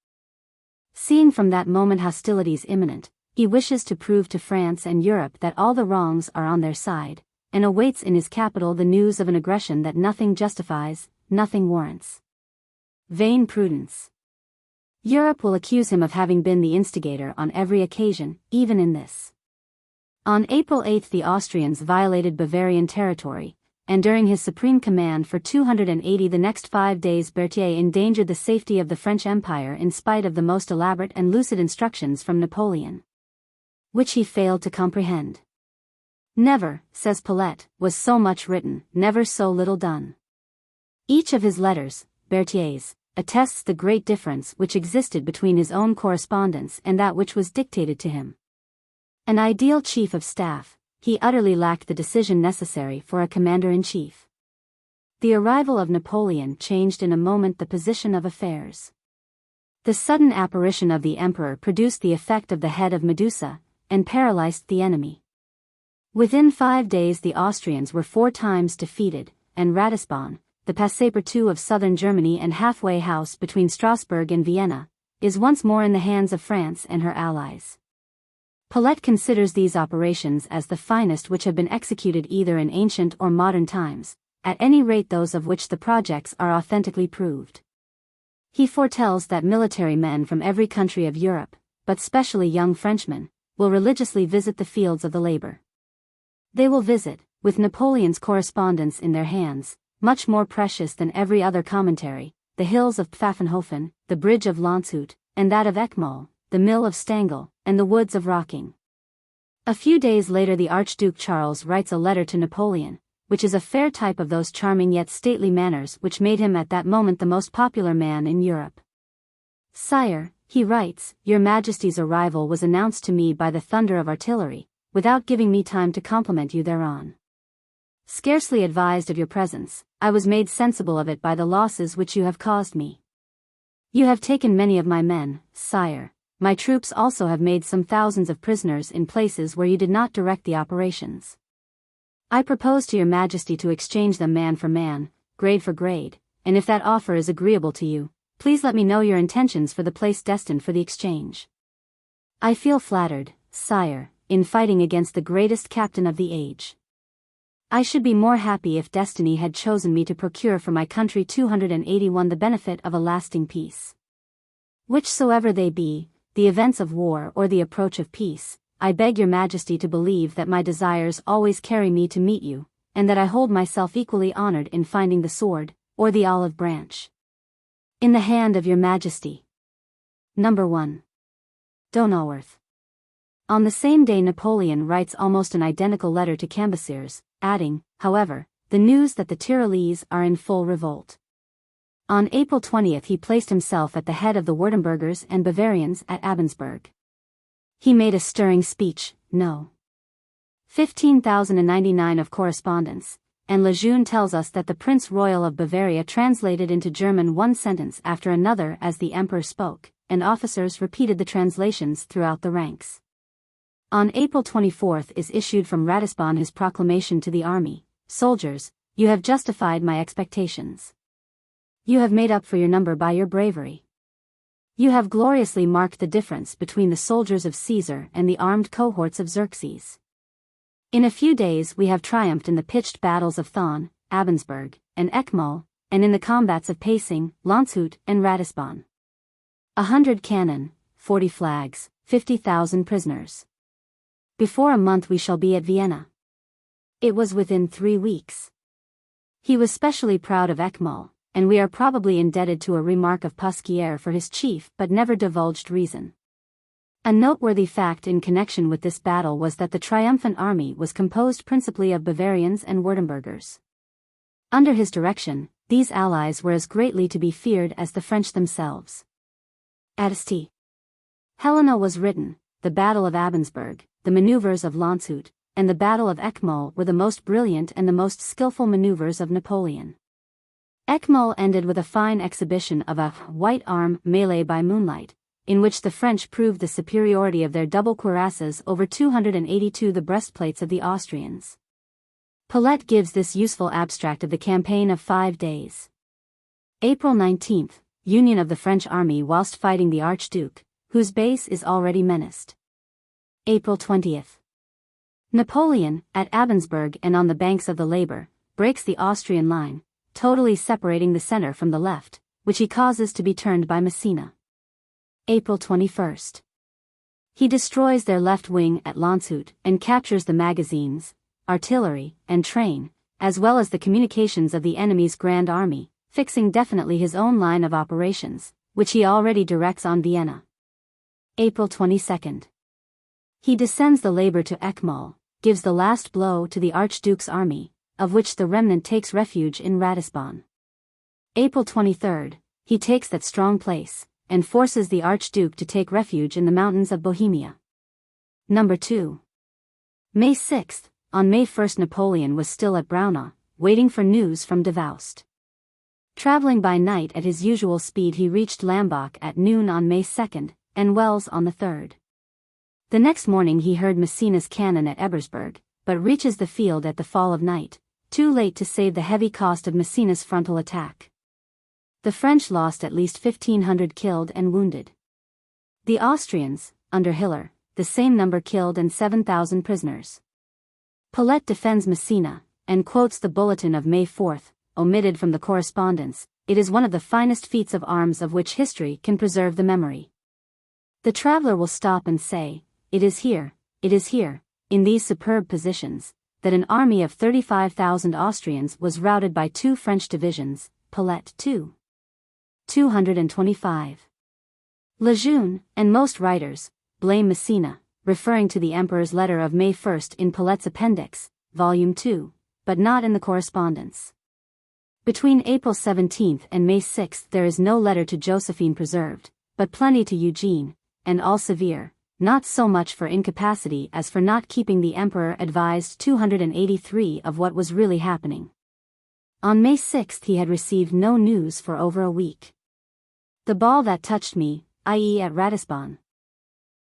Seeing from that moment hostilities imminent, he wishes to prove to France and Europe that all the wrongs are on their side, and awaits in his capital the news of an aggression that nothing justifies, nothing warrants. Vain prudence. Europe will accuse him of having been the instigator on every occasion, even in this. On April 8 the Austrians violated Bavarian territory, and during his supreme command for 280 the next 5 days Berthier endangered the safety of the French Empire in spite of the most elaborate and lucid instructions from Napoleon, which he failed to comprehend. Never, says Paulette, was so much written, never so little done. Each of his letters, Berthier's, attests the great difference which existed between his own correspondence and that which was dictated to him. An ideal chief of staff, he utterly lacked the decision necessary for a commander-in-chief. The arrival of Napoleon changed in a moment the position of affairs. The sudden apparition of the emperor produced the effect of the head of Medusa, and paralyzed the enemy. Within 5 days the Austrians were 4 times defeated, and Ratisbon, the passepartout of southern Germany and halfway house between Strasbourg and Vienna, is once more in the hands of France and her allies. Paulette considers these operations as the finest which have been executed either in ancient or modern times, at any rate those of which the projects are authentically proved. He foretells that military men from every country of Europe, but specially young Frenchmen, will religiously visit the fields of the labor. They will visit, with Napoleon's correspondence in their hands, much more precious than every other commentary, the hills of Pfaffenhofen, the bridge of Landshut, and that of Eckmühl, the mill of Stangl, and the woods of Rocking. A few days later the Archduke Charles writes a letter to Napoleon, which is a fair type of those charming yet stately manners which made him at that moment the most popular man in Europe. Sire, he writes, Your Majesty's arrival was announced to me by the thunder of artillery, without giving me time to compliment you thereon. Scarcely advised of your presence, I was made sensible of it by the losses which you have caused me. You have taken many of my men, sire. My troops also have made some thousands of prisoners in places where you did not direct the operations. I propose to your majesty to exchange them man for man, grade for grade, and if that offer is agreeable to you, please let me know your intentions for the place destined for the exchange. I feel flattered, sire, in fighting against the greatest captain of the age. I should be more happy if destiny had chosen me to procure for my country 281 the benefit of a lasting peace. Whichsoever they be, the events of war or the approach of peace, I beg your majesty to believe that my desires always carry me to meet you, and that I hold myself equally honored in finding the sword, or the olive branch, in the hand of your majesty. Number 1. Donauworth. On the same day Napoleon writes almost an identical letter to Cambyses, adding, however, the news that the Tyrolese are in full revolt. On April 20th he placed himself at the head of the Württembergers and Bavarians at Abensberg. He made a stirring speech, no. 15,099 of correspondence, and Lejeune tells us that the Prince Royal of Bavaria translated into German one sentence after another as the emperor spoke, and officers repeated the translations throughout the ranks. On April 24th is issued from Ratisbon his proclamation to the army, soldiers, you have justified my expectations. You have made up for your number by your bravery. You have gloriously marked the difference between the soldiers of Caesar and the armed cohorts of Xerxes. In a few days we have triumphed in the pitched battles of Thon, Abensberg, and Eckmühl, and in the combats of Pacing, Landshut, and Ratisbon. 100 cannon, 40 flags, 50,000 prisoners. Before a month we shall be at Vienna. It was within 3 weeks. He was specially proud of Eckmühl, and we are probably indebted to a remark of Pasquier for his chief but never divulged reason. A noteworthy fact in connection with this battle was that the triumphant army was composed principally of Bavarians and Württembergers. Under his direction, these allies were as greatly to be feared as the French themselves. At St. Helena was written, the Battle of Abensberg, the maneuvers of Landshut, and the Battle of Eckmühl were the most brilliant and the most skillful maneuvers of Napoleon. Eckmühl ended with a fine exhibition of a white arm melee by moonlight, in which the French proved the superiority of their double cuirasses over 282 the breastplates of the Austrians. Paulet gives this useful abstract of the campaign of 5 days. April 19th, union of the French army whilst fighting the Archduke, whose base is already menaced. April 20th. Napoleon, at Abensberg and on the banks of the Laber, breaks the Austrian line, totally separating the center from the left, which he causes to be turned by Messina. April 21st. He destroys their left wing at Landshut and captures the magazines, artillery, and train, as well as the communications of the enemy's Grand Army, fixing definitely his own line of operations, which he already directs on Vienna. April 22nd. He descends the Laber to Eckmühl, gives the last blow to the Archduke's army, of which the remnant takes refuge in Ratisbon. April 23rd, he takes that strong place, and forces the Archduke to take refuge in the mountains of Bohemia. Number 2. May 6th, on May 1st Napoleon was still at Braunau, waiting for news from Davoust. Traveling by night at his usual speed he reached Lambach at noon on May 2nd, and Wells on the 3rd. The next morning he heard Messina's cannon at Ebersberg, but reaches the field at the fall of night, too late to save the heavy cost of Messina's frontal attack. The French lost at least 1,500 killed and wounded. The Austrians, under Hiller, the same number killed and 7,000 prisoners. Paulet defends Messina, and quotes the bulletin of May 4th, omitted from the correspondence. It is one of the finest feats of arms of which history can preserve the memory. The traveler will stop and say, it is here, in these superb positions, that an army of 35,000 Austrians was routed by 2 French divisions, Paulet 225. Lejeune, and most writers, blame Messina, referring to the Emperor's letter of May 1st in Paulet's Appendix, Volume 2, but not in the correspondence. Between April 17th and May 6th there is no letter to Josephine preserved, but plenty to Eugene, and all severe, not so much for incapacity as for not keeping the Emperor advised 283 of what was really happening. On May 6th he had received no news for over a week. The ball that touched me, i.e. at Ratisbon.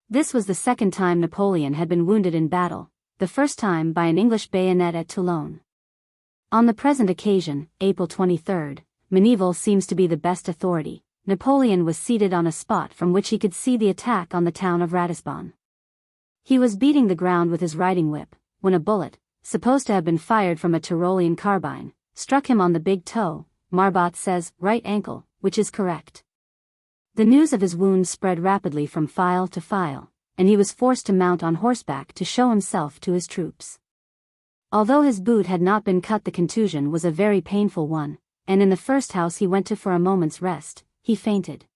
This was the second time Napoleon had been wounded in battle, the first time by an English bayonet at Toulon. On the present occasion, April 23, Meneval seems to be the best authority. Napoleon was seated on a spot from which he could see the attack on the town of Ratisbon. He was beating the ground with his riding whip, when a bullet, supposed to have been fired from a Tyrolean carbine, struck him on the big toe. Marbot says, right ankle, which is correct. The news of his wound spread rapidly from file to file, and he was forced to mount on horseback to show himself to his troops. Although his boot had not been cut, the contusion was a very painful one, and in the first house he went to for a moment's rest, he fainted.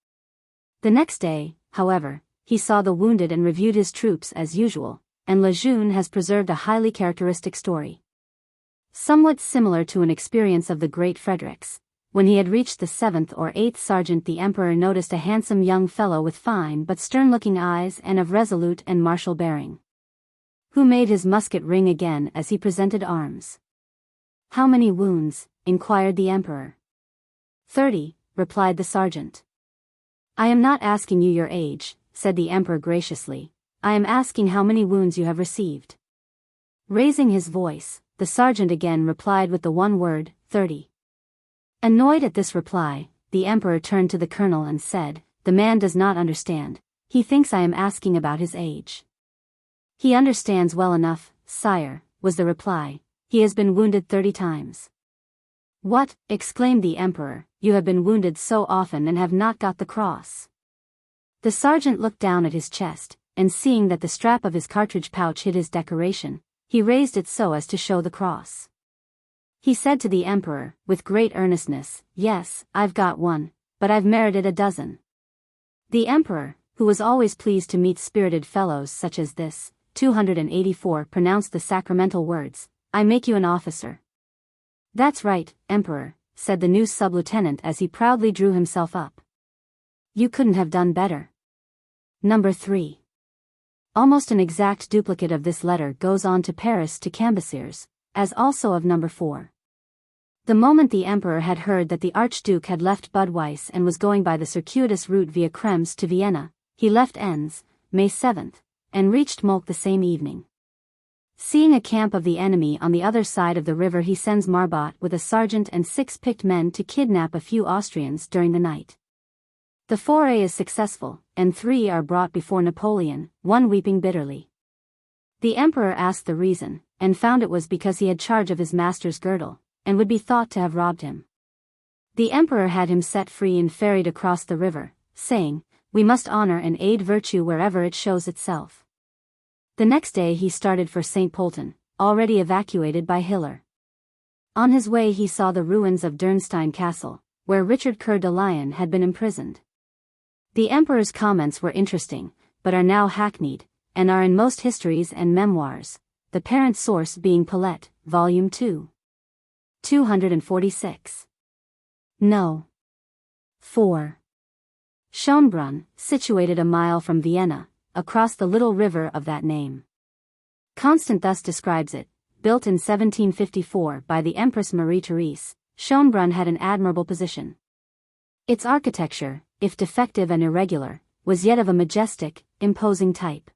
The next day, however, he saw the wounded and reviewed his troops as usual, and Lejeune has preserved a highly characteristic story. Somewhat similar to an experience of the great Frederick's. When he had reached the 7th or 8th sergeant, the emperor noticed a handsome young fellow with fine but stern-looking eyes and of resolute and martial bearing, who made his musket ring again as he presented arms. "How many wounds?" inquired the emperor. 30, replied the sergeant. "I am not asking you your age," said the emperor graciously. "I am asking how many wounds you have received." Raising his voice, the sergeant again replied with the one word, 30. Annoyed at this reply, the emperor turned to the colonel and said, "The man does not understand. He thinks I am asking about his age." "He understands well enough, sire," was the reply. "He has been wounded 30 times. "What?" exclaimed the emperor, "you have been wounded so often and have not got the cross?" The sergeant looked down at his chest, and seeing that the strap of his cartridge pouch hid his decoration, he raised it so as to show the cross. He said to the emperor, with great earnestness, "Yes, I've got one, but I've merited a dozen." The emperor, who was always pleased to meet spirited fellows such as this, 284, pronounced the sacramental words, "I make you an officer." "That's right, emperor," said the new sub-lieutenant as he proudly drew himself up. "You couldn't have done better." Number 3. Almost an exact duplicate of this letter goes on to Paris to Cambaceres, as also of number 4. The moment the emperor had heard that the Archduke had left Budweis and was going by the circuitous route via Krems to Vienna, he left Enns, May 7th, and reached Molk the same evening. Seeing a camp of the enemy on the other side of the river, he sends Marbot with a sergeant and 6 picked men to kidnap a few Austrians during the night. The foray is successful, and 3 are brought before Napoleon, one weeping bitterly. The emperor asked the reason, and found it was because he had charge of his master's girdle, and would be thought to have robbed him. The emperor had him set free and ferried across the river, saying, "We must honor and aid virtue wherever it shows itself." The next day he started for St. Polten, already evacuated by Hiller. On his way he saw the ruins of Dürnstein Castle, where Richard Coeur de Lion had been imprisoned. The emperor's comments were interesting, but are now hackneyed, and are in most histories and memoirs, the parent source being Paulette, Volume 2. 246. No. 4. Schönbrunn, situated a mile from Vienna, across the little river of that name. Constant thus describes it: built in 1754 by the Empress Marie-Therese, Schönbrunn had an admirable position. Its architecture, if defective and irregular, was yet of a majestic, imposing type.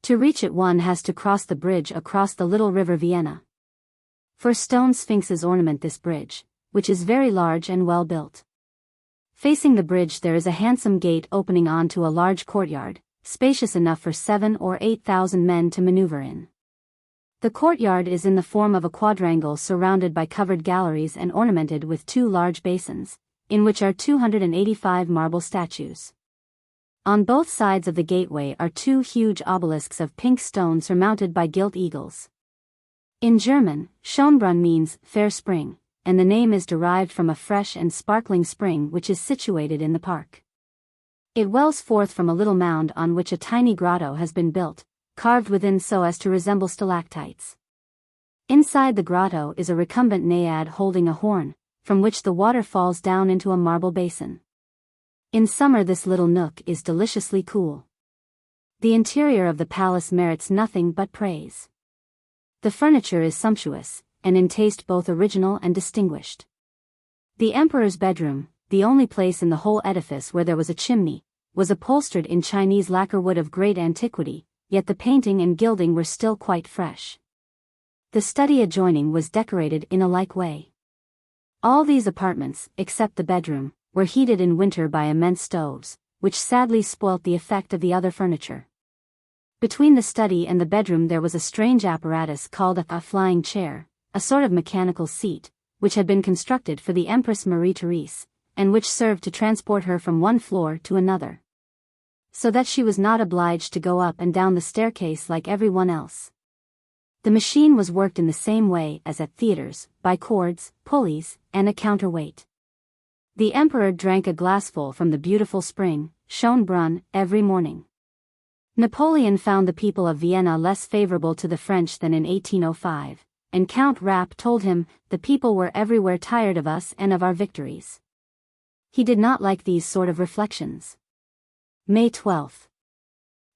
To reach it one has to cross the bridge across the little river Vienna. 4 stone sphinxes ornament this bridge, which is very large and well built. Facing the bridge there is a handsome gate opening onto a large courtyard, spacious enough for 7,000 or 8,000 men to maneuver in. The courtyard is in the form of a quadrangle surrounded by covered galleries and ornamented with 2 large basins, in which are 285 marble statues. On both sides of the gateway are 2 huge obelisks of pink stone surmounted by gilt eagles. In German, Schönbrunn means fair spring, and the name is derived from a fresh and sparkling spring which is situated in the park. It wells forth from a little mound on which a tiny grotto has been built, carved within so as to resemble stalactites. Inside the grotto is a recumbent naiad holding a horn, from which the water falls down into a marble basin. In summer this little nook is deliciously cool. The interior of the palace merits nothing but praise. The furniture is sumptuous, and in taste both original and distinguished. The emperor's bedroom, the only place in the whole edifice where there was a chimney, was upholstered in Chinese lacquer wood of great antiquity, yet the painting and gilding were still quite fresh. The study adjoining was decorated in a like way. All these apartments, except the bedroom, were heated in winter by immense stoves, which sadly spoilt the effect of the other furniture. Between the study and the bedroom there was a strange apparatus called a flying chair, a sort of mechanical seat, which had been constructed for the Empress Marie-Therese, and which served to transport her from one floor to another, so that she was not obliged to go up and down the staircase like everyone else. The machine was worked in the same way as at theaters, by cords, pulleys, and a counterweight. The emperor drank a glassful from the beautiful spring, Schönbrunn, every morning. Napoleon found the people of Vienna less favorable to the French than in 1805, and Count Rapp told him, "The people were everywhere tired of us and of our victories." He did not like these sort of reflections. May 12.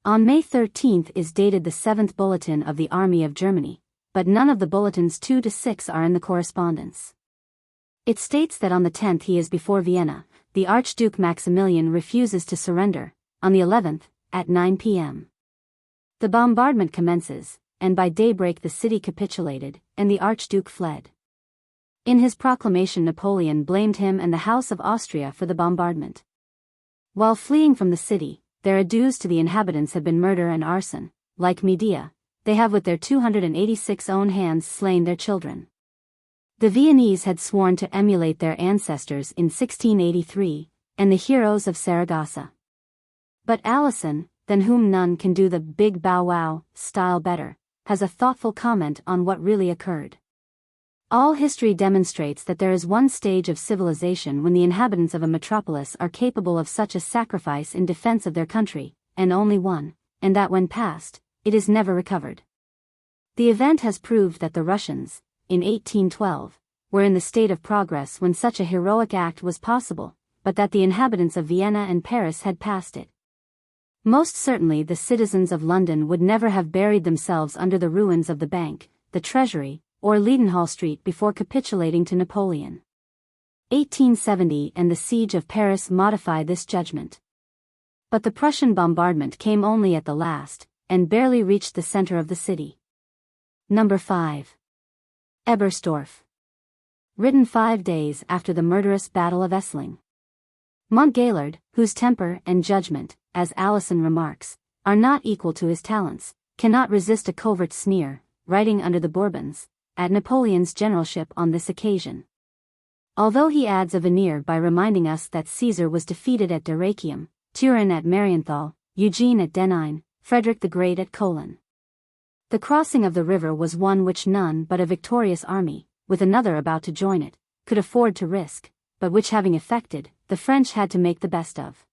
On May 13 is dated the 7th bulletin of the Army of Germany, but none of the bulletins 2 to 6 are in the correspondence. It states that on the 10th he is before Vienna, the Archduke Maximilian refuses to surrender, on the 11th, at 9 p.m. The bombardment commences, and by daybreak the city capitulated, and the Archduke fled. In his proclamation Napoleon blamed him and the House of Austria for the bombardment. While fleeing from the city, their adieus to the inhabitants have been murder and arson. Like Medea, they have with their 286 own hands slain their children. The Viennese had sworn to emulate their ancestors in 1683, and the heroes of Saragossa. But Alison, than whom none can do the big bow-wow style better, has a thoughtful comment on what really occurred. All history demonstrates that there is one stage of civilization when the inhabitants of a metropolis are capable of such a sacrifice in defense of their country, and only one, and that when past, it is never recovered. The event has proved that the Russians, in 1812, were in the state of progress when such a heroic act was possible, but that the inhabitants of Vienna and Paris had passed it. Most certainly the citizens of London would never have buried themselves under the ruins of the Bank, the Treasury, or Leadenhall Street before capitulating to Napoleon. 1870 and the siege of Paris modify this judgment. But the Prussian bombardment came only at the last, and barely reached the center of the city. Number 5. Ebersdorf. Written 5 days after the murderous Battle of Essling. Montgaillard, whose temper and judgment, as Alison remarks, are not equal to his talents, cannot resist a covert sneer, writing under the Bourbons, at Napoleon's generalship on this occasion. Although he adds a veneer by reminding us that Caesar was defeated at Dyrrhachium, Turenne at Marienthal, Eugene at Denine, Frederick the Great at Kolin. The crossing of the river was one which none but a victorious army, with another about to join it, could afford to risk, but which having effected, the French had to make the best of.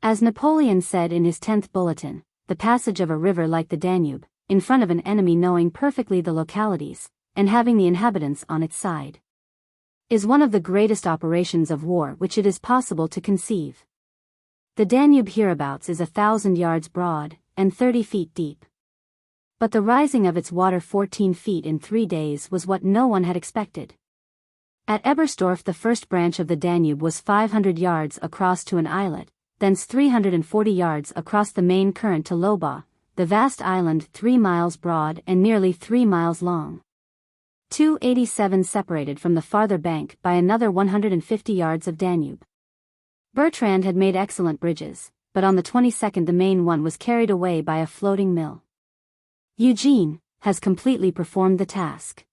As Napoleon said in his 10th bulletin, the passage of a river like the Danube, in front of an enemy knowing perfectly the localities, and having the inhabitants on its side, is one of the greatest operations of war which it is possible to conceive. The Danube hereabouts is 1,000 yards broad, and 30 feet deep. But the rising of its water 14 feet in 3 days was what no one had expected. At Ebersdorf the first branch of the Danube was 500 yards across to an islet, thence 340 yards across the main current to Lobau, the vast island 3 miles broad and nearly 3 miles long. 287 separated from the farther bank by another 150 yards of Danube. Bertrand had made excellent bridges, but on the 22nd the main one was carried away by a floating mill. Eugene has completely performed the task.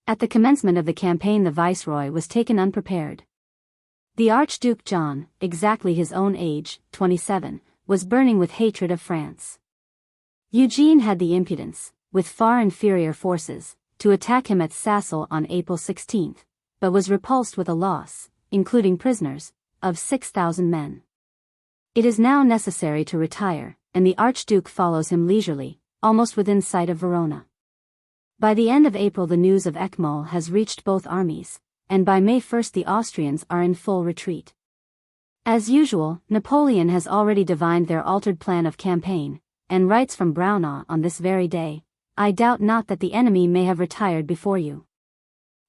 At the commencement of the campaign the viceroy was taken unprepared. The Archduke John, exactly his own age, 27, was burning with hatred of France. Eugene had the impudence, with far inferior forces, to attack him at Sassel on April 16, but was repulsed with a loss, including prisoners, of 6,000 men. It is now necessary to retire, and the Archduke follows him leisurely, almost within sight of Verona. By the end of April the news of Eckmühl has reached both armies, and by May 1 the Austrians are in full retreat. As usual, Napoleon has already divined their altered plan of campaign, and writes from Braunau on this very day, "I doubt not that the enemy may have retired before you.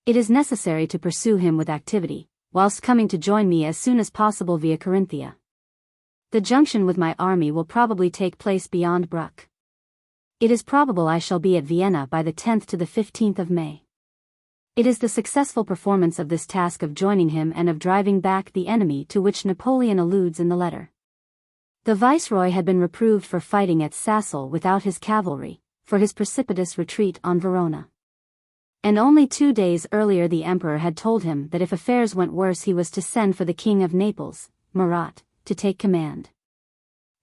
It is necessary to pursue him with activity, whilst coming to join me as soon as possible via Carinthia. The junction with my army will probably take place beyond Bruck. It is probable I shall be at Vienna by the 10th to the 15th of May. It is the successful performance of this task of joining him and of driving back the enemy to which Napoleon alludes in the letter. The viceroy had been reproved for fighting at Sassel without his cavalry, for his precipitous retreat on Verona. And only 2 days earlier the emperor had told him that if affairs went worse he was to send for the king of Naples, Murat, to take command.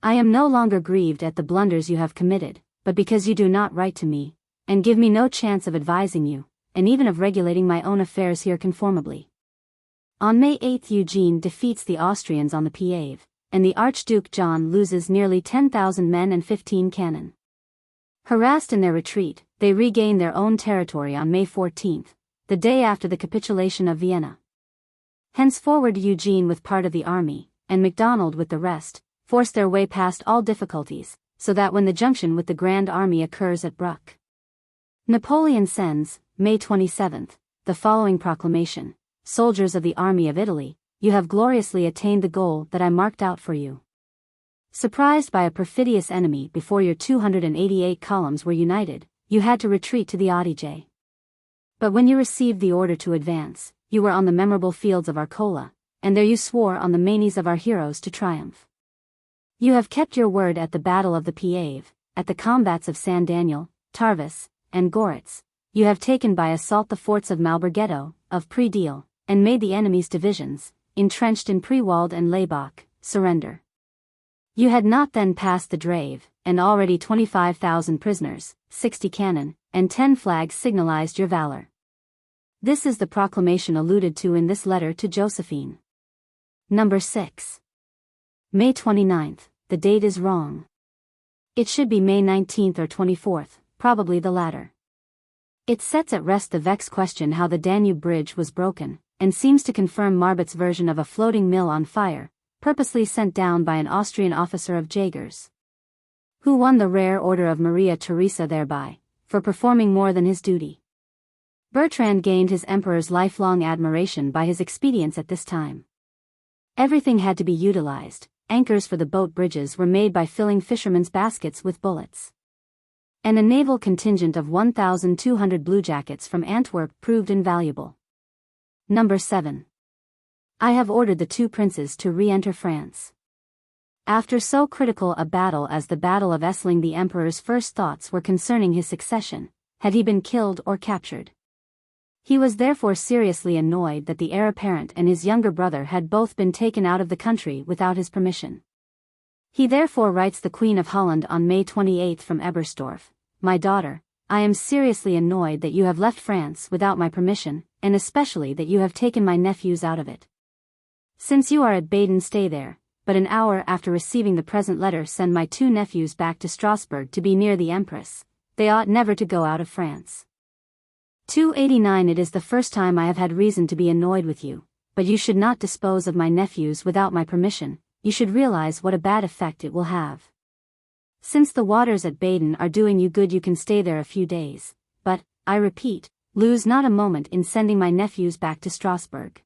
I am no longer grieved at the blunders you have committed, but because you do not write to me, and give me no chance of advising you, and even of regulating my own affairs here conformably. On May 8 Eugene defeats the Austrians on the Piave, and the Archduke John loses nearly 10,000 men and 15 cannon. Harassed in their retreat, they regain their own territory on May 14, the day after the capitulation of Vienna. Henceforward Eugene with part of the army, and MacDonald with the rest, force their way past all difficulties, so that when the junction with the Grand Army occurs at Bruck, Napoleon sends, May 27, the following proclamation: Soldiers of the Army of Italy, you have gloriously attained the goal that I marked out for you. Surprised by a perfidious enemy before your 288 columns were united, you had to retreat to the Adige. But when you received the order to advance, you were on the memorable fields of Arola, and there you swore on the manes of our heroes to triumph. You have kept your word at the Battle of the Piave, at the combats of San Daniel, Tarvis, and Goritz. You have taken by assault the forts of Malbergetto, of Predeel, and made the enemy's divisions, entrenched in Prewald and Laybach, surrender. You had not then passed the Drave, and already 25,000 prisoners, 60 cannon, and 10 flags signalized your valor. This is the proclamation alluded to in this letter to Josephine. Number 6. May 29th, the date is wrong. It should be May 19th or 24th, probably the latter. It sets at rest the vexed question how the Danube Bridge was broken, and seems to confirm Marbott's version of a floating mill on fire, purposely sent down by an Austrian officer of Jaegers, who won the rare order of Maria Theresa thereby, for performing more than his duty. Bertrand gained his emperor's lifelong admiration by his expedients at this time. Everything had to be utilized. Anchors for the boat bridges were made by filling fishermen's baskets with bullets. And a naval contingent of 1,200 bluejackets from Antwerp proved invaluable. Number 7. I have ordered the two princes to re-enter France. After so critical a battle as the Battle of Essling, the emperor's first thoughts were concerning his succession, had he been killed or captured. He was therefore seriously annoyed that the heir apparent and his younger brother had both been taken out of the country without his permission. He therefore writes the Queen of Holland on May 28 from Ebersdorf: My daughter, I am seriously annoyed that you have left France without my permission, and especially that you have taken my nephews out of it. Since you are at Baden, stay there, but an hour after receiving the present letter send my 2 nephews back to Strasbourg to be near the Empress. They ought never to go out of France. 289 It is the first time I have had reason to be annoyed with you, but you should not dispose of my nephews without my permission. You should realize what a bad effect it will have. Since the waters at Baden are doing you good, you can stay there a few days, but, I repeat, lose not a moment in sending my nephews back to Strasbourg.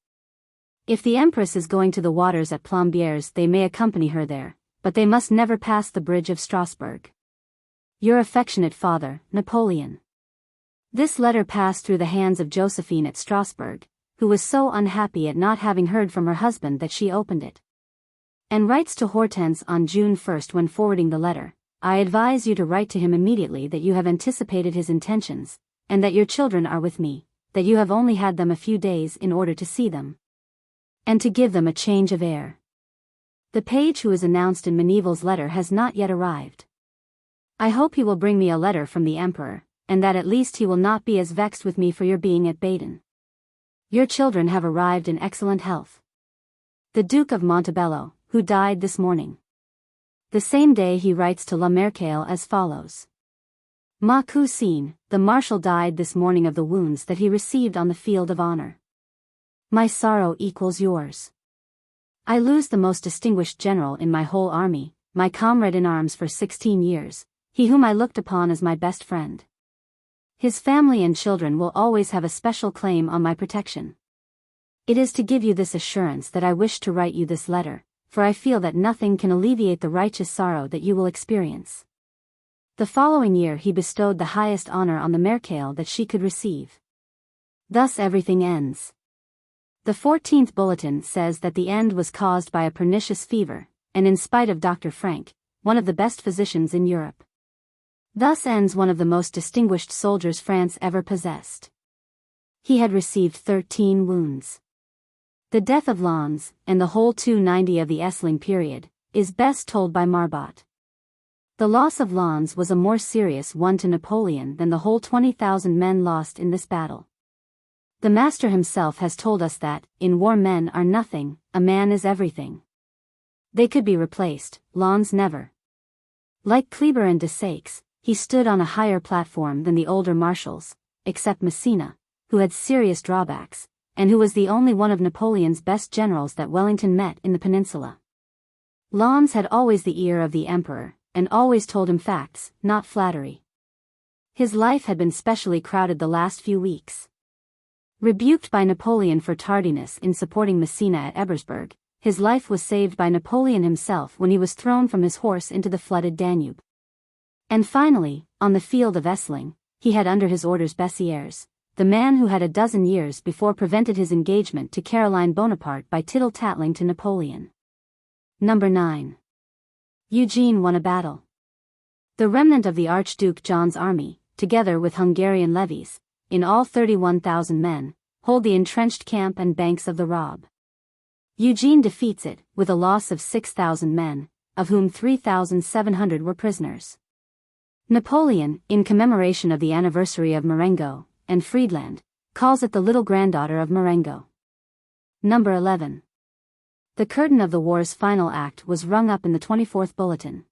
If the Empress is going to the waters at Plombières, they may accompany her there, but they must never pass the bridge of Strasbourg. Your affectionate father, Napoleon. This letter passed through the hands of Josephine at Strasbourg, who was so unhappy at not having heard from her husband that she opened it, and writes to Hortense on June 1 when forwarding the letter: I advise you to write to him immediately that you have anticipated his intentions, and that your children are with me, that you have only had them a few days in order to see them, and to give them a change of air. The page who is announced in Meneval's letter has not yet arrived. I hope he will bring me a letter from the Emperor, and that at least he will not be as vexed with me for your being at Baden. Your children have arrived in excellent health. The Duke of Montebello, who died this morning. The same day he writes to La Mercale as follows: Ma cousine, the Marshal died this morning of the wounds that he received on the field of honor. My sorrow equals yours. I lose the most distinguished general in my whole army, my comrade in arms for 16 years, he whom I looked upon as my best friend. His family and children will always have a special claim on my protection. It is to give you this assurance that I wish to write you this letter, for I feel that nothing can alleviate the righteous sorrow that you will experience. The following year he bestowed the highest honor on the Mercale that she could receive. Thus everything ends. The 14th bulletin says that the end was caused by a pernicious fever, and in spite of Dr. Frank, one of the best physicians in Europe. Thus ends one of the most distinguished soldiers France ever possessed. He had received 13 wounds. The death of Lens, and the whole 290 of the Essling period, is best told by Marbot. The loss of Lens was a more serious one to Napoleon than the whole 20,000 men lost in this battle. The master himself has told us that, in war men are nothing, a man is everything. They could be replaced, Lens never. Like Kleber and Desaix, he stood on a higher platform than the older marshals, except Massena, who had serious drawbacks, and who was the only one of Napoleon's best generals that Wellington met in the peninsula. Lens had always the ear of the emperor, and always told him facts, not flattery. His life had been specially crowded the last few weeks. Rebuked by Napoleon for tardiness in supporting Massena at Ebersberg, his life was saved by Napoleon himself when he was thrown from his horse into the flooded Danube. And finally, on the field of Essling, he had under his orders Bessières, the man who had a dozen years before prevented his engagement to Caroline Bonaparte by tittle-tattling to Napoleon. Number 9. Eugene won a battle. The remnant of the Archduke John's army, together with Hungarian levies, in all 31,000 men, hold the entrenched camp and banks of the Raab. Eugene defeats it, with a loss of 6,000 men, of whom 3,700 were prisoners. Napoleon, in commemoration of the anniversary of Marengo and Friedland, calls it the little granddaughter of Marengo. Number 11. The curtain of the war's final act was rung up in the 24th bulletin.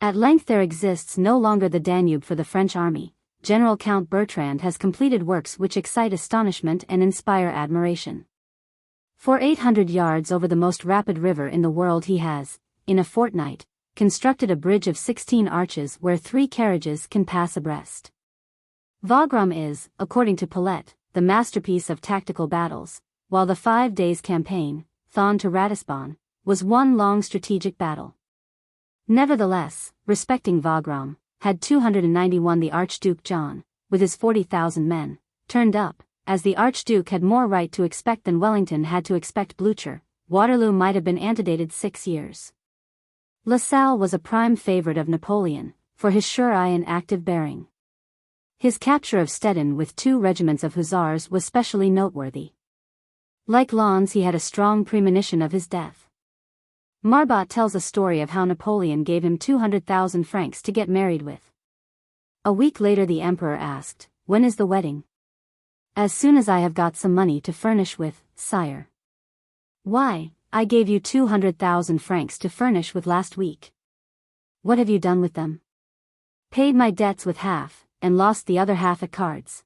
At length there exists no longer the Danube for the French army. General Count Bertrand has completed works which excite astonishment and inspire admiration. For 800 yards over the most rapid river in the world he has, in a fortnight, constructed a bridge of 16 arches where 3 carriages can pass abreast. Wagram is, according to Paulet, the masterpiece of tactical battles, while the 5 days' campaign, Thon to Ratisbon, was one long strategic battle. Nevertheless, respecting Wagram, had 291 the Archduke John, with his 40,000 men, turned up, as the Archduke had more right to expect than Wellington had to expect Blücher. Waterloo might have been antedated 6 years. La Salle was a prime favorite of Napoleon, for his sure eye and active bearing. His capture of Stettin with 2 regiments of hussars was specially noteworthy. Like Lens, he had a strong premonition of his death. Marbot tells a story of how Napoleon gave him 200,000 francs to get married with. A week later the emperor asked, "When is the wedding?" "As soon as I have got some money to furnish with, sire." "Why, I gave you 200,000 francs to furnish with last week." "What have you done with them?" "Paid my debts with half, and lost the other half at cards."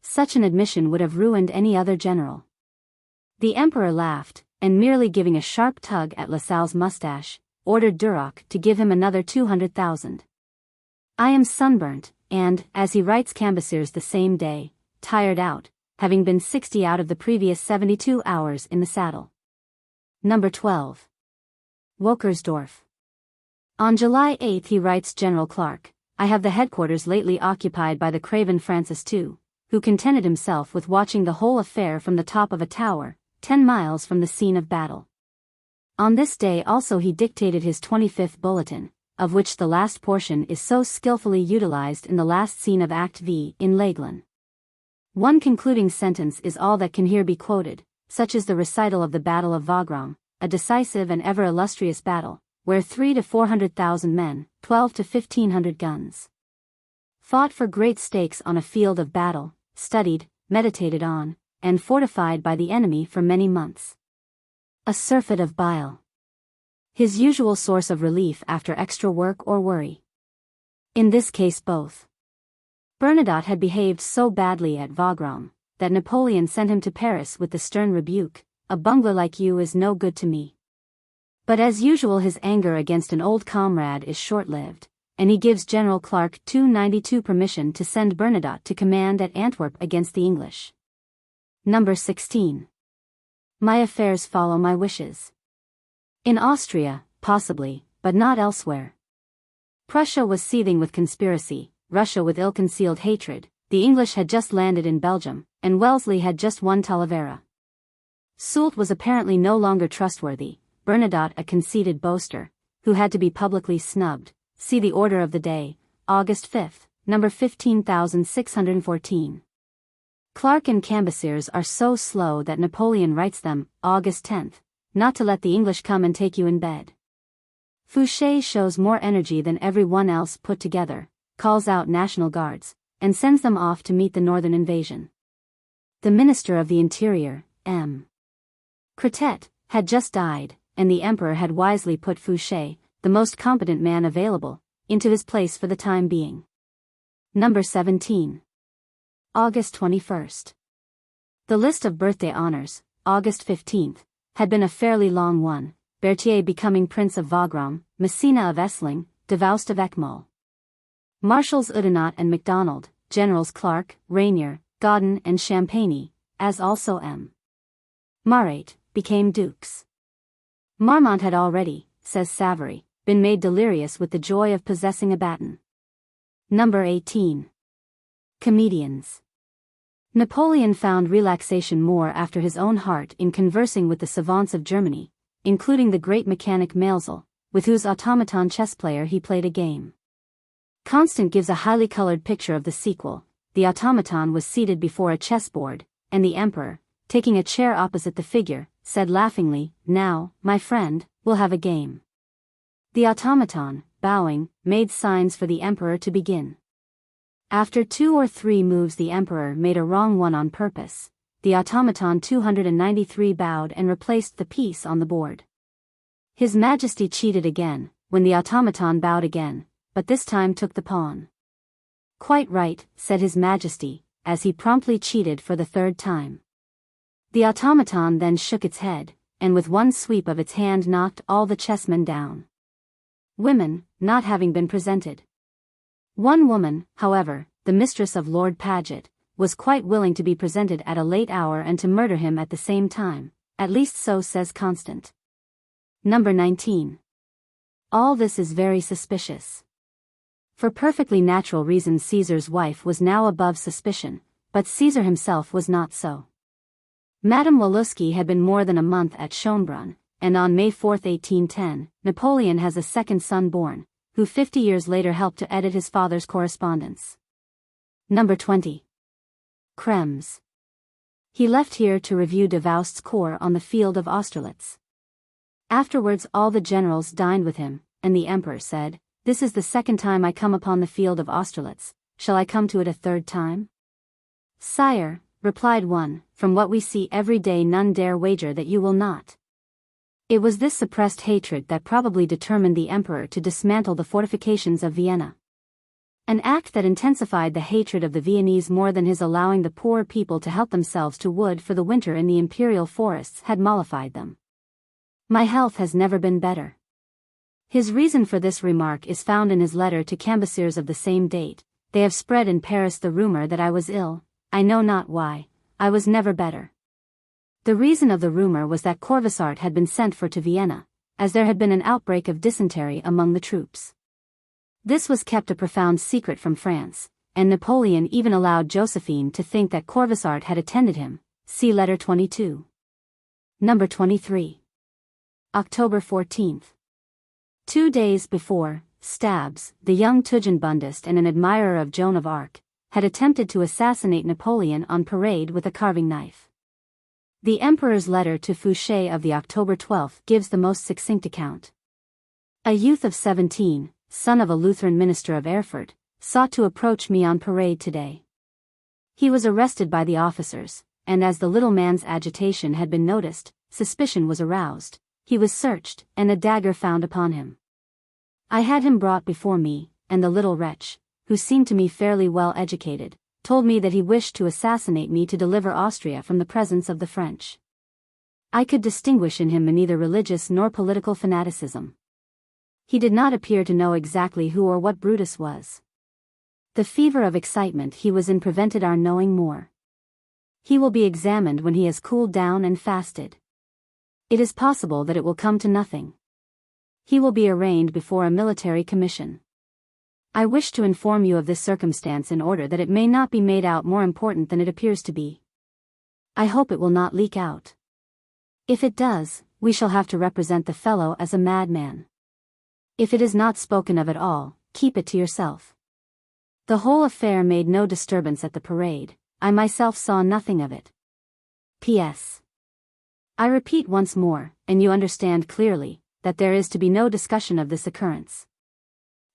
Such an admission would have ruined any other general. The emperor laughed, and merely giving a sharp tug at La Salle's mustache, ordered Duroc to give him another 200,000. "I am sunburnt, and, as he writes Cambyses the same day, tired out, having been 60 out of the previous 72 hours in the saddle." Number 12. Wolkersdorf. On July 8 he writes General Clark, "I have the headquarters lately occupied by the craven Francis II, who contented himself with watching the whole affair from the top of a tower, 10 miles from the scene of battle." On this day also he dictated his 25th bulletin, of which the last portion is so skillfully utilized in the last scene of Act V in Laglan. One concluding sentence is all that can here be quoted, such as the recital of the Battle of Wagram, a decisive and ever illustrious battle, where 300,000 to 400,000 men, 12 to 1,500 guns, fought for great stakes on a field of battle, studied, meditated on, and fortified by the enemy for many months. A surfeit of bile. His usual source of relief after extra work or worry. In this case both. Bernadotte had behaved so badly at Wagram, that Napoleon sent him to Paris with the stern rebuke, "A bungler like you is no good to me." But as usual his anger against an old comrade is short-lived, and he gives General Clark 292 permission to send Bernadotte to command at Antwerp against the English. Number 16. My affairs follow my wishes. In Austria, possibly, but not elsewhere. Prussia was seething with conspiracy, Russia with ill-concealed hatred, the English had just landed in Belgium, and Wellesley had just won Talavera. Soult was apparently no longer trustworthy, Bernadotte a conceited boaster, who had to be publicly snubbed. See the order of the day, August 5th, number 15614. Clark and Cambyses are so slow that Napoleon writes them, August 10th, not to let the English come and take you in bed. Fouché shows more energy than everyone else put together, calls out National Guards, and sends them off to meet the northern invasion. The Minister of the Interior, M. Cretet, had just died, and the Emperor had wisely put Fouché, the most competent man available, into his place for the time being. Number 17. August 21st. The list of birthday honors, August 15th, had been a fairly long one, Berthier becoming Prince of Wagram, Messina of Essling, Davoust of Eckmühl. Marshals Oudinot and MacDonald, Generals Clark, Rainier, Gaudin and Champagny, as also M. Marat, became dukes. Marmont had already, says Savary, been made delirious with the joy of possessing a baton. Number 18. Comedians. Napoleon found relaxation more after his own heart in conversing with the savants of Germany, including the great mechanic Maelzel, with whose automaton chess player he played a game. Constant gives a highly colored picture of the sequel. The automaton was seated before a chessboard, and the emperor, taking a chair opposite the figure, said laughingly, "Now, my friend, we'll have a game." The automaton, bowing, made signs for the emperor to begin. After 2 or 3 moves the emperor made a wrong one on purpose. The automaton 293 bowed and replaced the piece on the board. His Majesty cheated again, when the automaton bowed again, but this time took the pawn. "Quite right," said His Majesty, as he promptly cheated for the 3rd time. The automaton then shook its head, and with one sweep of its hand knocked all the chessmen down. Women, not having been presented. One woman, however, the mistress of Lord Paget, was quite willing to be presented at a late hour and to murder him at the same time, at least so says Constant. Number 19. All this is very suspicious. For perfectly natural reasons Caesar's wife was now above suspicion, but Caesar himself was not so. Madame Walewski had been more than a month at Schönbrunn, and on May 4, 1810, Napoleon has a second son born, who 50 years later helped to edit his father's correspondence. Number 20. Krems. He left here to review Davoust's corps on the field of Austerlitz. Afterwards all the generals dined with him, and the emperor said, "This is the 2nd time I come upon the field of Austerlitz, shall I come to it a 3rd time?" "Sire," replied one, "from what we see every day none dare wager that you will not." It was this suppressed hatred that probably determined the emperor to dismantle the fortifications of Vienna. An act that intensified the hatred of the Viennese more than his allowing the poor people to help themselves to wood for the winter in the imperial forests had mollified them. "My health has never been better." His reason for this remark is found in his letter to Cambyses of the same date. "They have spread in Paris the rumor that I was ill, I know not why, I was never better." The reason of the rumor was that Corvisart had been sent for to Vienna, as there had been an outbreak of dysentery among the troops. This was kept a profound secret from France, and Napoleon even allowed Josephine to think that Corvisart had attended him. See letter 22. Number 23. October 14th. 2 days before, Stabs, the young Tugendbundist and an admirer of Joan of Arc, had attempted to assassinate Napoleon on parade with a carving knife. The Emperor's letter to Fouché of the October 12th gives the most succinct account. "A youth of 17, son of a Lutheran minister of Erfurt, sought to approach me on parade today. He was arrested by the officers, and as the little man's agitation had been noticed, suspicion was aroused. He was searched, and a dagger found upon him. I had him brought before me, and the little wretch, who seemed to me fairly well educated, told me that he wished to assassinate me to deliver Austria from the presence of the French. I could distinguish in him neither religious nor political fanaticism. He did not appear to know exactly who or what Brutus was. The fever of excitement he was in prevented our knowing more. He will be examined when he has cooled down and fasted. It is possible that it will come to nothing. He will be arraigned before a military commission. I wish to inform you of this circumstance in order that it may not be made out more important than it appears to be. I hope it will not leak out. If it does, we shall have to represent the fellow as a madman. If it is not spoken of at all, keep it to yourself. The whole affair made no disturbance at the parade. I myself saw nothing of it. P.S. I repeat once more, and you understand clearly, that there is to be no discussion of this occurrence.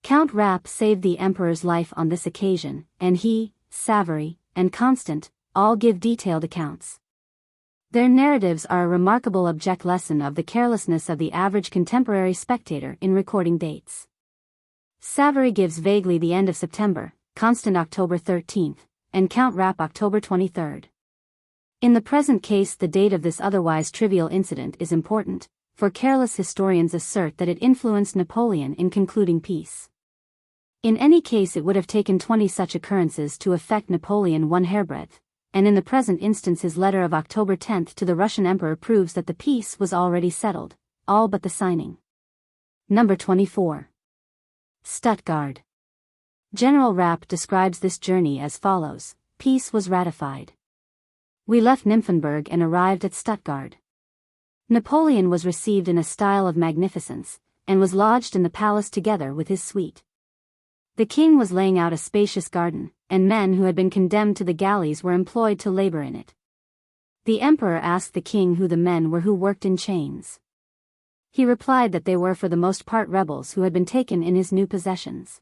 Count Rapp saved the Emperor's life on this occasion, and he, Savary, and Constant, all give detailed accounts. Their narratives are a remarkable object lesson of the carelessness of the average contemporary spectator in recording dates. Savary gives vaguely the end of September, Constant October 13th, and Count Rapp October 23rd. In the present case, the date of this otherwise trivial incident is important, for careless historians assert that it influenced Napoleon in concluding peace. In any case, it would have taken 20 such occurrences to affect Napoleon one hairbreadth, and in the present instance his letter of October 10th to the Russian Emperor proves that the peace was already settled, all but the signing. Number 24. Stuttgart. General Rapp describes this journey as follows: peace was ratified. We left Nymphenburg and arrived at Stuttgart. Napoleon was received in a style of magnificence, and was lodged in the palace together with his suite. The king was laying out a spacious garden, and men who had been condemned to the galleys were employed to labor in it. The emperor asked the king who the men were who worked in chains. He replied that they were for the most part rebels who had been taken in his new possessions.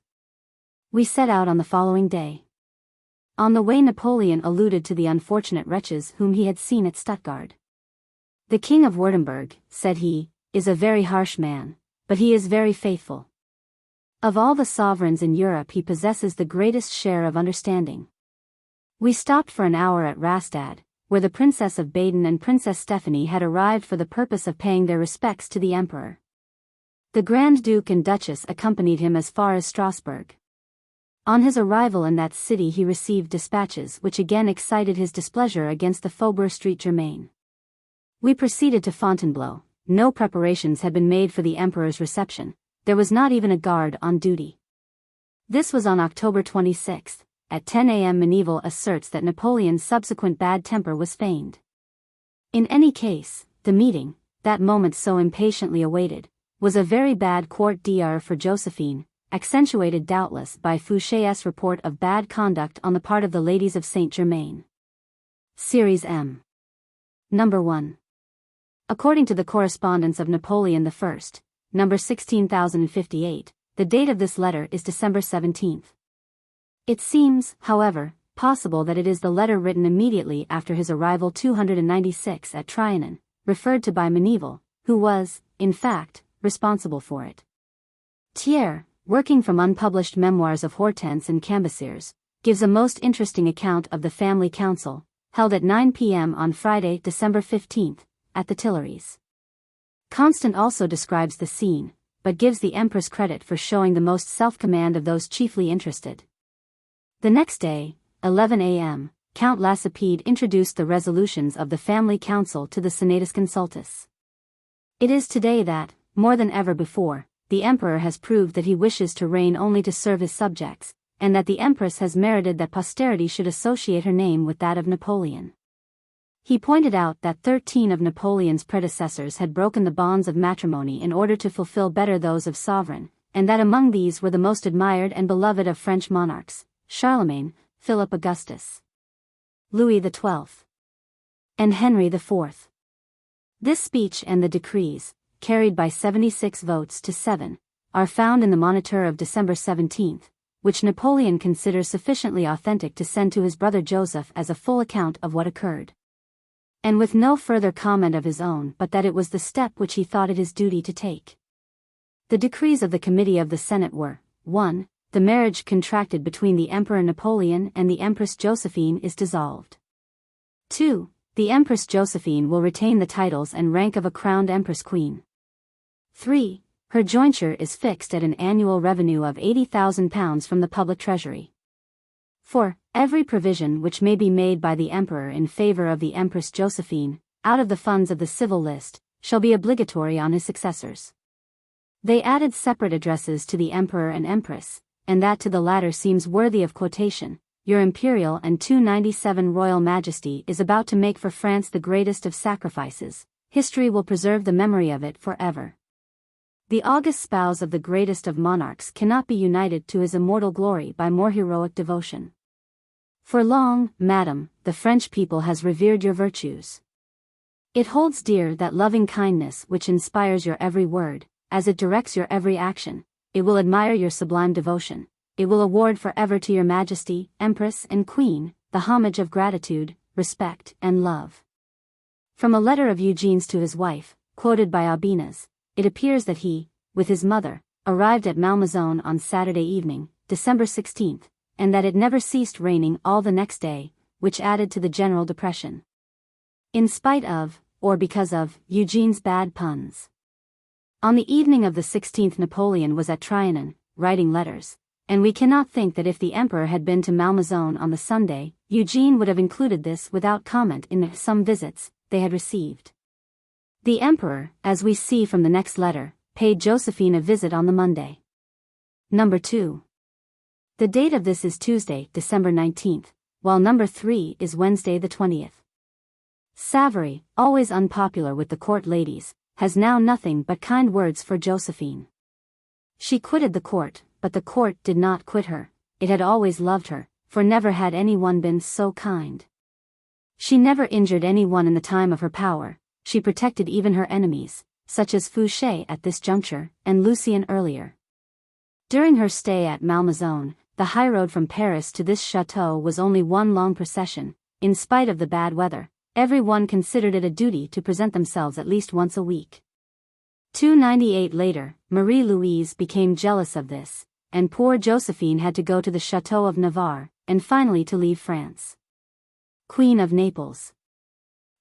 We set out on the following day. On the way, Napoleon alluded to the unfortunate wretches whom he had seen at Stuttgart. The King of Württemberg, said he, is a very harsh man, but he is very faithful. Of all the sovereigns in Europe he possesses the greatest share of understanding. We stopped for an hour at Rastatt, where the Princess of Baden and Princess Stephanie had arrived for the purpose of paying their respects to the Emperor. The Grand Duke and Duchess accompanied him as far as Strasbourg. On his arrival in that city he received dispatches which again excited his displeasure against the Faubourg Saint-Germain. We proceeded to Fontainebleau. No preparations had been made for the Emperor's reception. There was not even a guard on duty. This was on October 26. At 10 a.m. Meneval asserts that Napoleon's subsequent bad temper was feigned. In any case, the meeting, that moment so impatiently awaited, was a very bad court d'honneur for Josephine, accentuated doubtless by Fouché's report of bad conduct on the part of the ladies of Saint-Germain. Series M. Number 1. According to the correspondence of Napoleon I, number 16058, the date of this letter is December 17th. It seems, however, possible that it is the letter written immediately after his arrival 296 at Trianon, referred to by Meneval, who was, in fact, responsible for it. Thiers, working from unpublished memoirs of Hortense and Cambyses, gives a most interesting account of the family council, held at 9 p.m. on Friday, December 15th, at the Tuileries. Constant also describes the scene, but gives the Empress credit for showing the most self-command of those chiefly interested. The next day, 11 a.m., Count Lacépède introduced the resolutions of the family council to the Senatus Consultus. It is today that, more than ever before, the Emperor has proved that he wishes to reign only to serve his subjects, and that the Empress has merited that posterity should associate her name with that of Napoleon. He pointed out that 13 of Napoleon's predecessors had broken the bonds of matrimony in order to fulfill better those of sovereign, and that among these were the most admired and beloved of French monarchs, Charlemagne, Philip Augustus, Louis XII, and Henry IV. This speech and the decrees, carried by 76 votes to 7, are found in the Moniteur of December 17th, which Napoleon considers sufficiently authentic to send to his brother Joseph as a full account of what occurred. And with no further comment of his own but that it was the step which he thought it his duty to take. The decrees of the Committee of the Senate were, 1. The marriage contracted between the Emperor Napoleon and the Empress Josephine is dissolved. 2. The Empress Josephine will retain the titles and rank of a crowned Empress Queen. 3. Her jointure is fixed at an annual revenue of £80,000 from the public treasury. 4. Every provision which may be made by the Emperor in favor of the Empress Josephine, out of the funds of the civil list, shall be obligatory on his successors. They added separate addresses to the Emperor and Empress, and that to the latter seems worthy of quotation. Your Imperial and 297 Royal Majesty is about to make for France the greatest of sacrifices. History will preserve the memory of it forever. The august spouse of the greatest of monarchs cannot be united to his immortal glory by more heroic devotion. For long, madam, the French people has revered your virtues. It holds dear that loving kindness which inspires your every word, as it directs your every action. It will admire your sublime devotion. It will award forever to your Majesty, Empress and Queen, the homage of gratitude, respect, and love. From a letter of Eugene's to his wife, quoted by Aubenas, it appears that he, with his mother, arrived at Malmaison on Saturday evening, December 16th, and that it never ceased raining all the next day, which added to the general depression. In spite of, or because of, Eugene's bad puns. On the evening of the 16th Napoleon was at Trianon, writing letters, and we cannot think that if the Emperor had been to Malmaison on the Sunday, Eugene would have included this without comment in the some visits they had received. The Emperor, as we see from the next letter, paid Josephine a visit on the Monday. Number 2. The date of this is Tuesday, December 19th, while number 3 is Wednesday the 20th. Savary, always unpopular with the court ladies, has now nothing but kind words for Josephine. She quitted the court, but the court did not quit her. It had always loved her, for never had anyone been so kind. She never injured anyone in the time of her power. She protected even her enemies, such as Fouché at this juncture, and Lucien earlier. During her stay at Malmaison, the highroad from Paris to this chateau was only one long procession. In spite of the bad weather, everyone considered it a duty to present themselves at least once a week. 298 later, Marie-Louise became jealous of this, and poor Josephine had to go to the chateau of Navarre, and finally to leave France. Queen of Naples.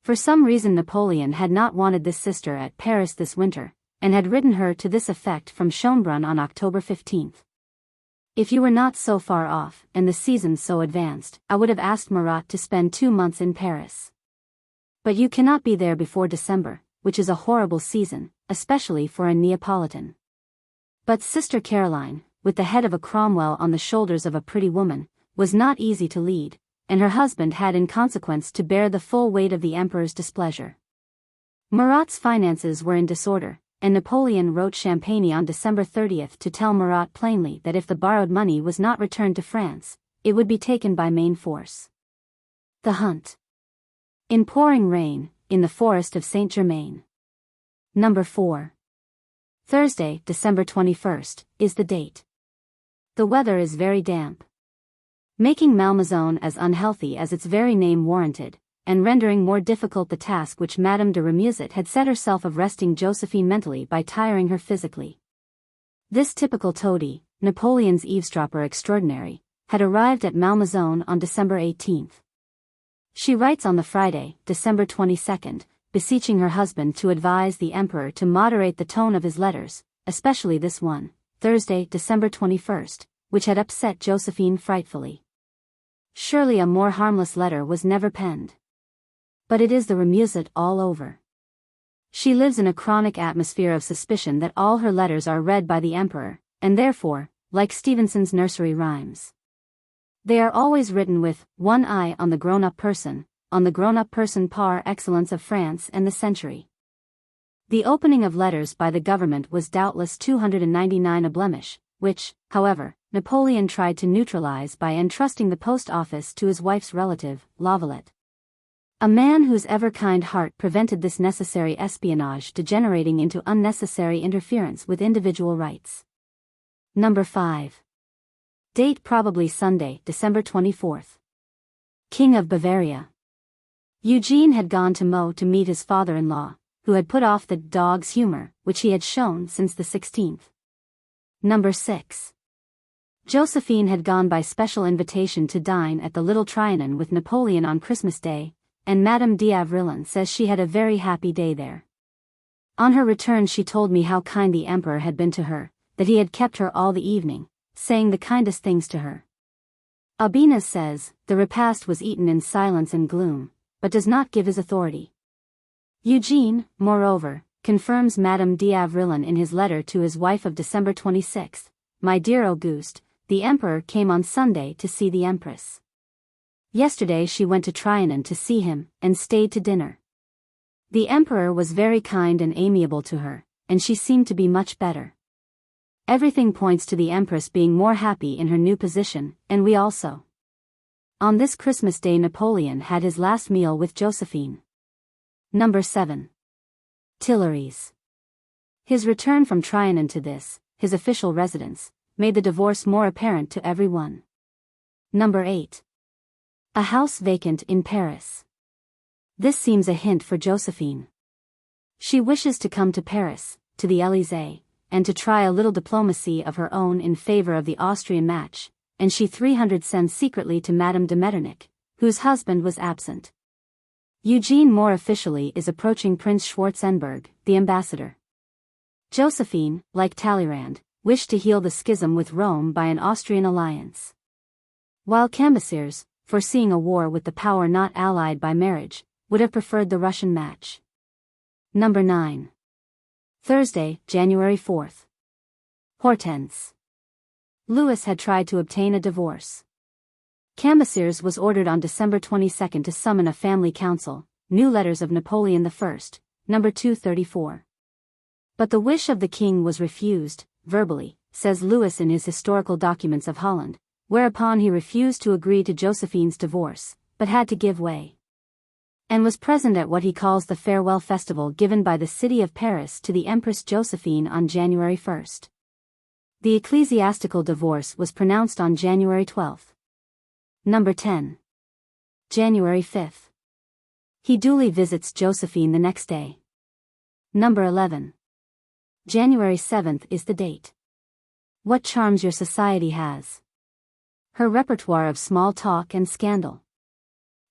For some reason Napoleon had not wanted this sister at Paris this winter, and had written her to this effect from Schönbrunn on October 15th. If you were not so far off, and the season so advanced, I would have asked Marat to spend 2 months in Paris. But you cannot be there before December, which is a horrible season, especially for a Neapolitan. But Sister Caroline, with the head of a Cromwell on the shoulders of a pretty woman, was not easy to lead, and her husband had in consequence to bear the full weight of the emperor's displeasure. Marat's finances were in disorder, and Napoleon wrote Champagne on December 30th to tell Marat plainly that if the borrowed money was not returned to France, it would be taken by main force. The hunt. In pouring rain, in the forest of Saint-Germain. Number 4. Thursday, December 21st, is the date. The weather is very damp, making Malmaison as unhealthy as its very name warranted, and rendering more difficult the task which Madame de Remusat had set herself of resting Josephine mentally by tiring her physically. This typical toady, Napoleon's eavesdropper extraordinary, had arrived at Malmaison on December 18th. She writes on the Friday, December 22nd, beseeching her husband to advise the emperor to moderate the tone of his letters, especially this one, Thursday, December 21st, which had upset Josephine frightfully. Surely a more harmless letter was never penned. But it is the Remusat all over. She lives in a chronic atmosphere of suspicion that all her letters are read by the emperor, and therefore, like Stevenson's nursery rhymes, they are always written with one eye on the grown-up person par excellence of France and the century. The opening of letters by the government was doubtless 299 a blemish, which, however, Napoleon tried to neutralize by entrusting the post office to his wife's relative, Lavalette. A man whose ever-kind heart prevented this necessary espionage degenerating into unnecessary interference with individual rights. Number 5. Date probably Sunday, December 24th. King of Bavaria. Eugene had gone to Meaux to meet his father-in-law, who had put off the dog's humor, which he had shown since the 16th. Number 6. Josephine had gone by special invitation to dine at the Little Trianon with Napoleon on Christmas Day, and Madame d'Avrillon says she had a very happy day there. On her return she told me how kind the emperor had been to her, that he had kept her all the evening, saying the kindest things to her. Aubenas says, the repast was eaten in silence and gloom, but does not give his authority. Eugene, moreover, confirms Madame d'Avrillon in his letter to his wife of December 26, "My dear Auguste, the Emperor came on Sunday to see the Empress. Yesterday she went to Trianon to see him, and stayed to dinner. The Emperor was very kind and amiable to her, and she seemed to be much better. Everything points to the Empress being more happy in her new position, and we also." On this Christmas Day Napoleon had his last meal with Josephine. Number 7. Tuileries. His return from Trianon to this, his official residence, made the divorce more apparent to everyone. Number 8. A house vacant in Paris. This seems a hint for Josephine. She wishes to come to Paris, to the Élysée, and to try a little diplomacy of her own in favor of the Austrian match, and she 300 sends secretly to Madame de Metternich, whose husband was absent. Eugene more officially is approaching Prince Schwarzenberg, the ambassador. Josephine, like Talleyrand, wished to heal the schism with Rome by an Austrian alliance. While Cambyses, foreseeing a war with the power not allied by marriage, would have preferred the Russian match. Number 9. Thursday, January 4th. Hortense. Louis had tried to obtain a divorce. Cambyses was ordered on December 22 to summon a family council, New Letters of Napoleon I, number 234. But the wish of the king was refused, verbally, says Louis in his historical documents of Holland, whereupon he refused to agree to Josephine's divorce, but had to give way. And was present at what he calls the farewell festival given by the city of Paris to the Empress Josephine on January 1. The ecclesiastical divorce was pronounced on January 12. Number 10. January 5. He duly visits Josephine the next day. Number 11. January 7 is the date. What charms your society has. Her repertoire of small talk and scandal.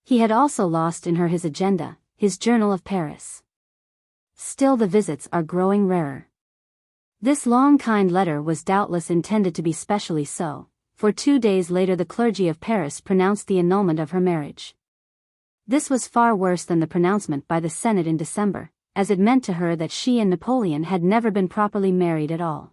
He had also lost in her his agenda, his Journal of Paris. Still the visits are growing rarer. This long kind letter was doubtless intended to be specially so, for 2 days later the clergy of Paris pronounced the annulment of her marriage. This was far worse than the pronouncement by the Senate in December, as it meant to her that she and Napoleon had never been properly married at all.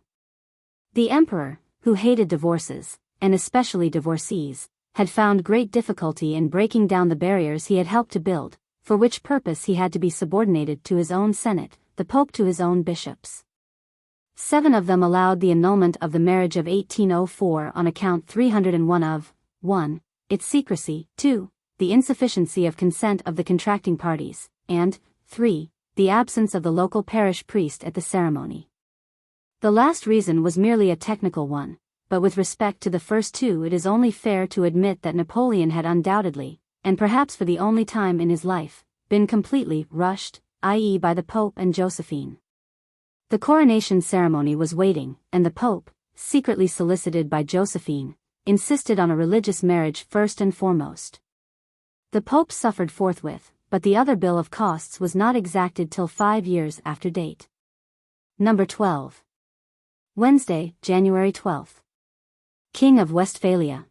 The emperor, who hated divorces, and especially divorcees, had found great difficulty in breaking down the barriers he had helped to build, for which purpose he had to be subordinated to his own Senate, the Pope to his own bishops. 7 of them allowed the annulment of the marriage of 1804 on account 301 of 1. Its secrecy, 2. The insufficiency of consent of the contracting parties, and 3. The absence of the local parish priest at the ceremony. The last reason was merely a technical one, but with respect to the first 2 it is only fair to admit that Napoleon had undoubtedly, and perhaps for the only time in his life, been completely rushed, i.e. by the Pope and Josephine. The coronation ceremony was waiting, and the Pope, secretly solicited by Josephine, insisted on a religious marriage first and foremost. The Pope suffered forthwith, but the other bill of costs was not exacted till 5 years after date. Number 12. Wednesday, January 12. King of Westphalia.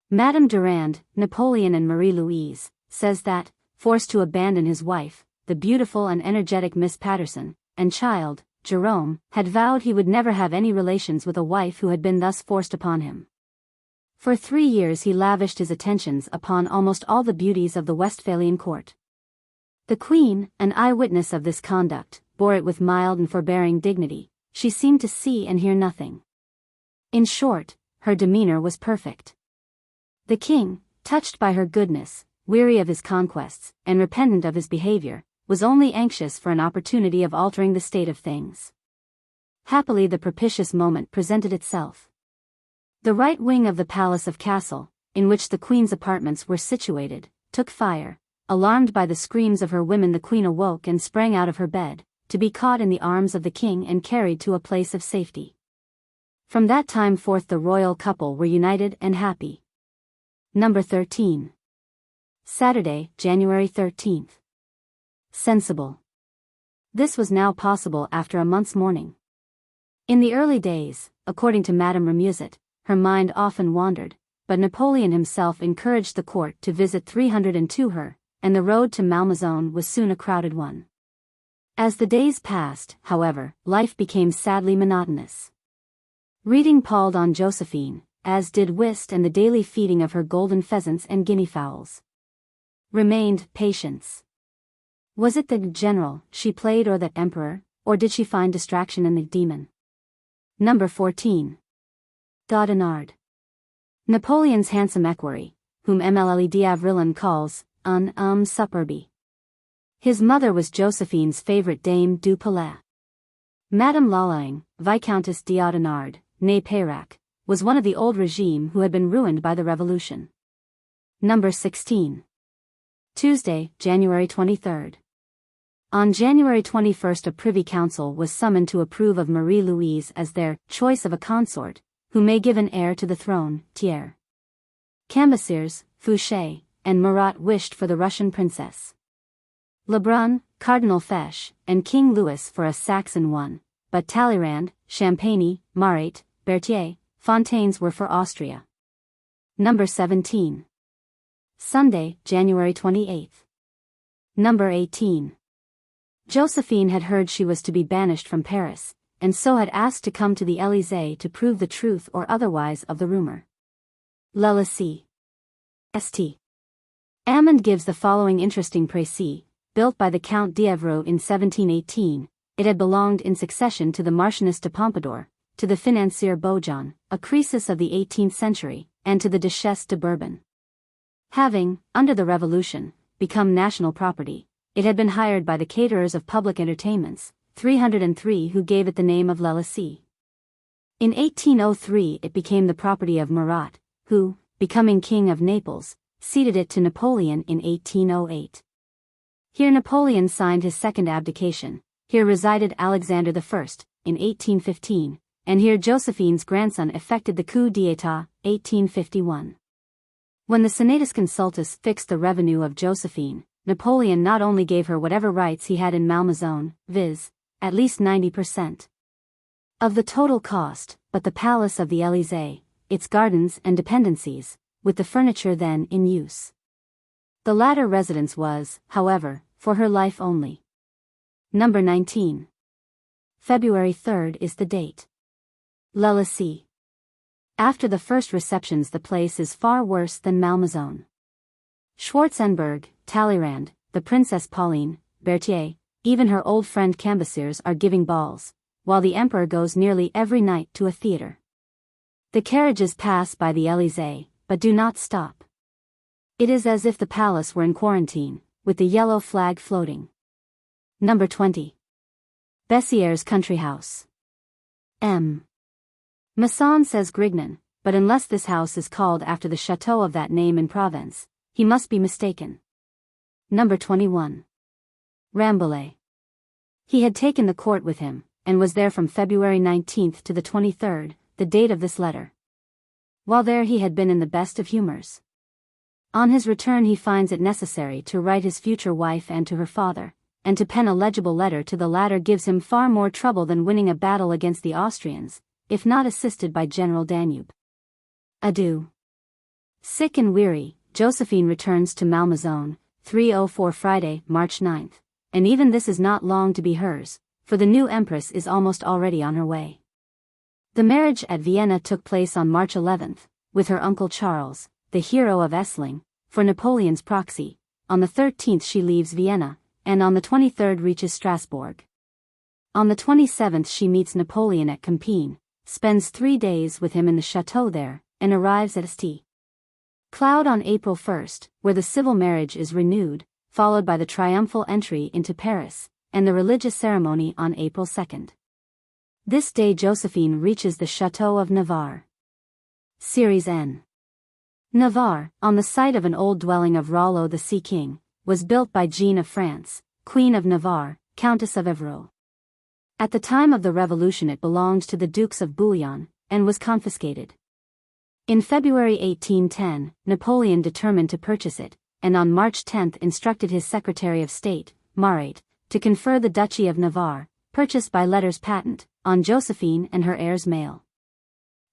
Madame Durand, Napoleon and Marie-Louise, says that, forced to abandon his wife, the beautiful and energetic Miss Patterson, and child, Jerome, had vowed he would never have any relations with a wife who had been thus forced upon him. For 3 years he lavished his attentions upon almost all the beauties of the Westphalian court. The Queen, an eyewitness of this conduct, bore it with mild and forbearing dignity. She seemed to see and hear nothing. In short, her demeanor was perfect. The king, touched by her goodness, weary of his conquests, and repentant of his behavior, was only anxious for an opportunity of altering the state of things. Happily the propitious moment presented itself. The right wing of the palace of Castle, in which the queen's apartments were situated, took fire. Alarmed by the screams of her women, the queen awoke and sprang out of her bed, to be caught in the arms of the king and carried to a place of safety. From that time forth the royal couple were united and happy. Number 13. Saturday, January 13. Sensible. This was now possible after a month's mourning. In the early days, according to Madame Remusat, her mind often wandered, but Napoleon himself encouraged the court to visit 302 her, and the road to Malmaison was soon a crowded one. As the days passed, however, life became sadly monotonous. Reading palled on Josephine, as did whist and the daily feeding of her golden pheasants and guinea fowls. Remained patience. Was it the general she played or that emperor, or did she find distraction in the demon? Number 14. Godinard. Napoleon's handsome equerry, whom Mlle d'Avrillon calls un homme superbe. His mother was Josephine's favorite Dame du Palais. Madame Lalaing, Viscountess d'Audenard, née Peyrac, was one of the old regime who had been ruined by the revolution. Number 16. Tuesday, January 23. On January 21 a Privy Council was summoned to approve of Marie-Louise as their choice of a consort, who may give an heir to the throne, Thiers. Cambaceres, Fouché, and Murat wished for the Russian princess. Lebrun, Cardinal Fesch, and King Louis for a Saxon one, but Talleyrand, Champagny, Marat, Berthier, Fontaines were for Austria. Number 17. Sunday, January 28. Number 18. Josephine had heard she was to be banished from Paris, and so had asked to come to the Élysée to prove the truth or otherwise of the rumor. L'Élysée. St. Amand gives the following interesting précis. Built by the Count d'Evreux in 1718, it had belonged in succession to the Marchioness de Pompadour, to the financier Beaujon, a Croesus of the 18th century, and to the Duchesse de Bourbon. Having, under the Revolution, become national property, it had been hired by the caterers of public entertainments, 303 who gave it the name of l'Élysée. In 1803 it became the property of Murat, who, becoming King of Naples, ceded it to Napoleon in 1808. Here Napoleon signed his second abdication, here resided Alexander I, in 1815, and here Josephine's grandson effected the coup d'état, 1851. When the Senatus Consultus fixed the revenue of Josephine, Napoleon not only gave her whatever rights he had in Malmaison, viz., at least 90% of the total cost, but the palace of the Élysée, its gardens and dependencies, with the furniture then in use. The latter residence was, however, for her life only. Number 19. February 3 is the date. L'Élysée. After the first receptions the place is far worse than Malmaison. Schwarzenberg, Talleyrand, the Princess Pauline, Berthier, even her old friend Cambaceres are giving balls, while the emperor goes nearly every night to a theatre. The carriages pass by the Élysée, but do not stop. It is as if the palace were in quarantine, with the yellow flag floating. Number 20. Bessieres country house. M. Masson says Grignan, but unless this house is called after the chateau of that name in Provence, he must be mistaken. Number 21. Rambouillet. He had taken the court with him, and was there from February 19 to the 23rd, the date of this letter. While there he had been in the best of humors. On his return he finds it necessary to write his future wife and to her father, and to pen a legible letter to the latter gives him far more trouble than winning a battle against the Austrians, if not assisted by General Danube. Adieu. Sick and weary, Josephine returns to Malmaison, 304 Friday, March 9, and even this is not long to be hers, for the new empress is almost already on her way. The marriage at Vienna took place on March 11, with her uncle Charles, the hero of Essling, for Napoleon's proxy. On the 13th she leaves Vienna, and on the 23rd reaches Strasbourg. On the 27th she meets Napoleon at Compiègne, spends 3 days with him in the chateau there, and arrives at St. Cloud on April 1, where the civil marriage is renewed, followed by the triumphal entry into Paris, and the religious ceremony on April 2. This day Josephine reaches the chateau of Navarre. Series N. Navarre, on the site of an old dwelling of Rollo the Sea King, was built by Jeanne of France, Queen of Navarre, Countess of Évreux. At the time of the Revolution it belonged to the Dukes of Bouillon, and was confiscated. In February 1810, Napoleon determined to purchase it, and on March 10 instructed his Secretary of State, Marat, to confer the Duchy of Navarre, purchased by letters patent, on Josephine and her heirs male.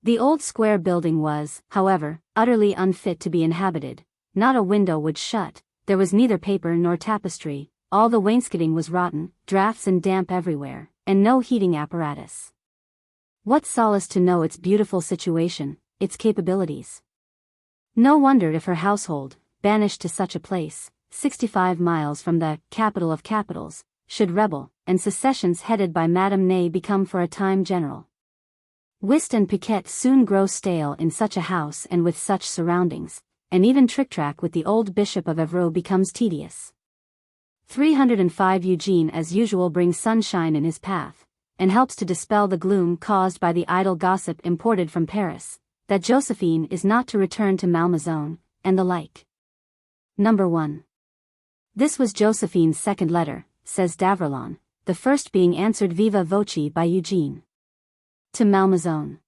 The old square building was, however, utterly unfit to be inhabited. Not a window would shut, there was neither paper nor tapestry, all the wainscoting was rotten, drafts and damp everywhere, and no heating apparatus. What solace to know its beautiful situation, its capabilities. No wonder if her household, banished to such a place, 65 miles from the capital of capitals, should rebel, and secessions headed by Madame Ney become for a time general. Whist and piquet soon grow stale in such a house and with such surroundings, and even trick-track with the old Bishop of Evreux becomes tedious. 305 Eugene as usual brings sunshine in his path, and helps to dispel the gloom caused by the idle gossip imported from Paris, that Josephine is not to return to Malmaison, and the like. Number 1. This was Josephine's second letter, says Davrilon, the first being answered viva voce by Eugene. To Malmaison.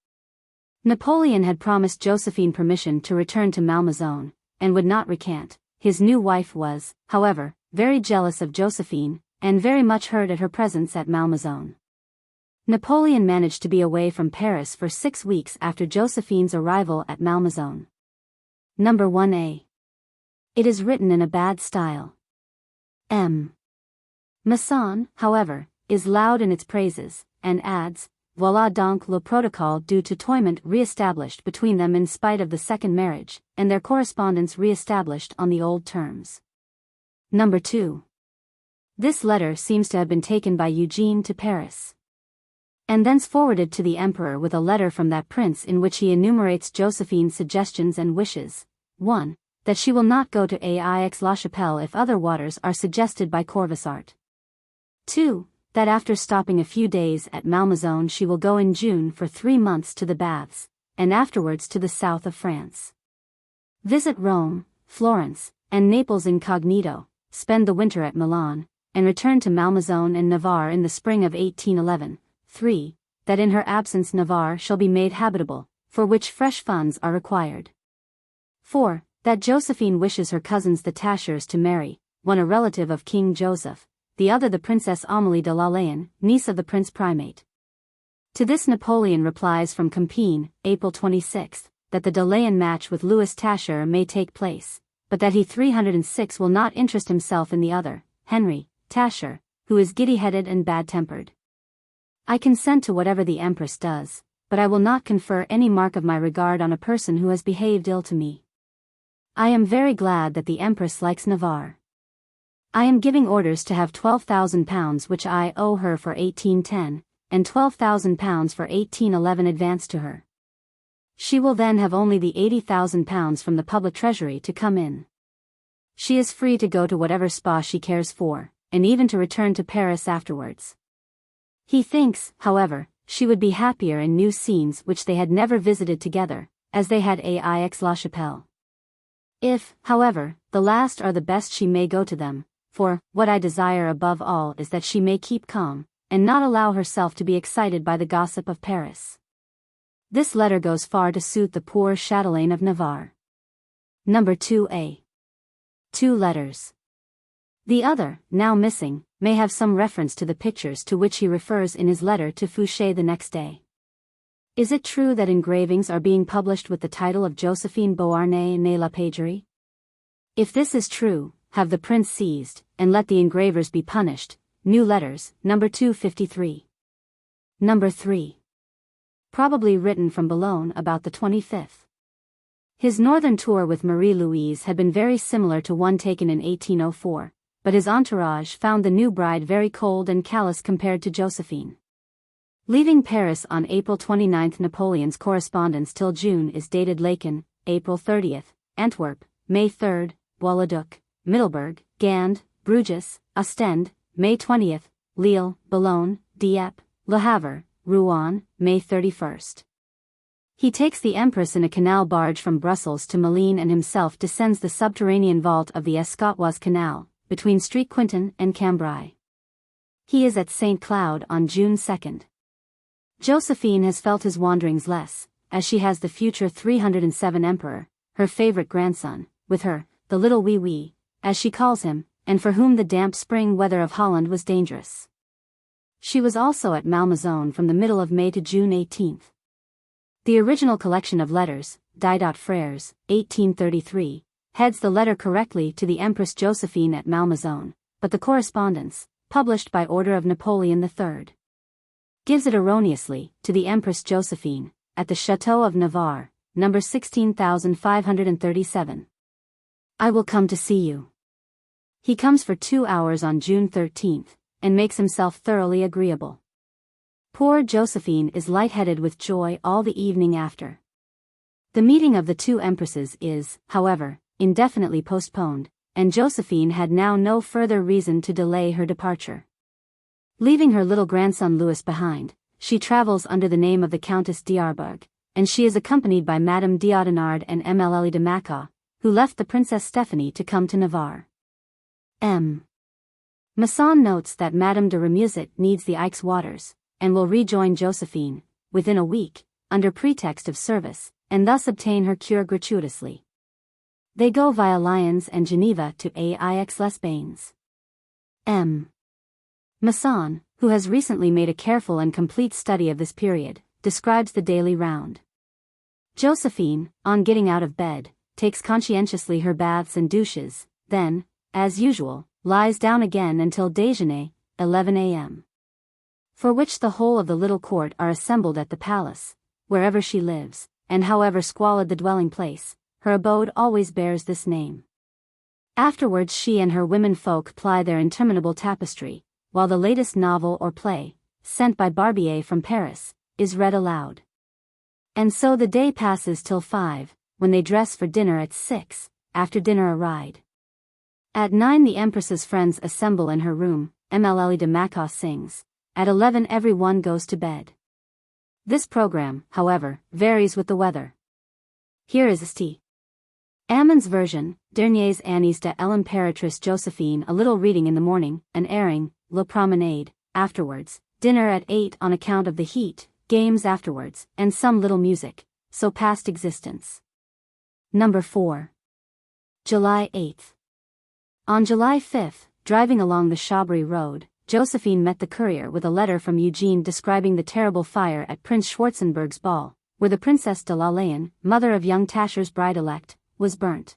Napoleon had promised Josephine permission to return to Malmaison, and would not recant. His new wife was, however, very jealous of Josephine, and very much hurt at her presence at Malmaison. Napoleon managed to be away from Paris for 6 weeks after Josephine's arrival at Malmaison. Number 1a. It is written in a bad style. M. Masson, however, is loud in its praises, and adds, voilà donc le protocole du tutoiement re-established between them in spite of the second marriage, and their correspondence re-established on the old terms. Number 2. This letter seems to have been taken by Eugene to Paris, and thence forwarded to the emperor with a letter from that prince in which he enumerates Josephine's suggestions and wishes. 1. That she will not go to Aix-la-Chapelle if other waters are suggested by Corvisart. 2. That after stopping a few days at Malmaison she will go in June for 3 months to the baths, and afterwards to the south of France. Visit Rome, Florence, and Naples incognito, spend the winter at Milan, and return to Malmaison and Navarre in the spring of 1811. 3. That in her absence Navarre shall be made habitable, for which fresh funds are required. 4. That Josephine wishes her cousins the Tashers to marry, one a relative of King Joseph, the other the Princess Amélie de Lalayan, niece of the Prince Primate. To this Napoleon replies from Compiègne, April 26, that the Delayan match with Louis Tascher may take place, but that he 306 will not interest himself in the other, Henry, Tascher, who is giddy-headed and bad-tempered. I consent to whatever the Empress does, but I will not confer any mark of my regard on a person who has behaved ill to me. I am very glad that the Empress likes Navarre. I am giving orders to have £12,000 which I owe her for 1810, and £12,000 for 1811 advanced to her. She will then have only the £80,000 from the public treasury to come in. She is free to go to whatever spa she cares for, and even to return to Paris afterwards. He thinks, however, she would be happier in new scenes which they had never visited together, as they had Aix-la-Chapelle. If, however, the last are the best she may go to them, for, what I desire above all is that she may keep calm, and not allow herself to be excited by the gossip of Paris. This letter goes far to suit the poor chatelaine of Navarre. Number 2a. 2 letters. The other, now missing, may have some reference to the pictures to which he refers in his letter to Fouché the next day. Is it true that engravings are being published with the title of Josephine Beauharnais née la Pagerie? If this is true, have the prince seized, and let the engravers be punished. New letters, number 253. Number 3. Probably written from Boulogne about the 25th. His northern tour with Marie-Louise had been very similar to one taken in 1804, but his entourage found the new bride very cold and callous compared to Josephine. Leaving Paris on April 29, Napoleon's correspondence till June is dated Laeken, April 30, Antwerp, May 3, Bois-le-Duc, Middelburg, Gand, Bruges, Ostend, May 20, Lille, Boulogne, Dieppe, Le Havre, Rouen, May 31. He takes the Empress in a canal barge from Brussels to Malines and himself descends the subterranean vault of the Escautoise Canal, between Street Quinton and Cambrai. He is at St. Cloud on June 2. Josephine has felt his wanderings less, as she has the future 307 Emperor, her favorite grandson, with her, the little wee-wee, as she calls him, and for whom the damp spring weather of Holland was dangerous. She was also at Malmaison from the middle of May to June 18. The original collection of letters, Didat Frères, 1833, heads the letter correctly to the Empress Josephine at Malmaison, but the correspondence, published by order of Napoleon III, gives it erroneously to the Empress Josephine, at the Chateau of Navarre, number 16537. I will come to see you. He comes for 2 hours on June 13th, and makes himself thoroughly agreeable. Poor Josephine is lightheaded with joy all the evening after. The meeting of the two empresses is, however, indefinitely postponed, and Josephine had now no further reason to delay her departure. Leaving her little grandson Louis behind, she travels under the name of the Countess d'Arbourg, and she is accompanied by Madame d'Audenarde and Mlle de Maca, who left the Princess Stephanie to come to Navarre. Masson notes that Madame de Remusat needs the Aix waters, and will rejoin Josephine, within a week, under pretext of service, and thus obtain her cure gratuitously. They go via Lyons and Geneva to Aix-les-Bains. Masson, who has recently made a careful and complete study of this period, describes the daily round. Josephine, on getting out of bed, takes conscientiously her baths and douches, then, as usual, lies down again until déjeuner, 11 a.m. For which the whole of the little court are assembled at the palace, wherever she lives, and however squalid the dwelling place, her abode always bears this name. Afterwards she and her women folk ply their interminable tapestry, while the latest novel or play, sent by Barbier from Paris, is read aloud. And so the day passes till 5, when they dress for dinner at 6, after dinner a ride. At 9 the Empress's friends assemble in her room, Mlle de Maca sings. At 11 every one goes to bed. This program, however, varies with the weather. Here is St. Ammon's version, Derniers années de l'Impératrice Josephine, a little reading in the morning, an airing, la promenade, afterwards, dinner at 8 on account of the heat, games afterwards, and some little music, so past existence. Number 4. July 8th. On July 5th, driving along the Chabry road, Josephine met the courier with a letter from Eugene describing the terrible fire at Prince Schwarzenberg's ball, where the Princess de la Laine, mother of young Tascher's bride-elect, was burnt.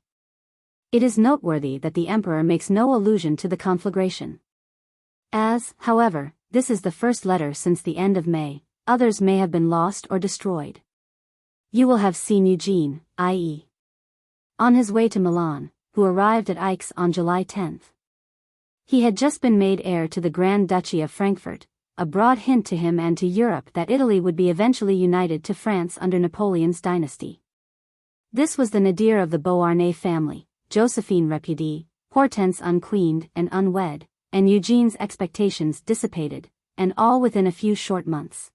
It is noteworthy that the emperor makes no allusion to the conflagration. As, however, this is the first letter since the end of May, others may have been lost or destroyed. You will have seen Eugene, i.e. on his way to Milan, who arrived at Aix on July 10th. He had just been made heir to the Grand Duchy of Frankfurt, a broad hint to him and to Europe that Italy would be eventually united to France under Napoleon's dynasty. This was the nadir of the Beauharnais family, Josephine repudiée, Hortense unqueened and unwed, and Eugene's expectations dissipated, and all within a few short months.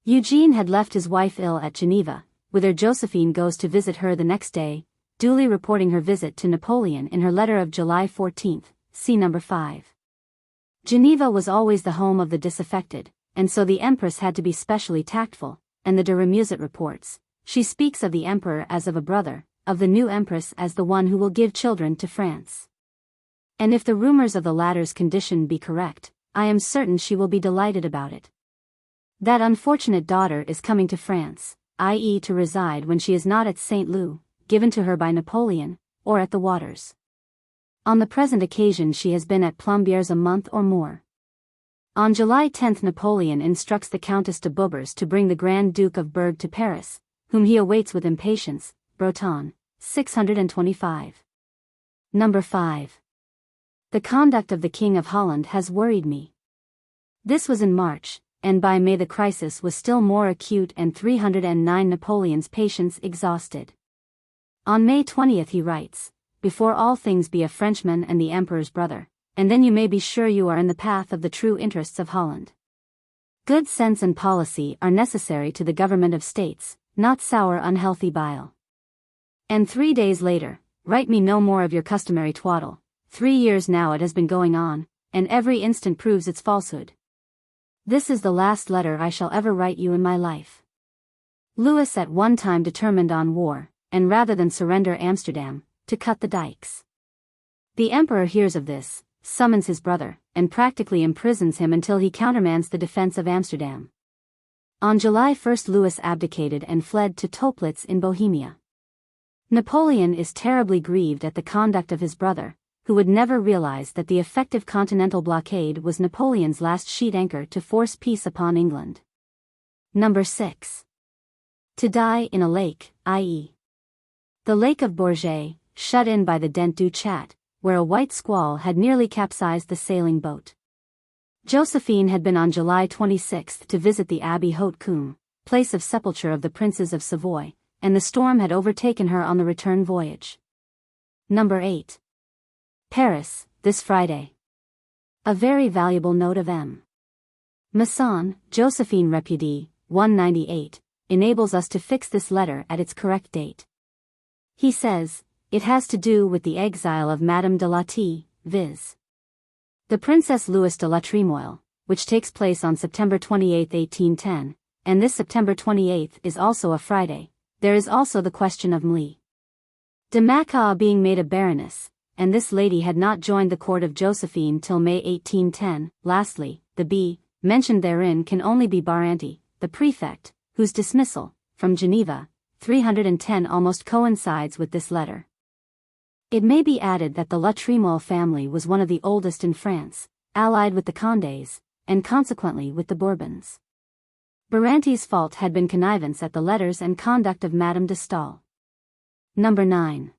Eugene had left his wife ill at Geneva, whither Josephine goes to visit her the next day, duly reporting her visit to Napoleon in her letter of July 14th, see number 5. Geneva was always the home of the disaffected, and so the Empress had to be specially tactful, and the de Remusat reports, she speaks of the Emperor as of a brother, of the new Empress as the one who will give children to France. And if the rumors of the latter's condition be correct, I am certain she will be delighted about it. That unfortunate daughter is coming to France, i.e. to reside when she is not at St. Lou, given to her by Napoleon, or at the waters. On the present occasion she has been at Plombières a month or more. On July 10th Napoleon instructs the Countess de Beaubourg to bring the Grand Duke of Berg to Paris, whom he awaits with impatience, Breton, 625. Number 5. The conduct of the King of Holland has worried me. This was in March, and by May the crisis was still more acute and 309 Napoleon's patience exhausted. On May 20th he writes, "Before all things be a Frenchman and the Emperor's brother, and then you may be sure you are in the path of the true interests of Holland. Good sense and policy are necessary to the government of states, not sour unhealthy bile." And 3 days later, "Write me no more of your customary twaddle. 3 years now it has been going on, and every instant proves its falsehood. This is the last letter I shall ever write you in my life." Louis at one time determined on war, and rather than surrender Amsterdam, to cut the dikes. The Emperor hears of this, summons his brother, and practically imprisons him until he countermands the defense of Amsterdam. On July 1st Louis abdicated and fled to Toplitz in Bohemia. Napoleon is terribly grieved at the conduct of his brother, who would never realize that the effective continental blockade was Napoleon's last sheet anchor to force peace upon England. Number 6. To die in a lake, i.e. the Lake of Bourget, shut in by the Dent du Chat, where a white squall had nearly capsized the sailing boat. Josephine had been on July 26 to visit the Abbey Haute-Combe, place of sepulture of the princes of Savoy, and the storm had overtaken her on the return voyage. Number 8. Paris, this Friday. A very valuable note of M. Masson, Josephine Repudie, 198, enables us to fix this letter at its correct date. He says, it has to do with the exile of Madame de la T, viz. the Princess Louise de la Tremoille, which takes place on September 28, 1810, and this September 28 is also a Friday. There is also the question of Mlle de Macaw being made a baroness, and this lady had not joined the court of Josephine till May 1810. Lastly, the B, mentioned therein can only be Baranti, the prefect, whose dismissal, from Geneva, 310 almost coincides with this letter. It may be added that the La Tremoille family was one of the oldest in France, allied with the Condés, and consequently with the Bourbons. Baranti's fault had been connivance at the letters and conduct of Madame de Staël. Number 9.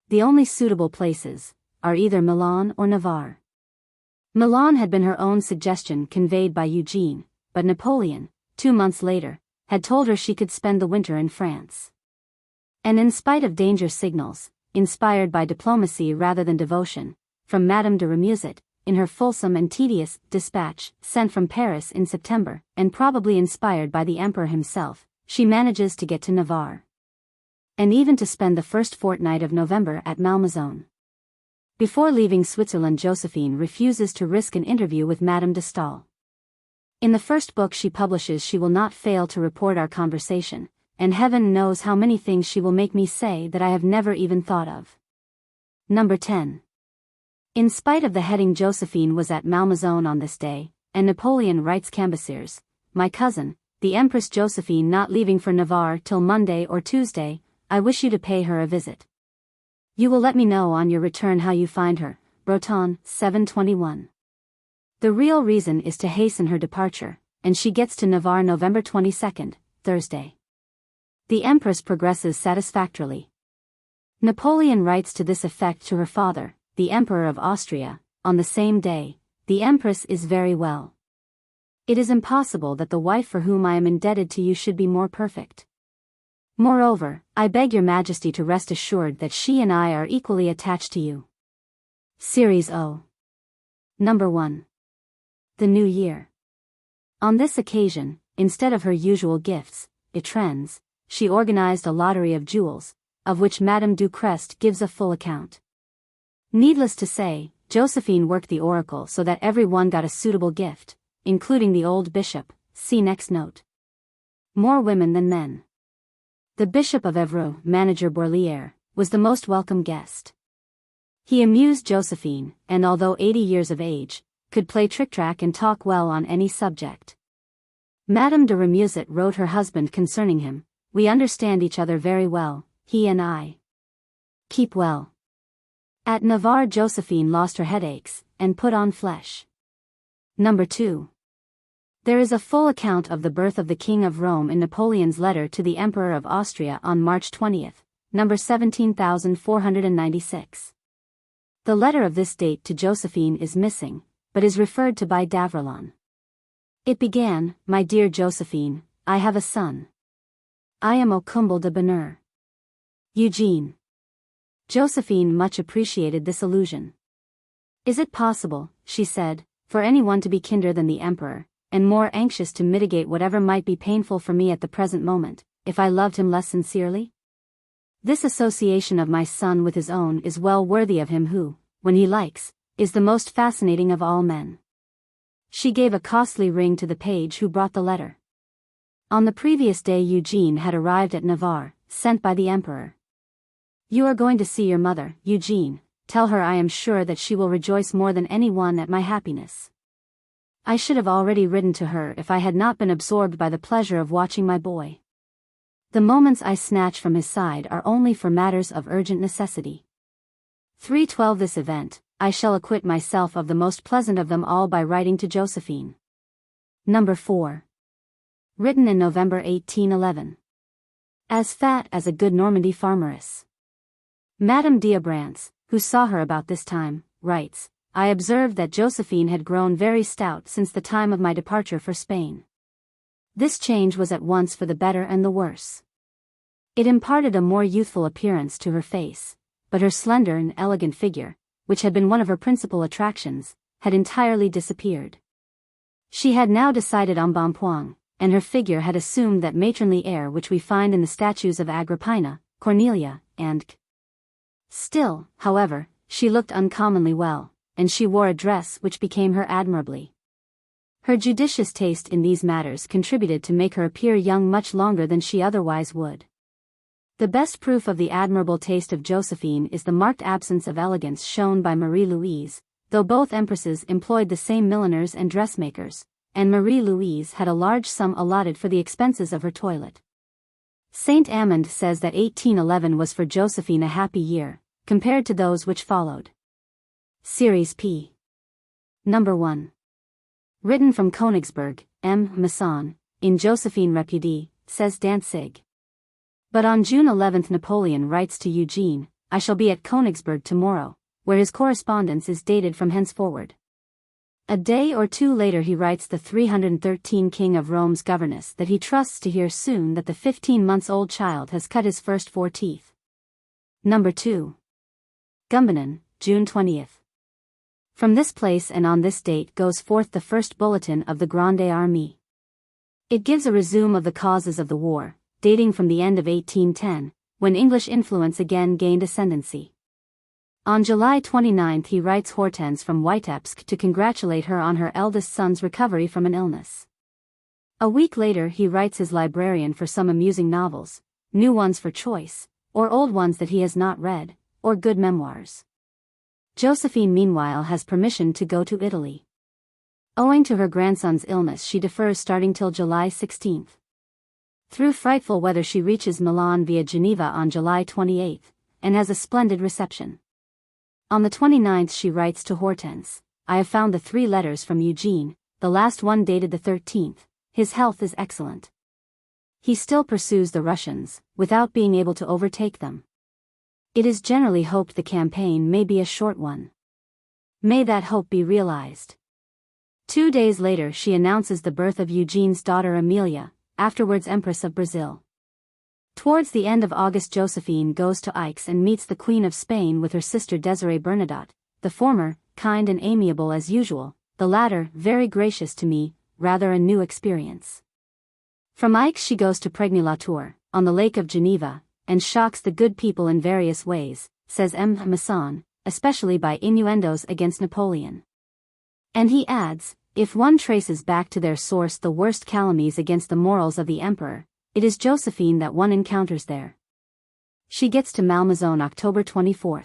The only suitable places are either Milan or Navarre. Milan had been her own suggestion conveyed by Eugene, but Napoleon, 2 months later, had told her she could spend the winter in France. And in spite of danger signals, inspired by diplomacy rather than devotion, from Madame de Remusat, in her fulsome and tedious dispatch sent from Paris in September, and probably inspired by the Emperor himself, she manages to get to Navarre. And even to spend the first fortnight of November at Malmaison. Before leaving Switzerland, Josephine refuses to risk an interview with Madame de Staël. In the first book she publishes she will not fail to report our conversation, and heaven knows how many things she will make me say that I have never even thought of. Number 10. In spite of the heading, Josephine was at Malmaison on this day, and Napoleon writes Cambaceres, my cousin, the Empress Josephine not leaving for Navarre till Monday or Tuesday. I wish you to pay her a visit. You will let me know on your return how you find her. Breton, 721. The real reason is to hasten her departure, and she gets to Navarre November 22, Thursday. The Empress progresses satisfactorily. Napoleon writes to this effect to her father, the Emperor of Austria, on the same day. The Empress is very well. It is impossible that the wife for whom I am indebted to you should be more perfect. Moreover, I beg your Majesty to rest assured that she and I are equally attached to you. Series O. Number 1. The New Year. On this occasion, instead of her usual gifts, étrennes, she organized a lottery of jewels, of which Madame du Crest gives a full account. Needless to say, Josephine worked the oracle so that every one got a suitable gift, including the old bishop, see next note. More women than men. The Bishop of Evreux, Manager Bourlier, was the most welcome guest. He amused Josephine, and although 80 years of age, could play trick-track and talk well on any subject. Madame de Remusat wrote her husband concerning him, we understand each other very well, he and I. Keep well. At Navarre, Josephine lost her headaches, and put on flesh. Number 2. There is a full account of the birth of the King of Rome in Napoleon's letter to the Emperor of Austria on March 20, number 17496. The letter of this date to Josephine is missing, but is referred to by Davrilon. It began, my dear Josephine, I have a son. I am au comble de bonheur. Eugene. Josephine much appreciated this allusion. Is it possible, she said, for anyone to be kinder than the Emperor, and more anxious to mitigate whatever might be painful for me at the present moment, if I loved him less sincerely? This association of my son with his own is well worthy of him who, when he likes, is the most fascinating of all men. She gave a costly ring to the page who brought the letter. On the previous day Eugene had arrived at Navarre, sent by the Emperor. You are going to see your mother, Eugene, tell her I am sure that she will rejoice more than anyone at my happiness. I should have already written to her if I had not been absorbed by the pleasure of watching my boy. The moments I snatch from his side are only for matters of urgent necessity. 3:12 This event, I shall acquit myself of the most pleasant of them all by writing to Josephine. Number 4. Written in November 1811. As fat as a good Normandy farmeress. Madame d'Abrantz, who saw her about this time, writes, I observed that Josephine had grown very stout since the time of my departure for Spain. This change was at once for the better and the worse. It imparted a more youthful appearance to her face, but her slender and elegant figure, which had been one of her principal attractions, had entirely disappeared. She had now decided embonpoint, and her figure had assumed that matronly air which we find in the statues of Agrippina, Cornelia, and Still, however, she looked uncommonly well, and she wore a dress which became her admirably. Her judicious taste in these matters contributed to make her appear young much longer than she otherwise would. The best proof of the admirable taste of Josephine is the marked absence of elegance shown by Marie-Louise, though both empresses employed the same milliners and dressmakers, and Marie-Louise had a large sum allotted for the expenses of her toilet. Saint Amand says that 1811 was for Josephine a happy year, compared to those which followed. Series P. Number 1. Written from Königsberg, Malmaison, in Josephine Repudie, says Dantzig. But on June 11 Napoleon writes to Eugene, I shall be at Königsberg tomorrow, where his correspondence is dated from henceforward. A day or two later he writes the 313 King of Rome's governess that he trusts to hear soon that the 15-months-old child has cut his first 4 teeth. Number 2. Gumbinnen, June 20th. From this place and on this date goes forth the first bulletin of the Grande Armée. It gives a resume of the causes of the war, dating from the end of 1810, when English influence again gained ascendancy. On July 29 he writes Hortense from Vitebsk to congratulate her on her eldest son's recovery from an illness. A week later he writes his librarian for some amusing novels, new ones for choice, or old ones that he has not read, or good memoirs. Josephine meanwhile has permission to go to Italy. Owing to her grandson's illness she defers starting till July 16. Through frightful weather she reaches Milan via Geneva on July 28, and has a splendid reception. On the 29th she writes to Hortense, I have found the 3 letters from Eugene, the last one dated the 13th, his health is excellent. He still pursues the Russians, without being able to overtake them. It is generally hoped the campaign may be a short one. May that hope be realized. 2 days later she announces the birth of Eugene's daughter Amelia, afterwards Empress of Brazil. Towards the end of August Josephine goes to Aix and meets the Queen of Spain with her sister Désirée Bernadotte, the former, kind and amiable as usual, the latter, very gracious to me, rather a new experience. From Aix she goes to Pregny-la-Tour, on the Lake of Geneva, and shocks the good people in various ways, says Malmaison, especially by innuendos against Napoleon. And he adds, if one traces back to their source the worst calumnies against the morals of the emperor, it is Josephine that one encounters there. She gets to Malmaison October 24.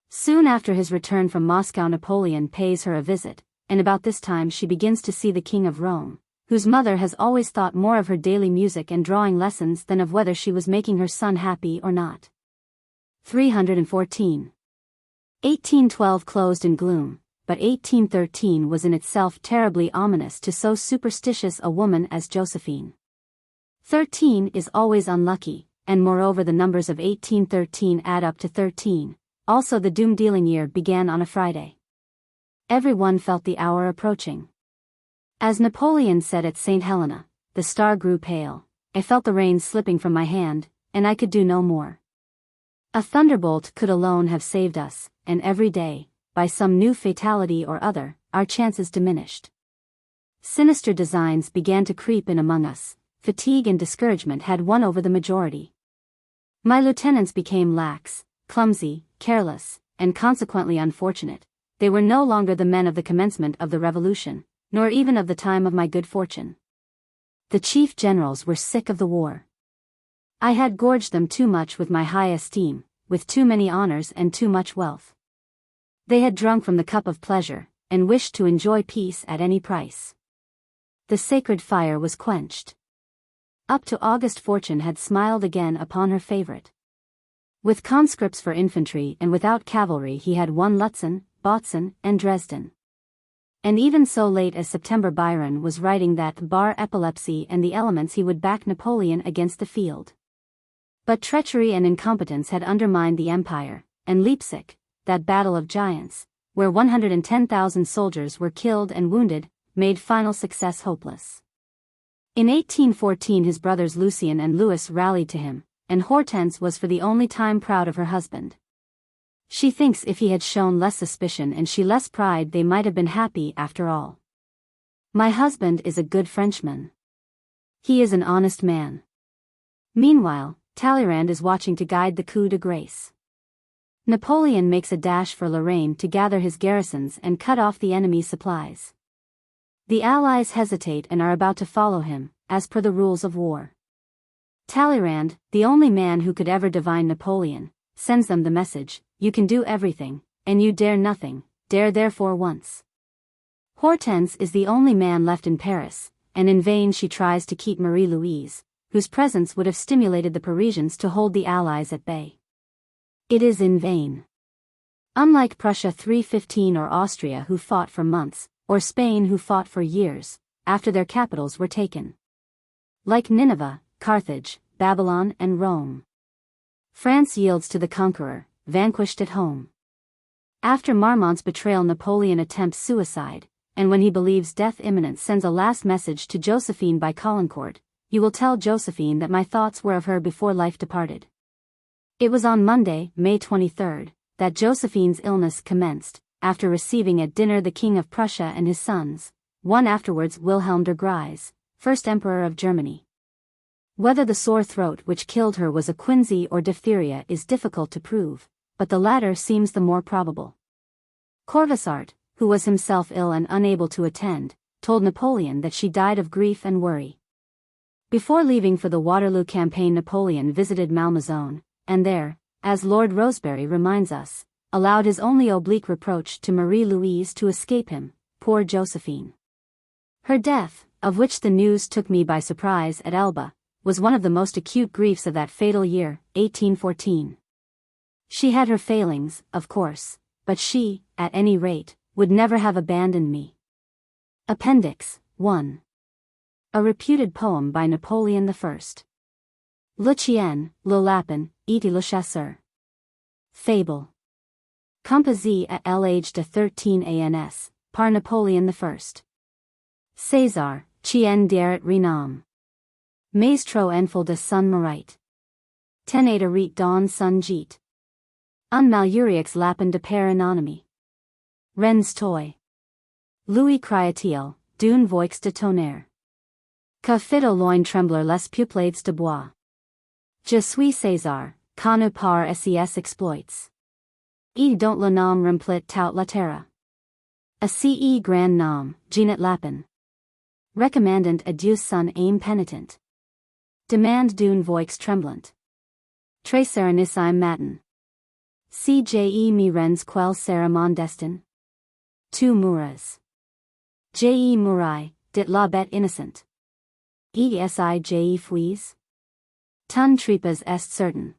Soon after his return from Moscow Napoleon pays her a visit, and about this time she begins to see the King of Rome, whose mother has always thought more of her daily music and drawing lessons than of whether she was making her son happy or not. 314. 1812 closed in gloom, but 1813 was in itself terribly ominous to so superstitious a woman as Josephine. 13 is always unlucky, and moreover the numbers of 1813 add up to 13, also the doom-dealing year began on a Friday. Everyone felt the hour approaching. As Napoleon said at St. Helena, the star grew pale, I felt the reins slipping from my hand, and I could do no more. A thunderbolt could alone have saved us, and every day, by some new fatality or other, our chances diminished. Sinister designs began to creep in among us, fatigue and discouragement had won over the majority. My lieutenants became lax, clumsy, careless, and consequently unfortunate. They were no longer the men of the commencement of the revolution, nor even of the time of my good fortune. The chief generals were sick of the war. I had gorged them too much with my high esteem, with too many honors and too much wealth. They had drunk from the cup of pleasure, and wished to enjoy peace at any price. The sacred fire was quenched. Up to August fortune had smiled again upon her favorite. With conscripts for infantry and without cavalry he had won Lutzen, Bautzen, and Dresden. And even so late as September Byron was writing that, bar epilepsy and the elements, he would back Napoleon against the field. But treachery and incompetence had undermined the empire, and Leipzig, that battle of giants, where 110,000 soldiers were killed and wounded, made final success hopeless. In 1814 his brothers Lucien and Louis rallied to him, and Hortense was for the only time proud of her husband. She thinks if he had shown less suspicion and she less pride they might have been happy after all. My husband is a good Frenchman. He is an honest man. Meanwhile, Talleyrand is watching to guide the coup de grace. Napoleon makes a dash for Lorraine to gather his garrisons and cut off the enemy's supplies. The Allies hesitate and are about to follow him, as per the rules of war. Talleyrand, the only man who could ever divine Napoleon, sends them the message, "You can do everything, and you dare nothing, dare therefore once." Hortense is the only man left in Paris, and in vain she tries to keep Marie-Louise, whose presence would have stimulated the Parisians to hold the Allies at bay. It is in vain. Unlike Prussia 315 or Austria who fought for months, or Spain who fought for years, after their capitals were taken. Like Nineveh, Carthage, Babylon and Rome, France yields to the conqueror, vanquished at home. After Marmont's betrayal Napoleon attempts suicide, and when he believes death imminent sends a last message to Josephine by Caulaincourt, "You will tell Josephine that my thoughts were of her before life departed." It was on Monday, May 23, that Josephine's illness commenced, after receiving at dinner the King of Prussia and his sons, one afterwards Wilhelm der Gries, first Emperor of Germany. Whether the sore throat which killed her was a quinsy or diphtheria is difficult to prove, but the latter seems the more probable. Corvisart, who was himself ill and unable to attend, told Napoleon that she died of grief and worry. Before leaving for the Waterloo campaign Napoleon visited Malmaison, and there, as Lord Rosebery reminds us, allowed his only oblique reproach to Marie-Louise to escape him, poor Josephine. Her death, of which the news took me by surprise at Elba, was one of the most acute griefs of that fatal year, 1814. She had her failings, of course, but she, at any rate, would never have abandoned me. Appendix 1. A reputed poem by Napoleon I. Le chien, le lapin, et le chasseur. Fable. Composé à l'âge de 13 ans, par Napoleon I. César, chien d'art renom. Mais trop enfant de son mérite. Tenait rit dans son gîte. Un malheureux lapin de père anonyme. Rennes toy. Louis cria-t-il, d'une voix de tonnerre. Que fit au loin trembler les peuplades de bois. Je suis César, connu par ses exploits. Et dont le nom remplit toute la terre. A ce grand nom, Genet Lapin. Recommandant adieu son âme pénitent. Demand d'une voix tremblante. Très serenissime matin. CJE mi rends quel sera mon destin? Tu mourras. Je mourai, dit la bête innocent. Je fuis? Ton trépas est certain.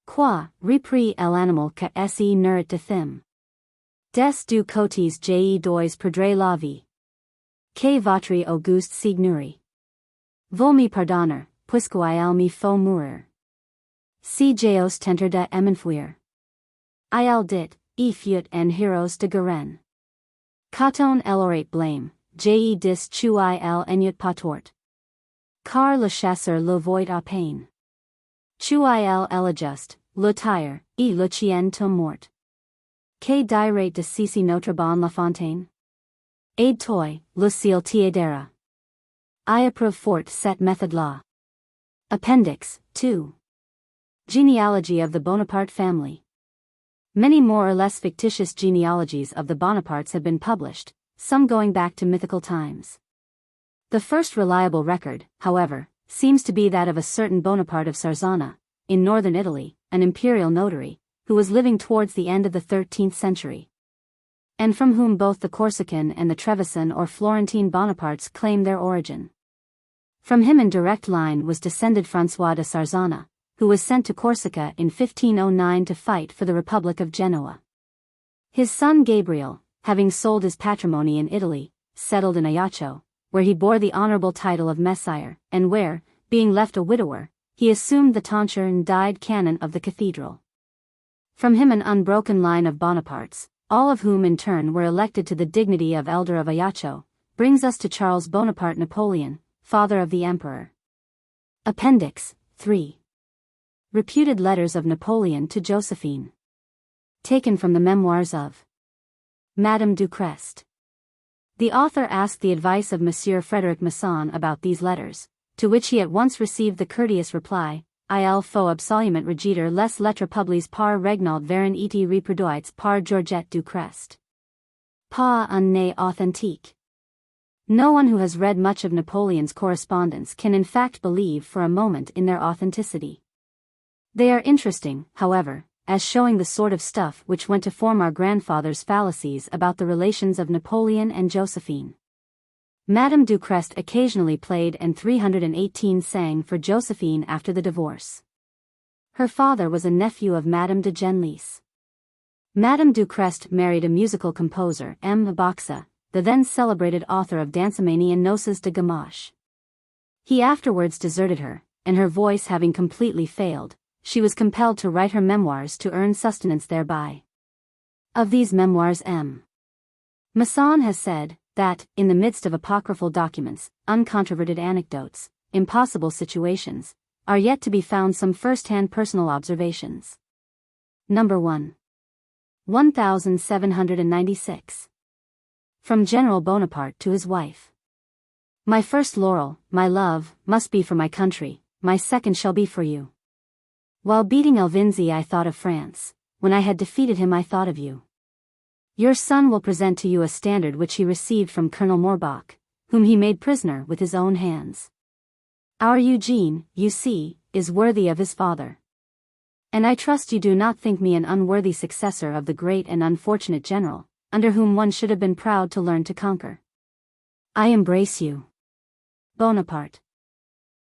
Quoi, repris l'animal que se nourrit de thym? Des du côtés je dois perdre la vie. Que votre auguste signori. Vos me pardonner, puisque il me faut mourir. Si j'os tenter de m'enfuir. Il dit, e fut en héros de guerre. Coton l'aurait blâme, je dis tu il enyut pas tort. Car le chasseur le voit à peine. Tu il juste, le tire, et le chien tombe mort. Que dirait de ceci notre bonne La Fontaine? Aide toi, le ciel t'aidera. I approve fort cette méthode-là. Appendix 2. Genealogy of the Bonaparte family. Many more or less fictitious genealogies of the Bonapartes have been published, some going back to mythical times. The first reliable record, however, seems to be that of a certain Bonaparte of Sarzana, in northern Italy, an imperial notary, who was living towards the end of the 13th century, and from whom both the Corsican and the Trevisan or Florentine Bonapartes claim their origin. From him in direct line was descended François de Sarzana, who was sent to Corsica in 1509 to fight for the Republic of Genoa. His son Gabriel, having sold his patrimony in Italy, settled in Ajaccio, where he bore the honorable title of Messire, and where, being left a widower, he assumed the tonsure and died canon of the cathedral. From him an unbroken line of Bonapartes, all of whom in turn were elected to the dignity of Elder of Ajaccio, brings us to Charles Bonaparte Napoleon, father of the Emperor. Appendix 3. Reputed letters of Napoleon to Josephine. Taken from the memoirs of Madame du Crest. The author asked the advice of Monsieur Frédéric Masson about these letters, to which he at once received the courteous reply, Il faut absolument rejeter les lettres publiées par Reginald Varon et reproduites par Georgette du Crest. Pas un né authentique. No one who has read much of Napoleon's correspondence can in fact believe for a moment in their authenticity. They are interesting, however, as showing the sort of stuff which went to form our grandfather's fallacies about the relations of Napoleon and Josephine. Madame du Crest occasionally played and 318 sang for Josephine after the divorce. Her father was a nephew of Madame de Genlis. Madame du Crest married a musical composer, M. Boxa, the then celebrated author of Dansemanie and Noces de Gamache. He afterwards deserted her, and her voice having completely failed, she was compelled to write her memoirs to earn sustenance thereby. Of these memoirs M. Masson has said, that, in the midst of apocryphal documents, uncontroverted anecdotes, impossible situations, are yet to be found some first-hand personal observations. Number 1. 1796. From General Bonaparte to his wife. My first laurel, my love, must be for my country, my second shall be for you. While beating Elvinzi I thought of France, when I had defeated him I thought of you. Your son will present to you a standard which he received from Colonel Morbach, whom he made prisoner with his own hands. Our Eugene, you see, is worthy of his father. And I trust you do not think me an unworthy successor of the great and unfortunate general, under whom one should have been proud to learn to conquer. I embrace you. Bonaparte.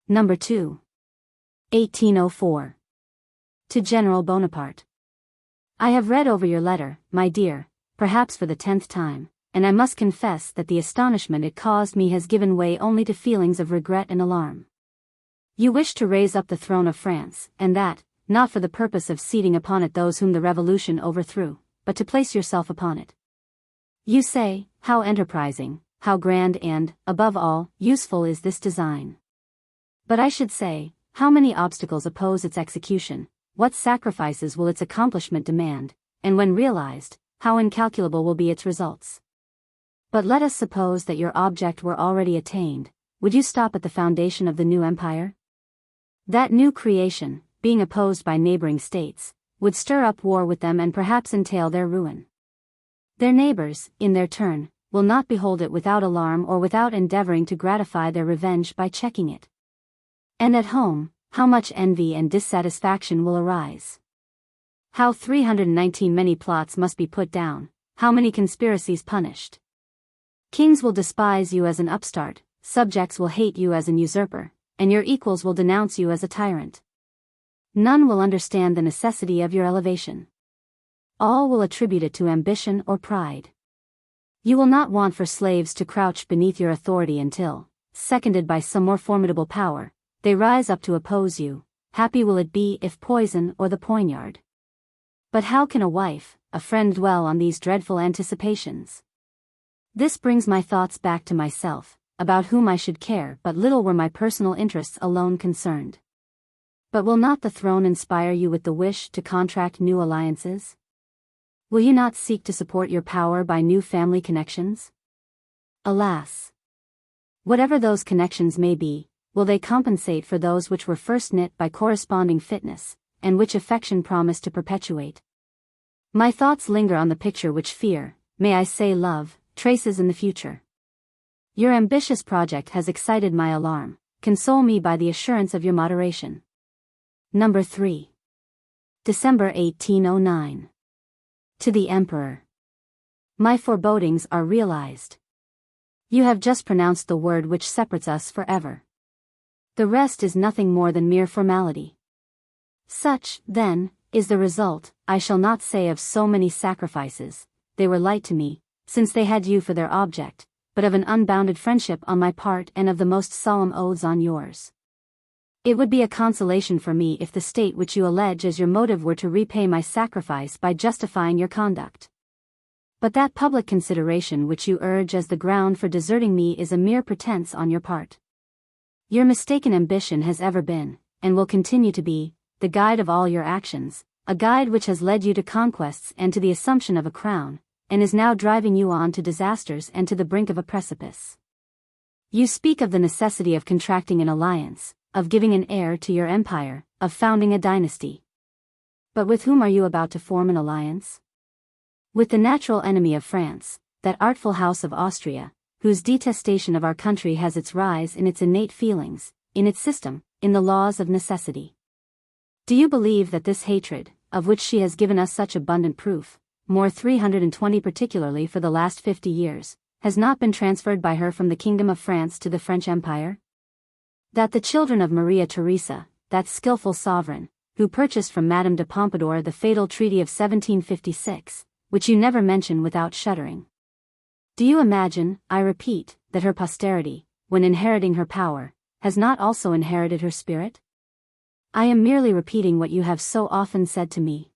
Number 2. 1804. To General Bonaparte. I have read over your letter, my dear, perhaps for the 10th time, and I must confess that the astonishment it caused me has given way only to feelings of regret and alarm. You wish to raise up the throne of France, and that, not for the purpose of seating upon it those whom the Revolution overthrew, but to place yourself upon it. You say, how enterprising, how grand and, above all, useful is this design. But I should say, how many obstacles oppose its execution, what sacrifices will its accomplishment demand, and when realized, how incalculable will be its results. But let us suppose that your object were already attained, would you stop at the foundation of the new empire? That new creation, being opposed by neighboring states, would stir up war with them and perhaps entail their ruin. Their neighbors, in their turn, will not behold it without alarm or without endeavoring to gratify their revenge by checking it. And at home, how much envy and dissatisfaction will arise. How 319 many plots must be put down, how many conspiracies punished. Kings will despise you as an upstart, subjects will hate you as an usurper, and your equals will denounce you as a tyrant. None will understand the necessity of your elevation. All will attribute it to ambition or pride. You will not want for slaves to crouch beneath your authority until, seconded by some more formidable power, they rise up to oppose you. Happy will it be if poison or the poignard. But how can a wife, a friend dwell on these dreadful anticipations? This brings my thoughts back to myself, about whom I should care but little were my personal interests alone concerned. But will not the throne inspire you with the wish to contract new alliances? Will you not seek to support your power by new family connections? Alas! Whatever those connections may be, will they compensate for those which were first knit by corresponding fitness, and which affection promised to perpetuate? My thoughts linger on the picture which fear, may I say love, traces in the future. Your ambitious project has excited my alarm, console me by the assurance of your moderation. Number 3. December 1809. To the Emperor. My forebodings are realized. You have just pronounced the word which separates us forever. The rest is nothing more than mere formality. Such, then, is the result, I shall not say of so many sacrifices, they were light to me, since they had you for their object, but of an unbounded friendship on my part and of the most solemn oaths on yours. It would be a consolation for me if the state which you allege as your motive were to repay my sacrifice by justifying your conduct. But that public consideration which you urge as the ground for deserting me is a mere pretense on your part. Your mistaken ambition has ever been, and will continue to be, the guide of all your actions, a guide which has led you to conquests and to the assumption of a crown, and is now driving you on to disasters and to the brink of a precipice. You speak of the necessity of contracting an alliance, of giving an heir to your empire, of founding a dynasty. But with whom are you about to form an alliance? With the natural enemy of France, that artful house of Austria, whose detestation of our country has its rise in its innate feelings, in its system, in the laws of necessity. Do you believe that this hatred, of which she has given us such abundant proof, more 320 particularly for the last 50 years, has not been transferred by her from the Kingdom of France to the French Empire? That the children of Maria Theresa, that skillful sovereign, who purchased from Madame de Pompadour the fatal treaty of 1756, which you never mention without shuddering. Do you imagine, I repeat, that her posterity, when inheriting her power, has not also inherited her spirit? I am merely repeating what you have so often said to me.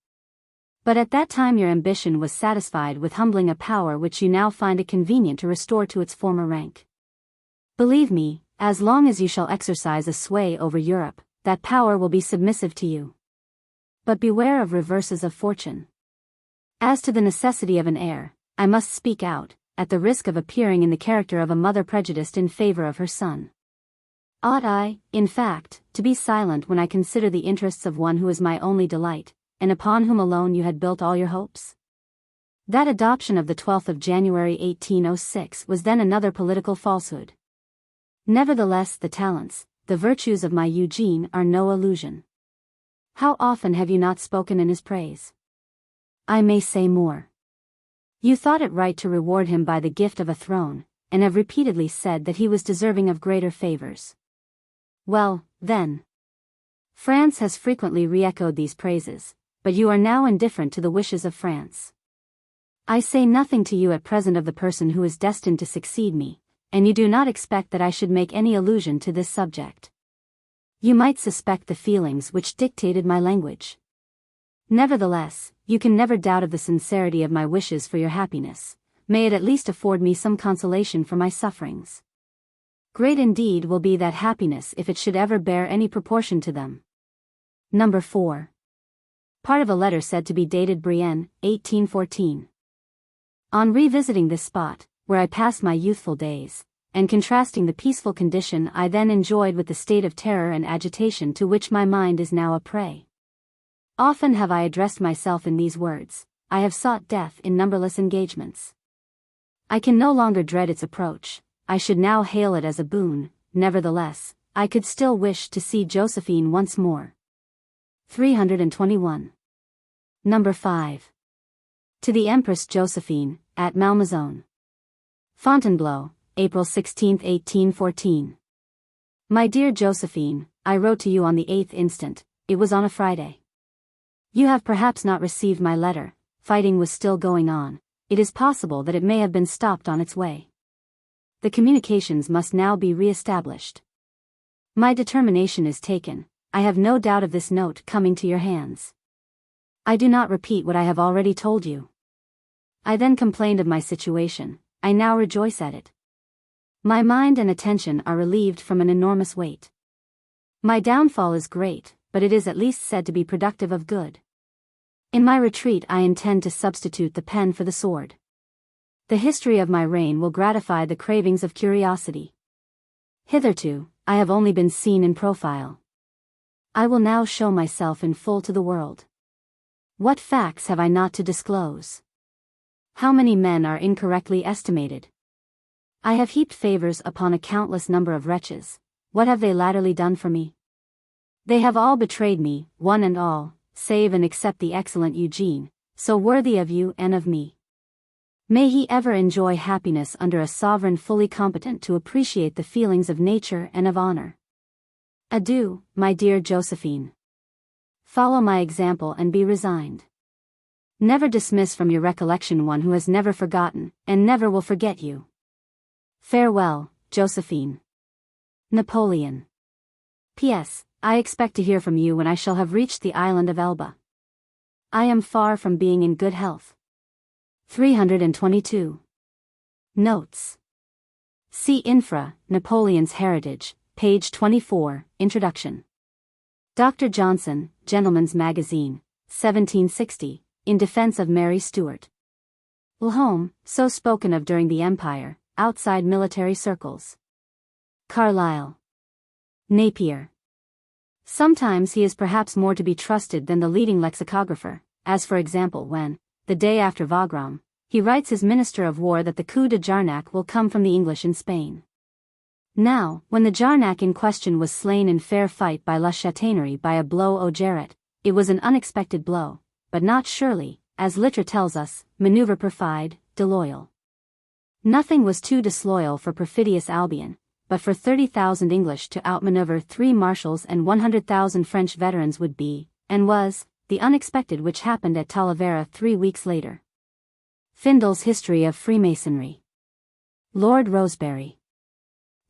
But at that time your ambition was satisfied with humbling a power which you now find it convenient to restore to its former rank. Believe me, as long as you shall exercise a sway over Europe, that power will be submissive to you. But beware of reverses of fortune. As to the necessity of an heir, I must speak out, at the risk of appearing in the character of a mother prejudiced in favor of her son. Ought I, in fact, to be silent when I consider the interests of one who is my only delight, and upon whom alone you had built all your hopes? That adoption of the 12th of January 1806 was then another political falsehood. Nevertheless the talents, the virtues of my Eugene are no illusion. How often have you not spoken in his praise? I may say more. You thought it right to reward him by the gift of a throne, and have repeatedly said that he was deserving of greater favors. Well, then. France has frequently re-echoed these praises, but you are now indifferent to the wishes of France. I say nothing to you at present of the person who is destined to succeed me, and you do not expect that I should make any allusion to this subject. You might suspect the feelings which dictated my language. Nevertheless, you can never doubt of the sincerity of my wishes for your happiness. May it at least afford me some consolation for my sufferings. Great indeed will be that happiness if it should ever bear any proportion to them. Number 4. Part of a letter said to be dated Brienne, 1814. On revisiting this spot, where I passed my youthful days, and contrasting the peaceful condition I then enjoyed with the state of terror and agitation to which my mind is now a prey. Often have I addressed myself in these words, I have sought death in numberless engagements. I can no longer dread its approach, I should now hail it as a boon, nevertheless, I could still wish to see Josephine once more. 321. Number 5. To the Empress Josephine, at Malmaison. Fontainebleau, April 16, 1814. My dear Josephine, I wrote to you on the 8th instant, it was on a Friday. You have perhaps not received my letter, fighting was still going on, it is possible that it may have been stopped on its way. The communications must now be re-established. My determination is taken, I have no doubt of this note coming to your hands. I do not repeat what I have already told you. I then complained of my situation, I now rejoice at it. My mind and attention are relieved from an enormous weight. My downfall is great, but it is at least said to be productive of good. In my retreat I intend to substitute the pen for the sword. The history of my reign will gratify the cravings of curiosity. Hitherto, I have only been seen in profile. I will now show myself in full to the world. What facts have I not to disclose? How many men are incorrectly estimated? I have heaped favors upon a countless number of wretches, what have they latterly done for me? They have all betrayed me, one and all, save and except the excellent Eugene, so worthy of you and of me. May he ever enjoy happiness under a sovereign fully competent to appreciate the feelings of nature and of honor. Adieu, my dear Josephine. Follow my example and be resigned. Never dismiss from your recollection one who has never forgotten, and never will forget you. Farewell, Josephine. Napoleon. P.S. I expect to hear from you when I shall have reached the island of Elba. I am far from being in good health. 322. Notes. See Infra, Napoleon's Heritage, page 24, Introduction. Dr. Johnson, Gentleman's Magazine, 1760, in defense of Mary Stuart. Lhome, so spoken of during the Empire, outside military circles. Carlyle. Napier. Sometimes he is perhaps more to be trusted than the leading lexicographer, as for example when, the day after Wagram, he writes his Minister of War that the coup de Jarnac will come from the English in Spain. Now, when the Jarnac in question was slain in fair fight by La Châtaigneraie by a blow au Jarret, it was an unexpected blow, but not surely, as Littre tells us, manœuvre perfide, déloyal. Nothing was too disloyal for perfidious Albion, but for 30,000 English to outmaneuver 3 marshals and 100,000 French veterans would be, and was, the unexpected which happened at Talavera 3 weeks later. Findle's History of Freemasonry. Lord Rosebery.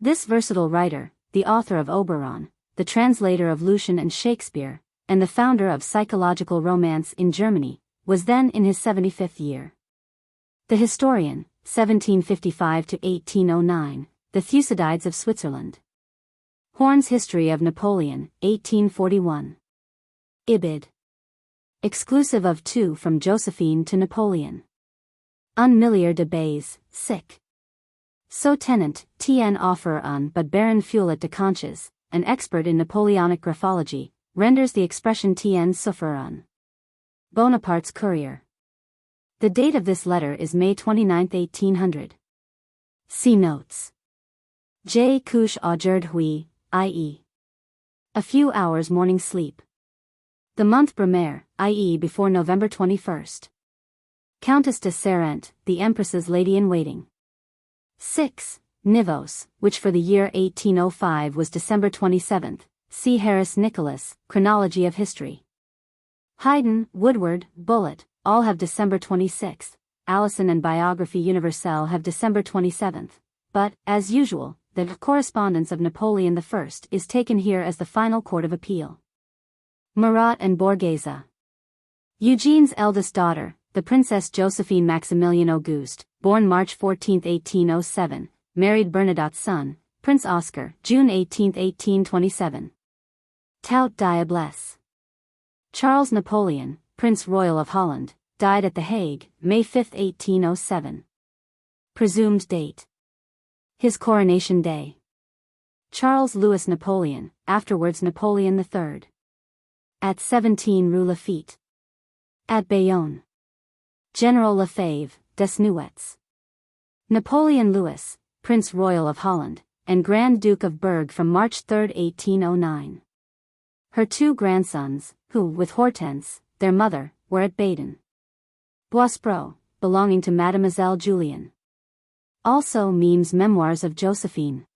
This versatile writer, the author of Oberon, the translator of Lucian and Shakespeare, and the founder of psychological romance in Germany, was then in his 75th year. The historian, 1755 to 1809, The Thucydides of Switzerland. Horn's History of Napoleon, 1841. Ibid. Exclusive of 2 from Josephine to Napoleon. Un Millier de Bays, sic. So tenant, T.N. offer un but Baron Fuelet de Conches, an expert in Napoleonic graphology, renders the expression T.N. souffre un. Bonaparte's Courier. The date of this letter is May 29, 1800. See notes. J. couche aujourd'hui, i.e. a few hours morning sleep. The month Brumaire, i.e. before November 21st. Countess de Sarent, the Empress's lady-in-waiting. 6. Nivos, which for the year 1805 was December 27th, see Harris Nicholas, Chronology of History. Haydn, Woodward, Bullitt, all have December 26th, Allison and Biographie Universelle have December 27th, but, as usual, the correspondence of Napoleon I is taken here as the final court of appeal. Marat and Borghese. Eugene's eldest daughter, the Princess Josephine Maximilian Auguste, born March 14, 1807, married Bernadotte's son, Prince Oscar, June 18, 1827. Tout Diablesse. Charles Napoleon, Prince Royal of Holland, died at The Hague, May 5, 1807. Presumed date. His coronation day. Charles Louis Napoleon, afterwards Napoleon III. At 17 Rue Lafitte. At Bayonne. General Lefebvre, Desnouettes. Napoleon Louis, Prince Royal of Holland, and Grand Duke of Berg from March 3, 1809. Her 2 grandsons, who, with Hortense, their mother, were at Baden. Boisprot, belonging to Mademoiselle Julian. Also Mime's Memoirs of Josephine.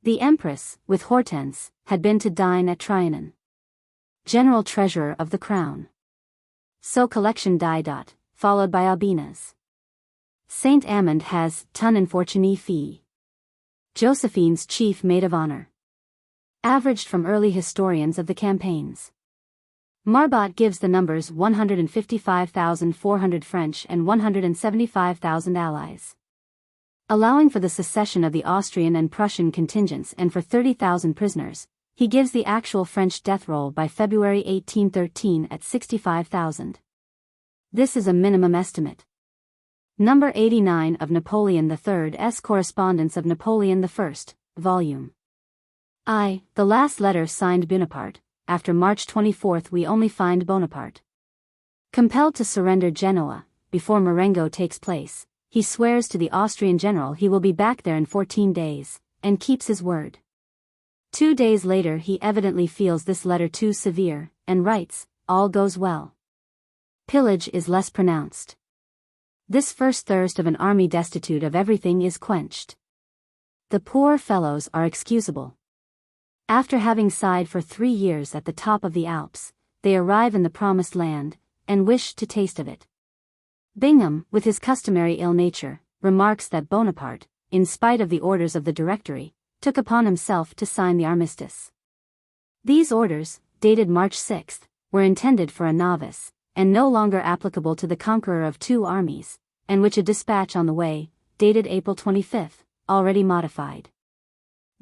The Empress, with Hortense, had been to dine at Trianon. General Treasurer of the Crown. So collection die. Followed by Albina's. Saint Amand has ton infortunée fille. Josephine's chief maid of honor. Averaged from early historians of the campaigns. Marbot gives the numbers 155,400 French and 175,000 allies. Allowing for the secession of the Austrian and Prussian contingents and for 30,000 prisoners, he gives the actual French death roll by February 1813 at 65,000. This is a minimum estimate. Number 89 of Napoleon III's Correspondence of Napoleon I, Volume I, the last letter signed Bonaparte. After March 24 we only find Bonaparte. Compelled to surrender Genoa, before Marengo takes place, he swears to the Austrian general he will be back there in 14 days, and keeps his word. 2 days later he evidently feels this letter too severe, and writes, all goes well. Pillage is less pronounced. This first thirst of an army destitute of everything is quenched. The poor fellows are excusable. After having sighed for 3 years at the top of the Alps, they arrive in the promised land, and wish to taste of it. Bingham, with his customary ill nature, remarks that Bonaparte, in spite of the orders of the Directory, took upon himself to sign the armistice. These orders, dated March 6, were intended for a novice, and no longer applicable to the conqueror of two armies, and which a dispatch on the way, dated April 25, already modified.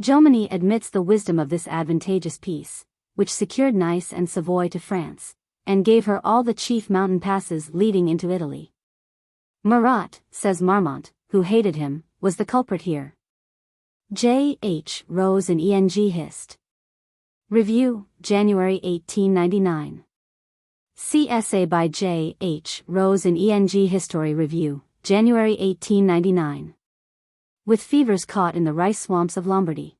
Jomini admits the wisdom of this advantageous peace, which secured Nice and Savoy to France, and gave her all the chief mountain passes leading into Italy. Murat, says Marmont, who hated him, was the culprit here. J. H. Rose in Eng Hist. Review, January 1899. See essay by J. H. Rose in Eng History Review, January 1899. With fevers caught in the rice swamps of Lombardy.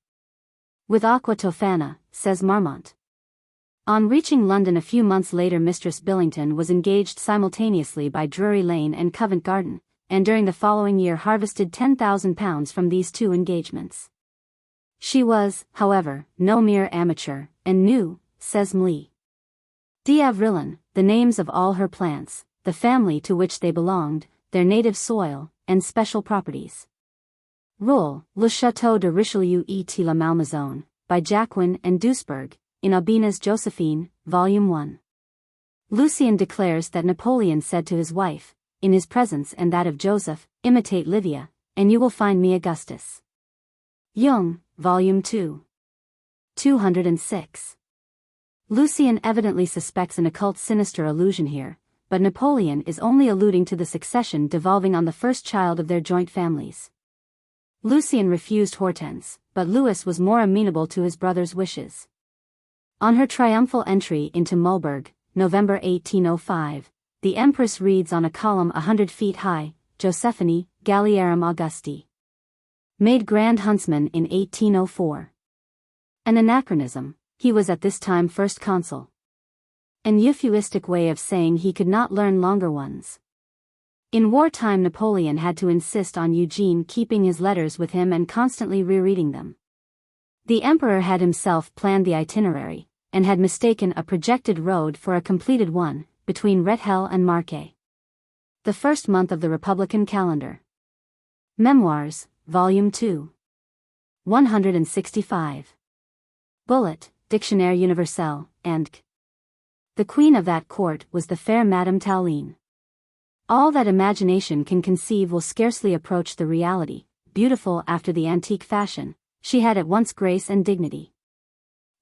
With aqua tofana, says Marmont. On reaching London a few months later, Mistress Billington was engaged simultaneously by Drury Lane and Covent Garden, and during the following year harvested £10,000 from these two engagements. She was, however, no mere amateur, and knew, says Mlee d'Avrillon, the names of all her plants, the family to which they belonged, their native soil, and special properties. Roule, Le Château de Richelieu et la Malmaison, by Jacquin and Duisberg, in Aubenas Josephine, Volume 1. Lucien declares that Napoleon said to his wife, in his presence and that of Joseph, imitate Livia, and you will find me Augustus. Jung, Volume 2. 206. Lucien evidently suspects an occult sinister allusion here, but Napoleon is only alluding to the succession devolving on the first child of their joint families. Lucien refused Hortense, but Louis was more amenable to his brother's wishes. On her triumphal entry into Mulberg, November 1805, the Empress reads on a column 100 feet high, Josephine, Gallierum Augusti. Made Grand Huntsman in 1804. An anachronism, he was at this time first consul. An euphuistic way of saying he could not learn longer ones. In wartime Napoleon had to insist on Eugene keeping his letters with him and constantly rereading them. The emperor had himself planned the itinerary, and had mistaken a projected road for a completed one, between Rethel and Marquet. The first month of the Republican calendar. Memoirs, Volume 2. 165. Bullet, Dictionnaire Universel, and The queen of that court was the fair Madame Tauline. All that imagination can conceive will scarcely approach the reality. Beautiful after the antique fashion, she had at once grace and dignity.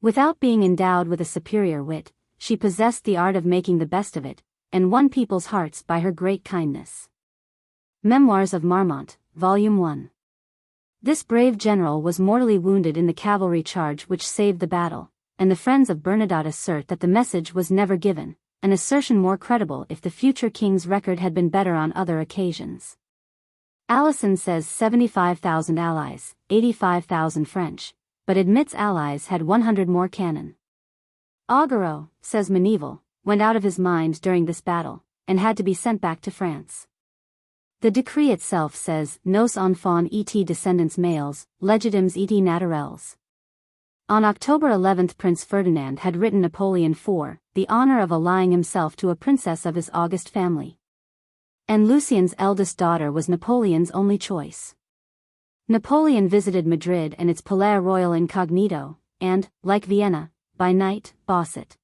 Without being endowed with a superior wit, she possessed the art of making the best of it, and won people's hearts by her great kindness. Memoirs of Marmont, Volume 1. This brave general was mortally wounded in the cavalry charge which saved the battle, and the friends of Bernadotte assert that the message was never given, an assertion more credible if the future king's record had been better on other occasions. Alison says 75,000 allies, 85,000 French, but admits allies had 100 more cannon. Augereau, says Meneval, went out of his mind during this battle, and had to be sent back to France. The decree itself says nos enfants et descendants males, legitimes et naturels. On October 11 Prince Ferdinand had written Napoleon IV, the honor of allying himself to a princess of his august family. And Lucien's eldest daughter was Napoleon's only choice. Napoleon visited Madrid and its Palais Royal incognito, and, like Vienna, by night, Bosset.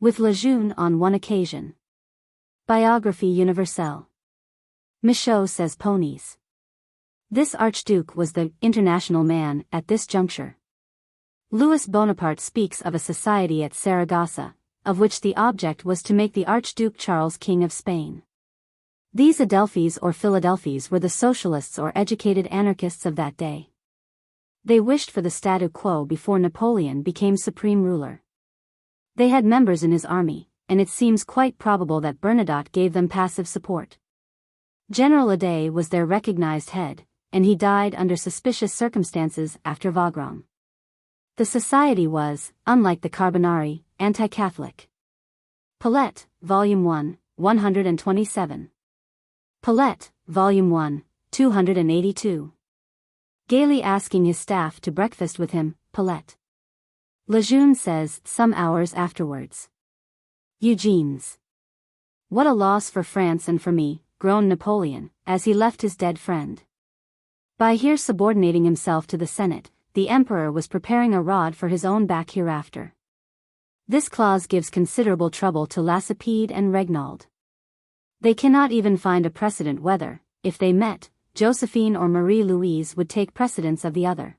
With Lejeune on one occasion. Biographie Universelle. Michaud says ponies. This Archduke was the international man at this juncture. Louis Bonaparte speaks of a society at Saragossa, of which the object was to make the Archduke Charles King of Spain. These Adelphis or Philadelphis were the socialists or educated anarchists of that day. They wished for the statu quo before Napoleon became supreme ruler. They had members in his army, and it seems quite probable that Bernadotte gave them passive support. General Adet was their recognized head, and he died under suspicious circumstances after Wagram. The society was, unlike the Carbonari, anti-Catholic. Paulette, Volume 1, 127. Paulette, Volume 1, 282. Gaily asking his staff to breakfast with him, Paulette. Lejeune says, some hours afterwards. Eugene's. What a loss for France and for me, groaned Napoleon, as he left his dead friend. By here subordinating himself to the Senate, the emperor was preparing a rod for his own back hereafter. This clause gives considerable trouble to Lacépède and Regnauld. They cannot even find a precedent whether, if they met, Josephine or Marie-Louise would take precedence of the other.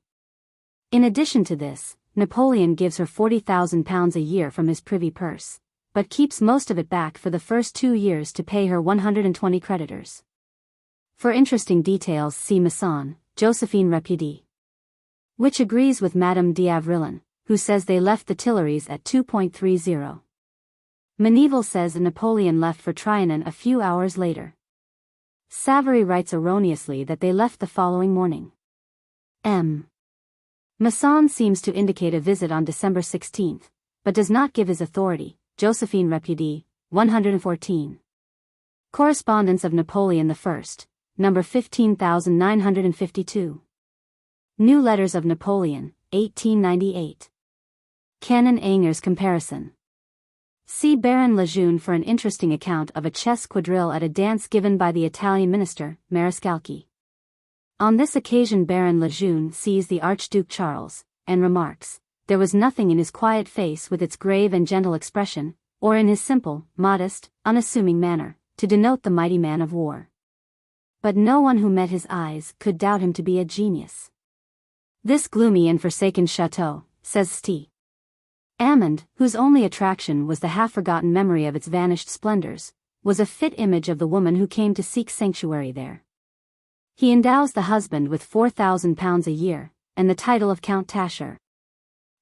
In addition to this, Napoleon gives her £40,000 a year from his privy purse, but keeps most of it back for the first 2 years to pay her 120 creditors. For interesting details see Masson, Josephine Repudie. Which agrees with Madame d'Avrillon, who says they left the Tuileries at 2.30. Méneval says Napoleon left for Trianon a few hours later. Savary writes erroneously that they left the following morning. M. Masson seems to indicate a visit on December 16, but does not give his authority. Josephine Repudie, 114. Correspondence of Napoleon I, number 15952. New Letters of Napoleon, 1898. Canon Anger's Comparison. See Baron Lejeune for an interesting account of a chess quadrille at a dance given by the Italian minister, Mariscalchi. On this occasion Baron Lejeune sees the Archduke Charles, and remarks, there was nothing in his quiet face with its grave and gentle expression, or in his simple, modest, unassuming manner, to denote the mighty man of war. But no one who met his eyes could doubt him to be a genius. This gloomy and forsaken chateau, says St. Amand, whose only attraction was the half-forgotten memory of its vanished splendors, was a fit image of the woman who came to seek sanctuary there. He endows the husband with £4,000 a year, and the title of Count Tascher.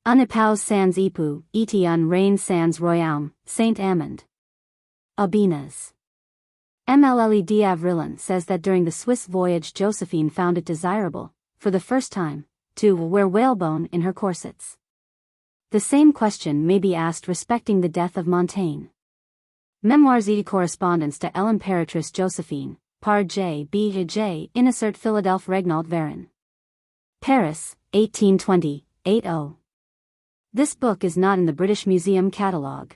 Un épouse sans époux, et un reine sans royaume, Saint Amand. Aubenas. Mlle d'Avrillon says that during the Swiss voyage Josephine found it desirable, for the first time, to wear whalebone in her corsets. The same question may be asked respecting the death of Montaigne. Memoirs et correspondence de l'Impératrice Josephine, par J. B. J. Innocert Philadelphe Regnault Varon. Paris, 1820, 80. This book is not in the British Museum catalogue.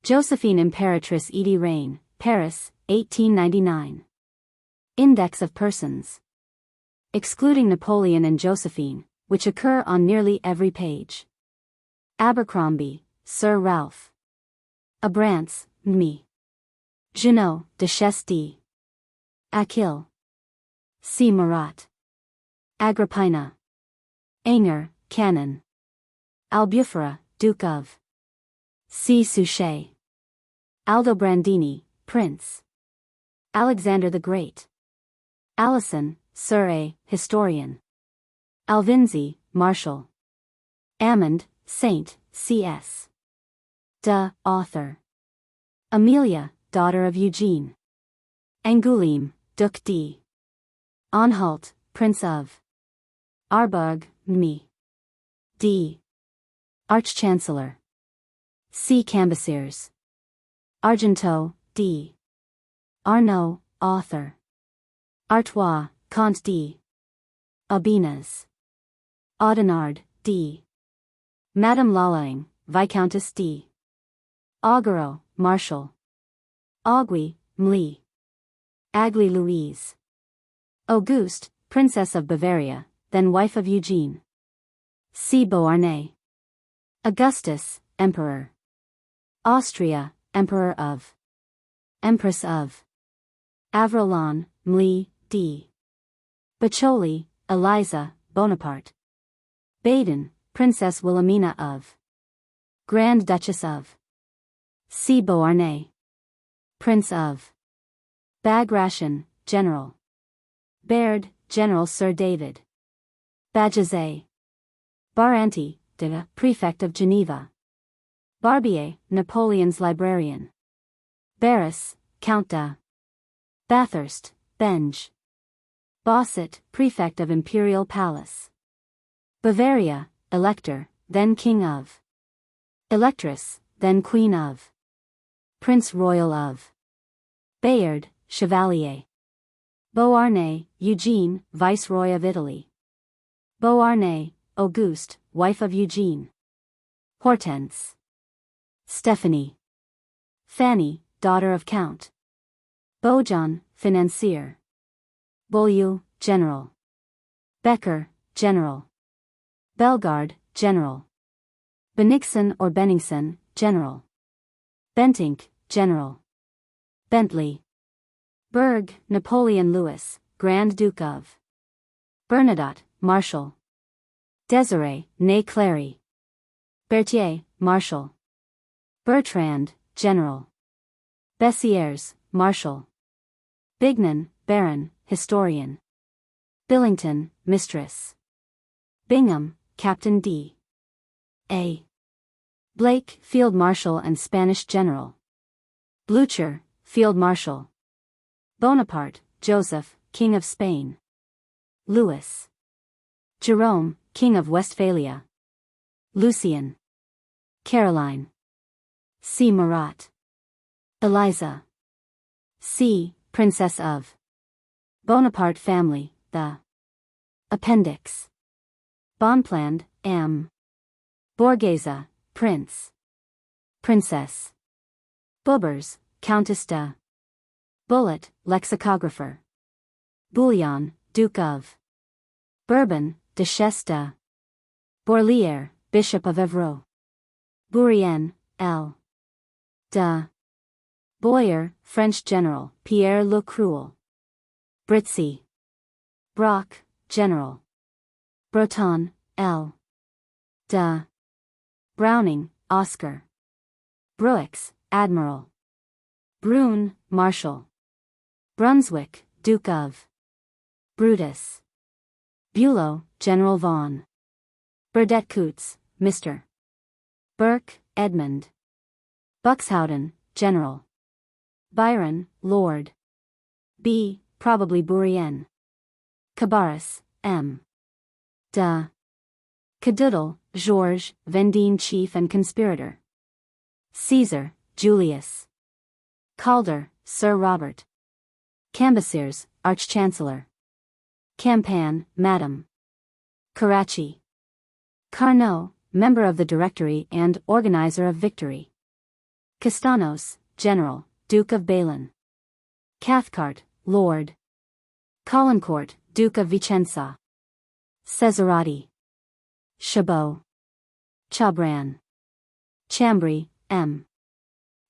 Josephine Impératrice et Reine, Paris, 1899. Index of persons. Excluding Napoleon and Josephine, which occur on nearly every page. Abercrombie, Sir Ralph. Abrantz, me. Junot, Duchesse d. Achille. C. Marat. Agrippina. Anger, Canon. Albufera, Duke of. C. Suchet. Aldobrandini, Prince. Alexander the Great. Alison, Sir A., Historian. Alvinzi, Marshal. Amand, Saint, C.S. De, Author. Amelia, daughter of Eugene. Angoulême, Duc d. Anhalt, Prince of. Arbourg, me. D. Arch-Chancellor. C. Cambacers. Argenteau, D. Arnaud, Author. Artois, Comte d. Aubenas. Audenard, D. Madame Lalaing, Viscountess d. Augereau, Marshal. Augui, Mli. Agli Louise. Auguste, Princess of Bavaria, then wife of Eugene. C. Beauharnais. Augustus, Emperor. Austria, Emperor of. Empress of. Avrillon, Mli, d. Baccioli, Eliza, Bonaparte. Baden, Princess Wilhelmina of. Grand Duchess of. C. Beauharnais. Prince of. Bagration, General. Baird, General Sir David. Bajazet. Baranti, de Prefect of Geneva. Barbier, Napoleon's librarian. Barras, Count de. Bathurst, Benge. Bosset, Prefect of Imperial Palace. Bavaria, Elector, then King of. Electress, then Queen of. Prince Royal of. Bayard, Chevalier. Beauharnais, Eugene, Viceroy of Italy. Beauharnais, Auguste, wife of Eugene. Hortense. Stephanie. Fanny, daughter of Count Beaujon, financier. Beaulieu, general. Becker, general. Bellegarde, general. Bennigsen or Benningsen, general. Bentinck, general. Bentley. Berg, Napoleon Louis, Grand Duke of. Bernadotte, marshal. Desiree, née Clary. Berthier, marshal. Bertrand, general. Bessières, marshal. Bignon, baron, historian. Billington, mistress. Bingham, Captain D. A. Blake, field marshal and Spanish general. Blucher, field marshal. Bonaparte, Joseph, king of Spain. Louis. Jerome, king of Westphalia. Lucien. Caroline. C. Murat. Eliza. C. Princess of. Bonaparte family, the. Appendix. Bonpland, M. Borghese, Prince. Princess. Bubbers, Countess de. Bullet, lexicographer. Bouillon, Duke of. Bourbon, Duchesse de. Borlier, Bishop of Evreux. Bourrienne, L. de. Boyer, French general, Pierre le Cruel. Britzy. Brock, general. Breton, L. de. Browning, Oscar. Bruix, admiral. Brune, marshal. Brunswick, Duke of. Brutus. Bülow, General von. Burdett-Coutts, Mr. Burke, Edmund. Buxhowden, General. Byron, Lord. B. Probably Bourrienne. Cabarrus, M. de. Cadoudal, Georges, Vendine chief and conspirator. Caesar, Julius. Calder, Sir Robert. Cambyses, Arch-Chancellor. Campan, Madam. Carracci. Carnot, member of the Directory and organizer of Victory. Castanos, General, Duke of Balen. Cathcart, Lord. Caulaincourt, Duke of Vicenza. Cesarati. Chabot. Chabran. Chambry, M.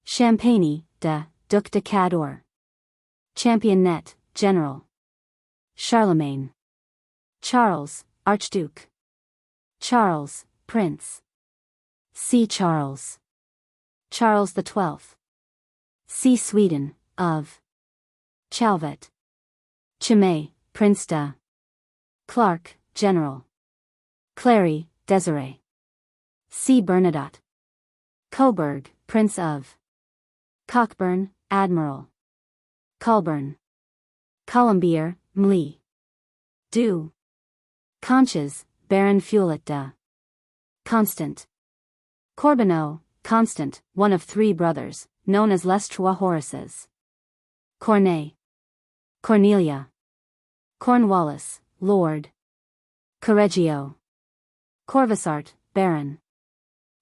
Champagny, de, Duc de Cador. Championnet, General. Charlemagne. Charles, Archduke. Charles, Prince. C. Charles. Charles XII. C. Sweden, of. Chalvet. Chimay, Prince de. Clark, General. Clary, Desiree. C. Bernadotte. Coburg, Prince of. Cockburn, Admiral. Colburn. Colombier, Mli. Du. Conches, Baron Fuelet de. Constant. Corbineau, Constant, one of 3 brothers, known as Les Trois Horaces. Cornet. Cornelia. Cornwallis, Lord. Correggio. Corvisart, Baron.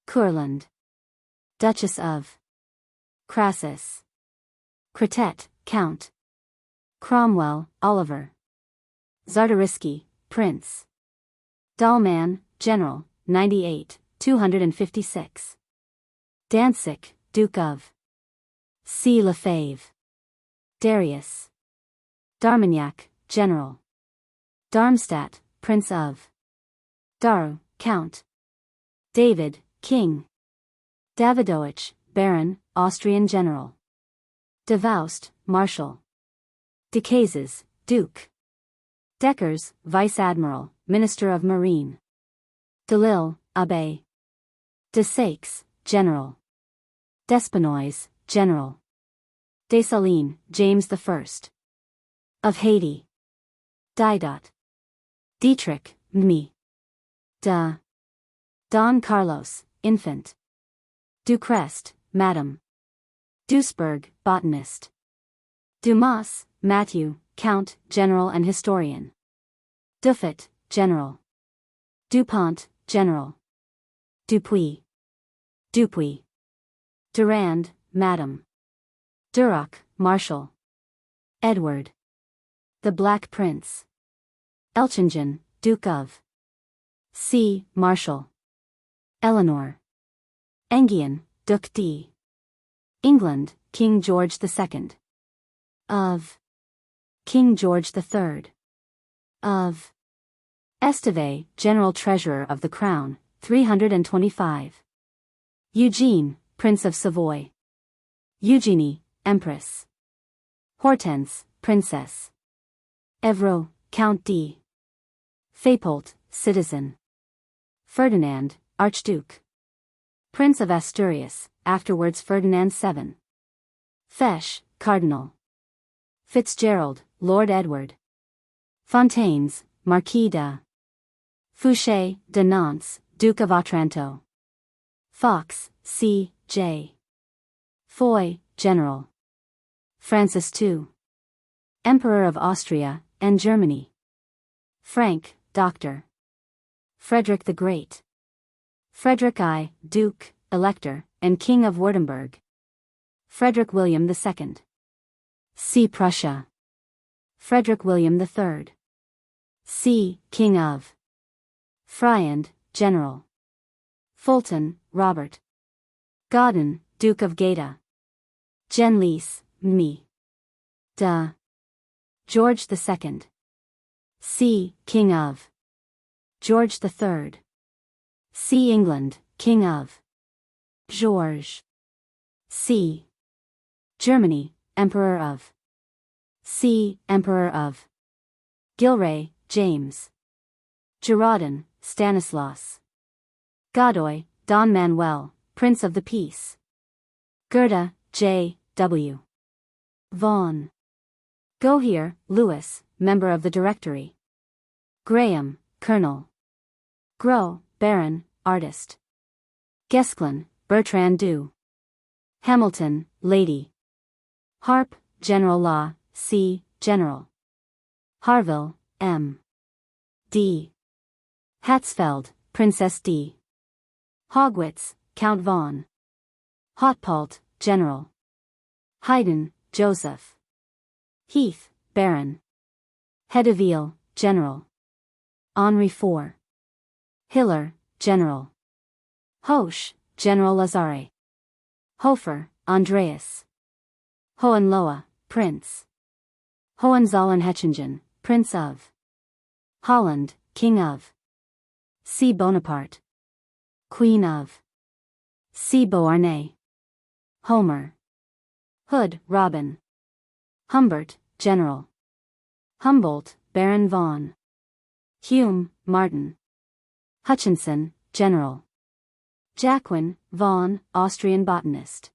Courland. Duchess of. Crassus. Cretet, Count. Cromwell, Oliver. Czartoryski, Prince. Dahlmann, General, 98, 256. Danzig, Duke of. C. Lefebvre. Darius. D'Armagnac, General. Darmstadt, Prince of. Daru, Count. David, King. Davidowitsch, Baron, Austrian General. De Vaust, Marshal. Decazes, Duke. Deckers, Vice Admiral, Minister of Marine. Delille, Abbé. Desaix, General. Despinois, General. Dessalines, James I. Of Haiti. Didot. Dietrich, Mmi. De. Don Carlos, Infant. Ducrest, Madam. Duisberg, Botanist. Dumas, Matthew, Count, General and Historian. Dufit, General. Dupont, General. Dupuy. Dupuy. Durand, Madam. Duroc, Marshal. Edward, the Black Prince. Elchingen, Duke of. C. Marshal. Eleanor. Enghien, Duc d. England, King George II. Of. King George III. Of. Esteve, General Treasurer of the Crown, 325. Eugene, Prince of Savoy. Eugenie, Empress. Hortense, Princess. Evro, Count d. Faypult, Citizen. Ferdinand, Archduke. Prince of Asturias, afterwards Ferdinand VII. Fesch, Cardinal. Fitzgerald, Lord Edward. Fontaines, Marquis de. Fouché, de Nantes, Duke of Otranto. Fox, C. J. Foy, General. Francis II. Emperor of Austria and Germany. Frank, Doctor. Frederick the Great. Frederick I, Duke, Elector, and King of Württemberg. Frederick William II. C. Prussia. Frederick William III. C. King of. Friand, General. Fulton, Robert. Gaudin, Duke of Gaeta. Genlis, me. De. George II. C. King of. George III. C. England, King of. George. C. Germany, Emperor of. C. Emperor of. Gilray, James. Girardin, Stanislaus. Godoy, Don Manuel, Prince of the Peace. Goethe, J. W. Vaughan. Gohier, Louis, Member of the Directory. Graham, Colonel. Gros, Baron, Artist. Guesclin, Bertrand du. Hamilton, Lady. Harp, General Law, C. General. Harville, M. D. Hatzfeld, Princess D. Haugwitz, Count von. Hautpolt, General. Haydn, Joseph. Heath, Baron. Hedeville, General. Henri IV. Hiller, General. Hoche, General Lazare. Hofer, Andreas. Hohenlohe, Prince. Hohenzollern-Hechingen, Prince of. Holland, King of. C. Bonaparte. Queen of. C. Beauharnais. Homer. Hood, Robin. Humbert, General. Humboldt, Baron von. Hume, Martin. Hutchinson, General. Jacquin, von, Austrian botanist.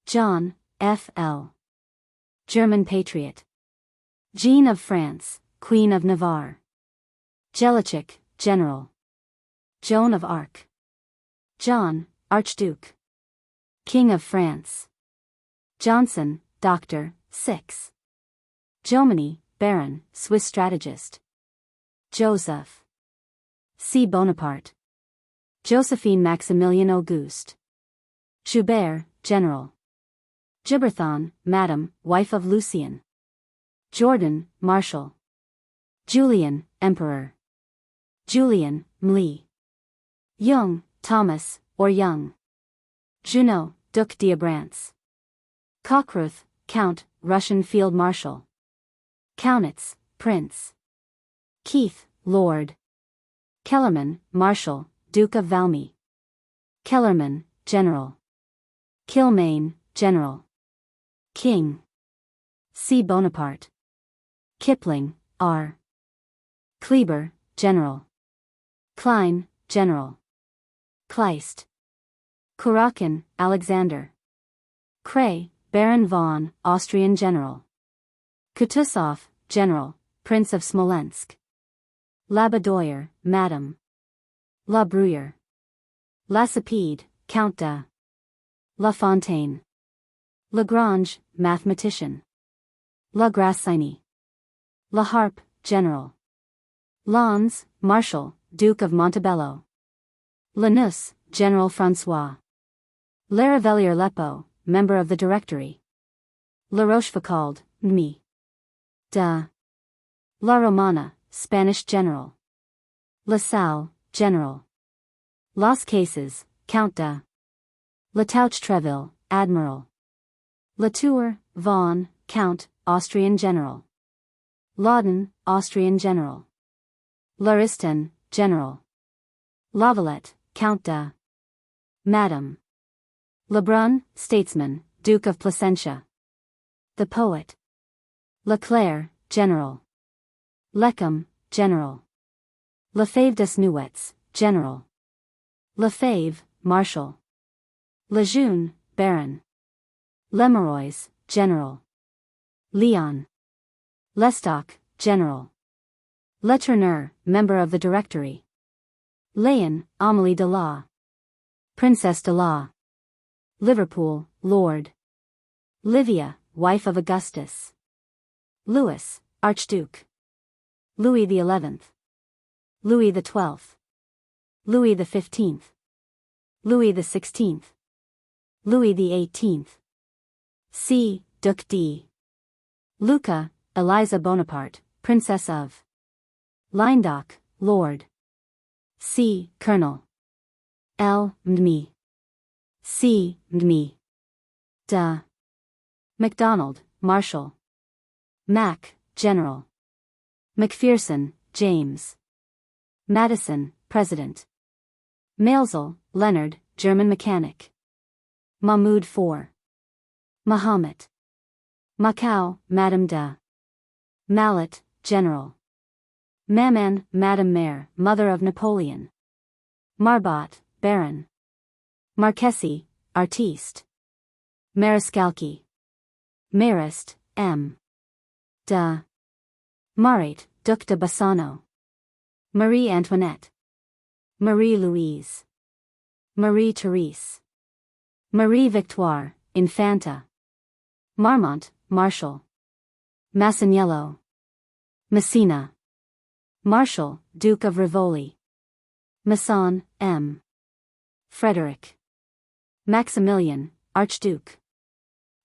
John, F. L. German patriot. Jean of France, Queen of Navarre. Jelichik, General. Joan of Arc. John, Archduke. King of France. Johnson, Doctor, 6. Jomini, Baron, Swiss strategist. Joseph. C. Bonaparte. Josephine Maximilian Auguste. Joubert, General. Giberthon, Madam, wife of Lucian. Jordan, Marshal. Julian, Emperor. Julian, Mli. Jung, Thomas, or Young. Junot, Duc d'Abrance. Cockruth, Count, Russian Field Marshal. Kaunitz, Prince. Keith, Lord. Kellerman, Marshal, Duke of Valmy. Kellerman, General. Kilmaine, General. King. C. Bonaparte. Kipling, R. Kleber, General. Klein, General. Kleist. Kurakin, Alexander. Kray, Baron von, Austrian General. Kutuzov, General, Prince of Smolensk. Labadoyer, Madam. La Bruyere. Lacépède, Count de. La Fontaine. Lagrange, mathematician. La Grassini. La Harpe, General. Lons, Marshal, Duke of Montebello. Lanus, General François. Laravelier Lepo, Member of the Directory. La Rochefoucauld, me. De. La Romana, Spanish general. La Salle, general. Las Cases, Count de. La Touche-Treville, admiral. La Tour, Vaughan, count, Austrian general. Laudon, Austrian general. Lauriston, general. Lavalette, Count de. Madame. Lebrun, statesman, Duke of Placentia. The poet. Leclerc, general. Lecombe, general. Lefebvre Desnouettes, general. Lefebvre, marshal. Lejeune, baron. Lemeroys, general. Leon. Lestock, general. Letourneur, member of the Directory. Leon, Amélie de la. Princess de la. Liverpool, lord. Livia, wife of Augustus. Louis, Archduke. Louis XI. Louis XII. Louis XV. Louis XVI. Louis XVIII. C. Duc d. Lucca, Eliza Bonaparte, Princess of Languedoc, Lord. C. Colonel. L. M'Dmy. C. M'Dmy. De. MacDonald, Marshal. Mac, General. McPherson, James. Madison, President. Maelzel, Leonard, German mechanic. Mahmoud IV. Mahomet. Macau, Madame de. Mallet, General. Maman, Madame Mère, mother of Napoleon. Marbot, Baron. Marquesi, Artiste. Mariscalchi. Marist, M. de. Marat, Duc de Bassano. Marie Antoinette. Marie Louise. Marie Therese. Marie Victoire, Infanta. Marmont, Marshal. Masaniello. Messina. Marshal, Duke of Rivoli. Masson, M. Frederick. Maximilian, Archduke.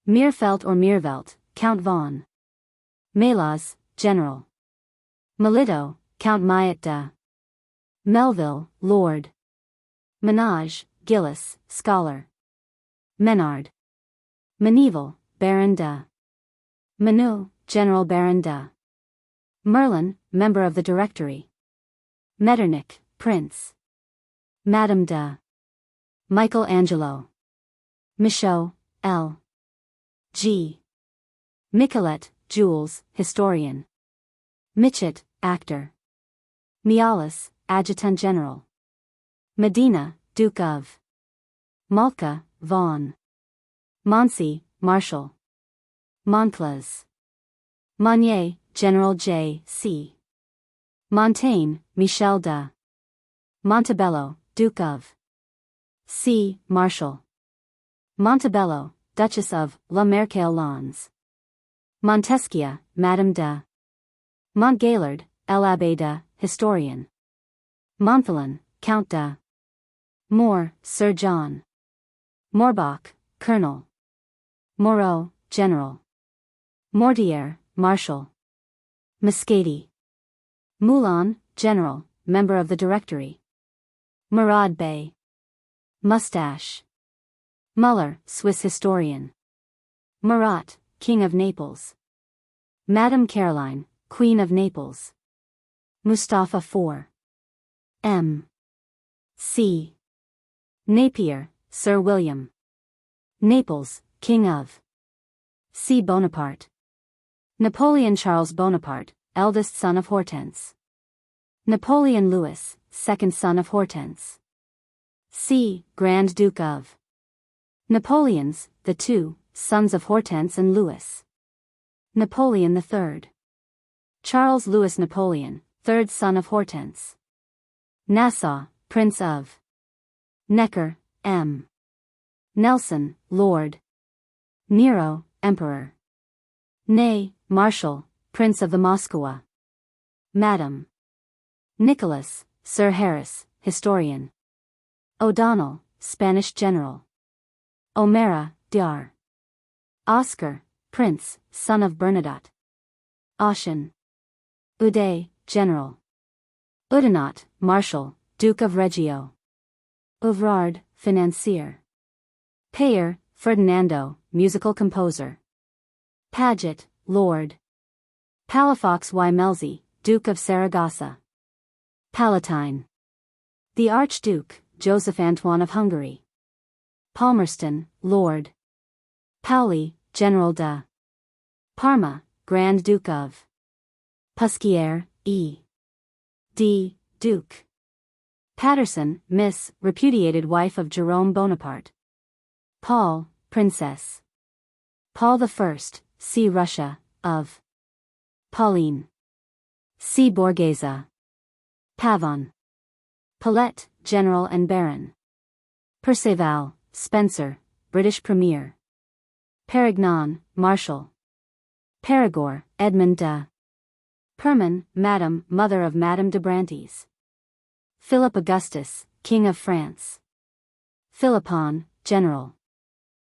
Meerfelt or Meervelt, Count von. Melas, General. Melito, Count Mayet de. Melville, Lord. Menage, Gillis, Scholar. Menard. Meneval, Baron de. Menu, General Baron de. Merlin, member of the Directory. Metternich, Prince. Madame de. Michelangelo. Michaud, L. G. Michelet, Jules, historian. Mitchett, actor. Mialis, adjutant general. Medina, Duke of. Malka, Vaughan. Moncy, Marshal. Monclaz. Monnier, General J. C. Montaigne, Michel de. Montebello, Duke of. C. Marshal. Montebello, Duchess of La Marche-Lens. Montesquieu, Madame de. Montgaillard, l'Abbé de, historian. Montholon, Count de. Moore, Sir John. Morbach, Colonel. Moreau, General. Mortier, Marshal. Muscati. Moulin, General, member of the Directory. Murad Bey. Mustache. Muller, Swiss historian. Murat, King of Naples. Madame Caroline, Queen of Naples. Mustafa IV. M. C. Napier, Sir William. Naples, King of. C. Bonaparte. Napoleon Charles Bonaparte, eldest son of Hortense. Napoleon Louis, second son of Hortense. C. Grand Duke of. Napoleons, the two, sons of Hortense and Louis. Napoleon III. Charles Louis Napoleon, third son of Hortense. Nassau, Prince of. Necker, M. Nelson, Lord. Nero, Emperor. Ney, Marshal, Prince of the Moskowa. Madam. Nicholas, Sir Harris, historian. O'Donnell, Spanish general. O'Mara, Dr. Oscar, Prince, son of Bernadotte. Auchan. Ude, General. Oudinot, Marshal, Duke of Reggio. Ouvrard, Financier. Payer, Ferdinando, musical composer. Paget, Lord. Palafox y Melzi, Duke of Saragossa. Palatine. The Archduke, Joseph Antoine of Hungary. Palmerston, Lord. Pauli, General de Parma, Grand Duke of Pusquier, E. D. Duke. Patterson, Miss, repudiated wife of Jerome Bonaparte. Paul, Princess. Paul I, see Russia, of Pauline. See Borghese. Pavon. Paulette, General and Baron. Perceval, Spencer, British Premier. Perignon, Marshal. Perigord, Edmond de Perman, Madame, mother of Madame de Brantes. Philip Augustus, King of France. Philippon, General.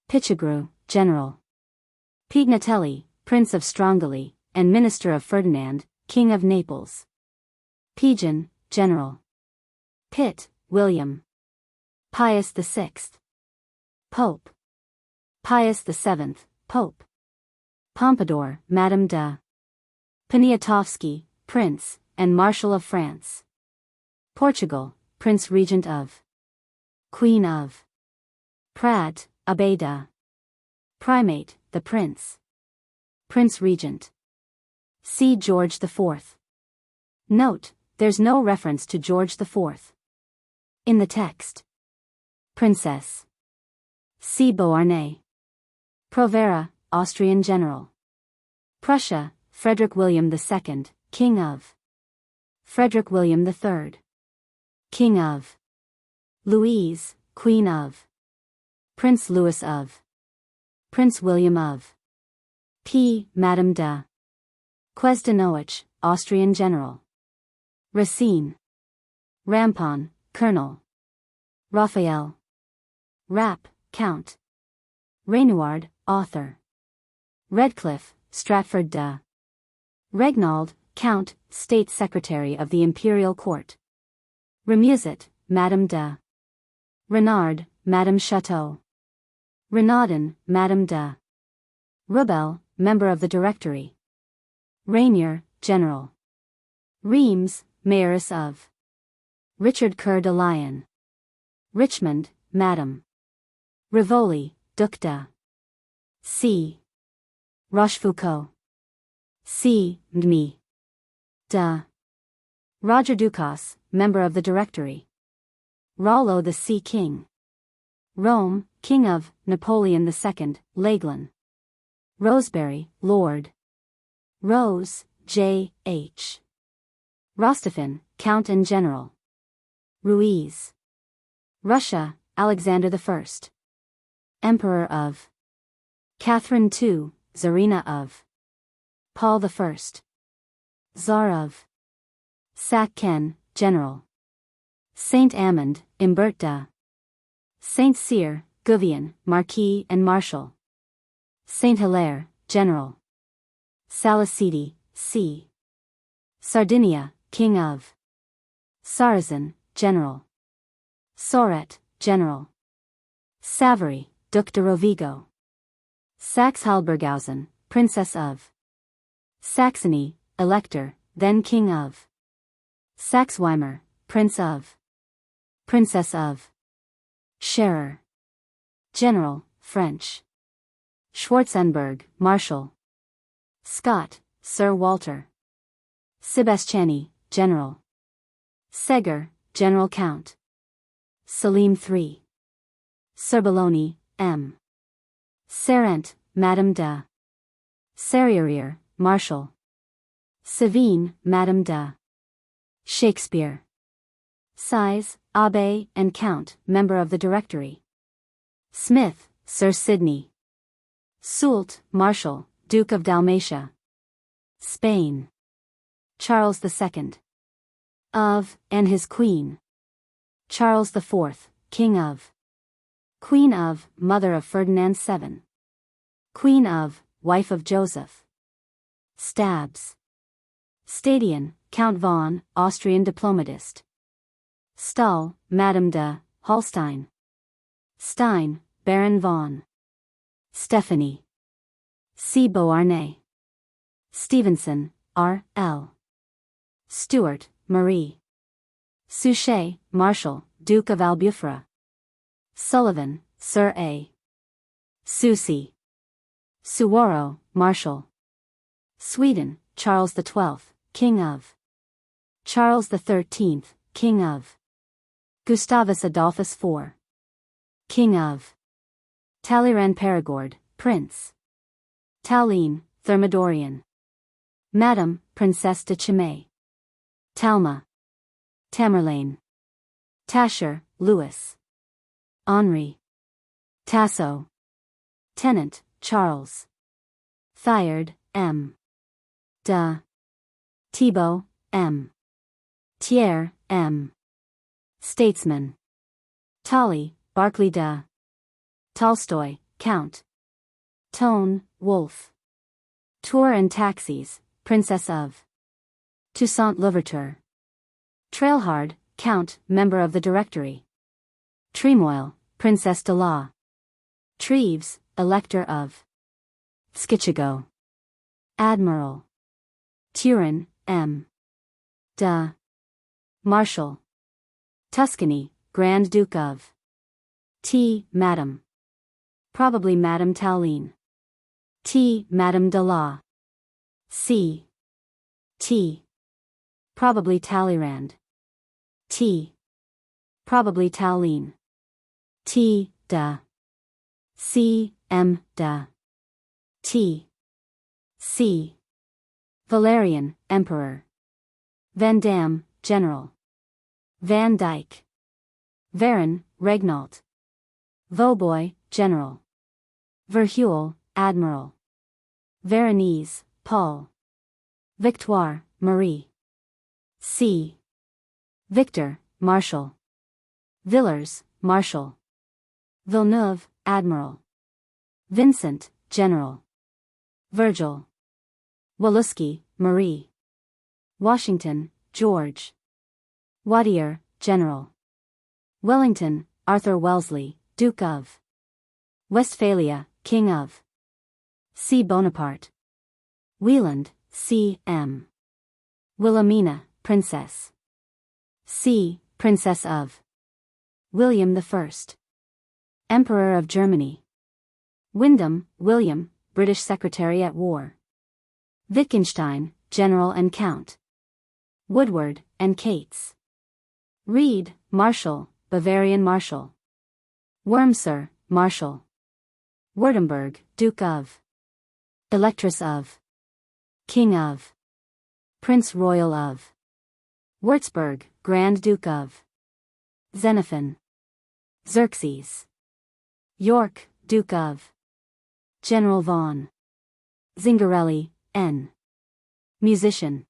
Pichegru, General. Pignatelli, Prince of Strongyli, and Minister of Ferdinand, King of Naples. Pigeon, General. Pitt, William. Pius VI. Pope. Pius VII, Pope. Pompadour, Madame de Poniatowski, Prince, and Marshal of France. Portugal, Prince Regent of Queen of Prat, Abbé de Primate, the Prince. Prince Regent. See George IV. Note, there's no reference to George IV in the text. Princess. See Beauharnais. Provera, Austrian General. Prussia, Frederick William II, King of Frederick William III. King of Louise, Queen of Prince Louis of Prince William of P. Madame de Questenowich, Austrian General. Racine. Rampon, Colonel. Raphael. Rapp, Count. Renouard, Author. Redcliffe, Stratford de Regnauld, Count, State Secretary of the Imperial Court. Remusat, Madame de Renard, Madame Chateau. Renaudin, Madame de Rubel, Member of the Directory. Rainier, General. Reims, Mayoress of Richard Coeur de Lion. Richmond, Madame. Rivoli, Duc de C. Rochefoucauld. C. Ndmi. de Roger Ducas, Member of the Directory. Rollo the Sea King. Rome, King of Napoleon II, Laglin. Rosebery, Lord. Rose, J. H. Rostophin, Count and General. Ruiz. Russia, Alexander I. Emperor of Catherine II, Tsarina of Paul I. Tsar of Sac-Ken, General. Saint Amand, Imbert de Saint Cyr, Gouvion, Marquis and Marshal. Saint Hilaire, General. Saliceti, C. Sardinia, King of Sarrazin, General. Soret, General. Savary, Duc de Rovigo. Saxe-Halburghausen, Princess of Saxony, Elector, then King of Saxe-Weimar, Prince of Princess of Scherer. General, French. Schwarzenberg, Marshal. Scott, Sir Walter. Sebastiani, General. Segur, General Count. Selim III. Serbelloni, M. Sarent, Madame de Serrurier, Marshal. Savine, Madame de Shakespeare. Size, Abbé and Count, Member of the Directory. Smith, Sir Sidney. Soult, Marshal, Duke of Dalmatia. Spain. Charles II. Of, and his Queen. Charles IV, King of Queen of, Mother of Ferdinand VII. Queen of, wife of Joseph. Stabs. Stadion, Count von, Austrian diplomatist. Stahl, Madame de Holstein. Stein, Baron von. Stephanie. C. Beauharnais. Stevenson, R. L. Stewart, Marie. Suchet, Marshal, Duke of Albufera. Sullivan, Sir A. Sucy. Suwarrow, Marshal. Sweden, Charles XII, King of. Charles XIII, King of. Gustavus Adolphus IV. King of. Talleyrand Perigord, Prince. Tallien, Thermidorian. Madame, Princesse de Chimay. Talma. Tamerlane. Tasher, Louis. Henri. Tasso. Tenant, Charles. Thiard, M. De. Thibault, M. Thiers, M. Statesman. Tolly, Barclay de. Tolstoy, Count. Tone, Wolfe. Tour and Taxis, Princess of. Toussaint Louverture. Trailhard, Count, member of the Directory. Tremoille, Princess de la. Treves, Elector of. Tskitchigo. Admiral. Turin, M. De. Marshal. Tuscany, Grand Duke of. T. Madame. Probably Madame Tallien. T. Madame de la. C. T. Probably Talleyrand. T. Probably Tallien. T. De. C. M. De. T. C. Valerian, Emperor. Van Dam, General. Van Dyck. Varen, Regnault. Vauboy, General. Verhuell, Admiral. Veronese, Paul. Victoire, Marie. C. Victor, Marshal. Villers, Marshal. Villeneuve, Admiral. Vincent, General. Virgil. Walewski, Marie. Washington, George. Wadier, General. Wellington, Arthur Wellesley, Duke of. Westphalia, King of. C. Bonaparte. Wieland, C. M. Wilhelmina, Princess. C. Princess of. William I. Emperor of Germany. Wyndham, William, British Secretary at War. Wittgenstein, General and Count. Woodward, and Cates. Reed, Marshal, Bavarian Marshal. Wurmser, Marshal. Württemberg, Duke of. Electress of. King of. Prince Royal of. Würzburg, Grand Duke of. Xenophon. Xerxes. York, Duke of. General von. Zingarelli, N. Musician.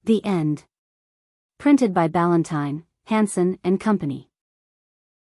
The End. Printed by Ballantine, Hanson and Company.